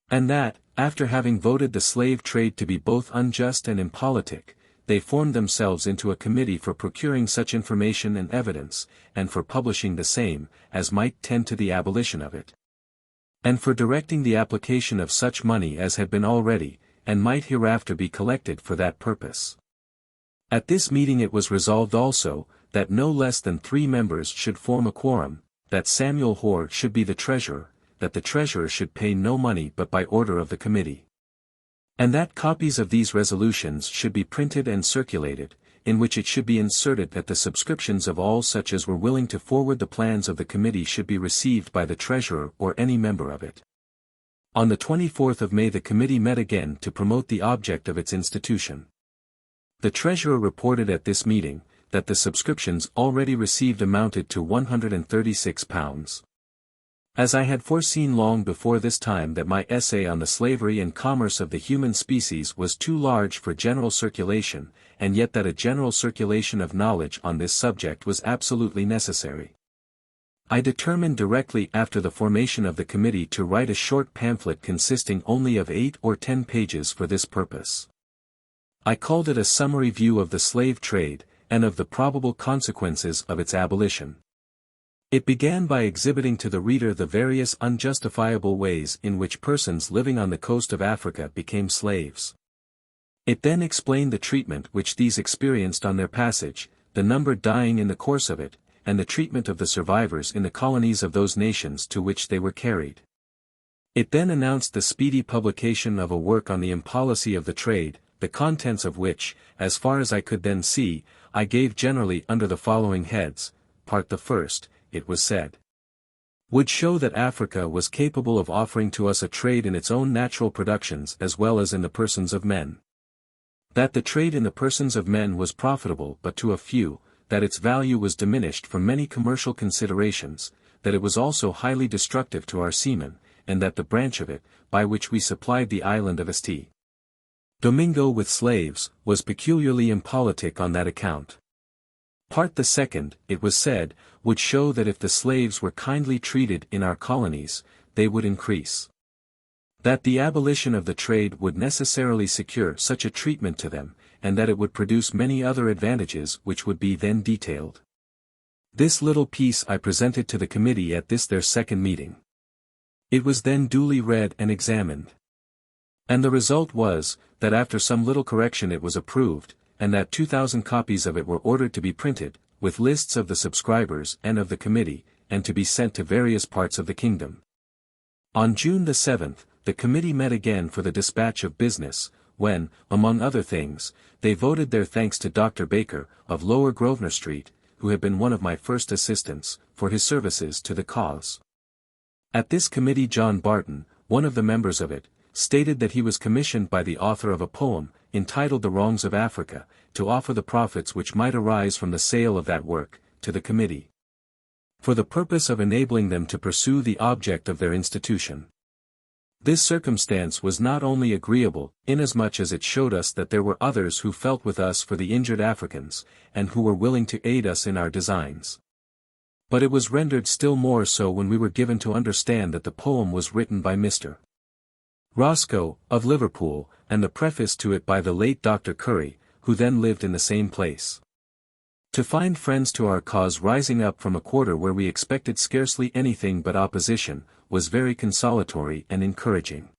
And that, after having voted the slave trade to be both unjust and impolitic, they formed themselves into a committee for procuring such information and evidence, and for publishing the same, as might tend to the abolition of it, and for directing the application of such money as had been already, and might hereafter be collected for that purpose. At this meeting it was resolved also, that no less than 3 members should form a quorum, that Samuel Hoare should be the treasurer, that the treasurer should pay no money but by order of the committee, and that copies of these resolutions should be printed and circulated, in which it should be inserted that the subscriptions of all such as were willing to forward the plans of the committee should be received by the treasurer or any member of it. On the 24th of May the committee met again to promote the object of its institution. The treasurer reported at this meeting, that the subscriptions already received amounted to £136. As I had foreseen long before this time that my essay on the slavery and commerce of the human species was too large for general circulation, and yet that a general circulation of knowledge on this subject was absolutely necessary, I determined directly after the formation of the committee to write a short pamphlet consisting only of 8 or 10 pages for this purpose. I called it a summary view of the slave trade, and of the probable consequences of its abolition. It began by exhibiting to the reader the various unjustifiable ways in which persons living on the coast of Africa became slaves. It then explained the treatment which these experienced on their passage, the number dying in the course of it, and the treatment of the survivors in the colonies of those nations to which they were carried. It then announced the speedy publication of a work on the impolicy of the trade, the contents of which, as far as I could then see, I gave generally under the following heads. Part the first, it was said, would show that Africa was capable of offering to us a trade in its own natural productions as well as in the persons of men. That the trade in the persons of men was profitable but to a few, that its value was diminished from many commercial considerations, that it was also highly destructive to our seamen, and that the branch of it, by which we supplied the island of St. Domingo with slaves, was peculiarly impolitic on that account. Part the second, it was said, would show that if the slaves were kindly treated in our colonies, they would increase. That the abolition of the trade would necessarily secure such a treatment to them, and that it would produce many other advantages which would be then detailed. This little piece I presented to the committee at this their second meeting. It was then duly read and examined. And the result was, that after some little correction it was approved, and that 2,000 copies of it were ordered to be printed, with lists of the subscribers and of the committee, and to be sent to various parts of the kingdom. On June the 7th, the committee met again for the dispatch of business, when, among other things, they voted their thanks to Dr. Baker, of Lower Grosvenor Street, who had been one of my first assistants, for his services to the cause. At this committee John Barton, one of the members of it, stated that he was commissioned by the author of a poem, entitled The Wrongs of Africa, to offer the profits which might arise from the sale of that work, to the committee, for the purpose of enabling them to pursue the object of their institution. This circumstance was not only agreeable, inasmuch as it showed us that there were others who felt with us for the injured Africans, and who were willing to aid us in our designs. But it was rendered still more so when we were given to understand that the poem was written by Mr. Roscoe, of Liverpool, and the preface to it by the late Dr. Curry, who then lived in the same place. To find friends to our cause rising up from a quarter where we expected scarcely anything but opposition, was very consolatory and encouraging.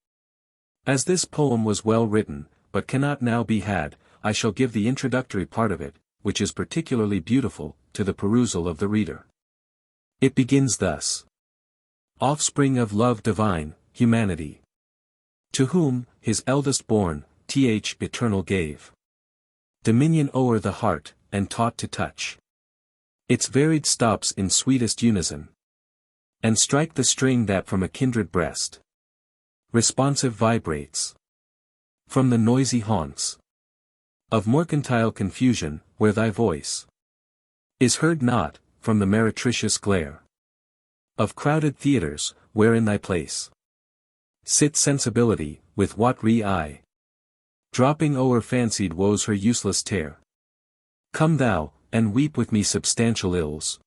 As this poem was well written, but cannot now be had, I shall give the introductory part of it, which is particularly beautiful, to the perusal of the reader. It begins thus. Offspring of love divine, humanity. To whom, his eldest born, th eternal gave. Dominion o'er the heart, and taught to touch its varied stops in sweetest unison, and strike the string that from a kindred breast responsive vibrates from the noisy haunts of mercantile confusion, where thy voice is heard not, from the meretricious glare of crowded theatres, where in thy place sits sensibility, with watery eye, dropping o'er fancied woes her useless tear. Come thou, and weep with me substantial ills,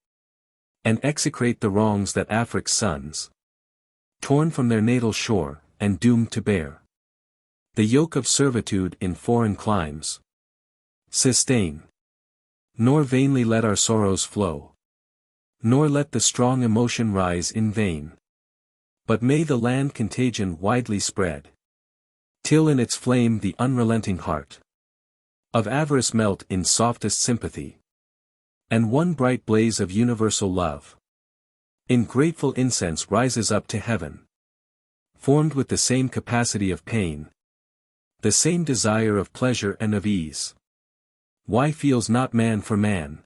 and execrate the wrongs that Afric's sons, torn from their natal shore, and doomed to bear the yoke of servitude in foreign climes, sustain. Nor vainly let our sorrows flow, nor let the strong emotion rise in vain, but may the land contagion widely spread, till in its flame the unrelenting heart of avarice melt in softest sympathy, and one bright blaze of universal love in grateful incense rises up to heaven, formed with the same capacity of pain, the same desire of pleasure and of ease. Why feels not man for man,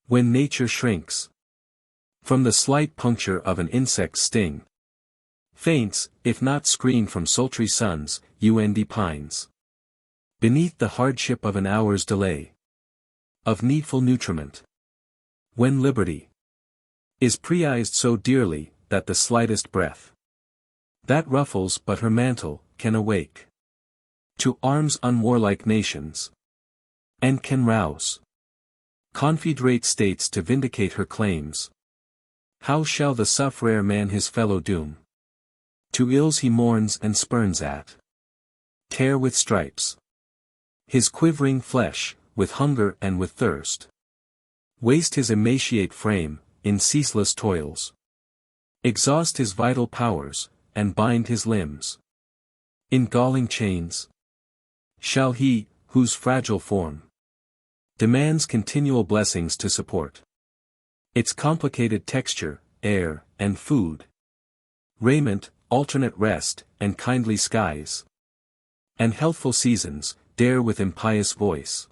when nature shrinks from the slight puncture of an insect's sting, faints, if not screened from sultry suns, und pines, beneath the hardship of an hour's delay of needful nutriment, when liberty is prized so dearly, that the slightest breath that ruffles but her mantle, can awake to arms unwarlike nations, and can rouse confederate states to vindicate her claims. How shall the suffrere man his fellow doom to ills he mourns and spurns at, tear with stripes his quivering flesh, with hunger and with thirst, waste his emaciate frame, in ceaseless toils, exhaust his vital powers, and bind his limbs in galling chains? Shall he, whose fragile form demands continual blessings to support its complicated texture, air, and food, raiment, alternate rest, and kindly skies, and healthful seasons, dare with impious voice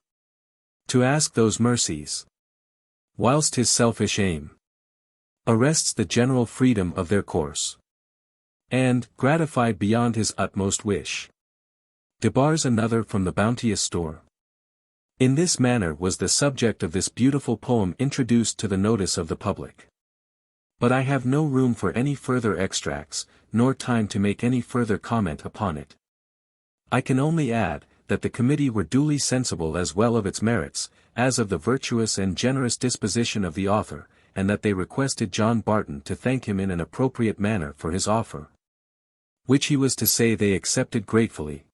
to ask those mercies, whilst his selfish aim arrests the general freedom of their course, and, gratified beyond his utmost wish, debars another from the bounteous store? In this manner was the subject of this beautiful poem introduced to the notice of the public. But I have no room for any further extracts, nor time to make any further comment upon it. I can only add, that the committee were duly sensible as well of its merits, as of the virtuous and generous disposition of the author, and that they requested John Barton to thank him in an appropriate manner for his offer. which he was to say they accepted gratefully.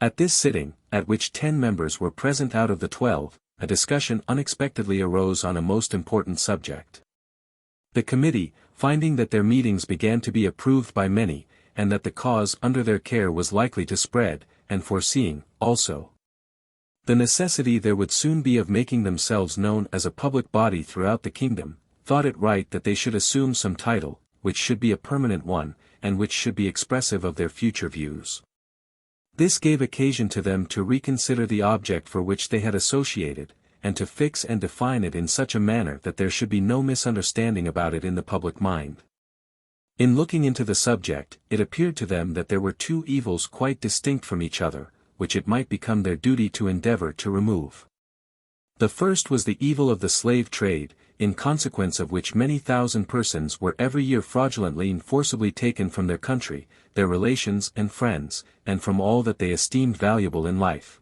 At this sitting, at which 10 members were present out of the 12, a discussion unexpectedly arose on a most important subject. The committee, finding that their meetings began to be approved by many, and that the cause under their care was likely to spread, and foreseeing, also, the necessity there would soon be of making themselves known as a public body throughout the kingdom, thought it right that they should assume some title, which should be a permanent one, and which should be expressive of their future views. This gave occasion to them to reconsider the object for which they had associated, and to fix and define it in such a manner that there should be no misunderstanding about it in the public mind. In looking into the subject, it appeared to them that there were two evils quite distinct from each other, which it might become their duty to endeavor to remove. The first was the evil of the slave trade, in consequence of which many thousand persons were every year fraudulently and forcibly taken from their country, their relations and friends, and from all that they esteemed valuable in life.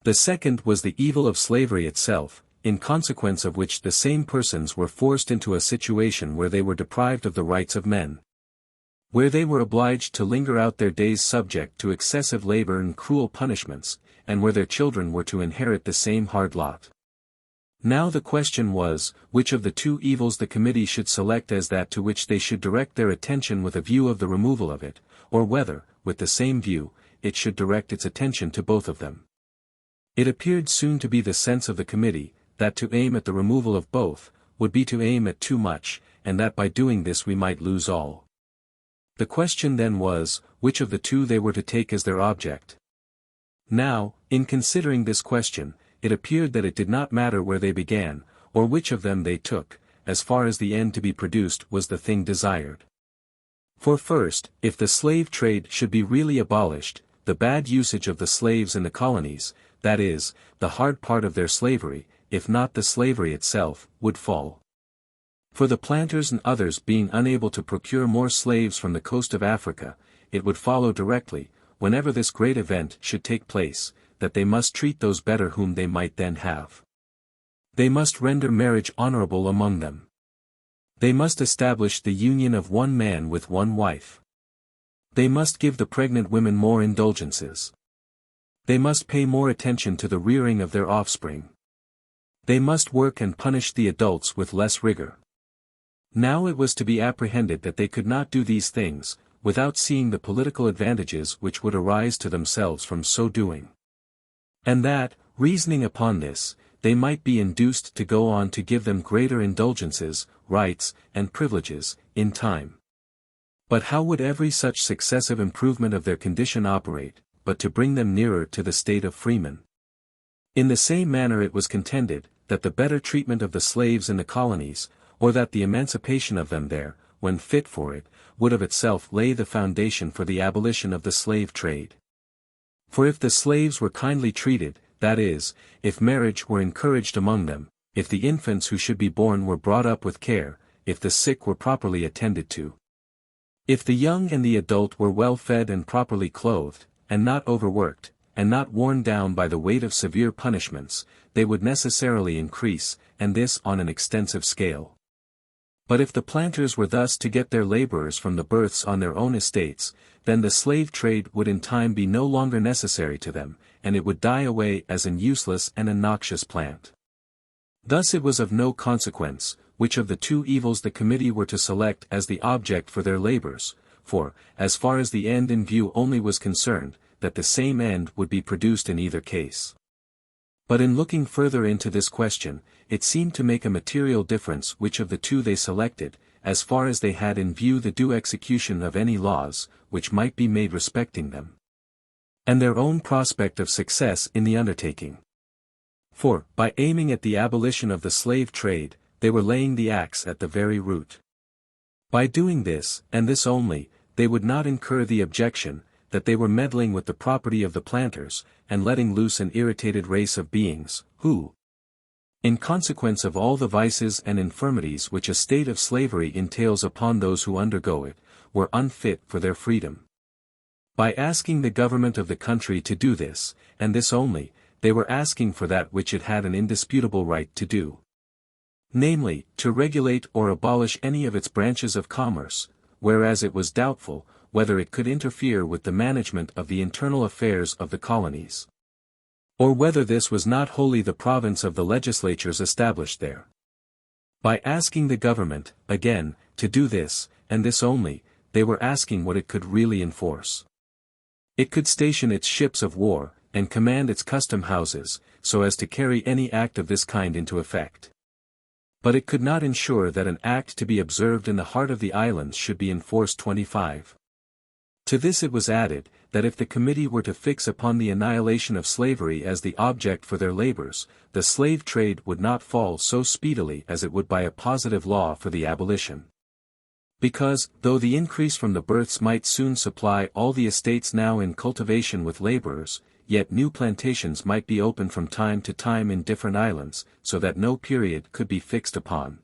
The second was the evil of slavery itself, in consequence of which the same persons were forced into a situation where they were deprived of the rights of men, where they were obliged to linger out their days subject to excessive labor and cruel punishments, and where their children were to inherit the same hard lot. Now the question was, which of the two evils the committee should select as that to which they should direct their attention with a view of the removal of it, or whether, with the same view, it should direct its attention to both of them. It appeared soon to be the sense of the committee, that to aim at the removal of both, would be to aim at too much, and that by doing this we might lose all. The question then was, which of the two they were to take as their object. Now, in considering this question, it appeared that it did not matter where they began, or which of them they took, as far as the end to be produced was the thing desired. For first, if the slave trade should be really abolished, the bad usage of the slaves in the colonies, that is, the hard part of their slavery, if not the slavery itself, would fall. For the planters and others being unable to procure more slaves from the coast of Africa, it would follow directly, whenever this great event should take place, that they must treat those better whom they might then have. They must render marriage honorable among them. They must establish the union of one man with one wife. They must give the pregnant women more indulgences. They must pay more attention to the rearing of their offspring. They must work and punish the adults with less rigor. Now it was to be apprehended that they could not do these things, without seeing the political advantages which would arise to themselves from so doing. And that, reasoning upon this, they might be induced to go on to give them greater indulgences, rights, and privileges, in time. But how would every such successive improvement of their condition operate, but to bring them nearer to the state of freemen? In the same manner it was contended, that the better treatment of the slaves in the colonies, or that the emancipation of them there, when fit for it, would of itself lay the foundation for the abolition of the slave trade. For if the slaves were kindly treated, that is, if marriage were encouraged among them, if the infants who should be born were brought up with care, if the sick were properly attended to, if the young and the adult were well fed and properly clothed, and not overworked, and not worn down by the weight of severe punishments, they would necessarily increase, and this on an extensive scale. But if the planters were thus to get their laborers from the births on their own estates, then the slave trade would in time be no longer necessary to them, and it would die away as an useless and a noxious plant. Thus it was of no consequence, which of the two evils the committee were to select as the object for their labors, for, as far as the end in view only was concerned, that the same end would be produced in either case. But in looking further into this question, it seemed to make a material difference which of the two they selected, as far as they had in view the due execution of any laws, which might be made respecting them, and their own prospect of success in the undertaking. For, by aiming at the abolition of the slave trade, they were laying the axe at the very root. By doing this, and this only, they would not incur the objection, that they were meddling with the property of the planters, and letting loose an irritated race of beings, who, in consequence of all the vices and infirmities which a state of slavery entails upon those who undergo it, were unfit for their freedom. By asking the government of the country to do this, and this only, they were asking for that which it had an indisputable right to do. Namely, to regulate or abolish any of its branches of commerce, whereas it was doubtful, whether it could interfere with the management of the internal affairs of the colonies, or whether this was not wholly the province of the legislatures established there. By asking the government, again, to do this, and this only, they were asking what it could really enforce. It could station its ships of war, and command its custom houses, so as to carry any act of this kind into effect. But it could not ensure that an act to be observed in the heart of the islands should be enforced. 25. To this it was added, that if the committee were to fix upon the annihilation of slavery as the object for their labors, the slave trade would not fall so speedily as it would by a positive law for the abolition. Because, though the increase from the births might soon supply all the estates now in cultivation with laborers, yet new plantations might be opened from time to time in different islands, so that no period could be fixed upon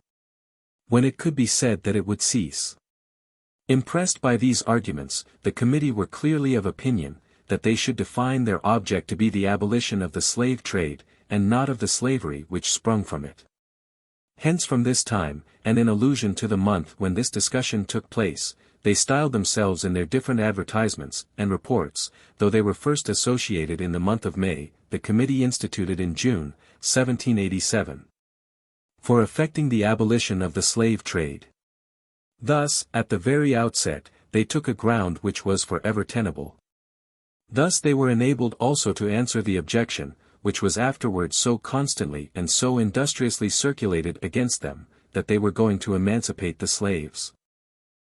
when it could be said that it would cease. Impressed by these arguments, the committee were clearly of opinion, that they should define their object to be the abolition of the slave trade, and not of the slavery which sprung from it. Hence from this time, and in allusion to the month when this discussion took place, they styled themselves in their different advertisements and reports, though they were first associated in the month of May, the committee instituted in June, 1787, for effecting the abolition of the slave trade. Thus, at the very outset, they took a ground which was forever tenable. Thus they were enabled also to answer the objection, which was afterwards so constantly and so industriously circulated against them, that they were going to emancipate the slaves.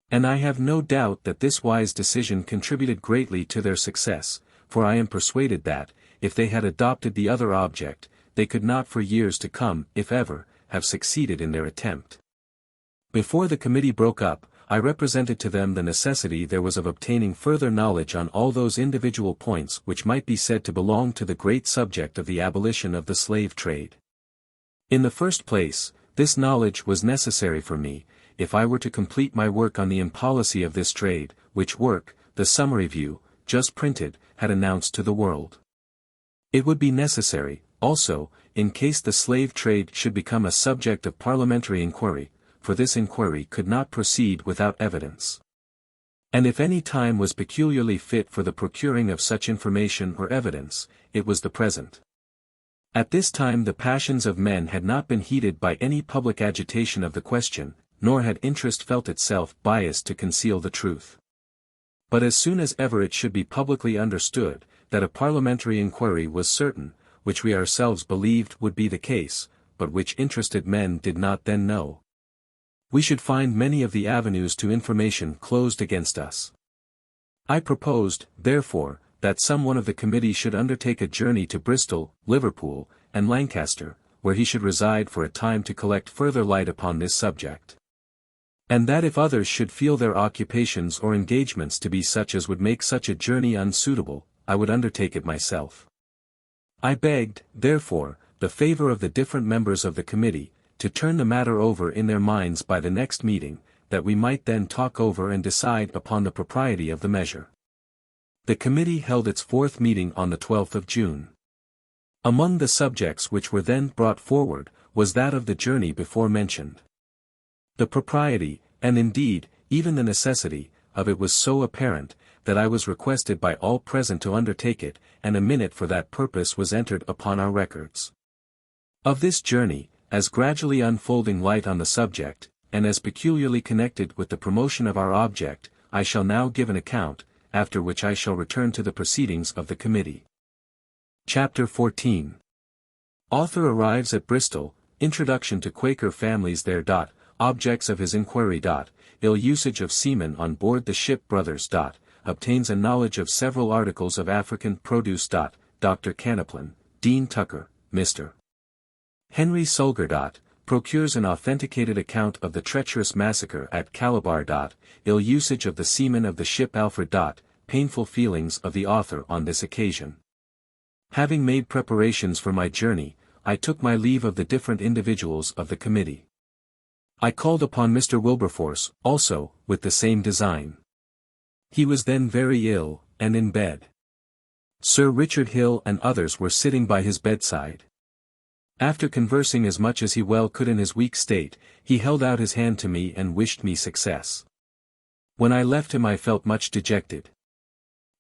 And I have no doubt that this wise decision contributed greatly to their success, for I am persuaded that, if they had adopted the other object, they could not for years to come, if ever, have succeeded in their attempt. Before the committee broke up, I represented to them the necessity there was of obtaining further knowledge on all those individual points which might be said to belong to the great subject of the abolition of the slave trade. In the first place, this knowledge was necessary for me, if I were to complete my work on the impolicy of this trade, which work, the summary view, just printed, had announced to the world. It would be necessary, also, in case the slave trade should become a subject of parliamentary inquiry, for this inquiry could not proceed without evidence. And if any time was peculiarly fit for the procuring of such information or evidence, it was the present. At this time the passions of men had not been heated by any public agitation of the question, nor had interest felt itself biased to conceal the truth. But as soon as ever it should be publicly understood, that a parliamentary inquiry was certain, which we ourselves believed would be the case, but which interested men did not then know, we should find many of the avenues to information closed against us. I proposed, therefore, that some one of the committee should undertake a journey to Bristol, Liverpool, and Lancaster, where he should reside for a time to collect further light upon this subject. And that if others should feel their occupations or engagements to be such as would make such a journey unsuitable, I would undertake it myself. I begged, therefore, the favor of the different members of the committee, to turn the matter over in their minds by the next meeting, that we might then talk over and decide upon the propriety of the measure. The committee held its fourth meeting on the 12th of June. Among the subjects which were then brought forward, was that of the journey before mentioned. The propriety, and indeed, even the necessity, of it was so apparent, that I was requested by all present to undertake it, and a minute for that purpose was entered upon our records. Of this journey, as gradually unfolding light on the subject, and as peculiarly connected with the promotion of our object, I shall now give an account, after which I shall return to the proceedings of the committee. Chapter 14. Author arrives at Bristol, Introduction to Quaker families there. Objects of his inquiry. Ill usage of seamen on board the ship Brothers. Obtains a knowledge of several articles of African produce. Dr. Canaplin, Dean Tucker, Mr. Henry Sulger. Procures an authenticated account of the treacherous massacre at Calabar. Ill usage of the seamen of the ship Alfred. Painful feelings of the author on this occasion. Having made preparations for my journey, I took my leave of the different individuals of the committee. I called upon Mr. Wilberforce, also, with the same design. He was then very ill, and in bed. Sir Richard Hill and others were sitting by his bedside. After conversing as much as he well could in his weak state, he held out his hand to me and wished me success. When I left him I felt much dejected.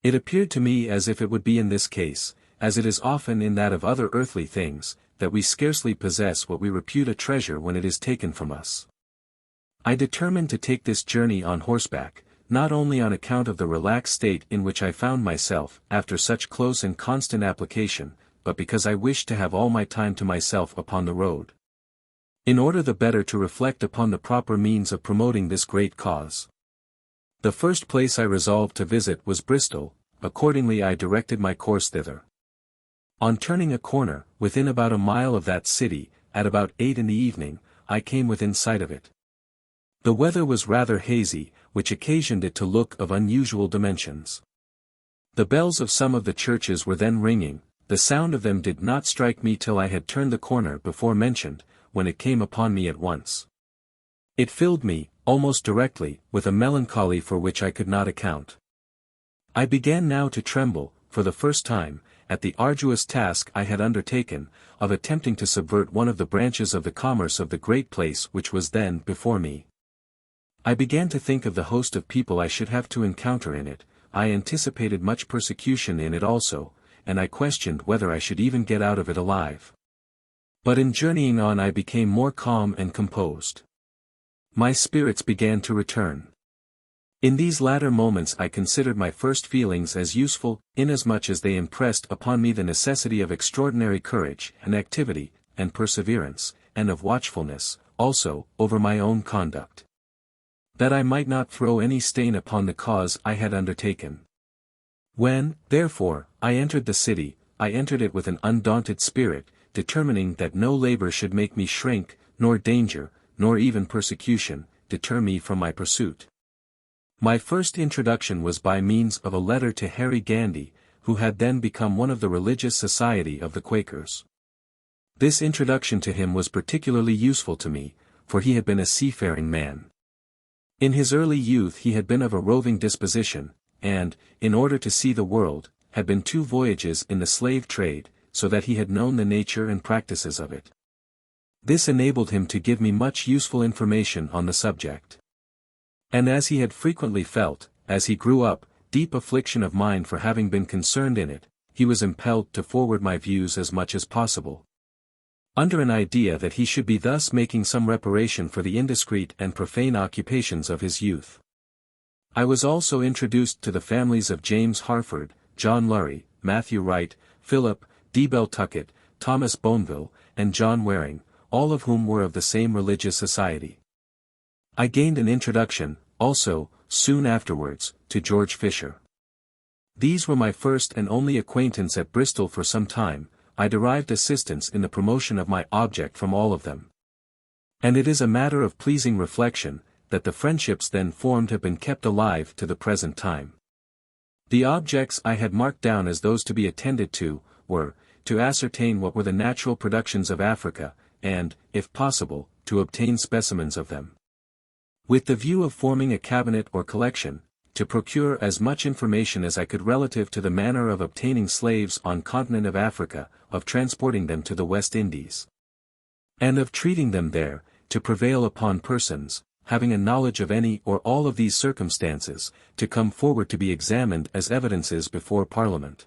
It appeared to me as if it would be in this case, as it is often in that of other earthly things, that we scarcely possess what we repute a treasure when it is taken from us. I determined to take this journey on horseback, not only on account of the relaxed state in which I found myself after such close and constant application, but because I wished to have all my time to myself upon the road. In order the better to reflect upon the proper means of promoting this great cause. The first place I resolved to visit was Bristol, accordingly I directed my course thither. On turning a corner, within about a mile of that city, at about 8 in the evening, I came within sight of it. The weather was rather hazy, which occasioned it to look of unusual dimensions. The bells of some of the churches were then ringing, the sound of them did not strike me till I had turned the corner before mentioned, when it came upon me at once. It filled me, almost directly, with a melancholy for which I could not account. I began now to tremble, for the first time, at the arduous task I had undertaken, of attempting to subvert one of the branches of the commerce of the great place which was then before me. I began to think of the host of people I should have to encounter in it, I anticipated much persecution in it also, and I questioned whether I should even get out of it alive. But in journeying on I became more calm and composed. My spirits began to return. In these latter moments I considered my first feelings as useful, inasmuch as they impressed upon me the necessity of extraordinary courage, and activity, and perseverance, and of watchfulness, also, over my own conduct. That I might not throw any stain upon the cause I had undertaken. When, therefore, I entered the city, I entered it with an undaunted spirit, determining that no labor should make me shrink, nor danger, nor even persecution, deter me from my pursuit. My first introduction was by means of a letter to Harry Gandy, who had then become one of the religious society of the Quakers. This introduction to him was particularly useful to me, for he had been a seafaring man. In his early youth he had been of a roving disposition, and, in order to see the world, had been 2 voyages in the slave trade, so that he had known the nature and practices of it. This enabled him to give me much useful information on the subject. And as he had frequently felt, as he grew up, deep affliction of mind for having been concerned in it, he was impelled to forward my views as much as possible. Under an idea that he should be thus making some reparation for the indiscreet and profane occupations of his youth. I was also introduced to the families of James Harford, John Lurie, Matthew Wright, Philip, D. Bell Tuckett, Thomas Boneville, and John Waring, all of whom were of the same religious society. I gained an introduction, also, soon afterwards, to George Fisher. These were my first and only acquaintance at Bristol for some time. I derived assistance in the promotion of my object from all of them. And it is a matter of pleasing reflection, that the friendships then formed have been kept alive to the present time. The objects I had marked down as those to be attended to, were, to ascertain what were the natural productions of Africa, and, if possible, to obtain specimens of them. With the view of forming a cabinet or collection, to procure as much information as I could relative to the manner of obtaining slaves on continent of Africa, of transporting them to the West Indies, and of treating them there, to prevail upon persons, having a knowledge of any or all of these circumstances, to come forward to be examined as evidences before Parliament.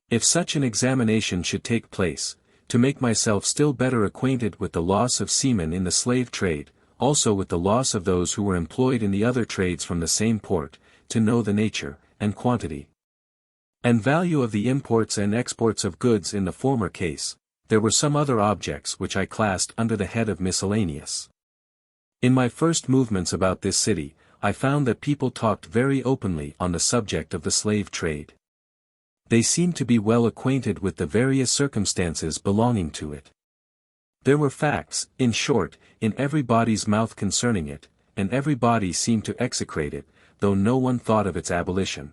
If such an examination should take place, to make myself still better acquainted with the loss of seamen in the slave trade, also with the loss of those who were employed in the other trades from the same port, to know the nature, and quantity, and value of the imports and exports of goods in the former case. There were some other objects which I classed under the head of miscellaneous. In my first movements about this city, I found that people talked very openly on the subject of the slave trade. They seemed to be well acquainted with the various circumstances belonging to it. There were facts, in short, in everybody's mouth concerning it, and everybody seemed to execrate it, though no one thought of its abolition.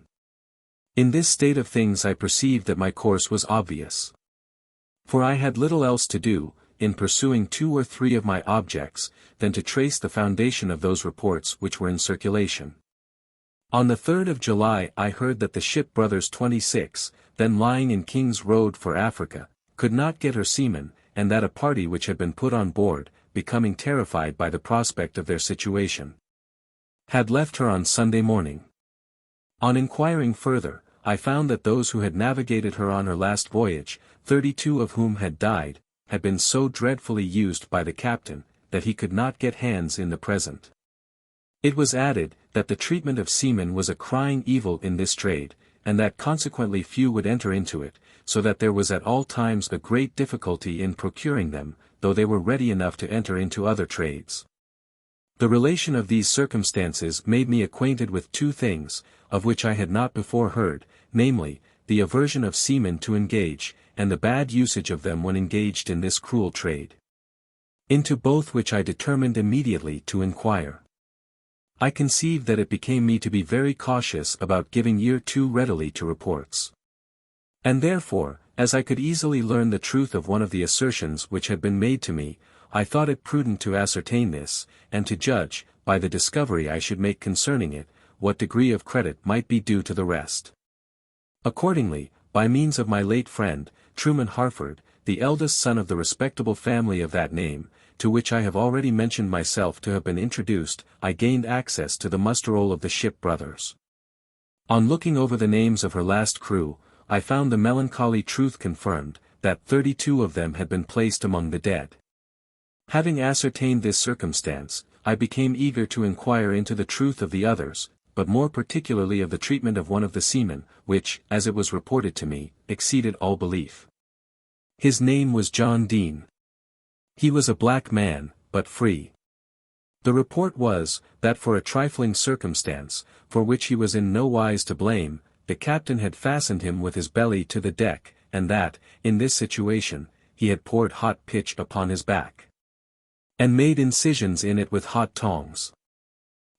In this state of things I perceived that my course was obvious. For I had little else to do, in pursuing 2 or 3 of my objects, than to trace the foundation of those reports which were in circulation. On the 3rd of July I heard that the ship Brothers 26, then lying in King's Road for Africa, could not get her seamen, and that a party which had been put on board, becoming terrified by the prospect of their situation, had left her on Sunday morning. On inquiring further, I found that those who had navigated her on her last voyage, 32 of whom had died, had been so dreadfully used by the captain, that he could not get hands in the present. It was added, that the treatment of seamen was a crying evil in this trade, and that consequently few would enter into it, so that there was at all times a great difficulty in procuring them, though they were ready enough to enter into other trades. The relation of these circumstances made me acquainted with two things, of which I had not before heard, namely, the aversion of seamen to engage, and the bad usage of them when engaged in this cruel trade. Into both which I determined immediately to inquire. I conceived that it became me to be very cautious about giving ear too readily to reports. And therefore, as I could easily learn the truth of one of the assertions which had been made to me, I thought it prudent to ascertain this, and to judge, by the discovery I should make concerning it, what degree of credit might be due to the rest. Accordingly, by means of my late friend, Truman Harford, the eldest son of the respectable family of that name, to which I have already mentioned myself to have been introduced, I gained access to the muster-roll of the ship Brothers. On looking over the names of her last crew, I found the melancholy truth confirmed, that 32 of them had been placed among the dead. Having ascertained this circumstance, I became eager to inquire into the truth of the others, but more particularly of the treatment of one of the seamen, which, as it was reported to me, exceeded all belief. His name was John Dean. He was a black man, but free. The report was, that for a trifling circumstance, for which he was in no wise to blame, the captain had fastened him with his belly to the deck, and that, in this situation, he had poured hot pitch upon his back, and made incisions in it with hot tongs.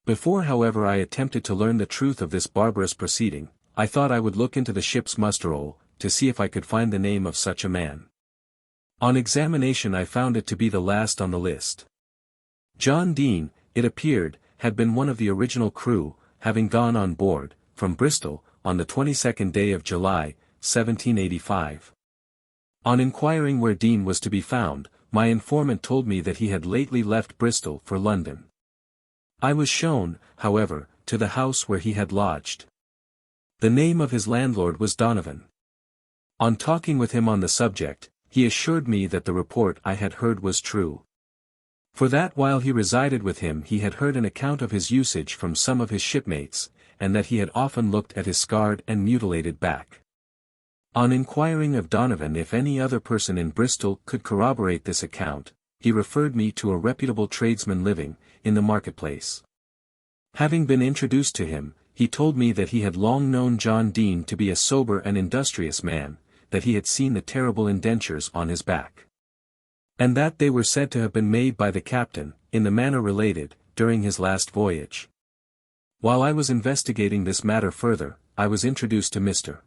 Before however I attempted to learn the truth of this barbarous proceeding, I thought I would look into the ship's muster-roll, to see if I could find the name of such a man. On examination I found it to be the last on the list. John Dean, it appeared, had been one of the original crew, having gone on board, from Bristol, on the 22nd day of July, 1785. On inquiring where Dean was to be found, my informant told me that he had lately left Bristol for London. I was shown, however, to the house where he had lodged. The name of his landlord was Donovan. On talking with him on the subject, he assured me that the report I had heard was true. For that while he resided with him he had heard an account of his usage from some of his shipmates, and that he had often looked at his scarred and mutilated back. On inquiring of Donovan if any other person in Bristol could corroborate this account, he referred me to a reputable tradesman living in the marketplace. Having been introduced to him, he told me that he had long known John Dean to be a sober and industrious man, that he had seen the terrible indentures on his back, and that they were said to have been made by the captain, in the manner related, during his last voyage. While I was investigating this matter further, I was introduced to Mr.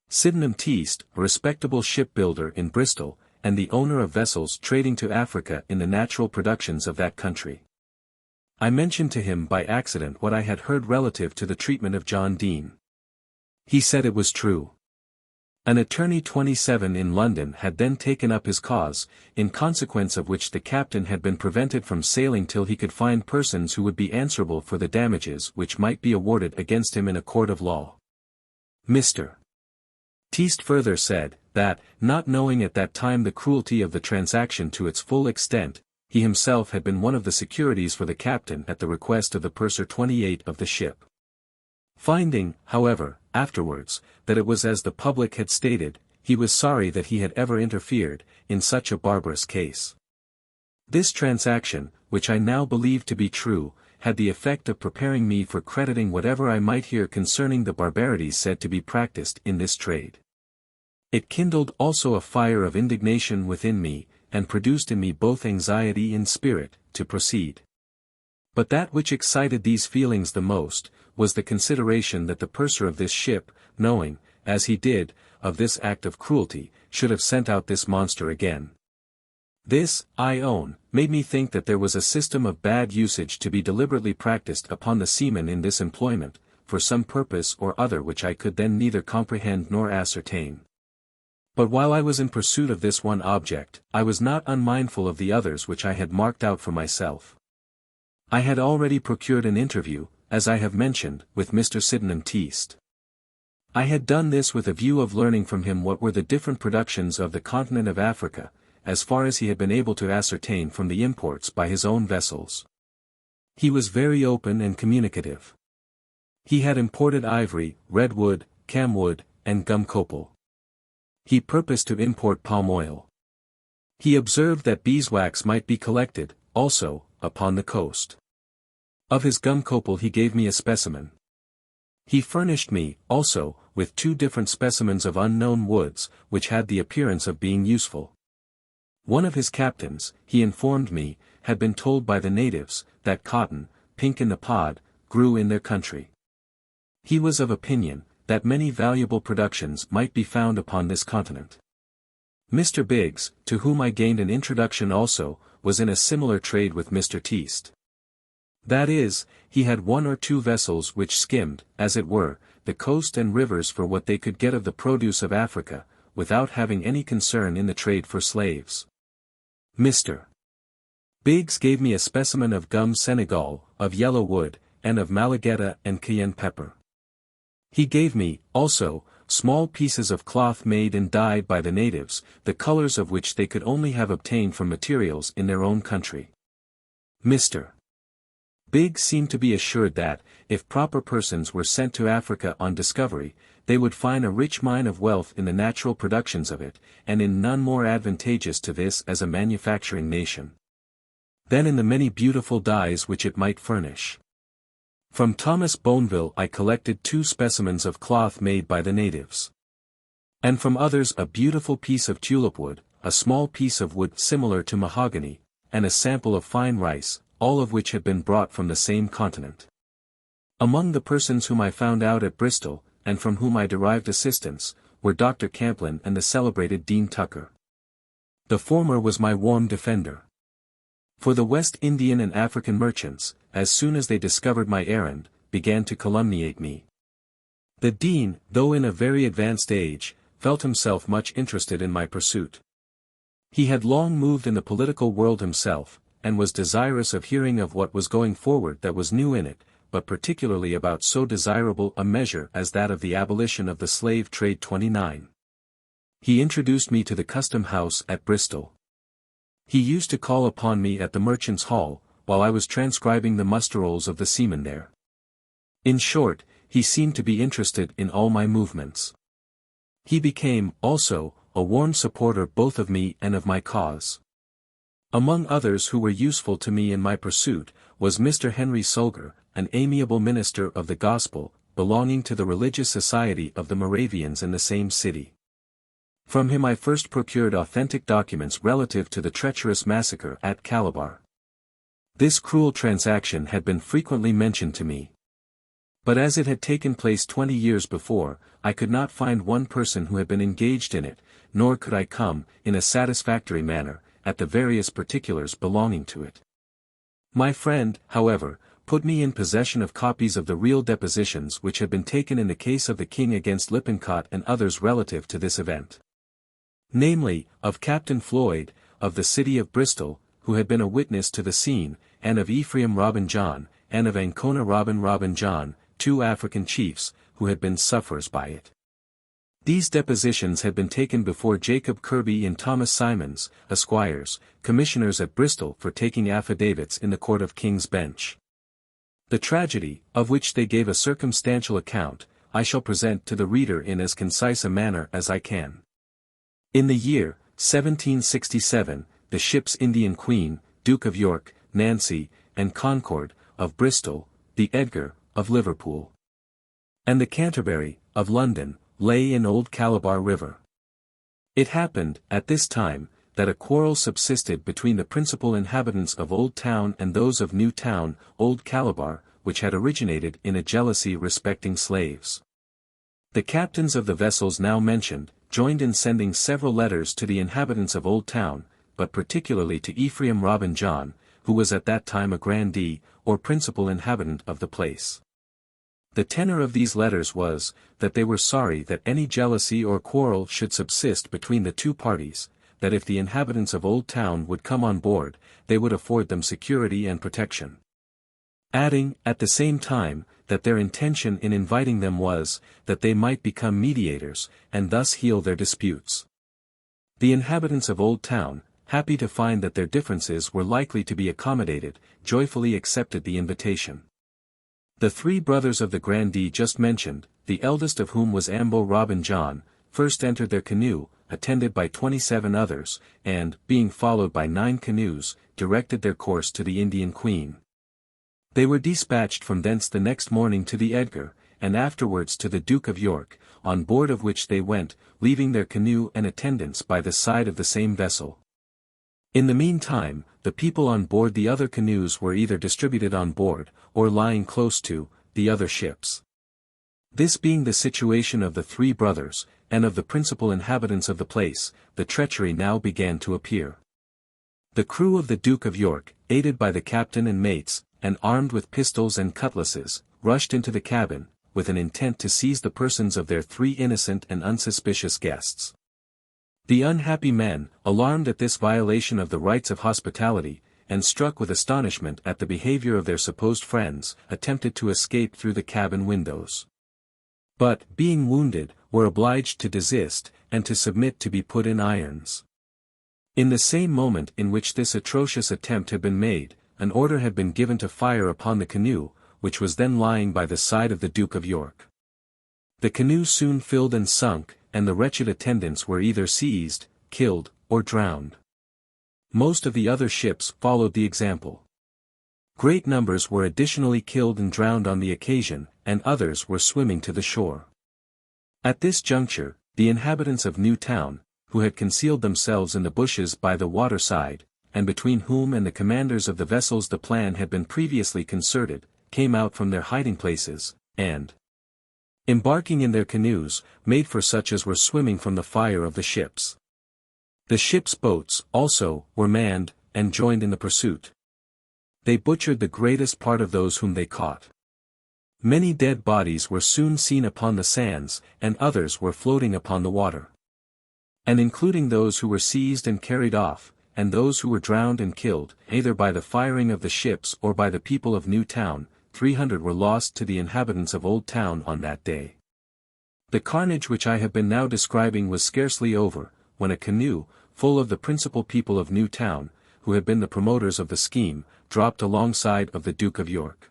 Sydenham Teast, a respectable shipbuilder in Bristol, and the owner of vessels trading to Africa in the natural productions of that country. I mentioned to him by accident what I had heard relative to the treatment of John Dean. He said it was true. An attorney 27 in London had then taken up his cause, in consequence of which the captain had been prevented from sailing till he could find persons who would be answerable for the damages which might be awarded against him in a court of law. Mr. Teast further said, that, not knowing at that time the cruelty of the transaction to its full extent, he himself had been one of the securities for the captain at the request of the purser 28 of the ship. Finding, however, afterwards, that it was as the public had stated, he was sorry that he had ever interfered, in such a barbarous case. This transaction, which I now believe to be true, had the effect of preparing me for crediting whatever I might hear concerning the barbarities said to be practiced in this trade. It kindled also a fire of indignation within me, and produced in me both anxiety and spirit, to proceed. But that which excited these feelings the most, was the consideration that the purser of this ship, knowing, as he did, of this act of cruelty, should have sent out this monster again. This, I own, made me think that there was a system of bad usage to be deliberately practiced upon the seamen in this employment, for some purpose or other which I could then neither comprehend nor ascertain. But while I was in pursuit of this one object, I was not unmindful of the others which I had marked out for myself. I had already procured an interview, as I have mentioned, with Mr. Sydenham Teast. I had done this with a view of learning from him what were the different productions of the continent of Africa, as far as he had been able to ascertain from the imports by his own vessels. He was very open and communicative. He had imported ivory, redwood, camwood, and gum copal. He purposed to import palm oil. He observed that beeswax might be collected, also, upon the coast. Of his gum copal he gave me a specimen. He furnished me, also, with 2 different specimens of unknown woods, which had the appearance of being useful. One of his captains, he informed me, had been told by the natives, that cotton, pink in the pod, grew in their country. He was of opinion, that many valuable productions might be found upon this continent. Mr. Biggs, to whom I gained an introduction also, was in a similar trade with Mr. Teast. That is, he had 1 or 2 vessels which skimmed, as it were, the coast and rivers for what they could get of the produce of Africa, without having any concern in the trade for slaves. Mr. Biggs gave me a specimen of gum Senegal, of yellow wood, and of Malagueta and cayenne pepper. He gave me, also, small pieces of cloth made and dyed by the natives, the colors of which they could only have obtained from materials in their own country. Mr. Biggs seemed to be assured that, if proper persons were sent to Africa on discovery, they would find a rich mine of wealth in the natural productions of it, and in none more advantageous to this as a manufacturing nation than in the many beautiful dyes which it might furnish. From Thomas Boneville I collected 2 specimens of cloth made by the natives. And from others a beautiful piece of tulip wood, a small piece of wood similar to mahogany, and a sample of fine rice, all of which had been brought from the same continent. Among the persons whom I found out at Bristol, and from whom I derived assistance, were Dr. Camplin and the celebrated Dean Tucker. The former was my warm defender. For the West Indian and African merchants, as soon as they discovered my errand, began to calumniate me. The Dean, though in a very advanced age, felt himself much interested in my pursuit. He had long moved in the political world himself, and was desirous of hearing of what was going forward that was new in it, but particularly about so desirable a measure as that of the abolition of the slave trade 29. He introduced me to the Custom House at Bristol. He used to call upon me at the Merchants' Hall, while I was transcribing the muster rolls of the seamen there. In short, he seemed to be interested in all my movements. He became, also, a warm supporter both of me and of my cause. Among others who were useful to me in my pursuit, was Mr. Henry Sulger, an amiable minister of the gospel, belonging to the religious society of the Moravians in the same city. From him I first procured authentic documents relative to the treacherous massacre at Calabar. This cruel transaction had been frequently mentioned to me. But as it had taken place 20 years before, I could not find one person who had been engaged in it, nor could I come, in a satisfactory manner, at the various particulars belonging to it. My friend, however, put me in possession of copies of the real depositions which had been taken in the case of the King against Lippincott and others relative to this event. Namely, of Captain Floyd, of the city of Bristol, who had been a witness to the scene, and of Ephraim Robin John, and of Ancona Robin John, 2 African chiefs, who had been sufferers by it. These depositions had been taken before Jacob Kirby and Thomas Simons, Esquires, commissioners at Bristol for taking affidavits in the Court of King's Bench. The tragedy, of which they gave a circumstantial account, I shall present to the reader in as concise a manner as I can. In the year 1767, the ships Indian Queen, Duke of York, Nancy, and Concord, of Bristol, the Edgar, of Liverpool, and the Canterbury, of London, lay in Old Calabar River. It happened, at this time, that a quarrel subsisted between the principal inhabitants of Old Town and those of New Town, Old Calabar, which had originated in a jealousy respecting slaves. The captains of the vessels now mentioned, joined in sending several letters to the inhabitants of Old Town, but particularly to Ephraim Robin John, who was at that time a grandee, or principal inhabitant of the place. The tenor of these letters was, that they were sorry that any jealousy or quarrel should subsist between the 2 parties, that if the inhabitants of Old Town would come on board, they would afford them security and protection. adding, at the same time, that their intention in inviting them was, that they might become mediators, and thus heal their disputes. The inhabitants of Old Town, happy to find that their differences were likely to be accommodated, joyfully accepted the invitation. The three brothers of the grandee just mentioned, the eldest of whom was Ambo Robin John, first entered their canoe, attended by 27 others, and, being followed by 9 canoes, directed their course to the Indian Queen. They were dispatched from thence the next morning to the Edgar, and afterwards to the Duke of York, on board of which they went, leaving their canoe and attendants by the side of the same vessel. In the meantime, the people on board the other canoes were either distributed on board, or lying close to, the other ships. This being the situation of the three brothers, and of the principal inhabitants of the place, the treachery now began to appear. The crew of the Duke of York, aided by the captain and mates, and armed with pistols and cutlasses, rushed into the cabin, with an intent to seize the persons of their 3 innocent and unsuspicious guests. The unhappy men, alarmed at this violation of the rights of hospitality, and struck with astonishment at the behavior of their supposed friends, attempted to escape through the cabin windows. But, being wounded, were obliged to desist, and to submit to be put in irons. In the same moment in which this atrocious attempt had been made, an order had been given to fire upon the canoe, which was then lying by the side of the Duke of York. The canoe soon filled and sunk, and the wretched attendants were either seized, killed, or drowned. Most of the other ships followed the example. Great numbers were additionally killed and drowned on the occasion, and others were swimming to the shore. At this juncture, the inhabitants of New Town, who had concealed themselves in the bushes by the waterside, and between whom and the commanders of the vessels the plan had been previously concerted, came out from their hiding places, and, embarking in their canoes, made for such as were swimming from the fire of the ships. The ships' boats, also, were manned, and joined in the pursuit. They butchered the greatest part of those whom they caught. Many dead bodies were soon seen upon the sands, and others were floating upon the water. And including those who were seized and carried off, and those who were drowned and killed, either by the firing of the ships or by the people of New Town, 300 were lost to the inhabitants of Old Town on that day. The carnage which I have been now describing was scarcely over, when a canoe, full of the principal people of New Town, who had been the promoters of the scheme, dropped alongside of the Duke of York.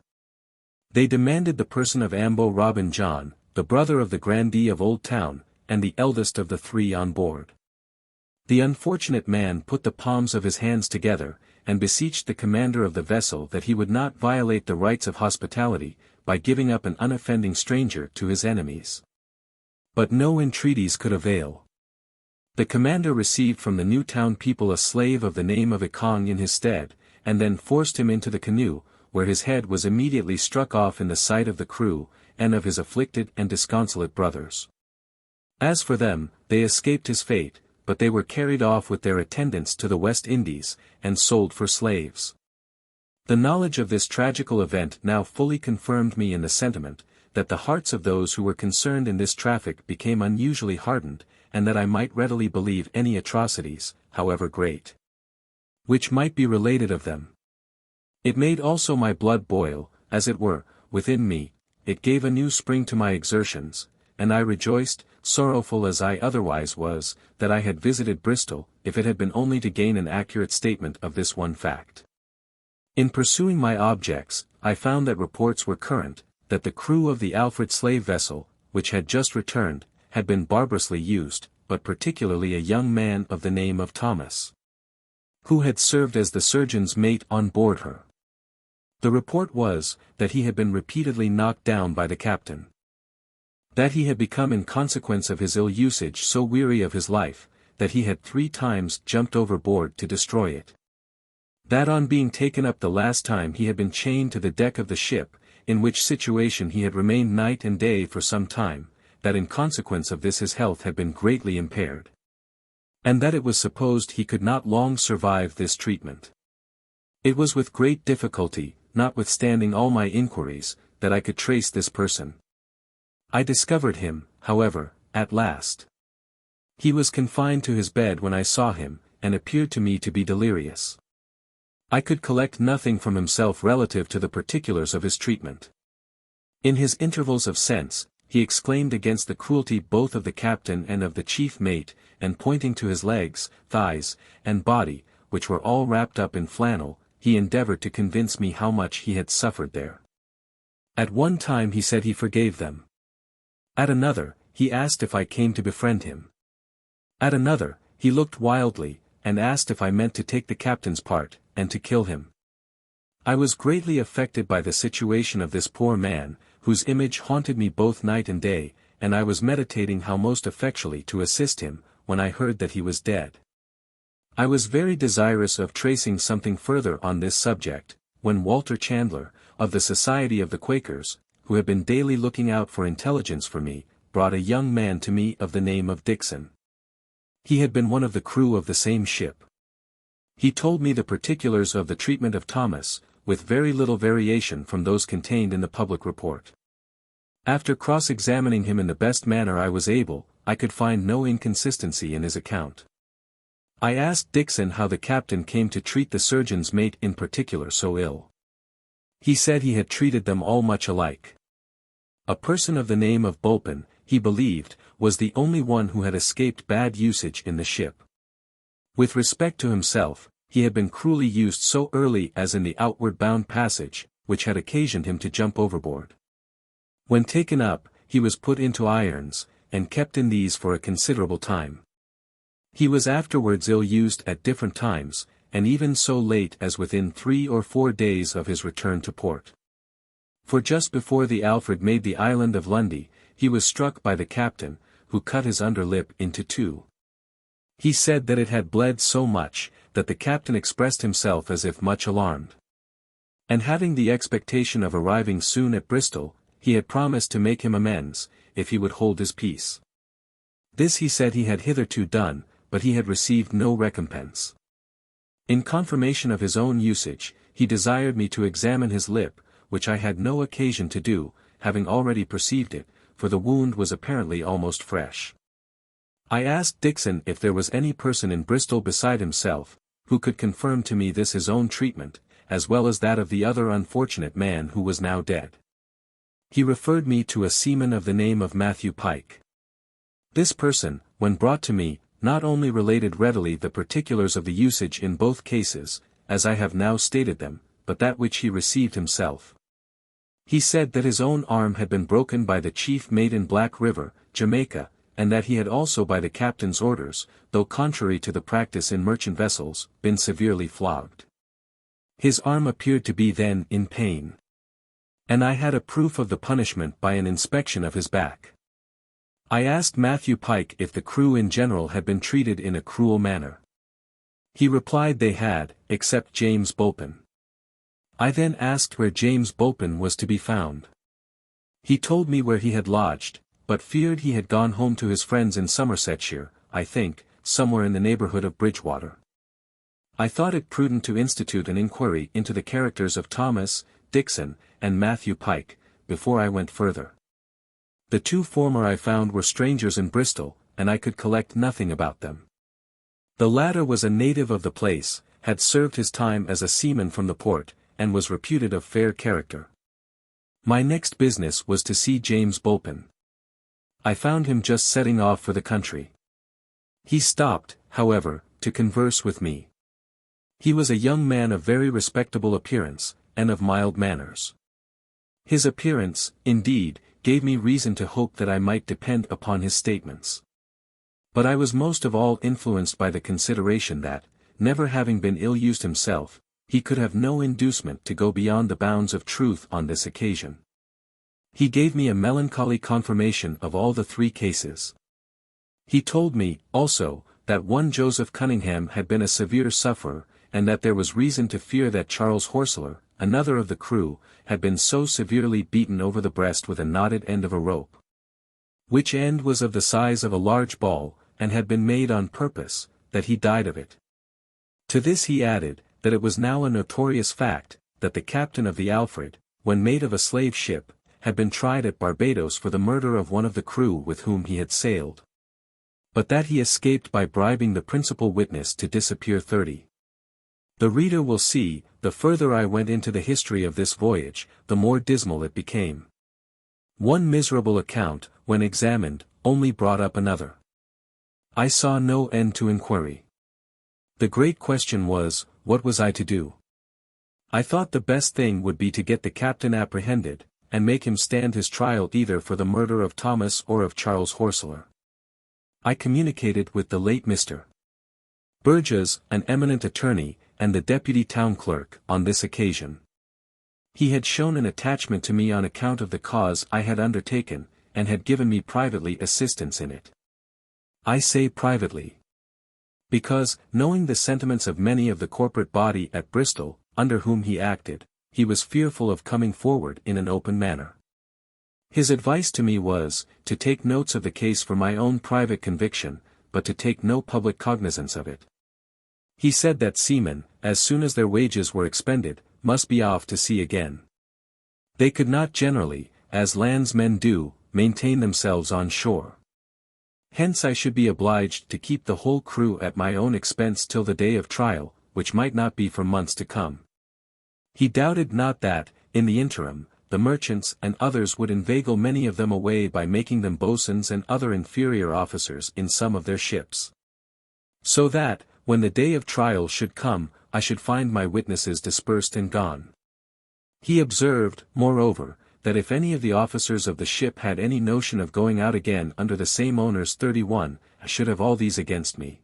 They demanded the person of Ambo Robin John, the brother of the grandee of Old Town, and the eldest of the 3 on board. The unfortunate man put the palms of his hands together, and beseeched the commander of the vessel that he would not violate the rights of hospitality, by giving up an unoffending stranger to his enemies. But no entreaties could avail. The commander received from the New Town people a slave of the name of Ikong in his stead, and then forced him into the canoe, where his head was immediately struck off in the sight of the crew, and of his afflicted and disconsolate brothers. As for them, they escaped his fate, but they were carried off with their attendants to the West Indies, and sold for slaves. The knowledge of this tragical event now fully confirmed me in the sentiment, that the hearts of those who were concerned in this traffic became unusually hardened, and that I might readily believe any atrocities, however great, which might be related of them. It made also my blood boil, as it were, within me, it gave a new spring to my exertions, and I rejoiced, sorrowful as I otherwise was, that I had visited Bristol, if it had been only to gain an accurate statement of this one fact. In pursuing my objects, I found that reports were current, that the crew of the Alfred slave vessel, which had just returned, had been barbarously used, but particularly a young man of the name of Thomas, who had served as the surgeon's mate on board her. The report was, that he had been repeatedly knocked down by the captain. That he had become in consequence of his ill usage so weary of his life, that he had 3 times jumped overboard to destroy it. That on being taken up the last time he had been chained to the deck of the ship, in which situation he had remained night and day for some time, that in consequence of this his health had been greatly impaired. And that it was supposed he could not long survive this treatment. It was with great difficulty, notwithstanding all my inquiries, that I could trace this person. I discovered him, however, at last. He was confined to his bed when I saw him, and appeared to me to be delirious. I could collect nothing from himself relative to the particulars of his treatment. In his intervals of sense, he exclaimed against the cruelty both of the captain and of the chief mate, and pointing to his legs, thighs, and body, which were all wrapped up in flannel, he endeavored to convince me how much he had suffered there. At one time he said he forgave them. At another, he asked if I came to befriend him. At another, he looked wildly, and asked if I meant to take the captain's part, and to kill him. I was greatly affected by the situation of this poor man, whose image haunted me both night and day, and I was meditating how most effectually to assist him, when I heard that he was dead. I was very desirous of tracing something further on this subject, when Walter Chandler, of the Society of the Quakers, who had been daily looking out for intelligence for me, brought a young man to me of the name of Dixon. He had been one of the crew of the same ship. He told me the particulars of the treatment of Thomas, with very little variation from those contained in the public report. After cross-examining him in the best manner I was able, I could find no inconsistency in his account. I asked Dixon how the captain came to treat the surgeon's mate in particular so ill. He said he had treated them all much alike. A person of the name of Bulpin, he believed, was the only one who had escaped bad usage in the ship. With respect to himself, he had been cruelly used so early as in the outward bound passage, which had occasioned him to jump overboard. When taken up, he was put into irons, and kept in these for a considerable time. He was afterwards ill-used at different times, and even so late as within 3 or 4 days of his return to port. For just before the Alfred made the island of Lundy, he was struck by the captain, who cut his under lip into 2. He said that it had bled so much, that the captain expressed himself as if much alarmed. And having the expectation of arriving soon at Bristol, he had promised to make him amends, if he would hold his peace. This he said he had hitherto done, but he had received no recompense. In confirmation of his own usage, he desired me to examine his lip, which I had no occasion to do, having already perceived it, for the wound was apparently almost fresh. I asked Dixon if there was any person in Bristol beside himself, who could confirm to me this his own treatment, as well as that of the other unfortunate man who was now dead. He referred me to a seaman of the name of Matthew Pike. This person, when brought to me, not only related readily the particulars of the usage in both cases, as I have now stated them, but that which he received himself. He said that his own arm had been broken by the chief mate in Black River, Jamaica, and that he had also by the captain's orders, though contrary to the practice in merchant vessels, been severely flogged. His arm appeared to be then in pain. And I had a proof of the punishment by an inspection of his back. I asked Matthew Pike if the crew in general had been treated in a cruel manner. He replied they had, except James Bulpin. I then asked where James Bulpin was to be found. He told me where he had lodged, but feared he had gone home to his friends in Somersetshire, I think, somewhere in the neighbourhood of Bridgewater. I thought it prudent to institute an inquiry into the characters of Thomas, Dixon, and Matthew Pike, before I went further. The 2 former I found were strangers in Bristol, and I could collect nothing about them. The latter was a native of the place, had served his time as a seaman from the port, and was reputed of fair character. My next business was to see James Bulpin. I found him just setting off for the country. He stopped, however, to converse with me. He was a young man of very respectable appearance, and of mild manners. His appearance, indeed, gave me reason to hope that I might depend upon his statements. But I was most of all influenced by the consideration that, never having been ill-used himself, he could have no inducement to go beyond the bounds of truth on this occasion. He gave me a melancholy confirmation of all the 3 cases. He told me, also, that one Joseph Cunningham had been a severe sufferer, and that there was reason to fear that Charles Horseler, another of the crew, had been so severely beaten over the breast with a knotted end of a rope, which end was of the size of a large ball, and had been made on purpose, that he died of it. To this he added, that it was now a notorious fact, that the captain of the Alfred, when mate of a slave ship, had been tried at Barbados for the murder of one of the crew with whom he had sailed. But that he escaped by bribing the principal witness to disappear 30 The reader will see, the further I went into the history of this voyage, the more dismal it became. One miserable account, when examined, only brought up another. I saw no end to inquiry. The great question was, what was I to do? I thought the best thing would be to get the captain apprehended, and make him stand his trial either for the murder of Thomas or of Charles Horseler. I communicated with the late Mr. Burgess, an eminent attorney, and the deputy town clerk, on this occasion. He had shown an attachment to me on account of the cause I had undertaken, and had given me privately assistance in it. I say privately, because, knowing the sentiments of many of the corporate body at Bristol, under whom he acted, he was fearful of coming forward in an open manner. His advice to me was, to take notes of the case for my own private conviction, but to take no public cognizance of it. He said that seamen, as soon as their wages were expended, must be off to sea again. They could not generally, as landsmen do, maintain themselves on shore. Hence I should be obliged to keep the whole crew at my own expense till the day of trial, which might not be for months to come. He doubted not that, in the interim, the merchants and others would inveigle many of them away by making them boatswains and other inferior officers in some of their ships. So that, when the day of trial should come, I should find my witnesses dispersed and gone. He observed, moreover, that if any of the officers of the ship had any notion of going out again under the same owners 31, I should have all these against me.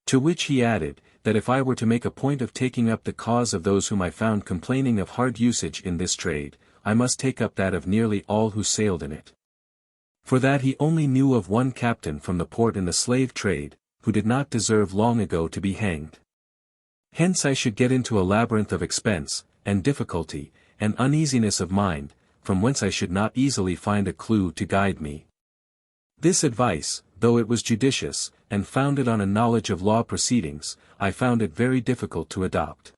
To which he added, that if I were to make a point of taking up the cause of those whom I found complaining of hard usage in this trade, I must take up that of nearly all who sailed in it. For that he only knew of one captain from the port in the slave trade, who did not deserve long ago to be hanged. Hence I should get into a labyrinth of expense, and difficulty, and uneasiness of mind, from whence I should not easily find a clue to guide me. This advice, though it was judicious, and founded on a knowledge of law proceedings, I found it very difficult to adopt.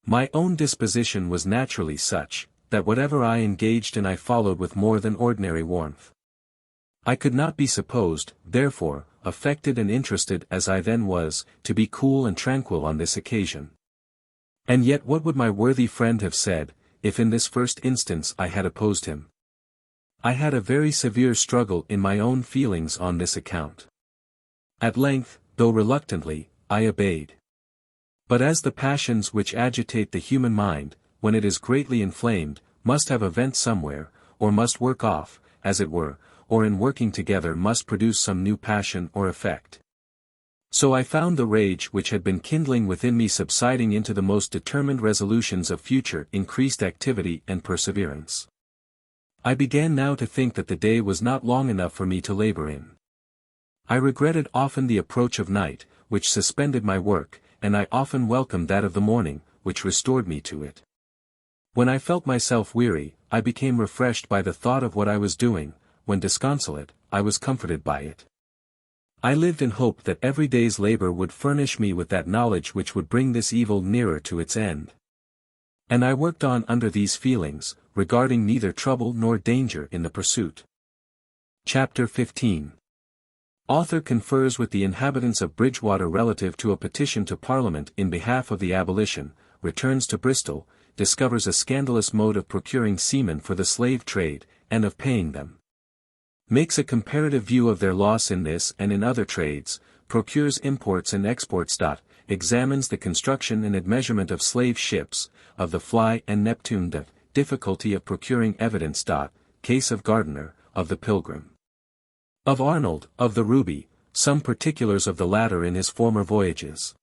My own disposition was naturally such, that whatever I engaged in I followed with more than ordinary warmth. I could not be supposed, therefore, affected and interested as I then was, to be cool and tranquil on this occasion. And yet what would my worthy friend have said, if in this first instance I had opposed him? I had a very severe struggle in my own feelings on this account. At length, though reluctantly, I obeyed. But as the passions which agitate the human mind, when it is greatly inflamed, must have a vent somewhere, or must work off, as it were, or in working together must produce some new passion or effect. So I found the rage which had been kindling within me subsiding into the most determined resolutions of future increased activity and perseverance. I began now to think that the day was not long enough for me to labor in. I regretted often the approach of night, which suspended my work, and I often welcomed that of the morning, which restored me to it. When I felt myself weary, I became refreshed by the thought of what I was doing; when disconsolate, I was comforted by it. I lived in hope that every day's labor would furnish me with that knowledge which would bring this evil nearer to its end. And I worked on under these feelings, regarding neither trouble nor danger in the pursuit. Chapter 15. Author confers with the inhabitants of Bridgewater relative to a petition to Parliament in behalf of the abolition, returns to Bristol, discovers a scandalous mode of procuring seamen for the slave trade, and of paying them. Makes a comparative view of their loss in this and in other trades, procures imports and exports. Examines the construction and admeasurement of slave ships, of the Fly and Neptune. Difficulty of procuring evidence. Case of Gardiner, of the Pilgrim. Of Arnold, of the Ruby, some particulars of the latter in his former voyages.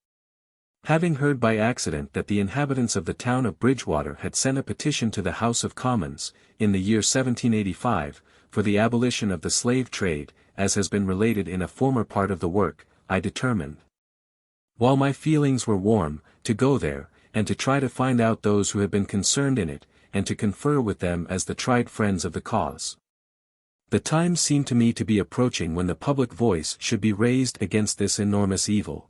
Having heard by accident that the inhabitants of the town of Bridgewater had sent a petition to the House of Commons, in the year 1785, for the abolition of the slave trade, as has been related in a former part of the work, I determined, while my feelings were warm, to go there, and to try to find out those who had been concerned in it, and to confer with them as the tried friends of the cause. The time seemed to me to be approaching when the public voice should be raised against this enormous evil.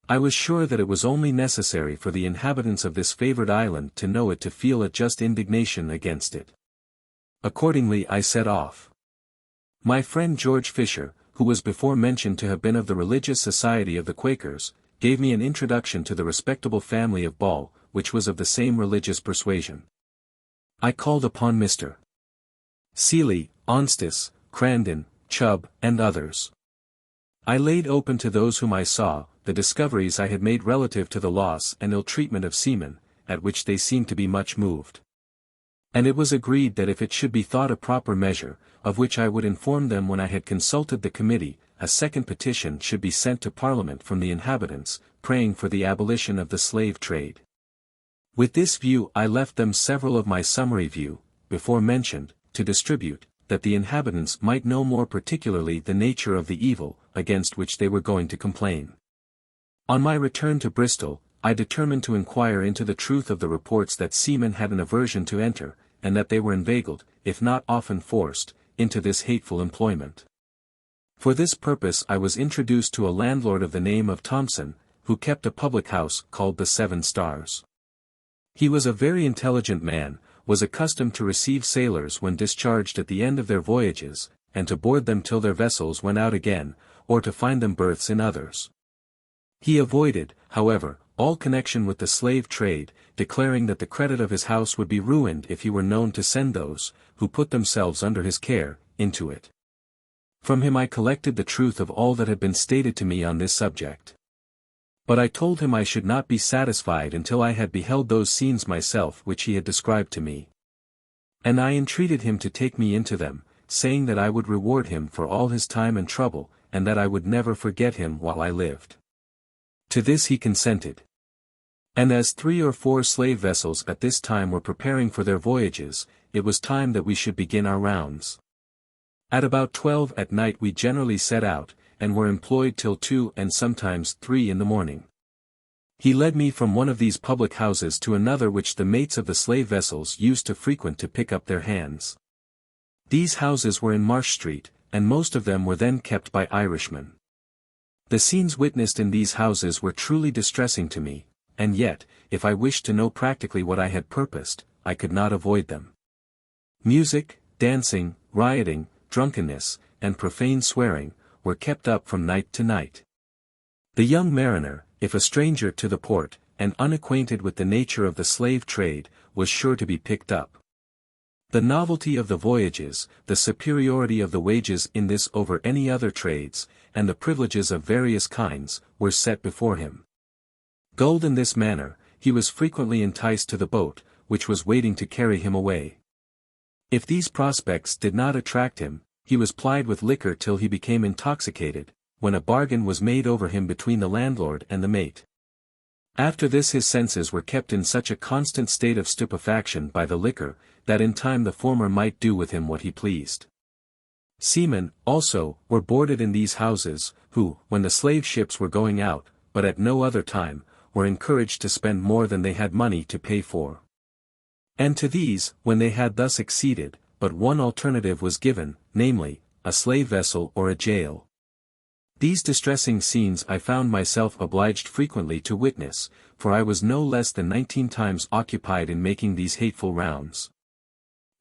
I was sure that it was only necessary for the inhabitants of this favored island to know it to feel a just indignation against it. Accordingly I set off. My friend George Fisher, who was before mentioned to have been of the religious society of the Quakers, gave me an introduction to the respectable family of Ball, which was of the same religious persuasion. I called upon Mr. Seeley, Onstis, Crandon, Chubb, and others. I laid open to those whom I saw, the discoveries I had made relative to the loss and ill-treatment of seamen, at which they seemed to be much moved. And it was agreed that if it should be thought a proper measure, of which I would inform them when I had consulted the committee, a second petition should be sent to Parliament from the inhabitants, praying for the abolition of the slave trade. With this view I left them several of my summary view, before mentioned, to distribute, that the inhabitants might know more particularly the nature of the evil, against which they were going to complain. On my return to Bristol, I determined to inquire into the truth of the reports that seamen had an aversion to enter, and that they were inveigled, if not often forced, into this hateful employment. For this purpose I was introduced to a landlord of the name of Thompson, who kept a public house called the 7 Stars. He was a very intelligent man, was accustomed to receive sailors when discharged at the end of their voyages, and to board them till their vessels went out again, or to find them berths in others. He avoided, however, all connection with the slave trade, declaring that the credit of his house would be ruined if he were known to send those, who put themselves under his care, into it. From him I collected the truth of all that had been stated to me on this subject. But I told him I should not be satisfied until I had beheld those scenes myself which he had described to me. And I entreated him to take me into them, saying that I would reward him for all his time and trouble, and that I would never forget him while I lived. To this he consented. And as 3 or 4 slave vessels at this time were preparing for their voyages, it was time that we should begin our rounds. At about 12 at night we generally set out, and were employed till 2 and sometimes 3 in the morning. He led me from one of these public houses to another which the mates of the slave vessels used to frequent to pick up their hands. These houses were in Marsh Street, and most of them were then kept by Irishmen. The scenes witnessed in these houses were truly distressing to me, and yet, if I wished to know practically what I had purposed, I could not avoid them. Music, dancing, rioting, drunkenness, and profane swearing, were kept up from night to night. The young mariner, if a stranger to the port, and unacquainted with the nature of the slave trade, was sure to be picked up. The novelty of the voyages, the superiority of the wages in this over any other trades, and the privileges of various kinds, were set before him. Gulled in this manner, he was frequently enticed to the boat, which was waiting to carry him away. If these prospects did not attract him, he was plied with liquor till he became intoxicated, when a bargain was made over him between the landlord and the mate. After this his senses were kept in such a constant state of stupefaction by the liquor, that in time the former might do with him what he pleased. Seamen, also, were boarded in these houses, who, when the slave ships were going out, but at no other time, were encouraged to spend more than they had money to pay for. And to these, when they had thus exceeded, but one alternative was given, namely, a slave vessel or a jail. These distressing scenes I found myself obliged frequently to witness, for I was no less than 19 times occupied in making these hateful rounds.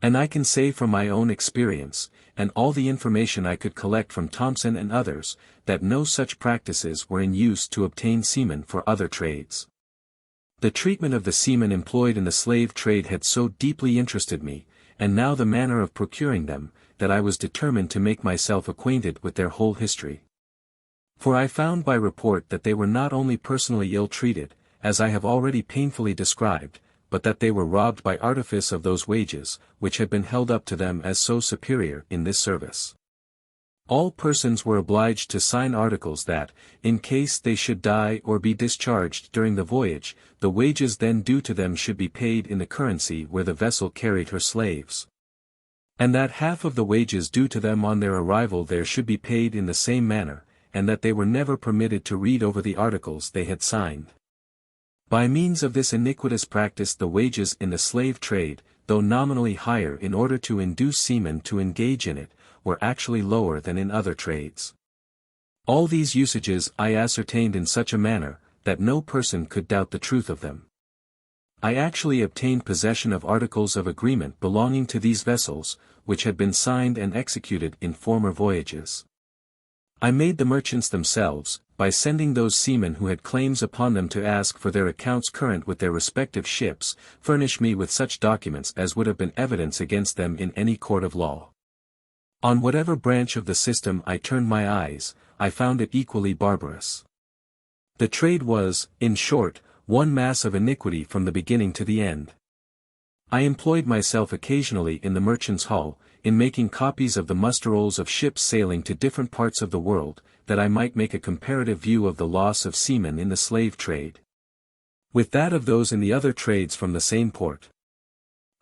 And I can say from my own experience, and all the information I could collect from Thompson and others, that no such practices were in use to obtain seamen for other trades. The treatment of the seamen employed in the slave trade had so deeply interested me, and now the manner of procuring them, that I was determined to make myself acquainted with their whole history. For I found by report that they were not only personally ill-treated, as I have already painfully described, but that they were robbed by artifice of those wages, which had been held up to them as so superior in this service. All persons were obliged to sign articles that, in case they should die or be discharged during the voyage, the wages then due to them should be paid in the currency where the vessel carried her slaves. And that half of the wages due to them on their arrival there should be paid in the same manner, and that they were never permitted to read over the articles they had signed. By means of this iniquitous practice the wages in the slave trade, though nominally higher in order to induce seamen to engage in it, were actually lower than in other trades. All these usages I ascertained in such a manner, that no person could doubt the truth of them. I actually obtained possession of articles of agreement belonging to these vessels, which had been signed and executed in former voyages. I made the merchants themselves, by sending those seamen who had claims upon them to ask for their accounts current with their respective ships, furnish me with such documents as would have been evidence against them in any court of law. On whatever branch of the system I turned my eyes, I found it equally barbarous. The trade was, in short, one mass of iniquity from the beginning to the end. I employed myself occasionally in the merchant's hall, in making copies of the muster rolls of ships sailing to different parts of the world, that I might make a comparative view of the loss of seamen in the slave trade, with that of those in the other trades from the same port.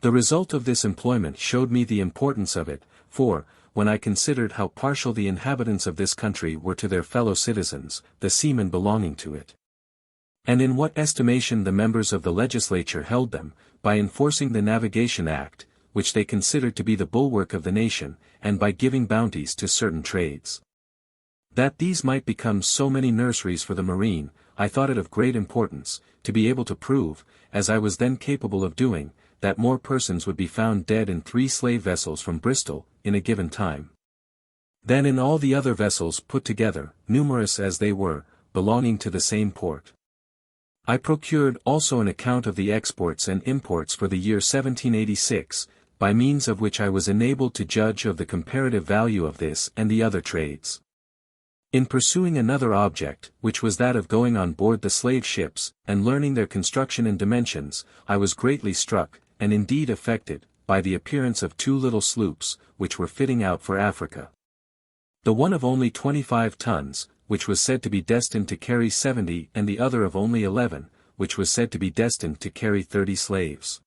The result of this employment showed me the importance of it, for, when I considered how partial the inhabitants of this country were to their fellow citizens, the seamen belonging to it, and in what estimation the members of the legislature held them, by enforcing the Navigation Act, which they considered to be the bulwark of the nation, and by giving bounties to certain trades, that these might become so many nurseries for the marine, I thought it of great importance, to be able to prove, as I was then capable of doing, that more persons would be found dead in 3 slave vessels from Bristol, in a given time, than in all the other vessels put together, numerous as they were, belonging to the same port. I procured also an account of the exports and imports for the year 1786, by means of which I was enabled to judge of the comparative value of this and the other trades. In pursuing another object, which was that of going on board the slave ships, and learning their construction and dimensions, I was greatly struck, and indeed affected, by the appearance of 2 little sloops, which were fitting out for Africa. The one of only 25 tons, which was said to be destined to carry 70, and the other of only 11, which was said to be destined to carry 30 slaves.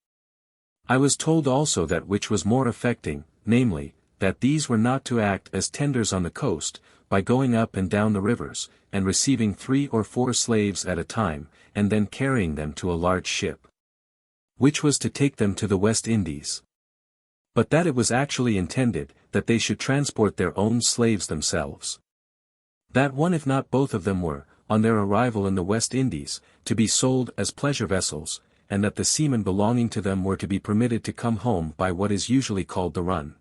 I was told also that which was more affecting, namely, that these were not to act as tenders on the coast, by going up and down the rivers, and receiving 3 or 4 slaves at a time, and then carrying them to a large ship, which was to take them to the West Indies, but that it was actually intended, that they should transport their own slaves themselves. That one if not both of them were, on their arrival in the West Indies, to be sold as pleasure vessels, and that the seamen belonging to them were to be permitted to come home by what is usually called the run.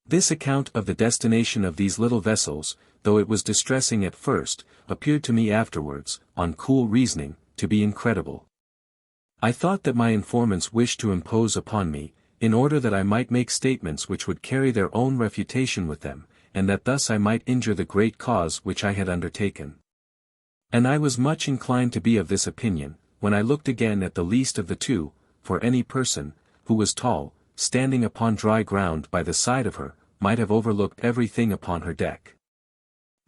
This account of the destination of these little vessels, though it was distressing at first, appeared to me afterwards, on cool reasoning, to be incredible. I thought that my informants wished to impose upon me, in order that I might make statements which would carry their own refutation with them, and that thus I might injure the great cause which I had undertaken. And I was much inclined to be of this opinion, when I looked again at the least of the 2, for any person, who was tall, standing upon dry ground by the side of her, might have overlooked everything upon her deck.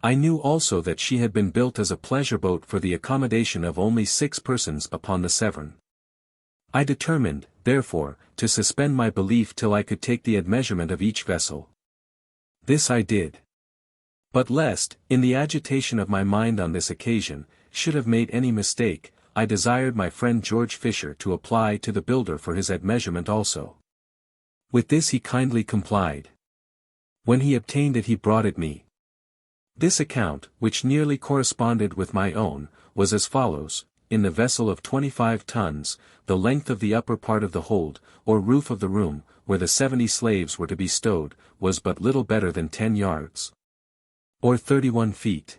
I knew also that she had been built as a pleasure boat for the accommodation of only 6 persons upon the Severn. I determined, therefore, to suspend my belief till I could take the admeasurement of each vessel. This I did. But lest, in the agitation of my mind on this occasion, should have made any mistake, I desired my friend George Fisher to apply to the builder for his admeasurement also. With this he kindly complied. When he obtained it he brought it me. This account, which nearly corresponded with my own, was as follows: in the vessel of 25 tons, the length of the upper part of the hold, or roof of the room, where the 70 slaves were to be stowed, was but little better than 10 yards, or 31 feet.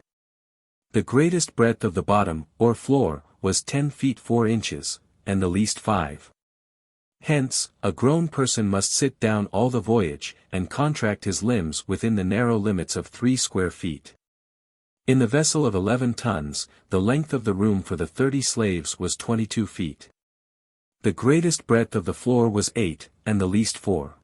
The greatest breadth of the bottom, or floor, was 10 feet 4 inches, and the least 5. Hence, a grown person must sit down all the voyage, and contract his limbs within the narrow limits of 3 square feet. In the vessel of 11 tons, the length of the room for the 30 slaves was 22 feet. The greatest breadth of the floor was 8, and the least 4.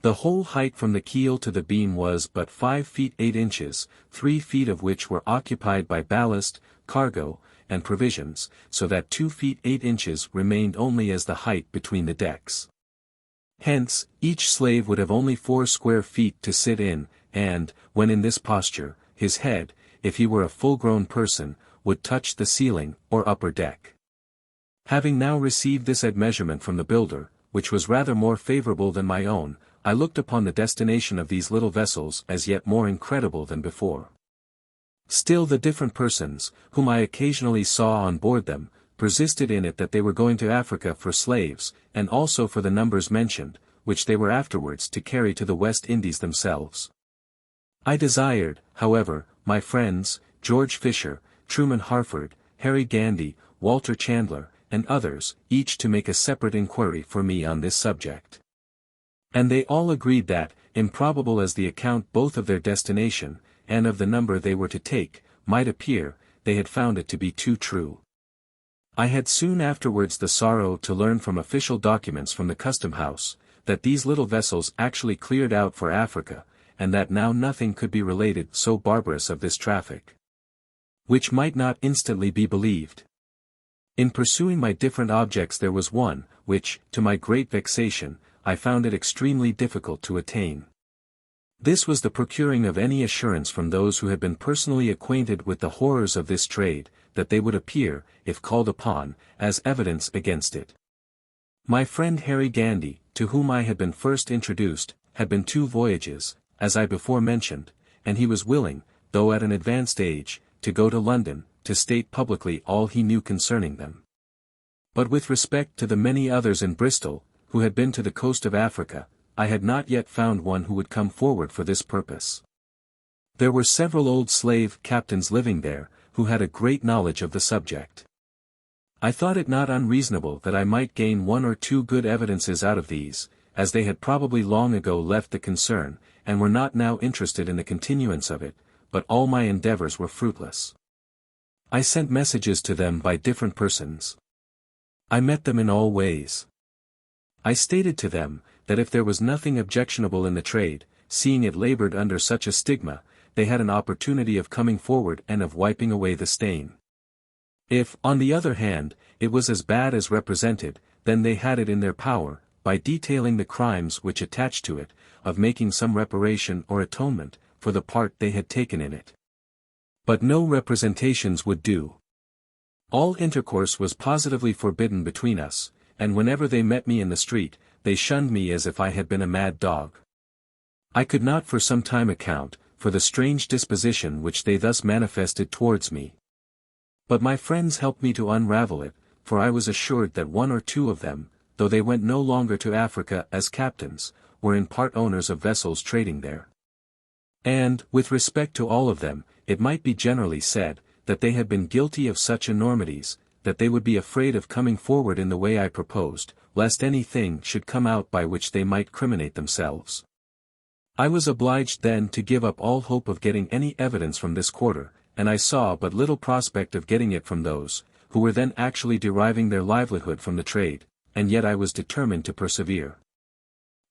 The whole height from the keel to the beam was but 5 feet 8 inches, 3 feet of which were occupied by ballast, cargo, and provisions, so that 2 feet 8 inches remained only as the height between the decks. Hence, each slave would have only 4 square feet to sit in, and, when in this posture, his head, if he were a full-grown person, would touch the ceiling, or upper deck. Having now received this admeasurement from the builder, which was rather more favorable than my own, I looked upon the destination of these little vessels as yet more incredible than before. Still the different persons, whom I occasionally saw on board them, persisted in it that they were going to Africa for slaves, and also for the numbers mentioned, which they were afterwards to carry to the West Indies themselves. I desired, however, my friends, George Fisher, Truman Harford, Harry Gandy, Walter Chandler, and others, each to make a separate inquiry for me on this subject. And they all agreed that, improbable as the account both of their destination, and of the number they were to take, might appear, they had found it to be too true. I had soon afterwards the sorrow to learn from official documents from the custom house, that these little vessels actually cleared out for Africa, and that now nothing could be related so barbarous of this traffic, which might not instantly be believed. In pursuing my different objects there was one, which, to my great vexation, I found it extremely difficult to attain. This was the procuring of any assurance from those who had been personally acquainted with the horrors of this trade, that they would appear, if called upon, as evidence against it. My friend Harry Gandy, to whom I had been first introduced, had been 2 voyages, as I before mentioned, and he was willing, though at an advanced age, to go to London, to state publicly all he knew concerning them. But with respect to the many others in Bristol, who had been to the coast of Africa, I had not yet found one who would come forward for this purpose. There were several old slave captains living there, who had a great knowledge of the subject. I thought it not unreasonable that I might gain 1 or 2 good evidences out of these, as they had probably long ago left the concern, and were not now interested in the continuance of it, but all my endeavors were fruitless. I sent messages to them by different persons. I met them in all ways. I stated to them, that if there was nothing objectionable in the trade, seeing it labored under such a stigma, they had an opportunity of coming forward and of wiping away the stain. If, on the other hand, it was as bad as represented, then they had it in their power, by detailing the crimes which attached to it, of making some reparation or atonement, for the part they had taken in it. But no representations would do. All intercourse was positively forbidden between us, and whenever they met me in the street, they shunned me as if I had been a mad dog. I could not for some time account, for the strange disposition which they thus manifested towards me. But my friends helped me to unravel it, for I was assured that 1 or 2 of them, though they went no longer to Africa as captains, were in part owners of vessels trading there. And, with respect to all of them, it might be generally said, that they had been guilty of such enormities, that they would be afraid of coming forward in the way I proposed, lest anything should come out by which they might criminate themselves. I was obliged then to give up all hope of getting any evidence from this quarter, and I saw but little prospect of getting it from those, who were then actually deriving their livelihood from the trade, and yet I was determined to persevere.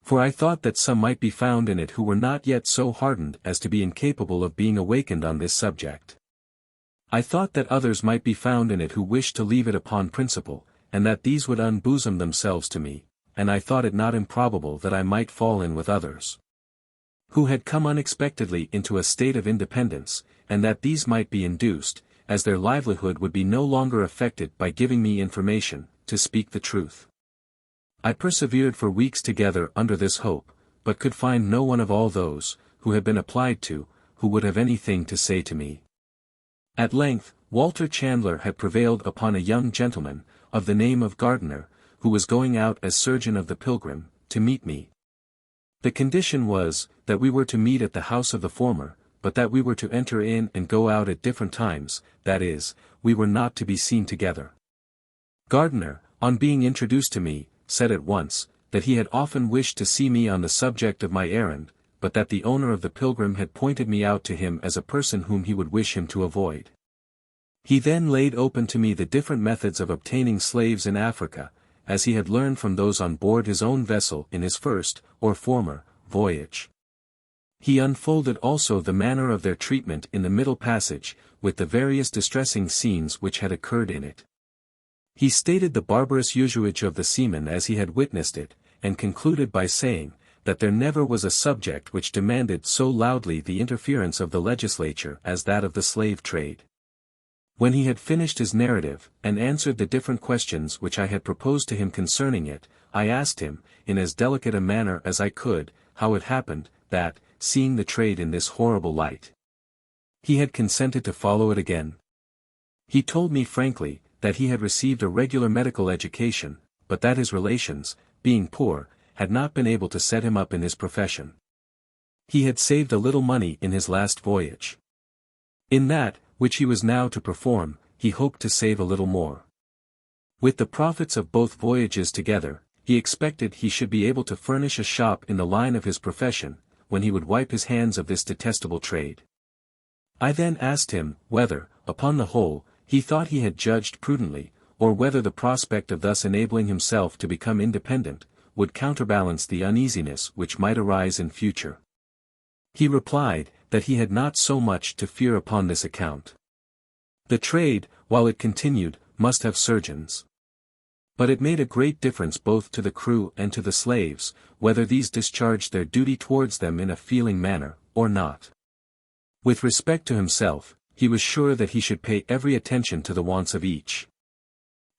For I thought that some might be found in it who were not yet so hardened as to be incapable of being awakened on this subject. I thought that others might be found in it who wished to leave it upon principle, and that these would unbosom themselves to me, and I thought it not improbable that I might fall in with others, who had come unexpectedly into a state of independence, and that these might be induced, as their livelihood would be no longer affected by giving me information, to speak the truth. I persevered for weeks together under this hope, but could find no one of all those, who had been applied to, who would have anything to say to me. At length, Walter Chandler had prevailed upon a young gentleman, of the name of Gardiner, who was going out as surgeon of the Pilgrim, to meet me. The condition was, that we were to meet at the house of the former, but that we were to enter in and go out at different times, that is, we were not to be seen together. Gardiner, on being introduced to me, said at once, that he had often wished to see me on the subject of my errand, but that the owner of the Pilgrim had pointed me out to him as a person whom he would wish him to avoid. He then laid open to me the different methods of obtaining slaves in Africa, as he had learned from those on board his own vessel in his first, or former, voyage. He unfolded also the manner of their treatment in the Middle Passage, with the various distressing scenes which had occurred in it. He stated the barbarous usage of the seamen as he had witnessed it, and concluded by saying, that there never was a subject which demanded so loudly the interference of the legislature as that of the slave trade. When he had finished his narrative, and answered the different questions which I had proposed to him concerning it, I asked him, in as delicate a manner as I could, how it happened, that, seeing the trade in this horrible light, he had consented to follow it again. He told me frankly, that he had received a regular medical education, but that his relations, being poor, had not been able to set him up in his profession. He had saved a little money in his last voyage. In that, which he was now to perform, he hoped to save a little more. With the profits of both voyages together, he expected he should be able to furnish a shop in the line of his profession, when he would wipe his hands of this detestable trade. I then asked him, whether, upon the whole, he thought he had judged prudently, or whether the prospect of thus enabling himself to become independent, would counterbalance the uneasiness which might arise in future. He replied, that he had not so much to fear upon this account. The trade, while it continued, must have surgeons. But it made a great difference both to the crew and to the slaves, whether these discharged their duty towards them in a feeling manner, or not. With respect to himself, he was sure that he should pay every attention to the wants of each.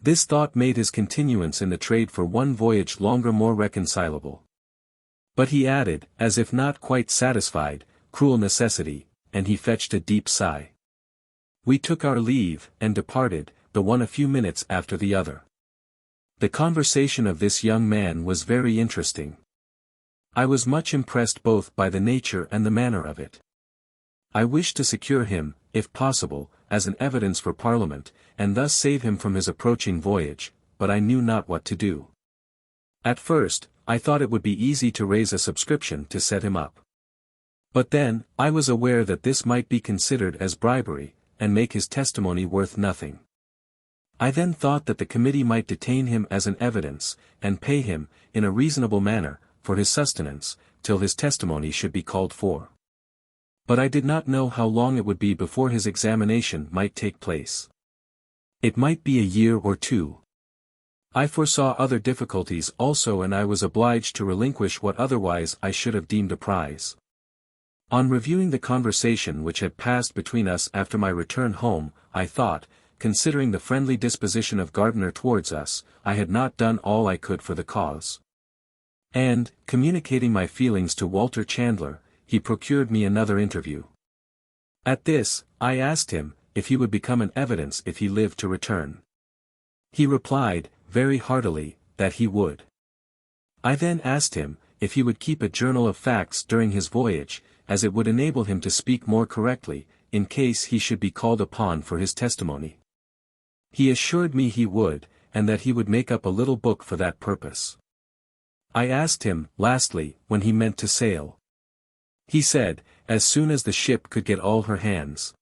This thought made his continuance in the trade for one voyage longer more reconcilable. But he added, as if not quite satisfied, cruel necessity, and he fetched a deep sigh. We took our leave, and departed, the one a few minutes after the other. The conversation of this young man was very interesting. I was much impressed both by the nature and the manner of it. I wished to secure him, if possible, as an evidence for Parliament, and thus save him from his approaching voyage, but I knew not what to do. At first, I thought it would be easy to raise a subscription to set him up. But then, I was aware that this might be considered as bribery, and make his testimony worth nothing. I then thought that the committee might detain him as an evidence, and pay him, in a reasonable manner, for his sustenance, till his testimony should be called for. But I did not know how long it would be before his examination might take place. It might be a year or two. I foresaw other difficulties also, and I was obliged to relinquish what otherwise I should have deemed a prize. On reviewing the conversation which had passed between us after my return home, I thought, considering the friendly disposition of Gardiner towards us, I had not done all I could for the cause. And, communicating my feelings to Walter Chandler, he procured me another interview. At this, I asked him, if he would become an evidence if he lived to return. He replied, very heartily, that he would. I then asked him, if he would keep a journal of facts during his voyage, as it would enable him to speak more correctly, in case he should be called upon for his testimony. He assured me he would, and that he would make up a little book for that purpose. I asked him, lastly, when he meant to sail. He said, as soon as the ship could get all her hands.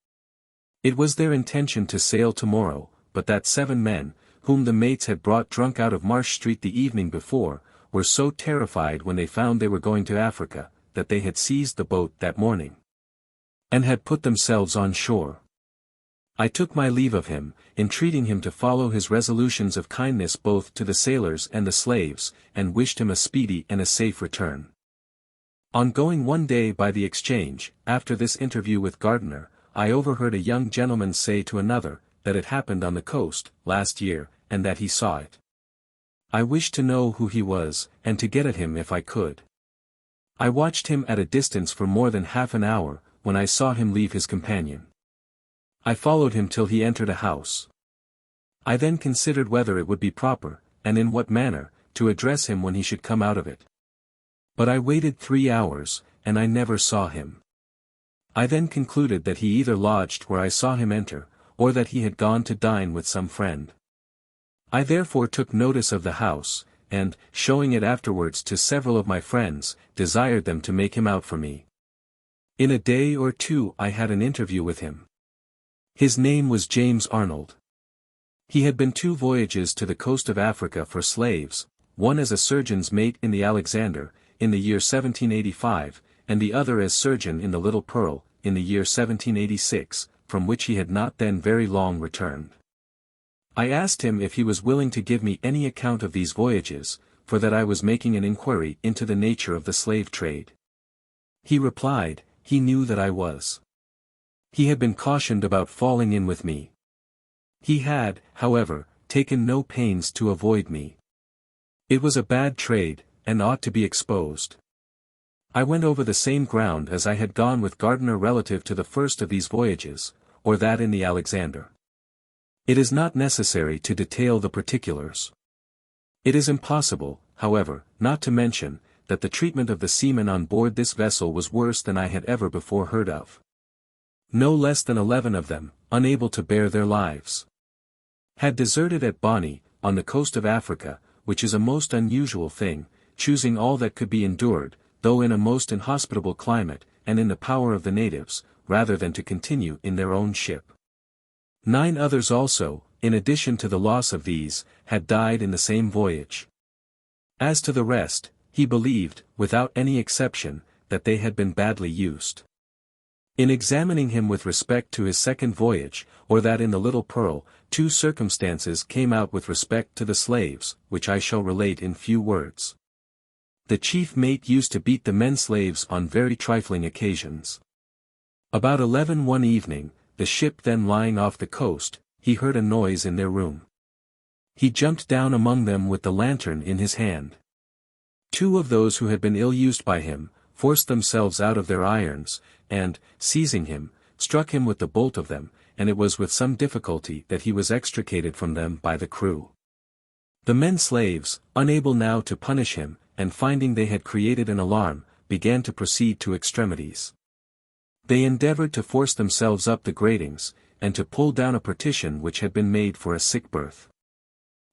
It was their intention to sail tomorrow, but that 7 men, whom the mates had brought drunk out of Marsh Street the evening before, were so terrified when they found they were going to Africa, that they had seized the boat that morning, and had put themselves on shore. I took my leave of him, entreating him to follow his resolutions of kindness both to the sailors and the slaves, and wished him a speedy and a safe return. On going one day by the Exchange, after this interview with Gardiner, I overheard a young gentleman say to another, that it happened on the coast, last year, and that he saw it. I wished to know who he was, and to get at him if I could. I watched him at a distance for more than half an hour, when I saw him leave his companion. I followed him till he entered a house. I then considered whether it would be proper, and in what manner, to address him when he should come out of it. But I waited 3 hours, and I never saw him. I then concluded that he either lodged where I saw him enter, or that he had gone to dine with some friend. I therefore took notice of the house, and, showing it afterwards to several of my friends, desired them to make him out for me. In a day or two I had an interview with him. His name was James Arnold. He had been 2 voyages to the coast of Africa for slaves, one as a surgeon's mate in the Alexander, in the year 1785, and the other as surgeon in the Little Pearl, in the year 1786, from which he had not then very long returned. I asked him if he was willing to give me any account of these voyages, for that I was making an inquiry into the nature of the slave trade. He replied, he knew that I was. He had been cautioned about falling in with me. He had, however, taken no pains to avoid me. It was a bad trade, and ought to be exposed. I went over the same ground as I had gone with Gardiner relative to the first of these voyages, or that in the Alexander. It is not necessary to detail the particulars. It is impossible, however, not to mention, that the treatment of the seamen on board this vessel was worse than I had ever before heard of. No less than 11 of them, unable to bear their lives, had deserted at Bonny, on the coast of Africa, which is a most unusual thing, choosing all that could be endured, though in a most inhospitable climate, and in the power of the natives, rather than to continue in their own ship. 9 others also, in addition to the loss of these, had died in the same voyage. As to the rest, he believed, without any exception, that they had been badly used. In examining him with respect to his second voyage, or that in the Little Pearl, 2 circumstances came out with respect to the slaves, which I shall relate in few words. The chief mate used to beat the men slaves on very trifling occasions. About 11 one evening, the ship then lying off the coast, he heard a noise in their room. He jumped down among them with the lantern in his hand. 2 of those who had been ill-used by him, forced themselves out of their irons, and, seizing him, struck him with the bolt of them, and it was with some difficulty that he was extricated from them by the crew. The men slaves, unable now to punish him, and finding they had created an alarm, began to proceed to extremities. They endeavored to force themselves up the gratings, and to pull down a partition which had been made for a sick berth.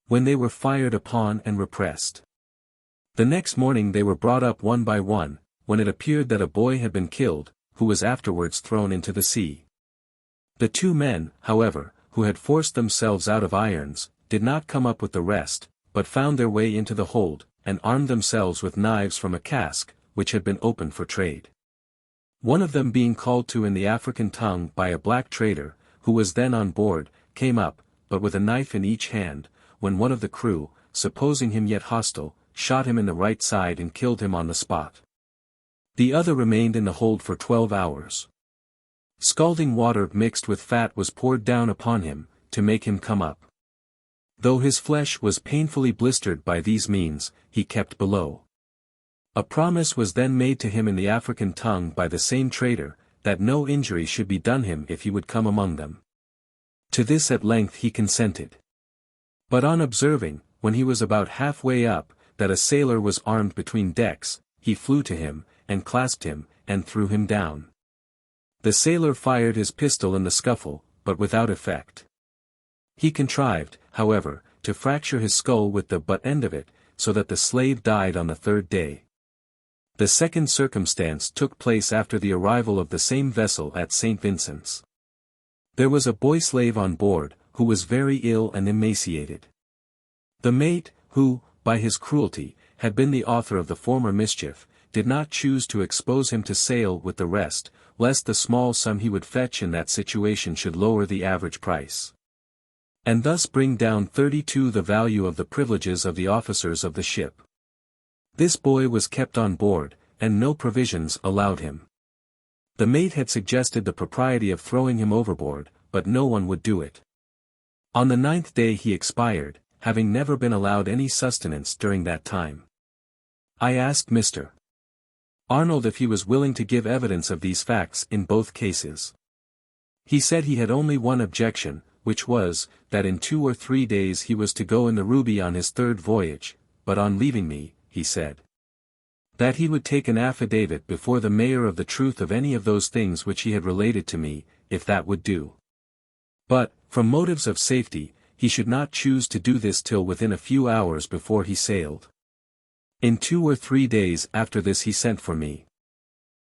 When they were fired upon and repressed. The next morning they were brought up one by one, when it appeared that a boy had been killed, who was afterwards thrown into the sea. The 2 men, however, who had forced themselves out of irons, did not come up with the rest, but found their way into the hold, and armed themselves with knives from a cask, which had been opened for trade. One of them being called to in the African tongue by a black trader, who was then on board, came up, but with a knife in each hand, when one of the crew, supposing him yet hostile, shot him in the right side and killed him on the spot. The other remained in the hold for 12 hours. Scalding water mixed with fat was poured down upon him, to make him come up. Though his flesh was painfully blistered by these means, he kept below. A promise was then made to him in the African tongue by the same trader, that no injury should be done him if he would come among them. To this at length he consented. But on observing, when he was about halfway up, that a sailor was armed between decks, he flew to him, and clasped him, and threw him down. The sailor fired his pistol in the scuffle, but without effect. He contrived, however, to fracture his skull with the butt end of it, so that the slave died on the 3rd day. The second circumstance took place after the arrival of the same vessel at St. Vincent's. There was a boy slave on board, who was very ill and emaciated. The mate, who, by his cruelty, had been the author of the former mischief, did not choose to expose him to sail with the rest, lest the small sum he would fetch in that situation should lower the average price, and thus bring down 32 the value of the privileges of the officers of the ship. This boy was kept on board, and no provisions allowed him. The mate had suggested the propriety of throwing him overboard, but no one would do it. On the 9th day he expired, having never been allowed any sustenance during that time. I asked Mr. Arnold if he was willing to give evidence of these facts in both cases. He said he had only one objection, which was, that in 2 or 3 days he was to go in the Ruby on his 3rd voyage, but on leaving me, he said, that he would take an affidavit before the mayor of the truth of any of those things which he had related to me, if that would do. But, from motives of safety, he should not choose to do this till within a few hours before he sailed. In 2 or 3 days after this he sent for me.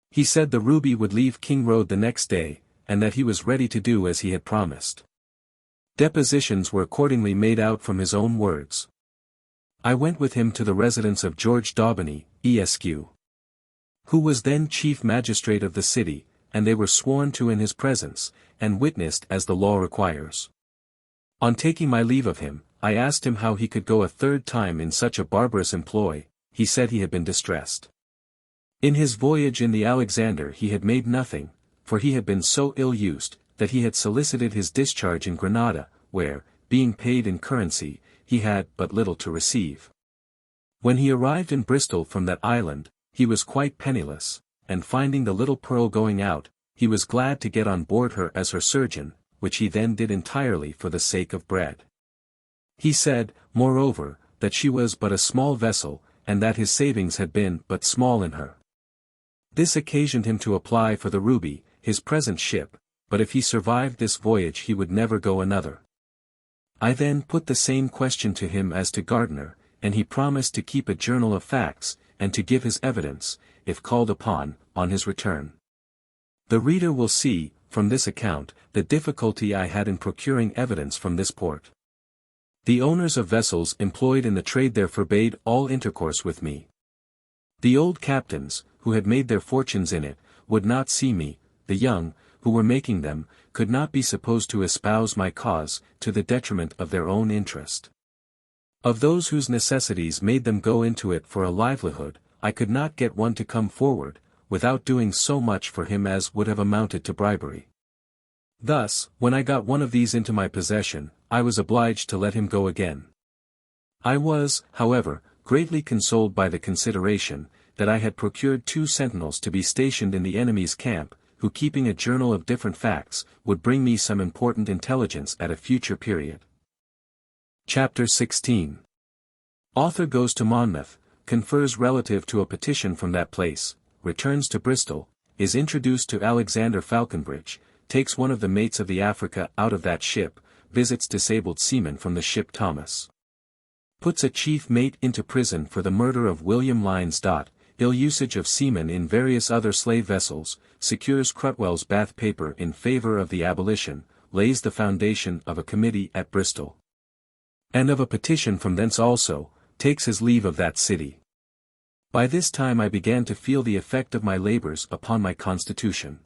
He said the Ruby would leave King Road the next day, and that he was ready to do as he had promised. Depositions were accordingly made out from his own words. I went with him to the residence of George Daubeny, Esq., who was then chief magistrate of the city, and they were sworn to in his presence, and witnessed as the law requires. On taking my leave of him, I asked him how he could go a 3rd time in such a barbarous employ. He said he had been distressed. In his voyage in the Alexander he had made nothing, for he had been so ill-used, that he had solicited his discharge in Granada, where, being paid in currency, he had but little to receive. When he arrived in Bristol from that island, he was quite penniless, and finding the Little Pearl going out, he was glad to get on board her as her surgeon, which he then did entirely for the sake of bread. He said, moreover, that she was but a small vessel, and that his savings had been but small in her. This occasioned him to apply for the Ruby, his present ship, but if he survived this voyage he would never go another. I then put the same question to him as to Gardiner, and he promised to keep a journal of facts, and to give his evidence, if called upon, on his return. The reader will see, from this account, the difficulty I had in procuring evidence from this port. The owners of vessels employed in the trade there forbade all intercourse with me. The old captains, who had made their fortunes in it, would not see me. The young, who were making them, could not be supposed to espouse my cause, to the detriment of their own interest. Of those whose necessities made them go into it for a livelihood, I could not get one to come forward, without doing so much for him as would have amounted to bribery. Thus, when I got one of these into my possession, I was obliged to let him go again. I was, however, greatly consoled by the consideration, that I had procured 2 sentinels to be stationed in the enemy's camp, who keeping a journal of different facts, would bring me some important intelligence at a future period. Chapter 16. Author goes to Monmouth, confers relative to a petition from that place, returns to Bristol, is introduced to Alexander Falconbridge, takes one of the mates of the Africa out of that ship, visits disabled seamen from the ship Thomas. Puts a chief mate into prison for the murder of William Lyons. Ill usage of seamen in various other slave vessels, secures Crutwell's Bath paper in favor of the abolition, lays the foundation of a committee at Bristol. And of a petition from thence also, takes his leave of that city. By this time I began to feel the effect of my labors upon my constitution.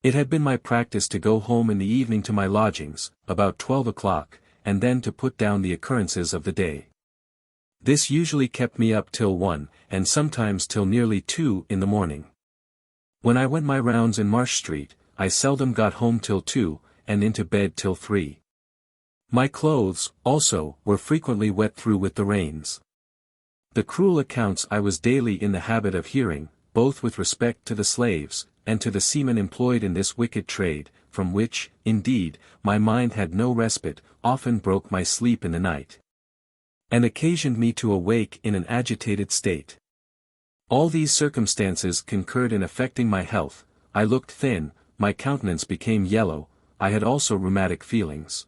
It had been my practice to go home in the evening to my lodgings, about 12 o'clock, and then to put down the occurrences of the day. This usually kept me up till 1, and sometimes till nearly 2 in the morning. When I went my rounds in Marsh Street, I seldom got home till 2, and into bed till 3. My clothes, also, were frequently wet through with the rains. The cruel accounts I was daily in the habit of hearing, both with respect to the slaves, and to the seamen employed in this wicked trade, from which, indeed, my mind had no respite, often broke my sleep in the night, and occasioned me to awake in an agitated state. All these circumstances concurred in affecting my health. I looked thin, my countenance became yellow, I had also rheumatic feelings.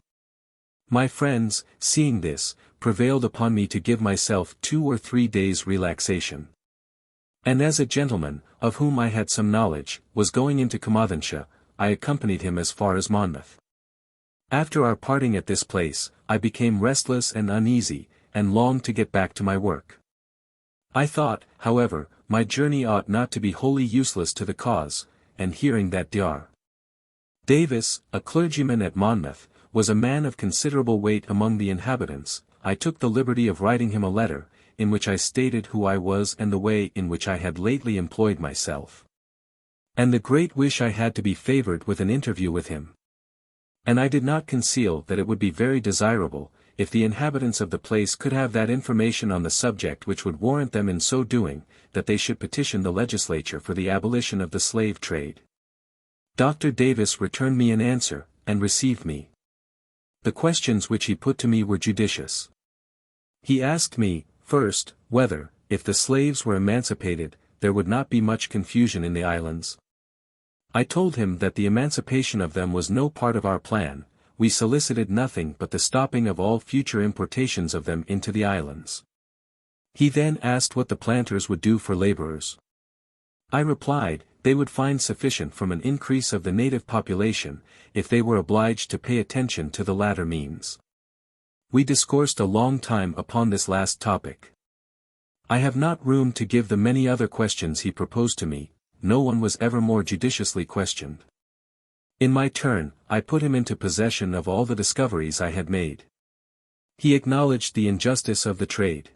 My friends, seeing this, prevailed upon me to give myself 2 or 3 days' relaxation. And as a gentleman, of whom I had some knowledge, was going into Carmarthenshire, I accompanied him as far as Monmouth. After our parting at this place, I became restless and uneasy, and longed to get back to my work. I thought, however, my journey ought not to be wholly useless to the cause, and hearing that Dr. Davis, a clergyman at Monmouth, was a man of considerable weight among the inhabitants, I took the liberty of writing him a letter, in which I stated who I was and the way in which I had lately employed myself, and the great wish I had to be favored with an interview with him. And I did not conceal that it would be very desirable, if the inhabitants of the place could have that information on the subject which would warrant them in so doing, that they should petition the legislature for the abolition of the slave trade. Dr. Davis returned me an answer, and received me. The questions which he put to me were judicious. He asked me, first, whether, if the slaves were emancipated, there would not be much confusion in the islands. I told him that the emancipation of them was no part of our plan. We solicited nothing but the stopping of all future importations of them into the islands. He then asked what the planters would do for laborers. I replied, they would find sufficient from an increase of the native population, if they were obliged to pay attention to the latter means. We discoursed a long time upon this last topic. I have not room to give the many other questions he proposed to me. No one was ever more judiciously questioned. In my turn, I put him into possession of all the discoveries I had made. He acknowledged the injustice of the trade.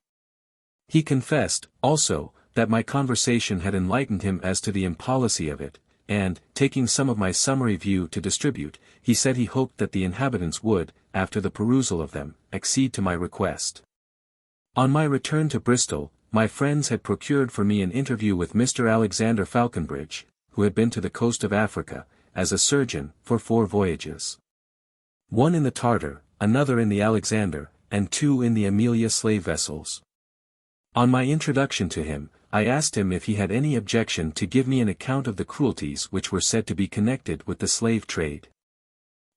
He confessed, also, that my conversation had enlightened him as to the impolicy of it, and, taking some of my summary view to distribute, he said he hoped that the inhabitants would, after the perusal of them, accede to my request. On my return to Bristol, my friends had procured for me an interview with Mr. Alexander Falconbridge, who had been to the coast of Africa, as a surgeon, for 4 voyages. 1 in the Tartar, another in the Alexander, and 2 in the Amelia slave vessels. On my introduction to him, I asked him if he had any objection to give me an account of the cruelties which were said to be connected with the slave trade.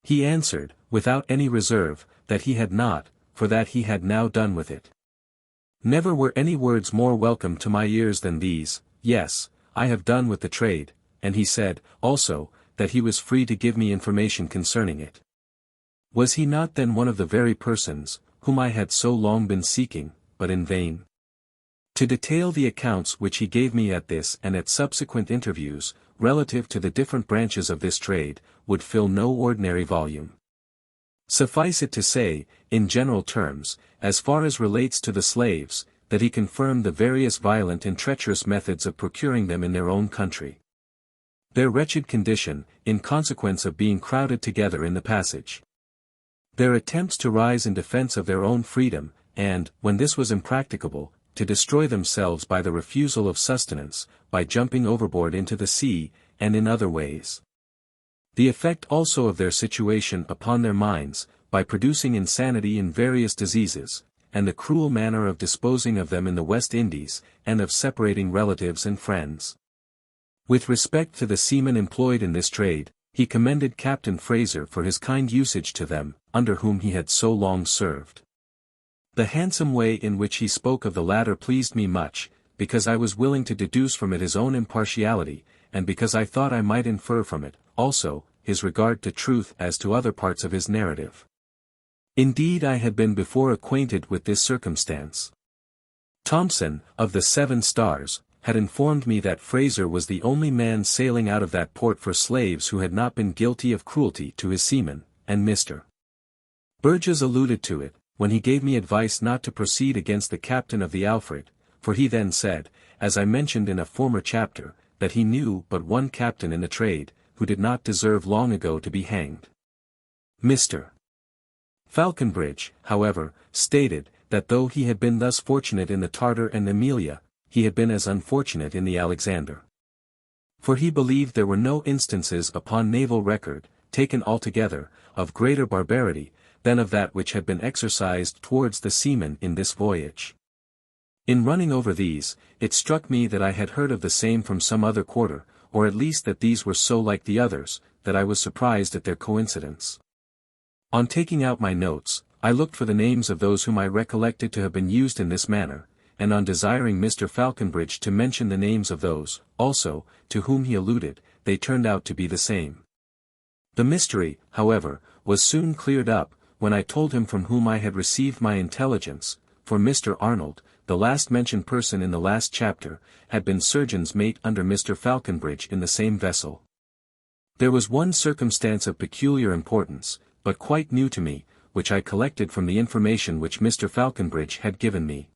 He answered, without any reserve, that he had not, for that he had now done with it. Never were any words more welcome to my ears than these. Yes, I have done with the trade, and he said, also, that he was free to give me information concerning it. Was he not then one of the very persons, whom I had so long been seeking, but in vain? To detail the accounts which he gave me at this and at subsequent interviews, relative to the different branches of this trade, would fill no ordinary volume. Suffice it to say, in general terms, as far as relates to the slaves, that he confirmed the various violent and treacherous methods of procuring them in their own country. Their wretched condition, in consequence of being crowded together in the passage. Their attempts to rise in defense of their own freedom, and, when this was impracticable, to destroy themselves by the refusal of sustenance, by jumping overboard into the sea, and in other ways. The effect also of their situation upon their minds, by producing insanity in various diseases, and the cruel manner of disposing of them in the West Indies, and of separating relatives and friends. With respect to the seamen employed in this trade, he commended Captain Fraser for his kind usage to them, under whom he had so long served. The handsome way in which he spoke of the latter pleased me much, because I was willing to deduce from it his own impartiality, and because I thought I might infer from it, also, his regard to truth as to other parts of his narrative. Indeed, I had been before acquainted with this circumstance. Thompson, of the 7 Stars, had informed me that Fraser was the only man sailing out of that port for slaves who had not been guilty of cruelty to his seamen, and Mr. Burgess alluded to it, when he gave me advice not to proceed against the captain of the Alfred, for he then said, as I mentioned in a former chapter, that he knew but one captain in the trade, who did not deserve long ago to be hanged. Mr. Falconbridge, however, stated, that though he had been thus fortunate in the Tartar and Amelia, he had been as unfortunate in the Alexander. For he believed there were no instances upon naval record, taken altogether, of greater barbarity, than of that which had been exercised towards the seamen in this voyage. In running over these, it struck me that I had heard of the same from some other quarter, or at least that these were so like the others, that I was surprised at their coincidence. On taking out my notes, I looked for the names of those whom I recollected to have been used in this manner, and on desiring Mr. Falconbridge to mention the names of those, also, to whom he alluded, they turned out to be the same. The mystery, however, was soon cleared up, when I told him from whom I had received my intelligence, for Mr. Arnold, the last mentioned person in the last chapter, had been surgeon's mate under Mr. Falconbridge in the same vessel. There was one circumstance of peculiar importance, but quite new to me, which I collected from the information which Mr. Falconbridge had given me.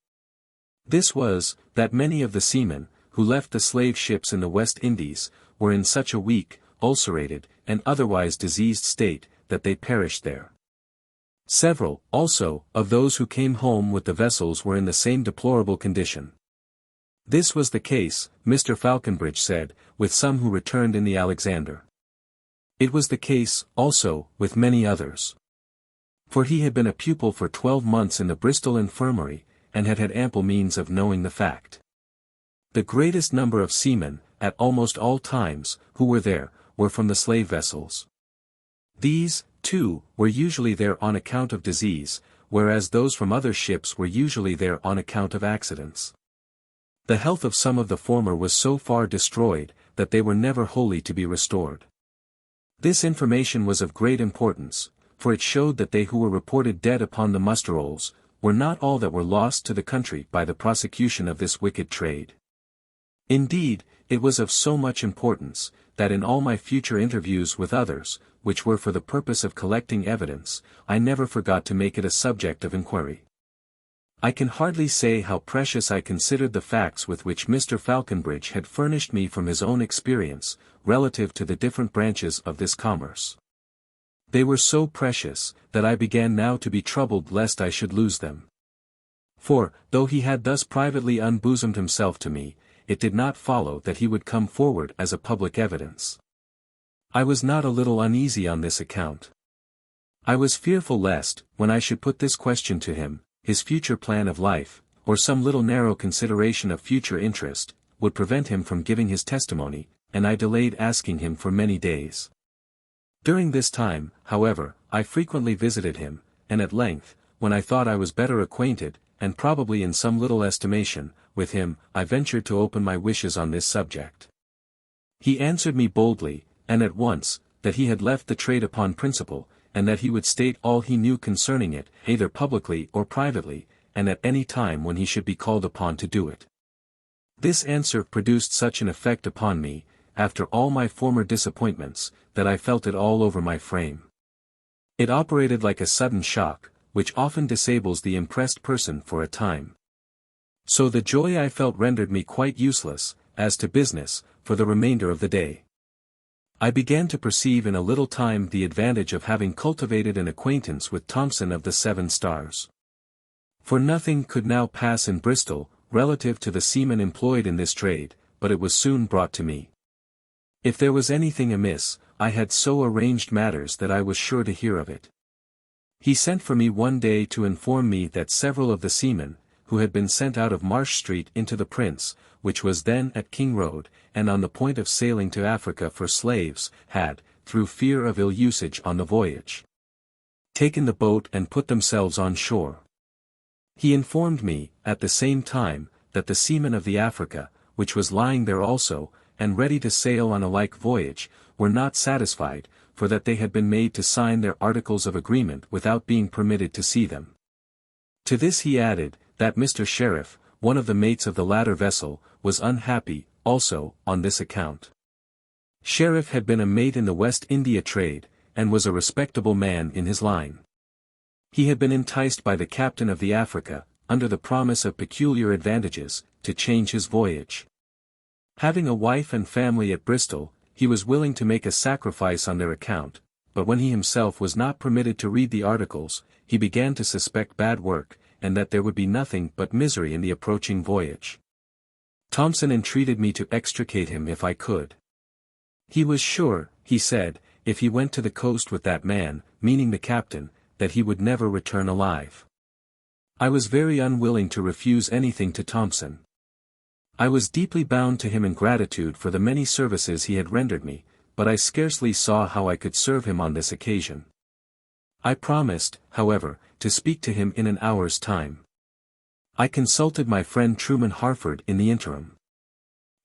This was, that many of the seamen, who left the slave ships in the West Indies, were in such a weak, ulcerated, and otherwise diseased state, that they perished there. Several, also, of those who came home with the vessels were in the same deplorable condition. This was the case, Mr. Falconbridge said, with some who returned in the Alexander. It was the case, also, with many others. For he had been a pupil for 12 months in the Bristol Infirmary, and had had ample means of knowing the fact. The greatest number of seamen, at almost all times, who were there, were from the slave vessels. These, too, were usually there on account of disease, whereas those from other ships were usually there on account of accidents. The health of some of the former was so far destroyed, that they were never wholly to be restored. This information was of great importance, for it showed that they who were reported dead upon the muster rolls, were not all that were lost to the country by the prosecution of this wicked trade. Indeed, it was of so much importance, that in all my future interviews with others, which were for the purpose of collecting evidence, I never forgot to make it a subject of inquiry. I can hardly say how precious I considered the facts with which Mr. Falconbridge had furnished me from his own experience, relative to the different branches of this commerce. They were so precious, that I began now to be troubled lest I should lose them. For, though he had thus privately unbosomed himself to me, it did not follow that he would come forward as a public evidence. I was not a little uneasy on this account. I was fearful lest, when I should put this question to him, his future plan of life, or some little narrow consideration of future interest, would prevent him from giving his testimony, and I delayed asking him for many days. During this time, however, I frequently visited him, and at length, when I thought I was better acquainted, and probably in some little estimation, with him, I ventured to open my wishes on this subject. He answered me boldly, and at once, that he had left the trade upon principle, and that he would state all he knew concerning it, either publicly or privately, and at any time when he should be called upon to do it. This answer produced such an effect upon me, after all my former disappointments, that I felt it all over my frame. It operated like a sudden shock, which often disables the impressed person for a time. So the joy I felt rendered me quite useless, as to business, for the remainder of the day. I began to perceive in a little time the advantage of having cultivated an acquaintance with Thompson of the 7 Stars. For nothing could now pass in Bristol, relative to the seamen employed in this trade, but it was soon brought to me. If there was anything amiss, I had so arranged matters that I was sure to hear of it. He sent for me one day to inform me that several of the seamen, who had been sent out of Marsh Street into the Prince, which was then at King Road, and on the point of sailing to Africa for slaves, had, through fear of ill usage on the voyage, taken the boat and put themselves on shore. He informed me, at the same time, that the seamen of the Africa, which was lying there also, and ready to sail on a like voyage, were not satisfied, for that they had been made to sign their articles of agreement without being permitted to see them. To this he added, that Mr. Sheriff, one of the mates of the latter vessel, was unhappy, also, on this account. Sheriff had been a mate in the West India trade, and was a respectable man in his line. He had been enticed by the captain of the Africa, under the promise of peculiar advantages, to change his voyage. Having a wife and family at Bristol, he was willing to make a sacrifice on their account, but when he himself was not permitted to read the articles, he began to suspect bad work, and that there would be nothing but misery in the approaching voyage. Thompson entreated me to extricate him if I could. He was sure, he said, if he went to the coast with that man, meaning the captain, that he would never return alive. I was very unwilling to refuse anything to Thompson. I was deeply bound to him in gratitude for the many services he had rendered me, but I scarcely saw how I could serve him on this occasion. I promised, however, to speak to him in an hour's time. I consulted my friend Truman Harford in the interim.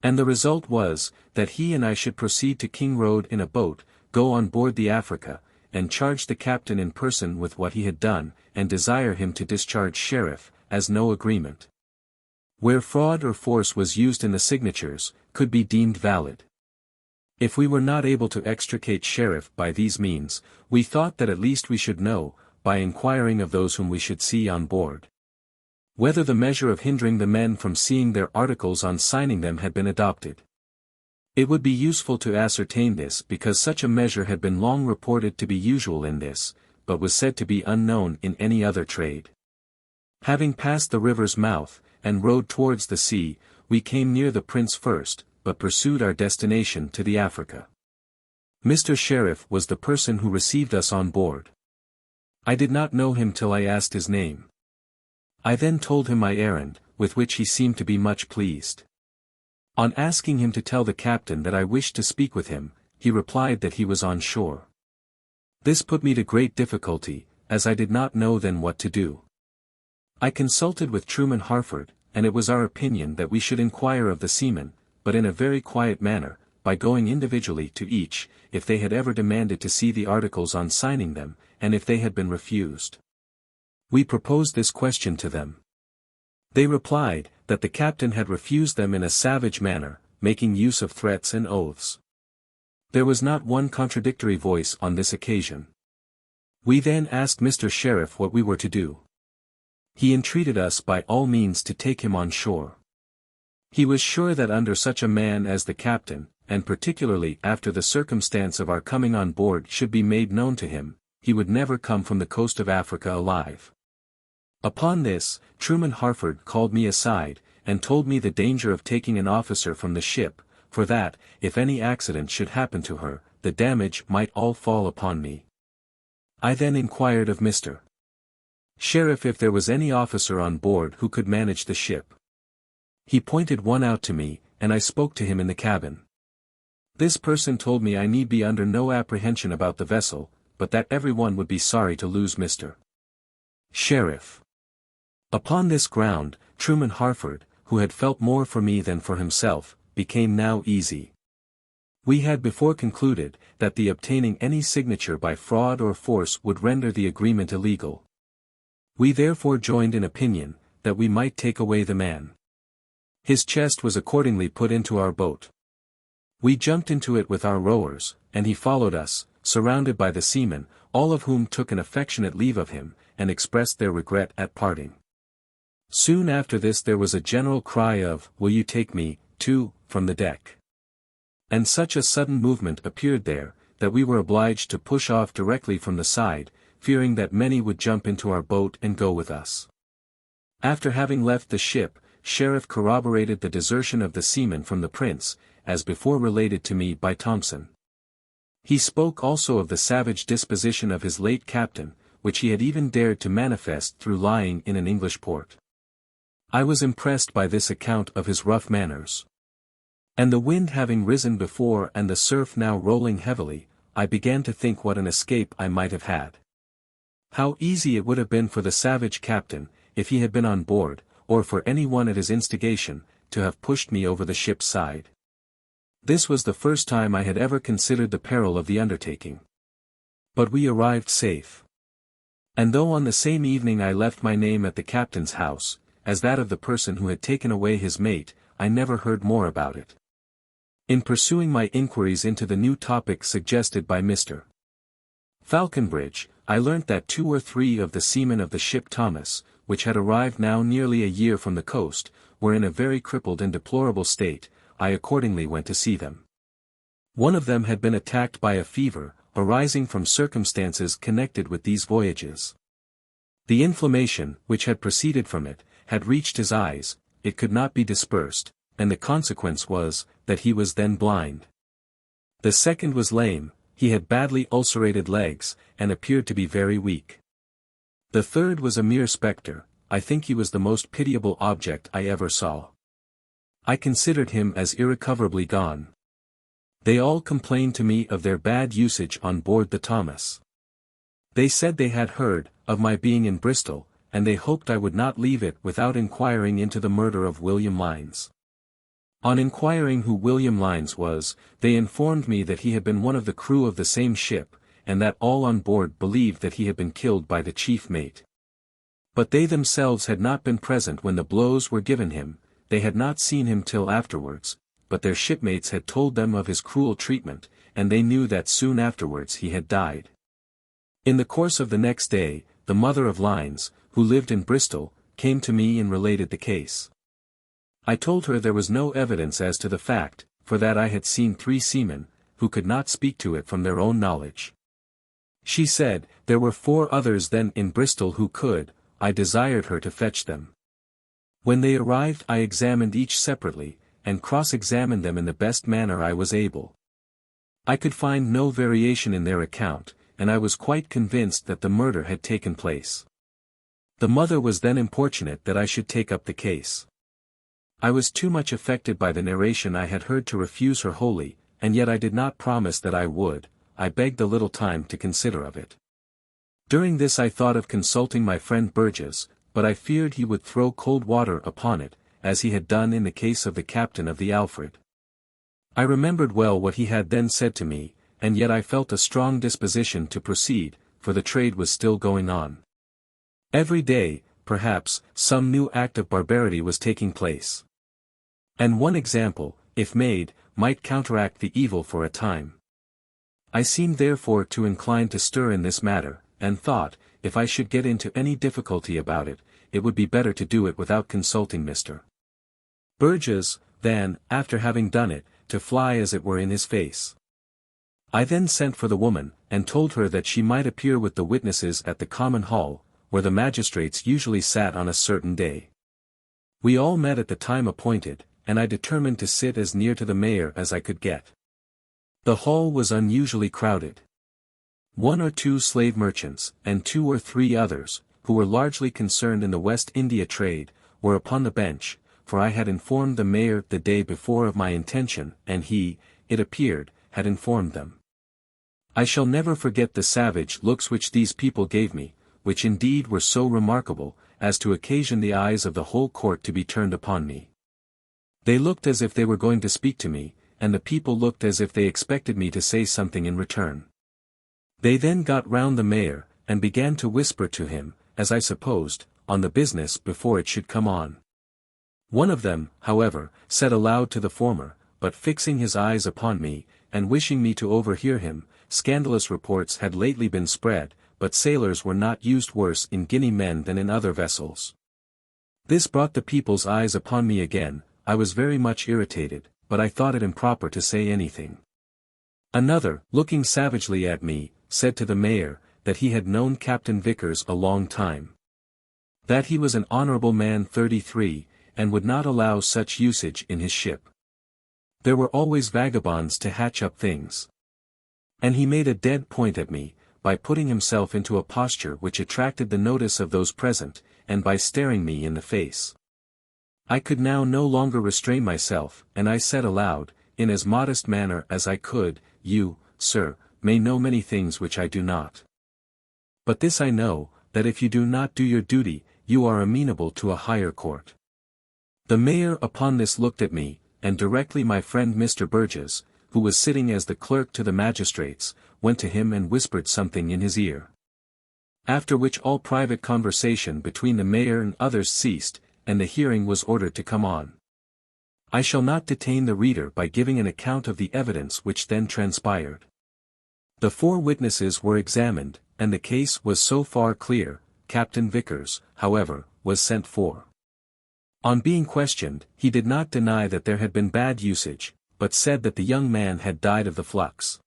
And the result was, that he and I should proceed to King Road in a boat, go on board the Africa, and charge the captain in person with what he had done, and desire him to discharge Sheriff, as no agreement, where fraud or force was used in the signatures, could be deemed valid. If we were not able to extricate Sheriff by these means, we thought that at least we should know, by inquiring of those whom we should see on board, whether the measure of hindering the men from seeing their articles on signing them had been adopted. It would be useful to ascertain this because such a measure had been long reported to be usual in this, but was said to be unknown in any other trade. Having passed the river's mouth, and rowed towards the sea, we came near the Prince first, but pursued our destination to the Africa. Mr. Sheriff was the person who received us on board. I did not know him till I asked his name. I then told him my errand, with which he seemed to be much pleased. On asking him to tell the captain that I wished to speak with him, he replied that he was on shore. This put me to great difficulty, as I did not know then what to do. I consulted with Truman Harford, and it was our opinion that we should inquire of the seamen, but in a very quiet manner, by going individually to each, if they had ever demanded to see the articles on signing them, and if they had been refused. We proposed this question to them. They replied, that the captain had refused them in a savage manner, making use of threats and oaths. There was not one contradictory voice on this occasion. We then asked Mr. Sheriff what we were to do. He entreated us by all means to take him on shore. He was sure that under such a man as the captain, and particularly after the circumstance of our coming on board should be made known to him, he would never come from the coast of Africa alive. Upon this, Truman Harford called me aside, and told me the danger of taking an officer from the ship, for that, if any accident should happen to her, the damage might all fall upon me. I then inquired of Mr. "Sheriff, if there was any officer on board who could manage the ship." He pointed one out to me, and I spoke to him in the cabin. This person told me I need be under no apprehension about the vessel, but that everyone would be sorry to lose Mr. Sheriff. Upon this ground, Truman Harford, who had felt more for me than for himself, became now easy. We had before concluded that the obtaining any signature by fraud or force would render the agreement illegal. We therefore joined in opinion that we might take away the man. His chest was accordingly put into our boat. We jumped into it with our rowers, and he followed us, surrounded by the seamen, all of whom took an affectionate leave of him, and expressed their regret at parting. Soon after this there was a general cry of, "Will you take me, too," from the deck. And such a sudden movement appeared there, that we were obliged to push off directly from the side, fearing that many would jump into our boat and go with us. After having left the ship, Sheriff corroborated the desertion of the seamen from the Prince, as before related to me by Thompson. He spoke also of the savage disposition of his late captain, which he had even dared to manifest through lying in an English port. I was impressed by this account of his rough manners. And the wind having risen before and the surf now rolling heavily, I began to think what an escape I might have had. How easy it would have been for the savage captain, if he had been on board, or for any one at his instigation, to have pushed me over the ship's side. This was the first time I had ever considered the peril of the undertaking. But we arrived safe. And though on the same evening I left my name at the captain's house, as that of the person who had taken away his mate, I never heard more about it. In pursuing my inquiries into the new topic suggested by Mr. Falconbridge, I learnt that 2 or 3 of the seamen of the ship Thomas, which had arrived now nearly a year from the coast, were in a very crippled and deplorable state. I accordingly went to see them. One of them had been attacked by a fever, arising from circumstances connected with these voyages. The inflammation, which had proceeded from it, had reached his eyes, it could not be dispersed, and the consequence was, that he was then blind. The second was lame, he had badly ulcerated legs, and appeared to be very weak. The third was a mere spectre. I think he was the most pitiable object I ever saw. I considered him as irrecoverably gone. They all complained to me of their bad usage on board the Thomas. They said they had heard of my being in Bristol, and they hoped I would not leave it without inquiring into the murder of William Lynes. On inquiring who William Lynes was, they informed me that he had been one of the crew of the same ship, and that all on board believed that he had been killed by the chief mate. But they themselves had not been present when the blows were given him, they had not seen him till afterwards, but their shipmates had told them of his cruel treatment, and they knew that soon afterwards he had died. In the course of the next day, the mother of Lynes, who lived in Bristol, came to me and related the case. I told her there was no evidence as to the fact, for that I had seen 3 seamen, who could not speak to it from their own knowledge. She said, there were 4 others then in Bristol who could. I desired her to fetch them. When they arrived I examined each separately, and cross-examined them in the best manner I was able. I could find no variation in their account, and I was quite convinced that the murder had taken place. The mother was then importunate that I should take up the case. I was too much affected by the narration I had heard to refuse her wholly, and yet I did not promise that I would. I begged a little time to consider of it. During this I thought of consulting my friend Burgess, but I feared he would throw cold water upon it, as he had done in the case of the captain of the Alfred. I remembered well what he had then said to me, and yet I felt a strong disposition to proceed, for the trade was still going on. Every day, perhaps, some new act of barbarity was taking place. And one example, if made, might counteract the evil for a time. I seemed therefore to incline to stir in this matter, and thought, if I should get into any difficulty about it, it would be better to do it without consulting Mr. Burgess, than, after having done it, to fly as it were in his face. I then sent for the woman, and told her that she might appear with the witnesses at the common hall, where the magistrates usually sat on a certain day. We all met at the time appointed, and I determined to sit as near to the mayor as I could get. The hall was unusually crowded. 1 or 2 slave merchants, and 2 or 3 others, who were largely concerned in the West India trade, were upon the bench, for I had informed the mayor the day before of my intention, and he, it appeared, had informed them. I shall never forget the savage looks which these people gave me, which indeed were so remarkable, as to occasion the eyes of the whole court to be turned upon me. They looked as if they were going to speak to me, and the people looked as if they expected me to say something in return. They then got round the mayor, and began to whisper to him, as I supposed, on the business before it should come on. One of them, however, said aloud to the former, but fixing his eyes upon me, and wishing me to overhear him, scandalous reports had lately been spread, but sailors were not used worse in Guinea-men than in other vessels. This brought the people's eyes upon me again. I was very much irritated, but I thought it improper to say anything. Another, looking savagely at me, said to the mayor, that he had known Captain Vickers a long time. That he was an honourable man 33, and would not allow such usage in his ship. There were always vagabonds to hatch up things. And he made a dead point at me, by putting himself into a posture which attracted the notice of those present, and by staring me in the face. I could now no longer restrain myself, and I said aloud, in as modest manner as I could, "You, sir, may know many things which I do not. But this I know, that if you do not do your duty, you are amenable to a higher court." The mayor upon this looked at me, and directly my friend Mr. Burgess, who was sitting as the clerk to the magistrates, went to him and whispered something in his ear. After which all private conversation between the mayor and others ceased, and the hearing was ordered to come on. I shall not detain the reader by giving an account of the evidence which then transpired. The 4 witnesses were examined, and the case was so far clear. Captain Vickers, however, was sent for. On being questioned, he did not deny that there had been bad usage, but said that the young man had died of the flux.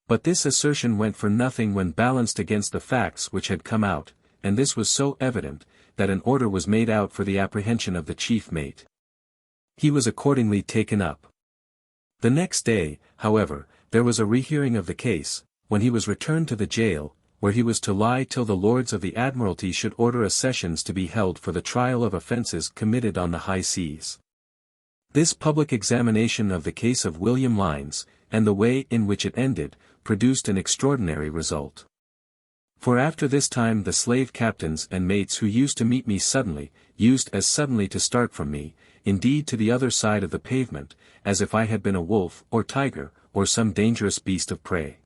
But this assertion went for nothing when balanced against the facts which had come out, and this was so evident, that an order was made out for the apprehension of the chief mate. He was accordingly taken up. The next day, however, there was a rehearing of the case, when he was returned to the jail, where he was to lie till the Lords of the Admiralty should order a sessions to be held for the trial of offences committed on the high seas. This public examination of the case of William Lynes, and the way in which it ended, produced an extraordinary result. For after this time the slave captains and mates who used to meet me suddenly, used as suddenly to start from me, indeed to the other side of the pavement, as if I had been a wolf, or tiger, or some dangerous beast of prey.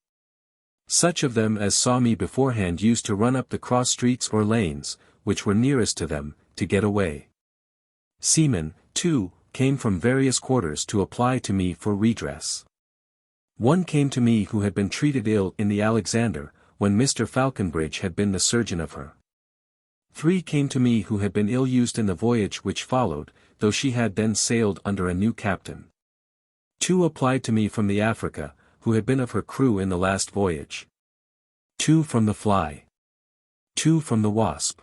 Such of them as saw me beforehand used to run up the cross streets or lanes, which were nearest to them, to get away. Seamen, too, came from various quarters to apply to me for redress. One came to me who had been treated ill in the Alexander, when Mr. Falconbridge had been the surgeon of her. 3 came to me who had been ill-used in the voyage which followed, though she had then sailed under a new captain. 2 applied to me from the Africa, who had been of her crew in the last voyage. 2 from the Fly. 2 from the Wasp.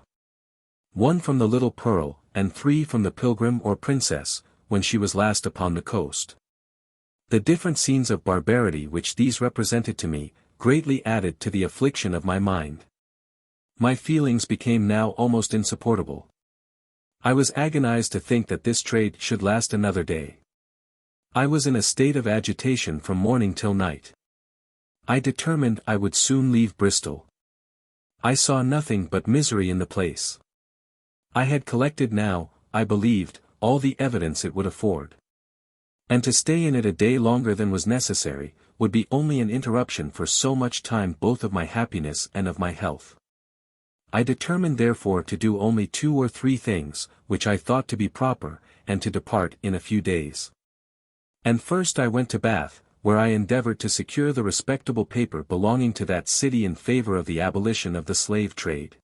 1 from the Little Pearl, and 3 from the Pilgrim or Princess, when she was last upon the coast. The different scenes of barbarity which these represented to me, greatly added to the affliction of my mind. My feelings became now almost insupportable. I was agonized to think that this trade should last another day. I was in a state of agitation from morning till night. I determined I would soon leave Bristol. I saw nothing but misery in the place. I had collected now, I believed, all the evidence it would afford. And to stay in it a day longer than was necessary, would be only an interruption for so much time both of my happiness and of my health. I determined therefore to do only 2 or 3 things, which I thought to be proper, and to depart in a few days. And first I went to Bath, where I endeavoured to secure the respectable paper belonging to that city in favour of the abolition of the slave trade.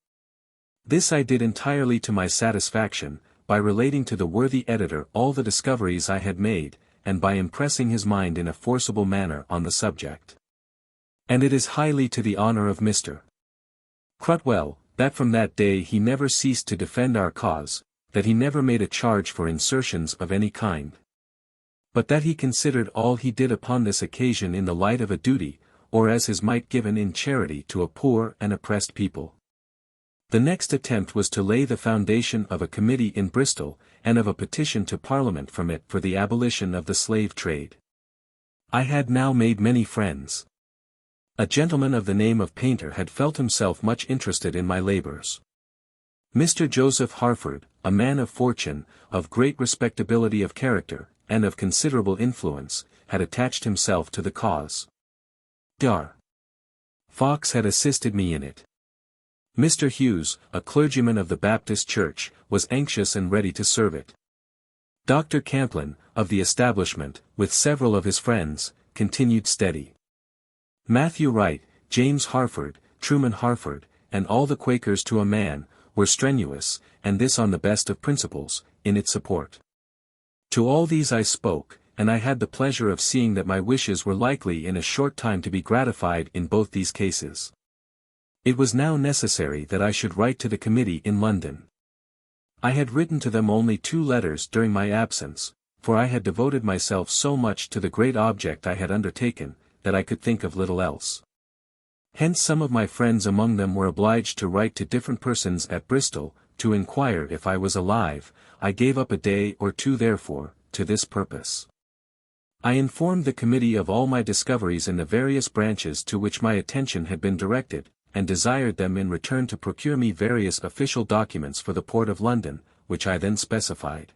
This I did entirely to my satisfaction, by relating to the worthy editor all the discoveries I had made, and by impressing his mind in a forcible manner on the subject. And it is highly to the honour of Mr. Crutwell, that from that day he never ceased to defend our cause, that he never made a charge for insertions of any kind. But that he considered all he did upon this occasion in the light of a duty, or as his mite given in charity to a poor and oppressed people. The next attempt was to lay the foundation of a committee in Bristol, and of a petition to Parliament from it for the abolition of the slave trade. I had now made many friends. A gentleman of the name of Painter had felt himself much interested in my labors. Mr. Joseph Harford, a man of fortune, of great respectability of character, and of considerable influence, had attached himself to the cause. Dr. Fox had assisted me in it. Mr. Hughes, a clergyman of the Baptist Church, was anxious and ready to serve it. Dr. Camplin, of the establishment, with several of his friends, continued steady. Matthew Wright, James Harford, Truman Harford, and all the Quakers to a man, were strenuous, and this on the best of principles, in its support. To all these I spoke, and I had the pleasure of seeing that my wishes were likely in a short time to be gratified in both these cases. It was now necessary that I should write to the committee in London. I had written to them only 2 letters during my absence, for I had devoted myself so much to the great object I had undertaken, that I could think of little else. Hence some of my friends among them were obliged to write to different persons at Bristol, to inquire if I was alive. I gave up a day or 2 therefore, to this purpose. I informed the committee of all my discoveries in the various branches to which my attention had been directed, and desired them in return to procure me various official documents for the port of London, which I then specified.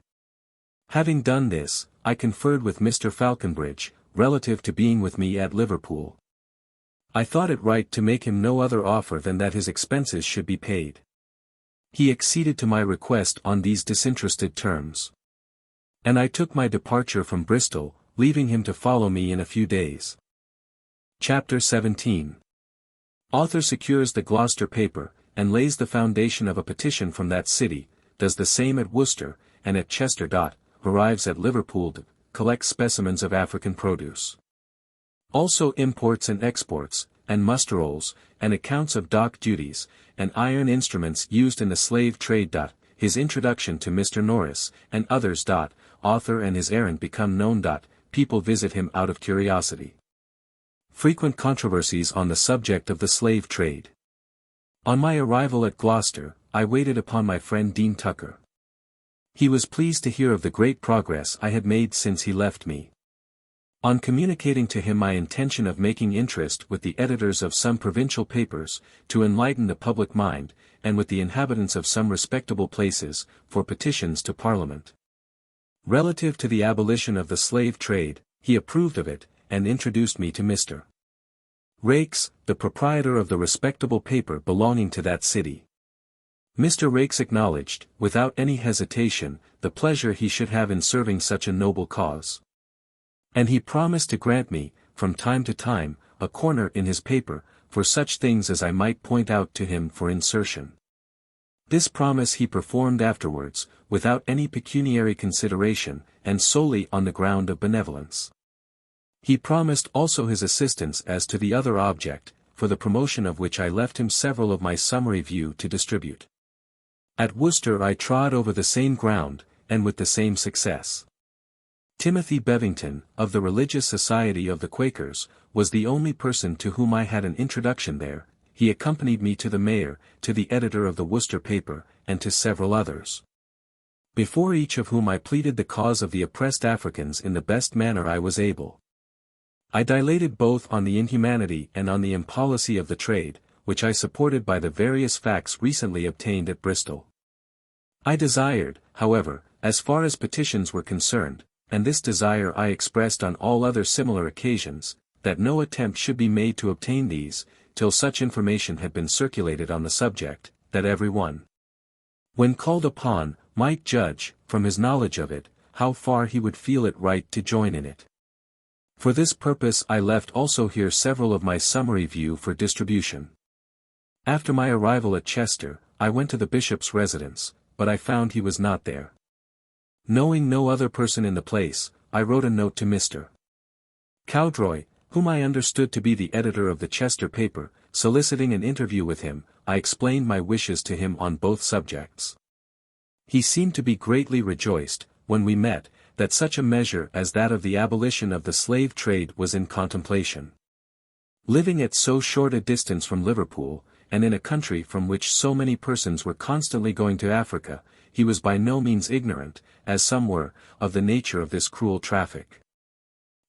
Having done this, I conferred with Mr. Falconbridge, relative to being with me at Liverpool. I thought it right to make him no other offer than that his expenses should be paid. He acceded to my request on these disinterested terms. And I took my departure from Bristol, leaving him to follow me in a few days. Chapter 17. Author secures the Gloucester paper, and lays the foundation of a petition from that city, does the same at Worcester, and at Chester. Arrives at Liverpool, collects specimens of African produce. Also imports and exports, and muster rolls, and accounts of dock duties, and iron instruments used in the slave trade. His introduction to Mr. Norris, and others. Author and his errand become known. People visit him out of curiosity. Frequent controversies on the subject of the slave trade. On my arrival at Gloucester, I waited upon my friend Dean Tucker. He was pleased to hear of the great progress I had made since he left me. On communicating to him my intention of making interest with the editors of some provincial papers, to enlighten the public mind, and with the inhabitants of some respectable places, for petitions to Parliament. Relative to the abolition of the slave trade, he approved of it, and introduced me to Mr. Raikes, the proprietor of the respectable paper belonging to that city. Mr. Raikes acknowledged, without any hesitation, the pleasure he should have in serving such a noble cause. And he promised to grant me, from time to time, a corner in his paper, for such things as I might point out to him for insertion. This promise he performed afterwards, without any pecuniary consideration, and solely on the ground of benevolence. He promised also his assistance as to the other object, for the promotion of which I left him several of my summary view to distribute. At Worcester I trod over the same ground, and with the same success. Timothy Bevington, of the Religious Society of the Quakers, was the only person to whom I had an introduction there. He accompanied me to the mayor, to the editor of the Worcester paper, and to several others. Before each of whom I pleaded the cause of the oppressed Africans in the best manner I was able. I dilated both on the inhumanity and on the impolicy of the trade, which I supported by the various facts recently obtained at Bristol. I desired, however, as far as petitions were concerned, and this desire I expressed on all other similar occasions, that no attempt should be made to obtain these, till such information had been circulated on the subject, that every one, when called upon, might judge, from his knowledge of it, how far he would feel it right to join in it. For this purpose I left also here several of my summary view for distribution. After my arrival at Chester, I went to the bishop's residence, but I found he was not there. Knowing no other person in the place, I wrote a note to Mr. Cowdroy, whom I understood to be the editor of the Chester paper, soliciting an interview with him. I explained my wishes to him on both subjects. He seemed to be greatly rejoiced, when we met, that such a measure as that of the abolition of the slave trade was in contemplation. Living at so short a distance from Liverpool, and in a country from which so many persons were constantly going to Africa, he was by no means ignorant, as some were, of the nature of this cruel traffic.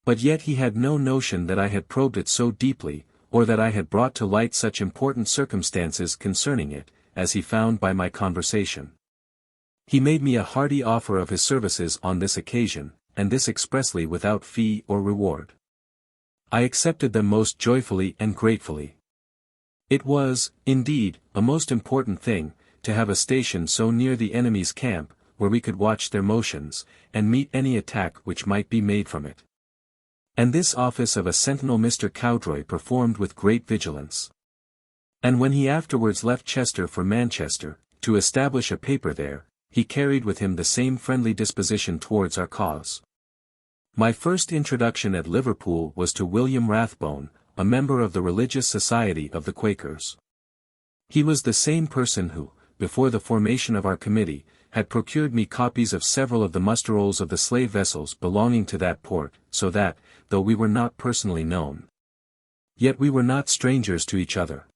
But yet he had no notion that I had probed it so deeply, or that I had brought to light such important circumstances concerning it, as he found by my conversation. He made me a hearty offer of his services on this occasion, and this expressly without fee or reward. I accepted them most joyfully and gratefully. It was, indeed, a most important thing, to have a station so near the enemy's camp, where we could watch their motions, and meet any attack which might be made from it. And this office of a sentinel Mr. Cowdroy performed with great vigilance. And when he afterwards left Chester for Manchester, to establish a paper there, he carried with him the same friendly disposition towards our cause. My first introduction at Liverpool was to William Rathbone, a member of the Religious Society of the Quakers. He was the same person who, before the formation of our committee, had procured me copies of several of the muster rolls of the slave vessels belonging to that port, so that, though we were not personally known, yet we were not strangers to each other.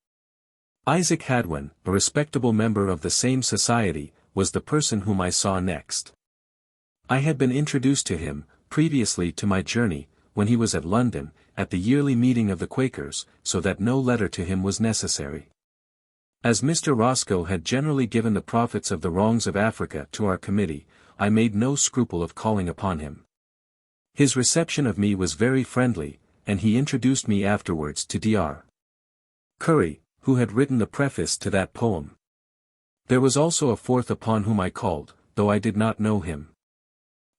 Isaac Hadwin, a respectable member of the same society, was the person whom I saw next. I had been introduced to him, previously to my journey, when he was at London, at the yearly meeting of the Quakers, so that no letter to him was necessary. As Mr. Roscoe had generally given the profits of the wrongs of Africa to our committee, I made no scruple of calling upon him. His reception of me was very friendly, and he introduced me afterwards to Dr. Curry, who had written the preface to that poem. There was also a fourth upon whom I called, though I did not know him.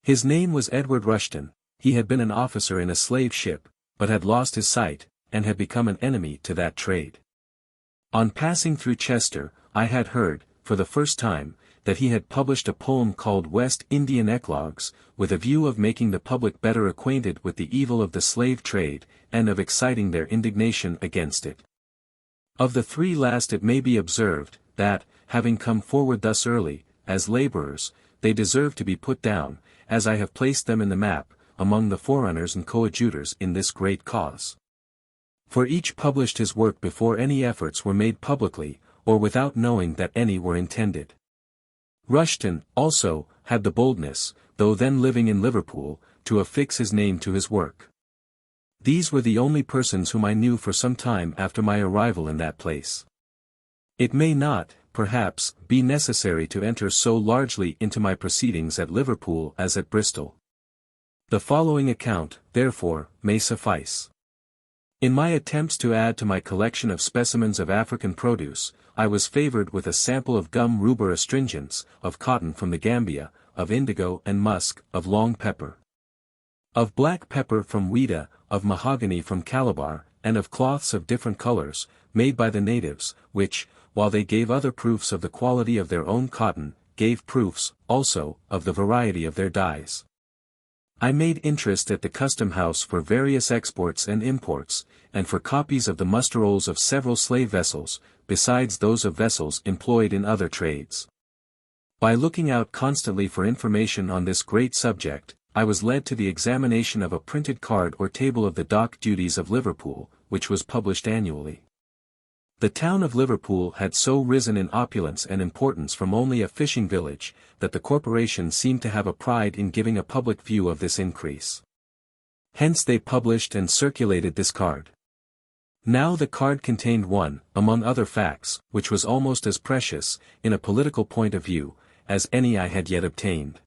His name was Edward Rushton. He had been an officer in a slave ship, but had lost his sight, and had become an enemy to that trade. On passing through Chester, I had heard, for the first time, that he had published a poem called West Indian Eclogues, with a view of making the public better acquainted with the evil of the slave trade, and of exciting their indignation against it. Of the three last it may be observed, that, having come forward thus early, as laborers, they deserve to be put down, as I have placed them in the map, among the forerunners and coadjutors in this great cause. For each published his work before any efforts were made publicly, or without knowing that any were intended. Rushton, also, had the boldness, though then living in Liverpool, to affix his name to his work. These were the only persons whom I knew for some time after my arrival in that place. It may not, perhaps, be necessary to enter so largely into my proceedings at Liverpool as at Bristol. The following account, therefore, may suffice. In my attempts to add to my collection of specimens of African produce, I was favored with a sample of gum rubra astringents, of cotton from the Gambia, of indigo and musk, of long pepper, of black pepper from Ouida, of mahogany from Calabar, and of cloths of different colors, made by the natives, which, while they gave other proofs of the quality of their own cotton, gave proofs, also, of the variety of their dyes. I made interest at the custom house for various exports and imports, and for copies of the muster rolls of several slave vessels, besides those of vessels employed in other trades. By looking out constantly for information on this great subject, I was led to the examination of a printed card or table of the dock duties of Liverpool, which was published annually. The town of Liverpool had so risen in opulence and importance from only a fishing village, that the corporation seemed to have a pride in giving a public view of this increase. Hence they published and circulated this card. Now the card contained one, among other facts, which was almost as precious, in a political point of view, as any I had yet obtained.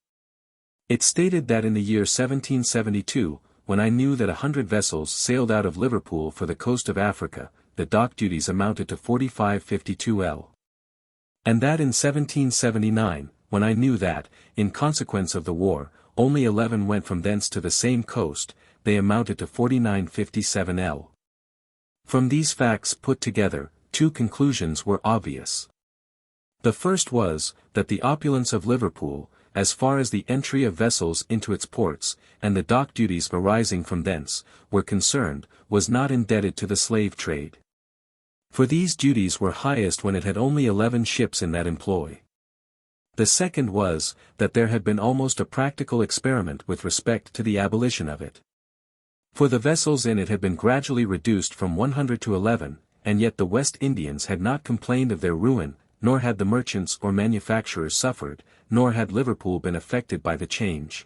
It stated that in the year 1772, when I knew that 100 vessels sailed out of Liverpool for the coast of Africa, the dock duties amounted to 45.52 L. And that in 1779, when I knew that, in consequence of the war, only 11 went from thence to the same coast, they amounted to 49.57 L. From these facts put together, two conclusions were obvious. The first was, that the opulence of Liverpool, as far as the entry of vessels into its ports, and the dock duties arising from thence, were concerned, was not indebted to the slave trade. For these duties were highest when it had only 11 ships in that employ. The second was, that there had been almost a practical experiment with respect to the abolition of it. For the vessels in it had been gradually reduced from 100 to 11, and yet the West Indians had not complained of their ruin, nor had the merchants or manufacturers suffered, nor had Liverpool been affected by the change.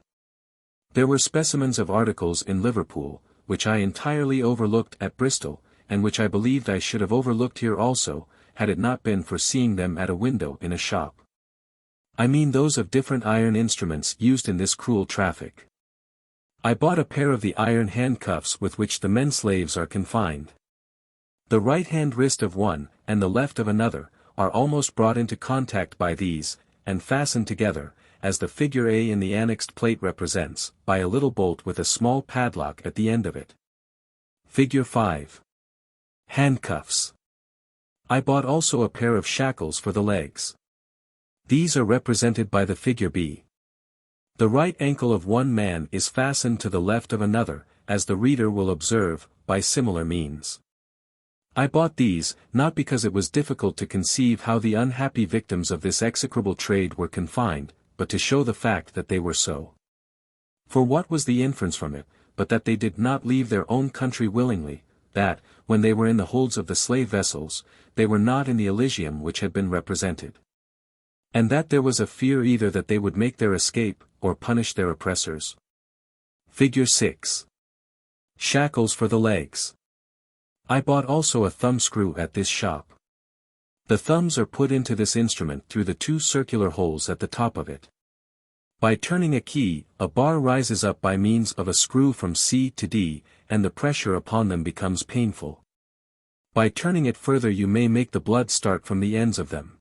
There were specimens of articles in Liverpool, which I entirely overlooked at Bristol, and which I believed I should have overlooked here also, had it not been for seeing them at a window in a shop. I mean those of different iron instruments used in this cruel traffic. I bought a pair of the iron handcuffs with which the men slaves are confined. The right-hand wrist of one, and the left of another, are almost brought into contact by these, and fastened together, as the figure A in the annexed plate represents, by a little bolt with a small padlock at the end of it. Figure 5. Handcuffs. I bought also a pair of shackles for the legs. These are represented by the figure B. The right ankle of one man is fastened to the left of another, as the reader will observe, by similar means. I bought these, not because it was difficult to conceive how the unhappy victims of this execrable trade were confined, but to show the fact that they were so. For what was the inference from it, but that they did not leave their own country willingly, that, when they were in the holds of the slave vessels, they were not in the Elysium which had been represented. And that there was a fear either that they would make their escape, or punish their oppressors. Figure 6. Shackles for the legs. I bought also a thumbscrew at this shop. The thumbs are put into this instrument through the two circular holes at the top of it. By turning a key, a bar rises up by means of a screw from C to D, and the pressure upon them becomes painful. By turning it further you may make the blood start from the ends of them.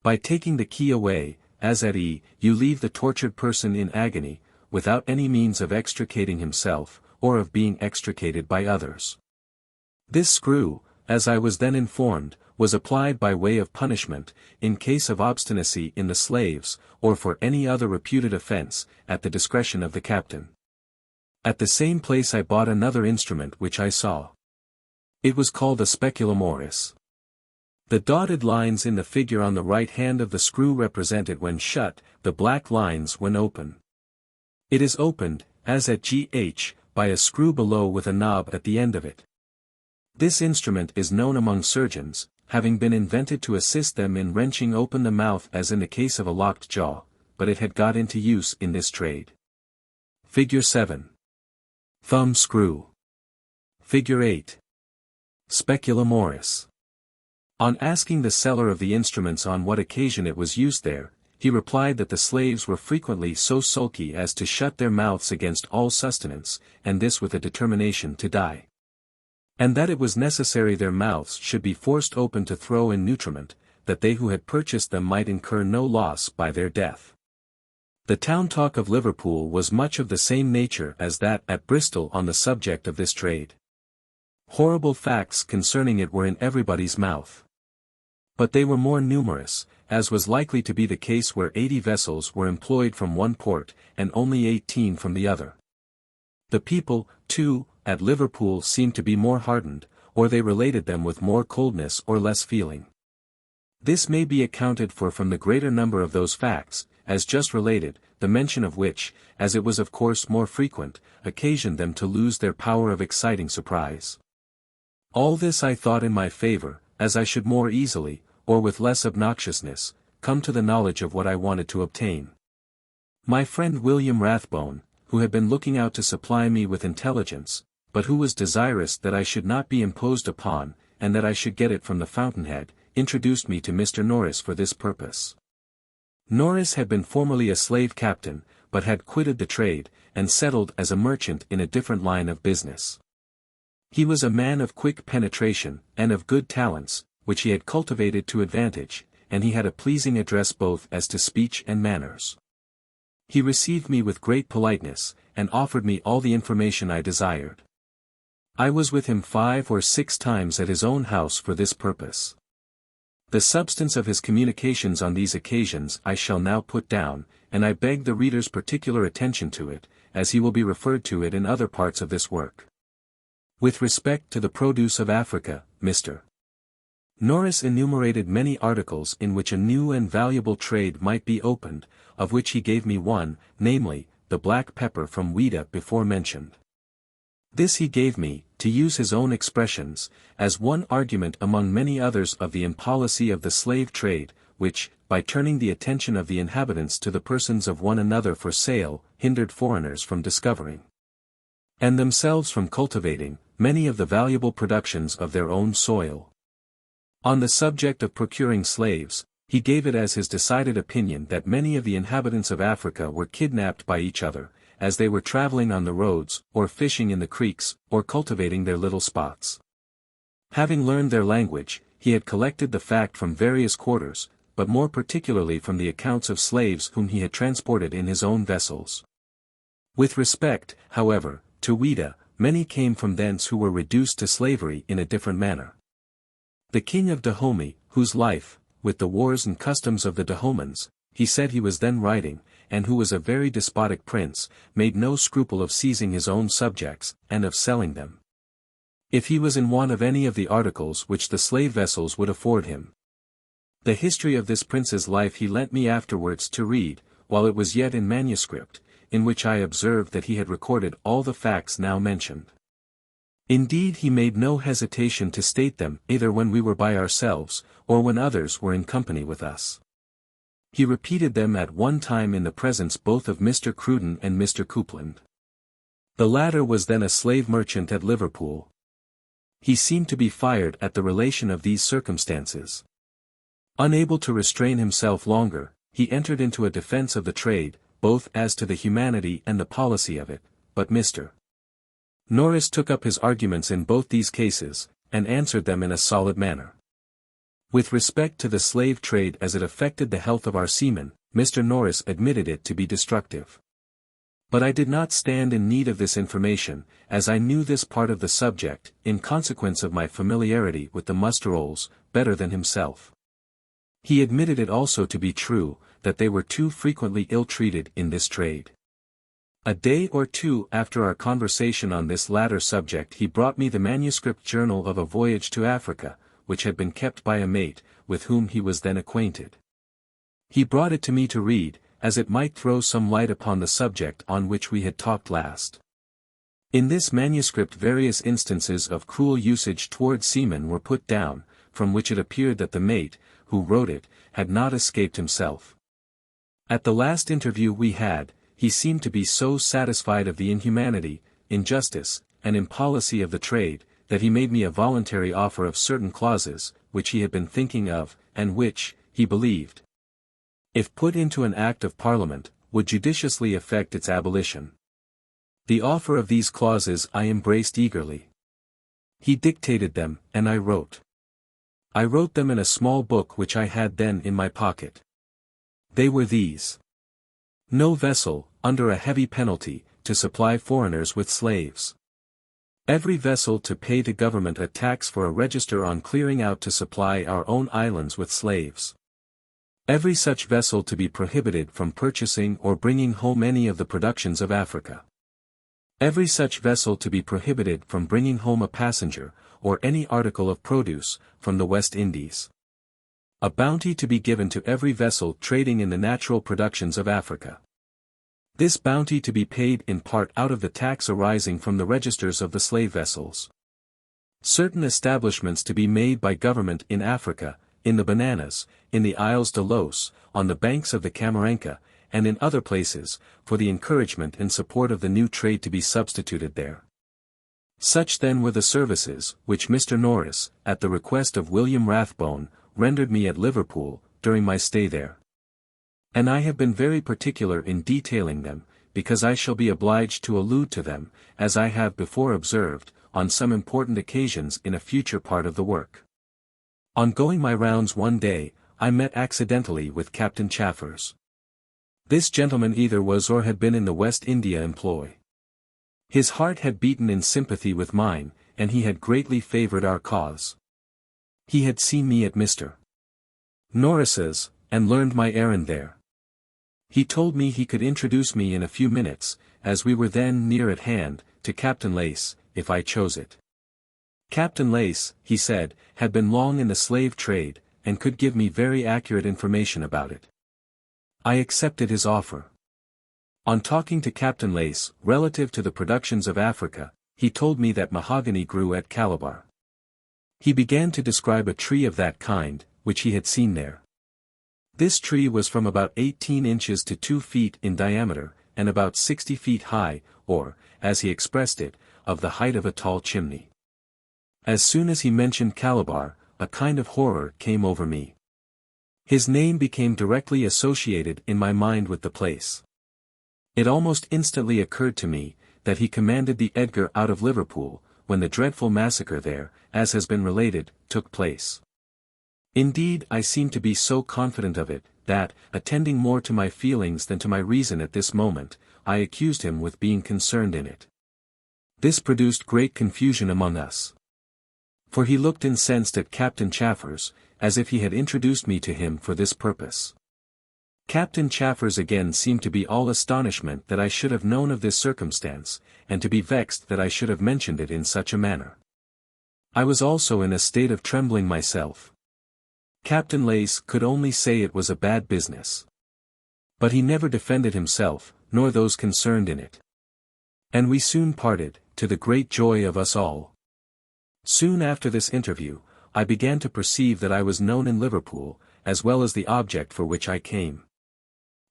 By taking the key away, as at E, you leave the tortured person in agony, without any means of extricating himself, or of being extricated by others. This screw, as I was then informed, was applied by way of punishment, in case of obstinacy in the slaves, or for any other reputed offence, at the discretion of the captain. At the same place I bought another instrument which I saw. It was called a speculomoris. The dotted lines in the figure on the right hand of the screw represented when shut, the black lines when open. It is opened, as at GH, by a screw below with a knob at the end of it. This instrument is known among surgeons, having been invented to assist them in wrenching open the mouth as in the case of a locked jaw, but it had got into use in this trade. Figure 7. Thumb screw. Figure 8. Speculomoris. On asking the seller of the instruments on what occasion it was used there, he replied that the slaves were frequently so sulky as to shut their mouths against all sustenance, and this with a determination to die. And that it was necessary their mouths should be forced open to throw in nutriment, that they who had purchased them might incur no loss by their death. The town talk of Liverpool was much of the same nature as that at Bristol on the subject of this trade. Horrible facts concerning it were in everybody's mouth. But they were more numerous, as was likely to be the case where 80 vessels were employed from one port, and only 18 from the other. The people, too, at Liverpool seemed to be more hardened, or they related them with more coldness or less feeling. This may be accounted for from the greater number of those facts, as just related, the mention of which, as it was of course more frequent, occasioned them to lose their power of exciting surprise. All this I thought in my favour, as I should more easily, or with less obnoxiousness, come to the knowledge of what I wanted to obtain. My friend William Rathbone, who had been looking out to supply me with intelligence, but who was desirous that I should not be imposed upon, and that I should get it from the fountainhead, introduced me to Mr. Norris for this purpose. Norris had been formerly a slave captain, but had quitted the trade, and settled as a merchant in a different line of business. He was a man of quick penetration, and of good talents, which he had cultivated to advantage, and he had a pleasing address both as to speech and manners. He received me with great politeness, and offered me all the information I desired. I was with him 5 or 6 times at his own house for this purpose. The substance of his communications on these occasions I shall now put down, and I beg the reader's particular attention to it, as he will be referred to it in other parts of this work. With respect to the produce of Africa, Mr. Norris enumerated many articles in which a new and valuable trade might be opened, of which he gave me one, namely, the black pepper from Ouida before mentioned. This he gave me, to use his own expressions, as one argument among many others of the impolicy of the slave trade, which, by turning the attention of the inhabitants to the persons of one another for sale, hindered foreigners from discovering, and themselves from cultivating, many of the valuable productions of their own soil. On the subject of procuring slaves, he gave it as his decided opinion that many of the inhabitants of Africa were kidnapped by each other, as they were traveling on the roads, or fishing in the creeks, or cultivating their little spots. Having learned their language, he had collected the fact from various quarters, but more particularly from the accounts of slaves whom he had transported in his own vessels. With respect, however, to Ouida, many came from thence who were reduced to slavery in a different manner. The king of Dahomey, whose life, with the wars and customs of the Dahomans, he said he was then writing, and who was a very despotic prince, made no scruple of seizing his own subjects, and of selling them, if he was in want of any of the articles which the slave vessels would afford him. The history of this prince's life he lent me afterwards to read, while it was yet in manuscript, in which I observed that he had recorded all the facts now mentioned. Indeed, he made no hesitation to state them either when we were by ourselves, or when others were in company with us. He repeated them at one time in the presence both of Mr. Cruden and Mr. Coupland. The latter was then a slave merchant at Liverpool. He seemed to be fired at the relation of these circumstances. Unable to restrain himself longer, he entered into a defense of the trade, both as to the humanity and the policy of it, but Mr. Norris took up his arguments in both these cases, and answered them in a solid manner. With respect to the slave trade as it affected the health of our seamen, Mr. Norris admitted it to be destructive. But I did not stand in need of this information, as I knew this part of the subject, in consequence of my familiarity with the muster rolls, better than himself. He admitted it also to be true, that they were too frequently ill-treated in this trade. A day or two after our conversation on this latter subject he brought me the manuscript journal of a voyage to Africa, which had been kept by a mate, with whom he was then acquainted. He brought it to me to read, as it might throw some light upon the subject on which we had talked last. In this manuscript various instances of cruel usage toward seamen were put down, from which it appeared that the mate, who wrote it, had not escaped himself. At the last interview we had, he seemed to be so satisfied of the inhumanity, injustice, and impolicy of the trade, that he made me a voluntary offer of certain clauses, which he had been thinking of, and which, he believed, if put into an Act of Parliament, would judiciously effect its abolition. The offer of these clauses I embraced eagerly. He dictated them, and I wrote. I wrote them in a small book which I had then in my pocket. They were these. No vessel, under a heavy penalty, to supply foreigners with slaves. Every vessel to pay to government a tax for a register on clearing out to supply our own islands with slaves. Every such vessel to be prohibited from purchasing or bringing home any of the productions of Africa. Every such vessel to be prohibited from bringing home a passenger, or any article of produce, from the West Indies. A bounty to be given to every vessel trading in the natural productions of Africa. This bounty to be paid in part out of the tax arising from the registers of the slave vessels. Certain establishments to be made by government in Africa, in the Bananas, in the Isles de Los, on the banks of the Camaranga, and in other places, for the encouragement and support of the new trade to be substituted there. Such then were the services, which Mr. Norris, at the request of William Rathbone, rendered me at Liverpool, during my stay there. And I have been very particular in detailing them, because I shall be obliged to allude to them, as I have before observed, on some important occasions in a future part of the work. On going my rounds one day, I met accidentally with Captain Chaffers. This gentleman either was or had been in the West India employ. His heart had beaten in sympathy with mine, and he had greatly favoured our cause. He had seen me at Mr. Norris's, and learned my errand there. He told me he could introduce me in a few minutes, as we were then near at hand, to Captain Lace, if I chose it. Captain Lace, he said, had been long in the slave trade, and could give me very accurate information about it. I accepted his offer. On talking to Captain Lace, relative to the productions of Africa, he told me that mahogany grew at Calabar. He began to describe a tree of that kind, which he had seen there. This tree was from about 18 inches to 2 feet in diameter, and about 60 feet high, or, as he expressed it, of the height of a tall chimney. As soon as he mentioned Calabar, a kind of horror came over me. His name became directly associated in my mind with the place. It almost instantly occurred to me, that he commanded the Edgar out of Liverpool, when the dreadful massacre there, as has been related, took place. Indeed, I seemed to be so confident of it, that, attending more to my feelings than to my reason at this moment, I accused him with being concerned in it. This produced great confusion among us. For he looked incensed at Captain Chaffers, as if he had introduced me to him for this purpose. Captain Chaffers again seemed to be all astonishment that I should have known of this circumstance, and to be vexed that I should have mentioned it in such a manner. I was also in a state of trembling myself. Captain Lace could only say it was a bad business. But he never defended himself, nor those concerned in it. And we soon parted, to the great joy of us all. Soon after this interview, I began to perceive that I was known in Liverpool, as well as the object for which I came.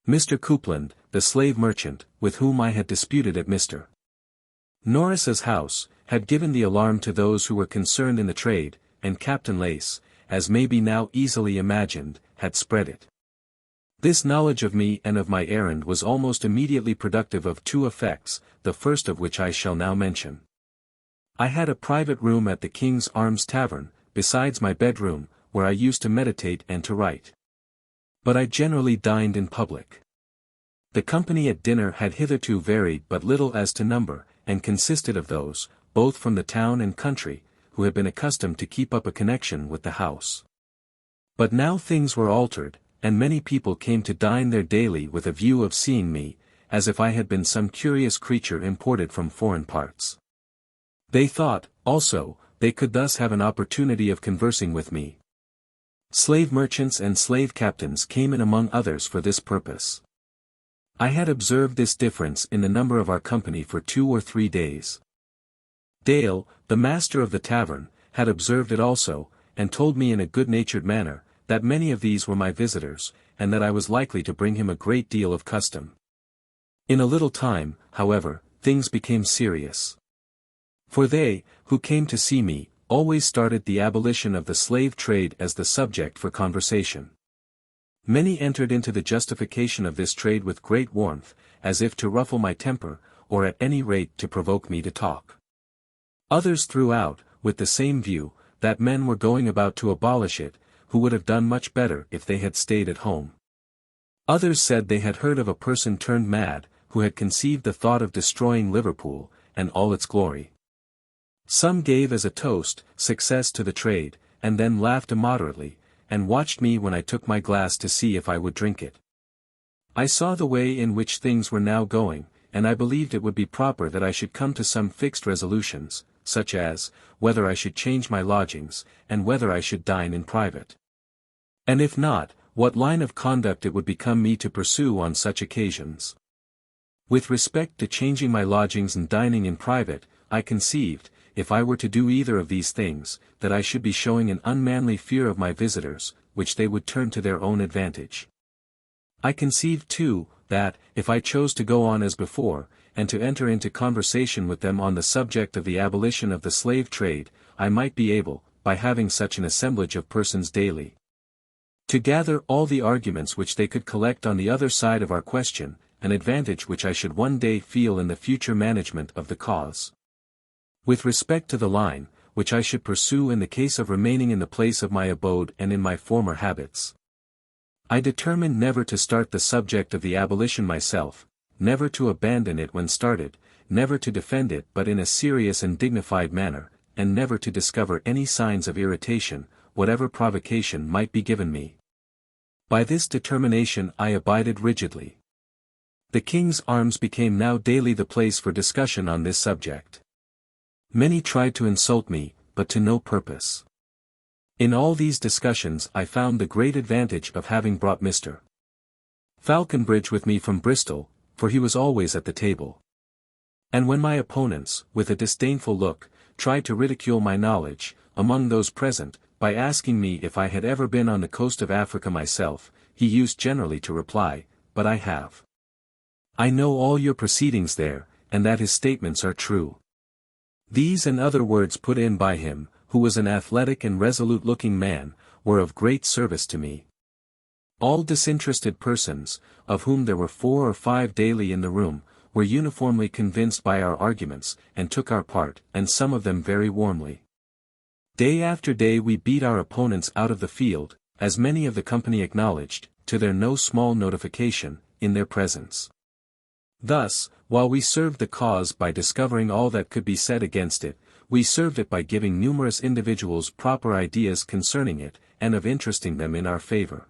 Mr. Coupland, the slave merchant, with whom I had disputed at Mr. Norris's house, had given the alarm to those who were concerned in the trade, and Captain Lace, as may be now easily imagined, had spread it. This knowledge of me and of my errand was almost immediately productive of two effects, the first of which I shall now mention. I had a private room at the King's Arms Tavern, besides my bedroom, where I used to meditate and to write. But I generally dined in public. The company at dinner had hitherto varied but little as to number, and consisted of those, both from the town and country, who had been accustomed to keep up a connection with the house. But now things were altered, and many people came to dine there daily with a view of seeing me, as if I had been some curious creature imported from foreign parts. They thought, also, they could thus have an opportunity of conversing with me. Slave merchants and slave captains came in among others for this purpose. I had observed this difference in the number of our company for 2 or 3 days. Dale, the master of the tavern, had observed it also, and told me in a good-natured manner, that many of these were my visitors, and that I was likely to bring him a great deal of custom. In a little time, however, things became serious. For they, who came to see me, always started the abolition of the slave trade as the subject for conversation. Many entered into the justification of this trade with great warmth, as if to ruffle my temper, or at any rate to provoke me to talk. Others threw out, with the same view, that men were going about to abolish it, who would have done much better if they had stayed at home. Others said they had heard of a person turned mad, who had conceived the thought of destroying Liverpool, and all its glory. Some gave as a toast, success to the trade, and then laughed immoderately, and watched me when I took my glass to see if I would drink it. I saw the way in which things were now going, and I believed it would be proper that I should come to some fixed resolutions, such as, whether I should change my lodgings, and whether I should dine in private. And if not, what line of conduct it would become me to pursue on such occasions. With respect to changing my lodgings and dining in private, I conceived, if I were to do either of these things, that I should be showing an unmanly fear of my visitors, which they would turn to their own advantage. I conceived too, that, if I chose to go on as before, and to enter into conversation with them on the subject of the abolition of the slave trade, I might be able, by having such an assemblage of persons daily, to gather all the arguments which they could collect on the other side of our question, an advantage which I should one day feel in the future management of the cause. With respect to the line, which I should pursue in the case of remaining in the place of my abode and in my former habits, I determined never to start the subject of the abolition myself, never to abandon it when started, never to defend it but in a serious and dignified manner, and never to discover any signs of irritation, whatever provocation might be given me. By this determination I abided rigidly. The King's Arms became now daily the place for discussion on this subject. Many tried to insult me, but to no purpose. In all these discussions I found the great advantage of having brought Mr. Falconbridge with me from Bristol, for he was always at the table. And when my opponents, with a disdainful look, tried to ridicule my knowledge, among those present, by asking me if I had ever been on the coast of Africa myself, he used generally to reply, "But I have. I know all your proceedings there, and that his statements are true." These and other words put in by him, who was an athletic and resolute-looking man, were of great service to me. All disinterested persons, of whom there were 4 or 5 daily in the room, were uniformly convinced by our arguments, and took our part, and some of them very warmly. Day after day we beat our opponents out of the field, as many of the company acknowledged, to their no small notification, in their presence. Thus, while we served the cause by discovering all that could be said against it, we served it by giving numerous individuals proper ideas concerning it, and of interesting them in our favor.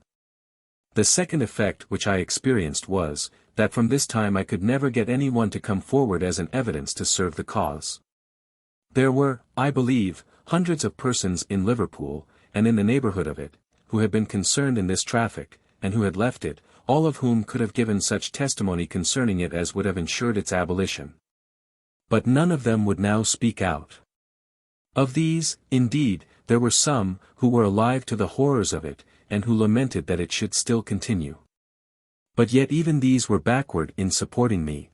The second effect which I experienced was, that from this time I could never get any one to come forward as an evidence to serve the cause. There were, I believe, hundreds of persons in Liverpool, and in the neighbourhood of it, who had been concerned in this traffic, and who had left it, all of whom could have given such testimony concerning it as would have ensured its abolition. But none of them would now speak out. Of these, indeed, there were some, who were alive to the horrors of it, and who lamented that it should still continue. But yet even these were backward in supporting me.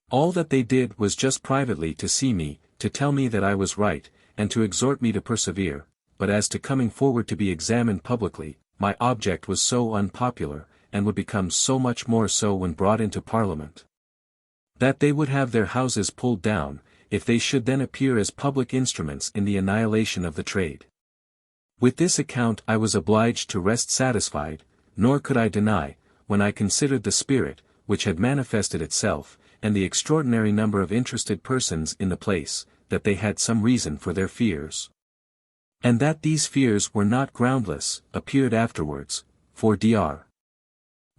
All that they did was just privately to see me, to tell me that I was right, and to exhort me to persevere, but as to coming forward to be examined publicly, my object was so unpopular, and would become so much more so when brought into Parliament, that they would have their houses pulled down, if they should then appear as public instruments in the annihilation of the trade. With this account I was obliged to rest satisfied, nor could I deny, when I considered the spirit, which had manifested itself, and the extraordinary number of interested persons in the place, that they had some reason for their fears. And that these fears were not groundless, appeared afterwards, for Dr.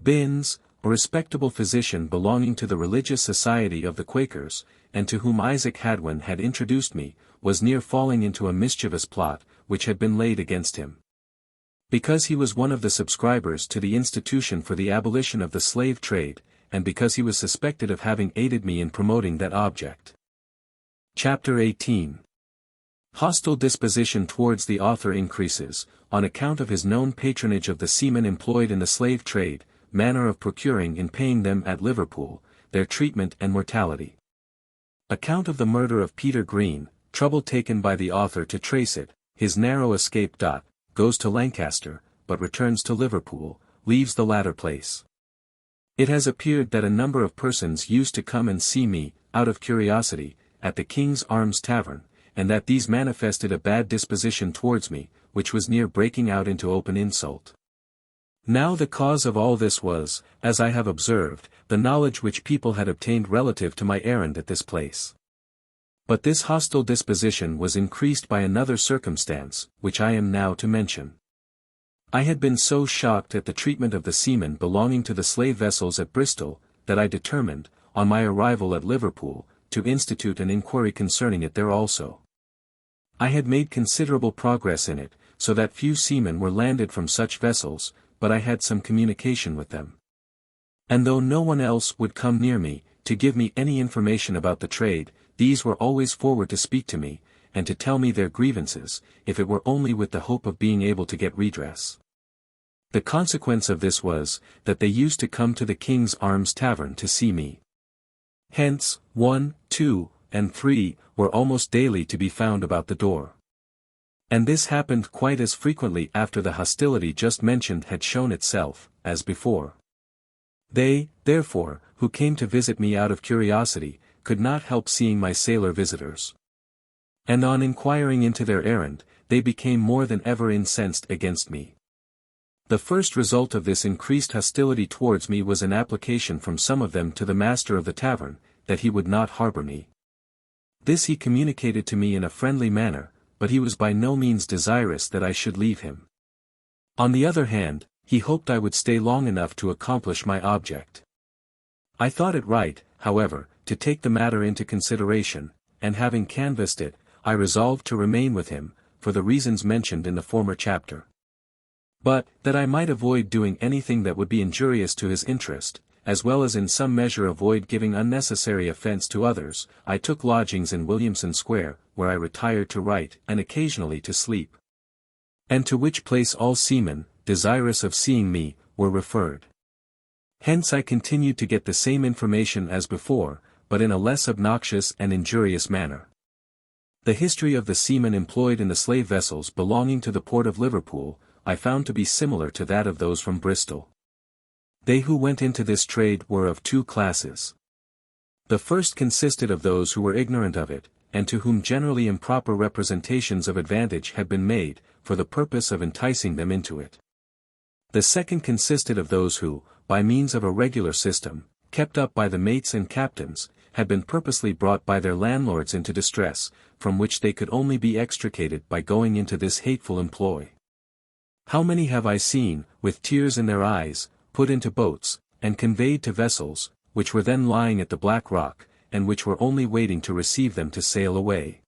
Binns, a respectable physician belonging to the religious society of the Quakers, and to whom Isaac Hadwin had introduced me, was near falling into a mischievous plot, which had been laid against him. Because he was one of the subscribers to the institution for the abolition of the slave trade, and because he was suspected of having aided me in promoting that object. Chapter 18. Hostile disposition towards the author increases, on account of his known patronage of the seamen employed in the slave trade, manner of procuring and paying them at Liverpool, their treatment and mortality. Account of the murder of Peter Green, trouble taken by the author to trace it, his narrow escape. Goes to Lancaster, but returns to Liverpool, leaves the latter place. It has appeared that a number of persons used to come and see me, out of curiosity, at the King's Arms Tavern, and that these manifested a bad disposition towards me, which was near breaking out into open insult. Now the cause of all this was, as I have observed, the knowledge which people had obtained relative to my errand at this place. But this hostile disposition was increased by another circumstance, which I am now to mention. I had been so shocked at the treatment of the seamen belonging to the slave vessels at Bristol, that I determined, on my arrival at Liverpool, to institute an inquiry concerning it there also. I had made considerable progress in it, so that few seamen were landed from such vessels, but I had some communication with them. And though no one else would come near me, to give me any information about the trade, these were always forward to speak to me, and to tell me their grievances, if it were only with the hope of being able to get redress. The consequence of this was, that they used to come to the King's Arms Tavern to see me. Hence, 1, 2, and 3, were almost daily to be found about the door. And this happened quite as frequently after the hostility just mentioned had shown itself, as before. They, therefore, who came to visit me out of curiosity, could not help seeing my sailor visitors. And on inquiring into their errand, they became more than ever incensed against me. The first result of this increased hostility towards me was an application from some of them to the master of the tavern, that he would not harbour me. This he communicated to me in a friendly manner, but he was by no means desirous that I should leave him. On the other hand, he hoped I would stay long enough to accomplish my object. I thought it right, however, to take the matter into consideration, and having canvassed it, I resolved to remain with him, for the reasons mentioned in the former chapter. But, that I might avoid doing anything that would be injurious to his interest, as well as in some measure avoid giving unnecessary offence to others, I took lodgings in Williamson Square, where I retired to write and occasionally to sleep. And to which place all seamen, desirous of seeing me, were referred. Hence I continued to get the same information as before, but in a less obnoxious and injurious manner. The history of the seamen employed in the slave vessels belonging to the port of Liverpool, I found to be similar to that of those from Bristol. They who went into this trade were of two classes. The first consisted of those who were ignorant of it, and to whom generally improper representations of advantage had been made, for the purpose of enticing them into it. The second consisted of those who, by means of a regular system, kept up by the mates and captains, had been purposely brought by their landlords into distress, from which they could only be extricated by going into this hateful employ. How many have I seen, with tears in their eyes, put into boats, and conveyed to vessels, which were then lying at the Black Rock, and which were only waiting to receive them to sail away.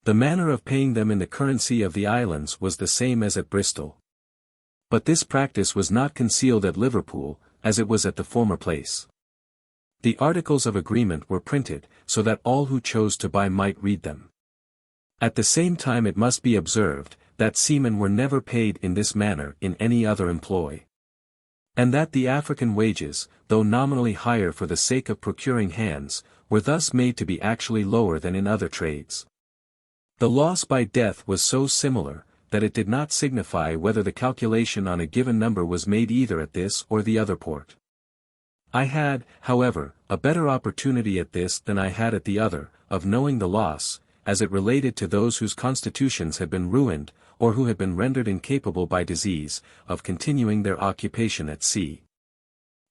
The manner of paying them in the currency of the islands was the same as at Bristol. But this practice was not concealed at Liverpool, as it was at the former place. The articles of agreement were printed, so that all who chose to buy might read them. At the same time it must be observed, that seamen were never paid in this manner in any other employ. And that the African wages, though nominally higher for the sake of procuring hands, were thus made to be actually lower than in other trades. The loss by death was so similar, that it did not signify whether the calculation on a given number was made either at this or the other port. I had, however, a better opportunity at this than I had at the other, of knowing the loss, as it related to those whose constitutions had been ruined, or who had been rendered incapable by disease, of continuing their occupation at sea.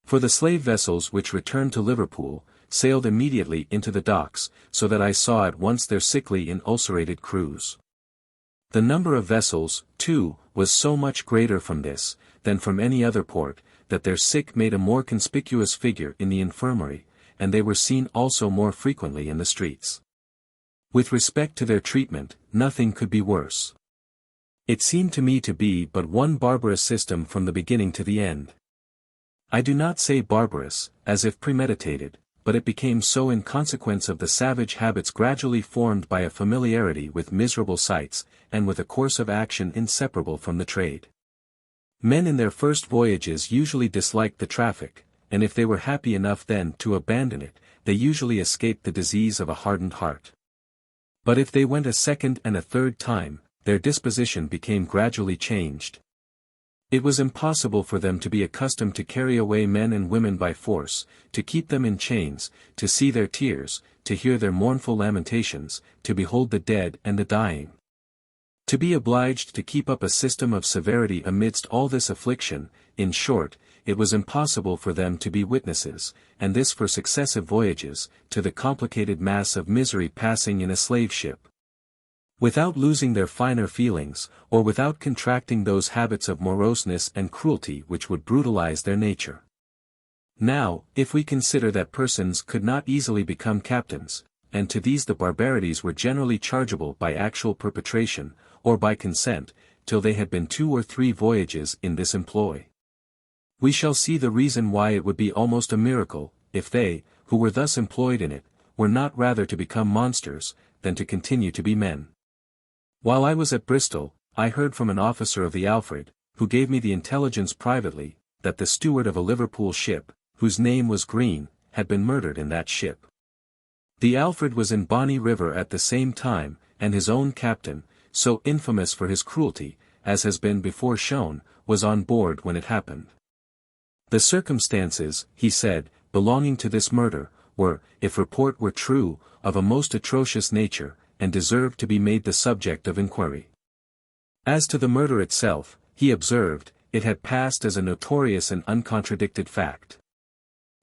For the slave vessels which returned to Liverpool, sailed immediately into the docks, so that I saw at once their sickly and ulcerated crews. The number of vessels, too, was so much greater from this, than from any other port, that their sick made a more conspicuous figure in the infirmary, and they were seen also more frequently in the streets. With respect to their treatment, nothing could be worse. It seemed to me to be but one barbarous system from the beginning to the end. I do not say barbarous, as if premeditated, but it became so in consequence of the savage habits gradually formed by a familiarity with miserable sights, and with a course of action inseparable from the trade. Men in their first voyages usually disliked the traffic, and if they were happy enough then to abandon it, they usually escaped the disease of a hardened heart. But if they went a second and a third time, their disposition became gradually changed. It was impossible for them to be accustomed to carry away men and women by force, to keep them in chains, to see their tears, to hear their mournful lamentations, to behold the dead and the dying. To be obliged to keep up a system of severity amidst all this affliction, in short, it was impossible for them to be witnesses, and this for successive voyages, to the complicated mass of misery passing in a slave ship. Without losing their finer feelings, or without contracting those habits of moroseness and cruelty which would brutalize their nature. Now, if we consider that persons could not easily become captains, and to these the barbarities were generally chargeable by actual perpetration, or by consent, till they had been 2 or 3 voyages in this employ, we shall see the reason why it would be almost a miracle, if they, who were thus employed in it, were not rather to become monsters, than to continue to be men. While I was at Bristol, I heard from an officer of the Alfred, who gave me the intelligence privately, that the steward of a Liverpool ship, whose name was Green, had been murdered in that ship. The Alfred was in Bonny River at the same time, and his own captain, so infamous for his cruelty, as has been before shown, was on board when it happened. The circumstances, he said, belonging to this murder, were, if report were true, of a most atrocious nature, and deserved to be made the subject of inquiry. As to the murder itself, he observed, it had passed as a notorious and uncontradicted fact.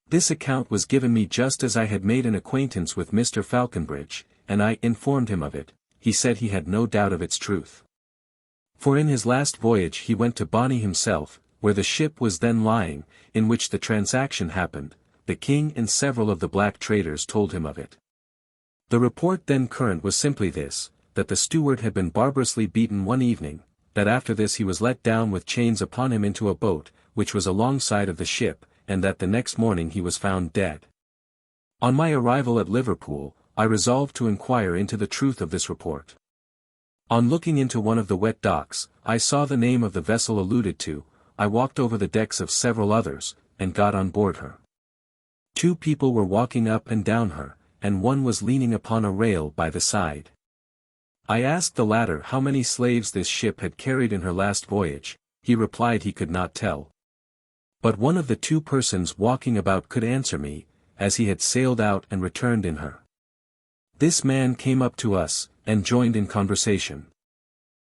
This account was given me just as I had made an acquaintance with Mr. Falconbridge, and I informed him of it. He said he had no doubt of its truth. For in his last voyage he went to Bonny himself, where the ship was then lying, in which the transaction happened. The king and several of the black traders told him of it. The report then current was simply this, that the steward had been barbarously beaten one evening, that after this he was let down with chains upon him into a boat, which was alongside of the ship, and that the next morning he was found dead. On my arrival at Liverpool, I resolved to inquire into the truth of this report. On looking into one of the wet docks, I saw the name of the vessel alluded to. I walked over the decks of several others, and got on board her. 2 people were walking up and down her, and one was leaning upon a rail by the side. I asked the latter how many slaves this ship had carried in her last voyage. He replied he could not tell. But one of the 2 persons walking about could answer me, as he had sailed out and returned in her. This man came up to us, and joined in conversation.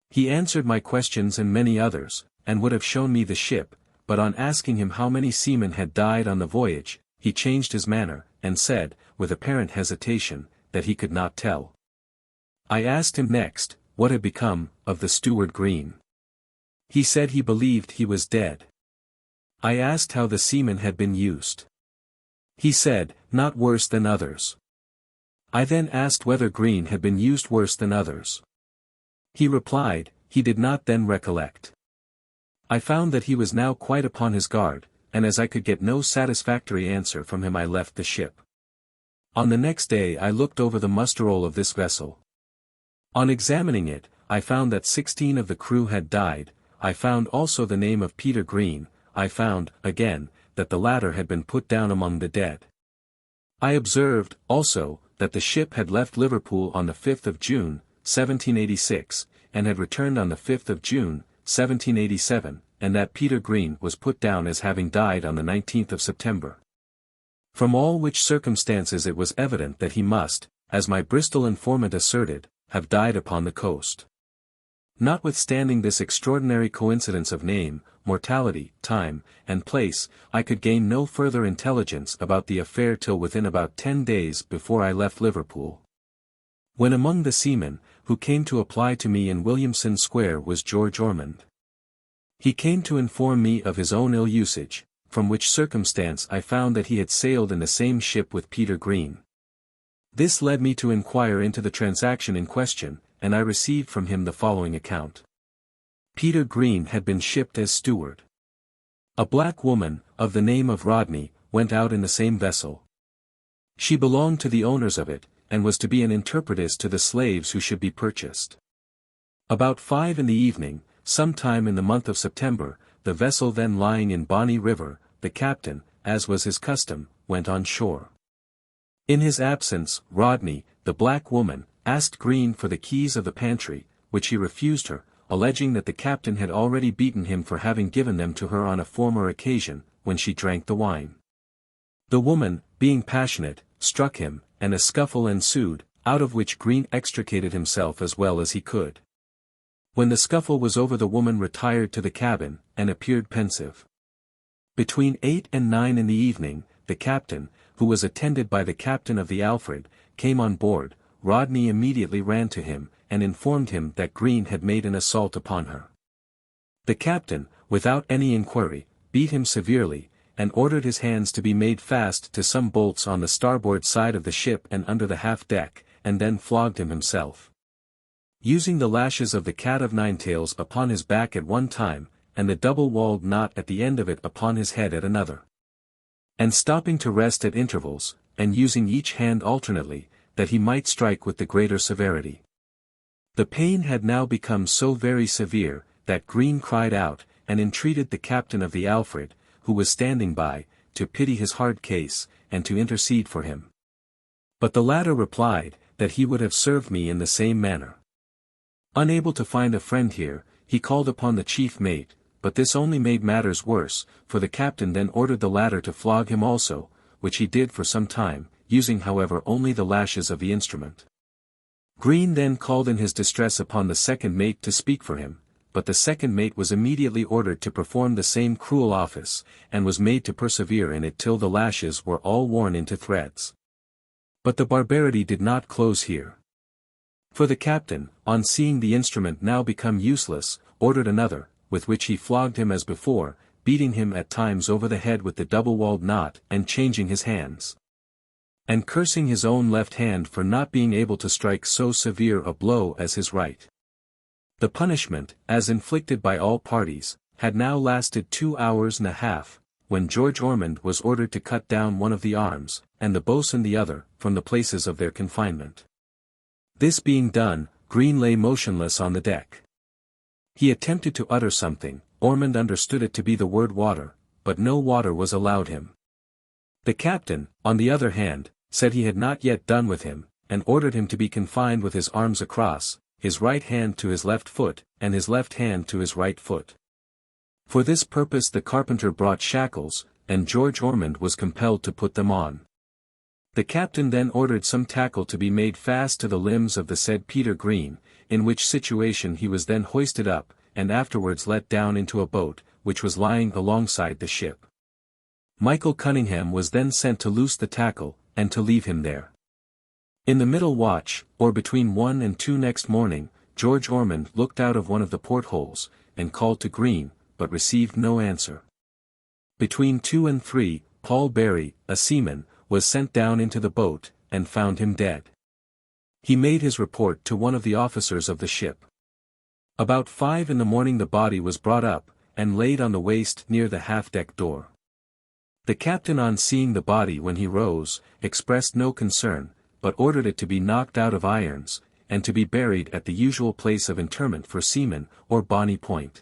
He answered my questions and many others, and would have shown me the ship, but on asking him how many seamen had died on the voyage, he changed his manner, and said, with apparent hesitation, that he could not tell. I asked him next, what had become of the steward Green. He said he believed he was dead. I asked how the seamen had been used. He said, not worse than others. I then asked whether Green had been used worse than others. He replied, he did not then recollect. I found that he was now quite upon his guard, and as I could get no satisfactory answer from him I left the ship. On the next day I looked over the muster roll of this vessel. On examining it, I found that 16 of the crew had died. I found also the name of Peter Green. I found, again, that the latter had been put down among the dead. I observed, also, that the ship had left Liverpool on the 5th of June, 1786, and had returned on the 5th of June, 1787, and that Peter Green was put down as having died on the 19th of September. From all which circumstances it was evident that he must, as my Bristol informant asserted, have died upon the coast. Notwithstanding this extraordinary coincidence of name, mortality, time, and place, I could gain no further intelligence about the affair till within about 10 days before I left Liverpool. When among the seamen, who came to apply to me in Williamson Square was George Ormond. He came to inform me of his own ill usage, from which circumstance I found that he had sailed in the same ship with Peter Green. This led me to inquire into the transaction in question, and I received from him the following account. Peter Green had been shipped as steward. A black woman, of the name of Rodney, went out in the same vessel. She belonged to the owners of it, and was to be an interpretess to the slaves who should be purchased. About 5 in the evening, sometime in the month of September, the vessel then lying in Bonny River, the captain, as was his custom, went on shore. In his absence, Rodney, the black woman, asked Green for the keys of the pantry, which he refused her, alleging that the captain had already beaten him for having given them to her on a former occasion, when she drank the wine. The woman, being passionate, struck him, and a scuffle ensued, out of which Green extricated himself as well as he could. When the scuffle was over the woman retired to the cabin, and appeared pensive. Between 8 and 9 in the evening, the captain, who was attended by the captain of the Alfred, came on board. Rodney immediately ran to him, and informed him that Green had made an assault upon her. The captain, without any inquiry, beat him severely, and ordered his hands to be made fast to some bolts on the starboard side of the ship and under the half-deck, and then flogged him himself. Using the lashes of the cat of nine tails upon his back at one time, and the double-walled knot at the end of it upon his head at another. And stopping to rest at intervals, and using each hand alternately, that he might strike with the greater severity. The pain had now become so very severe, that Green cried out, and entreated the captain of the Alfred, who was standing by, to pity his hard case, and to intercede for him. But the latter replied, that he would have served me in the same manner. Unable to find a friend here, he called upon the chief mate, but this only made matters worse, for the captain then ordered the latter to flog him also, which he did for some time, using however only the lashes of the instrument. Green then called in his distress upon the second mate to speak for him, but the second mate was immediately ordered to perform the same cruel office, and was made to persevere in it till the lashes were all worn into threads. But the barbarity did not close here. For the captain, on seeing the instrument now become useless, ordered another, with which he flogged him as before, beating him at times over the head with the double-walled knot, and changing his hands. And cursing his own left hand for not being able to strike so severe a blow as his right. The punishment, as inflicted by all parties, had now lasted 2 hours and a half, when George Ormond was ordered to cut down one of the arms, and the boatswain the other, from the places of their confinement. This being done, Green lay motionless on the deck. He attempted to utter something. Ormond understood it to be the word water, but no water was allowed him. The captain, on the other hand, said he had not yet done with him, and ordered him to be confined with his arms across, his right hand to his left foot, and his left hand to his right foot. For this purpose the carpenter brought shackles, and George Ormond was compelled to put them on. The captain then ordered some tackle to be made fast to the limbs of the said Peter Green, in which situation he was then hoisted up, and afterwards let down into a boat, which was lying alongside the ship. Michael Cunningham was then sent to loose the tackle, and to leave him there. In the middle watch, or between 1 and 2 next morning, George Ormond looked out of one of the portholes, and called to Green, but received no answer. Between 2 and 3, Paul Berry, a seaman, was sent down into the boat, and found him dead. He made his report to one of the officers of the ship. About 5 in the morning the body was brought up, and laid on the waist near the half-deck door. The captain, on seeing the body when he rose, expressed no concern, but ordered it to be knocked out of irons, and to be buried at the usual place of interment for seamen, or Bonny Point.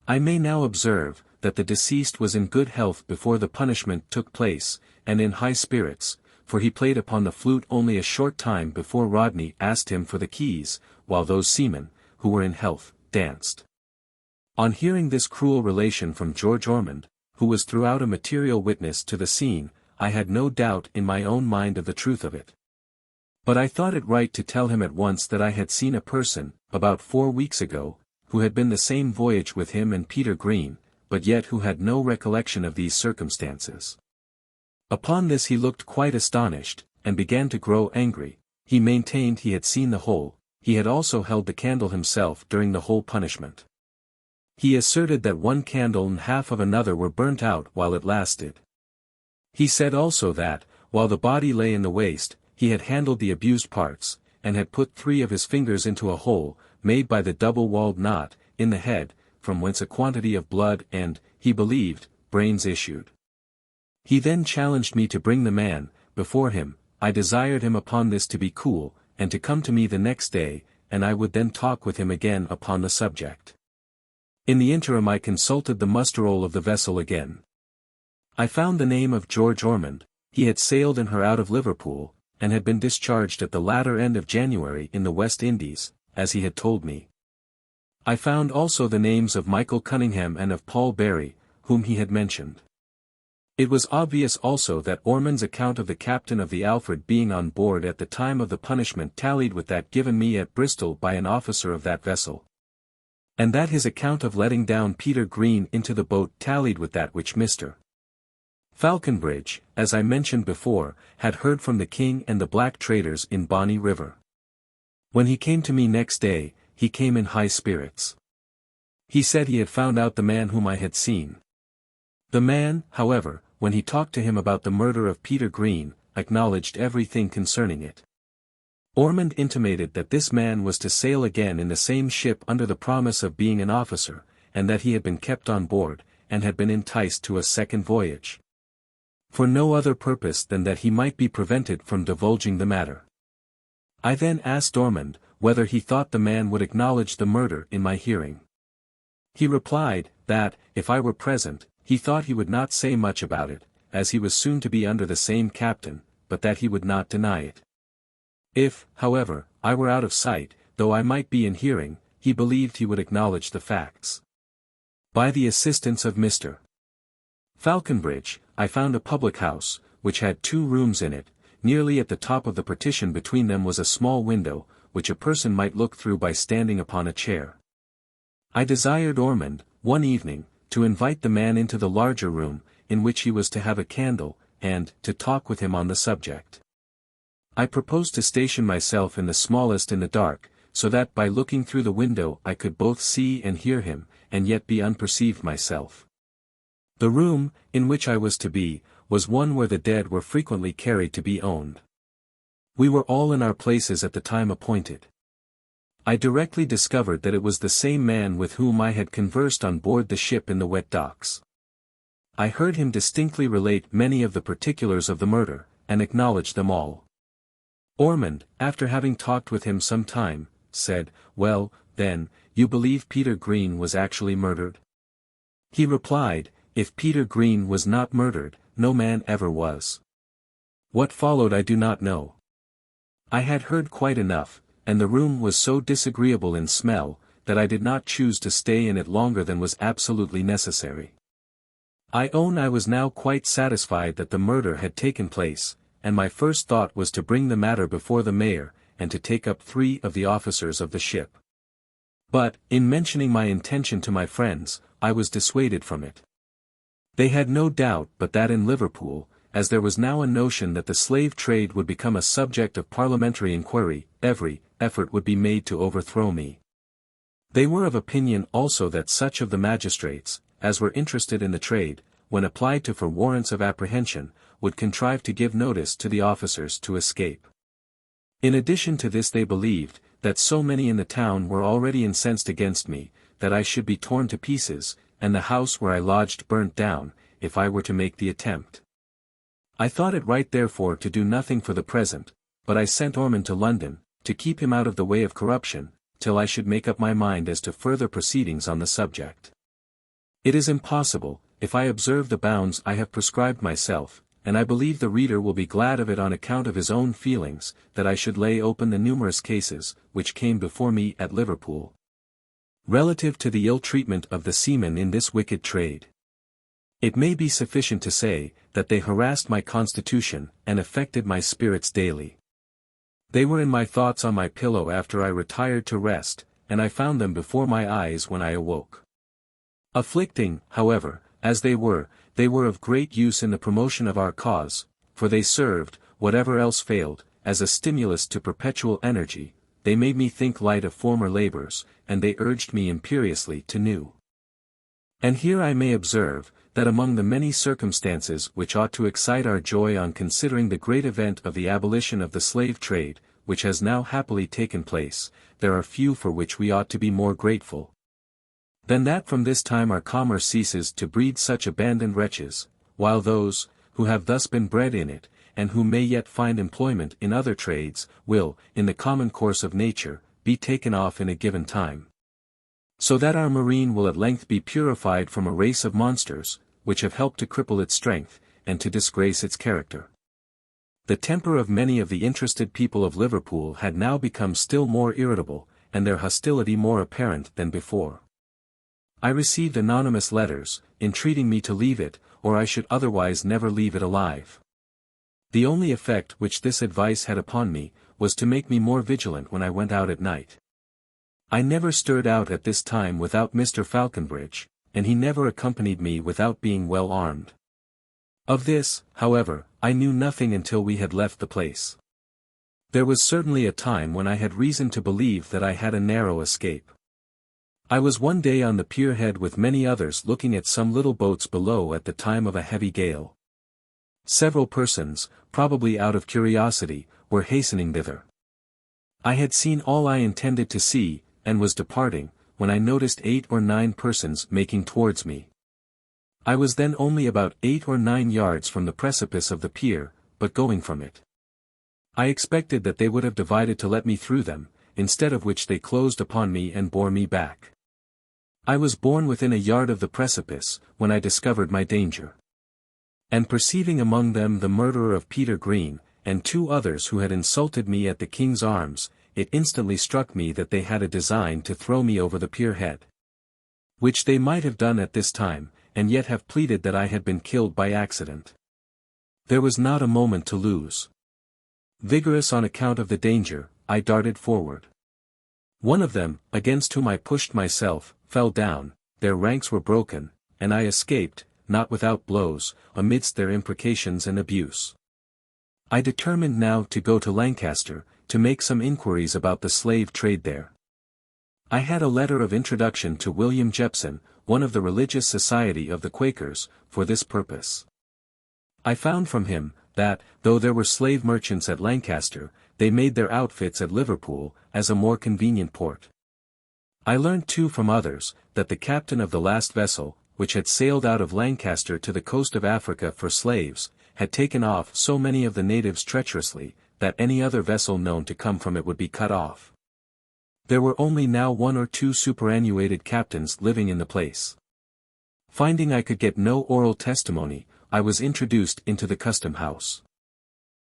I may now observe, that the deceased was in good health before the punishment took place, and in high spirits, for he played upon the flute only a short time before Rodney asked him for the keys, while those seamen, who were in health, danced. On hearing this cruel relation from George Ormond, who was throughout a material witness to the scene, I had no doubt in my own mind of the truth of it. But I thought it right to tell him at once that I had seen a person, about 4 weeks ago, who had been the same voyage with him and Peter Green, but yet who had no recollection of these circumstances. Upon this he looked quite astonished, and began to grow angry. He maintained he had seen the whole. He had also held the candle himself during the whole punishment. He asserted that one candle and half of another were burnt out while it lasted. He said also that, while the body lay in the waist, he had handled the abused parts, and had put 3 of his fingers into a hole, made by the double-walled knot, in the head, from whence a quantity of blood and, he believed, brains issued. He then challenged me to bring the man, before him. I desired him upon this to be cool, and to come to me the next day, and I would then talk with him again upon the subject. In the interim I consulted the muster-roll of the vessel again. I found the name of George Ormond. He had sailed in her out of Liverpool, and had been discharged at the latter end of January in the West Indies, as he had told me. I found also the names of Michael Cunningham and of Paul Berry, whom he had mentioned. It was obvious also that Ormond's account of the captain of the Alfred being on board at the time of the punishment tallied with that given me at Bristol by an officer of that vessel. And that his account of letting down Peter Green into the boat tallied with that which Mr. Falconbridge, as I mentioned before, had heard from the King and the black traders in Bonny River. When he came to me next day, he came in high spirits. He said he had found out the man whom I had seen. The man, however, when he talked to him about the murder of Peter Green, acknowledged everything concerning it. Ormond intimated that this man was to sail again in the same ship under the promise of being an officer, and that he had been kept on board, and had been enticed to a second voyage. For no other purpose than that he might be prevented from divulging the matter. I then asked Ormond, whether he thought the man would acknowledge the murder in my hearing. He replied, that, if I were present, he thought he would not say much about it, as he was soon to be under the same captain, but that he would not deny it. If, however, I were out of sight, though I might be in hearing, he believed he would acknowledge the facts. By the assistance of Mr. Falconbridge, I found a public house, which had 2 rooms in it. Nearly at the top of the partition between them was a small window, which a person might look through by standing upon a chair. I desired Ormond, one evening, to invite the man into the larger room, in which he was to have a candle, and to talk with him on the subject. I proposed to station myself in the smallest in the dark, so that by looking through the window I could both see and hear him, and yet be unperceived myself. The room, in which I was to be, was one where the dead were frequently carried to be owned. We were all in our places at the time appointed. I directly discovered that it was the same man with whom I had conversed on board the ship in the wet docks. I heard him distinctly relate many of the particulars of the murder, and acknowledge them all. Ormond, after having talked with him some time, said, "Well, then, you believe Peter Green was actually murdered?" He replied, "If Peter Green was not murdered, no man ever was." What followed I do not know. I had heard quite enough, and the room was so disagreeable in smell, that I did not choose to stay in it longer than was absolutely necessary. I own I was now quite satisfied that the murder had taken place, and my first thought was to bring the matter before the mayor, and to take up 3 of the officers of the ship. But, in mentioning my intention to my friends, I was dissuaded from it. They had no doubt but that in Liverpool, as there was now a notion that the slave trade would become a subject of parliamentary inquiry, every effort would be made to overthrow me. They were of opinion also that such of the magistrates, as were interested in the trade, when applied to for warrants of apprehension, would contrive to give notice to the officers to escape. In addition to this they believed, that so many in the town were already incensed against me, that I should be torn to pieces, and the house where I lodged burnt down, if I were to make the attempt. I thought it right therefore to do nothing for the present, but I sent Ormond to London, to keep him out of the way of corruption, till I should make up my mind as to further proceedings on the subject. It is impossible, if I observe the bounds I have prescribed myself, and I believe the reader will be glad of it on account of his own feelings, that I should lay open the numerous cases, which came before me at Liverpool, relative to the ill treatment of the seamen in this wicked trade. It may be sufficient to say, that they harassed my constitution, and affected my spirits daily. They were in my thoughts on my pillow after I retired to rest, and I found them before my eyes when I awoke. Afflicting, however, as they were of great use in the promotion of our cause, for they served, whatever else failed, as a stimulus to perpetual energy. They made me think light of former labors, and they urged me imperiously to new. And here I may observe, that among the many circumstances which ought to excite our joy on considering the great event of the abolition of the slave trade, which has now happily taken place, there are few for which we ought to be more grateful than that from this time our commerce ceases to breed such abandoned wretches, while those, who have thus been bred in it, and who may yet find employment in other trades, will, in the common course of nature, be taken off in a given time. So that our marine will at length be purified from a race of monsters, which have helped to cripple its strength, and to disgrace its character. The temper of many of the interested people of Liverpool had now become still more irritable, and their hostility more apparent than before. I received anonymous letters, entreating me to leave it, or I should otherwise never leave it alive. The only effect which this advice had upon me, was to make me more vigilant when I went out at night. I never stirred out at this time without Mr. Falconbridge, and he never accompanied me without being well armed. Of this, however, I knew nothing until we had left the place. There was certainly a time when I had reason to believe that I had a narrow escape. I was one day on the pier head with many others looking at some little boats below at the time of a heavy gale. Several persons, probably out of curiosity, were hastening thither. I had seen all I intended to see, and was departing, when I noticed 8 or 9 persons making towards me. I was then only about 8 or 9 yards from the precipice of the pier, but going from it. I expected that they would have divided to let me through them, instead of which they closed upon me and bore me back. I was borne within a yard of the precipice, when I discovered my danger. And perceiving among them the murderer of Peter Green, and 2 others who had insulted me at the King's Arms, it instantly struck me that they had a design to throw me over the pier head. Which they might have done at this time, and yet have pleaded that I had been killed by accident. There was not a moment to lose. Vigorous on account of the danger, I darted forward. One of them, against whom I pushed myself, fell down, their ranks were broken, and I escaped, not without blows, amidst their imprecations and abuse. I determined now to go to Lancaster, to make some inquiries about the slave trade there. I had a letter of introduction to William Jepson, one of the religious society of the Quakers, for this purpose. I found from him, that, though there were slave merchants at Lancaster, they made their outfits at Liverpool, as a more convenient port. I learned too from others, that the captain of the last vessel, which had sailed out of Lancaster to the coast of Africa for slaves, had taken off so many of the natives treacherously, that any other vessel known to come from it would be cut off. There were only now 1 or 2 superannuated captains living in the place. Finding I could get no oral testimony, I was introduced into the custom house.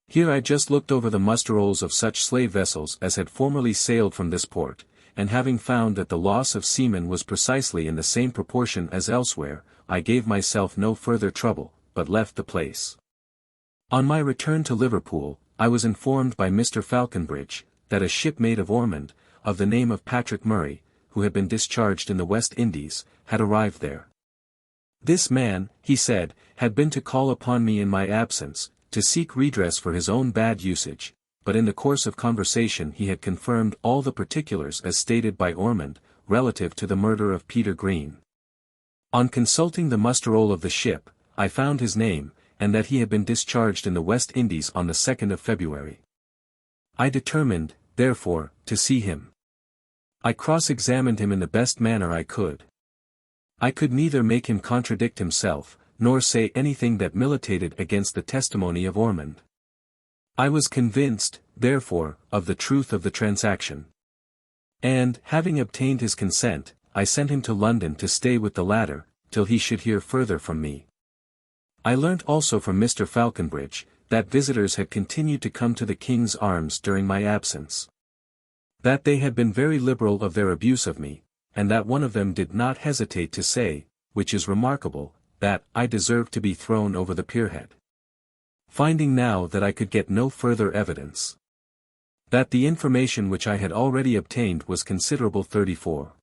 Here I just looked over the muster rolls of such slave vessels as had formerly sailed from this port, and having found that the loss of seamen was precisely in the same proportion as elsewhere, I gave myself no further trouble, but left the place. On my return to Liverpool, I was informed by Mr. Falconbridge, that a shipmate of Ormond, of the name of Patrick Murray, who had been discharged in the West Indies, had arrived there. This man, he said, had been to call upon me in my absence, to seek redress for his own bad usage, but in the course of conversation he had confirmed all the particulars as stated by Ormond, relative to the murder of Peter Green. On consulting the muster roll of the ship, I found his name, and that he had been discharged in the West Indies on the 2nd of February. I determined, therefore, to see him. I cross-examined him in the best manner I could. I could neither make him contradict himself, nor say anything that militated against the testimony of Ormond. I was convinced, therefore, of the truth of the transaction. And, having obtained his consent, I sent him to London to stay with the latter, till he should hear further from me. I learnt also from Mr. Falconbridge, that visitors had continued to come to the King's Arms during my absence. That they had been very liberal of their abuse of me, and that one of them did not hesitate to say, which is remarkable, that I deserved to be thrown over the pierhead. Finding now that I could get no further evidence. That the information which I had already obtained was considerable 34.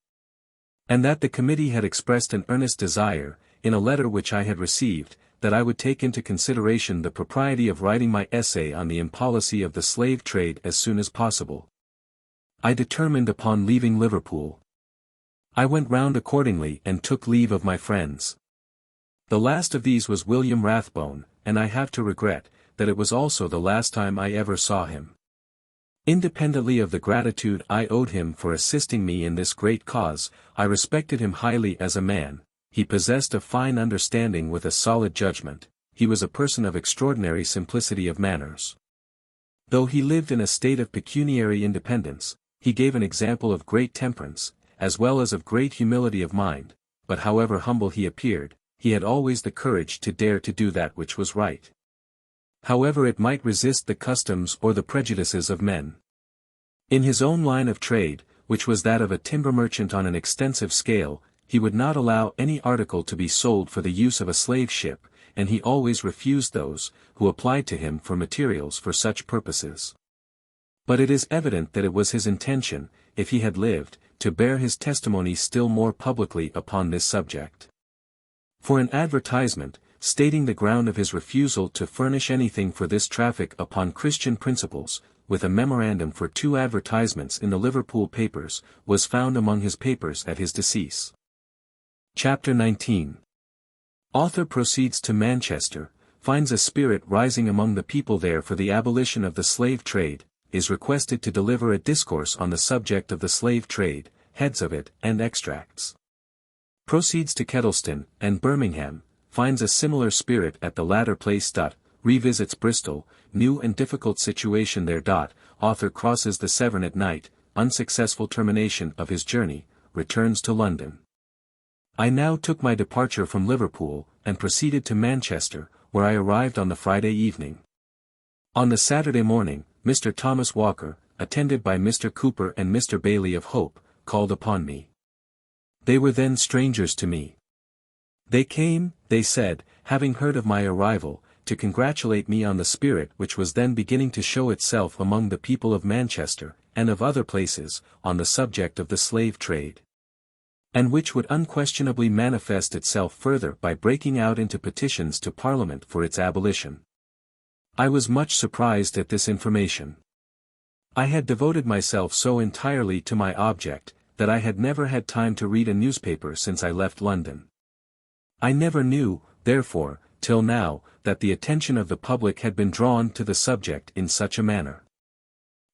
And that the committee had expressed an earnest desire, in a letter which I had received, that I would take into consideration the propriety of writing my essay on the impolicy of the slave trade as soon as possible. I determined upon leaving Liverpool. I went round accordingly and took leave of my friends. The last of these was William Rathbone, and I have to regret, that it was also the last time I ever saw him. Independently of the gratitude I owed him for assisting me in this great cause, I respected him highly as a man. He possessed a fine understanding with a solid judgment, he was a person of extraordinary simplicity of manners. Though he lived in a state of pecuniary independence, he gave an example of great temperance, as well as of great humility of mind, but however humble he appeared, he had always the courage to dare to do that which was right. However it might resist the customs or the prejudices of men. In his own line of trade, which was that of a timber merchant on an extensive scale, he would not allow any article to be sold for the use of a slave ship, and he always refused those, who applied to him for materials for such purposes. But it is evident that it was his intention, if he had lived, to bear his testimony still more publicly upon this subject. For an advertisement, stating the ground of his refusal to furnish anything for this traffic upon Christian principles, with a memorandum for 2 advertisements in the Liverpool papers, was found among his papers at his decease. Chapter 19. Author proceeds to Manchester, finds a spirit rising among the people there for the abolition of the slave trade, is requested to deliver a discourse on the subject of the slave trade, heads of it, and extracts. Proceeds to Kettleston, and Birmingham, finds a similar spirit at the latter place. Revisits Bristol, new and difficult situation there. Author crosses the Severn at night, unsuccessful termination of his journey, returns to London. I now took my departure from Liverpool, and proceeded to Manchester, where I arrived on the Friday evening. On the Saturday morning, Mr. Thomas Walker, attended by Mr. Cooper and Mr. Bailey of Hope, called upon me. They were then strangers to me. They came, they said, having heard of my arrival, to congratulate me on the spirit which was then beginning to show itself among the people of Manchester, and of other places, on the subject of the slave trade. And which would unquestionably manifest itself further by breaking out into petitions to Parliament for its abolition. I was much surprised at this information. I had devoted myself so entirely to my object, that I had never had time to read a newspaper since I left London. I never knew, therefore, till now, that the attention of the public had been drawn to the subject in such a manner.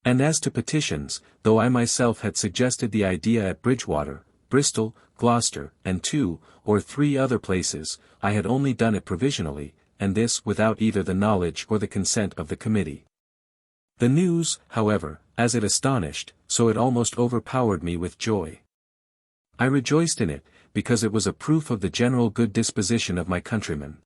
And as to petitions, though I myself had suggested the idea at Bridgewater, Bristol, Gloucester, and 2 or 3 other places, I had only done it provisionally, and this without either the knowledge or the consent of the committee. The news, however, as it astonished, so it almost overpowered me with joy. I rejoiced in it, because it was a proof of the general good disposition of my countrymen.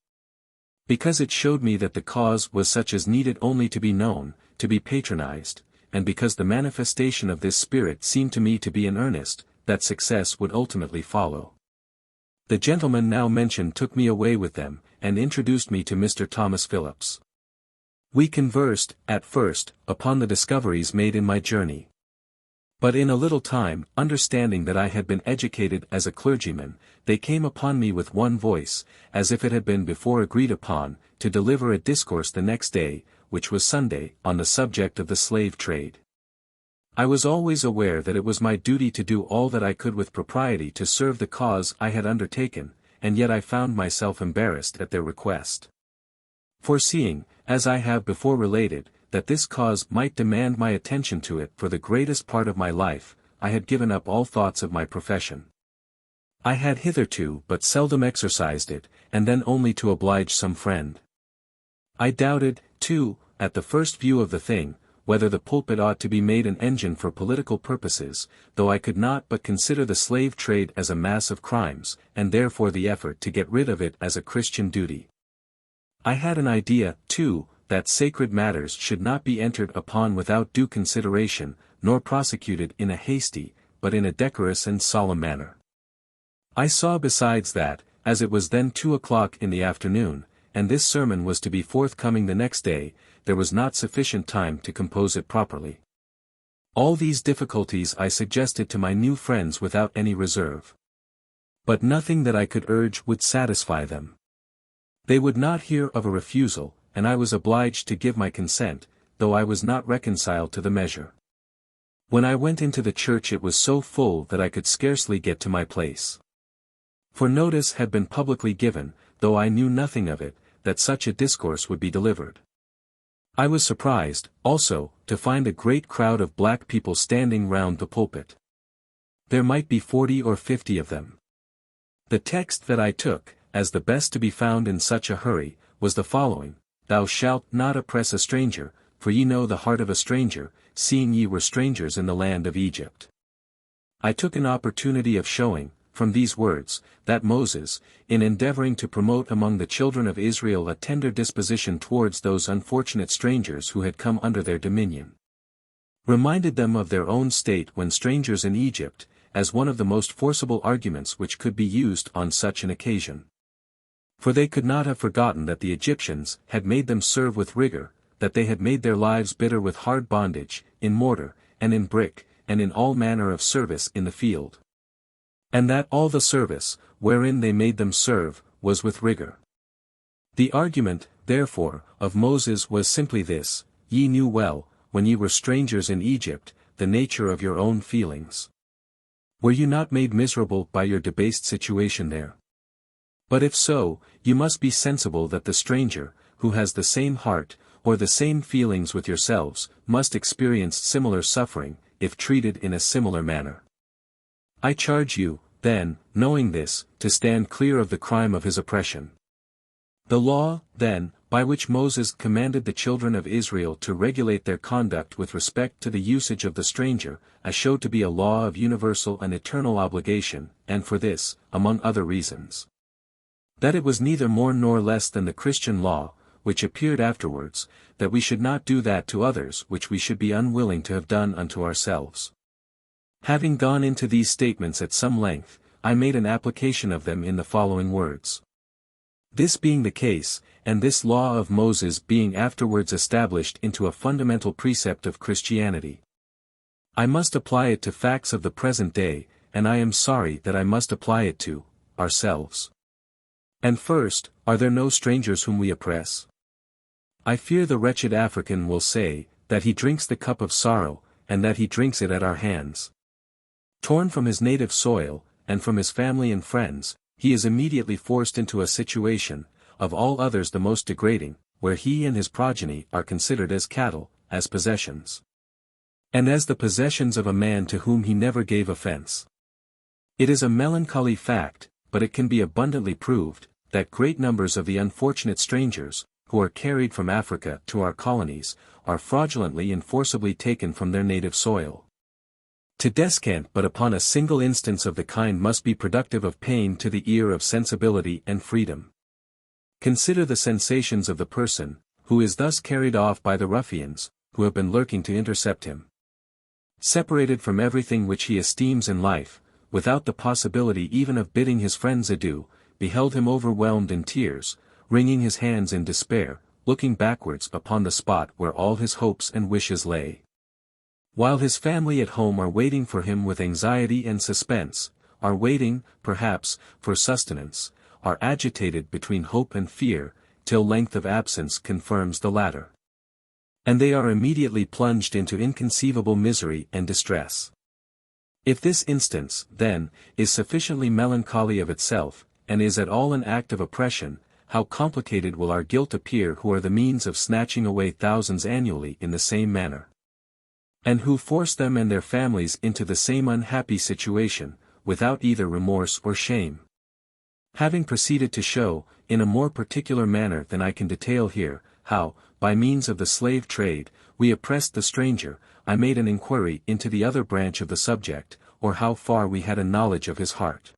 Because it showed me that the cause was such as needed only to be known, to be patronized, and because the manifestation of this spirit seemed to me to be in earnest, that success would ultimately follow. The gentleman now mentioned took me away with them, and introduced me to Mr. Thomas Phillips. We conversed, at first, upon the discoveries made in my journey. But in a little time, understanding that I had been educated as a clergyman, they came upon me with one voice, as if it had been before agreed upon, to deliver a discourse the next day, which was Sunday, on the subject of the slave trade. I was always aware that it was my duty to do all that I could with propriety to serve the cause I had undertaken, and yet I found myself embarrassed at their request. Foreseeing, as I have before related, that this cause might demand my attention to it for the greatest part of my life, I had given up all thoughts of my profession. I had hitherto but seldom exercised it, and then only to oblige some friend. I doubted, too, at the first view of the thing, whether the pulpit ought to be made an engine for political purposes, though I could not but consider the slave trade as a mass of crimes, and therefore the effort to get rid of it as a Christian duty. I had an idea, too, that sacred matters should not be entered upon without due consideration, nor prosecuted in a hasty, but in a decorous and solemn manner. I saw besides that, as it was then 2 o'clock in the afternoon, and this sermon was to be forthcoming the next day, there was not sufficient time to compose it properly. All these difficulties I suggested to my new friends without any reserve. But nothing that I could urge would satisfy them. They would not hear of a refusal, and I was obliged to give my consent, though I was not reconciled to the measure. When I went into the church it was so full that I could scarcely get to my place. For notice had been publicly given, though I knew nothing of it, that such a discourse would be delivered. I was surprised, also, to find a great crowd of black people standing round the pulpit. There might be 40 or 50 of them. The text that I took, as the best to be found in such a hurry, was the following: Thou shalt not oppress a stranger, for ye know the heart of a stranger, seeing ye were strangers in the land of Egypt. I took an opportunity of showing, from these words, that Moses, in endeavoring to promote among the children of Israel a tender disposition towards those unfortunate strangers who had come under their dominion, reminded them of their own state when strangers in Egypt, as one of the most forcible arguments which could be used on such an occasion. For they could not have forgotten that the Egyptians had made them serve with rigor, that they had made their lives bitter with hard bondage, in mortar, and in brick, and in all manner of service in the field. And that all the service, wherein they made them serve, was with rigor. The argument, therefore, of Moses was simply this: Ye knew well, when ye were strangers in Egypt, the nature of your own feelings. Were you not made miserable by your debased situation there? But if so, you must be sensible that the stranger, who has the same heart, or the same feelings with yourselves, must experience similar suffering, if treated in a similar manner. I charge you, then, knowing this, to stand clear of the crime of his oppression. The law, then, by which Moses commanded the children of Israel to regulate their conduct with respect to the usage of the stranger, I show to be a law of universal and eternal obligation, and for this, among other reasons, that it was neither more nor less than the Christian law, which appeared afterwards, that we should not do that to others which we should be unwilling to have done unto ourselves. Having gone into these statements at some length, I made an application of them in the following words. This being the case, and this law of Moses being afterwards established into a fundamental precept of Christianity, I must apply it to facts of the present day, and I am sorry that I must apply it to ourselves. And first, are there no strangers whom we oppress? I fear the wretched African will say, that he drinks the cup of sorrow, and that he drinks it at our hands. Torn from his native soil, and from his family and friends, he is immediately forced into a situation, of all others the most degrading, where he and his progeny are considered as cattle, as possessions. And as the possessions of a man to whom he never gave offense. It is a melancholy fact, but it can be abundantly proved, that great numbers of the unfortunate strangers, who are carried from Africa to our colonies, are fraudulently and forcibly taken from their native soil. To descant but upon a single instance of the kind must be productive of pain to the ear of sensibility and freedom. Consider the sensations of the person, who is thus carried off by the ruffians, who have been lurking to intercept him. Separated from everything which he esteems in life, without the possibility even of bidding his friends adieu, beheld him overwhelmed in tears, wringing his hands in despair, looking backwards upon the spot where all his hopes and wishes lay. While his family at home are waiting for him with anxiety and suspense, are waiting, perhaps, for sustenance, are agitated between hope and fear, till length of absence confirms the latter. And they are immediately plunged into inconceivable misery and distress. If this instance, then, is sufficiently melancholy of itself, and is at all an act of oppression, how complicated will our guilt appear who are the means of snatching away thousands annually in the same manner, and who force them and their families into the same unhappy situation, without either remorse or shame. Having proceeded to show, in a more particular manner than I can detail here, how, by means of the slave trade, we oppressed the stranger, I made an inquiry into the other branch of the subject, or how far we had a knowledge of his heart.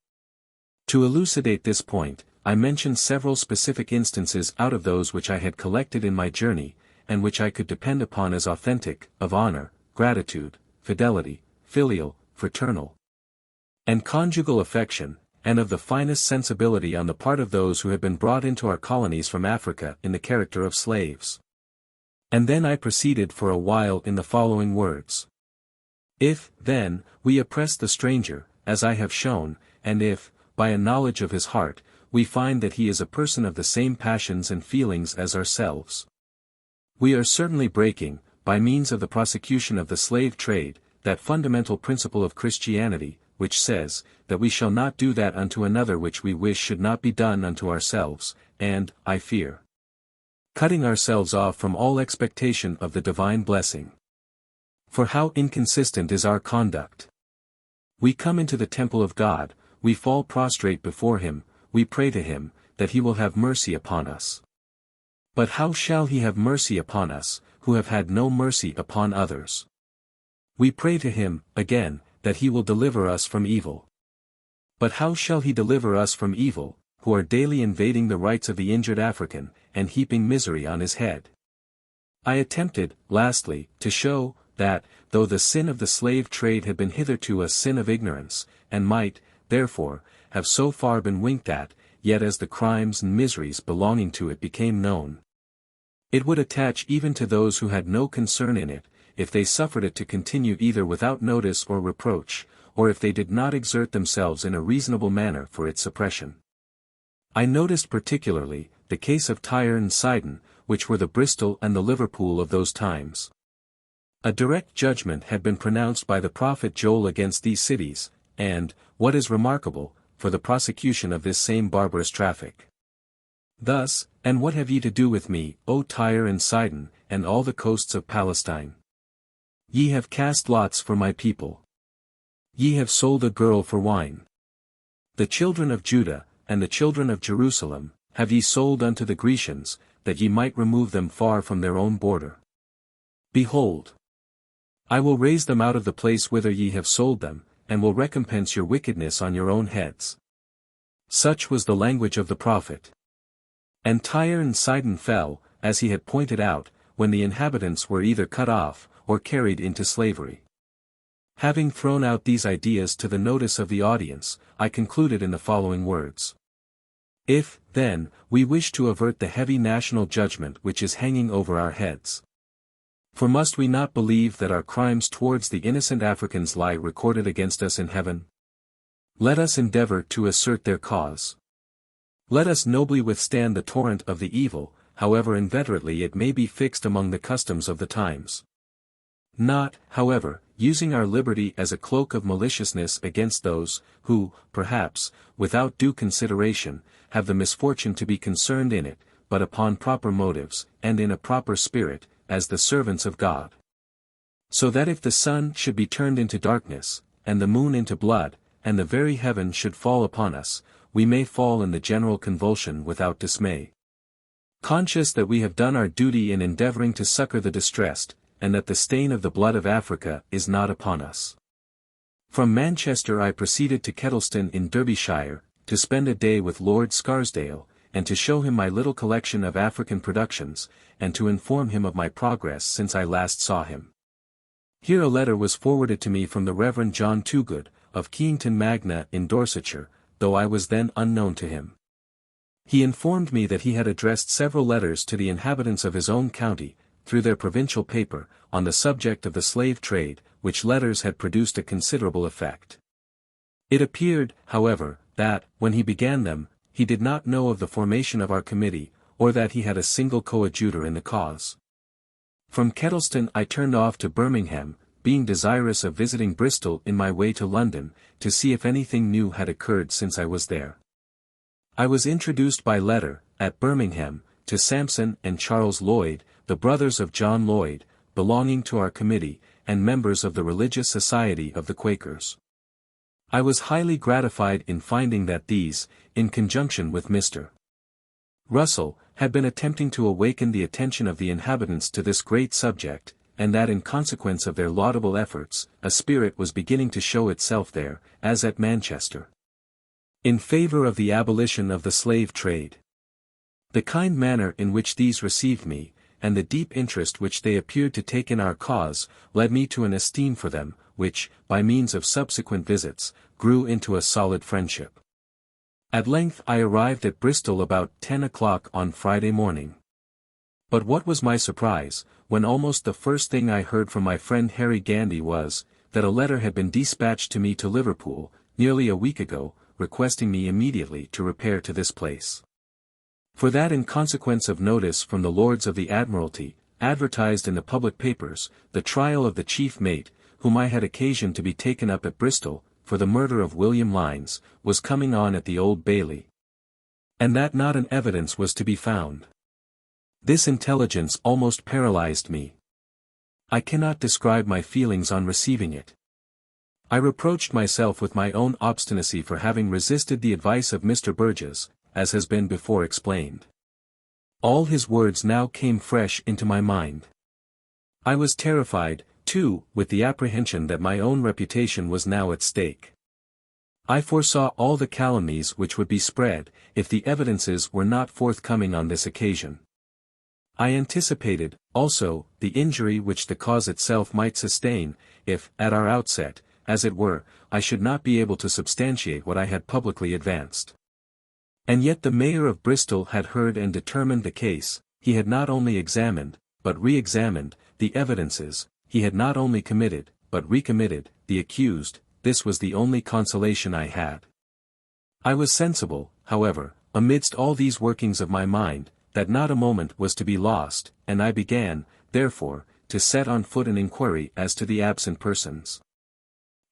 To elucidate this point, I mentioned several specific instances out of those which I had collected in my journey, and which I could depend upon as authentic, of honor, gratitude, fidelity, filial, fraternal, and conjugal affection, and of the finest sensibility on the part of those who had been brought into our colonies from Africa in the character of slaves. And then I proceeded for a while in the following words. If, then, we oppress the stranger, as I have shown, and if, by a knowledge of his heart, we find that he is a person of the same passions and feelings as ourselves, we are certainly breaking, by means of the prosecution of the slave trade, that fundamental principle of Christianity, which says, that we shall not do that unto another which we wish should not be done unto ourselves, and, I fear, cutting ourselves off from all expectation of the divine blessing. For how inconsistent is our conduct! We come into the temple of God, we fall prostrate before him, we pray to him, that he will have mercy upon us. But how shall he have mercy upon us, who have had no mercy upon others? We pray to him, again, that he will deliver us from evil. But how shall he deliver us from evil, who are daily invading the rights of the injured African, and heaping misery on his head? I attempted, lastly, to show, that, though the sin of the slave trade had been hitherto a sin of ignorance, and might, therefore, have so far been winked at, yet as the crimes and miseries belonging to it became known, it would attach even to those who had no concern in it, if they suffered it to continue either without notice or reproach, or if they did not exert themselves in a reasonable manner for its suppression. I noticed particularly, the case of Tyre and Sidon, which were the Bristol and the Liverpool of those times. A direct judgment had been pronounced by the prophet Joel against these cities, and, what is remarkable, for the prosecution of this same barbarous traffic. Thus, and what have ye to do with me, O Tyre and Sidon, and all the coasts of Palestine? Ye have cast lots for my people. Ye have sold a girl for wine. The children of Judah, and the children of Jerusalem, have ye sold unto the Grecians, that ye might remove them far from their own border. Behold, I will raise them out of the place whither ye have sold them, and will recompense your wickedness on your own heads. Such was the language of the prophet. And Tyre and Sidon fell, as he had pointed out, when the inhabitants were either cut off, or carried into slavery. Having thrown out these ideas to the notice of the audience, I concluded in the following words. If, then, we wish to avert the heavy national judgment which is hanging over our heads, for must we not believe that our crimes towards the innocent Africans lie recorded against us in heaven? Let us endeavor to assert their cause. Let us nobly withstand the torrent of the evil, however inveterately it may be fixed among the customs of the times. Not, however, using our liberty as a cloak of maliciousness against those, who, perhaps, without due consideration, have the misfortune to be concerned in it, but upon proper motives, and in a proper spirit, as the servants of God. So that if the sun should be turned into darkness, and the moon into blood, and the very heaven should fall upon us, we may fall in the general convulsion without dismay. Conscious that we have done our duty in endeavoring to succor the distressed, and that the stain of the blood of Africa is not upon us. From Manchester I proceeded to Kettleston in Derbyshire, to spend a day with Lord Scarsdale, and to show him my little collection of African productions, and to inform him of my progress since I last saw him. Here a letter was forwarded to me from the Reverend John Toogood, of Keyington Magna in Dorsetshire, though I was then unknown to him. He informed me that he had addressed several letters to the inhabitants of his own county, through their provincial paper, on the subject of the slave trade, which letters had produced a considerable effect. It appeared, however, that, when he began them, he did not know of the formation of our committee, or that he had a single coadjutor in the cause. From Kettleston I turned off to Birmingham, being desirous of visiting Bristol in my way to London, to see if anything new had occurred since I was there. I was introduced by letter, at Birmingham, to Sampson and Charles Lloyd, the brothers of John Lloyd, belonging to our committee, and members of the Religious Society of the Quakers. I was highly gratified in finding that these, in conjunction with Mr. Russell, had been attempting to awaken the attention of the inhabitants to this great subject, and that in consequence of their laudable efforts, a spirit was beginning to show itself there, as at Manchester, in favor of the abolition of the slave trade. The kind manner in which these received me, and the deep interest which they appeared to take in our cause, led me to an esteem for them, which, by means of subsequent visits, grew into a solid friendship. At length I arrived at Bristol about 10 o'clock on Friday morning. But what was my surprise, when almost the first thing I heard from my friend Harry Gandy was, that a letter had been dispatched to me to Liverpool, nearly a week ago, requesting me immediately to repair to this place. For that in consequence of notice from the Lords of the Admiralty, advertised in the public papers, the trial of the chief mate, whom I had occasion to be taken up at Bristol, for the murder of William Lynes, was coming on at the Old Bailey. And that not an evidence was to be found. This intelligence almost paralyzed me. I cannot describe my feelings on receiving it. I reproached myself with my own obstinacy for having resisted the advice of Mr. Burgess, as has been before explained. All his words now came fresh into my mind. I was terrified, too, with the apprehension that my own reputation was now at stake. I foresaw all the calumnies which would be spread, if the evidences were not forthcoming on this occasion. I anticipated, also, the injury which the cause itself might sustain, if, at our outset, as it were, I should not be able to substantiate what I had publicly advanced. And yet the Mayor of Bristol had heard and determined the case, he had not only examined, but re-examined, the evidences, he had not only committed, but recommitted, the accused. This was the only consolation I had. I was sensible, however, amidst all these workings of my mind, that not a moment was to be lost, and I began, therefore, to set on foot an inquiry as to the absent persons.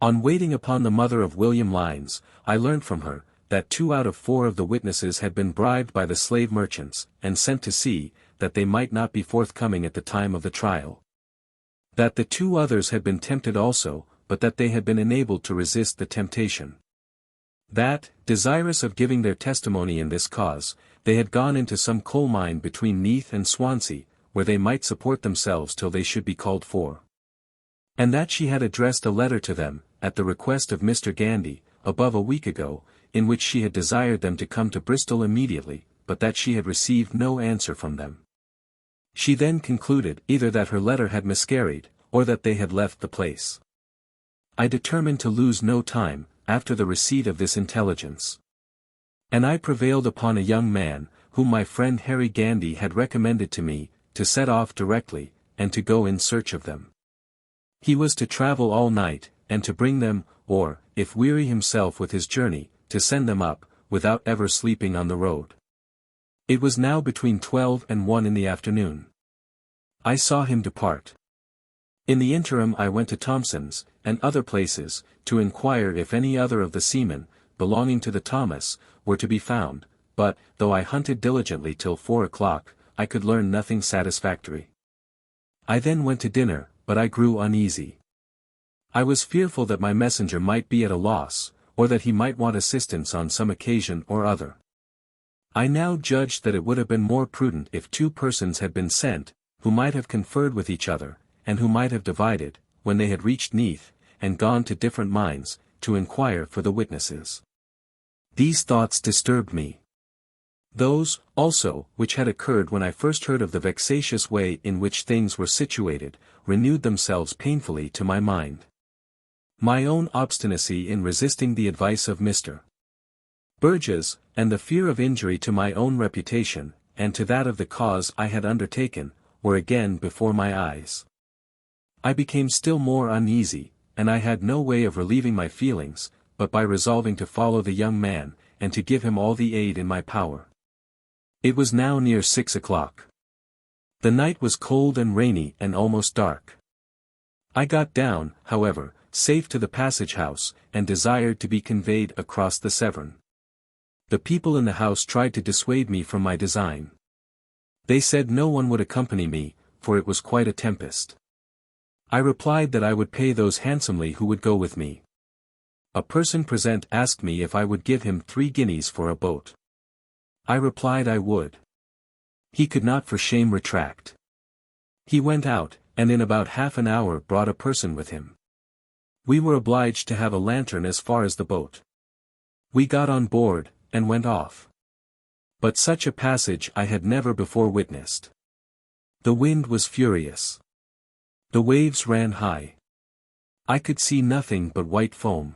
On waiting upon the mother of William Lynes, I learnt from her, that 2 out of 4 of the witnesses had been bribed by the slave merchants, and sent to sea, that they might not be forthcoming at the time of the trial. That the 2 others had been tempted also, but that they had been enabled to resist the temptation. That, desirous of giving their testimony in this cause, they had gone into some coal mine between Neath and Swansea, where they might support themselves till they should be called for. And that she had addressed a letter to them, at the request of Mr. Gandy, above a week ago, in which she had desired them to come to Bristol immediately, but that she had received no answer from them. She then concluded either that her letter had miscarried, or that they had left the place. I determined to lose no time, after the receipt of this intelligence. And I prevailed upon a young man, whom my friend Harry Gandy had recommended to me, to set off directly, and to go in search of them. He was to travel all night, and to bring them, or, if weary himself with his journey, to send them up, without ever sleeping on the road. It was now between 12 and 1 in the afternoon. I saw him depart. In the interim I went to Thompson's, and other places, to inquire if any other of the seamen, belonging to the Thomas, were to be found, but, though I hunted diligently till 4 o'clock, I could learn nothing satisfactory. I then went to dinner, but I grew uneasy. I was fearful that my messenger might be at a loss, or that he might want assistance on some occasion or other. I now judged that it would have been more prudent if 2 persons had been sent, who might have conferred with each other, and who might have divided, when they had reached Neath, and gone to different mines, to inquire for the witnesses. These thoughts disturbed me. Those, also, which had occurred when I first heard of the vexatious way in which things were situated, renewed themselves painfully to my mind. My own obstinacy in resisting the advice of Mr. Burgess, and the fear of injury to my own reputation, and to that of the cause I had undertaken, were again before my eyes. I became still more uneasy, and I had no way of relieving my feelings, but by resolving to follow the young man, and to give him all the aid in my power. It was now near 6 o'clock. The night was cold and rainy and almost dark. I got down, however, safe to the passage-house, and desired to be conveyed across the Severn. The people in the house tried to dissuade me from my design. They said no one would accompany me, for it was quite a tempest. I replied that I would pay those handsomely who would go with me. A person present asked me if I would give him 3 guineas for a boat. I replied I would. He could not for shame retract. He went out, and in about half an hour brought a person with him. We were obliged to have a lantern as far as the boat. We got on board, and went off. But such a passage I had never before witnessed. The wind was furious. The waves ran high. I could see nothing but white foam.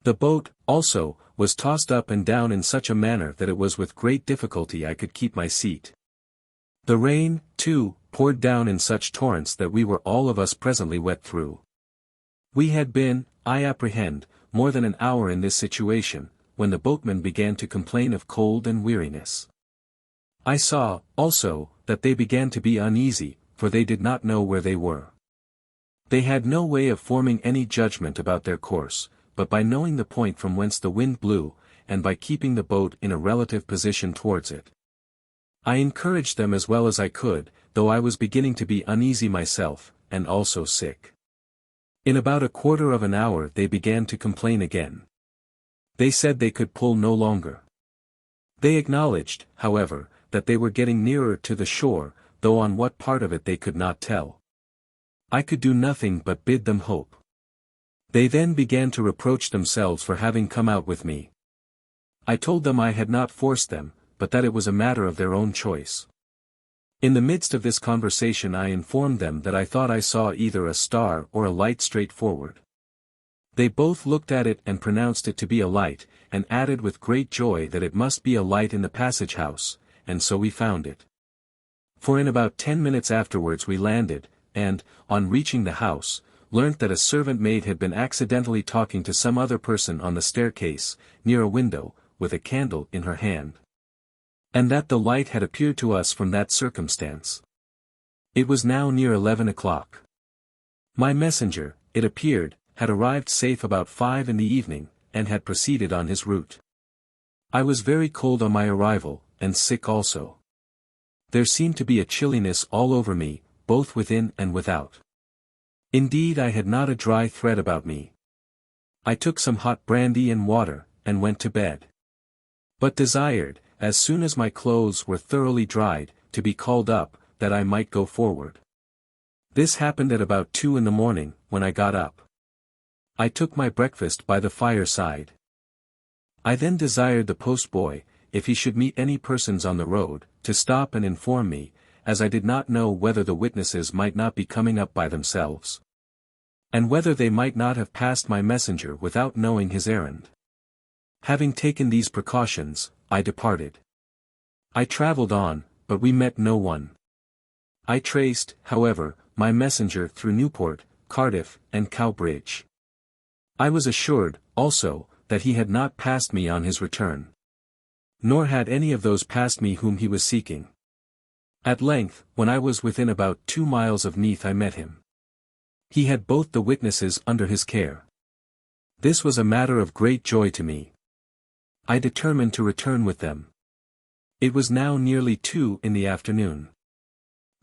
The boat, also, was tossed up and down in such a manner that it was with great difficulty I could keep my seat. The rain, too, poured down in such torrents that we were all of us presently wet through. We had been, I apprehend, more than an hour in this situation, when the boatmen began to complain of cold and weariness. I saw, also, that they began to be uneasy, for they did not know where they were. They had no way of forming any judgment about their course, but by knowing the point from whence the wind blew, and by keeping the boat in a relative position towards it. I encouraged them as well as I could, though I was beginning to be uneasy myself, and also sick. In about a quarter of an hour they began to complain again. They said they could pull no longer. They acknowledged, however, that they were getting nearer to the shore, though on what part of it they could not tell. I could do nothing but bid them hope. They then began to reproach themselves for having come out with me. I told them I had not forced them, but that it was a matter of their own choice. In the midst of this conversation I informed them that I thought I saw either a star or a light straight forward. They both looked at it and pronounced it to be a light, and added with great joy that it must be a light in the passage-house, and so we found it. For in about 10 minutes afterwards we landed, and, on reaching the house, learnt that a servant maid had been accidentally talking to some other person on the staircase, near a window, with a candle in her hand. And that the light had appeared to us from that circumstance. It was now near 11 o'clock. My messenger, it appeared, had arrived safe about 5 in the evening, and had proceeded on his route. I was very cold on my arrival, and sick also. There seemed to be a chilliness all over me, both within and without. Indeed I had not a dry thread about me. I took some hot brandy and water, and went to bed. But desired, as soon as my clothes were thoroughly dried, to be called up, that I might go forward. This happened at about 2 in the morning, when I got up. I took my breakfast by the fireside. I then desired the post-boy, if he should meet any persons on the road, to stop and inform me, as I did not know whether the witnesses might not be coming up by themselves. And whether they might not have passed my messenger without knowing his errand. Having taken these precautions, I departed. I travelled on, but we met no one. I traced, however, my messenger through Newport, Cardiff, and Cowbridge. I was assured, also, that he had not passed me on his return. Nor had any of those passed me whom he was seeking. At length, when I was within about 2 miles of Neath I met him. He had both the witnesses under his care. This was a matter of great joy to me. I determined to return with them. It was now nearly 2 in the afternoon.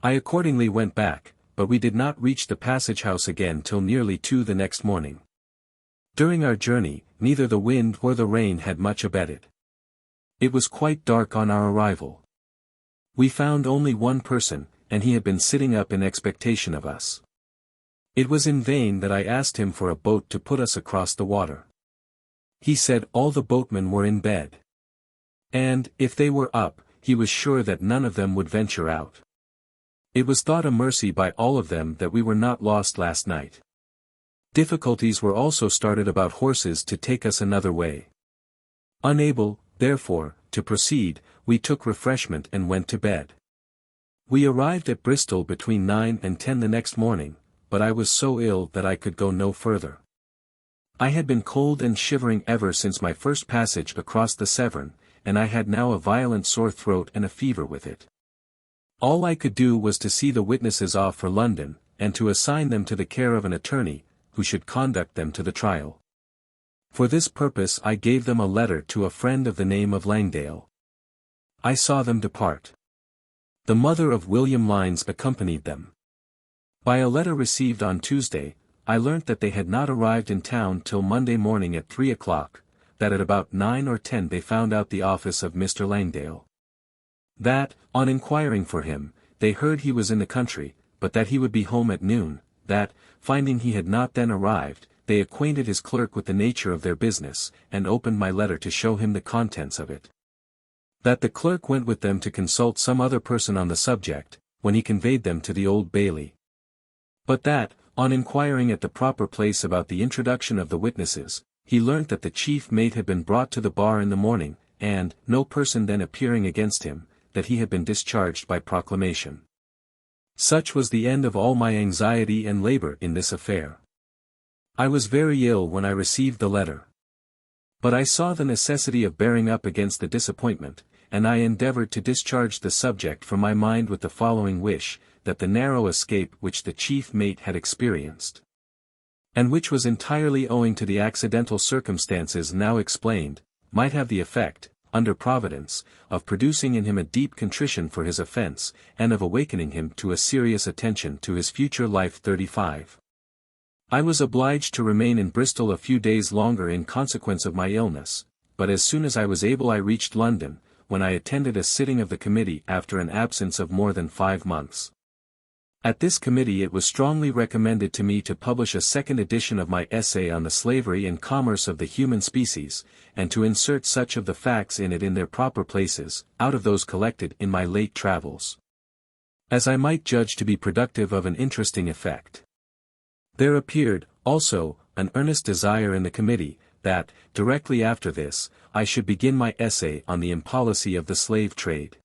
I accordingly went back, but we did not reach the passage-house again till nearly 2 the next morning. During our journey, neither the wind or the rain had much abated. It was quite dark on our arrival. We found only one person, and he had been sitting up in expectation of us. It was in vain that I asked him for a boat to put us across the water. He said all the boatmen were in bed. And, if they were up, he was sure that none of them would venture out. It was thought a mercy by all of them that we were not lost last night. Difficulties were also started about horses to take us another way. Unable, therefore, to proceed, we took refreshment and went to bed. We arrived at Bristol between 9 and 10 the next morning, but I was so ill that I could go no further. I had been cold and shivering ever since my first passage across the Severn, and I had now a violent sore throat and a fever with it. All I could do was to see the witnesses off for London, and to assign them to the care of an attorney, who should conduct them to the trial. For this purpose I gave them a letter to a friend of the name of Langdale. I saw them depart. The mother of William Lynes accompanied them. By a letter received on Tuesday, I learnt that they had not arrived in town till Monday morning at 3 o'clock, that at about 9 or 10 they found out the office of Mr. Langdale. That, on inquiring for him, they heard he was in the country, but that he would be home at noon, that, finding he had not then arrived, they acquainted his clerk with the nature of their business, and opened my letter to show him the contents of it. That the clerk went with them to consult some other person on the subject, when he conveyed them to the Old Bailey. But that, on inquiring at the proper place about the introduction of the witnesses, he learnt that the chief mate had been brought to the bar in the morning, and, no person then appearing against him, that he had been discharged by proclamation. Such was the end of all my anxiety and labor in this affair. I was very ill when I received the letter. But I saw the necessity of bearing up against the disappointment, and I endeavored to discharge the subject from my mind with the following wish, that the narrow escape which the chief mate had experienced, and which was entirely owing to the accidental circumstances now explained, might have the effect, under Providence, of producing in him a deep contrition for his offence, and of awakening him to a serious attention to his future life. 35. I was obliged to remain in Bristol a few days longer in consequence of my illness, but as soon as I was able I reached London, when I attended a sitting of the committee after an absence of more than 5 months. At this committee it was strongly recommended to me to publish a second edition of my essay on the slavery and commerce of the human species, and to insert such of the facts in it in their proper places, out of those collected in my late travels, as I might judge to be productive of an interesting effect. There appeared, also, an earnest desire in the committee, that, directly after this, I should begin my essay on the impolicy of the slave trade.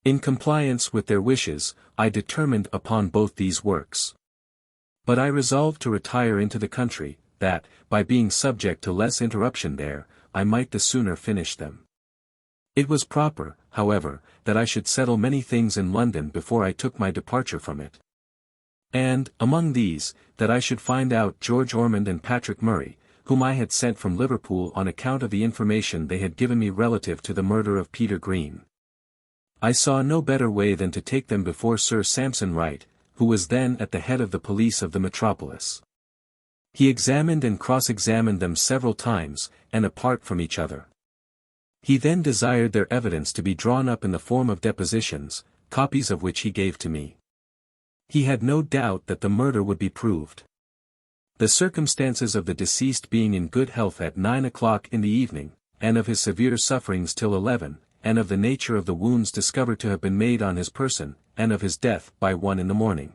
In compliance with their wishes, I determined upon both these works. But I resolved to retire into the country, that, by being subject to less interruption there, I might the sooner finish them. It was proper, however, that I should settle many things in London before I took my departure from it. And, among these, that I should find out George Ormond and Patrick Murray, whom I had sent from Liverpool on account of the information they had given me relative to the murder of Peter Green. I saw no better way than to take them before Sir Sampson Wright, who was then at the head of the police of the metropolis. He examined and cross-examined them several times, and apart from each other. He then desired their evidence to be drawn up in the form of depositions, copies of which he gave to me. He had no doubt that the murder would be proved. The circumstances of the deceased being in good health at 9 o'clock in the evening, and of his severe sufferings till 11, and of the nature of the wounds discovered to have been made on his person, and of his death by 1 in the morning,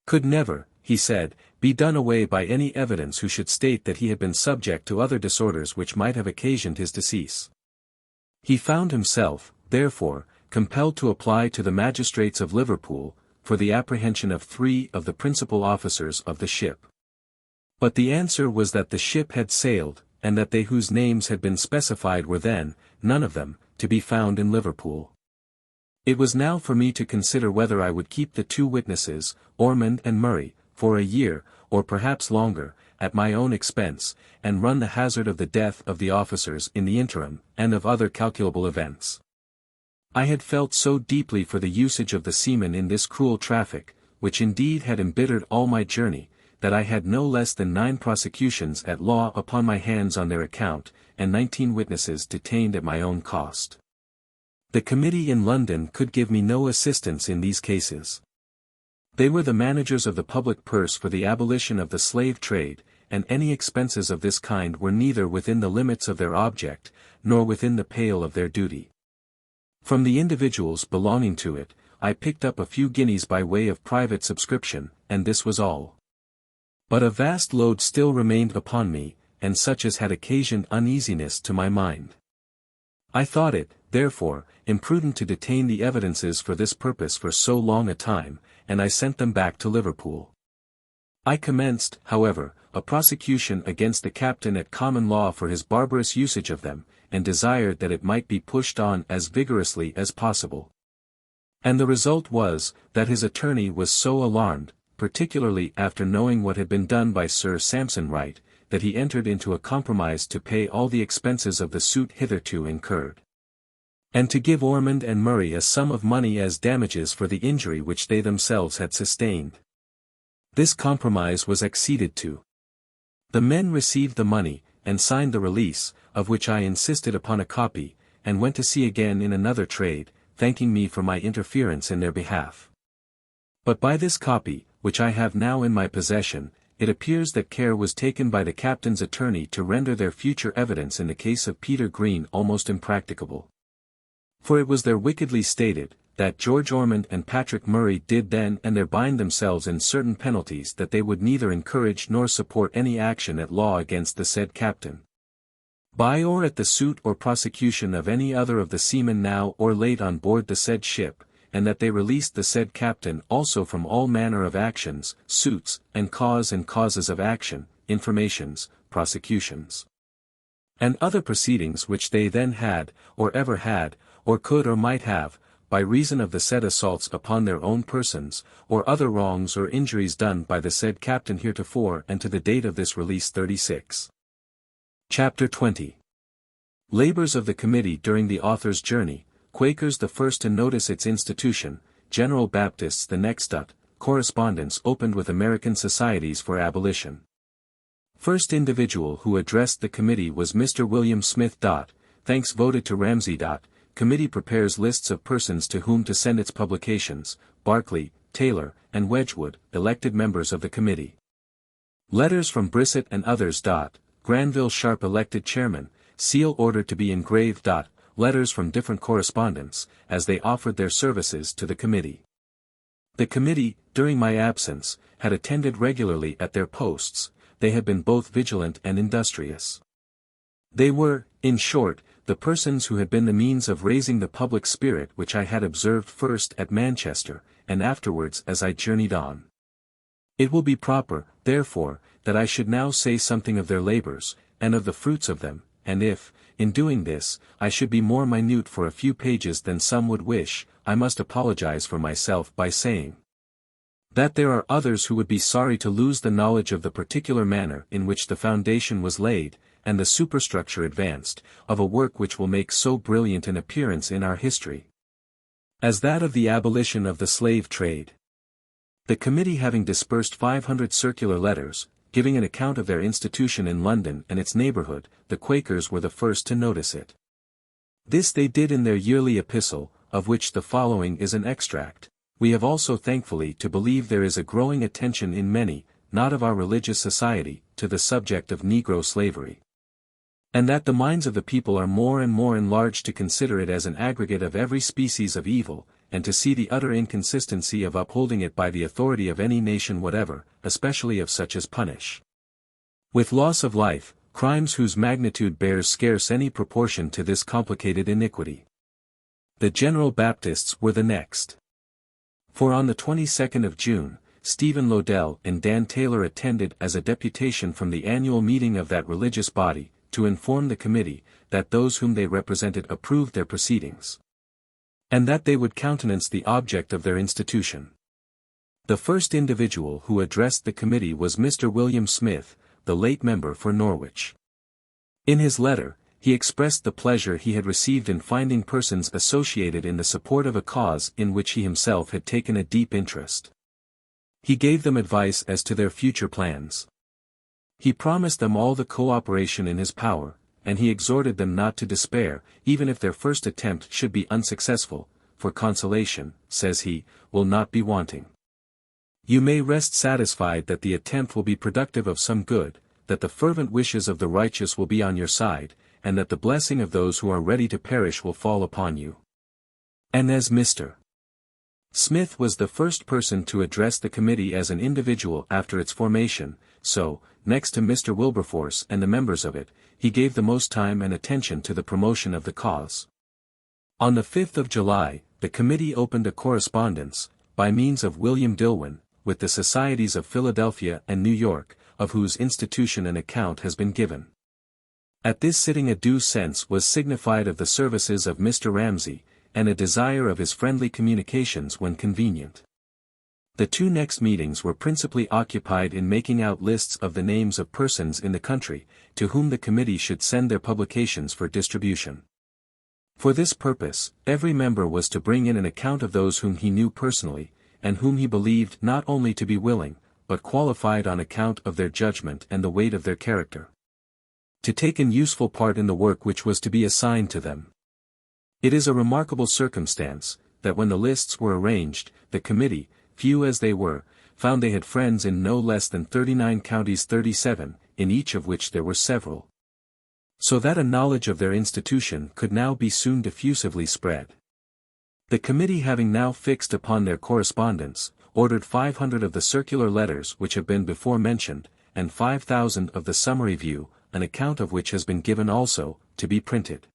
could never, he said, be done away by any evidence who should state that he had been subject to other disorders which might have occasioned his decease. He found himself, therefore, compelled to apply to the magistrates of Liverpool, for the apprehension of 3 of the principal officers of the ship. But the answer was that the ship had sailed, and that they whose names had been specified were then, none of them, to be found in Liverpool. It was now for me to consider whether I would keep the 2 witnesses, Ormond and Murray, for a year, or perhaps longer, at my own expense, and run the hazard of the death of the officers in the interim, and of other calculable events. I had felt so deeply for the usage of the seamen in this cruel traffic, which indeed had embittered all my journey, that I had no less than 9 prosecutions at law upon my hands on their account, and 19 witnesses detained at my own cost. The committee in London could give me no assistance in these cases. They were the managers of the public purse for the abolition of the slave trade, and any expenses of this kind were neither within the limits of their object, nor within the pale of their duty. From the individuals belonging to it, I picked up a few guineas by way of private subscription, and this was all. But a vast load still remained upon me, and such as had occasioned uneasiness to my mind. I thought it, therefore, imprudent to detain the evidences for this purpose for so long a time, and I sent them back to Liverpool. I commenced, however, a prosecution against the captain at common law for his barbarous usage of them, and desired that it might be pushed on as vigorously as possible. And the result was, that his attorney was so alarmed, particularly after knowing what had been done by Sir Sampson Wright, that he entered into a compromise to pay all the expenses of the suit hitherto incurred, and to give Ormond and Murray a sum of money as damages for the injury which they themselves had sustained. This compromise was acceded to. The men received the money, and signed the release, of which I insisted upon a copy, and went to sea again in another trade, thanking me for my interference in their behalf. But by this copy, which I have now in my possession, it appears that care was taken by the captain's attorney to render their future evidence in the case of Peter Green almost impracticable. For it was there wickedly stated, that George Ormond and Patrick Murray did then and there bind themselves in certain penalties that they would neither encourage nor support any action at law against the said captain, by or at the suit or prosecution of any other of the seamen now or late on board the said ship, and that they released the said captain also from all manner of actions, suits, and causes of action, informations, prosecutions, and other proceedings which they then had, or ever had, or could or might have, by reason of the said assaults upon their own persons, or other wrongs or injuries done by the said captain heretofore and to the date of this release 36. Chapter 20. Labors of the Committee during the author's journey, Quakers the first to notice its institution, General Baptists the next. Correspondence opened with American Societies for Abolition. First individual who addressed the committee was Mr. William Smith. Thanks voted to Ramsay. Committee prepares lists of persons to whom to send its publications, Barclay, Taylor, and Wedgwood, elected members of the committee. Letters from Brissett and others. Granville Sharp elected chairman, seal ordered to be engraved. Letters from different correspondents, as they offered their services to the committee. The committee, during my absence, had attended regularly at their posts. They had been both vigilant and industrious. They were, in short, the persons who had been the means of raising the public spirit which I had observed first at Manchester, and afterwards as I journeyed on. It will be proper, therefore, that I should now say something of their labors, and of the fruits of them, and if, in doing this, I should be more minute for a few pages than some would wish, I must apologize for myself by saying that there are others who would be sorry to lose the knowledge of the particular manner in which the foundation was laid, and the superstructure advanced, of a work which will make so brilliant an appearance in our history as that of the abolition of the slave trade. The committee having dispersed 500 circular letters, giving an account of their institution in London and its neighbourhood, the Quakers were the first to notice it. This they did in their yearly epistle, of which the following is an extract. We have also thankfully to believe there is a growing attention in many, not of our religious society, to the subject of Negro slavery, and that the minds of the people are more and more enlarged to consider it as an aggregate of every species of evil, and to see the utter inconsistency of upholding it by the authority of any nation whatever, especially of such as punish with loss of life, crimes whose magnitude bears scarce any proportion to this complicated iniquity. The General Baptists were the next. For on the 22nd of June, Stephen Lodell and Dan Taylor attended as a deputation from the annual meeting of that religious body, to inform the committee, that those whom they represented approved their proceedings, and that they would countenance the object of their institution. The first individual who addressed the committee was Mr. William Smith, the late member for Norwich. In his letter, he expressed the pleasure he had received in finding persons associated in the support of a cause in which he himself had taken a deep interest. He gave them advice as to their future plans. He promised them all the cooperation in his power, and he exhorted them not to despair, even if their first attempt should be unsuccessful, for consolation, says he, will not be wanting. You may rest satisfied that the attempt will be productive of some good, that the fervent wishes of the righteous will be on your side, and that the blessing of those who are ready to perish will fall upon you. And as Mr. Smith was the first person to address the committee as an individual after its formation, so, next to Mr. Wilberforce and the members of it, he gave the most time and attention to the promotion of the cause. On the 5th of July, the committee opened a correspondence, by means of William Dillwyn, with the societies of Philadelphia and New York, of whose institution an account has been given. At this sitting a due sense was signified of the services of Mr. Ramsay, and a desire of his friendly communications when convenient. The two next meetings were principally occupied in making out lists of the names of persons in the country, to whom the committee should send their publications for distribution. For this purpose, every member was to bring in an account of those whom he knew personally, and whom he believed not only to be willing, but qualified on account of their judgment and the weight of their character, to take an useful part in the work which was to be assigned to them. It is a remarkable circumstance, that when the lists were arranged, the committee, few as they were, found they had friends in no less than 39 counties, 37, in each of which there were several. So that a knowledge of their institution could now be soon diffusively spread. The committee having now fixed upon their correspondence, ordered 500 of the circular letters which have been before mentioned, and 5,000 of the summary view, an account of which has been given also, to be printed.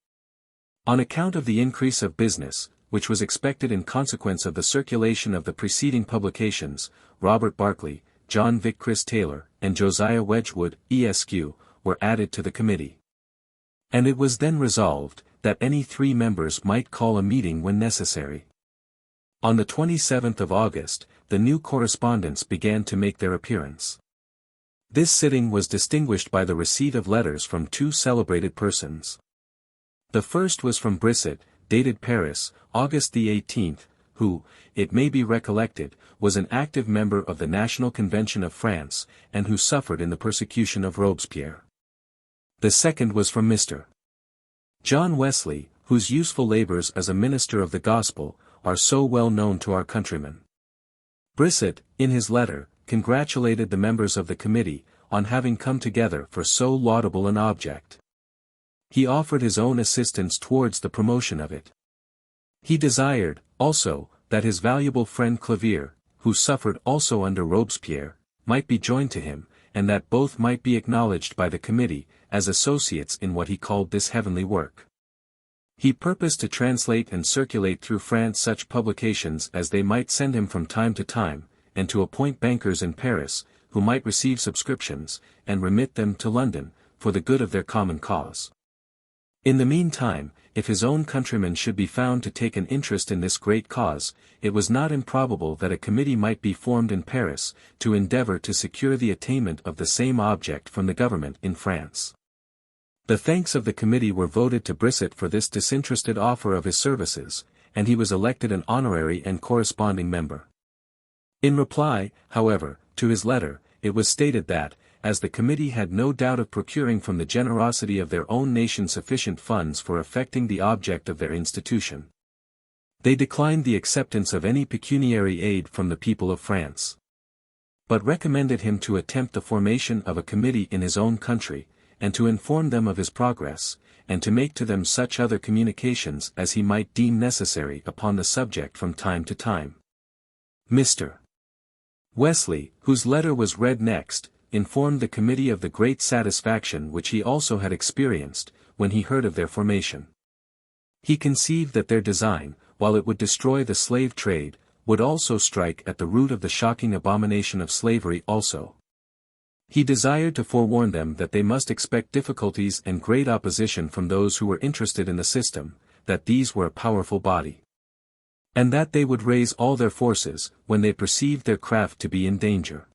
On account of the increase of business, which was expected in consequence of the circulation of the preceding publications, Robert Barclay, John Vic Chris Taylor, and Josiah Wedgwood, Esq., were added to the committee. And it was then resolved, that any 3 members might call a meeting when necessary. On the 27th of August, the new correspondents began to make their appearance. This sitting was distinguished by the receipt of letters from 2 celebrated persons. The first was from Brisset, dated Paris, August the 18th, who, it may be recollected, was an active member of the National Convention of France, and who suffered in the persecution of Robespierre. The second was from Mr. John Wesley, whose useful labors as a minister of the gospel, are so well known to our countrymen. Brisset, in his letter, congratulated the members of the committee, on having come together for so laudable an object. He offered his own assistance towards the promotion of it. He desired, also, that his valuable friend Clavier, who suffered also under Robespierre, might be joined to him, and that both might be acknowledged by the committee, as associates in what he called this heavenly work. He purposed to translate and circulate through France such publications as they might send him from time to time, and to appoint bankers in Paris, who might receive subscriptions, and remit them to London, for the good of their common cause. In the meantime, if his own countrymen should be found to take an interest in this great cause, it was not improbable that a committee might be formed in Paris, to endeavor to secure the attainment of the same object from the government in France. The thanks of the committee were voted to Brisset for this disinterested offer of his services, and he was elected an honorary and corresponding member. In reply, however, to his letter, it was stated that, as the committee had no doubt of procuring from the generosity of their own nation sufficient funds for effecting the object of their institution, they declined the acceptance of any pecuniary aid from the people of France, but recommended him to attempt the formation of a committee in his own country, and to inform them of his progress, and to make to them such other communications as he might deem necessary upon the subject from time to time. Mr. Wesley, whose letter was read next, informed the committee of the great satisfaction which he also had experienced, when he heard of their formation. He conceived that their design, while it would destroy the slave trade, would also strike at the root of the shocking abomination of slavery also. He desired to forewarn them that they must expect difficulties and great opposition from those who were interested in the system, that these were a powerful body, and that they would raise all their forces, when they perceived their craft to be in danger.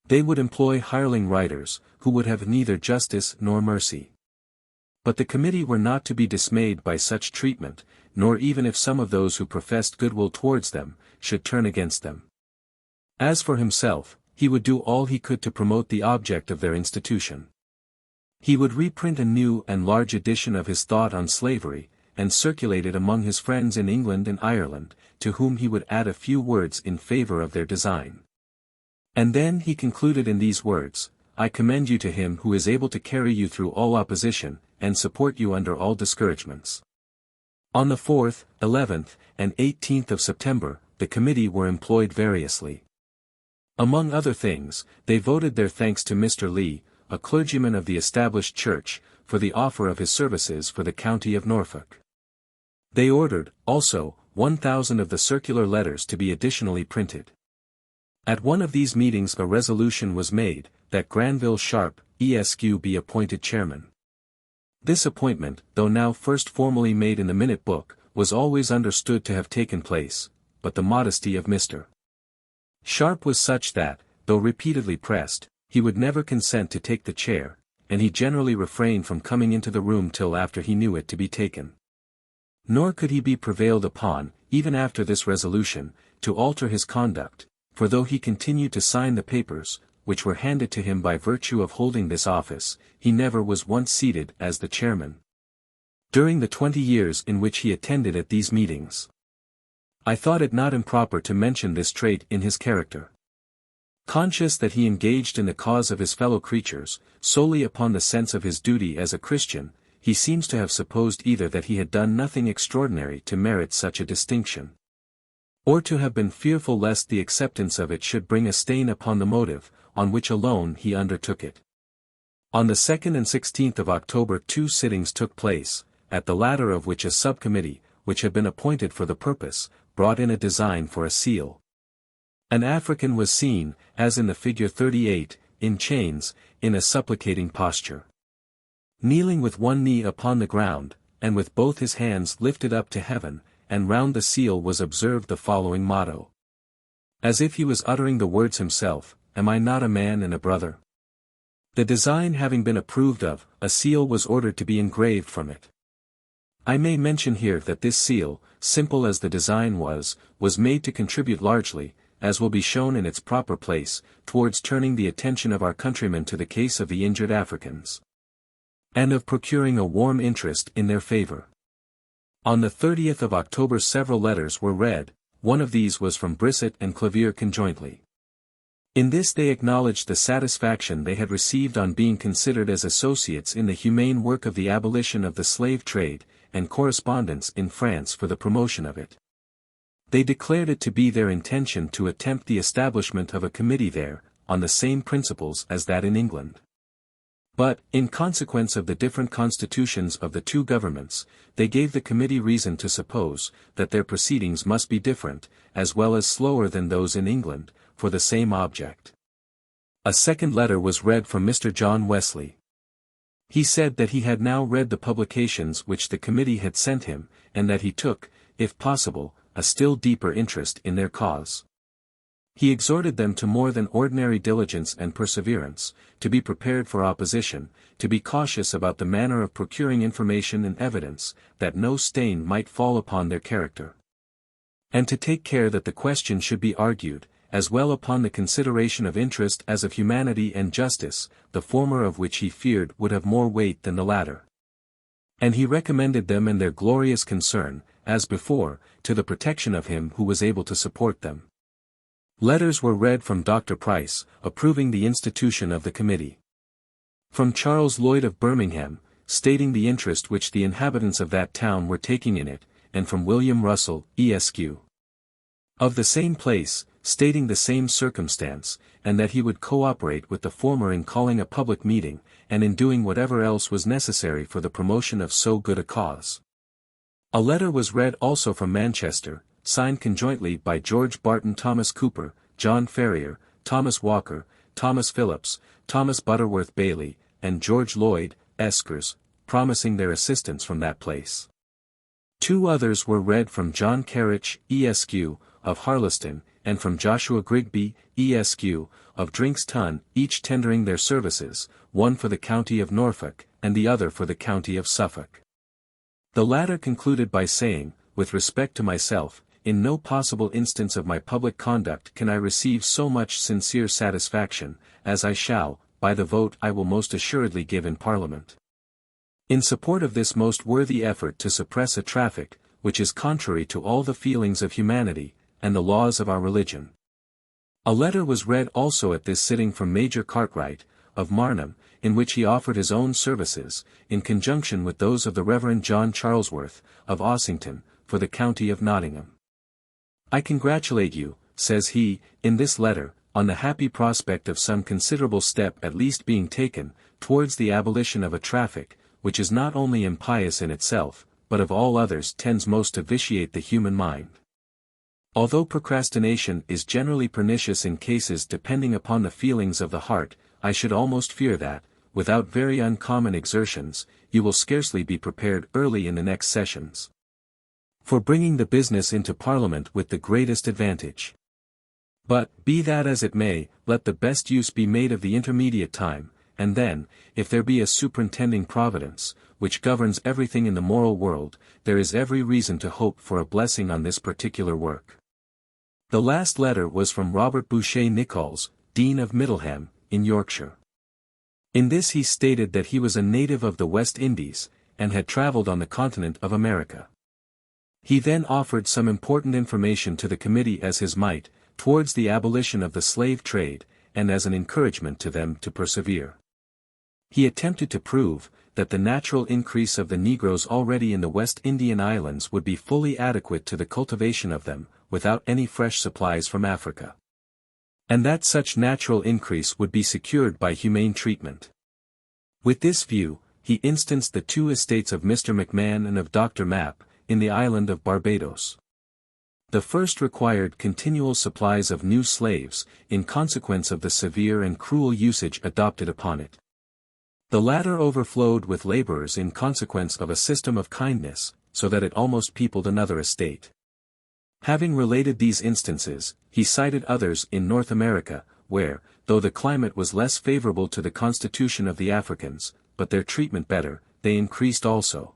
They would employ hireling writers, who would have neither justice nor mercy. But the committee were not to be dismayed by such treatment, nor even if some of those who professed goodwill towards them, should turn against them. As for himself, he would do all he could to promote the object of their institution. He would reprint a new and large edition of his thought on slavery, and circulate it among his friends in England and Ireland, to whom he would add a few words in favor of their design. And then he concluded in these words, "I commend you to him who is able to carry you through all opposition, and support you under all discouragements." On the 4th, 11th, and 18th of September, the committee were employed variously. Among other things, they voted their thanks to Mr. Lee, a clergyman of the Established Church, for the offer of his services for the county of Norfolk. They ordered, also, 1,000 of the circular letters to be additionally printed. At one of these meetings a resolution was made, that Granville Sharp, Esq. be appointed chairman. This appointment, though now first formally made in the minute book, was always understood to have taken place, but the modesty of Mr. Sharp was such that, though repeatedly pressed, he would never consent to take the chair, and he generally refrained from coming into the room till after he knew it to be taken. Nor could he be prevailed upon, even after this resolution, to alter his conduct, for though he continued to sign the papers, which were handed to him by virtue of holding this office, he never was once seated as the chairman. During the 20 years in which he attended at these meetings, I thought it not improper to mention this trait in his character. Conscious that he engaged in the cause of his fellow creatures, solely upon the sense of his duty as a Christian, he seems to have supposed either that he had done nothing extraordinary to merit such a distinction, or to have been fearful lest the acceptance of it should bring a stain upon the motive, on which alone he undertook it. On the 2nd and 16th of October 2 sittings took place, at the latter of which a subcommittee, which had been appointed for the purpose, brought in a design for a seal. An African was seen, as in the figure 38, in chains, in a supplicating posture, kneeling with one knee upon the ground, and with both his hands lifted up to heaven, and round the seal was observed the following motto. As if he was uttering the words himself, "Am I not a man and a brother?" The design having been approved of, a seal was ordered to be engraved from it. I may mention here that this seal, simple as the design was made to contribute largely, as will be shown in its proper place, towards turning the attention of our countrymen to the case of the injured Africans, and of procuring a warm interest in their favor. On the 30th of October several letters were read, one of these was from Brissett and Clavier conjointly. In this they acknowledged the satisfaction they had received on being considered as associates in the humane work of the abolition of the slave trade, and correspondents in France for the promotion of it. They declared it to be their intention to attempt the establishment of a committee there, on the same principles as that in England. But, in consequence of the different constitutions of the two governments, they gave the committee reason to suppose, that their proceedings must be different, as well as slower than those in England, for the same object. A second letter was read from Mr. John Wesley. He said that he had now read the publications which the committee had sent him, and that he took, if possible, a still deeper interest in their cause. He exhorted them to more than ordinary diligence and perseverance, to be prepared for opposition, to be cautious about the manner of procuring information and evidence, that no stain might fall upon their character, and to take care that the question should be argued, as well upon the consideration of interest as of humanity and justice, the former of which he feared would have more weight than the latter. And he recommended them in their glorious concern, as before, to the protection of him who was able to support them. Letters were read from Dr. Price, approving the institution of the committee. From Charles Lloyd of Birmingham, stating the interest which the inhabitants of that town were taking in it, and from William Russell, Esq. of the same place, stating the same circumstance, and that he would co-operate with the former in calling a public meeting, and in doing whatever else was necessary for the promotion of so good a cause. A letter was read also from Manchester, signed conjointly by George Barton, Thomas Cooper, John Ferrier, Thomas Walker, Thomas Phillips, Thomas Butterworth Bailey, and George Lloyd, Eskers, promising their assistance from that place. Two others were read from John Carrick, Esq., of Harleston, and from Joshua Grigby, Esq., of Drink's Tun, each tendering their services, one for the county of Norfolk, and the other for the county of Suffolk. The latter concluded by saying, with respect to myself, in no possible instance of my public conduct can I receive so much sincere satisfaction, as I shall, by the vote I will most assuredly give in Parliament. In support of this most worthy effort to suppress a traffic, which is contrary to all the feelings of humanity, and the laws of our religion. A letter was read also at this sitting from Major Cartwright, of Marnham, in which he offered his own services, in conjunction with those of the Reverend John Charlesworth, of Ossington, for the county of Nottingham. I congratulate you, says he, in this letter, on the happy prospect of some considerable step at least being taken, towards the abolition of a traffic, which is not only impious in itself, but of all others tends most to vitiate the human mind. Although procrastination is generally pernicious in cases depending upon the feelings of the heart, I should almost fear that, without very uncommon exertions, you will scarcely be prepared early in the next sessions for bringing the business into Parliament with the greatest advantage. But, be that as it may, let the best use be made of the intermediate time, and then, if there be a superintending providence, which governs everything in the moral world, there is every reason to hope for a blessing on this particular work. The last letter was from Robert Boucher Nichols, Dean of Middleham, in Yorkshire. In this he stated that he was a native of the West Indies, and had travelled on the continent of America. He then offered some important information to the committee as his mite, towards the abolition of the slave trade, and as an encouragement to them to persevere. He attempted to prove, that the natural increase of the Negroes already in the West Indian islands would be fully adequate to the cultivation of them, without any fresh supplies from Africa. And that such natural increase would be secured by humane treatment. With this view, he instanced the 2 estates of Mr. McMahon and of Dr. Mapp, in the island of Barbados. The first required continual supplies of new slaves, in consequence of the severe and cruel usage adopted upon it. The latter overflowed with laborers in consequence of a system of kindness, so that it almost peopled another estate. Having related these instances, he cited others in North America, where, though the climate was less favorable to the constitution of the Africans, but their treatment better, they increased also.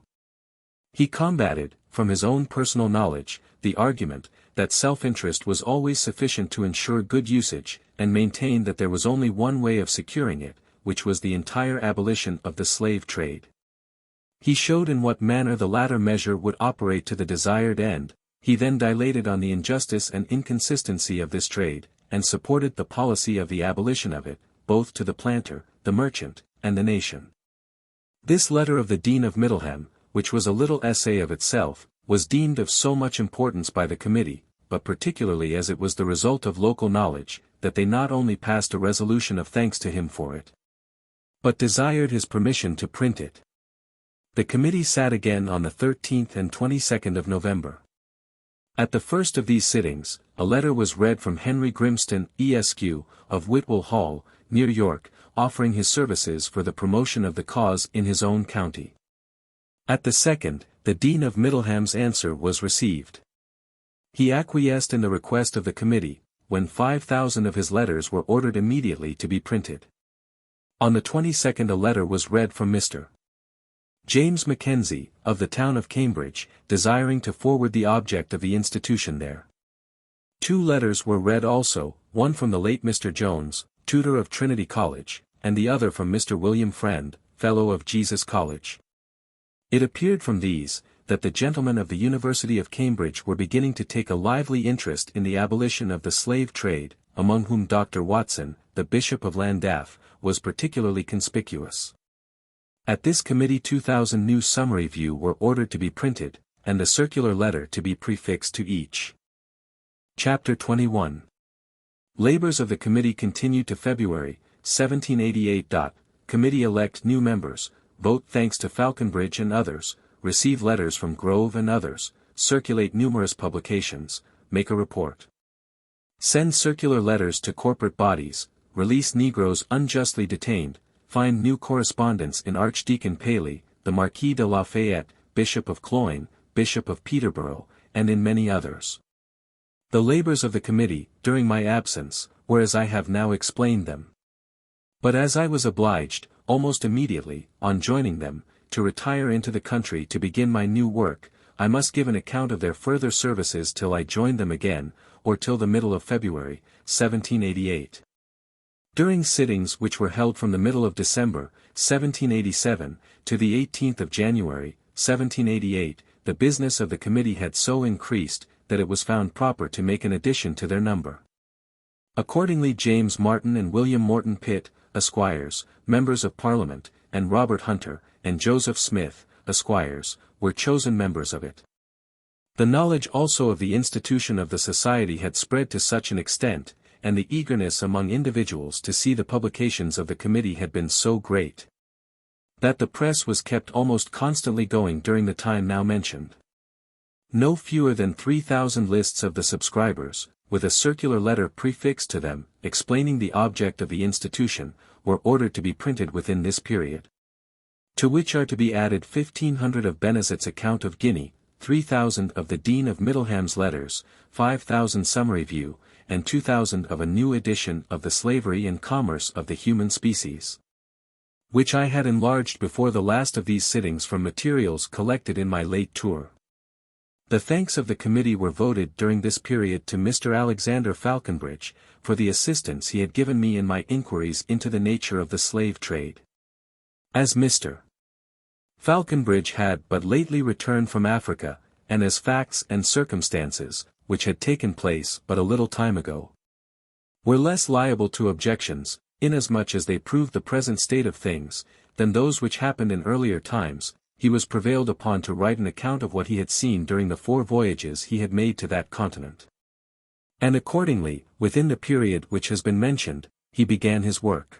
He combated, from his own personal knowledge, the argument, that self-interest was always sufficient to ensure good usage, and maintained that there was only one way of securing it, which was the entire abolition of the slave trade. He showed in what manner the latter measure would operate to the desired end. He then dilated on the injustice and inconsistency of this trade, and supported the policy of the abolition of it, both to the planter, the merchant, and the nation. This letter of the Dean of Middleham, which was a little essay of itself, was deemed of so much importance by the committee, but particularly as it was the result of local knowledge, that they not only passed a resolution of thanks to him for it, but desired his permission to print it. The committee sat again on the 13th and 22nd of November. At the first of these sittings, a letter was read from Henry Grimston, Esq., of Whitwell Hall, near York, offering his services for the promotion of the cause in his own county. At the second, the Dean of Middleham's answer was received. He acquiesced in the request of the committee, when 5,000 of his letters were ordered immediately to be printed. On the 22nd a letter was read from Mr. James Mackenzie, of the town of Cambridge, desiring to forward the object of the institution there. 2 letters were read also, one from the late Mr. Jones, tutor of Trinity College, and the other from Mr. William Friend, Fellow of Jesus College. It appeared from these, that the gentlemen of the University of Cambridge were beginning to take a lively interest in the abolition of the slave trade, among whom Dr. Watson, the Bishop of Llandaff, was particularly conspicuous. At this committee 2,000 new summary view were ordered to be printed, and a circular letter to be prefixed to each. Chapter 21. Labors of the committee continued to February, 1788. Committee elect new members, vote thanks to Falconbridge and others, receive letters from Grove and others, circulate numerous publications, make a report. Send circular letters to corporate bodies, release Negroes unjustly detained, find new correspondents in Archdeacon Paley, the Marquis de Lafayette, Bishop of Cloyne, Bishop of Peterborough, and in many others. The labors of the committee, during my absence, were as I have now explained them. But as I was obliged, almost immediately, on joining them, to retire into the country to begin my new work, I must give an account of their further services till I joined them again, or till the middle of February, 1788. During sittings which were held from the middle of December, 1787, to the 18th of January, 1788, the business of the committee had so increased, that it was found proper to make an addition to their number. Accordingly James Martin and William Morton Pitt, Esquires, members of Parliament, and Robert Hunter, and Joseph Smith, Esquires, were chosen members of it. The knowledge also of the institution of the society had spread to such an extent, and the eagerness among individuals to see the publications of the committee had been so great, that the press was kept almost constantly going during the time now mentioned. No fewer than 3,000 lists of the subscribers, with a circular letter prefixed to them, explaining the object of the institution, were ordered to be printed within this period. To which are to be added 1,500 of Benezet's account of Guinea, 3,000 of the Dean of Middleham's letters, 5,000 summary view, and 2,000 of a new edition of the Slavery and Commerce of the Human Species, which I had enlarged before the last of these sittings from materials collected in my late tour. The thanks of the committee were voted during this period to Mr. Alexander Falconbridge, for the assistance he had given me in my inquiries into the nature of the slave trade. As Mr. Falconbridge had but lately returned from Africa, and as facts and circumstances, which had taken place but a little time ago, were less liable to objections, inasmuch as they proved the present state of things, than those which happened in earlier times, he was prevailed upon to write an account of what he had seen during the 4 voyages he had made to that continent. And accordingly, within the period which has been mentioned, he began his work.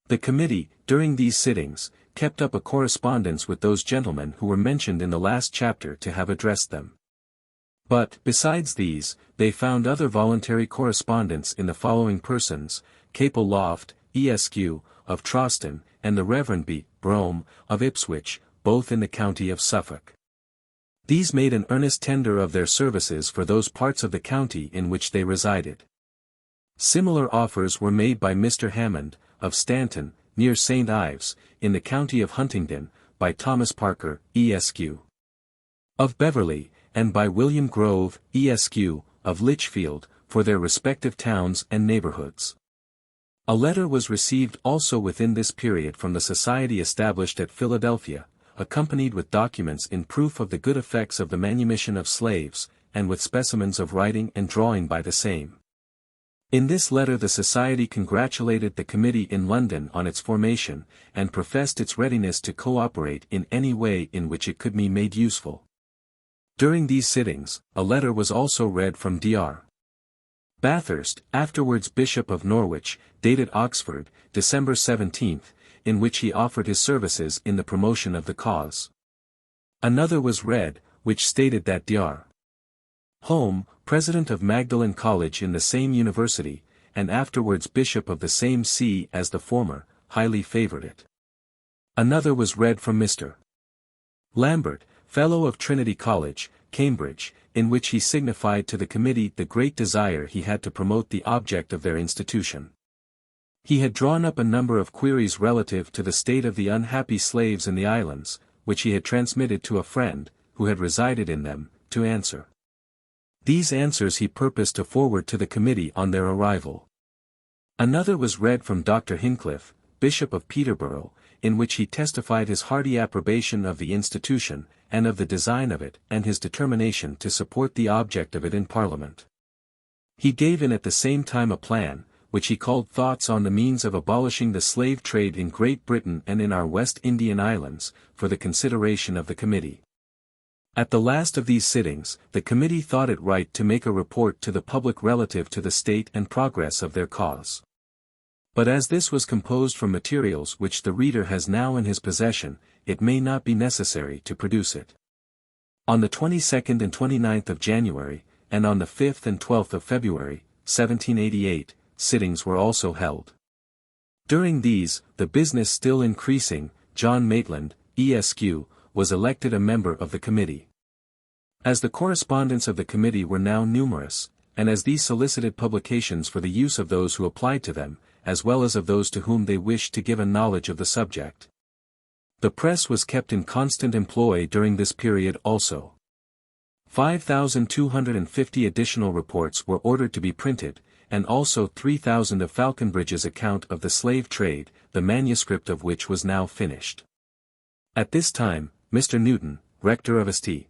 The committee, during these sittings, kept up a correspondence with those gentlemen who were mentioned in the last chapter to have addressed them. But, besides these, they found other voluntary correspondence in the following persons: Capel Loft, Esq., of Troston, and the Rev. B. Brome, of Ipswich, both in the county of Suffolk. These made an earnest tender of their services for those parts of the county in which they resided. Similar offers were made by Mr. Hammond, of Stanton, near St. Ives, in the county of Huntingdon, by Thomas Parker, Esq., of Beverley, and by William Grove, Esq., of Lichfield, for their respective towns and neighborhoods. A letter was received also within this period from the society established at Philadelphia, accompanied with documents in proof of the good effects of the manumission of slaves, and with specimens of writing and drawing by the same. In this letter the society congratulated the committee in London on its formation, and professed its readiness to co-operate in any way in which it could be made useful. During these sittings, a letter was also read from Dr. Bathurst, afterwards Bishop of Norwich, dated Oxford, December 17, in which he offered his services in the promotion of the cause. Another was read, which stated that Dr. Home, president of Magdalen College in the same university, and afterwards bishop of the same see as the former, highly favored it. Another was read from Mr. Lambert, Fellow of Trinity College, Cambridge, in which he signified to the committee the great desire he had to promote the object of their institution. He had drawn up a number of queries relative to the state of the unhappy slaves in the islands, which he had transmitted to a friend, who had resided in them, to answer. These answers he purposed to forward to the committee on their arrival. Another was read from Dr. Hincliffe, Bishop of Peterborough, in which he testified his hearty approbation of the institution, and of the design of it, and his determination to support the object of it in Parliament. He gave in at the same time a plan, which he called Thoughts on the Means of Abolishing the Slave Trade in Great Britain and in our West Indian Islands, for the consideration of the committee. At the last of these sittings, the committee thought it right to make a report to the public relative to the state and progress of their cause. But as this was composed from materials which the reader has now in his possession, it may not be necessary to produce it. On the 22nd and 29th of January, and on the 5th and 12th of February, 1788, sittings were also held. During these, the business still increasing, John Maitland, Esq., was elected a member of the committee. As the correspondents of the committee were now numerous, and as these solicited publications for the use of those who applied to them, as well as of those to whom they wished to give a knowledge of the subject, the press was kept in constant employ during this period also. 5,250 additional reports were ordered to be printed, and also 3,000 of Falconbridge's account of the slave trade, the manuscript of which was now finished. At this time, Mr. Newton, rector of St.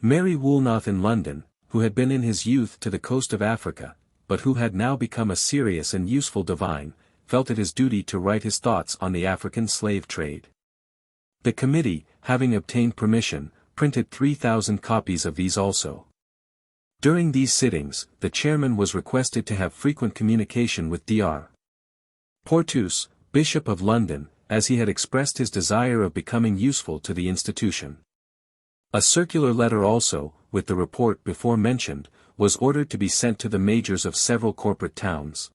Mary Woolnoth in London, who had been in his youth to the coast of Africa, but who had now become a serious and useful divine, felt it his duty to write his thoughts on the African slave trade. The committee, having obtained permission, printed 3,000 copies of these also. During these sittings, the chairman was requested to have frequent communication with Dr. Porteus, Bishop of London, as he had expressed his desire of becoming useful to the institution. A circular letter also, with the report before mentioned, was ordered to be sent to the majors of several corporate towns.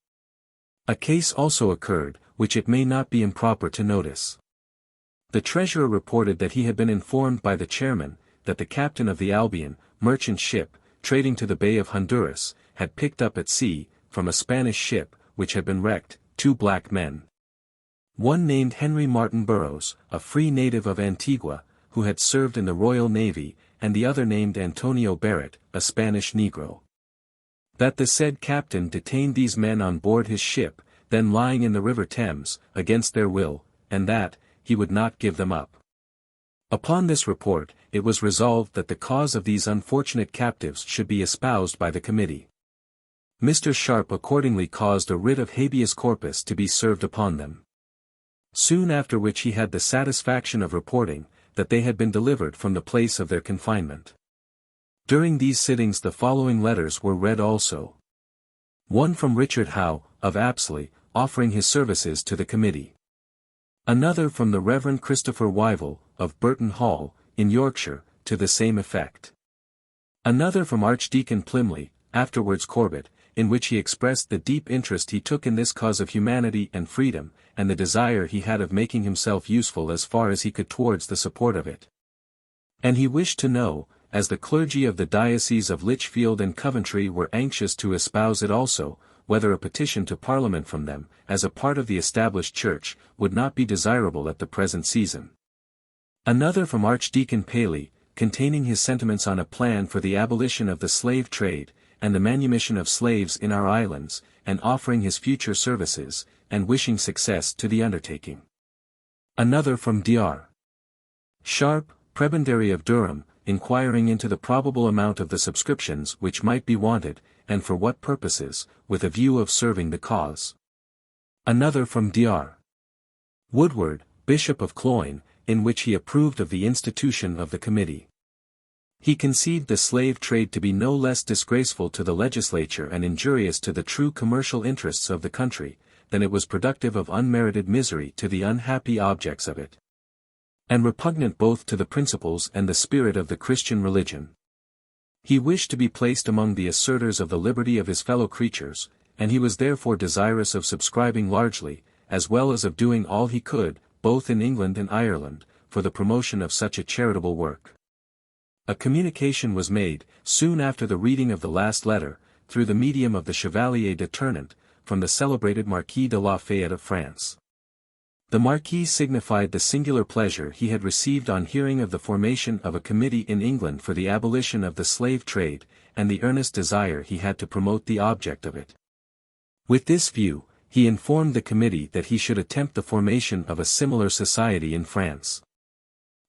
A case also occurred, which it may not be improper to notice. The treasurer reported that he had been informed by the chairman, that the captain of the Albion, merchant ship, trading to the Bay of Honduras, had picked up at sea, from a Spanish ship, which had been wrecked, 2 black men. One named Henry Martin Burroughs, a free native of Antigua, who had served in the Royal Navy, and the other named Antonio Barrett, a Spanish Negro. That the said captain detained these men on board his ship, then lying in the river Thames, against their will, and that, he would not give them up. Upon this report, it was resolved that the cause of these unfortunate captives should be espoused by the committee. Mr. Sharp accordingly caused a writ of habeas corpus to be served upon them. Soon after which he had the satisfaction of reporting, that they had been delivered from the place of their confinement. During these sittings the following letters were read also. One from Richard Howe, of Apsley, offering his services to the committee. Another from the Reverend Christopher Wyville, of Burton Hall, in Yorkshire, to the same effect. Another from Archdeacon Plymley, afterwards Corbett, in which he expressed the deep interest he took in this cause of humanity and freedom, and the desire he had of making himself useful as far as he could towards the support of it. And he wished to know, as the clergy of the dioceses of Lichfield and Coventry were anxious to espouse it also, whether a petition to Parliament from them, as a part of the established Church, would not be desirable at the present season. Another from Archdeacon Paley, containing his sentiments on a plan for the abolition of the slave trade, and the manumission of slaves in our islands, and offering his future services, and wishing success to the undertaking. Another from Dr. Sharp, Prebendary of Durham, inquiring into the probable amount of the subscriptions which might be wanted, and for what purposes, with a view of serving the cause. Another from Dr. Woodward, Bishop of Cloyne, in which he approved of the institution of the committee. He conceived the slave trade to be no less disgraceful to the legislature and injurious to the true commercial interests of the country, than it was productive of unmerited misery to the unhappy objects of it, and repugnant both to the principles and the spirit of the Christian religion. He wished to be placed among the assertors of the liberty of his fellow creatures, and he was therefore desirous of subscribing largely, as well as of doing all he could, both in England and Ireland, for the promotion of such a charitable work. A communication was made, soon after the reading of the last letter, through the medium of the Chevalier de Ternant, from the celebrated Marquis de Lafayette of France. The Marquis signified the singular pleasure he had received on hearing of the formation of a committee in England for the abolition of the slave trade, and the earnest desire he had to promote the object of it. With this view, he informed the committee that he should attempt the formation of a similar society in France.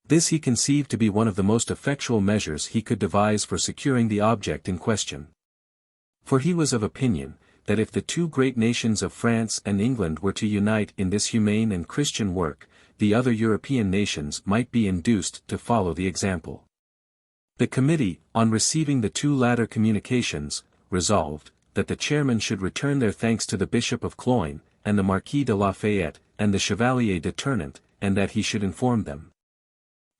This he conceived to be one of the most effectual measures he could devise for securing the object in question. For he was of opinion, that if the two great nations of France and England were to unite in this humane and Christian work, the other European nations might be induced to follow the example. The committee, on receiving the two latter communications, resolved, that the chairman should return their thanks to the Bishop of Cloyne, and the Marquis de Lafayette, and the Chevalier de Ternant, and that he should inform them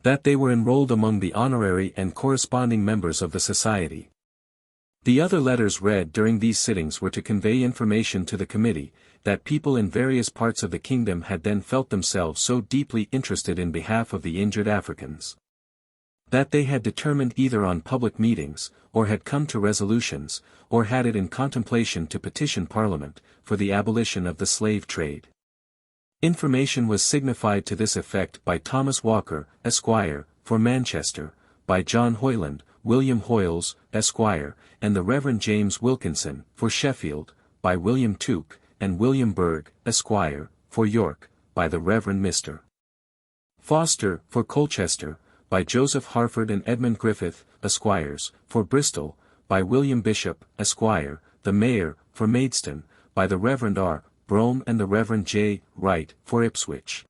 that they were enrolled among the honorary and corresponding members of the society. The other letters read during these sittings were to convey information to the committee, that people in various parts of the kingdom had then felt themselves so deeply interested in behalf of the injured Africans, that they had determined either on public meetings, or had come to resolutions, or had it in contemplation to petition Parliament, for the abolition of the slave trade. Information was signified to this effect by Thomas Walker, Esquire, for Manchester, by John Hoyland, William Hoyles, Esquire, and the Rev. James Wilkinson, for Sheffield, by William Tuke, and William Berg, Esquire, for York, by the Rev. Mr. Foster, for Colchester, by Joseph Harford and Edmund Griffith, Esquires, for Bristol, by William Bishop, Esquire, the Mayor, for Maidstone, by the Rev. R. Brome and the Rev. J. Wright, for Ipswich.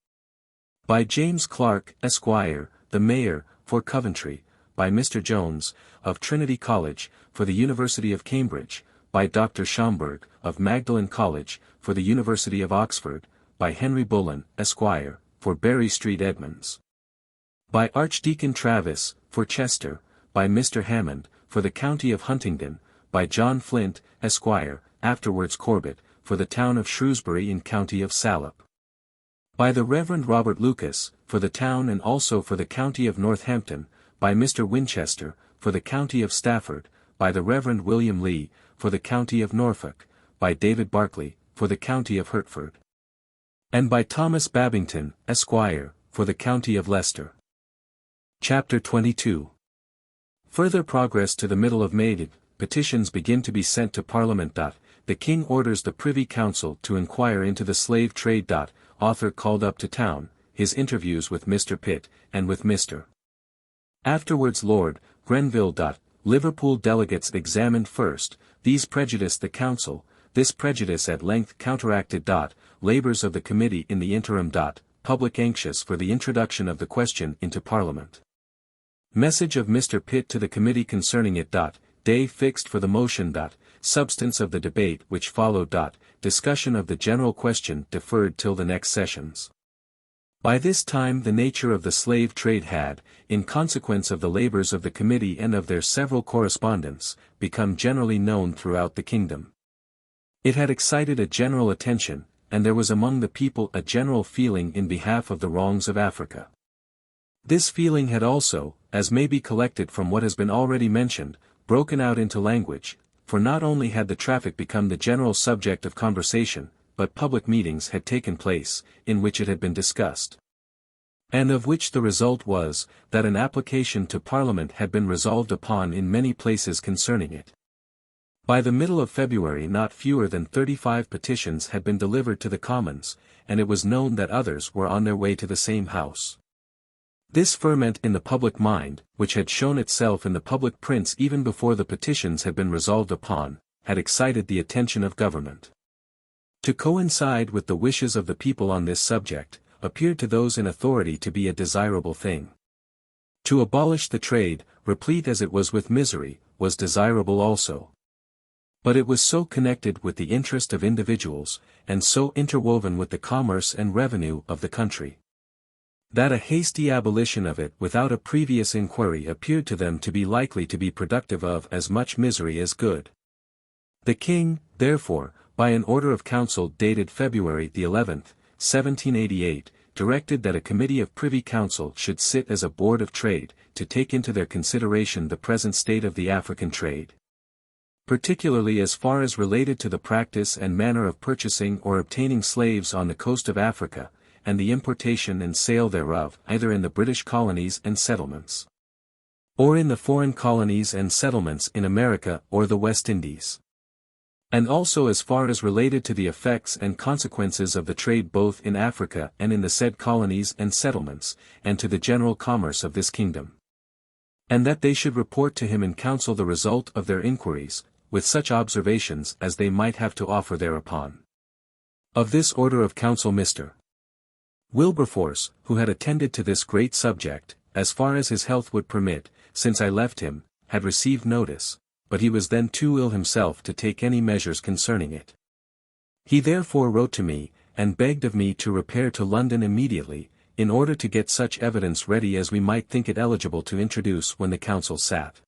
By James Clark, Esquire, the Mayor, for Coventry, by Mr. Jones, of Trinity College, for the University of Cambridge, by Dr. Schomburg, of Magdalen College, for the University of Oxford, by Henry Bullen, Esquire, for Berry Street Edmonds. By Archdeacon Travis, for Chester, by Mr. Hammond, for the County of Huntingdon, by John Flint, Esquire, afterwards Corbett, for the town of Shrewsbury in County of Salop. By the Rev. Robert Lucas, for the town and also for the County of Northampton, by Mr. Winchester, for the County of Stafford, by the Rev. William Lee, for the County of Norfolk, by David Barclay, for the County of Hertford. And by Thomas Babington, Esquire, for the County of Leicester. Chapter 22. Further progress to the middle of May. Petitions begin to be sent to Parliament. The King orders the Privy Council to inquire into the slave trade. Author called up to town, his interviews with Mr. Pitt, and with Mr. Afterwards Lord Grenville. Liverpool delegates examined first, these prejudiced the Council, this prejudice at length counteracted. Labours of the Committee in the interim. Public anxious for the introduction of the question into Parliament. Message of Mr. Pitt to the Committee concerning it. Day fixed for the motion. Substance of the debate which followed. Discussion of the general question deferred till the next sessions. By this time the nature of the slave trade had, in consequence of the labours of the Committee and of their several correspondents, become generally known throughout the kingdom. It had excited a general attention, and there was among the people a general feeling in behalf of the wrongs of Africa. This feeling had also, as may be collected from what has been already mentioned, broken out into language, for not only had the traffic become the general subject of conversation, but public meetings had taken place, in which it had been discussed. And of which the result was, that an application to Parliament had been resolved upon in many places concerning it. By the middle of February not fewer than 35 petitions had been delivered to the Commons, and it was known that others were on their way to the same House. This ferment in the public mind, which had shown itself in the public prints even before the petitions had been resolved upon, had excited the attention of government. To coincide with the wishes of the people on this subject, appeared to those in authority to be a desirable thing. To abolish the trade, replete as it was with misery, was desirable also. But it was so connected with the interest of individuals, and so interwoven with the commerce and revenue of the country, that a hasty abolition of it without a previous inquiry appeared to them to be likely to be productive of as much misery as good. The King, therefore, by an order of Council dated February the 11th, 1788, directed that a Committee of Privy Council should sit as a Board of Trade, to take into their consideration the present state of the African trade, particularly as far as related to the practice and manner of purchasing or obtaining slaves on the coast of Africa, and the importation and sale thereof either in the British colonies and settlements, or in the foreign colonies and settlements in America or the West Indies. And also as far as related to the effects and consequences of the trade both in Africa and in the said colonies and settlements, and to the general commerce of this kingdom. And that they should report to him in council the result of their inquiries, with such observations as they might have to offer thereupon. Of this order of council Mr. Wilberforce, who had attended to this great subject, as far as his health would permit, since I left him, had received notice, but he was then too ill himself to take any measures concerning it. He therefore wrote to me, and begged of me to repair to London immediately, in order to get such evidence ready as we might think it eligible to introduce when the council sat.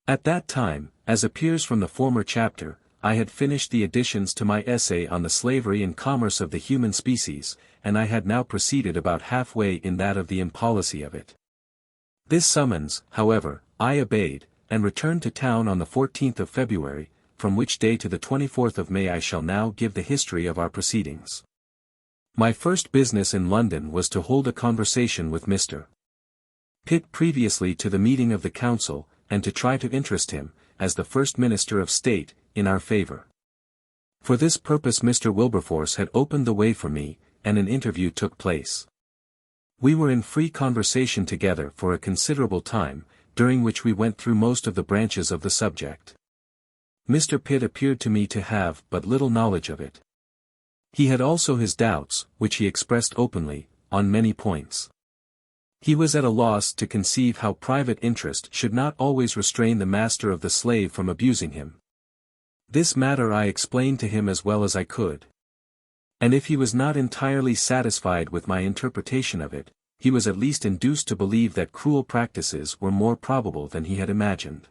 At that time, as appears from the former chapter, I had finished the additions to my essay on the slavery and commerce of the human species, and I had now proceeded about halfway in that of the impolicy of it. This summons, however, I obeyed, and returned to town on the 14th of February, from which day to the 24th of May I shall now give the history of our proceedings. My first business in London was to hold a conversation with Mr. Pitt previously to the meeting of the council, and to try to interest him, as the first Minister of State, in our favor. For this purpose Mr. Wilberforce had opened the way for me, and an interview took place. We were in free conversation together for a considerable time, during which we went through most of the branches of the subject. Mr. Pitt appeared to me to have but little knowledge of it. He had also his doubts, which he expressed openly, on many points. He was at a loss to conceive how private interest should not always restrain the master of the slave from abusing him. This matter I explained to him as well as I could. And if he was not entirely satisfied with my interpretation of it, he was at least induced to believe that cruel practices were more probable than he had imagined.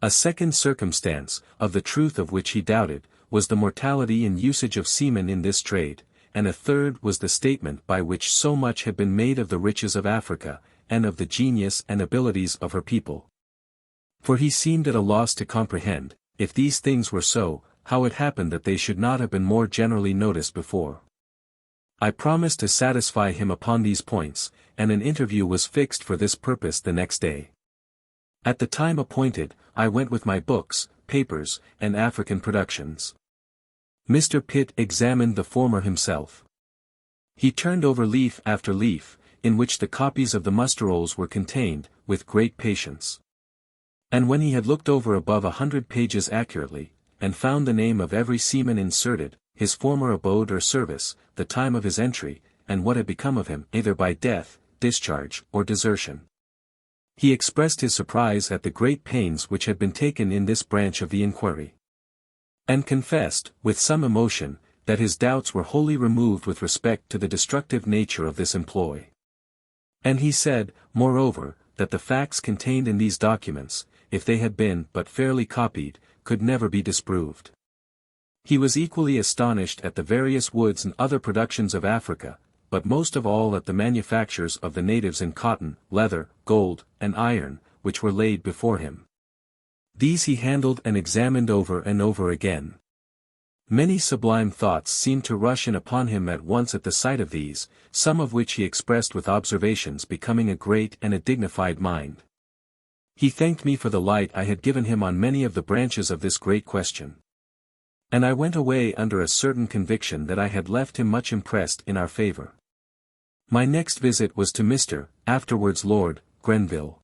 A second circumstance, of the truth of which he doubted, was the mortality and usage of seamen in this trade, and a third was the statement by which so much had been made of the riches of Africa, and of the genius and abilities of her people. For he seemed at a loss to comprehend, if these things were so, how it happened that they should not have been more generally noticed before. I promised to satisfy him upon these points, and an interview was fixed for this purpose the next day. At the time appointed, I went with my books, papers, and African productions. Mr. Pitt examined the former himself. He turned over leaf after leaf, in which the copies of the muster rolls were contained, with great patience. And when he had looked over above 100 pages accurately, and found the name of every seaman inserted, his former abode or service, the time of his entry, and what had become of him either by death, discharge, or desertion, he expressed his surprise at the great pains which had been taken in this branch of the inquiry, and confessed, with some emotion, that his doubts were wholly removed with respect to the destructive nature of this employ. And he said, moreover, that the facts contained in these documents, if they had been but fairly copied, could never be disproved. He was equally astonished at the various woods and other productions of Africa, but most of all at the manufactures of the natives in cotton, leather, gold, and iron, which were laid before him. These he handled and examined over and over again. Many sublime thoughts seemed to rush in upon him at once at the sight of these, some of which he expressed with observations becoming a great and a dignified mind. He thanked me for the light I had given him on many of the branches of this great question. And I went away under a certain conviction that I had left him much impressed in our favor. My next visit was to Mr., afterwards Lord, Grenville.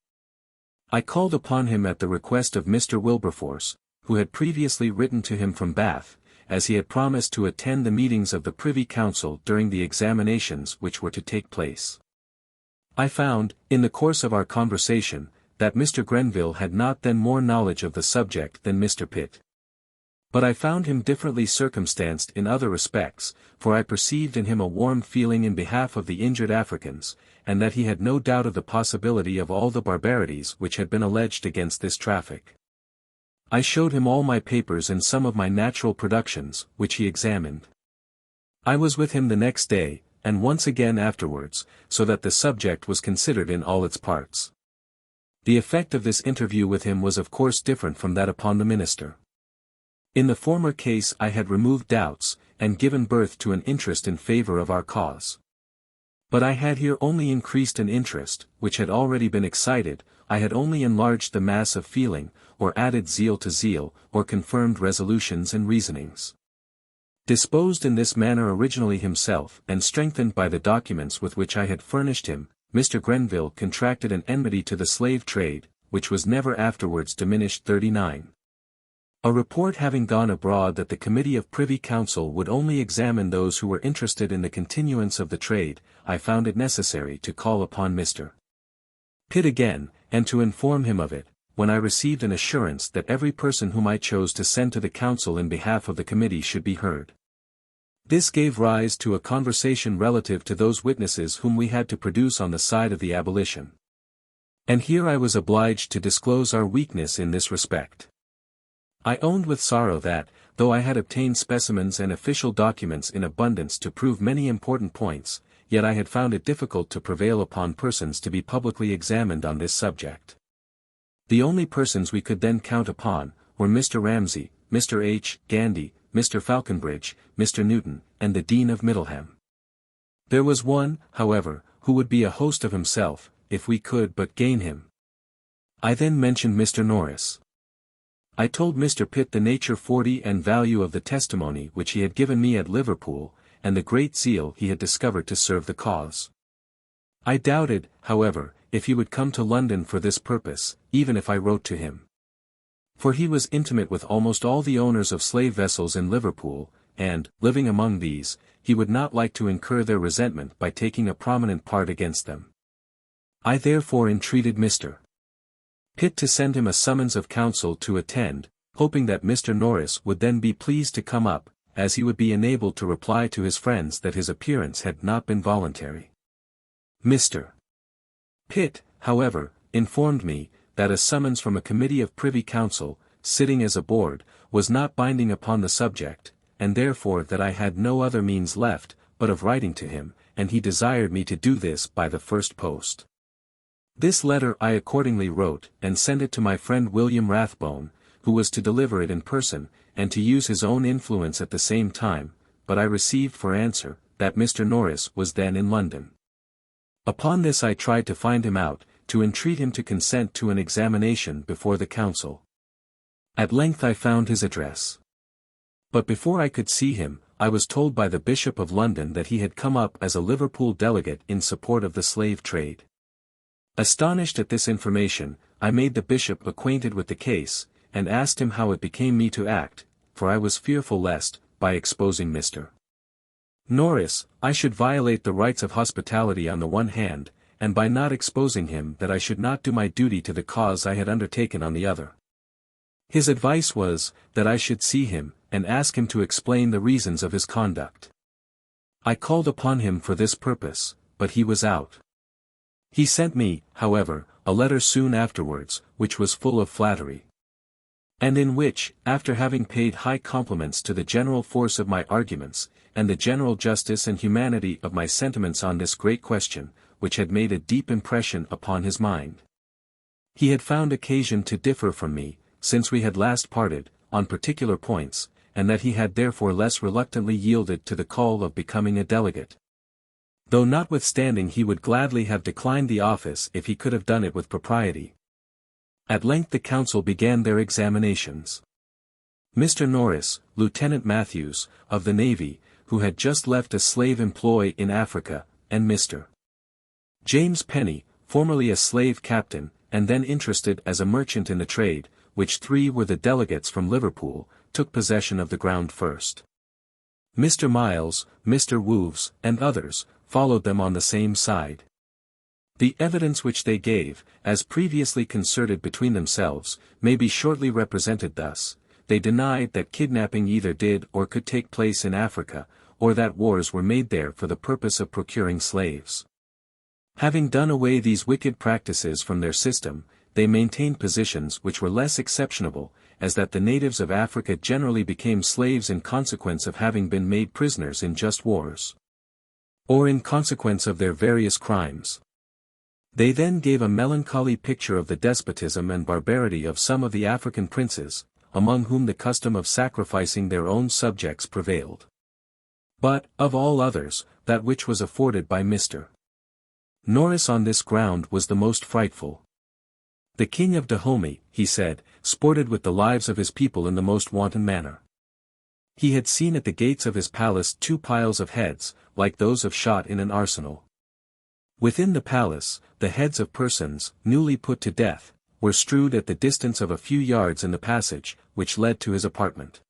I called upon him at the request of Mr. Wilberforce, who had previously written to him from Bath, as he had promised to attend the meetings of the Privy Council during the examinations which were to take place. I found, in the course of our conversation, that Mr. Grenville had not then more knowledge of the subject than Mr. Pitt. But I found him differently circumstanced in other respects, for I perceived in him a warm feeling in behalf of the injured Africans, and that he had no doubt of the possibility of all the barbarities which had been alleged against this traffic. I showed him all my papers and some of my natural productions, which he examined. I was with him the next day, and once again afterwards, so that the subject was considered in all its parts. The effect of this interview with him was of course different from that upon the minister. In the former case I had removed doubts, and given birth to an interest in favor of our cause. But I had here only increased an interest, which had already been excited. I had only enlarged the mass of feeling, or added zeal to zeal, or confirmed resolutions and reasonings. Disposed in this manner originally himself, and strengthened by the documents with which I had furnished him, Mr. Grenville contracted an enmity to the slave trade, which was never afterwards diminished. 39. A report having gone abroad that the Committee of Privy Council would only examine those who were interested in the continuance of the trade, I found it necessary to call upon Mr. Pitt again, and to inform him of it, when I received an assurance that every person whom I chose to send to the Council in behalf of the Committee should be heard. This gave rise to a conversation relative to those witnesses whom we had to produce on the side of the abolition. And here I was obliged to disclose our weakness in this respect. I owned with sorrow that, though I had obtained specimens and official documents in abundance to prove many important points, yet I had found it difficult to prevail upon persons to be publicly examined on this subject. The only persons we could then count upon, were Mr. Ramsay, Mr. H. Gandy, Mr. Falconbridge, Mr. Newton, and the Dean of Middleham. There was one, however, who would be a host of himself, if we could but gain him. I then mentioned Mr. Norris. I told Mr. Pitt the nature, 40 and value of the testimony which he had given me at Liverpool, and the great zeal he had discovered to serve the cause. I doubted, however, if he would come to London for this purpose, even if I wrote to him. For he was intimate with almost all the owners of slave vessels in Liverpool, and, living among these, he would not like to incur their resentment by taking a prominent part against them. I therefore entreated Mr. Pitt to send him a summons of council to attend, hoping that Mr. Norris would then be pleased to come up, as he would be enabled to reply to his friends that his appearance had not been voluntary. Mr. Pitt, however, informed me, that a summons from a committee of Privy Council, sitting as a board, was not binding upon the subject, and therefore that I had no other means left, but of writing to him, and he desired me to do this by the first post. This letter I accordingly wrote, and sent it to my friend William Rathbone, who was to deliver it in person, and to use his own influence at the same time, but I received for answer, that Mr. Norris was then in London. Upon this I tried to find him out, to entreat him to consent to an examination before the council. At length I found his address. But before I could see him, I was told by the Bishop of London that he had come up as a Liverpool delegate in support of the slave trade. Astonished at this information, I made the bishop acquainted with the case, and asked him how it became me to act, for I was fearful lest, by exposing Mr. Norris, I should violate the rights of hospitality on the one hand, and by not exposing him that I should not do my duty to the cause I had undertaken on the other. His advice was, that I should see him, and ask him to explain the reasons of his conduct. I called upon him for this purpose, but he was out. He sent me, however, a letter soon afterwards, which was full of flattery, and in which, after having paid high compliments to the general force of my arguments, and the general justice and humanity of my sentiments on this great question, which had made a deep impression upon his mind, he had found occasion to differ from me, since we had last parted, on particular points, and that he had therefore less reluctantly yielded to the call of becoming a delegate, though notwithstanding he would gladly have declined the office if he could have done it with propriety. At length the council began their examinations. Mr. Norris, Lieutenant Matthews, of the Navy, who had just left a slave employ in Africa, and Mr. James Penny, formerly a slave captain, and then interested as a merchant in the trade, which three were the delegates from Liverpool, took possession of the ground first. Mr. Miles, Mr. Woves, and others, followed them on the same side. The evidence which they gave, as previously concerted between themselves, may be shortly represented thus: they denied that kidnapping either did or could take place in Africa, or that wars were made there for the purpose of procuring slaves. Having done away these wicked practices from their system, they maintained positions which were less exceptionable, as that the natives of Africa generally became slaves in consequence of having been made prisoners in just wars, or in consequence of their various crimes. They then gave a melancholy picture of the despotism and barbarity of some of the African princes, among whom the custom of sacrificing their own subjects prevailed. But, of all others, that which was afforded by Mr. Norris on this ground was the most frightful. The King of Dahomey, he said, sported with the lives of his people in the most wanton manner. He had seen at the gates of his palace 2 piles of heads, like those of shot in an arsenal. Within the palace, the heads of persons, newly put to death, were strewed at the distance of a few yards in the passage, which led to his apartment.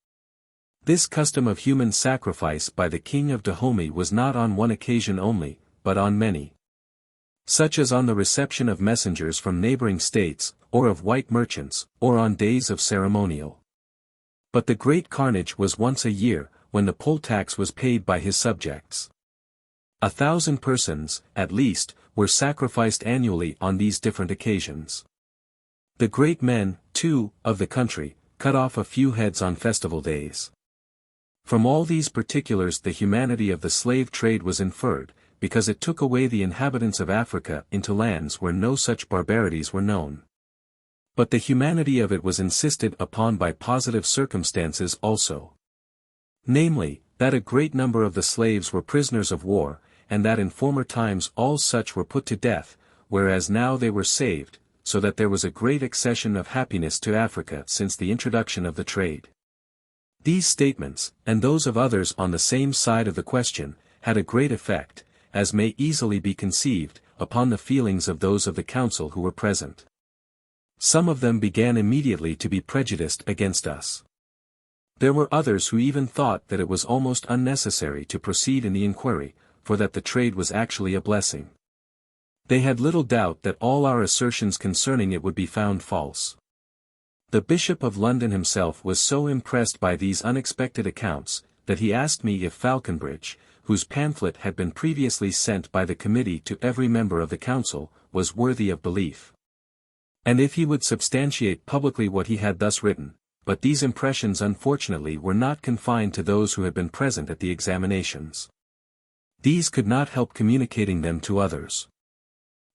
This custom of human sacrifice by the King of Dahomey was not on one occasion only, but on many, such as on the reception of messengers from neighboring states, or of white merchants, or on days of ceremonial. But the great carnage was once a year, when the poll tax was paid by his subjects. 1,000 persons, at least, were sacrificed annually on these different occasions. The great men, too, of the country, cut off a few heads on festival days. From all these particulars the humanity of the slave trade was inferred, because it took away the inhabitants of Africa into lands where no such barbarities were known. But the humanity of it was insisted upon by positive circumstances also. Namely, that a great number of the slaves were prisoners of war, and that in former times all such were put to death, whereas now they were saved, so that there was a great accession of happiness to Africa since the introduction of the trade. These statements, and those of others on the same side of the question, had a great effect, as may easily be conceived, upon the feelings of those of the council who were present. Some of them began immediately to be prejudiced against us. There were others who even thought that it was almost unnecessary to proceed in the inquiry, for that the trade was actually a blessing. They had little doubt that all our assertions concerning it would be found false. The Bishop of London himself was so impressed by these unexpected accounts, that he asked me if Falconbridge, whose pamphlet had been previously sent by the committee to every member of the council, was worthy of belief. And if he would substantiate publicly what he had thus written, but these impressions unfortunately were not confined to those who had been present at the examinations. These could not help communicating them to others.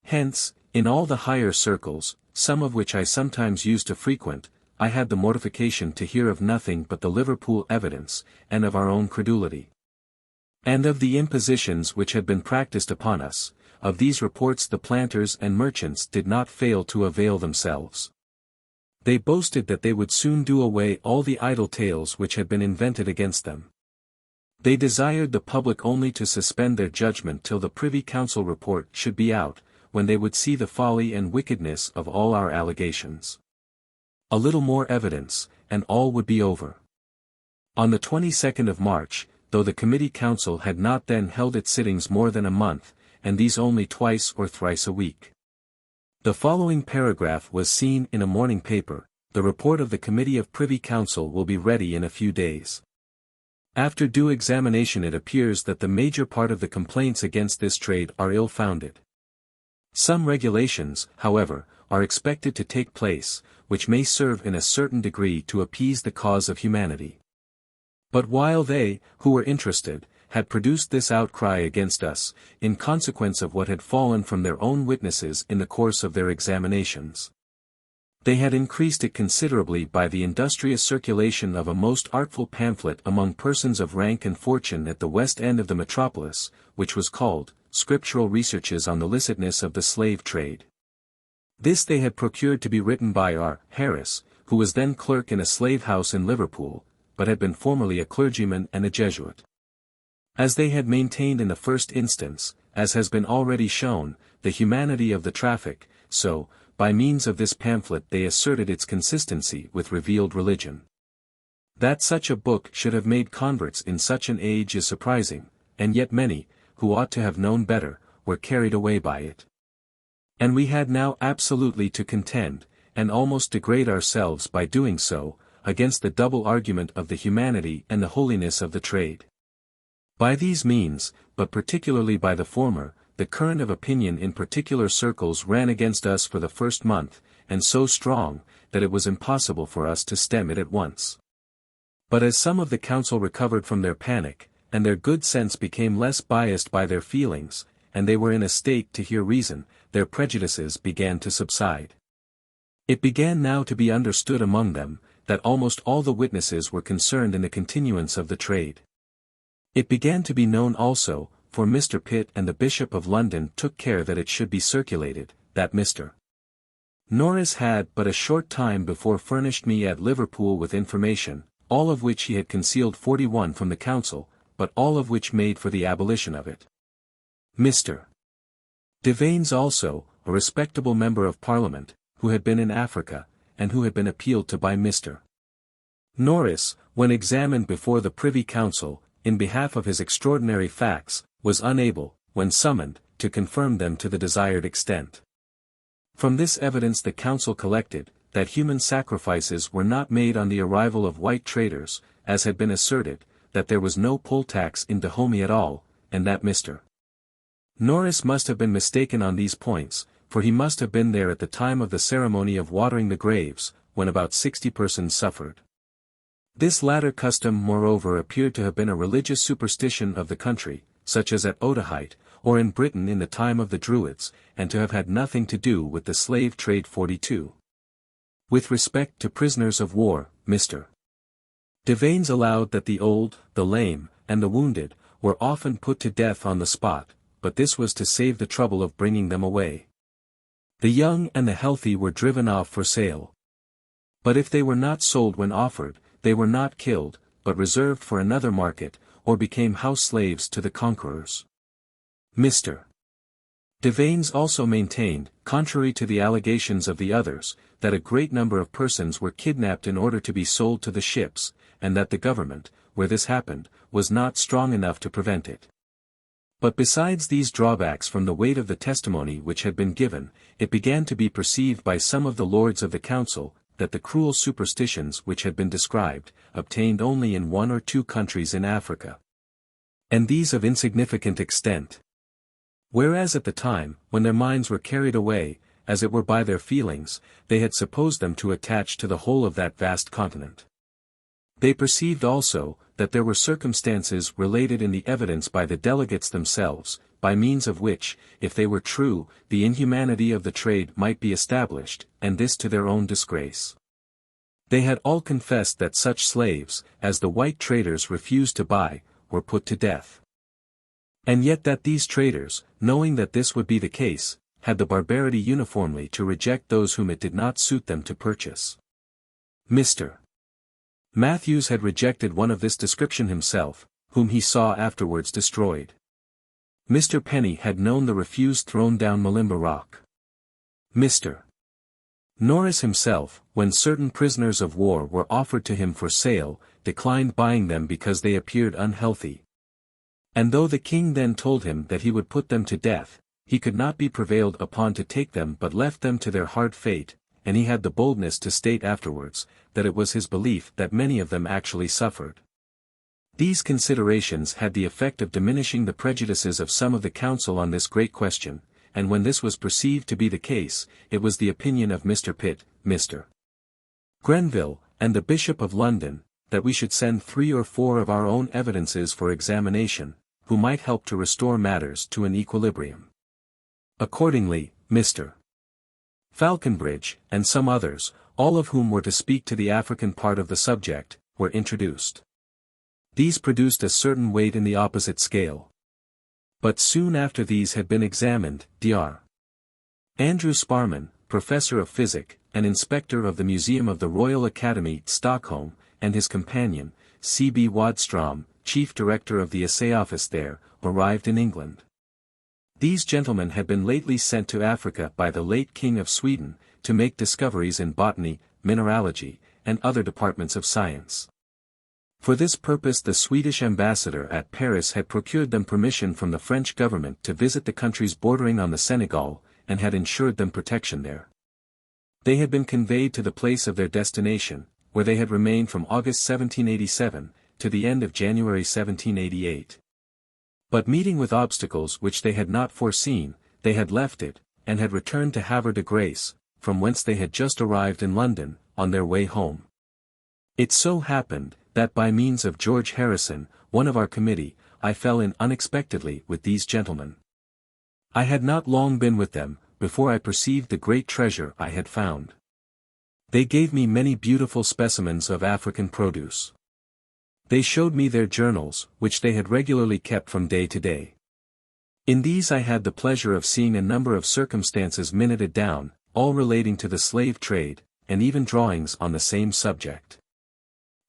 Hence, in all the higher circles, some of which I sometimes used to frequent, I had the mortification to hear of nothing but the Liverpool evidence, and of our own credulity. And of the impositions which had been practiced upon us, of these reports the planters and merchants did not fail to avail themselves. They boasted that they would soon do away all the idle tales which had been invented against them. They desired the public only to suspend their judgment till the Privy Council report should be out, when they would see the folly and wickedness of all our allegations. A little more evidence, and all would be over. On the 22nd of March, though the Committee Council had not then held its sittings more than a month, and these only twice or thrice a week. The following paragraph was seen in a morning paper: the report of the Committee of Privy Council will be ready in a few days. After due examination it appears that the major part of the complaints against this trade are ill-founded. Some regulations, however, are expected to take place, which may serve in a certain degree to appease the cause of humanity. But while they, who were interested, had produced this outcry against us, in consequence of what had fallen from their own witnesses in the course of their examinations, they had increased it considerably by the industrious circulation of a most artful pamphlet among persons of rank and fortune at the west end of the metropolis, which was called, Scriptural Researches on the Licitness of the Slave Trade. This they had procured to be written by R. Harris, who was then clerk in a slave house in Liverpool, but had been formerly a clergyman and a Jesuit. As they had maintained in the first instance, as has been already shown, the humanity of the traffic, so, by means of this pamphlet they asserted its consistency with revealed religion. That such a book should have made converts in such an age is surprising, and yet many, who ought to have known better, were carried away by it. And we had now absolutely to contend, and almost degrade ourselves by doing so, against the double argument of the humanity and the holiness of the trade. By these means, but particularly by the former, the current of opinion in particular circles ran against us for the first month, and so strong, that it was impossible for us to stem it at once. But as some of the council recovered from their panic, and their good sense became less biased by their feelings, and they were in a state to hear reason, their prejudices began to subside. It began now to be understood among them, that almost all the witnesses were concerned in the continuance of the trade. It began to be known also, for Mr. Pitt and the Bishop of London took care that it should be circulated, that Mr. Norris had but a short time before furnished me at Liverpool with information, all of which he had concealed 41 from the council, but all of which made for the abolition of it. Mr. Devanes also, a respectable member of Parliament, who had been in Africa, and who had been appealed to by Mr. Norris, when examined before the Privy Council, in behalf of his extraordinary facts, was unable, when summoned, to confirm them to the desired extent. From this evidence the council collected, that human sacrifices were not made on the arrival of white traders, as had been asserted, that there was no poll tax in Dahomey at all, and that Mr. Norris must have been mistaken on these points, for he must have been there at the time of the ceremony of watering the graves, when about 60 persons suffered. This latter custom moreover appeared to have been a religious superstition of the country, such as at Otaheite, or in Britain in the time of the Druids, and to have had nothing to do with the slave trade. 42. With respect to prisoners of war, Mr. Devanes allowed that the old, the lame, and the wounded, were often put to death on the spot, but this was to save the trouble of bringing them away. The young and the healthy were driven off for sale. But if they were not sold when offered, they were not killed, but reserved for another market, or became house slaves to the conquerors. Mr. Devanes also maintained, contrary to the allegations of the others, that a great number of persons were kidnapped in order to be sold to the ships, and that the government, where this happened, was not strong enough to prevent it. But besides these drawbacks from the weight of the testimony which had been given, it began to be perceived by some of the lords of the council, that the cruel superstitions which had been described, obtained only in 1 or 2 countries in Africa. And these of insignificant extent. Whereas at the time, when their minds were carried away, as it were by their feelings, they had supposed them to attach to the whole of that vast continent. They perceived also, that there were circumstances related in the evidence by the delegates themselves, by means of which, if they were true, the inhumanity of the trade might be established, and this to their own disgrace. They had all confessed that such slaves, as the white traders refused to buy, were put to death. And yet that these traders, knowing that this would be the case, had the barbarity uniformly to reject those whom it did not suit them to purchase. Mr. Matthews had rejected one of this description himself, whom he saw afterwards destroyed. Mr. Penny had known the refused thrown down Malimba rock. Mr. Norris himself, when certain prisoners of war were offered to him for sale, declined buying them because they appeared unhealthy. And though the king then told him that he would put them to death, he could not be prevailed upon to take them but left them to their hard fate, and he had the boldness to state afterwards, that it was his belief that many of them actually suffered. These considerations had the effect of diminishing the prejudices of some of the council on this great question, and when this was perceived to be the case, it was the opinion of Mr. Pitt, Mr. Grenville, and the Bishop of London, that we should send 3 or 4 of our own evidences for examination, who might help to restore matters to an equilibrium. Accordingly, Mr. Falconbridge, and some others, all of whom were to speak to the African part of the subject, were introduced. These produced a certain weight in the opposite scale. But soon after these had been examined, Dr. Andrew Sparman, Professor of Physic, and Inspector of the Museum of the Royal Academy, Stockholm, and his companion, C.B. Wadstrom, Chief Director of the Assay Office there, arrived in England. These gentlemen had been lately sent to Africa by the late King of Sweden, to make discoveries in botany, mineralogy, and other departments of science. For this purpose the Swedish ambassador at Paris had procured them permission from the French government to visit the countries bordering on the Senegal, and had ensured them protection there. They had been conveyed to the place of their destination, where they had remained from August 1787, to the end of January 1788. But meeting with obstacles which they had not foreseen, they had left it, and had returned to Havre de Grace, from whence they had just arrived in London, on their way home. It so happened, that by means of George Harrison, one of our committee, I fell in unexpectedly with these gentlemen. I had not long been with them, before I perceived the great treasure I had found. They gave me many beautiful specimens of African produce. They showed me their journals, which they had regularly kept from day to day. In these I had the pleasure of seeing a number of circumstances minuted down, all relating to the slave trade, and even drawings on the same subject.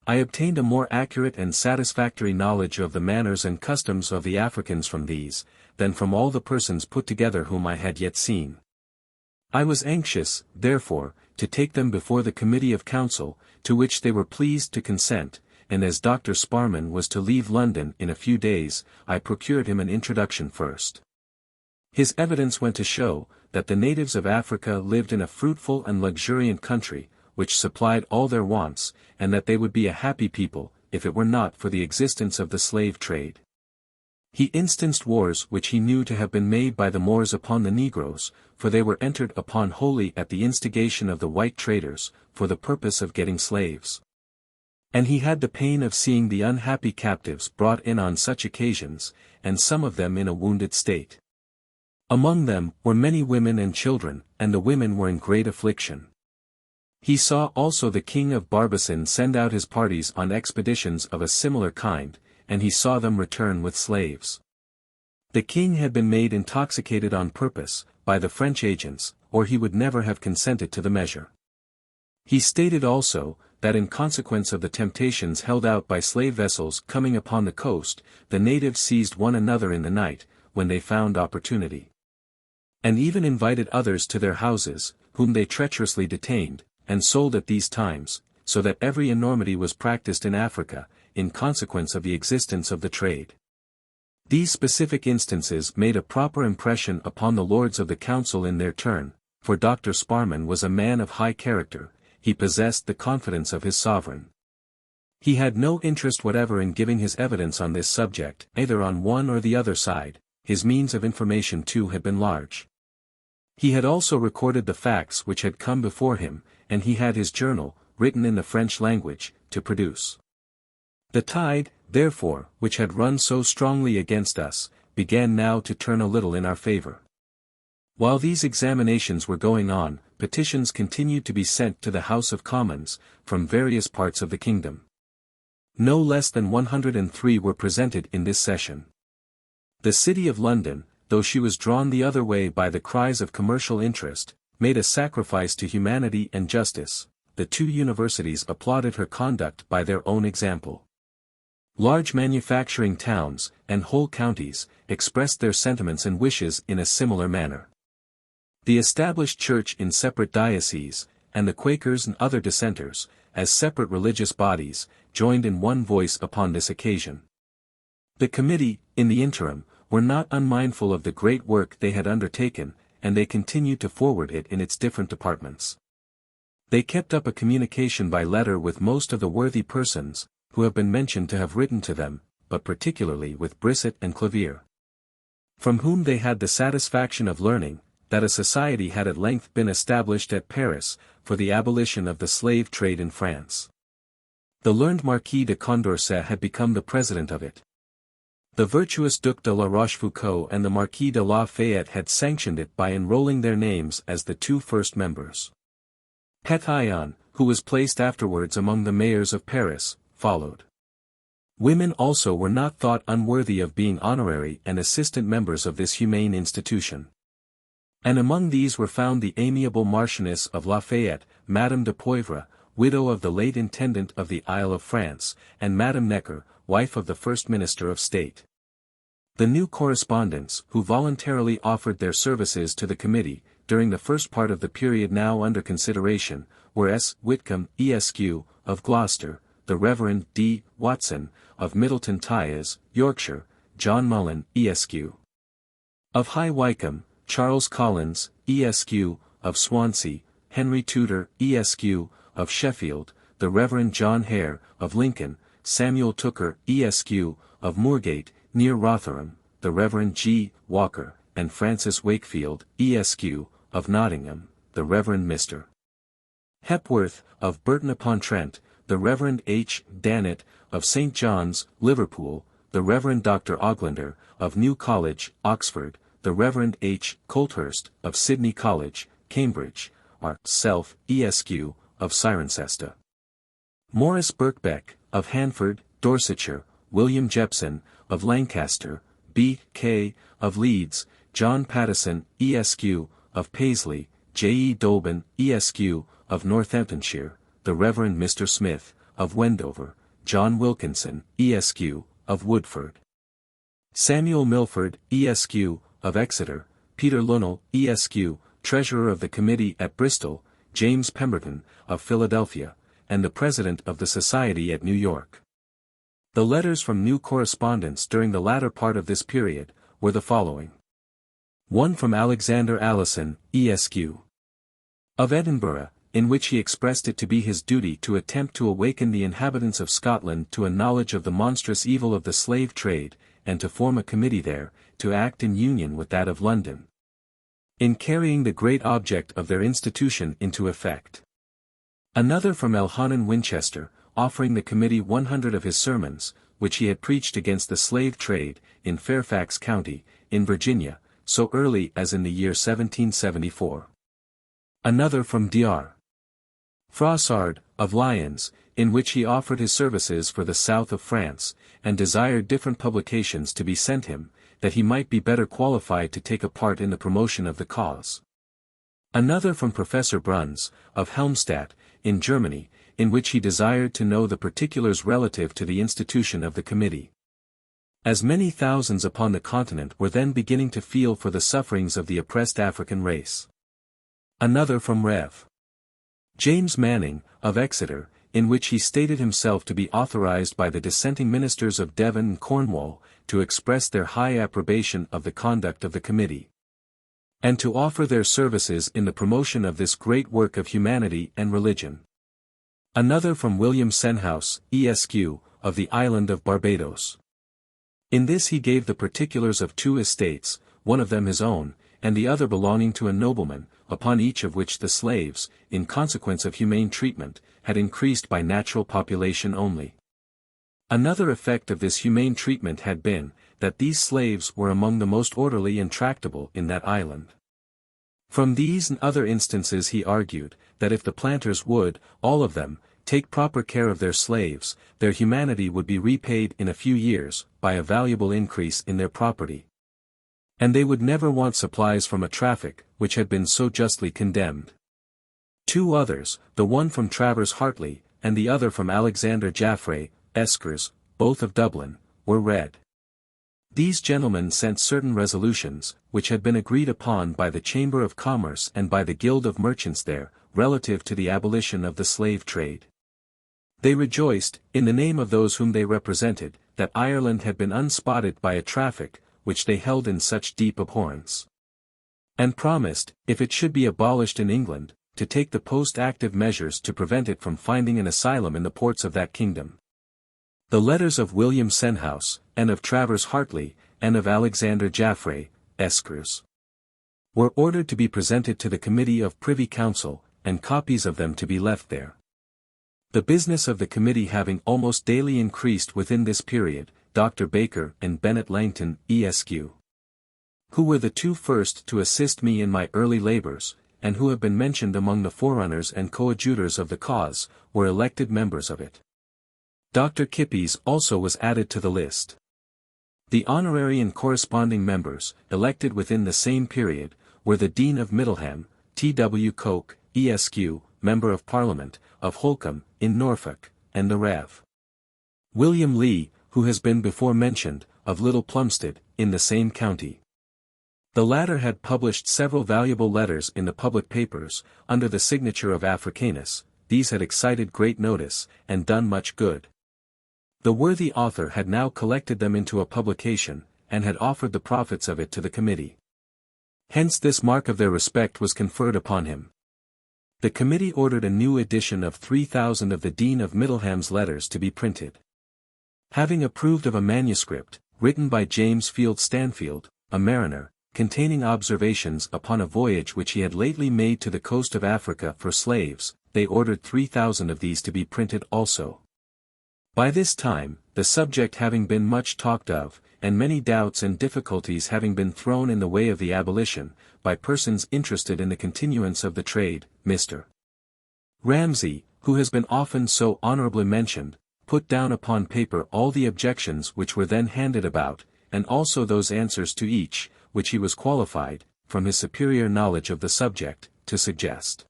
I obtained a more accurate and satisfactory knowledge of the manners and customs of the Africans from these, than from all the persons put together whom I had yet seen. I was anxious, therefore, to take them before the Committee of Council, to which they were pleased to consent, and as Dr. Sparman was to leave London in a few days, I procured him an introduction first. His evidence went to show, that the natives of Africa lived in a fruitful and luxuriant country, which supplied all their wants, and that they would be a happy people, if it were not for the existence of the slave trade. He instanced wars which he knew to have been made by the Moors upon the Negroes, for they were entered upon wholly at the instigation of the white traders, for the purpose of getting slaves. And he had the pain of seeing the unhappy captives brought in on such occasions, and some of them in a wounded state. Among them were many women and children, and the women were in great affliction. He saw also the king of Barbacin send out his parties on expeditions of a similar kind, and he saw them return with slaves. The king had been made intoxicated on purpose, by the French agents, or he would never have consented to the measure. He stated also, that in consequence of the temptations held out by slave vessels coming upon the coast, the natives seized one another in the night, when they found opportunity. And even invited others to their houses, whom they treacherously detained, and sold at these times, so that every enormity was practiced in Africa, in consequence of the existence of the trade. These specific instances made a proper impression upon the Lords of the Council in their turn, for Dr. Sparman was a man of high character, he possessed the confidence of his sovereign. He had no interest whatever in giving his evidence on this subject, either on one or the other side, his means of information too had been large. He had also recorded the facts which had come before him, and he had his journal, written in the French language, to produce. The tide, therefore, which had run so strongly against us, began now to turn a little in our favor. While these examinations were going on, petitions continued to be sent to the House of Commons, from various parts of the kingdom. No less than 103 were presented in this session. The City of London, though she was drawn the other way by the cries of commercial interest, made a sacrifice to humanity and justice. The two universities applauded her conduct by their own example. Large manufacturing towns, and whole counties, expressed their sentiments and wishes in a similar manner. The established church in separate dioceses, and the Quakers and other dissenters, as separate religious bodies, joined in one voice upon this occasion. The committee, in the interim, were not unmindful of the great work they had undertaken, and they continued to forward it in its different departments. They kept up a communication by letter with most of the worthy persons, who have been mentioned to have written to them, but particularly with Brisset and Clavier, from whom they had the satisfaction of learning, that a society had at length been established at Paris, for the abolition of the slave trade in France. The learned Marquis de Condorcet had become the president of it. The virtuous Duc de la Rochefoucauld and the Marquis de Lafayette had sanctioned it by enrolling their names as the two first members. Pétion, who was placed afterwards among the mayors of Paris, followed. Women also were not thought unworthy of being honorary and assistant members of this humane institution. And among these were found the amiable Marchioness of Lafayette, Madame de Poivre, widow of the late Intendant of the Isle of France, and Madame Necker, wife of the First Minister of State. The new correspondents, who voluntarily offered their services to the committee, during the first part of the period now under consideration, were S. Whitcomb, Esq., of Gloucester, the Reverend D. Watson, of Middleton Tyres, Yorkshire, John Mullen, Esq. of High Wycombe, Charles Collins, Esq., of Swansea, Henry Tudor, Esq., of Sheffield, the Reverend John Hare, of Lincoln, Samuel Tooker, Esq., of Moorgate, near Rotherham, the Reverend G. Walker, and Francis Wakefield, Esq., of Nottingham, the Reverend Mr. Hepworth, of Burton-upon-Trent, the Reverend H. Dannett, of St. John's, Liverpool, the Reverend Dr. Oglander, of New College, Oxford, the Reverend H. Colthurst, of Sidney College, Cambridge, Self, Esq., of Cirencester. Morris Birkbeck, of Hanford, Dorsetshire, William Jepson, of Lancaster, B. K., of Leeds, John Pattison, Esq., of Paisley, J. E. Dolben, Esq., of Northamptonshire, the Reverend Mr. Smith, of Wendover, John Wilkinson, Esq., of Woodford. Samuel Milford, Esq., of Exeter, Peter Lunnell, Esq., Treasurer of the Committee at Bristol, James Pemberton, of Philadelphia, and the President of the Society at New York. The letters from new correspondents during the latter part of this period, were the following. One from Alexander Allison, Esq. of Edinburgh, in which he expressed it to be his duty to attempt to awaken the inhabitants of Scotland to a knowledge of the monstrous evil of the slave trade, and to form a committee there, to act in union with that of London, in carrying the great object of their institution into effect. Another from Elhanan Winchester, offering the committee 100 of his sermons, which he had preached against the slave trade, in Fairfax County, in Virginia, so early as in the year 1774. Another from Dr. Froissart, of Lyons, in which he offered his services for the south of France, and desired different publications to be sent him, that he might be better qualified to take a part in the promotion of the cause. Another from Professor Bruns, of Helmstadt, in Germany, in which he desired to know the particulars relative to the institution of the committee. As many thousands upon the continent were then beginning to feel for the sufferings of the oppressed African race. Another from Rev. James Manning, of Exeter, in which he stated himself to be authorized by the dissenting ministers of Devon and Cornwall, to express their high approbation of the conduct of the committee, and to offer their services in the promotion of this great work of humanity and religion. Another from William Senhouse, Esq., of the island of Barbados. In this he gave the particulars of 2 estates, one of them his own, and the other belonging to a nobleman, upon each of which the slaves, in consequence of humane treatment, had increased by natural population only. Another effect of this humane treatment had been, that these slaves were among the most orderly and tractable in that island. From these and other instances he argued, that if the planters would, all of them, take proper care of their slaves, their humanity would be repaid in a few years, by a valuable increase in their property. And they would never want supplies from a traffic, which had been so justly condemned. 2 others, the one from Travers Hartley, and the other from Alexander Jaffray, Eskers, both of Dublin, were read. These gentlemen sent certain resolutions, which had been agreed upon by the Chamber of Commerce and by the Guild of Merchants there, relative to the abolition of the slave trade. They rejoiced, in the name of those whom they represented, that Ireland had been unspotted by a traffic, which they held in such deep abhorrence. And promised, if it should be abolished in England, to take the post-active measures to prevent it from finding an asylum in the ports of that kingdom. The letters of William Senhouse, and of Travers Hartley, and of Alexander Jaffray, Eskers, were ordered to be presented to the Committee of Privy Council, and copies of them to be left there. The business of the committee having almost daily increased within this period, Dr. Baker and Bennet Langton, Esq., who were the 2 first to assist me in my early labors, and who have been mentioned among the forerunners and coadjutors of the cause, were elected members of it. Dr. Kippis also was added to the list. The honorary and corresponding members, elected within the same period, were the Dean of Middleham, T. W. Coke, Esq., Member of Parliament, of Holcombe, in Norfolk, and the Rev. William Lee, who has been before mentioned, of Little Plumstead, in the same county. The latter had published several valuable letters in the public papers, under the signature of Africanus. These had excited great notice, and done much good. The worthy author had now collected them into a publication, and had offered the profits of it to the committee. Hence this mark of their respect was conferred upon him. The committee ordered a new edition of 3,000 of the Dean of Middleham's letters to be printed. Having approved of a manuscript, written by James Field Stanfield, a mariner, containing observations upon a voyage which he had lately made to the coast of Africa for slaves, they ordered 3,000 of these to be printed also. By this time, the subject having been much talked of, and many doubts and difficulties having been thrown in the way of the abolition, by persons interested in the continuance of the trade, Mr. Ramsay, who has been often so honorably mentioned, put down upon paper all the objections which were then handed about, and also those answers to each, which he was qualified, from his superior knowledge of the subject, to suggest.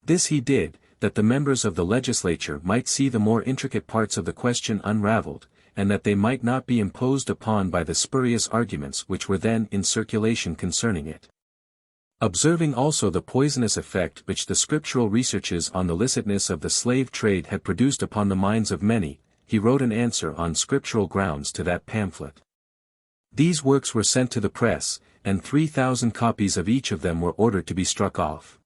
This he did, that the members of the legislature might see the more intricate parts of the question unravelled, and that they might not be imposed upon by the spurious arguments which were then in circulation concerning it. Observing also the poisonous effect which the scriptural researches on the licitness of the slave trade had produced upon the minds of many, he wrote an answer on scriptural grounds to that pamphlet. These works were sent to the press, and 3,000 copies of each of them were ordered to be struck off.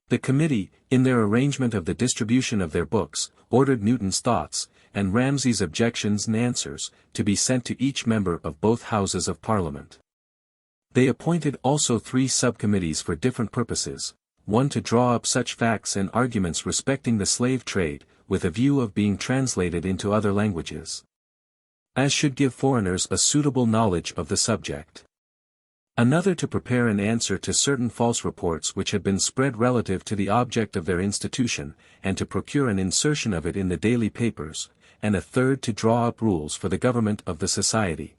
The committee, in their arrangement of the distribution of their books, ordered Newton's thoughts, and Ramsay's objections and answers, to be sent to each member of both Houses of Parliament. They appointed also 3 subcommittees for different purposes, one to draw up such facts and arguments respecting the slave trade, with a view of being translated into other languages, as should give foreigners a suitable knowledge of the subject. Another to prepare an answer to certain false reports which had been spread relative to the object of their institution, and to procure an insertion of it in the daily papers, and a third to draw up rules for the government of the society.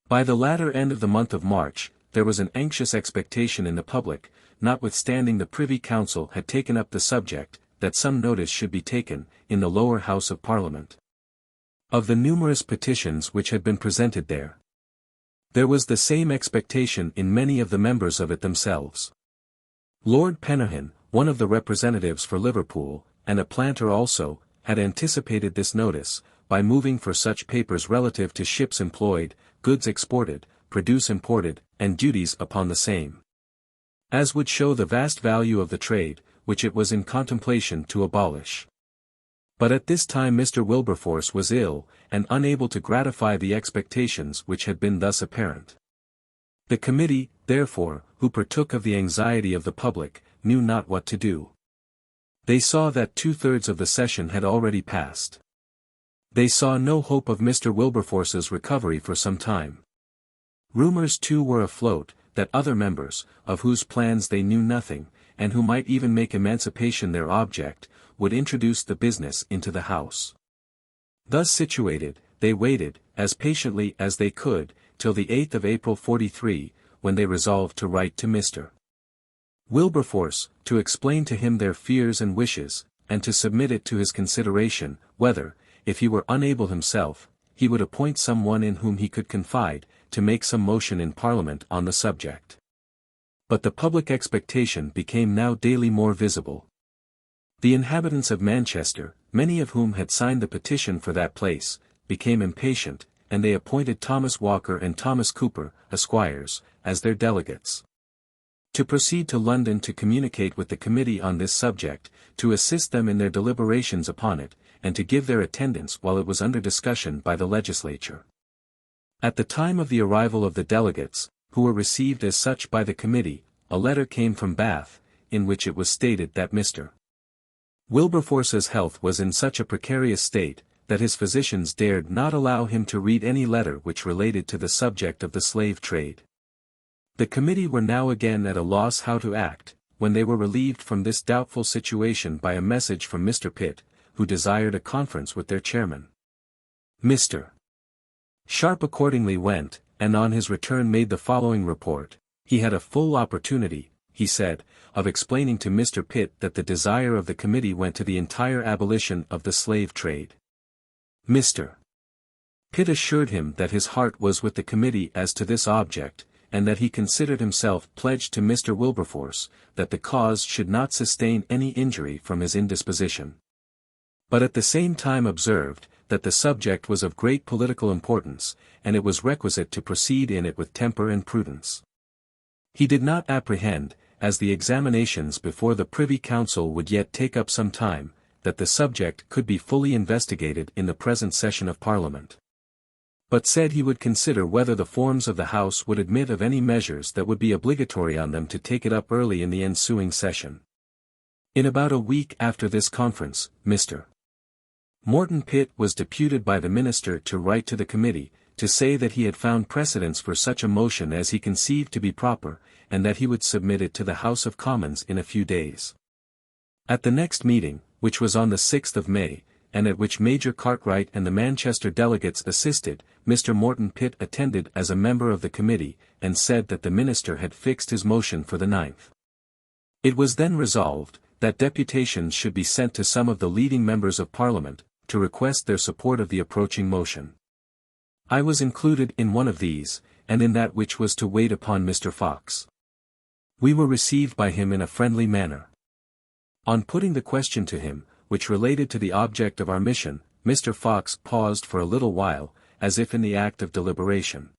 By the latter end of the month of March, there was an anxious expectation in the public, notwithstanding the Privy Council had taken up the subject, that some notice should be taken, in the lower House of Parliament, of the numerous petitions which had been presented there. There was the same expectation in many of the members of it themselves. Lord Pennahan, one of the representatives for Liverpool, and a planter also, had anticipated this notice, by moving for such papers relative to ships employed, goods exported, produce imported, and duties upon the same, as would show the vast value of the trade, which it was in contemplation to abolish. But at this time Mr. Wilberforce was ill, and unable to gratify the expectations which had been thus apparent. The committee, therefore, who partook of the anxiety of the public, knew not what to do. They saw that 2/3 of the session had already passed. They saw no hope of Mr. Wilberforce's recovery for some time. Rumors too were afloat, that other members, of whose plans they knew nothing, and who might even make emancipation their object, would introduce the business into the House. Thus situated, they waited, as patiently as they could, till the 8th of April '43, when they resolved to write to Mr. Wilberforce, to explain to him their fears and wishes, and to submit it to his consideration, whether, if he were unable himself, he would appoint some one in whom he could confide, to make some motion in Parliament on the subject. But the public expectation became now daily more visible. The inhabitants of Manchester, many of whom had signed the petition for that place, became impatient, and they appointed Thomas Walker and Thomas Cooper, Esquires, as their delegates, to proceed to London to communicate with the committee on this subject, to assist them in their deliberations upon it, and to give their attendance while it was under discussion by the legislature. At the time of the arrival of the delegates, who were received as such by the committee, a letter came from Bath, in which it was stated that Mr. Wilberforce's health was in such a precarious state, that his physicians dared not allow him to read any letter which related to the subject of the slave trade. The committee were now again at a loss how to act, when they were relieved from this doubtful situation by a message from Mr. Pitt, who desired a conference with their chairman. Mr. Sharp accordingly went, and on his return made the following report. He had a full opportunity, he said, of explaining to Mr. Pitt that the desire of the committee went to the entire abolition of the slave trade. Mr. Pitt assured him that his heart was with the committee as to this object, and that he considered himself pledged to Mr. Wilberforce, that the cause should not sustain any injury from his indisposition. But at the same time observed, that the subject was of great political importance, and it was requisite to proceed in it with temper and prudence. He did not apprehend, as the examinations before the Privy Council would yet take up some time, that the subject could be fully investigated in the present session of Parliament, but said he would consider whether the forms of the House would admit of any measures that would be obligatory on them to take it up early in the ensuing session. In about a week after this conference, Mr. Morton Pitt was deputed by the Minister to write to the committee, to say that he had found precedents for such a motion as he conceived to be proper, and that he would submit it to the House of Commons in a few days. At the next meeting, which was on the 6th of May, and at which Major Cartwright and the Manchester delegates assisted, Mr. Morton Pitt attended as a member of the committee, and said that the Minister had fixed his motion for the 9th. It was then resolved, that deputations should be sent to some of the leading members of Parliament, to request their support of the approaching motion. I was included in one of these, and in that which was to wait upon Mr. Fox. We were received by him in a friendly manner. On putting the question to him, which related to the object of our mission, Mr. Fox paused for a little while, as if in the act of deliberation.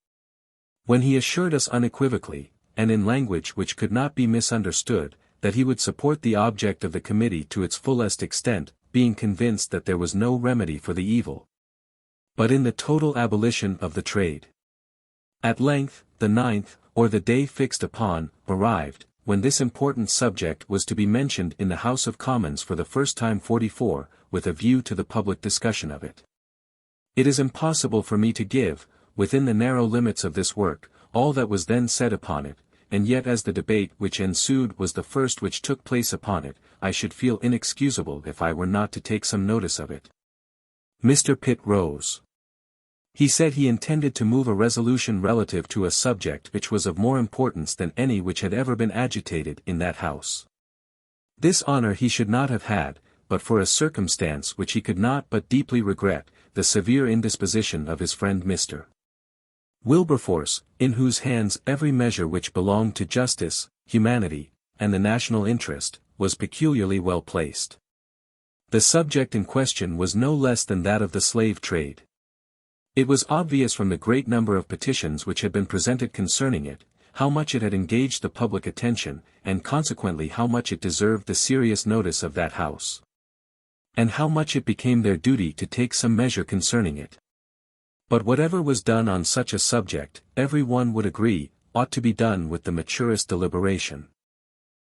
When he assured us unequivocally, and in language which could not be misunderstood, that he would support the object of the committee to its fullest extent, being convinced that there was no remedy for the evil, but in the total abolition of the trade. At length, the 9th, or the day fixed upon, arrived, when this important subject was to be mentioned in the House of Commons for the first time 44, with a view to the public discussion of it. It is impossible for me to give, within the narrow limits of this work, all that was then said upon it, and yet as the debate which ensued was the first which took place upon it, I should feel inexcusable if I were not to take some notice of it. Mr. Pitt rose. He said he intended to move a resolution relative to a subject which was of more importance than any which had ever been agitated in that House. This honor he should not have had, but for a circumstance which he could not but deeply regret, the severe indisposition of his friend Mr. Wilberforce, in whose hands every measure which belonged to justice, humanity, and the national interest, was peculiarly well placed. The subject in question was no less than that of the slave trade. It was obvious from the great number of petitions which had been presented concerning it, how much it had engaged the public attention, and consequently how much it deserved the serious notice of that House. And how much it became their duty to take some measure concerning it. But whatever was done on such a subject, every one would agree, ought to be done with the maturest deliberation.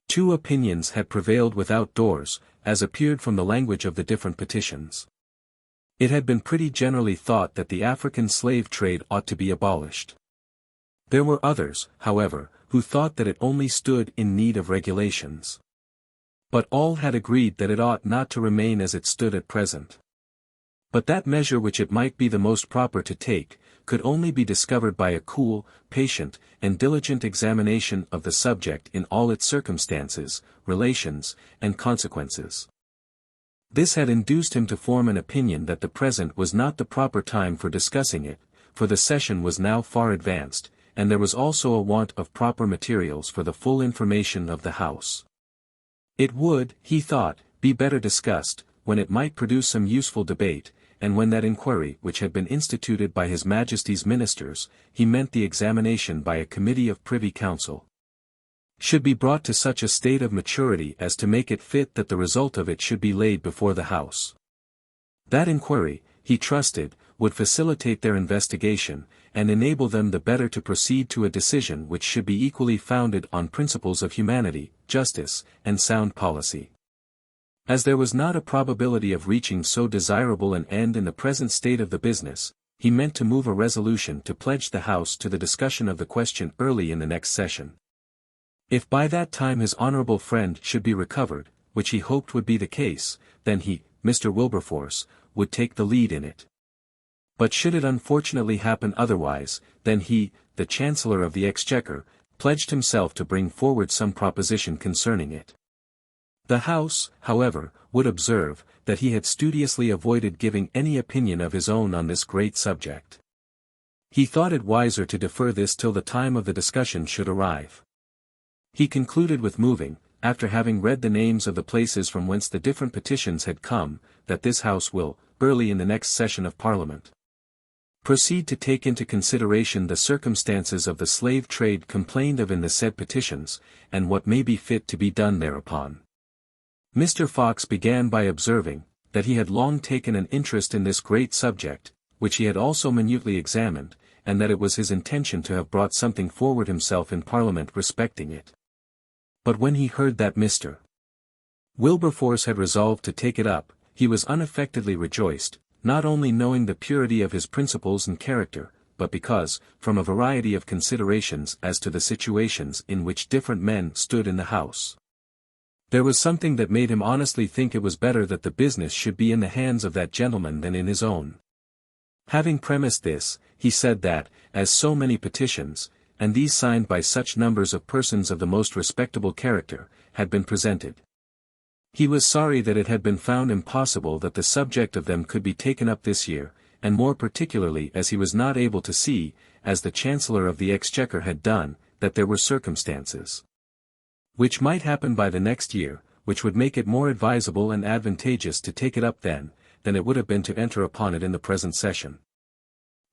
Two opinions had prevailed without doors, as appeared from the language of the different petitions. It had been pretty generally thought that the African slave trade ought to be abolished. There were others, however, who thought that it only stood in need of regulations. But all had agreed that it ought not to remain as it stood at present. But that measure which it might be the most proper to take, could only be discovered by a cool, patient, and diligent examination of the subject in all its circumstances, relations, and consequences. This had induced him to form an opinion that the present was not the proper time for discussing it, for the session was now far advanced, and there was also a want of proper materials for the full information of the House. It would, he thought, be better discussed, when it might produce some useful debate, and when that inquiry which had been instituted by His Majesty's ministers, he meant the examination by a committee of Privy Council, should be brought to such a state of maturity as to make it fit that the result of it should be laid before the House. That inquiry, he trusted, would facilitate their investigation, and enable them the better to proceed to a decision which should be equally founded on principles of humanity, justice, and sound policy. As there was not a probability of reaching so desirable an end in the present state of the business, he meant to move a resolution to pledge the House to the discussion of the question early in the next session. If by that time his honorable friend should be recovered, which he hoped would be the case, then he, Mr. Wilberforce, would take the lead in it. But should it unfortunately happen otherwise, then he, the Chancellor of the Exchequer, pledged himself to bring forward some proposition concerning it. The House, however, would observe, that he had studiously avoided giving any opinion of his own on this great subject. He thought it wiser to defer this till the time of the discussion should arrive. He concluded with moving, after having read the names of the places from whence the different petitions had come, that this House will, early in the next session of Parliament, proceed to take into consideration the circumstances of the slave trade complained of in the said petitions, and what may be fit to be done thereupon. Mr. Fox began by observing, that he had long taken an interest in this great subject, which he had also minutely examined, and that it was his intention to have brought something forward himself in Parliament respecting it. But when he heard that Mr. Wilberforce had resolved to take it up, he was unaffectedly rejoiced, not only knowing the purity of his principles and character, but because, from a variety of considerations as to the situations in which different men stood in the House, there was something that made him honestly think it was better that the business should be in the hands of that gentleman than in his own. Having premised this, he said that, as so many petitions, and these signed by such numbers of persons of the most respectable character, had been presented, he was sorry that it had been found impossible that the subject of them could be taken up this year, and more particularly as he was not able to see, as the Chancellor of the Exchequer had done, that there were circumstances which might happen by the next year, which would make it more advisable and advantageous to take it up then, than it would have been to enter upon it in the present session.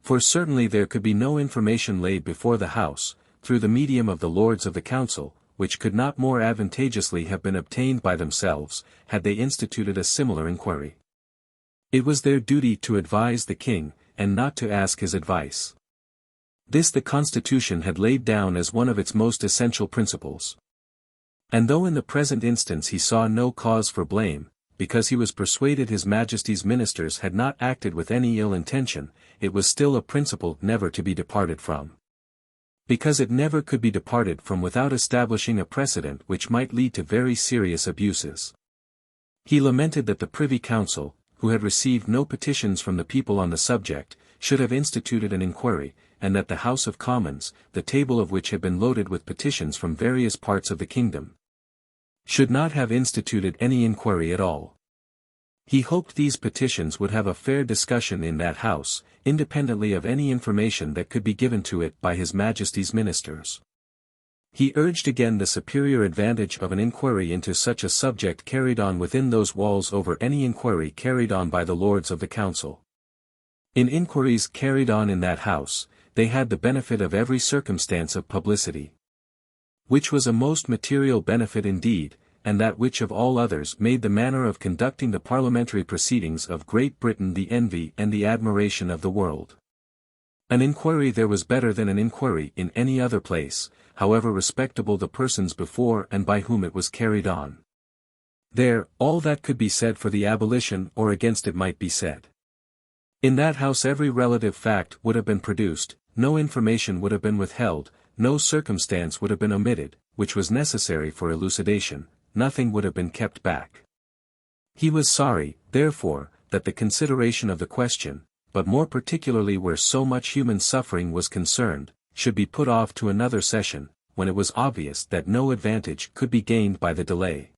For certainly there could be no information laid before the House, through the medium of the Lords of the Council, which could not more advantageously have been obtained by themselves, had they instituted a similar inquiry. It was their duty to advise the King, and not to ask his advice. This the Constitution had laid down as one of its most essential principles. And though in the present instance he saw no cause for blame, because he was persuaded His Majesty's ministers had not acted with any ill intention, it was still a principle never to be departed from. Because it never could be departed from without establishing a precedent which might lead to very serious abuses. He lamented that the Privy Council, who had received no petitions from the people on the subject, should have instituted an inquiry, and that the House of Commons, the table of which had been loaded with petitions from various parts of the kingdom, should not have instituted any inquiry at all. He hoped these petitions would have a fair discussion in that House, independently of any information that could be given to it by His Majesty's ministers. He urged again the superior advantage of an inquiry into such a subject carried on within those walls over any inquiry carried on by the Lords of the Council. In inquiries carried on in that House, they had the benefit of every circumstance of publicity, which was a most material benefit indeed, and that which of all others made the manner of conducting the parliamentary proceedings of Great Britain the envy and the admiration of the world. An inquiry there was better than an inquiry in any other place, however respectable the persons before and by whom it was carried on. There, all that could be said for the abolition or against it might be said. In that House every relative fact would have been produced, no information would have been withheld, no circumstance would have been omitted, which was necessary for elucidation, nothing would have been kept back. He was sorry, therefore, that the consideration of the question, but more particularly where so much human suffering was concerned, should be put off to another session, when it was obvious that no advantage could be gained by the delay.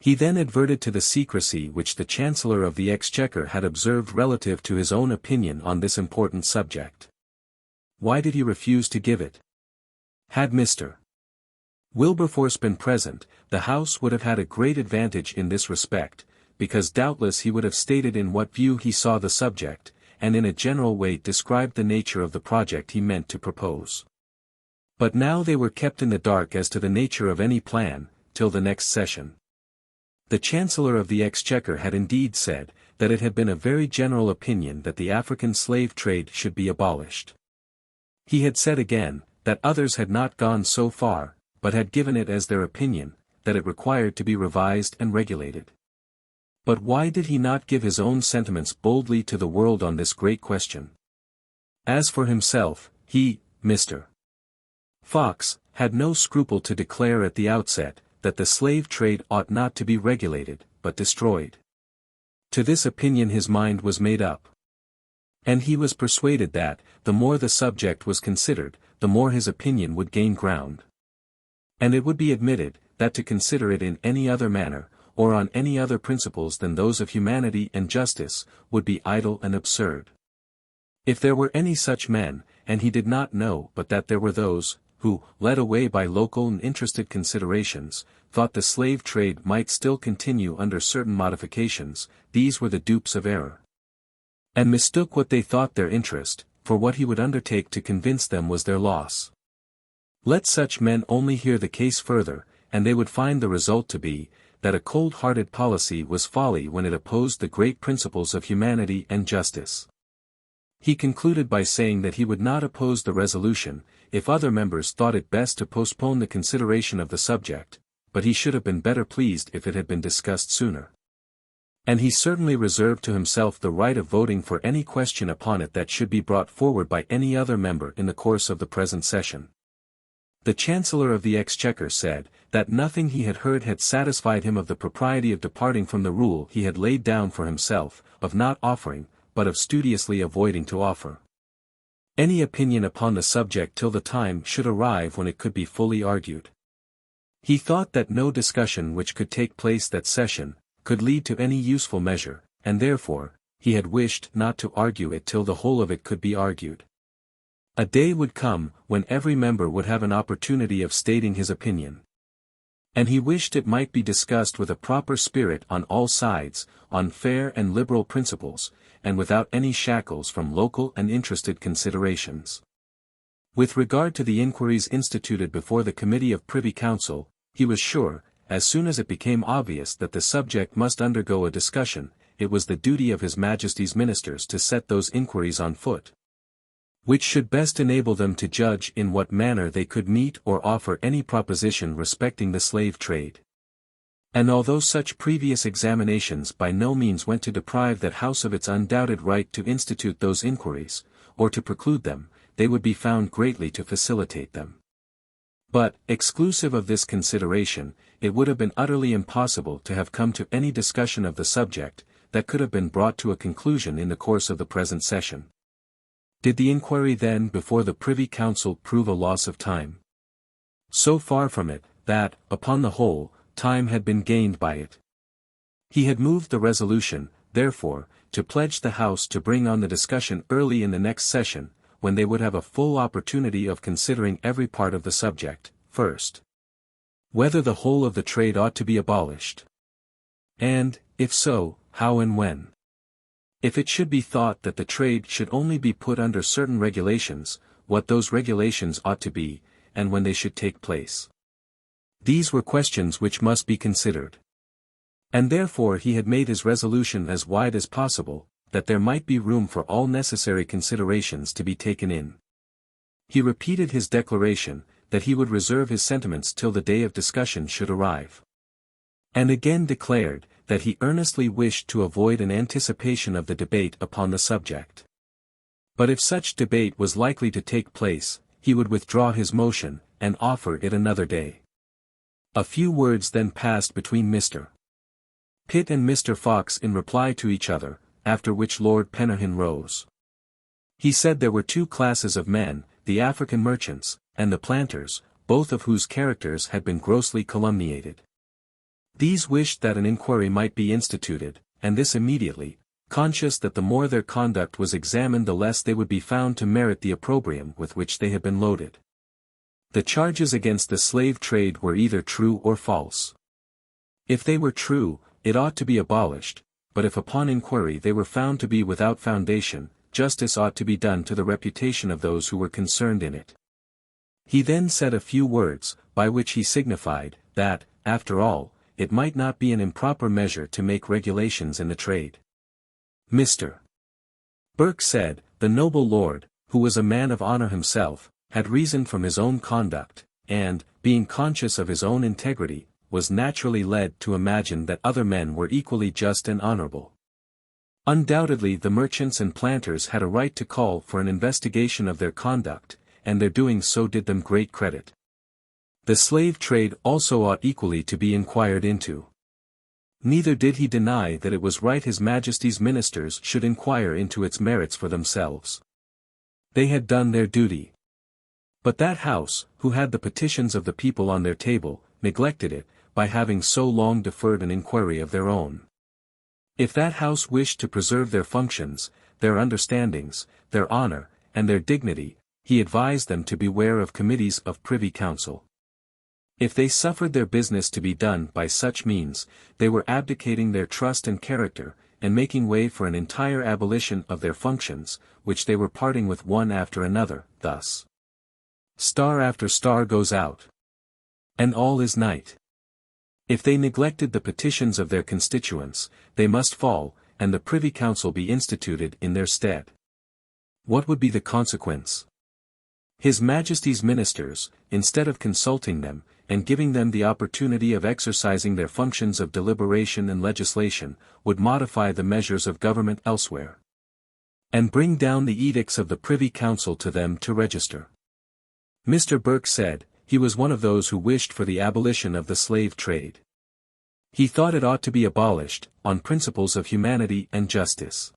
He then adverted to the secrecy which the Chancellor of the Exchequer had observed relative to his own opinion on this important subject. Why did he refuse to give it? Had Mr. Wilberforce been present, the House would have had a great advantage in this respect, because doubtless he would have stated in what view he saw the subject, and in a general way described the nature of the project he meant to propose. But now they were kept in the dark as to the nature of any plan, till the next session. The Chancellor of the Exchequer had indeed said, that it had been a very general opinion that the African slave trade should be abolished. He had said again, that others had not gone so far, but had given it as their opinion, that it required to be revised and regulated. But why did he not give his own sentiments boldly to the world on this great question? As for himself, he, Mr. Fox, had no scruple to declare at the outset, that the slave trade ought not to be regulated, but destroyed. To this opinion his mind was made up. And he was persuaded that, the more the subject was considered, the more his opinion would gain ground. And it would be admitted, that to consider it in any other manner, or on any other principles than those of humanity and justice, would be idle and absurd. If there were any such men, and he did not know but that there were those, who, led away by local and interested considerations, thought the slave trade might still continue under certain modifications, these were the dupes of error, and mistook what they thought their interest, for what he would undertake to convince them was their loss. Let such men only hear the case further, and they would find the result to be, that a cold-hearted policy was folly when it opposed the great principles of humanity and justice. He concluded by saying that he would not oppose the resolution, if other members thought it best to postpone the consideration of the subject, but he should have been better pleased if it had been discussed sooner. And he certainly reserved to himself the right of voting for any question upon it that should be brought forward by any other member in the course of the present session. The Chancellor of the Exchequer said, that nothing he had heard had satisfied him of the propriety of departing from the rule he had laid down for himself, of not offering, but of studiously avoiding to offer any opinion upon the subject till the time should arrive when it could be fully argued. He thought that no discussion which could take place that session, could lead to any useful measure, and therefore, he had wished not to argue it till the whole of it could be argued. A day would come, when every member would have an opportunity of stating his opinion. And he wished it might be discussed with a proper spirit on all sides, on fair and liberal principles, and without any shackles from local and interested considerations. With regard to the inquiries instituted before the Committee of Privy Council, he was sure, as soon as it became obvious that the subject must undergo a discussion, it was the duty of His Majesty's ministers to set those inquiries on foot, which should best enable them to judge in what manner they could meet or offer any proposition respecting the slave trade. And although such previous examinations by no means went to deprive that House of its undoubted right to institute those inquiries, or to preclude them, they would be found greatly to facilitate them. But, exclusive of this consideration, it would have been utterly impossible to have come to any discussion of the subject, that could have been brought to a conclusion in the course of the present session. Did the inquiry then before the Privy Council prove a loss of time? So far from it, that, upon the whole, time had been gained by it. He had moved the resolution, therefore, to pledge the House to bring on the discussion early in the next session, when they would have a full opportunity of considering every part of the subject, first, whether the whole of the trade ought to be abolished, and, if so, how and when. If it should be thought that the trade should only be put under certain regulations, what those regulations ought to be, and when they should take place. These were questions which must be considered. And therefore he had made his resolution as wide as possible, that there might be room for all necessary considerations to be taken in. He repeated his declaration, that he would reserve his sentiments till the day of discussion should arrive. And again declared, that he earnestly wished to avoid an anticipation of the debate upon the subject. But if such debate was likely to take place, he would withdraw his motion, and offer it another day. A few words then passed between Mr. Pitt and Mr. Fox in reply to each other, after which Lord Pennahan rose. He said there were two classes of men, the African merchants, and the planters, both of whose characters had been grossly calumniated. These wished that an inquiry might be instituted, and this immediately, conscious that the more their conduct was examined the less they would be found to merit the opprobrium with which they had been loaded. The charges against the slave trade were either true or false. If they were true, it ought to be abolished, but if upon inquiry they were found to be without foundation, justice ought to be done to the reputation of those who were concerned in it. He then said a few words, by which he signified, that, after all, it might not be an improper measure to make regulations in the trade. Mr. Burke said, the noble lord, who was a man of honor himself, had reasoned from his own conduct, and, being conscious of his own integrity, was naturally led to imagine that other men were equally just and honorable. Undoubtedly the merchants and planters had a right to call for an investigation of their conduct, and their doing so did them great credit. The slave trade also ought equally to be inquired into. Neither did he deny that it was right His Majesty's ministers should inquire into its merits for themselves. They had done their duty. But that House, who had the petitions of the people on their table, neglected it, by having so long deferred an inquiry of their own. If that House wished to preserve their functions, their understandings, their honor, and their dignity, he advised them to beware of committees of Privy Council. If they suffered their business to be done by such means, they were abdicating their trust and character, and making way for an entire abolition of their functions, which they were parting with one after another, thus. Star after star goes out. And all is night. If they neglected the petitions of their constituents, they must fall, and the Privy Council be instituted in their stead. What would be the consequence? His Majesty's ministers, instead of consulting them, and giving them the opportunity of exercising their functions of deliberation and legislation, would modify the measures of government elsewhere, and bring down the edicts of the Privy Council to them to register. Mr. Burke said, he was one of those who wished for the abolition of the slave trade. He thought it ought to be abolished, on principles of humanity and justice.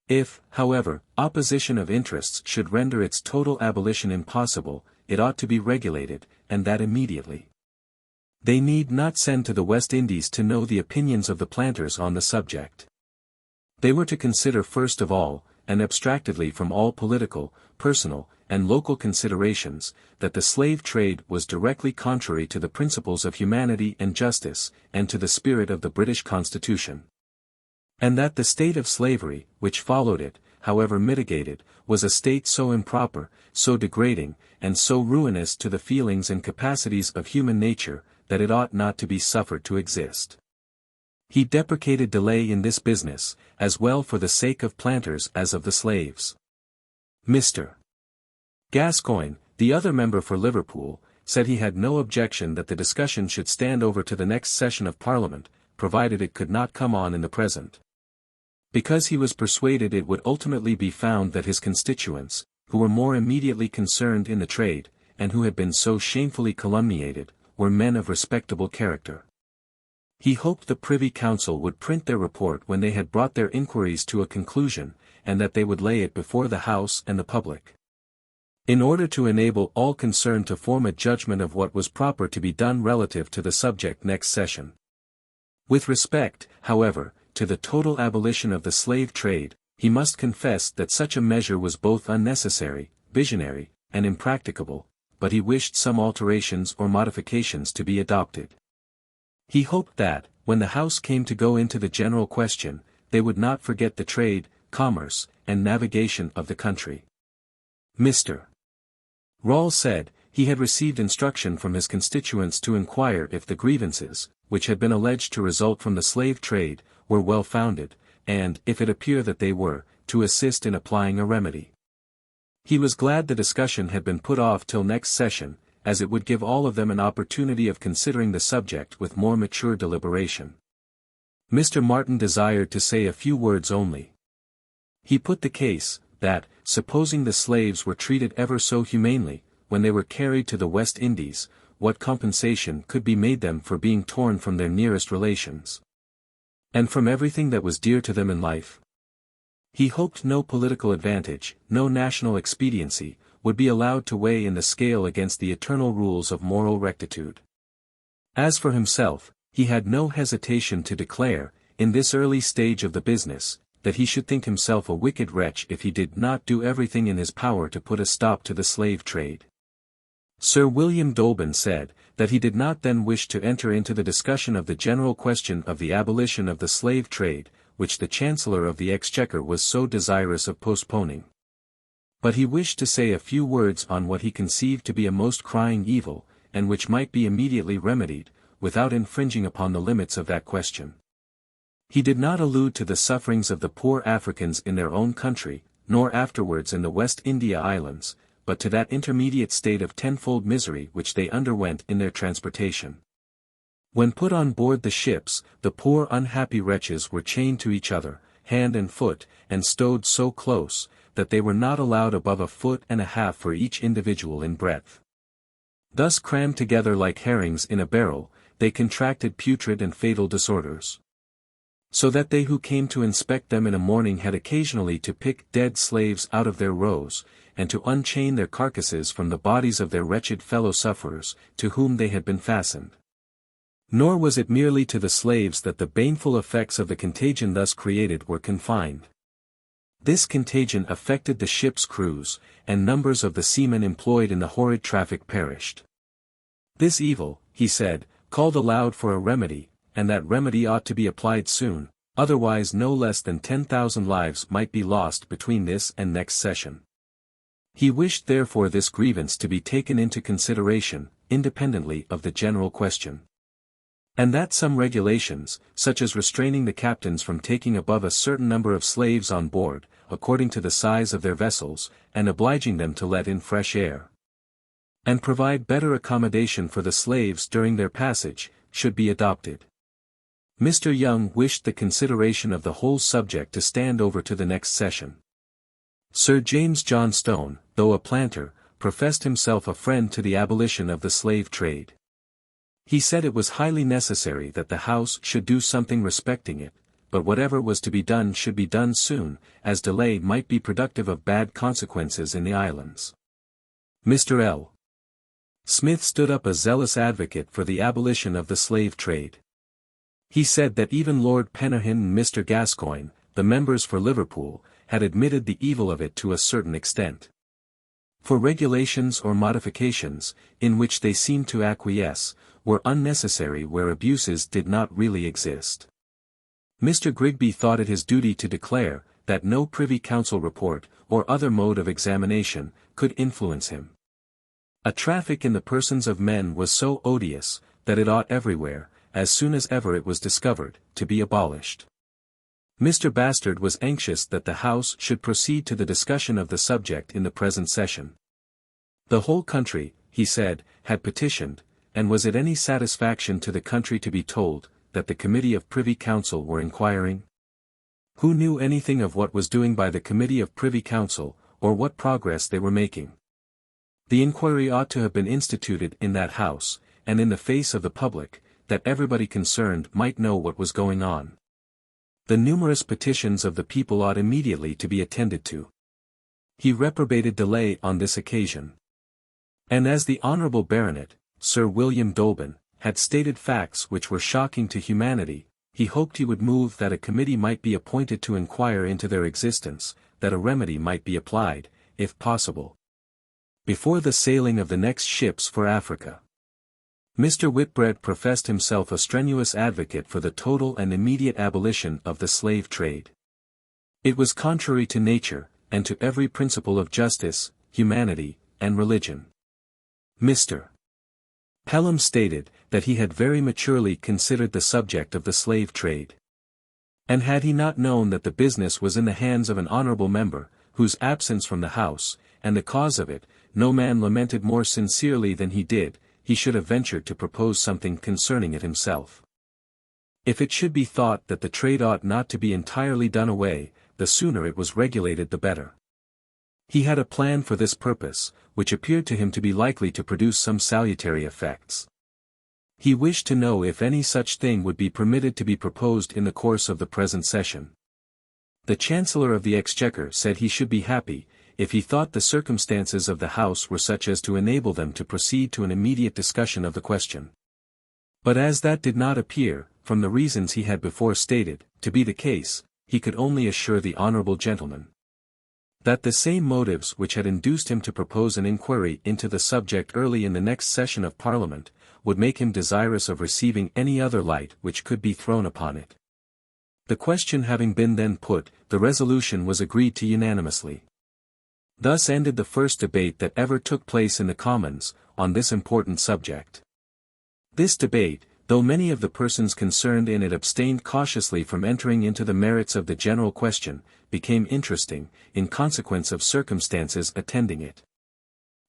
If, however, opposition of interests should render its total abolition impossible, it ought to be regulated, and that immediately. They need not send to the West Indies to know the opinions of the planters on the subject. They were to consider first of all, and abstractedly from all political, personal, and local considerations, that the slave trade was directly contrary to the principles of humanity and justice, and to the spirit of the British Constitution. And that the state of slavery, which followed it, however mitigated, was a state so improper, so degrading, and so ruinous to the feelings and capacities of human nature, that it ought not to be suffered to exist. He deprecated delay in this business, as well for the sake of planters as of the slaves. Mr. Gascoigne, the other member for Liverpool, said he had no objection that the discussion should stand over to the next session of Parliament, provided it could not come on in the present. Because he was persuaded it would ultimately be found that his constituents, who were more immediately concerned in the trade, and who had been so shamefully calumniated, were men of respectable character. He hoped the Privy Council would print their report when they had brought their inquiries to a conclusion, and that they would lay it before the House and the public. In order to enable all concerned to form a judgment of what was proper to be done relative to the subject next session. With respect, however, to the total abolition of the slave trade, he must confess that such a measure was both unnecessary, visionary, and impracticable, but he wished some alterations or modifications to be adopted. He hoped that, when the House came to go into the general question, they would not forget the trade, commerce, and navigation of the country. Mr. Rawls said, he had received instruction from his constituents to inquire if the grievances, which had been alleged to result from the slave trade, were well founded, and, if it appear that they were, to assist in applying a remedy. He was glad the discussion had been put off till next session, as it would give all of them an opportunity of considering the subject with more mature deliberation. Mr. Martin desired to say a few words only. He put the case, that, supposing the slaves were treated ever so humanely, when they were carried to the West Indies, what compensation could be made them for being torn from their nearest relations, and from everything that was dear to them in life? He hoped no political advantage, no national expediency, would be allowed to weigh in the scale against the eternal rules of moral rectitude. As for himself, he had no hesitation to declare, in this early stage of the business, that he should think himself a wicked wretch if he did not do everything in his power to put a stop to the slave trade. Sir William Dolben said, that he did not then wish to enter into the discussion of the general question of the abolition of the slave trade, which the Chancellor of the Exchequer was so desirous of postponing. But he wished to say a few words on what he conceived to be a most crying evil, and which might be immediately remedied, without infringing upon the limits of that question. He did not allude to the sufferings of the poor Africans in their own country, nor afterwards in the West India Islands, but to that intermediate state of tenfold misery which they underwent in their transportation. When put on board the ships, the poor unhappy wretches were chained to each other, hand and foot, and stowed so close, that they were not allowed above 1.5 feet for each individual in breadth. Thus crammed together like herrings in a barrel, they contracted putrid and fatal disorders. So that they who came to inspect them in a morning had occasionally to pick dead slaves out of their rows, and to unchain their carcasses from the bodies of their wretched fellow-sufferers, to whom they had been fastened. Nor was it merely to the slaves that the baneful effects of the contagion thus created were confined. This contagion affected the ship's crews, and numbers of the seamen employed in the horrid traffic perished. This evil, he said, called aloud for a remedy, and that remedy ought to be applied soon, otherwise no less than 10,000 lives might be lost between this and next session. He wished therefore this grievance to be taken into consideration, independently of the general question. And that some regulations, such as restraining the captains from taking above a certain number of slaves on board, according to the size of their vessels, and obliging them to let in fresh air, and provide better accommodation for the slaves during their passage, should be adopted. Mr. Young wished the consideration of the whole subject to stand over to the next session. Sir James Johnstone, though a planter, professed himself a friend to the abolition of the slave trade. He said it was highly necessary that the House should do something respecting it, but whatever was to be done should be done soon, as delay might be productive of bad consequences in the islands. Mr. L. Smith stood up a zealous advocate for the abolition of the slave trade. He said that even Lord Pennahin and Mr. Gascoigne, the members for Liverpool, had admitted the evil of it to a certain extent. For regulations or modifications, in which they seemed to acquiesce, were unnecessary where abuses did not really exist. Mr. Grigby thought it his duty to declare, that no Privy Council report, or other mode of examination, could influence him. A traffic in the persons of men was so odious, that it ought everywhere, as soon as ever it was discovered, to be abolished. Mr. Bastard was anxious that the House should proceed to the discussion of the subject in the present session. The whole country, he said, had petitioned, and was it any satisfaction to the country to be told, that the Committee of Privy Council were inquiring? Who knew anything of what was doing by the Committee of Privy Council, or what progress they were making? The inquiry ought to have been instituted in that House, and in the face of the public, that everybody concerned might know what was going on. The numerous petitions of the people ought immediately to be attended to. He reprobated delay on this occasion. And as the Honourable Baronet, Sir William Dolben, had stated facts which were shocking to humanity, he hoped he would move that a committee might be appointed to inquire into their existence, that a remedy might be applied, if possible, before the sailing of the next ships for Africa. Mr. Whitbread professed himself a strenuous advocate for the total and immediate abolition of the slave trade. It was contrary to nature, and to every principle of justice, humanity, and religion. Mr. Pelham stated that he had very maturely considered the subject of the slave trade. And had he not known that the business was in the hands of an honourable member, whose absence from the House, and the cause of it, no man lamented more sincerely than he did, he should have ventured to propose something concerning it himself. If it should be thought that the trade ought not to be entirely done away, the sooner it was regulated the better. He had a plan for this purpose, which appeared to him to be likely to produce some salutary effects. He wished to know if any such thing would be permitted to be proposed in the course of the present session. The Chancellor of the Exchequer said he should be happy, if he thought the circumstances of the House were such as to enable them to proceed to an immediate discussion of the question. But as that did not appear, from the reasons he had before stated, to be the case, he could only assure the honourable gentleman that the same motives which had induced him to propose an inquiry into the subject early in the next session of Parliament, would make him desirous of receiving any other light which could be thrown upon it. The question having been then put, the resolution was agreed to unanimously. Thus ended the first debate that ever took place in the Commons, on this important subject. This debate, though many of the persons concerned in it abstained cautiously from entering into the merits of the general question, became interesting, in consequence of circumstances attending it.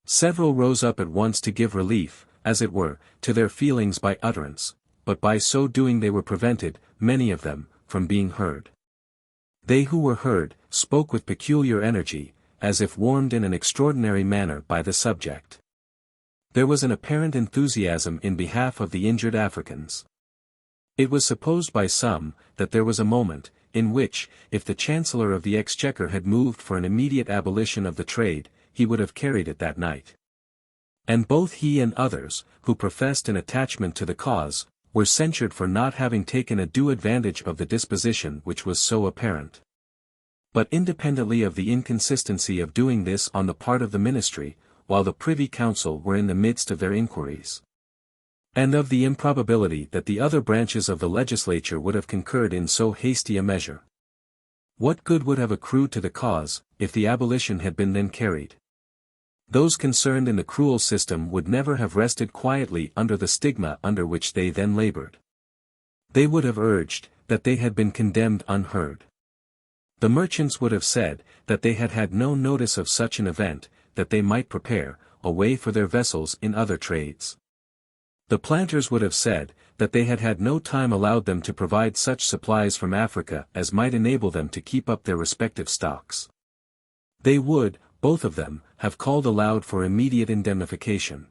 Several rose up at once to give relief, as it were, to their feelings by utterance, but by so doing they were prevented, many of them, from being heard. They who were heard, spoke with peculiar energy, as if warmed in an extraordinary manner by the subject. There was an apparent enthusiasm in behalf of the injured Africans. It was supposed by some, that there was a moment, in which, if the Chancellor of the Exchequer had moved for an immediate abolition of the trade, he would have carried it that night. And both he and others, who professed an attachment to the cause, were censured for not having taken a due advantage of the disposition which was so apparent. But independently of the inconsistency of doing this on the part of the Ministry, while the Privy Council were in the midst of their inquiries, and of the improbability that the other branches of the legislature would have concurred in so hasty a measure, what good would have accrued to the cause, if the abolition had been then carried? Those concerned in the cruel system would never have rested quietly under the stigma under which they then labored. They would have urged, that they had been condemned unheard. The merchants would have said, that they had had no notice of such an event, that they might prepare a way for their vessels in other trades. The planters would have said, that they had had no time allowed them to provide such supplies from Africa as might enable them to keep up their respective stocks. They would, both of them, have called aloud for immediate indemnification.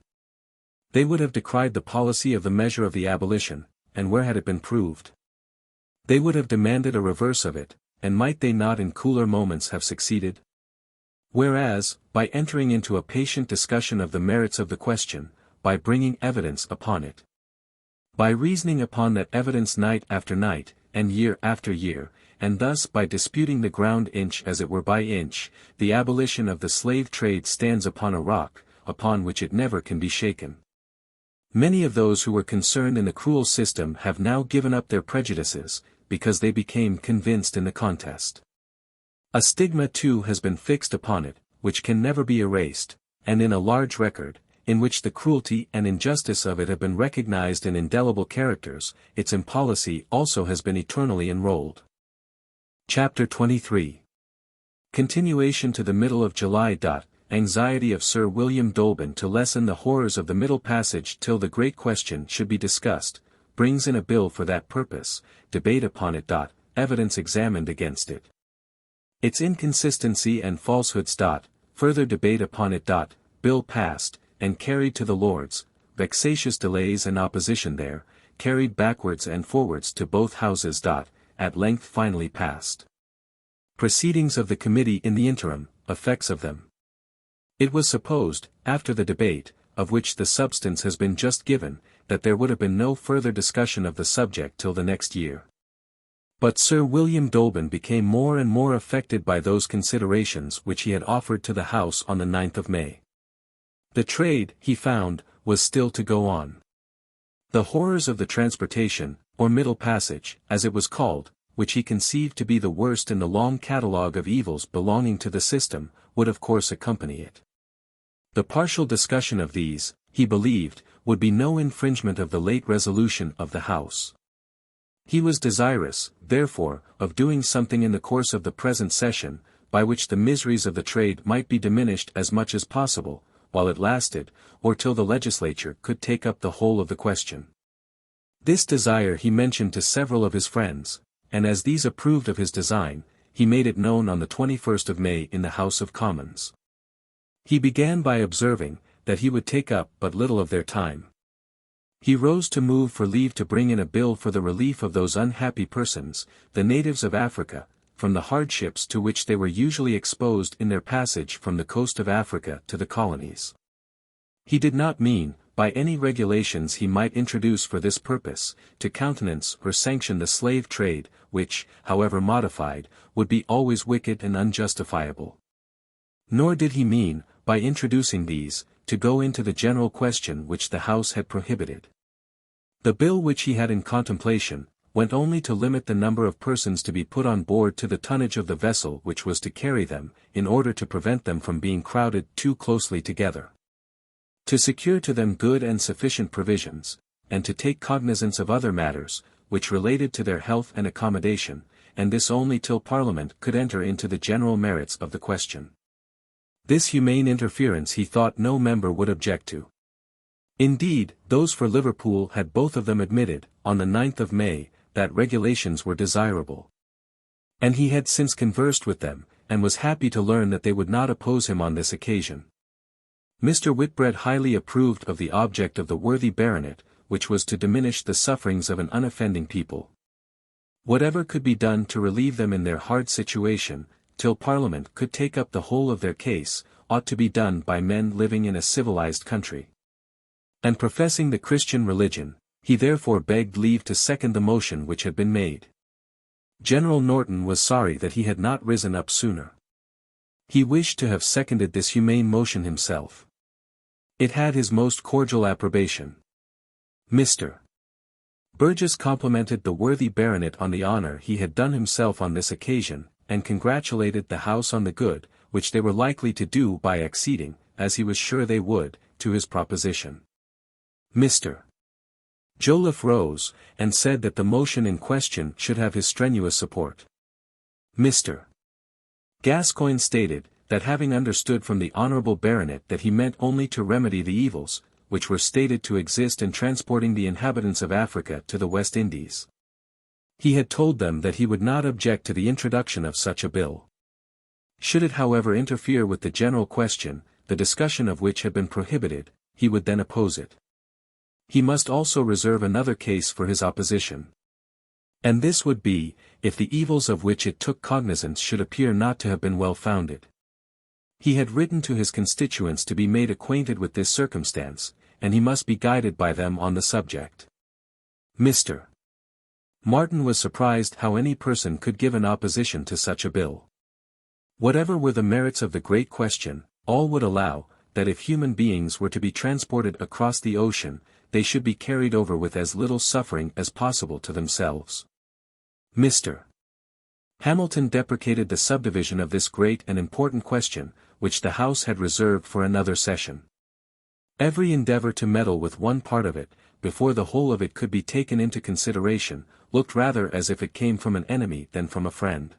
They would have decried the policy of the measure of the abolition, and where had it been proved? They would have demanded a reverse of it, and might they not in cooler moments have succeeded? Whereas, by entering into a patient discussion of the merits of the question, by bringing evidence upon it, by reasoning upon that evidence night after night, and year after year, and thus by disputing the ground inch as it were by inch, the abolition of the slave trade stands upon a rock, upon which it never can be shaken. Many of those who were concerned in the cruel system have now given up their prejudices, because they became convinced in the contest. A stigma too has been fixed upon it, which can never be erased, and in a large record, in which the cruelty and injustice of it have been recognized in indelible characters, its impolicy also has been eternally enrolled. Chapter 23. Continuation to the middle of July. Anxiety of Sir William Dolben to lessen the horrors of the middle passage till the great question should be discussed, brings in a bill for that purpose, debate upon it. Evidence examined against it. Its inconsistency and falsehoods. Further debate upon it. Bill passed, and carried to the Lords, vexatious delays and opposition there, carried backwards and forwards to both houses. at length finally passed. Proceedings of the committee in the interim, effects of them. It was supposed, after the debate, of which the substance has been just given, that there would have been no further discussion of the subject till the next year. But Sir William Dolben became more and more affected by those considerations which he had offered to the House on the 9th of May. The trade, he found, was still to go on. The horrors of the transportation, or middle passage, as it was called, which he conceived to be the worst in the long catalogue of evils belonging to the system, would of course accompany it. The partial discussion of these, he believed, would be no infringement of the late resolution of the House. He was desirous, therefore, of doing something in the course of the present session, by which the miseries of the trade might be diminished as much as possible, while it lasted, or till the legislature could take up the whole of the question. This desire he mentioned to several of his friends, and as these approved of his design, he made it known on the 21st of May in the House of Commons. He began by observing, that he would take up but little of their time. He rose to move for leave to bring in a bill for the relief of those unhappy persons, the natives of Africa, from the hardships to which they were usually exposed in their passage from the coast of Africa to the colonies. He did not mean, by any regulations he might introduce for this purpose, to countenance or sanction the slave trade, which, however modified, would be always wicked and unjustifiable. Nor did he mean, by introducing these, to go into the general question which the House had prohibited. The bill which he had in contemplation, went only to limit the number of persons to be put on board to the tonnage of the vessel which was to carry them, in order to prevent them from being crowded too closely together. To secure to them good and sufficient provisions, and to take cognizance of other matters, which related to their health and accommodation, and this only till Parliament could enter into the general merits of the question. This humane interference he thought no member would object to. Indeed, those for Liverpool had both of them admitted, on the 9th of May, that regulations were desirable. And he had since conversed with them, and was happy to learn that they would not oppose him on this occasion. Mr. Whitbread highly approved of the object of the worthy baronet, which was to diminish the sufferings of an unoffending people. Whatever could be done to relieve them in their hard situation, till Parliament could take up the whole of their case, ought to be done by men living in a civilized country. And professing the Christian religion, he therefore begged leave to second the motion which had been made. General Norton was sorry that he had not risen up sooner. He wished to have seconded this humane motion himself. It had his most cordial approbation. Mr. Burgess complimented the worthy baronet on the honour he had done himself on this occasion, and congratulated the House on the good, which they were likely to do by acceding, as he was sure they would, to his proposition. Mr. Joliffe rose, and said that the motion in question should have his strenuous support. Mr. Gascoigne stated, that having understood from the honourable baronet that he meant only to remedy the evils, which were stated to exist in transporting the inhabitants of Africa to the West Indies. He had told them that he would not object to the introduction of such a bill. Should it however interfere with the general question, the discussion of which had been prohibited, he would then oppose it. He must also reserve another case for his opposition. And this would be, if the evils of which it took cognizance should appear not to have been well founded. He had written to his constituents to be made acquainted with this circumstance, and he must be guided by them on the subject. Mr. Martin was surprised how any person could give an opposition to such a bill. Whatever were the merits of the great question, all would allow, that if human beings were to be transported across the ocean, they should be carried over with as little suffering as possible to themselves. Mr. Hamilton deprecated the subdivision of this great and important question, which the House had reserved for another session. Every endeavour to meddle with one part of it, before the whole of it could be taken into consideration, looked rather as if it came from an enemy than from a friend.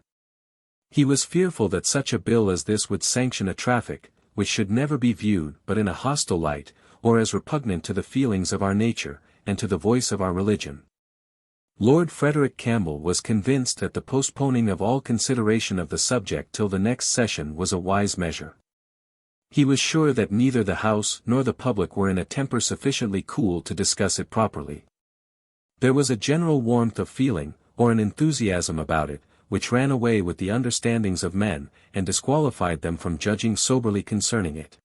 He was fearful that such a bill as this would sanction a traffic, which should never be viewed but in a hostile light, or as repugnant to the feelings of our nature, and to the voice of our religion. Lord Frederick Campbell was convinced that the postponing of all consideration of the subject till the next session was a wise measure. He was sure that neither the House nor the public were in a temper sufficiently cool to discuss it properly. There was a general warmth of feeling, or an enthusiasm about it, which ran away with the understandings of men, and disqualified them from judging soberly concerning it.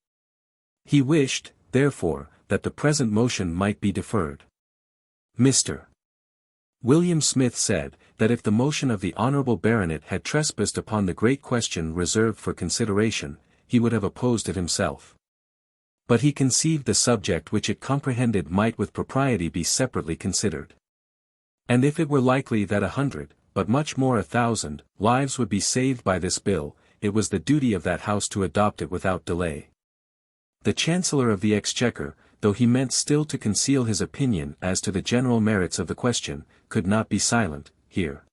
He wished, therefore, that the present motion might be deferred. Mr. William Smith said, that if the motion of the honourable baronet had trespassed upon the great question reserved for consideration, he would have opposed it himself. But he conceived the subject which it comprehended might with propriety be separately considered. And if it were likely that 100, but much more 1,000, lives would be saved by this bill, it was the duty of that House to adopt it without delay. The Chancellor of the Exchequer, though he meant still to conceal his opinion as to the general merits of the question, could not be silent, here.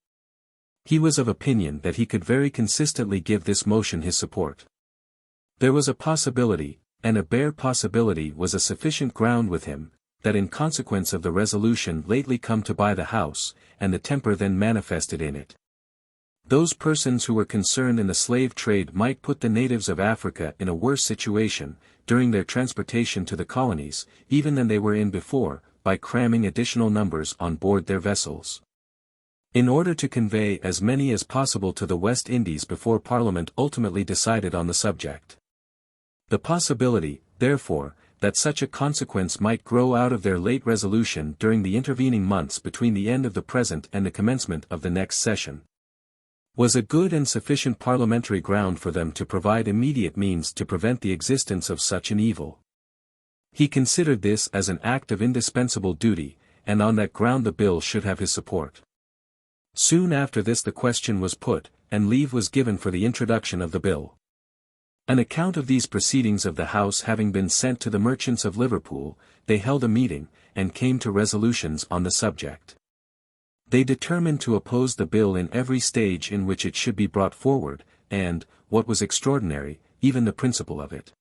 He was of opinion that he could very consistently give this motion his support. There was a possibility, and a bare possibility was a sufficient ground with him, that in consequence of the resolution lately come to by the House, and the temper then manifested in it, those persons who were concerned in the slave trade might put the natives of Africa in a worse situation, during their transportation to the colonies, even than they were in before, by cramming additional numbers on board their vessels. In order to convey as many as possible to the West Indies before Parliament ultimately decided on the subject. The possibility, therefore, that such a consequence might grow out of their late resolution during the intervening months between the end of the present and the commencement of the next session, was a good and sufficient parliamentary ground for them to provide immediate means to prevent the existence of such an evil. He considered this as an act of indispensable duty, and on that ground the bill should have his support. Soon after this the question was put, and leave was given for the introduction of the bill. An account of these proceedings of the House having been sent to the merchants of Liverpool, they held a meeting, and came to resolutions on the subject. They determined to oppose the bill in every stage in which it should be brought forward, and, what was extraordinary, even the principle of it.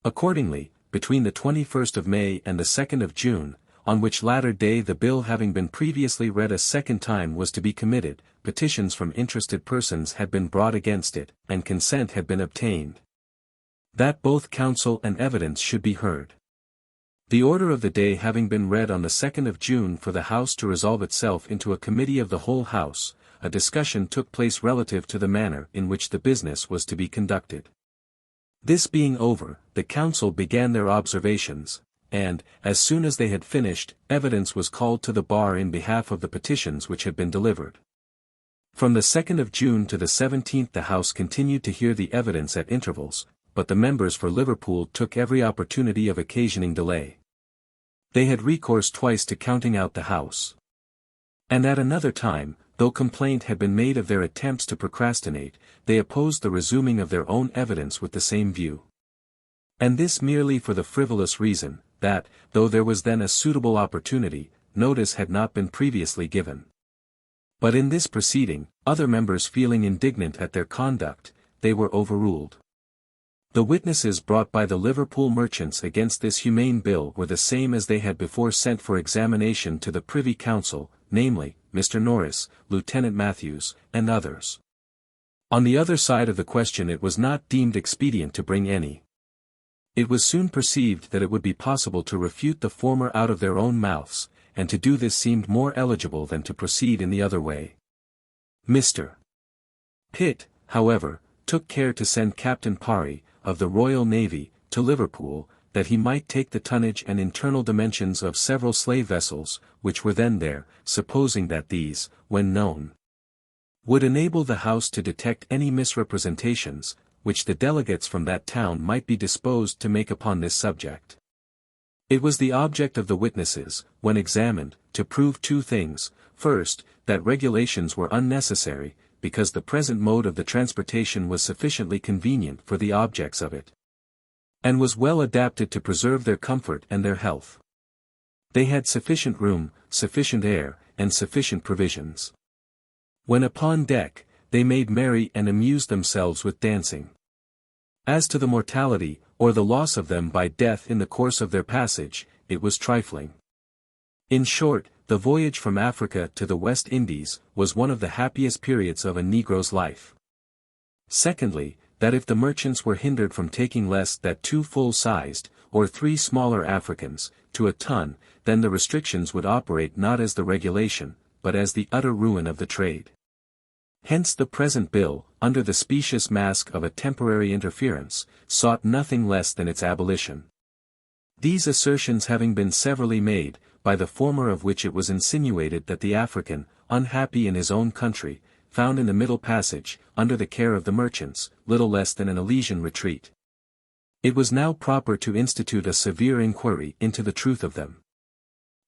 Accordingly, between the 21st of May and the 2nd of June, on which latter day the bill having been previously read a second time was to be committed, petitions from interested persons had been brought against it, and consent had been obtained, that both counsel and evidence should be heard. The order of the day having been read on the 2nd of June for the House to resolve itself into a committee of the whole House, a discussion took place relative to the manner in which the business was to be conducted. This being over, the Council began their observations, and, as soon as they had finished, evidence was called to the bar in behalf of the petitions which had been delivered. From the 2nd of June to the 17th the House continued to hear the evidence at intervals, but the members for Liverpool took every opportunity of occasioning delay. They had recourse twice to counting out the House. And at another time, though complaint had been made of their attempts to procrastinate, they opposed the resuming of their own evidence with the same view. And this merely for the frivolous reason, that, though there was then a suitable opportunity, notice had not been previously given. But in this proceeding, other members feeling indignant at their conduct, they were overruled. The witnesses brought by the Liverpool merchants against this humane bill were the same as they had before sent for examination to the Privy Council, namely, Mr. Norris, Lieutenant Matthews, and others. On the other side of the question it was not deemed expedient to bring any. It was soon perceived that it would be possible to refute the former out of their own mouths, and to do this seemed more eligible than to proceed in the other way. Mr. Pitt, however, took care to send Captain Parry, of the Royal Navy, to Liverpool, that he might take the tonnage and internal dimensions of several slave vessels, which were then there, supposing that these, when known, would enable the House to detect any misrepresentations, which the delegates from that town might be disposed to make upon this subject. It was the object of the witnesses, when examined, to prove two things: first, that regulations were unnecessary, because the present mode of the transportation was sufficiently convenient for the objects of it, and was well adapted to preserve their comfort and their health. They had sufficient room, sufficient air, and sufficient provisions. When upon deck, they made merry and amused themselves with dancing. As to the mortality, or the loss of them by death in the course of their passage, it was trifling. In short, the voyage from Africa to the West Indies was one of the happiest periods of a Negro's life. Secondly, that if the merchants were hindered from taking less than 2 full-sized, or 3 smaller Africans, to a ton, then the restrictions would operate not as the regulation, but as the utter ruin of the trade. Hence the present bill, under the specious mask of a temporary interference, sought nothing less than its abolition. These assertions having been severally made, by the former of which it was insinuated that the African, unhappy in his own country, found in the Middle Passage, under the care of the merchants, little less than an Elysian retreat. It was now proper to institute a severe inquiry into the truth of them.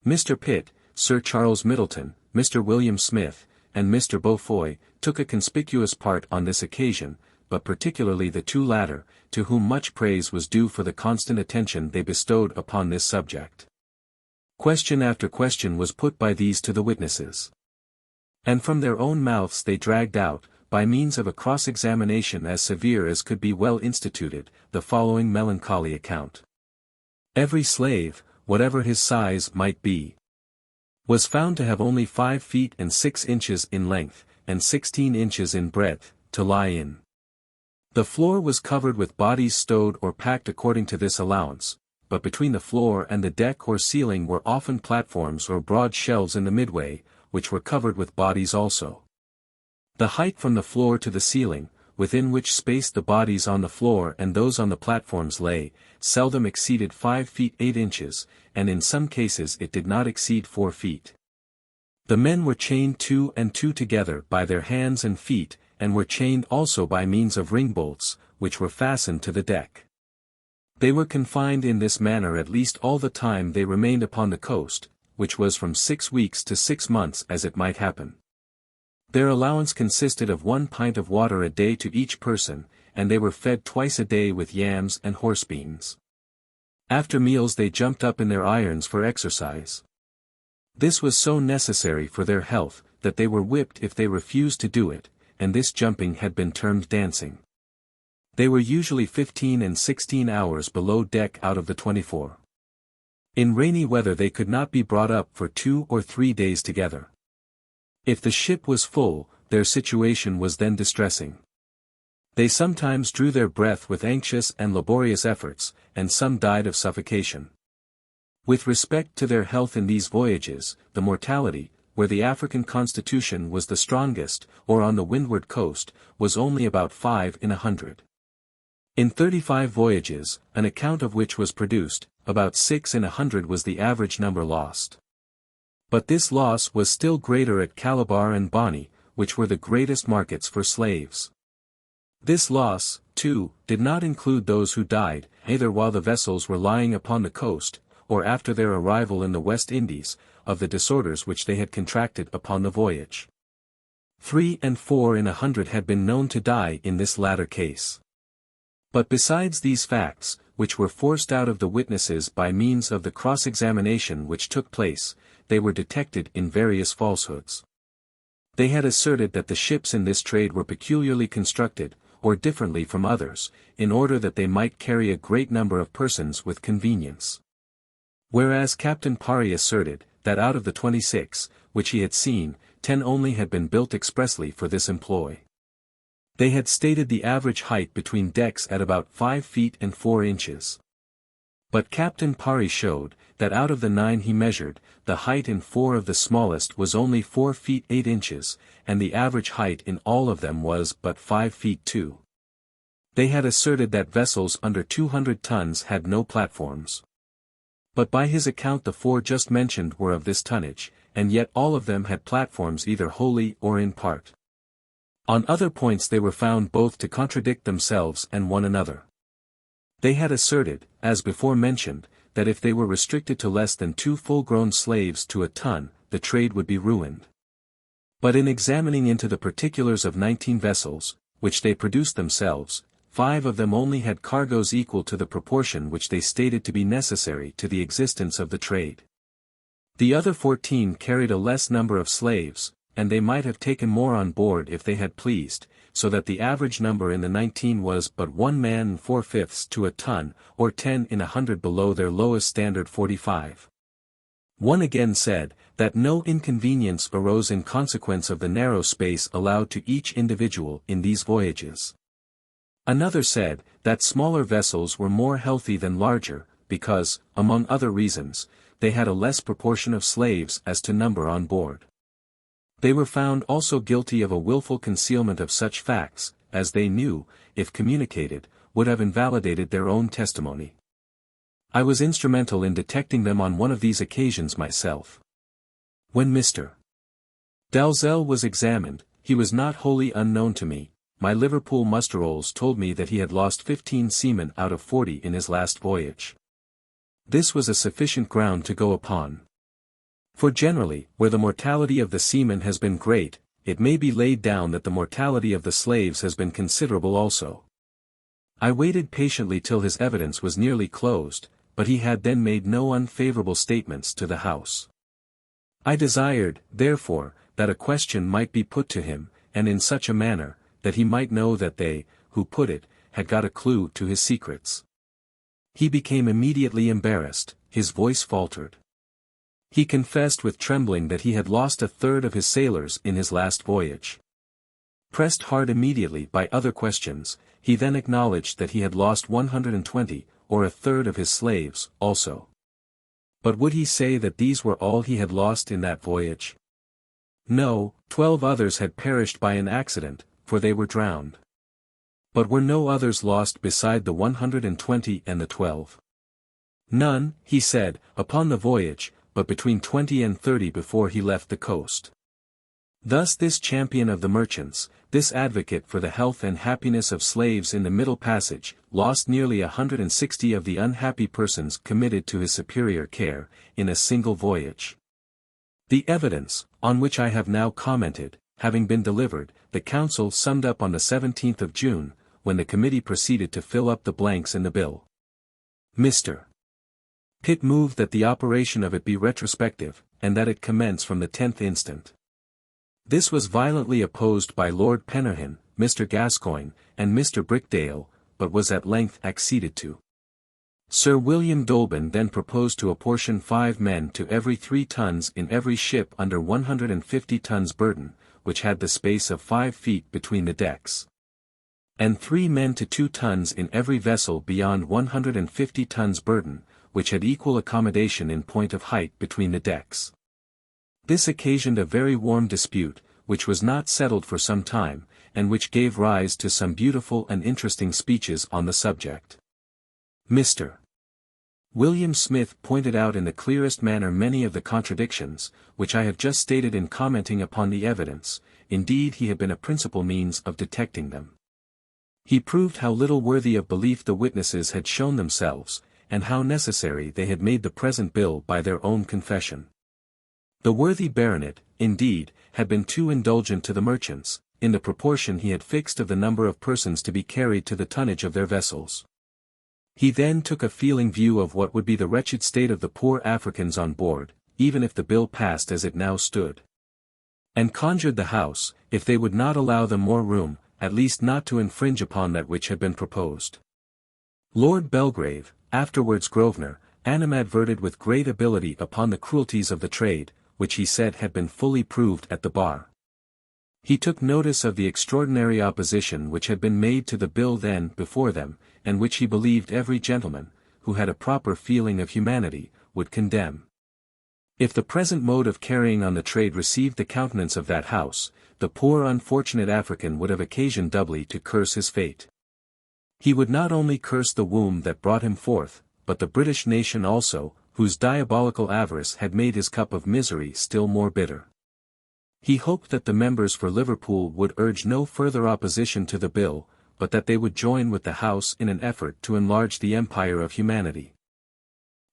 Mr. Pitt, Sir Charles Middleton, Mr. William Smith, and Mr. Beaufoy, took a conspicuous part on this occasion, but particularly the two latter, to whom much praise was due for the constant attention they bestowed upon this subject. Question after question was put by these to the witnesses. And from their own mouths they dragged out, by means of a cross-examination as severe as could be well instituted, the following melancholy account. Every slave, whatever his size might be, was found to have only 5 feet and 6 inches in length, and 16 inches in breadth, to lie in. The floor was covered with bodies stowed or packed according to this allowance, but between the floor and the deck or ceiling were often platforms or broad shelves in the midway, which were covered with bodies also. The height from the floor to the ceiling, within which space the bodies on the floor and those on the platforms lay, seldom exceeded 5 feet 8 inches, and in some cases it did not exceed 4 feet. The men were chained 2 and 2 together by their hands and feet, and were chained also by means of ring bolts, which were fastened to the deck. They were confined in this manner at least all the time they remained upon the coast, which was from 6 weeks to 6 months as it might happen. Their allowance consisted of 1 pint of water a day to each person, and they were fed twice a day with yams and horsebeans. After meals they jumped up in their irons for exercise. This was so necessary for their health, that they were whipped if they refused to do it, and this jumping had been termed dancing. They were usually 15 and 16 hours below deck out of the 24. In rainy weather they could not be brought up for 2 or 3 days together. If the ship was full, their situation was then distressing. They sometimes drew their breath with anxious and laborious efforts, and some died of suffocation. With respect to their health in these voyages, the mortality, where the African constitution was the strongest, or on the windward coast, was only about 5 in 100. In 35 voyages, an account of which was produced, about 6 in 100 was the average number lost. But this loss was still greater at Calabar and Bonny, which were the greatest markets for slaves. This loss, too, did not include those who died, either while the vessels were lying upon the coast, or after their arrival in the West Indies, of the disorders which they had contracted upon the voyage. 3 and 4 in 100 had been known to die in this latter case. But besides these facts, which were forced out of the witnesses by means of the cross-examination which took place, they were detected in various falsehoods. They had asserted that the ships in this trade were peculiarly constructed, or differently from others, in order that they might carry a great number of persons with convenience. Whereas Captain Parry asserted, that out of the 26, which he had seen, 10 only had been built expressly for this employ. They had stated the average height between decks at about 5 feet and 4 inches. But Captain Parry showed, that out of the 9 he measured, the height in 4 of the smallest was only 4 feet 8 inches, and the average height in all of them was but 5 feet 2. They had asserted that vessels under 200 tons had no platforms. But by his account the 4 just mentioned were of this tonnage, and yet all of them had platforms either wholly or in part. On other points they were found both to contradict themselves and one another. They had asserted, as before mentioned, that if they were restricted to less than 2 full-grown slaves to a ton, the trade would be ruined. But in examining into the particulars of 19 vessels, which they produced themselves, 5 of them only had cargoes equal to the proportion which they stated to be necessary to the existence of the trade. The other 14 carried a less number of slaves, and they might have taken more on board if they had pleased, so that the average number in the 19 was but 1 man and 4/5 to a ton, or 10 in 100 below their lowest standard 45. One again said, that no inconvenience arose in consequence of the narrow space allowed to each individual in these voyages. Another said, that smaller vessels were more healthy than larger, because, among other reasons, they had a less proportion of slaves as to number on board. They were found also guilty of a willful concealment of such facts, as they knew, if communicated, would have invalidated their own testimony. I was instrumental in detecting them on one of these occasions myself. When Mr. Dalzell was examined, he was not wholly unknown to me. My Liverpool muster rolls told me that he had lost 15 seamen out of 40 in his last voyage. This was a sufficient ground to go upon. For generally, where the mortality of the seamen has been great, it may be laid down that the mortality of the slaves has been considerable also. I waited patiently till his evidence was nearly closed, but he had then made no unfavourable statements to the House. I desired, therefore, that a question might be put to him, and in such a manner, that he might know that they, who put it, had got a clue to his secrets. He became immediately embarrassed, his voice faltered. He confessed with trembling that he had lost a third of his sailors in his last voyage. Pressed hard immediately by other questions, he then acknowledged that he had lost 120, or a third of his slaves, also. But would he say that these were all he had lost in that voyage? No, 12 others had perished by an accident, for they were drowned. But were no others lost beside the 120 and the 12? None, he said, upon the voyage, but between 20 and 30 before he left the coast. Thus this champion of the merchants, this advocate for the health and happiness of slaves in the Middle Passage, lost nearly 160 of the unhappy persons committed to his superior care, in a single voyage. The evidence, on which I have now commented, having been delivered, the Council summed up on the 17th of June, when the committee proceeded to fill up the blanks in the bill. Mr. Pitt moved that the operation of it be retrospective, and that it commence from the 10th instant. This was violently opposed by Lord Pennerhan, Mr. Gascoigne, and Mr. Brickdale, but was at length acceded to. Sir William Dolben then proposed to apportion 5 men to every 3 tons in every ship under 150 tons burden, which had the space of 5 feet between the decks. And 3 men to 2 tons in every vessel beyond 150 tons burden, which had equal accommodation in point of height between the decks. This occasioned a very warm dispute, which was not settled for some time, and which gave rise to some beautiful and interesting speeches on the subject. Mr. William Smith pointed out in the clearest manner many of the contradictions, which I have just stated in commenting upon the evidence. Indeed, he had been a principal means of detecting them. He proved how little worthy of belief the witnesses had shown themselves, and how necessary they had made the present bill by their own confession. The worthy baronet, indeed, had been too indulgent to the merchants, in the proportion he had fixed of the number of persons to be carried to the tonnage of their vessels. He then took a feeling view of what would be the wretched state of the poor Africans on board, even if the bill passed as it now stood. And conjured the House, if they would not allow them more room, at least not to infringe upon that which had been proposed. Lord Belgrave, afterwards Grosvenor, animadverted with great ability upon the cruelties of the trade, which he said had been fully proved at the bar. He took notice of the extraordinary opposition which had been made to the bill then before them, and which he believed every gentleman, who had a proper feeling of humanity, would condemn. If the present mode of carrying on the trade received the countenance of that House, the poor unfortunate African would have occasion doubly to curse his fate. He would not only curse the womb that brought him forth, but the British nation also, whose diabolical avarice had made his cup of misery still more bitter. He hoped that the members for Liverpool would urge no further opposition to the bill, but that they would join with the House in an effort to enlarge the empire of humanity.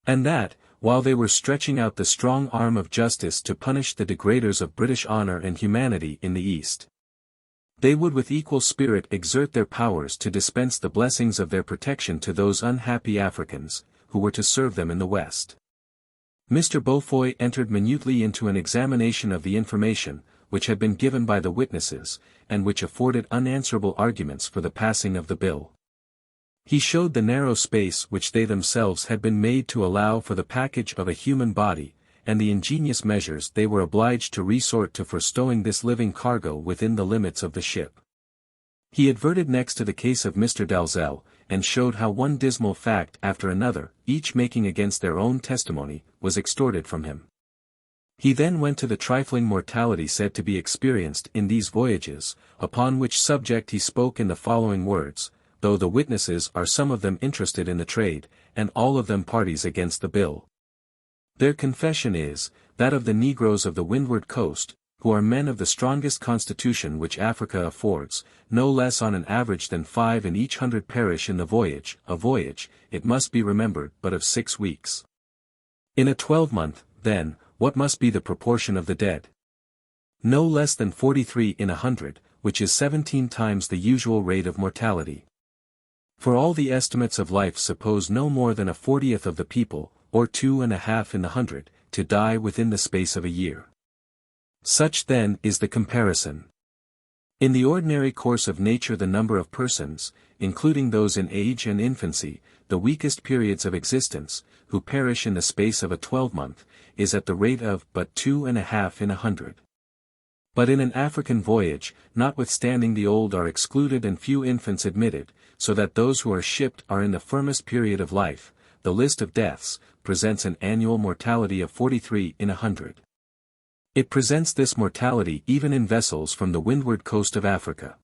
And that, while they were stretching out the strong arm of justice to punish the degraders of British honour and humanity in the East, they would with equal spirit exert their powers to dispense the blessings of their protection to those unhappy Africans, who were to serve them in the West. Mr. Beaufoy entered minutely into an examination of the information, which had been given by the witnesses, and which afforded unanswerable arguments for the passing of the bill. He showed the narrow space which they themselves had been made to allow for the package of a human body, and the ingenious measures they were obliged to resort to for stowing this living cargo within the limits of the ship. He adverted next to the case of Mr. Dalzell, and showed how one dismal fact after another, each making against their own testimony, was extorted from him. He then went to the trifling mortality said to be experienced in these voyages, upon which subject he spoke in the following words, though the witnesses are some of them interested in the trade, and all of them parties against the bill. Their confession is, that of the Negroes of the windward coast, who are men of the strongest constitution which Africa affords, no less on an average than 5 in each 100 perish in the voyage, a voyage, it must be remembered, but of 6 weeks. In a 12-month, then, what must be the proportion of the dead? No less than 43 in 100, which is 17 times the usual rate of mortality. For all the estimates of life suppose no more than a 40th of the people, or 2.5 in the 100, to die within the space of a year. Such then is the comparison. In the ordinary course of nature the number of persons, including those in age and infancy, the weakest periods of existence, who perish in the space of a 12-month, is at the rate of but 2.5 in 100. But in an African voyage, notwithstanding the old are excluded and few infants admitted, so that those who are shipped are in the firmest period of life, the list of deaths presents an annual mortality of 43 in 100. It presents this mortality even in vessels from the windward coast of Africa.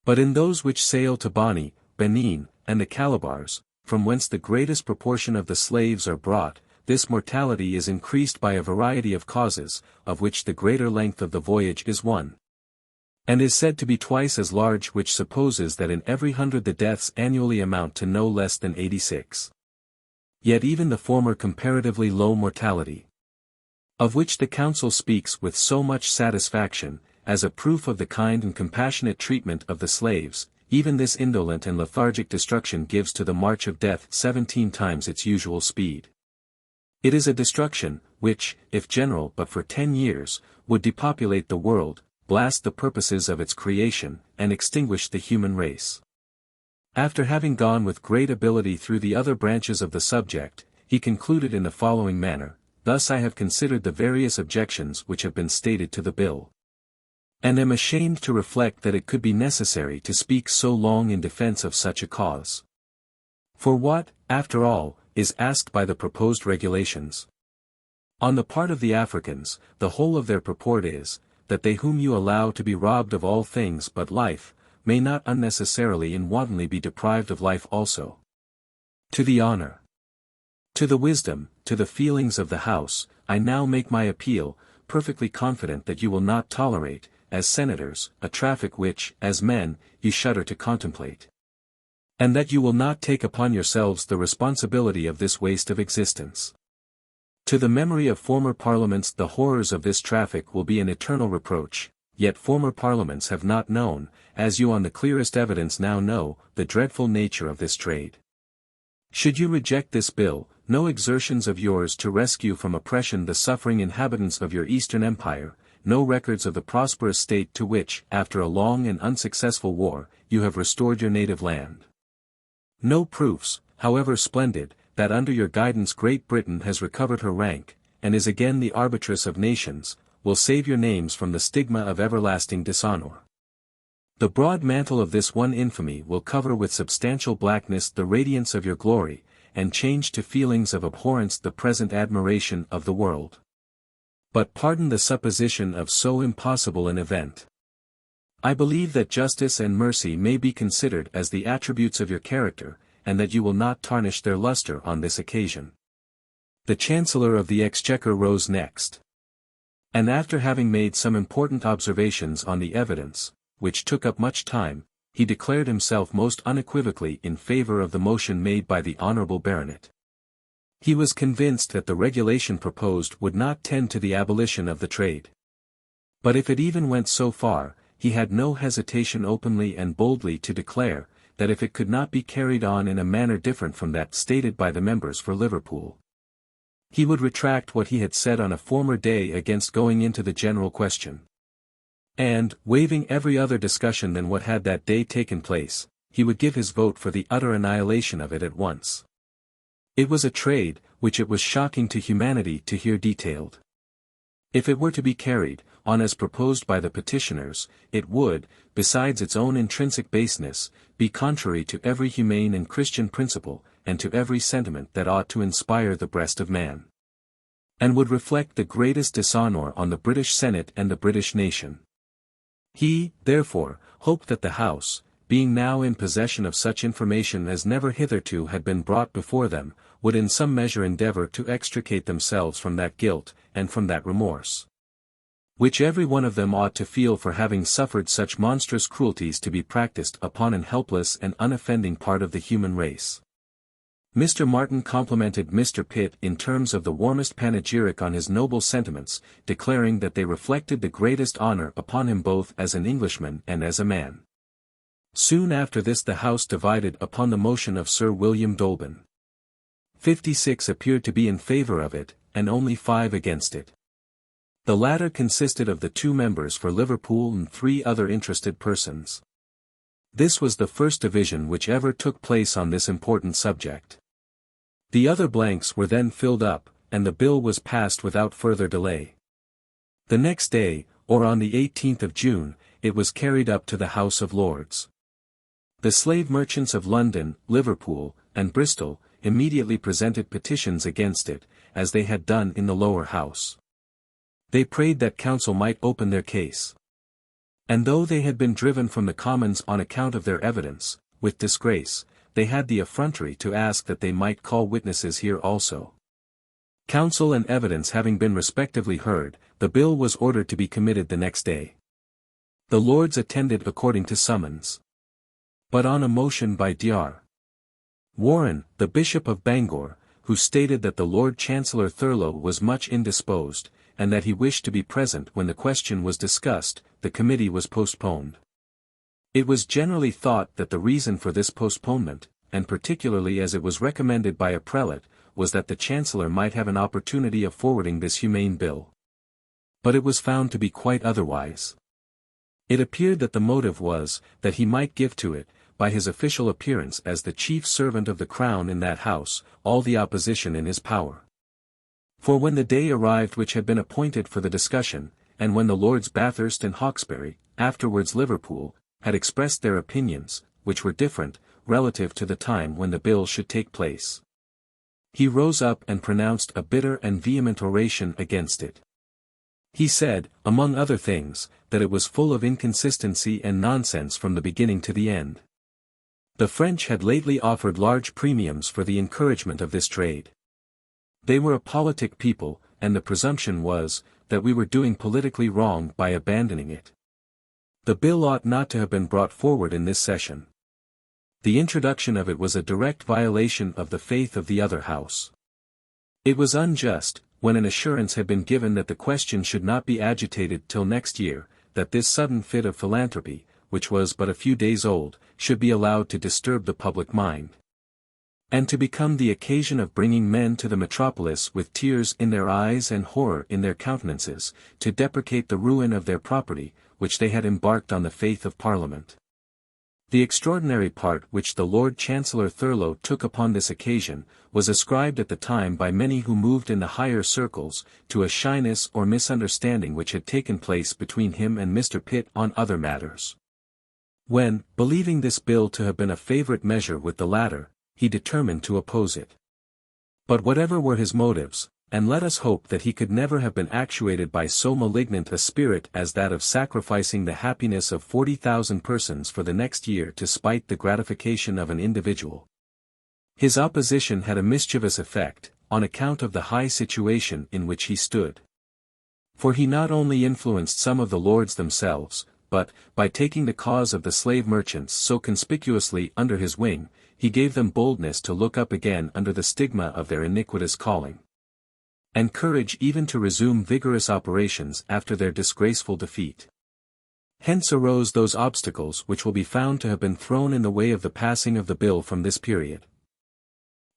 But in those which sail to Boni, Benin, and the Calabars, from whence the greatest proportion of the slaves are brought, this mortality is increased by a variety of causes, of which the greater length of the voyage is one. And is said to be twice as large, which supposes that in every 100 the deaths annually amount to no less than 86. Yet even the former comparatively low mortality, of which the Council speaks with so much satisfaction, as a proof of the kind and compassionate treatment of the slaves, even this indolent and lethargic destruction gives to the march of death 17 times its usual speed. It is a destruction, which, if general but for 10 years, would depopulate the world, blast the purposes of its creation, and extinguish the human race. After having gone with great ability through the other branches of the subject, he concluded in the following manner: Thus I have considered the various objections which have been stated to the bill, and am ashamed to reflect that it could be necessary to speak so long in defense of such a cause. For what, after all, is asked by the proposed regulations? On the part of the Africans, the whole of their purport is, that they whom you allow to be robbed of all things but life, may not unnecessarily and wantonly be deprived of life also. To the honor, to the wisdom, to the feelings of the House, I now make my appeal, perfectly confident that you will not tolerate, as senators, a traffic which, as men, you shudder to contemplate. And that you will not take upon yourselves the responsibility of this waste of existence. To the memory of former parliaments the horrors of this traffic will be an eternal reproach, yet former parliaments have not known, as you on the clearest evidence now know, the dreadful nature of this trade. Should you reject this bill, no exertions of yours to rescue from oppression the suffering inhabitants of your Eastern Empire, no records of the prosperous state to which, after a long and unsuccessful war, you have restored your native land. No proofs, however splendid, that under your guidance Great Britain has recovered her rank, and is again the arbitress of nations, will save your names from the stigma of everlasting dishonor. The broad mantle of this one infamy will cover with substantial blackness the radiance of your glory, and change to feelings of abhorrence the present admiration of the world. But pardon the supposition of so impossible an event. I believe that justice and mercy may be considered as the attributes of your character, and that you will not tarnish their luster on this occasion. The Chancellor of the Exchequer rose next. And after having made some important observations on the evidence, which took up much time, he declared himself most unequivocally in favor of the motion made by the honorable baronet. He was convinced that the regulation proposed would not tend to the abolition of the trade. But if it even went so far, he had no hesitation openly and boldly to declare, that if it could not be carried on in a manner different from that stated by the members for Liverpool, he would retract what he had said on a former day against going into the general question. And, waiving every other discussion than what had that day taken place, he would give his vote for the utter annihilation of it at once. It was a trade, which it was shocking to humanity to hear detailed. If it were to be carried on as proposed by the petitioners, it would, besides its own intrinsic baseness, be contrary to every humane and Christian principle, and to every sentiment that ought to inspire the breast of man. and would reflect the greatest dishonor on the British Senate and the British nation. He, therefore, hoped that the House, being now in possession of such information as never hitherto had been brought before them, would in some measure endeavor to extricate themselves from that guilt, and from that remorse, which every one of them ought to feel for having suffered such monstrous cruelties to be practiced upon an helpless and unoffending part of the human race. Mr. Martin complimented Mr. Pitt in terms of the warmest panegyric on his noble sentiments, declaring that they reflected the greatest honor upon him both as an Englishman and as a man. Soon after this the House divided upon the motion of Sir William Dolben. 56 appeared to be in favour of it, and only 5 against it. The latter consisted of the 2 members for Liverpool and 3 other interested persons. This was the first division which ever took place on this important subject. The other blanks were then filled up, and the bill was passed without further delay. The next day, or on the 18th of June, it was carried up to the House of Lords. The slave merchants of London, Liverpool, and Bristol, immediately presented petitions against it, as they had done in the lower house. They prayed that counsel might open their case. And though they had been driven from the Commons on account of their evidence, with disgrace, they had the effrontery to ask that they might call witnesses here also. Counsel and evidence having been respectively heard, the bill was ordered to be committed the next day. The Lords attended according to summons. But on a motion by Dr. Warren, the Bishop of Bangor, who stated that the Lord Chancellor Thurlow was much indisposed, and that he wished to be present when the question was discussed, the committee was postponed. It was generally thought that the reason for this postponement, and particularly as it was recommended by a prelate, was that the Chancellor might have an opportunity of forwarding this humane bill. But it was found to be quite otherwise. It appeared that the motive was, that he might give to it, by his official appearance as the chief servant of the Crown in that House, all the opposition in his power. For when the day arrived which had been appointed for the discussion, and when the Lords Bathurst and Hawkesbury, afterwards Liverpool, had expressed their opinions, which were different, relative to the time when the bill should take place, he rose up and pronounced a bitter and vehement oration against it. He said, among other things, that it was full of inconsistency and nonsense from the beginning to the end. The French had lately offered large premiums for the encouragement of this trade. They were a politic people, and the presumption was, that we were doing politically wrong by abandoning it. The bill ought not to have been brought forward in this session. The introduction of it was a direct violation of the faith of the other House. It was unjust, when an assurance had been given that the question should not be agitated till next year, that this sudden fit of philanthropy, which was but a few days old, should be allowed to disturb the public mind, and to become the occasion of bringing men to the metropolis with tears in their eyes and horror in their countenances, to deprecate the ruin of their property, which they had embarked on the faith of Parliament. The extraordinary part which the Lord Chancellor Thurlow took upon this occasion, was ascribed at the time by many who moved in the higher circles, to a shyness or misunderstanding which had taken place between him and Mr. Pitt on other matters. When, believing this bill to have been a favourite measure with the latter, he determined to oppose it. But whatever were his motives, and let us hope that he could never have been actuated by so malignant a spirit as that of sacrificing the happiness of 40,000 persons for the next year to spite the gratification of an individual, his opposition had a mischievous effect, on account of the high situation in which he stood. For he not only influenced some of the lords themselves, but, by taking the cause of the slave merchants so conspicuously under his wing, he gave them boldness to look up again under the stigma of their iniquitous calling, and courage even to resume vigorous operations after their disgraceful defeat. Hence arose those obstacles which will be found to have been thrown in the way of the passing of the bill from this period.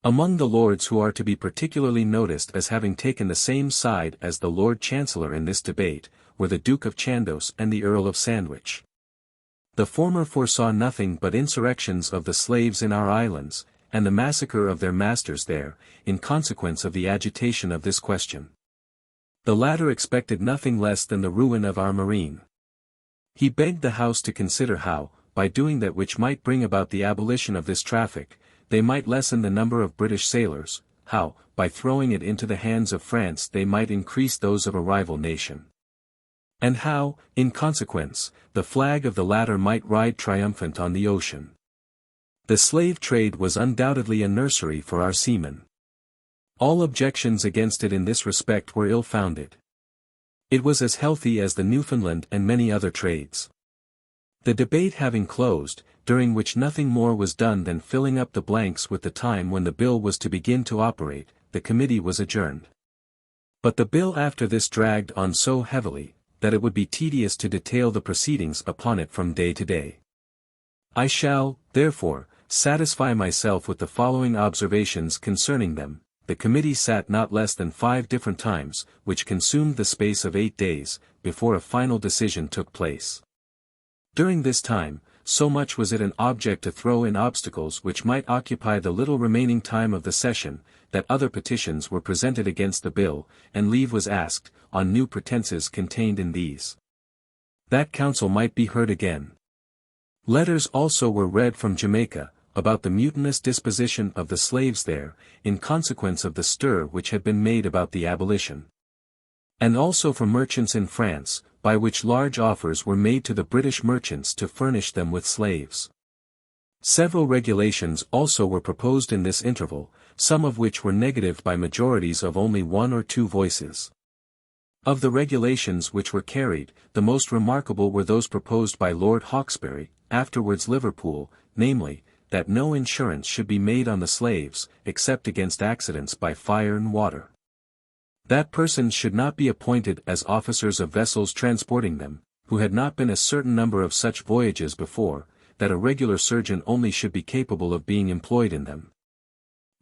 Among the lords who are to be particularly noticed as having taken the same side as the Lord Chancellor in this debate, were the Duke of Chandos and the Earl of Sandwich. The former foresaw nothing but insurrections of the slaves in our islands, and the massacre of their masters there, in consequence of the agitation of this question. The latter expected nothing less than the ruin of our marine. He begged the House to consider how, by doing that which might bring about the abolition of this traffic, they might lessen the number of British sailors, how, by throwing it into the hands of France they might increase those of a rival nation. And how, in consequence, the flag of the latter might ride triumphant on the ocean. The slave trade was undoubtedly a nursery for our seamen. All objections against it in this respect were ill-founded. It was as healthy as the Newfoundland and many other trades. The debate having closed, during which nothing more was done than filling up the blanks with the time when the bill was to begin to operate, the committee was adjourned. But the bill after this dragged on so heavily, that it would be tedious to detail the proceedings upon it from day to day. I shall, therefore, satisfy myself with the following observations concerning them. The committee sat not less than 5 different times, which consumed the space of 8 days, before a final decision took place. During this time, so much was it an object to throw in obstacles which might occupy the little remaining time of the session, that other petitions were presented against the bill, and leave was asked, on new pretenses contained in these, that counsel might be heard again. Letters also were read from Jamaica, about the mutinous disposition of the slaves there, in consequence of the stir which had been made about the abolition. And also from merchants in France, by which large offers were made to the British merchants to furnish them with slaves. Several regulations also were proposed in this interval, some of which were negatived by majorities of only 1 or 2 voices. Of the regulations which were carried, the most remarkable were those proposed by Lord Hawkesbury, afterwards Liverpool, namely, that no insurance should be made on the slaves, except against accidents by fire and water. That persons should not be appointed as officers of vessels transporting them, who had not been a certain number of such voyages before, that a regular surgeon only should be capable of being employed in them.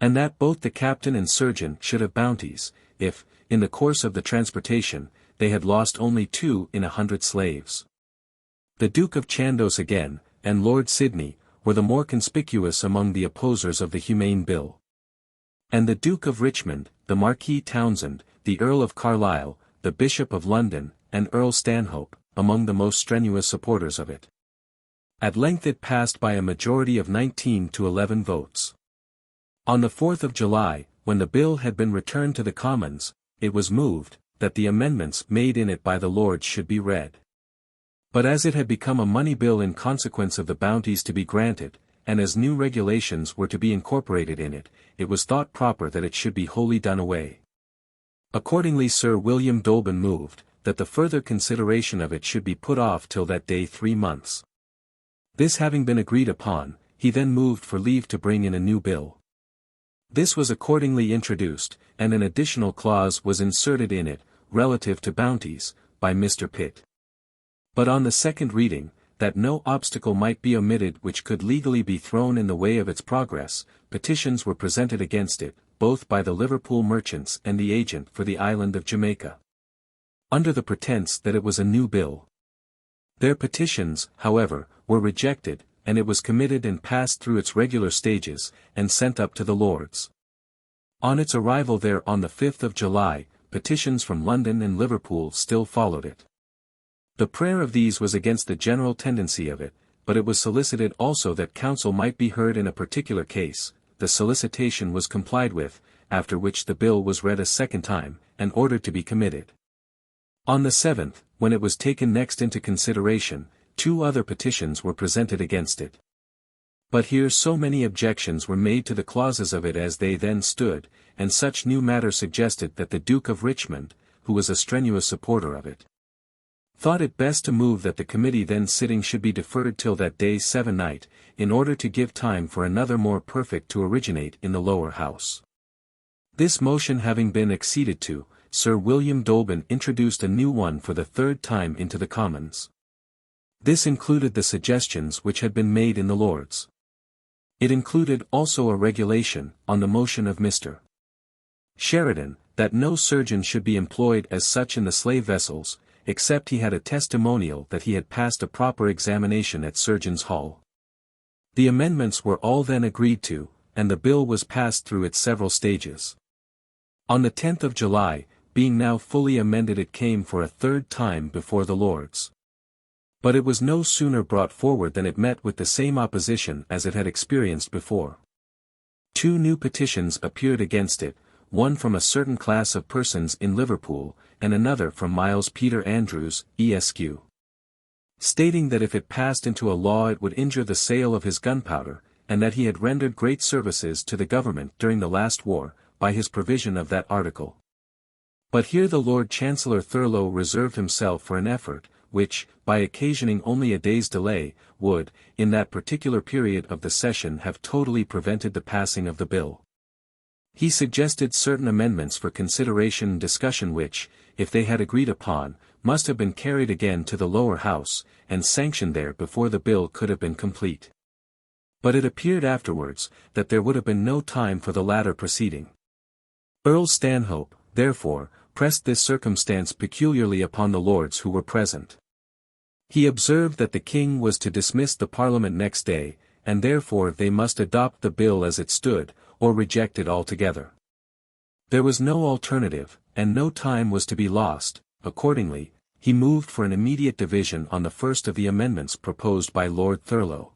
And that both the captain and surgeon should have bounties, if, in the course of the transportation, they had lost only 2 in 100 slaves. The Duke of Chandos again, and Lord Sidney, were the more conspicuous among the opposers of the Humane Bill. And the Duke of Richmond, the Marquis Townshend, the Earl of Carlisle, the Bishop of London, and Earl Stanhope, among the most strenuous supporters of it. At length it passed by a majority of 19 to 11 votes. On the 4th of July, when the bill had been returned to the Commons, it was moved, that the amendments made in it by the Lords should be read. But as it had become a money bill in consequence of the bounties to be granted, and as new regulations were to be incorporated in it, it was thought proper that it should be wholly done away. Accordingly Sir William Dolben moved, that the further consideration of it should be put off till that day 3 months. This having been agreed upon, he then moved for leave to bring in a new bill. This was accordingly introduced, and an additional clause was inserted in it, relative to bounties, by Mr. Pitt. But on the second reading, that no obstacle might be omitted which could legally be thrown in the way of its progress, petitions were presented against it, both by the Liverpool merchants and the agent for the island of Jamaica, under the pretence that it was a new bill. Their petitions, however, were rejected, and it was committed and passed through its regular stages, and sent up to the Lords. On its arrival there on the 5th of July, petitions from London and Liverpool still followed it. The prayer of these was against the general tendency of it, but it was solicited also that counsel might be heard in a particular case. The solicitation was complied with, after which the bill was read a second time, and ordered to be committed. On the 7th, when it was taken next into consideration, 2 other petitions were presented against it. But here so many objections were made to the clauses of it as they then stood, and such new matter suggested that the Duke of Richmond, who was a strenuous supporter of it, thought it best to move that the committee then sitting should be deferred till that day 7 night, in order to give time for another more perfect to originate in the lower house. This motion having been acceded to, Sir William Dolben introduced a new one for the 3rd time into the Commons. This included the suggestions which had been made in the Lords. It included also a regulation, on the motion of Mr. Sheridan, that no surgeon should be employed as such in the slave vessels, except he had a testimonial that he had passed a proper examination at Surgeons' Hall. The amendments were all then agreed to, and the bill was passed through its several stages. On the 10th of July, being now fully amended, it came for a 3rd time before the Lords. But it was no sooner brought forward than it met with the same opposition as it had experienced before. 2 new petitions appeared against it, one from a certain class of persons in Liverpool, and another from Miles Peter Andrews, Esq. Stating that if it passed into a law it would injure the sale of his gunpowder, and that he had rendered great services to the government during the last war, by his provision of that article. But here the Lord Chancellor Thurlow reserved himself for an effort, which, by occasioning only a day's delay, would, in that particular period of the session have totally prevented the passing of the bill. He suggested certain amendments for consideration and discussion which, if they had agreed upon, must have been carried again to the lower house, and sanctioned there before the bill could have been complete. But it appeared afterwards, that there would have been no time for the latter proceeding. Earl Stanhope, therefore, pressed this circumstance peculiarly upon the lords who were present. He observed that the king was to dismiss the parliament next day, and therefore they must adopt the bill as it stood, or reject it altogether. There was no alternative, and no time was to be lost. Accordingly, he moved for an immediate division on the first of the amendments proposed by Lord Thurlow.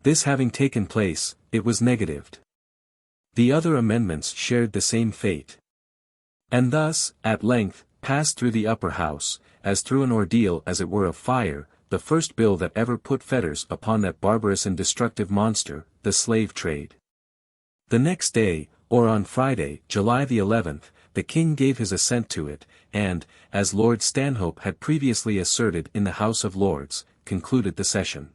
This having taken place, it was negatived. The other amendments shared the same fate. And thus, at length, passed through the upper house, as through an ordeal as it were of fire, the first bill that ever put fetters upon that barbarous and destructive monster, the slave trade. The next day, or on Friday, July the 11th, the king gave his assent to it, and, as Lord Stanhope had previously asserted in the House of Lords, concluded the session.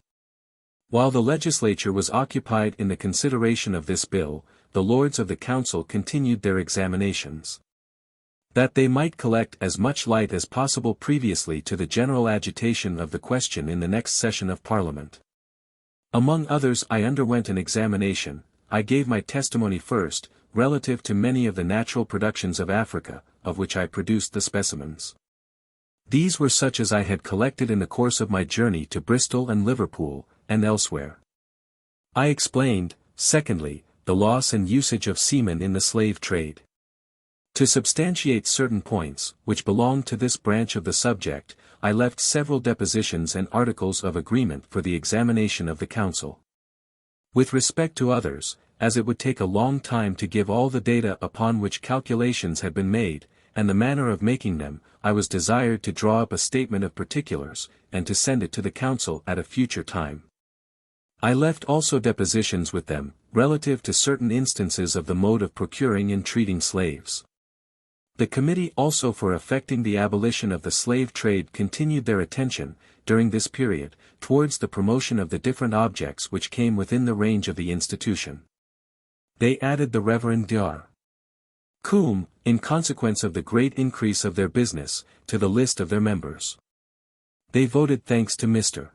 While the legislature was occupied in the consideration of this bill, the Lords of the Council continued their examinations. That they might collect as much light as possible previously to the general agitation of the question in the next session of Parliament. Among others I underwent an examination. I gave my testimony first, relative to many of the natural productions of Africa, of which I produced the specimens. These were such as I had collected in the course of my journey to Bristol and Liverpool, and elsewhere. I explained, secondly, the loss and usage of seamen in the slave trade. To substantiate certain points, which belonged to this branch of the subject, I left several depositions and articles of agreement for the examination of the Council. With respect to others, as it would take a long time to give all the data upon which calculations had been made, and the manner of making them, I was desired to draw up a statement of particulars, and to send it to the Council at a future time. I left also depositions with them, relative to certain instances of the mode of procuring and treating slaves. The Committee also for effecting the abolition of the slave trade continued their attention, during this period, towards the promotion of the different objects which came within the range of the institution. They added the Reverend Dr. Coombe, in consequence of the great increase of their business, to the list of their members. They voted thanks to Mr.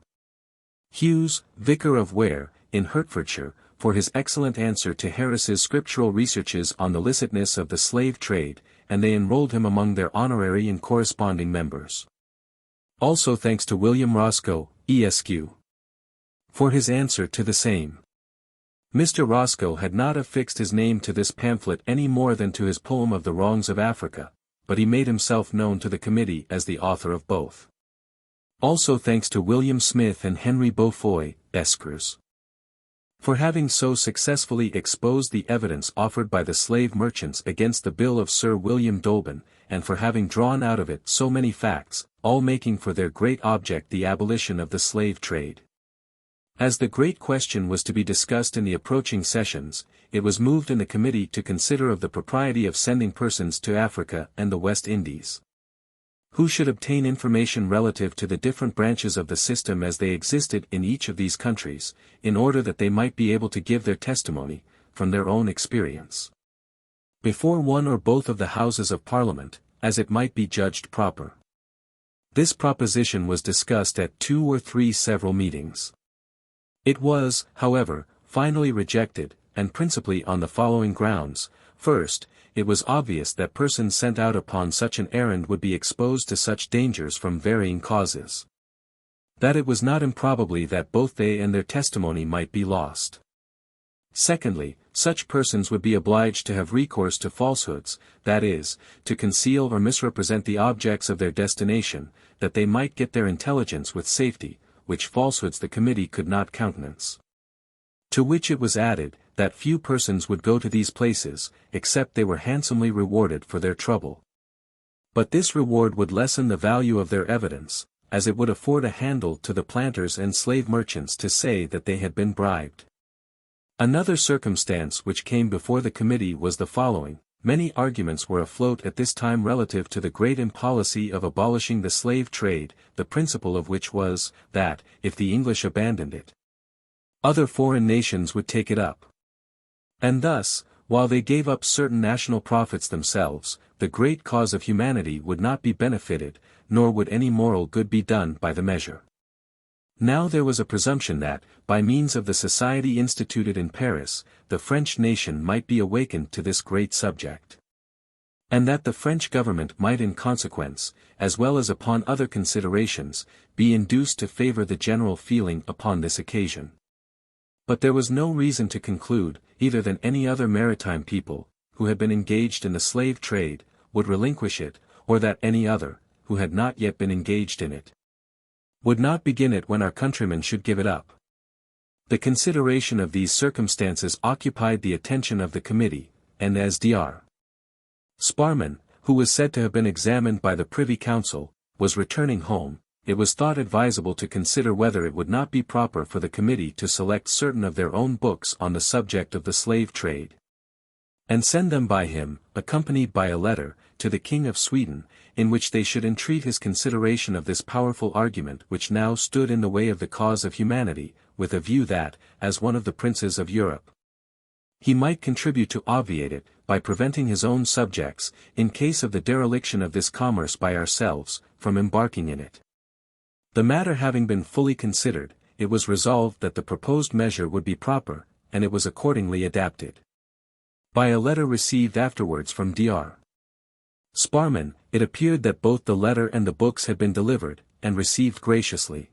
Hughes, Vicar of Ware, in Hertfordshire, for his excellent answer to Harris's scriptural researches on the licitness of the slave trade, and they enrolled him among their honorary and corresponding members. Also thanks to William Roscoe, Esq. for his answer to the same. Mr. Roscoe had not affixed his name to this pamphlet any more than to his poem of the Wrongs of Africa, but he made himself known to the committee as the author of both. Also thanks to William Smith and Henry Beaufoy, Esquires, for having so successfully exposed the evidence offered by the slave merchants against the bill of Sir William Dolben, and for having drawn out of it so many facts, all making for their great object the abolition of the slave trade. As the great question was to be discussed in the approaching sessions, it was moved in the committee to consider of the propriety of sending persons to Africa and the West Indies, who should obtain information relative to the different branches of the system as they existed in each of these countries, in order that they might be able to give their testimony, from their own experience, before one or both of the Houses of Parliament, as it might be judged proper. This proposition was discussed at 2 or 3 several meetings. It was, however, finally rejected, and principally on the following grounds. First, it was obvious that persons sent out upon such an errand would be exposed to such dangers from varying causes, that it was not improbably that both they and their testimony might be lost. Secondly, such persons would be obliged to have recourse to falsehoods, that is, to conceal or misrepresent the objects of their destination, that they might get their intelligence with safety, which falsehoods the committee could not countenance. To which it was added, that few persons would go to these places, except they were handsomely rewarded for their trouble. But this reward would lessen the value of their evidence, as it would afford a handle to the planters and slave merchants to say that they had been bribed. Another circumstance which came before the committee was the following: many arguments were afloat at this time relative to the great impolicy of abolishing the slave trade, the principle of which was, that, if the English abandoned it, other foreign nations would take it up. And thus, while they gave up certain national profits themselves, the great cause of humanity would not be benefited, nor would any moral good be done by the measure. Now there was a presumption that, by means of the society instituted in Paris, the French nation might be awakened to this great subject. And that the French government might in consequence, as well as upon other considerations, be induced to favor the general feeling upon this occasion. But there was no reason to conclude, either that any other maritime people, who had been engaged in the slave trade, would relinquish it, or that any other, who had not yet been engaged in it, would not begin it when our countrymen should give it up. The consideration of these circumstances occupied the attention of the committee, and as Dr. Sparrman, who was said to have been examined by the Privy Council, was returning home, it was thought advisable to consider whether it would not be proper for the committee to select certain of their own books on the subject of the slave trade, and send them by him, accompanied by a letter, to the King of Sweden, in which they should entreat his consideration of this powerful argument which now stood in the way of the cause of humanity, with a view that, as one of the princes of Europe, he might contribute to obviate it, by preventing his own subjects, in case of the dereliction of this commerce by ourselves, from embarking in it. The matter having been fully considered, it was resolved that the proposed measure would be proper, and it was accordingly adapted. By a letter received afterwards from Dr. Sparrman, it appeared that both the letter and the books had been delivered, and received graciously.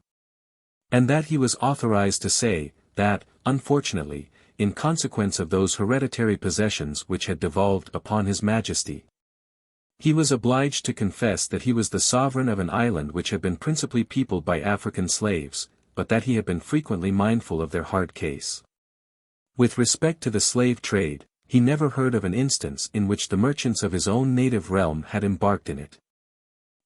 And that he was authorized to say, that, unfortunately, in consequence of those hereditary possessions which had devolved upon his Majesty, he was obliged to confess that he was the sovereign of an island which had been principally peopled by African slaves, but that he had been frequently mindful of their hard case. With respect to the slave trade, he never heard of an instance in which the merchants of his own native realm had embarked in it.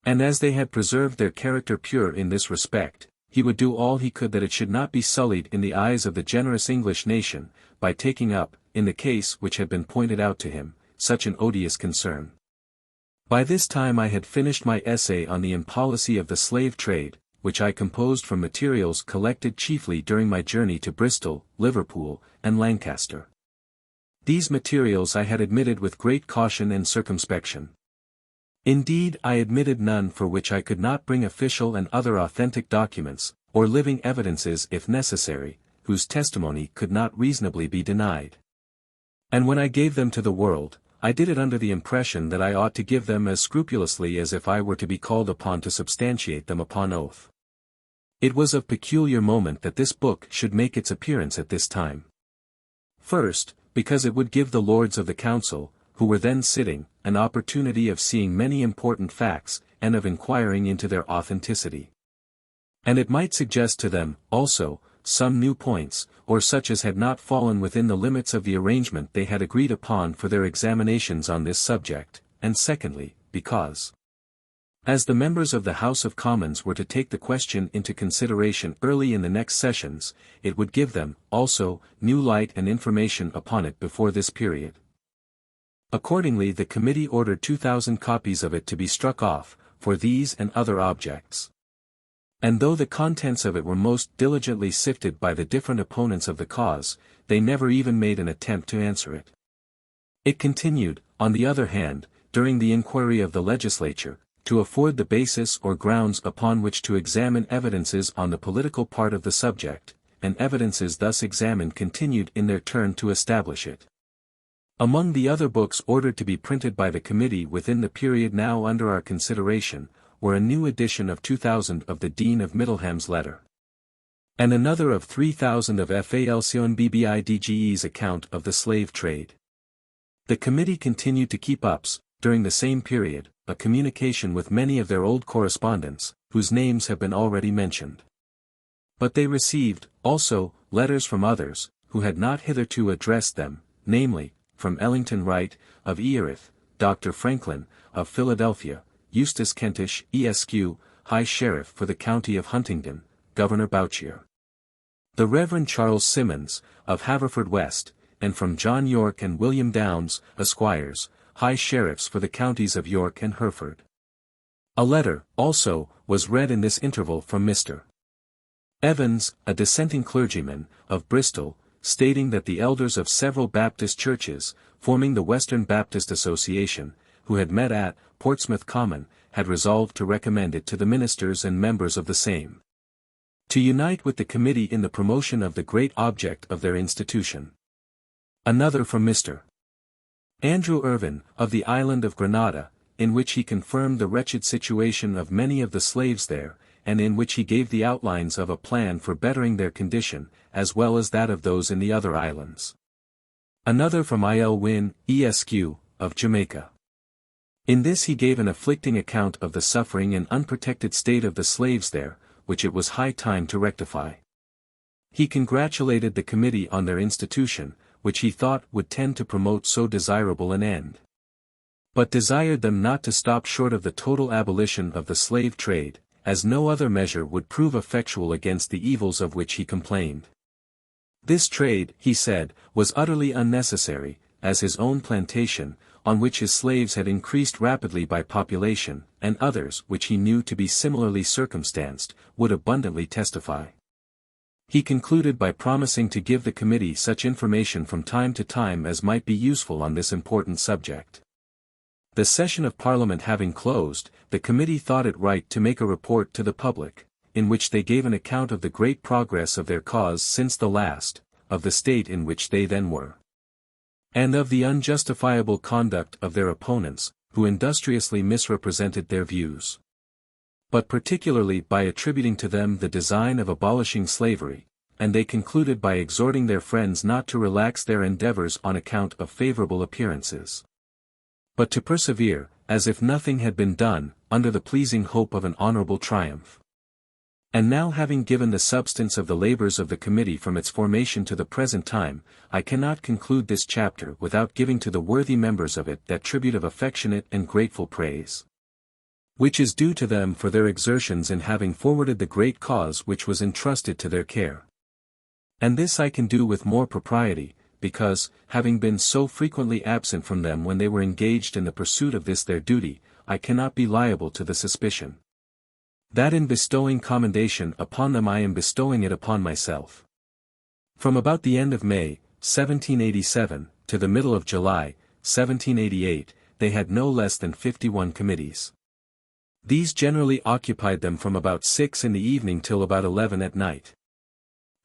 And as they had preserved their character pure in this respect, he would do all he could that it should not be sullied in the eyes of the generous English nation, by taking up, in the case which had been pointed out to him, such an odious concern. By this time I had finished my essay on the impolicy of the slave trade, which I composed from materials collected chiefly during my journey to Bristol, Liverpool, and Lancaster. These materials I had admitted with great caution and circumspection. Indeed, I admitted none for which I could not bring official and other authentic documents, or living evidences if necessary, whose testimony could not reasonably be denied. And when I gave them to the world, I did it under the impression that I ought to give them as scrupulously as if I were to be called upon to substantiate them upon oath. It was of peculiar moment that this book should make its appearance at this time. First, because it would give the Lords of the Council, who were then sitting, an opportunity of seeing many important facts, and of inquiring into their authenticity. And it might suggest to them, also, some new points, or such as had not fallen within the limits of the arrangement they had agreed upon for their examinations on this subject, and secondly, because, as the members of the House of Commons were to take the question into consideration early in the next sessions, it would give them, also, new light and information upon it before this period. Accordingly the committee ordered 2,000 copies of it to be struck off, for these and other objects. And though the contents of it were most diligently sifted by the different opponents of the cause, they never even made an attempt to answer it. It continued, on the other hand, during the inquiry of the legislature, to afford the basis or grounds upon which to examine evidences on the political part of the subject, and evidences thus examined continued in their turn to establish it. Among the other books ordered to be printed by the committee within the period now under our consideration, were a new edition of 2,000 of the Dean of Middleham's letter, and another of 3,000 of Falconbidge's account of the slave trade. The committee continued to keep up, during the same period, a communication with many of their old correspondents, whose names have been already mentioned. But they received, also, letters from others, who had not hitherto addressed them, namely, from Ellington Wright, of Erith, Dr. Franklin, of Philadelphia, Eustace Kentish, Esq., High Sheriff for the County of Huntingdon, Governor Bouchier. The Reverend Charles Simmons, of Haverford-West, and from John York and William Downes, Esquires, High Sheriffs for the counties of York and Hereford. A letter, also, was read in this interval from Mr. Evans, a dissenting clergyman, of Bristol, stating that the elders of several Baptist churches, forming the Western Baptist Association, who had met at Portsmouth Common, had resolved to recommend it to the ministers and members of the same, to unite with the committee in the promotion of the great object of their institution. Another from Mr. Andrew Irvin, of the island of Grenada, in which he confirmed the wretched situation of many of the slaves there, and in which he gave the outlines of a plan for bettering their condition, as well as that of those in the other islands. Another from I.L. Wynne, Esq., of Jamaica. In this he gave an afflicting account of the suffering and unprotected state of the slaves there, which it was high time to rectify. He congratulated the committee on their institution, which he thought would tend to promote so desirable an end, but desired them not to stop short of the total abolition of the slave trade, as no other measure would prove effectual against the evils of which he complained. This trade, he said, was utterly unnecessary, as his own plantation, on which his slaves had increased rapidly by population, and others which he knew to be similarly circumstanced, would abundantly testify. He concluded by promising to give the committee such information from time to time as might be useful on this important subject. The session of Parliament having closed, the committee thought it right to make a report to the public, in which they gave an account of the great progress of their cause since the last, of the state in which they then were, and of the unjustifiable conduct of their opponents, who industriously misrepresented their views, but particularly by attributing to them the design of abolishing slavery, and they concluded by exhorting their friends not to relax their endeavors on account of favorable appearances, but to persevere, as if nothing had been done, under the pleasing hope of an honorable triumph. And now, having given the substance of the labors of the committee from its formation to the present time, I cannot conclude this chapter without giving to the worthy members of it that tribute of affectionate and grateful praise, which is due to them for their exertions in having forwarded the great cause which was entrusted to their care. And this I can do with more propriety, because, having been so frequently absent from them when they were engaged in the pursuit of this their duty, I cannot be liable to the suspicion that in bestowing commendation upon them I am bestowing it upon myself. From about the end of May, 1787, to the middle of July, 1788, they had no less than 51 committees. These generally occupied them from about 6 in the evening till about 11 at night.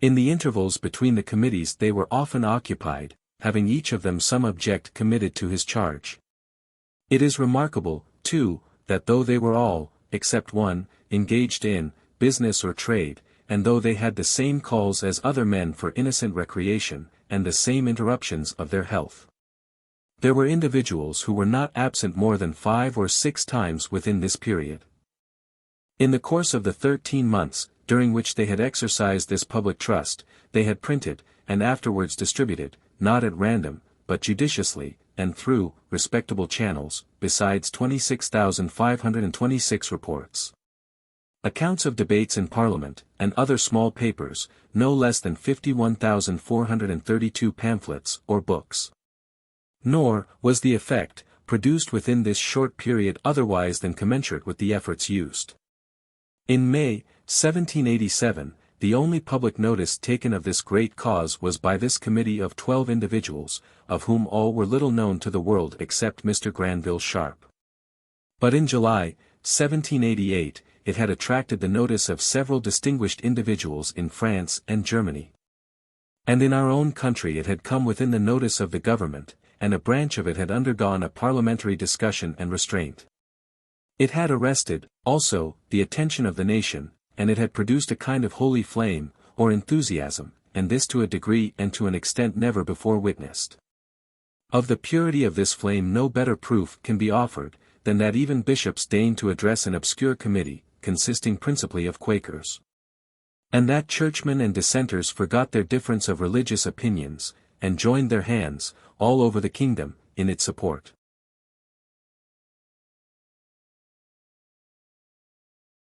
In the intervals between the committees they were often occupied, having each of them some object committed to his charge. It is remarkable, too, that though they were all, except one, engaged in business or trade, and though they had the same calls as other men for innocent recreation, and the same interruptions of their health, there were individuals who were not absent more than 5 or 6 times within this period. In the course of the 13 months, during which they had exercised this public trust, they had printed, and afterwards distributed, not at random, but judiciously, and through respectable channels, besides 26,526 reports, accounts of debates in Parliament, and other small papers, no less than 51,432 pamphlets or books. Nor was the effect produced within this short period otherwise than commensurate with the efforts used. In May, 1787, the only public notice taken of this great cause was by this committee of 12 individuals, of whom all were little known to the world except Mr. Granville Sharp. But in July, 1788, it had attracted the notice of several distinguished individuals in France and Germany. And in our own country it had come within the notice of the government, and a branch of it had undergone a parliamentary discussion and restraint. It had arrested, also, the attention of the nation, and it had produced a kind of holy flame, or enthusiasm, and this to a degree and to an extent never before witnessed. Of the purity of this flame no better proof can be offered, than that even bishops deigned to address an obscure committee, consisting principally of Quakers. And that churchmen and dissenters forgot their difference of religious opinions, and joined their hands, all over the kingdom, in its support.